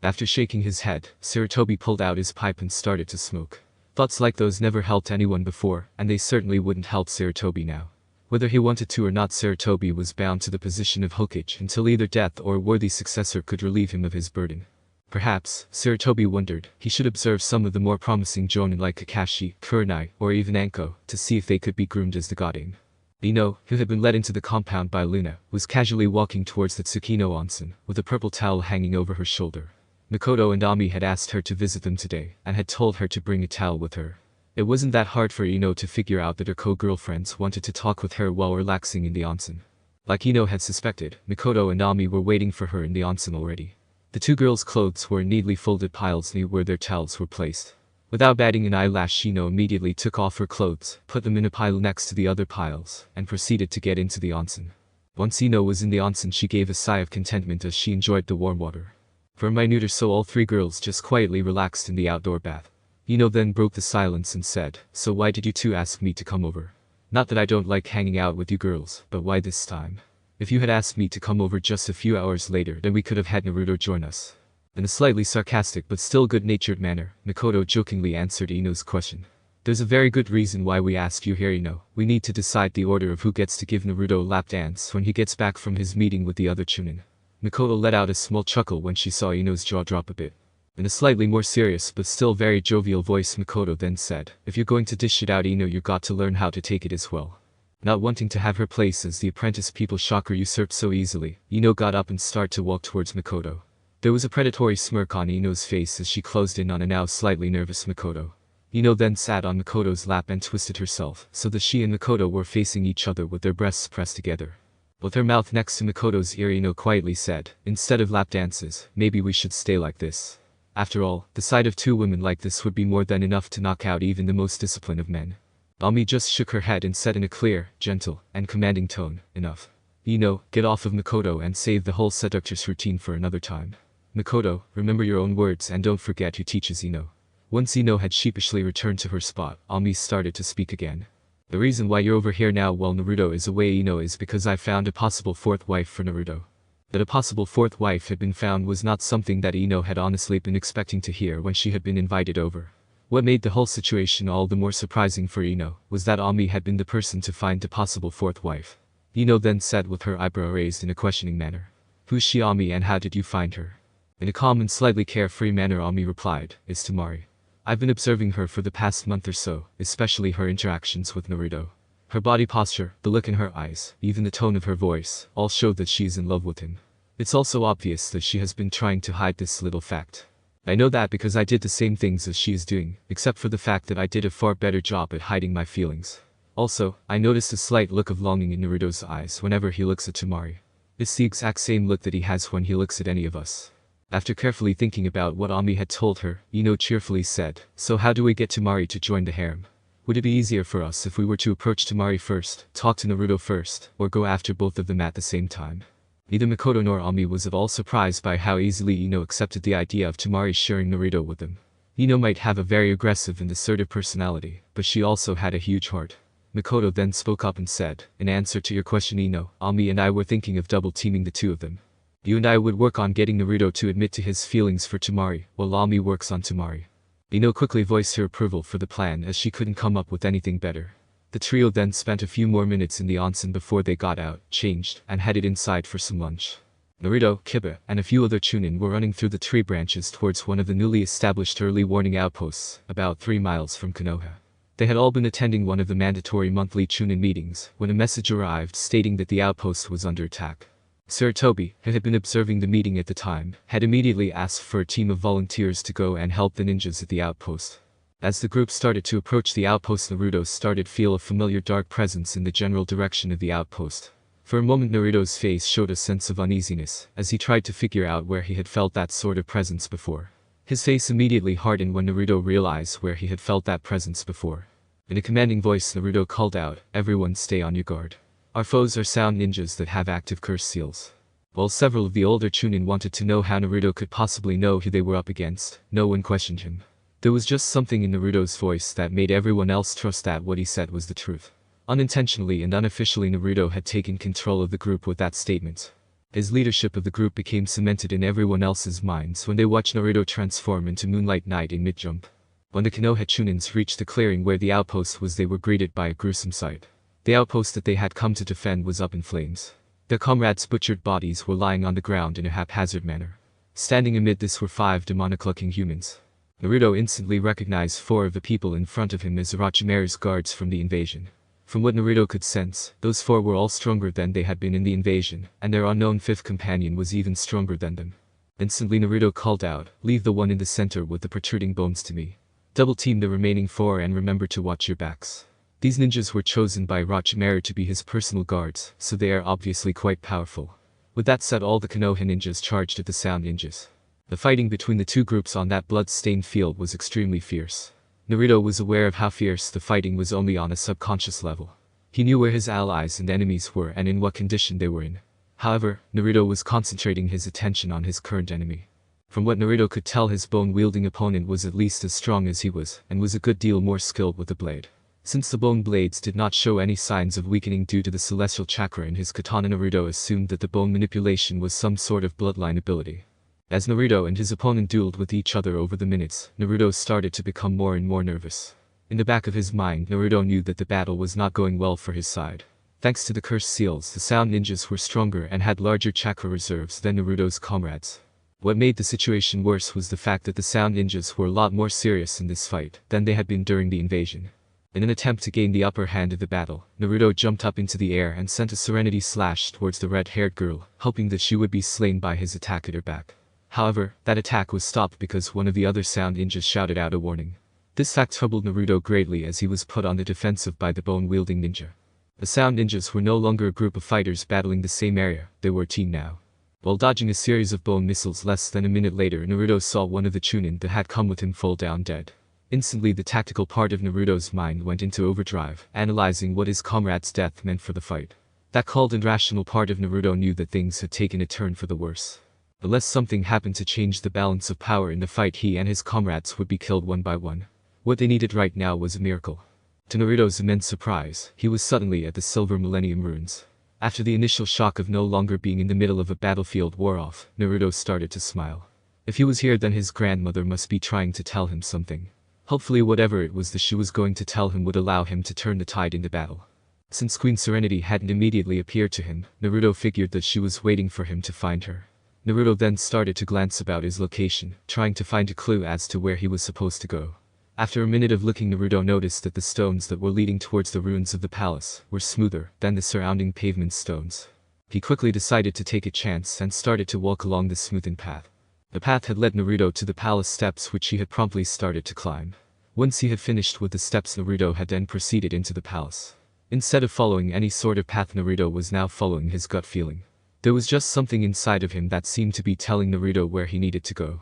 After shaking his head, Sarutobi pulled out his pipe and started to smoke. Thoughts like those never helped anyone before, and they certainly wouldn't help Sarutobi now. Whether he wanted to or not, Sarutobi was bound to the position of Hokage until either death or a worthy successor could relieve him of his burden. Perhaps, Sarutobi wondered, he should observe some of the more promising jonin like Kakashi, Kurenai, or even Anko, to see if they could be groomed as the godin. Ino, who had been led into the compound by Luna, was casually walking towards the Tsukino onsen, with a purple towel hanging over her shoulder. Mikoto and Ami had asked her to visit them today, and had told her to bring a towel with her. It wasn't that hard for Ino to figure out that her co-girlfriends wanted to talk with her while relaxing in the onsen. Like Ino had suspected, Mikoto and Ami were waiting for her in the onsen already. The two girls' clothes were in neatly folded piles near where their towels were placed. Without batting an eyelash, Ino immediately took off her clothes, put them in a pile next to the other piles, and proceeded to get into the onsen. Once Ino was in the onsen, she gave a sigh of contentment as she enjoyed the warm water. For a minute or so all three girls just quietly relaxed in the outdoor bath. Ino then broke the silence and said, "So why did you two ask me to come over? Not that I don't like hanging out with you girls, but why this time? If you had asked me to come over just a few hours later, then we could have had Naruto join us." In a slightly sarcastic but still good-natured manner, Mikoto jokingly answered Ino's question. "There's a very good reason why we asked you here, Ino. We need to decide the order of who gets to give Naruto a lap dance when he gets back from his meeting with the other chunin." Mikoto let out a small chuckle when she saw Ino's jaw drop a bit. In a slightly more serious but still very jovial voice, Mikoto then said, "If you're going to dish it out, Ino, you got to learn how to take it as well." Not wanting to have her place as the apprentice people shocker usurped so easily, Ino got up and started to walk towards Mikoto. There was a predatory smirk on Ino's face as she closed in on a now slightly nervous Mikoto. Ino then sat on Mikoto's lap and twisted herself, so that she and Mikoto were facing each other with their breasts pressed together. With her mouth next to Mikoto's ear, Ino quietly said, "Instead of lap dances, maybe we should stay like this." After all, the sight of two women like this would be more than enough to knock out even the most disciplined of men. Ami just shook her head and said in a clear, gentle, and commanding tone, "Enough. Ino, get off of Mikoto and save the whole seductress routine for another time. Mikoto, remember your own words and don't forget who teaches Ino." Once Ino had sheepishly returned to her spot, Ami started to speak again. "The reason why you're over here now while Naruto is away, Ino, is because I found a possible fourth wife for Naruto." That a possible fourth wife had been found was not something that Ino had honestly been expecting to hear when she had been invited over. What made the whole situation all the more surprising for Ino was that Ami had been the person to find the possible fourth wife. Ino then said with her eyebrow raised in a questioning manner, "Who's she, Ami, and how did you find her?" In a calm and slightly carefree manner, Ami replied, "It's Tamari. I've been observing her for the past month or so, especially her interactions with Naruto. Her body posture, the look in her eyes, even the tone of her voice, all show that she's in love with him. It's also obvious that she has been trying to hide this little fact. I know that because I did the same things as she is doing, except for the fact that I did a far better job at hiding my feelings. Also, I noticed a slight look of longing in Naruto's eyes whenever he looks at Tamari. It's the exact same look that he has when he looks at any of us." After carefully thinking about what Ami had told her, Ino cheerfully said, "So how do we get Tamari to join the harem? Would it be easier for us if we were to approach Tamari first, talk to Naruto first, or go after both of them at the same time?" Neither Mikoto nor Ami was at all surprised by how easily Ino accepted the idea of Tamari sharing Naruto with them. Ino might have a very aggressive and assertive personality, but she also had a huge heart. Mikoto then spoke up and said, "In answer to your question, Ino, Ami and I were thinking of double-teaming the two of them. You and I would work on getting Naruto to admit to his feelings for Tamari, while Ami works on Tamari." Ino quickly voiced her approval for the plan as she couldn't come up with anything better. The trio then spent a few more minutes in the onsen before they got out, changed, and headed inside for some lunch. Naruto, Kiba, and a few other chunin were running through the tree branches towards one of the newly established early warning outposts, about 3 miles from Konoha. They had all been attending one of the mandatory monthly chunin meetings when a message arrived stating that the outpost was under attack. Sarutobi, who had been observing the meeting at the time, had immediately asked for a team of volunteers to go and help the ninjas at the outpost. As the group started to approach the outpost, Naruto started to feel a familiar dark presence in the general direction of the outpost. For a moment Naruto's face showed a sense of uneasiness, as he tried to figure out where he had felt that sort of presence before. His face immediately hardened when Naruto realized where he had felt that presence before. In a commanding voice, Naruto called out, "Everyone stay on your guard. Our foes are sound ninjas that have active curse seals." While several of the older chunin wanted to know how Naruto could possibly know who they were up against, no one questioned him. There was just something in Naruto's voice that made everyone else trust that what he said was the truth. Unintentionally and unofficially, Naruto had taken control of the group with that statement. His leadership of the group became cemented in everyone else's minds when they watched Naruto transform into Moonlight Knight in mid-jump. When the Konoha chunins reached the clearing where the outpost was, they were greeted by a gruesome sight. The outpost that they had come to defend was up in flames. Their comrades' butchered bodies were lying on the ground in a haphazard manner. Standing amid this were 5 demonic-looking humans. Naruto instantly recognized 4 of the people in front of him as Orochimaru's guards from the invasion. From what Naruto could sense, those 4 were all stronger than they had been in the invasion, and their unknown 5th companion was even stronger than them. Instantly Naruto called out, "Leave the one in the center with the protruding bones to me. Double team the remaining 4 and remember to watch your backs." These ninjas were chosen by Orochimaru to be his personal guards, so they are obviously quite powerful. With that said, all the Konoha ninjas charged at the sound ninjas. The fighting between the two groups on that blood-stained field was extremely fierce. Naruto was aware of how fierce the fighting was only on a subconscious level. He knew where his allies and enemies were and in what condition they were in. However, Naruto was concentrating his attention on his current enemy. From what Naruto could tell, his bone-wielding opponent was at least as strong as he was, and was a good deal more skilled with the blade. Since the bone blades did not show any signs of weakening due to the celestial chakra in his katana, Naruto assumed that the bone manipulation was some sort of bloodline ability. As Naruto and his opponent dueled with each other over the minutes, Naruto started to become more and more nervous. In the back of his mind, Naruto knew that the battle was not going well for his side. Thanks to the cursed seals, the sound ninjas were stronger and had larger chakra reserves than Naruto's comrades. What made the situation worse was the fact that the sound ninjas were a lot more serious in this fight than they had been during the invasion. In an attempt to gain the upper hand of the battle, Naruto jumped up into the air and sent a Serenity slash towards the red-haired girl, hoping that she would be slain by his attack at her back. However, that attack was stopped because one of the other sound ninjas shouted out a warning. This fact troubled Naruto greatly as he was put on the defensive by the bone-wielding ninja. The sound ninjas were no longer a group of fighters battling the same area, they were a team now. While dodging a series of bone missiles less than a minute later, Naruto saw one of the chunin that had come with him fall down dead. Instantly the tactical part of Naruto's mind went into overdrive, analyzing what his comrade's death meant for the fight. That cold and rational part of Naruto knew that things had taken a turn for the worse. Unless something happened to change the balance of power in the fight, he and his comrades would be killed one by one. What they needed right now was a miracle. To Naruto's immense surprise, he was suddenly at the Silver Millennium Ruins. After the initial shock of no longer being in the middle of a battlefield wore off, Naruto started to smile. If he was here, then his grandmother must be trying to tell him something. Hopefully whatever it was that she was going to tell him would allow him to turn the tide in the battle. Since Queen Serenity hadn't immediately appeared to him, Naruto figured that she was waiting for him to find her. Naruto then started to glance about his location, trying to find a clue as to where he was supposed to go. After a minute of looking, Naruto noticed that the stones that were leading towards the ruins of the palace were smoother than the surrounding pavement stones. He quickly decided to take a chance and started to walk along the smoothened path. The path had led Naruto to the palace steps, which he had promptly started to climb. Once he had finished with the steps, Naruto had then proceeded into the palace. Instead of following any sort of path, Naruto was now following his gut feeling. There was just something inside of him that seemed to be telling Naruto where he needed to go.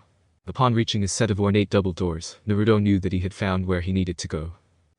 Upon reaching a set of ornate double doors, Naruto knew that he had found where he needed to go.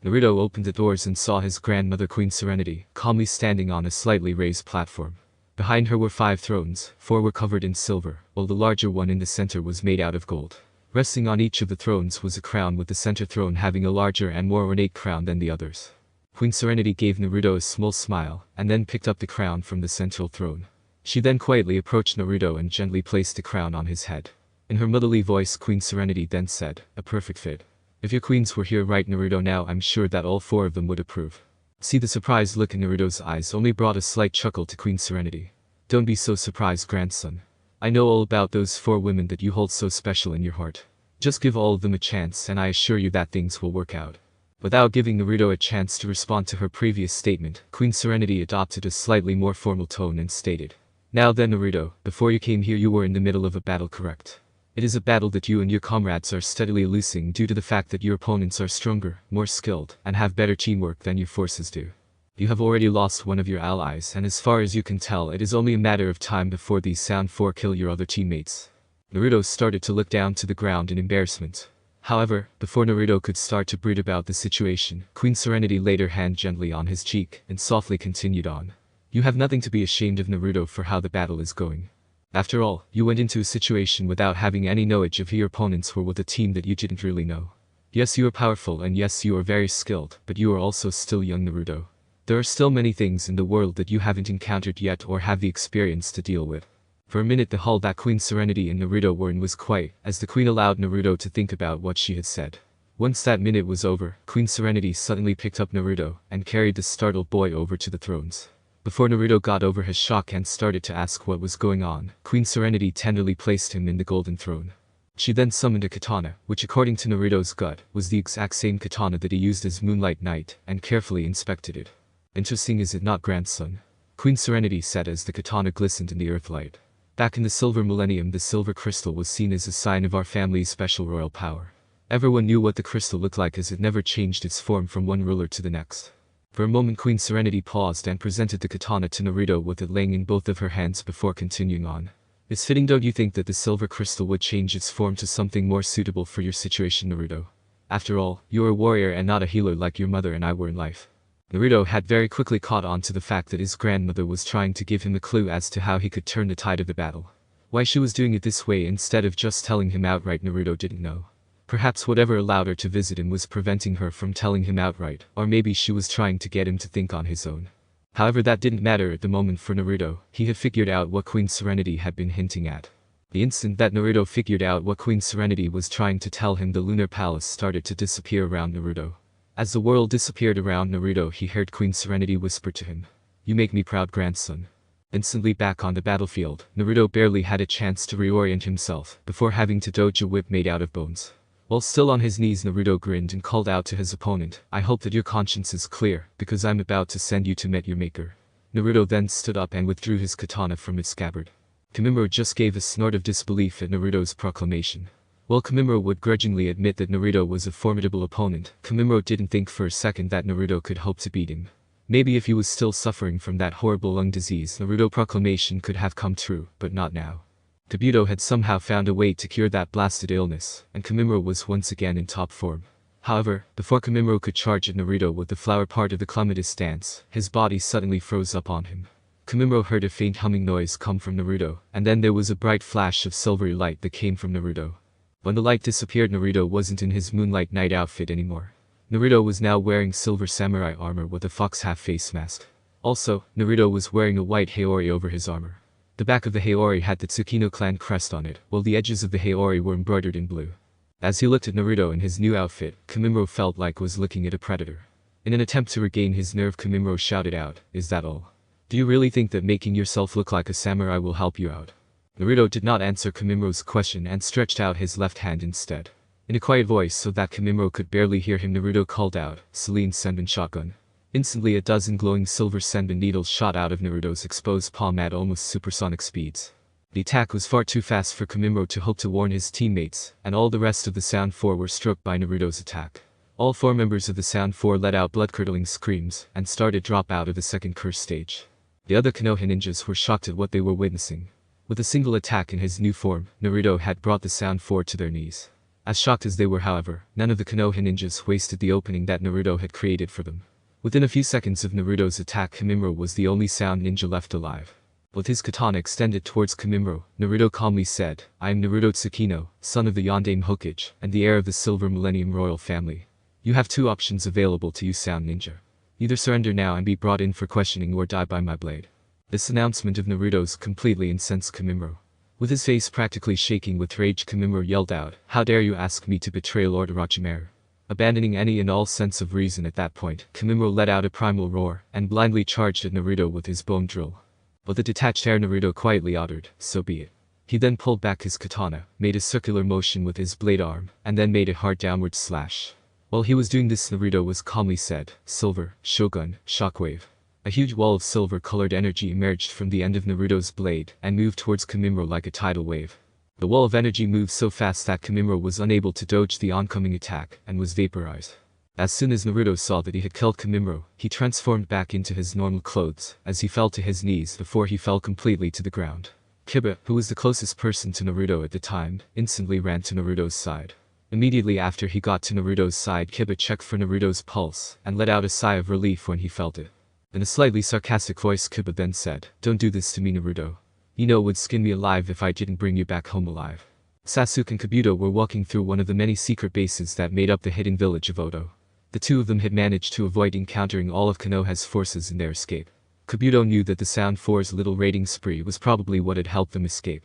Naruto opened the doors and saw his grandmother Queen Serenity, calmly standing on a slightly raised platform. Behind her were 5 thrones, 4 were covered in silver, while the larger one in the center was made out of gold. Resting on each of the thrones was a crown, with the center throne having a larger and more ornate crown than the others. Queen Serenity gave Naruto a small smile, and then picked up the crown from the central throne. She then quietly approached Naruto and gently placed the crown on his head. In her motherly voice, Queen Serenity then said, "A perfect fit. If your queens were here right Naruto now, I'm sure that all 4 of them would approve." See, the surprised look in Naruto's eyes only brought a slight chuckle to Queen Serenity. "Don't be so surprised, grandson. I know all about those 4 women that you hold so special in your heart. Just give all of them a chance and I assure you that things will work out." Without giving Naruto a chance to respond to her previous statement, Queen Serenity adopted a slightly more formal tone and stated, "Now then Naruto, before you came here you were in the middle of a battle, correct? It is a battle that you and your comrades are steadily losing due to the fact that your opponents are stronger, more skilled, and have better teamwork than your forces do. You have already lost one of your allies, and as far as you can tell, it is only a matter of time before these Sound 4 kill your other teammates. Naruto started to look down to the ground in embarrassment. However, before Naruto could start to brood about the situation, Queen Serenity laid her hand gently on his cheek and softly continued on. You have nothing to be ashamed of, Naruto, for how the battle is going. After all, you went into a situation without having any knowledge of who your opponents were with a team that you didn't really know. Yes, you are powerful and yes, you are very skilled, but you are also still young, Naruto. There are still many things in the world that you haven't encountered yet or have the experience to deal with. For a minute the hall that Queen Serenity and Naruto were in was quiet, as the queen allowed Naruto to think about what she had said. Once that minute was over, Queen Serenity suddenly picked up Naruto and carried the startled boy over to the thrones. Before Naruto got over his shock and started to ask what was going on, Queen Serenity tenderly placed him in the golden throne. She then summoned a katana, which according to Naruto's gut, was the exact same katana that he used as Moonlight Knight, and carefully inspected it. Interesting, is it not, grandson? Queen Serenity said as the katana glistened in the earthlight. Back in the Silver Millennium, the silver crystal was seen as a sign of our family's special royal power. Everyone knew what the crystal looked like as it never changed its form from one ruler to the next. For a moment Queen Serenity paused and presented the katana to Naruto with it laying in both of her hands before continuing on. It's fitting, don't you think, that the silver crystal would change its form to something more suitable for your situation, Naruto? After all, you are a warrior and not a healer like your mother and I were in life. Naruto had very quickly caught on to the fact that his grandmother was trying to give him a clue as to how he could turn the tide of the battle. Why she was doing it this way instead of just telling him outright, Naruto didn't know. Perhaps whatever allowed her to visit him was preventing her from telling him outright, or maybe she was trying to get him to think on his own. However, that didn't matter at the moment for Naruto. He had figured out what Queen Serenity had been hinting at. The instant that Naruto figured out what Queen Serenity was trying to tell him, the lunar palace started to disappear around Naruto. As the world disappeared around Naruto, he heard Queen Serenity whisper to him, "You make me proud, grandson." Instantly back on the battlefield, Naruto barely had a chance to reorient himself before having to dodge a whip made out of bones. While still on his knees, Naruto grinned and called out to his opponent, "I hope that your conscience is clear, because I'm about to send you to meet your maker." Naruto then stood up and withdrew his katana from its scabbard. Kamimura just gave a snort of disbelief at Naruto's proclamation. While Kamimura would grudgingly admit that Naruto was a formidable opponent, Kamimura didn't think for a second that Naruto could hope to beat him. Maybe if he was still suffering from that horrible lung disease, Naruto's proclamation could have come true, but not now. Kabuto had somehow found a way to cure that blasted illness, and Kamimura was once again in top form. However, before Kamimura could charge at Naruto with the flower part of the clematis dance, his body suddenly froze up on him. Kamimura heard a faint humming noise come from Naruto, and then there was a bright flash of silvery light that came from Naruto. When the light disappeared, Naruto wasn't in his Moonlight Knight outfit anymore. Naruto was now wearing silver samurai armor with a fox half-face mask. Also, Naruto was wearing a white haori over his armor. The back of the haori had the Tsukino clan crest on it, while the edges of the haori were embroidered in blue. As he looked at Naruto in his new outfit, Kamimura felt like was looking at a predator. In an attempt to regain his nerve, Kamimura shouted out, "Is that all? Do you really think that making yourself look like a samurai will help you out?" Naruto did not answer Kamimura's question and stretched out his left hand instead. In a quiet voice so that Kamimura could barely hear him, Naruto called out, "Selene Senbon shotgun." Instantly a dozen glowing silver senbon needles shot out of Naruto's exposed palm at almost supersonic speeds. The attack was far too fast for Kamimura to hope to warn his teammates, and all the rest of the Sound Four were struck by Naruto's attack. All four members of the Sound Four let out blood-curdling screams and started to drop out of the second curse stage. The other Konoha ninjas were shocked at what they were witnessing. With a single attack in his new form, Naruto had brought the Sound Four to their knees. As shocked as they were, however, none of the Konoha ninjas wasted the opening that Naruto had created for them. Within a few seconds of Naruto's attack, Kamimura was the only sound ninja left alive. With his katana extended towards Kamimura, Naruto calmly said, "I am Naruto Tsukino, son of the Yondaime Hokage, and the heir of the Silver Millennium royal family. You have two options available to you, sound ninja. Either surrender now and be brought in for questioning or die by my blade." This announcement of Naruto's completely incensed Kamimura. With his face practically shaking with rage, Kamimura yelled out, "How dare you ask me to betray Lord Orochimaru?" Abandoning any and all sense of reason at that point, Kamimura let out a primal roar and blindly charged at Naruto with his bone drill. With the detached hair, Naruto quietly uttered, "So be it." He then pulled back his katana, made a circular motion with his blade arm, and then made a hard downward slash. While he was doing this, Naruto was calmly said, "Silver, Shogun, Shockwave." A huge wall of silver-colored energy emerged from the end of Naruto's blade and moved towards Kamimura like a tidal wave. The wall of energy moved so fast that Kamimura was unable to dodge the oncoming attack and was vaporized. As soon as Naruto saw that he had killed Kamimura, he transformed back into his normal clothes as he fell to his knees before he fell completely to the ground. Kiba, who was the closest person to Naruto at the time, instantly ran to Naruto's side. Immediately after he got to Naruto's side, Kiba checked for Naruto's pulse and let out a sigh of relief when he felt it. In a slightly sarcastic voice, Kiba then said, "Don't do this to me, Naruto. Ino would skin me alive if I didn't bring you back home alive." Sasuke and Kabuto were walking through one of the many secret bases that made up the hidden village of Oto. The two of them had managed to avoid encountering all of Konoha's forces in their escape. Kabuto knew that the Sound 4's little raiding spree was probably what had helped them escape.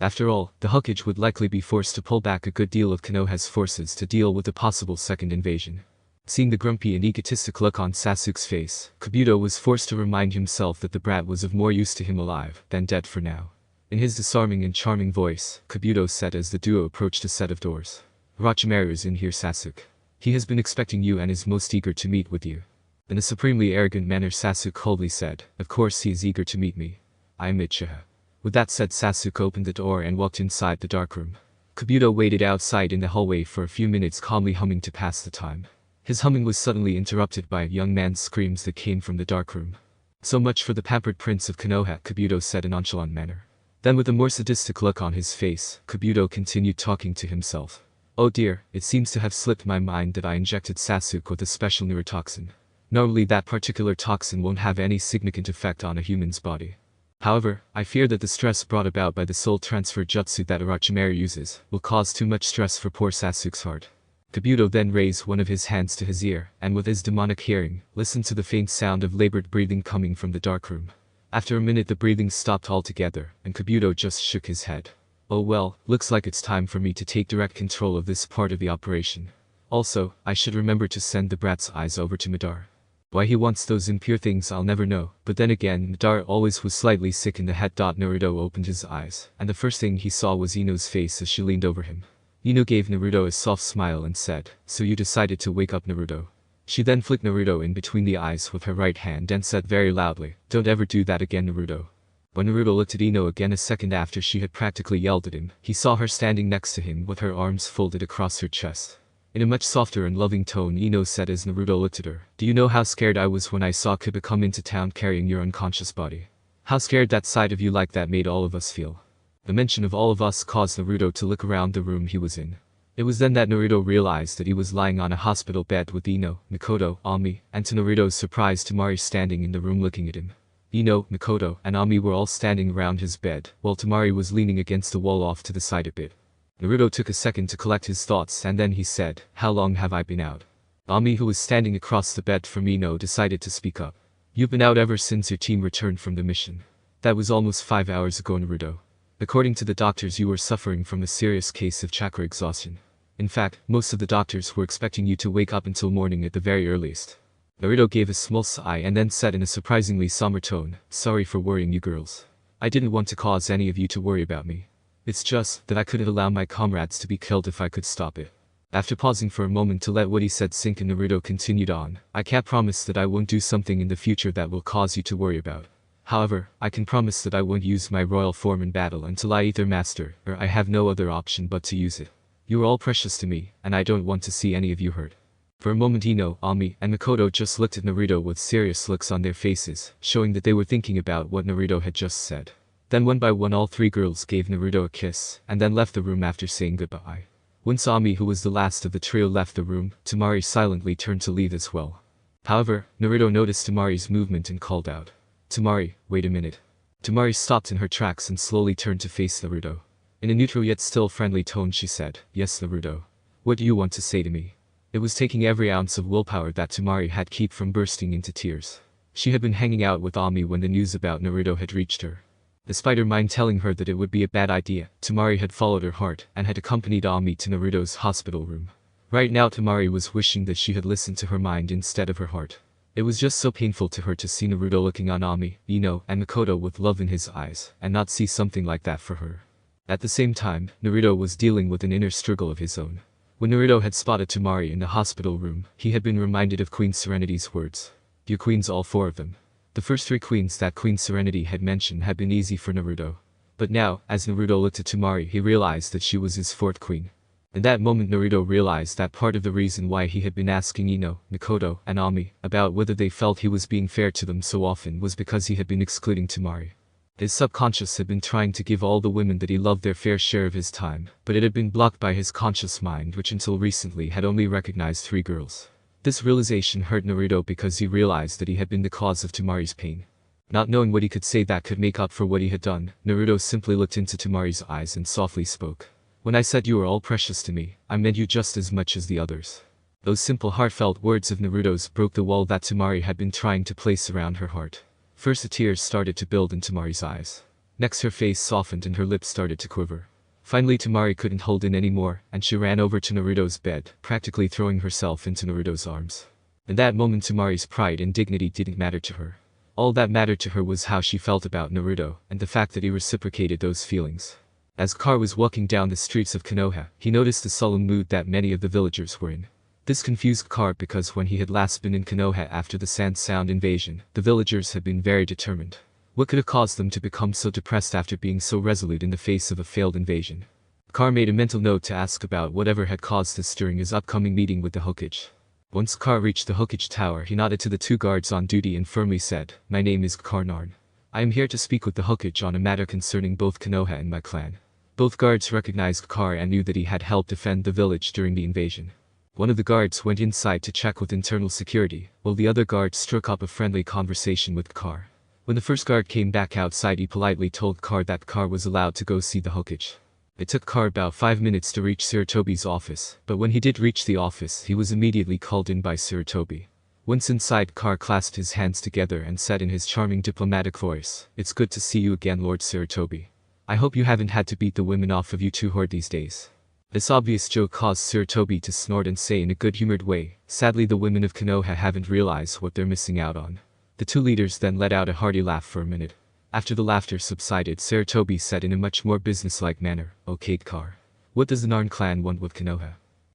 After all, the Hokage would likely be forced to pull back a good deal of Konoha's forces to deal with a possible second invasion. Seeing the grumpy and egotistic look on Sasuke's face, Kabuto was forced to remind himself that the brat was of more use to him alive than dead for now. In his disarming and charming voice, Kabuto said as the duo approached a set of doors. "Orochimaru is in here, Sasuke. He has been expecting you and is most eager to meet with you." In a supremely arrogant manner, Sasuke coldly said, "Of course he is eager to meet me. I am Uchiha." With that said, Sasuke opened the door and walked inside the dark room. Kabuto waited outside in the hallway for a few minutes, calmly humming to pass the time. His humming was suddenly interrupted by a young man's screams that came from the dark room. "So much for the pampered prince of Konoha," Kabuto said in a nonchalant manner. Then with a more sadistic look on his face, Kabuto continued talking to himself. "Oh dear, it seems to have slipped my mind that I injected Sasuke with a special neurotoxin. Normally that particular toxin won't have any significant effect on a human's body. However, I fear that the stress brought about by the soul transfer jutsu that Orochimaru uses will cause too much stress for poor Sasuke's heart." Kabuto then raised one of his hands to his ear, and with his demonic hearing, listened to the faint sound of labored breathing coming from the dark room. After a minute the breathing stopped altogether, and Kabuto just shook his head. "Oh well, looks like it's time for me to take direct control of this part of the operation. Also, I should remember to send the brat's eyes over to Madara. Why he wants those impure things I'll never know, but then again Madara always was slightly sick in the head. Naruto opened his eyes, and the first thing he saw was Ino's face as she leaned over him. Ino gave Naruto a soft smile and said, "So you decided to wake up, Naruto." She then flicked Naruto in between the eyes with her right hand and said very loudly, "Don't ever do that again, Naruto." When Naruto looked at Ino again a second after she had practically yelled at him, he saw her standing next to him with her arms folded across her chest. In a much softer and loving tone, Ino said as Naruto looked at her, "Do you know how scared I was when I saw Kiba come into town carrying your unconscious body? How scared that side of you like that made all of us feel." The mention of all of us caused Naruto to look around the room he was in. It was then that Naruto realized that he was lying on a hospital bed with Ino, Mikoto, Ami, and to Naruto's surprise Tamari standing in the room looking at him. Ino, Mikoto, and Ami were all standing around his bed, while Tamari was leaning against the wall off to the side a bit. Naruto took a second to collect his thoughts and then he said, "How long have I been out?" Ami, who was standing across the bed from Ino, decided to speak up. "You've been out ever since your team returned from the mission. That was almost 5 hours ago, Naruto. According to the doctors, you were suffering from a serious case of chakra exhaustion. In fact, most of the doctors were expecting you to wake up until morning at the very earliest." Naruto gave a small sigh and then said in a surprisingly somber tone, "Sorry for worrying you girls. I didn't want to cause any of you to worry about me. It's just that I couldn't allow my comrades to be killed if I could stop it." After pausing for a moment to let what he said sink in, Naruto continued on, "I can't promise that I won't do something in the future that will cause you to worry about. However, I can promise that I won't use my royal form in battle until I either master or I have no other option but to use it. You are all precious to me, and I don't want to see any of you hurt." For a moment Ino, Ami, and Mikoto just looked at Naruto with serious looks on their faces, showing that they were thinking about what Naruto had just said. Then one by one all three girls gave Naruto a kiss, and then left the room after saying goodbye. Once Ami, who was the last of the trio, left the room, Tamari silently turned to leave as well. However, Naruto noticed Tamari's movement and called out, "Tamari, wait a minute." Tamari stopped in her tracks and slowly turned to face Naruto. In a neutral yet still friendly tone she said, "Yes, Naruto. What do you want to say to me?" It was taking every ounce of willpower that Tamari had kept from bursting into tears. She had been hanging out with Ami when the news about Naruto had reached her. Despite her mind telling her that it would be a bad idea, Tamari had followed her heart and had accompanied Ami to Naruto's hospital room. Right now Tamari was wishing that she had listened to her mind instead of her heart. It was just so painful to her to see Naruto looking on Ami, Ino, and Mikoto with love in his eyes, and not see something like that for her. At the same time, Naruto was dealing with an inner struggle of his own. When Naruto had spotted Tamari in the hospital room, he had been reminded of Queen Serenity's words. "Your queens, all four of them." The first three queens that Queen Serenity had mentioned had been easy for Naruto. But now, as Naruto looked at Tamari, he realized that she was his fourth queen. In that moment Naruto realized that part of the reason why he had been asking Ino, Mikoto, and Ami about whether they felt he was being fair to them so often was because he had been excluding Tamari. His subconscious had been trying to give all the women that he loved their fair share of his time, but it had been blocked by his conscious mind, which until recently had only recognized 3 girls. This realization hurt Naruto because he realized that he had been the cause of Tamari's pain. Not knowing what he could say that could make up for what he had done, Naruto simply looked into Tamari's eyes and softly spoke. When I said you were all precious to me, I meant you just as much as the others. Those simple heartfelt words of Naruto's broke the wall that Tamari had been trying to place around her heart. First the tears started to build in Tamari's eyes. Next her face softened and her lips started to quiver. Finally Tamari couldn't hold in anymore, and she ran over to Naruto's bed, practically throwing herself into Naruto's arms. In that moment Tamari's pride and dignity didn't matter to her. All that mattered to her was how she felt about Naruto, and the fact that he reciprocated those feelings. As Car was walking down the streets of Konoha, he noticed the sullen mood that many of the villagers were in. This confused Car because when he had last been in Konoha after the Sand Sound invasion, the villagers had been very determined. What could have caused them to become so depressed after being so resolute in the face of a failed invasion? Car made a mental note to ask about whatever had caused this during his upcoming meeting with the Hokage. Once Car reached the Hokage tower, he nodded to the 2 guards on duty and firmly said, "My name is Car Narn. I am here to speak with the Hokage on a matter concerning both Konoha and my clan." Both guards recognized Car and knew that he had helped defend the village during the invasion. One of the guards went inside to check with internal security, while the other guard struck up a friendly conversation with Car. When the first guard came back outside, he politely told Car that Car was allowed to go see the Hokage. It took Car about 5 minutes to reach Sarutobi's office, but when he did reach the office, he was immediately called in by Sarutobi. Once inside, Car clasped his hands together and said in his charming diplomatic voice, "It's good to see you again, Lord Sarutobi. I hope you haven't had to beat the women off of you too hard these days." This obvious joke caused Sarutobi to snort and say in a good-humored way, "Sadly the women of Konoha haven't realized what they're missing out on." The 2 leaders then let out a hearty laugh for a minute. After the laughter subsided, Sarutobi said in a much more businesslike manner, "Okay Car. What does the Narn Clan want with Konoha?"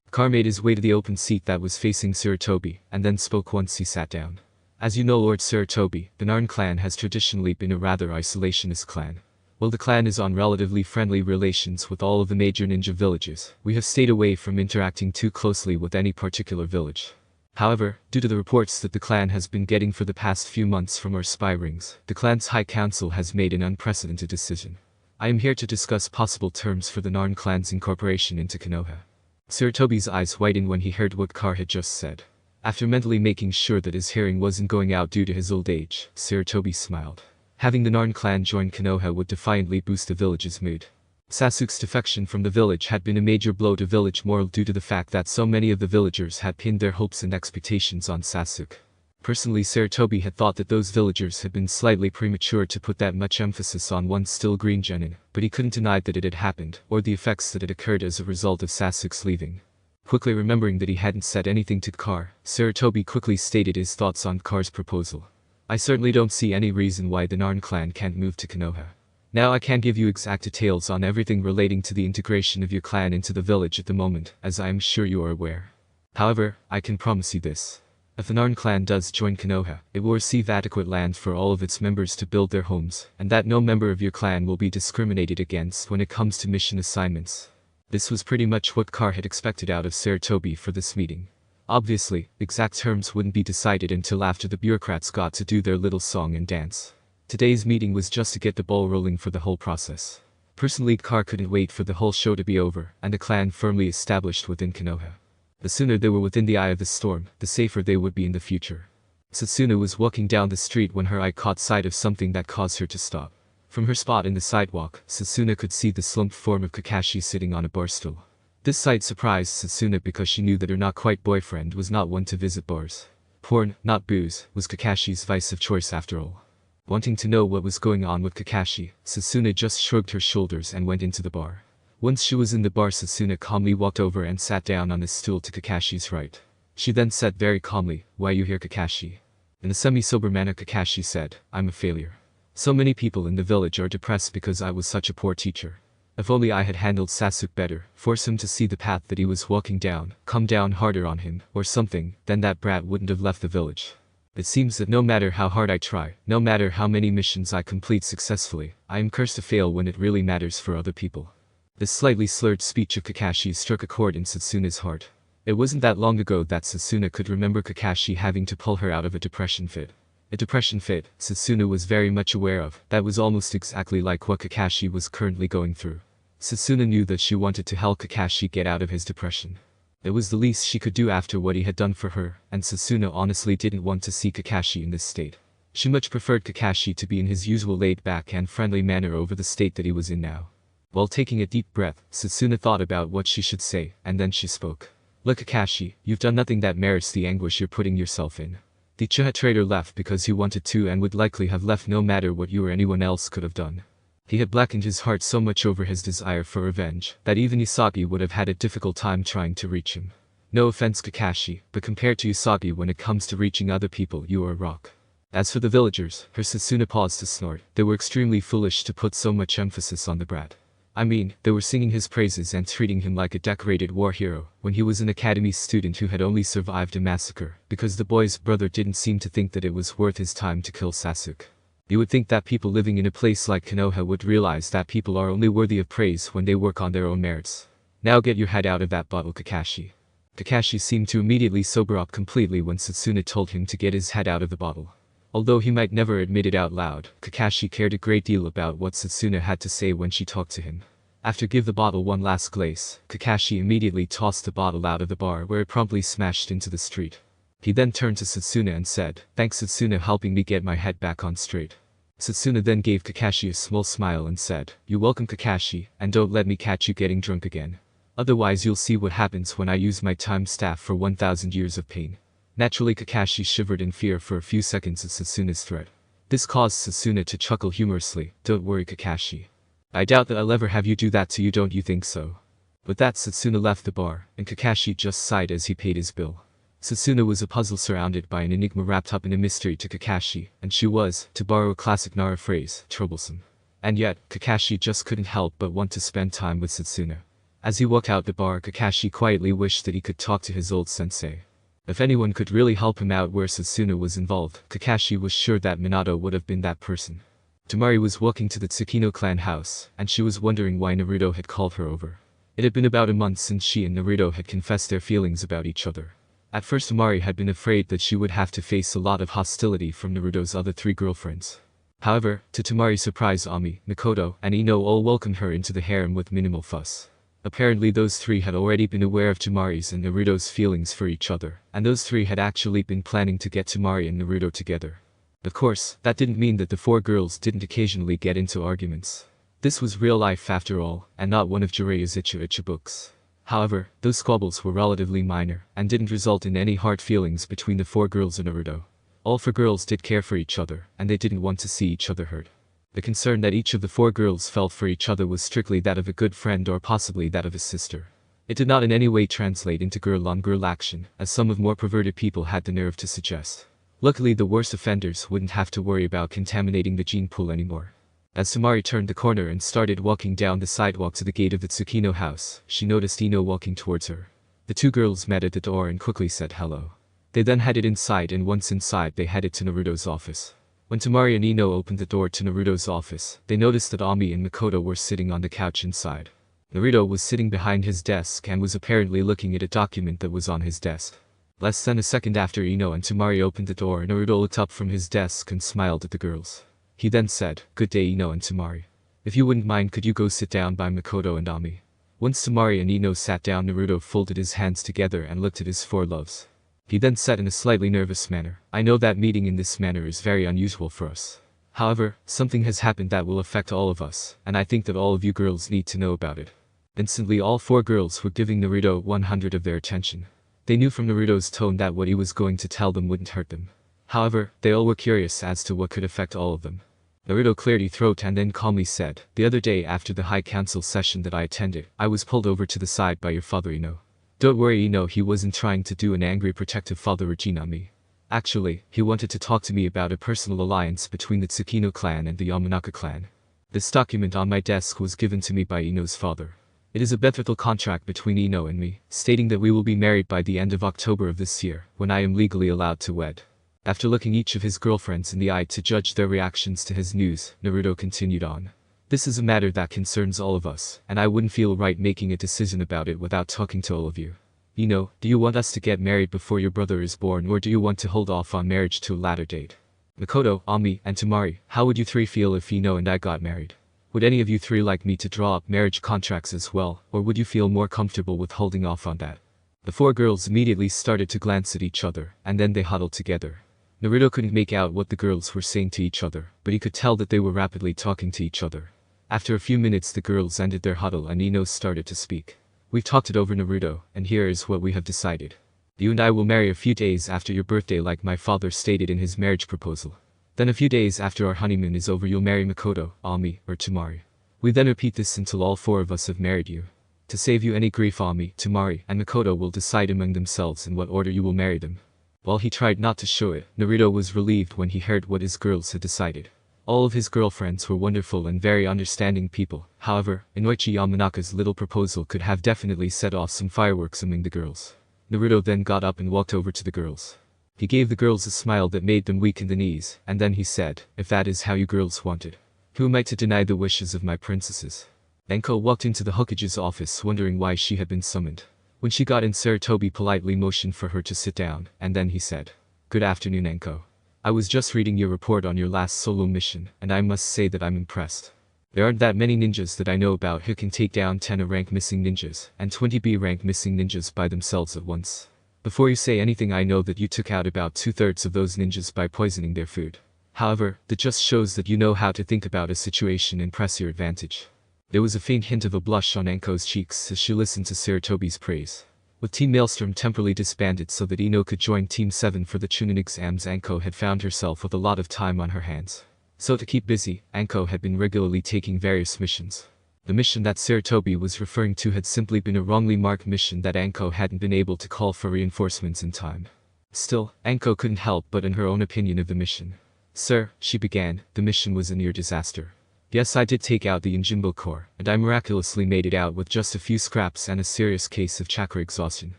Car made his way to the open seat that was facing Sarutobi, and then spoke once he sat down. "As you know, Lord Sarutobi, the Narn Clan has traditionally been a rather isolationist clan. While the clan is on relatively friendly relations with all of the major ninja villages, we have stayed away from interacting too closely with any particular village. However, due to the reports that the clan has been getting for the past few months from our spy rings, the clan's High Council has made an unprecedented decision. I am here to discuss possible terms for the Narn Clan's incorporation into Konoha." Sarutobi's eyes widened when he heard what Car had just said. After mentally making sure that his hearing wasn't going out due to his old age, Sarutobi smiled. Having the Narn Clan join Konoha would defiantly boost the village's mood. Sasuke's defection from the village had been a major blow to village morale due to the fact that so many of the villagers had pinned their hopes and expectations on Sasuke. Personally, Sarutobi had thought that those villagers had been slightly premature to put that much emphasis on one still green genin, but he couldn't deny that it had happened, or the effects that had occurred as a result of Sasuke's leaving. Quickly remembering that he hadn't said anything to Car, Sarutobi quickly stated his thoughts on Car's proposal. "I certainly don't see any reason why the Narn Clan can't move to Konoha. Now I can't give you exact details on everything relating to the integration of your clan into the village at the moment, as I am sure you are aware. However, I can promise you this. If the Narn Clan does join Konoha, it will receive adequate land for all of its members to build their homes, and that no member of your clan will be discriminated against when it comes to mission assignments." This was pretty much what Car had expected out of Sarutobi for this meeting. Obviously, exact terms wouldn't be decided until after the bureaucrats got to do their little song and dance. Today's meeting was just to get the ball rolling for the whole process. Personally, Car couldn't wait for the whole show to be over and the clan firmly established within Konoha. The sooner they were within the eye of the storm, the safer they would be in the future. Sasuna was walking down the street when her eye caught sight of something that caused her to stop. From her spot in the sidewalk, Sasuna could see the slumped form of Kakashi sitting on a bar stool. This sight surprised Sasuna because she knew that her not-quite-boyfriend was not one to visit bars. Porn, not booze, was Kakashi's vice of choice after all. Wanting to know what was going on with Kakashi, Sasuna just shrugged her shoulders and went into the bar. Once she was in the bar, Sasuna calmly walked over and sat down on a stool to Kakashi's right. She then said very calmly, "Why are you here, Kakashi?" In a semi-sober manner, Kakashi said, "I'm a failure. So many people in the village are depressed because I was such a poor teacher. If only I had handled Sasuke better, force him to see the path that he was walking down, come down harder on him, or something, then that brat wouldn't have left the village. It seems that no matter how hard I try, no matter how many missions I complete successfully, I am cursed to fail when it really matters for other people." This slightly slurred speech of Kakashi's struck a chord in Sasuna's heart. It wasn't that long ago that Sasuna could remember Kakashi having to pull her out of a depression fit. A depression fit, Sasuna was very much aware of, that was almost exactly like what Kakashi was currently going through. Sasuna knew that she wanted to help Kakashi get out of his depression. It was the least she could do after what he had done for her, and Sasuna honestly didn't want to see Kakashi in this state. She much preferred Kakashi to be in his usual laid-back and friendly manner over the state that he was in now. While taking a deep breath, Sasuna thought about what she should say, and then she spoke. Look Kakashi, you've done nothing that merits the anguish you're putting yourself in. The Uchiha traitor left because he wanted to and would likely have left no matter what you or anyone else could have done. He had blackened his heart so much over his desire for revenge, that even Usagi would have had a difficult time trying to reach him. No offense Kakashi, but compared to Usagi when it comes to reaching other people you are a rock. As for the villagers, her Sasuna paused to snort, they were extremely foolish to put so much emphasis on the brat. I mean, they were singing his praises and treating him like a decorated war hero, when he was an academy student who had only survived a massacre, because the boy's brother didn't seem to think that it was worth his time to kill Sasuke. You would think that people living in a place like Konoha would realize that people are only worthy of praise when they work on their own merits. Now get your head out of that bottle Kakashi. Kakashi seemed to immediately sober up completely when Sasuna told him to get his head out of the bottle. Although he might never admit it out loud, Kakashi cared a great deal about what Sasuna had to say when she talked to him. After give the bottle one last glace, Kakashi immediately tossed the bottle out of the bar where it promptly smashed into the street. He then turned to Sasuna and said, "Thanks Sasuna helping me get my head back on straight." Sasuna then gave Kakashi a small smile and said, "You're welcome Kakashi, and don't let me catch you getting drunk again. Otherwise you'll see what happens when I use my time staff for 1,000 years of pain." Naturally Kakashi shivered in fear for a few seconds at Sasuna's threat. This caused Sasuna to chuckle humorously, "Don't worry Kakashi. I doubt that I'll ever have you do that to you, don't you think so?" With that Sasuna left the bar, and Kakashi just sighed as he paid his bill. Sasuna was a puzzle surrounded by an enigma wrapped up in a mystery to Kakashi, and she was, to borrow a classic Nara phrase, troublesome. And yet, Kakashi just couldn't help but want to spend time with Sasuna. As he walked out the bar Kakashi quietly wished that he could talk to his old sensei. If anyone could really help him out where Sasuna was involved, Kakashi was sure that Minato would have been that person. Tamari was walking to the Tsukino clan house, and she was wondering why Naruto had called her over. It had been about a month since she and Naruto had confessed their feelings about each other. At first Tamari had been afraid that she would have to face a lot of hostility from Naruto's other three girlfriends. However, to Tamari's surprise Ami, Mikoto, and Ino all welcomed her into the harem with minimal fuss. Apparently those three had already been aware of Tamari's and Naruto's feelings for each other, and those three had actually been planning to get Tamari and Naruto together. Of course, that didn't mean that the four girls didn't occasionally get into arguments. This was real life after all, and not one of Jiraiya's Icha books. However, those squabbles were relatively minor, and didn't result in any hard feelings between the four girls and Naruto. All four girls did care for each other, and they didn't want to see each other hurt. The concern that each of the four girls felt for each other was strictly that of a good friend or possibly that of a sister. It did not in any way translate into girl-on-girl action, as some of more perverted people had the nerve to suggest. Luckily the worst offenders wouldn't have to worry about contaminating the gene pool anymore. As Tamari turned the corner and started walking down the sidewalk to the gate of the Tsukino house, she noticed Ino walking towards her. The two girls met at the door and quickly said hello. They then headed inside, and once inside they headed to Naruto's office. When Tamari and Ino opened the door to Naruto's office, they noticed that Ami and Mikoto were sitting on the couch inside. Naruto was sitting behind his desk and was apparently looking at a document that was on his desk. Less than a second after Ino and Tamari opened the door, Naruto looked up from his desk and smiled at the girls. He then said, "Good day Ino and Tamari. If you wouldn't mind, could you go sit down by Mikoto and Ami?" Once Tamari and Ino sat down, Naruto folded his hands together and looked at his four loves. He then said in a slightly nervous manner, "I know that meeting in this manner is very unusual for us. However, something has happened that will affect all of us, and I think that all of you girls need to know about it." Instantly all four girls were giving Naruto 100 of their attention. They knew from Naruto's tone that what he was going to tell them wouldn't hurt them. However, they all were curious as to what could affect all of them. Naruto cleared his throat and then calmly said, "The other day after the High Council session that I attended, I was pulled over to the side by your father Ino. Don't worry Ino, he wasn't trying to do an angry protective father regime on me. Actually, he wanted to talk to me about a personal alliance between the Tsukino clan and the Yamanaka clan. This document on my desk was given to me by Ino's father. It is a betrothal contract between Ino and me, stating that we will be married by the end of October of this year, when I am legally allowed to wed." After looking each of his girlfriends in the eye to judge their reactions to his news, Naruto continued on. "This is a matter that concerns all of us, and I wouldn't feel right making a decision about it without talking to all of you. Ino, do you want us to get married before your brother is born, or do you want to hold off on marriage to a later date?" Makoto, Ami, and Tamari, how would you three feel if Ino and I got married? Would any of you three like me to draw up marriage contracts as well, or would you feel more comfortable with holding off on that? The four girls immediately started to glance at each other, and then they huddled together. Naruto couldn't make out what the girls were saying to each other, but he could tell that they were rapidly talking to each other. After a few minutes the girls ended their huddle and Ino started to speak. We've talked it over, Naruto, and here is what we have decided. You and I will marry a few days after your birthday like my father stated in his marriage proposal. Then a few days after our honeymoon is over you'll marry Makoto, Ami, or Tamari. We then repeat this until all four of us have married you. To save you any grief, Ami, Tamari, and Makoto will decide among themselves in what order you will marry them. While he tried not to show it, Naruto was relieved when he heard what his girls had decided. All of his girlfriends were wonderful and very understanding people. However, Inoichi Yamanaka's little proposal could have definitely set off some fireworks among the girls. Naruto then got up and walked over to the girls. He gave the girls a smile that made them weak in the knees, and then he said, if that is how you girls want it. Who am I to deny the wishes of my princesses? Anko walked into the Hokage's office wondering why she had been summoned. When she got in, Sarutobi politely motioned for her to sit down, and then he said, good afternoon, Anko. I was just reading your report on your last solo mission, and I must say that I'm impressed. There aren't that many ninjas that I know about who can take down 10 A rank missing ninjas, and 20 B rank missing ninjas by themselves at once. Before you say anything, I know that you took out about 2/3 of those ninjas by poisoning their food. However, that just shows that you know how to think about a situation and press your advantage. There was a faint hint of a blush on Anko's cheeks as she listened to Sarutobi's praise. With Team Maelstrom temporarily disbanded so that Ino could join Team 7 for the chunin exams, Anko had found herself with a lot of time on her hands. So to keep busy, Anko had been regularly taking various missions. The mission that Sarutobi was referring to had simply been a wrongly marked mission that Anko hadn't been able to call for reinforcements in time. Still, Anko couldn't help but in her own opinion of the mission. Sir, she began, the mission was a near disaster. Yes, I did take out the Injinbo Corps, and I miraculously made it out with just a few scraps and a serious case of chakra exhaustion.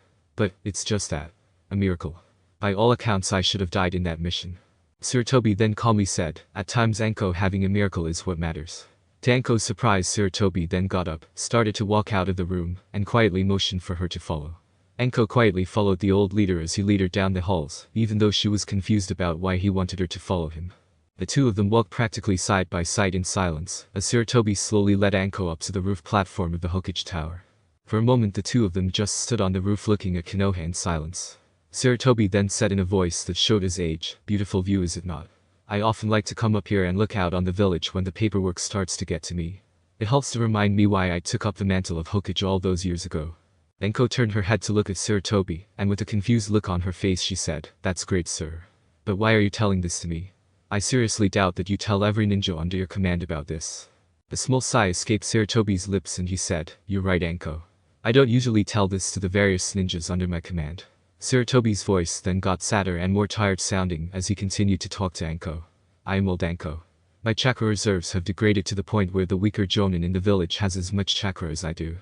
But, it's just that. A miracle. By all accounts I should have died in that mission. Sarutobi then calmly said, at times Anko, having a miracle is what matters. To Anko's surprise, Sarutobi then got up, started to walk out of the room, and quietly motioned for her to follow. Anko quietly followed the old leader as he led her down the halls, even though she was confused about why he wanted her to follow him. The two of them walked practically side by side in silence, as Sarutobi slowly led Anko up to the roof platform of the Hokage Tower. For a moment the two of them just stood on the roof looking at Konoha in silence. Sarutobi then said in a voice that showed his age, beautiful view is it not? I often like to come up here and look out on the village when the paperwork starts to get to me. It helps to remind me why I took up the mantle of Hokage all those years ago. Anko turned her head to look at Sarutobi, and with a confused look on her face she said, that's great, sir. But why are you telling this to me? I seriously doubt that you tell every ninja under your command about this. A small sigh escaped Sarutobi's lips and he said, you're right, Anko. I don't usually tell this to the various ninjas under my command. Sarutobi's voice then got sadder and more tired sounding as he continued to talk to Anko. I am old Anko. My chakra reserves have degraded to the point where the weaker jonin in the village has as much chakra as I do.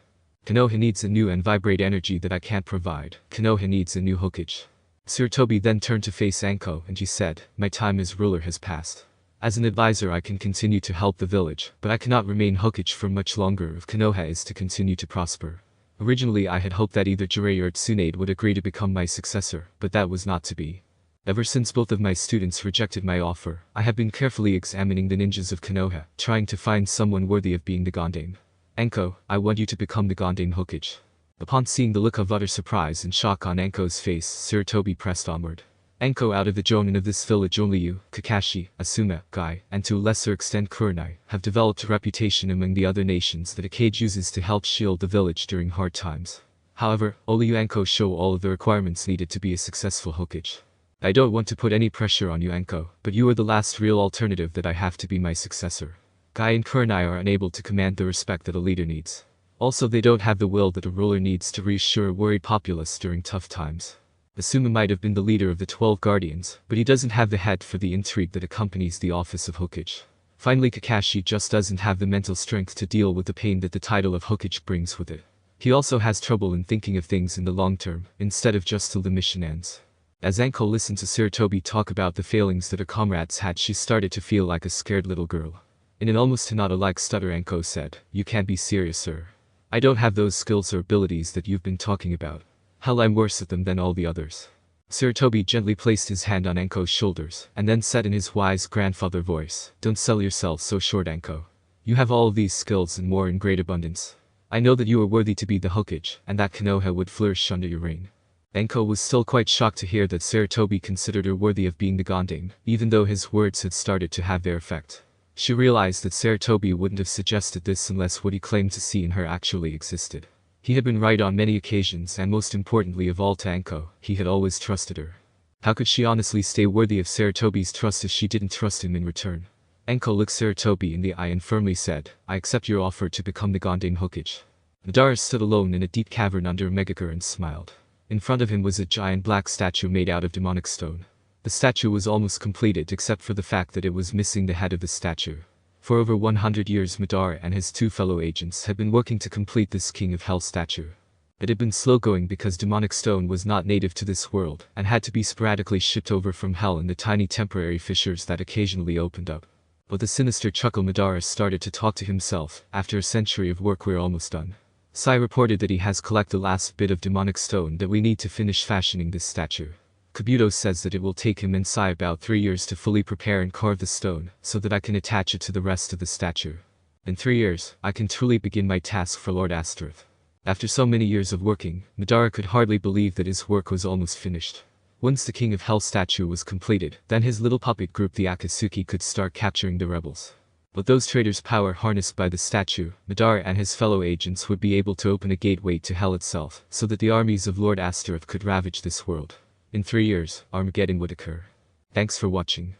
Konoha needs a new and vibrate energy that I can't provide. Konoha needs a new Hokage. Sarutobi then turned to face Anko and he said, my time as ruler has passed. As an advisor I can continue to help the village, but I cannot remain Hokage for much longer if Konoha is to continue to prosper. Originally I had hoped that either Jiraiya or Tsunade would agree to become my successor, but that was not to be. Ever since both of my students rejected my offer, I have been carefully examining the ninjas of Konoha, trying to find someone worthy of being the Gondame. Anko, I want you to become the Gondame Hokage. Upon seeing the look of utter surprise and shock on Anko's face, Sarutobi pressed onward. Anko, out of the jonin of this village only you, Kakashi, Asuma, Gai, and to a lesser extent Kurenai, have developed a reputation among the other nations that Hokage uses to help shield the village during hard times. However, only you Anko show all of the requirements needed to be a successful Hokage. I don't want to put any pressure on you Anko, but you are the last real alternative that I have to be my successor. Gai and Kurenai are unable to command the respect that a leader needs. Also they don't have the will that a ruler needs to reassure a worried populace during tough times. Asuma might have been the leader of the 12 Guardians, but he doesn't have the head for the intrigue that accompanies the office of Hokage. Finally Kakashi just doesn't have the mental strength to deal with the pain that the title of Hokage brings with it. He also has trouble in thinking of things in the long term, instead of just till the mission ends. As Anko listened to Sarutobi talk about the failings that her comrades had, she started to feel like a scared little girl. In an almost Hinata-like stutter Anko said, you can't be serious, sir. I don't have those skills or abilities that you've been talking about. Hell, I'm worse at them than all the others. Sarutobi gently placed his hand on Anko's shoulders, and then said in his wise grandfather voice, "Don't sell yourself so short, Anko. You have all of these skills and more in great abundance. I know that you are worthy to be the Hokage, and that Konoha would flourish under your reign." Anko was still quite shocked to hear that Sarutobi considered her worthy of being the Gondang, even though his words had started to have their effect. She realized that Sarutobi wouldn't have suggested this unless what he claimed to see in her actually existed. He had been right on many occasions, and most importantly of all to Anko, he had always trusted her. How could she honestly stay worthy of Sarutobi's trust if she didn't trust him in return? Anko looked Sarutobi in the eye and firmly said, "I accept your offer to become the Gondang Hokage." Madara stood alone in a deep cavern under a megakure and smiled. In front of him was a giant black statue made out of demonic stone. The statue was almost completed except for the fact that it was missing the head of the statue. For over 100 years Madara and his two fellow agents had been working to complete this King of Hell statue. It had been slow going because demonic stone was not native to this world and had to be sporadically shipped over from Hell in the tiny temporary fissures that occasionally opened up. With a sinister chuckle Madara started to talk to himself. "After a century of work we're almost done. Sai reported that he has collected the last bit of demonic stone that we need to finish fashioning this statue. Kabuto says that it will take him and Sai about 3 years to fully prepare and carve the stone, so that I can attach it to the rest of the statue. In 3 years, I can truly begin my task for Lord Astaroth." After so many years of working, Madara could hardly believe that his work was almost finished. Once the King of Hell statue was completed, then his little puppet group the Akatsuki could start capturing the rebels. With those traitors' power harnessed by the statue, Madara and his fellow agents would be able to open a gateway to Hell itself, so that the armies of Lord Astaroth could ravage this world. In 3 years, Armageddon would occur. Thanks for watching.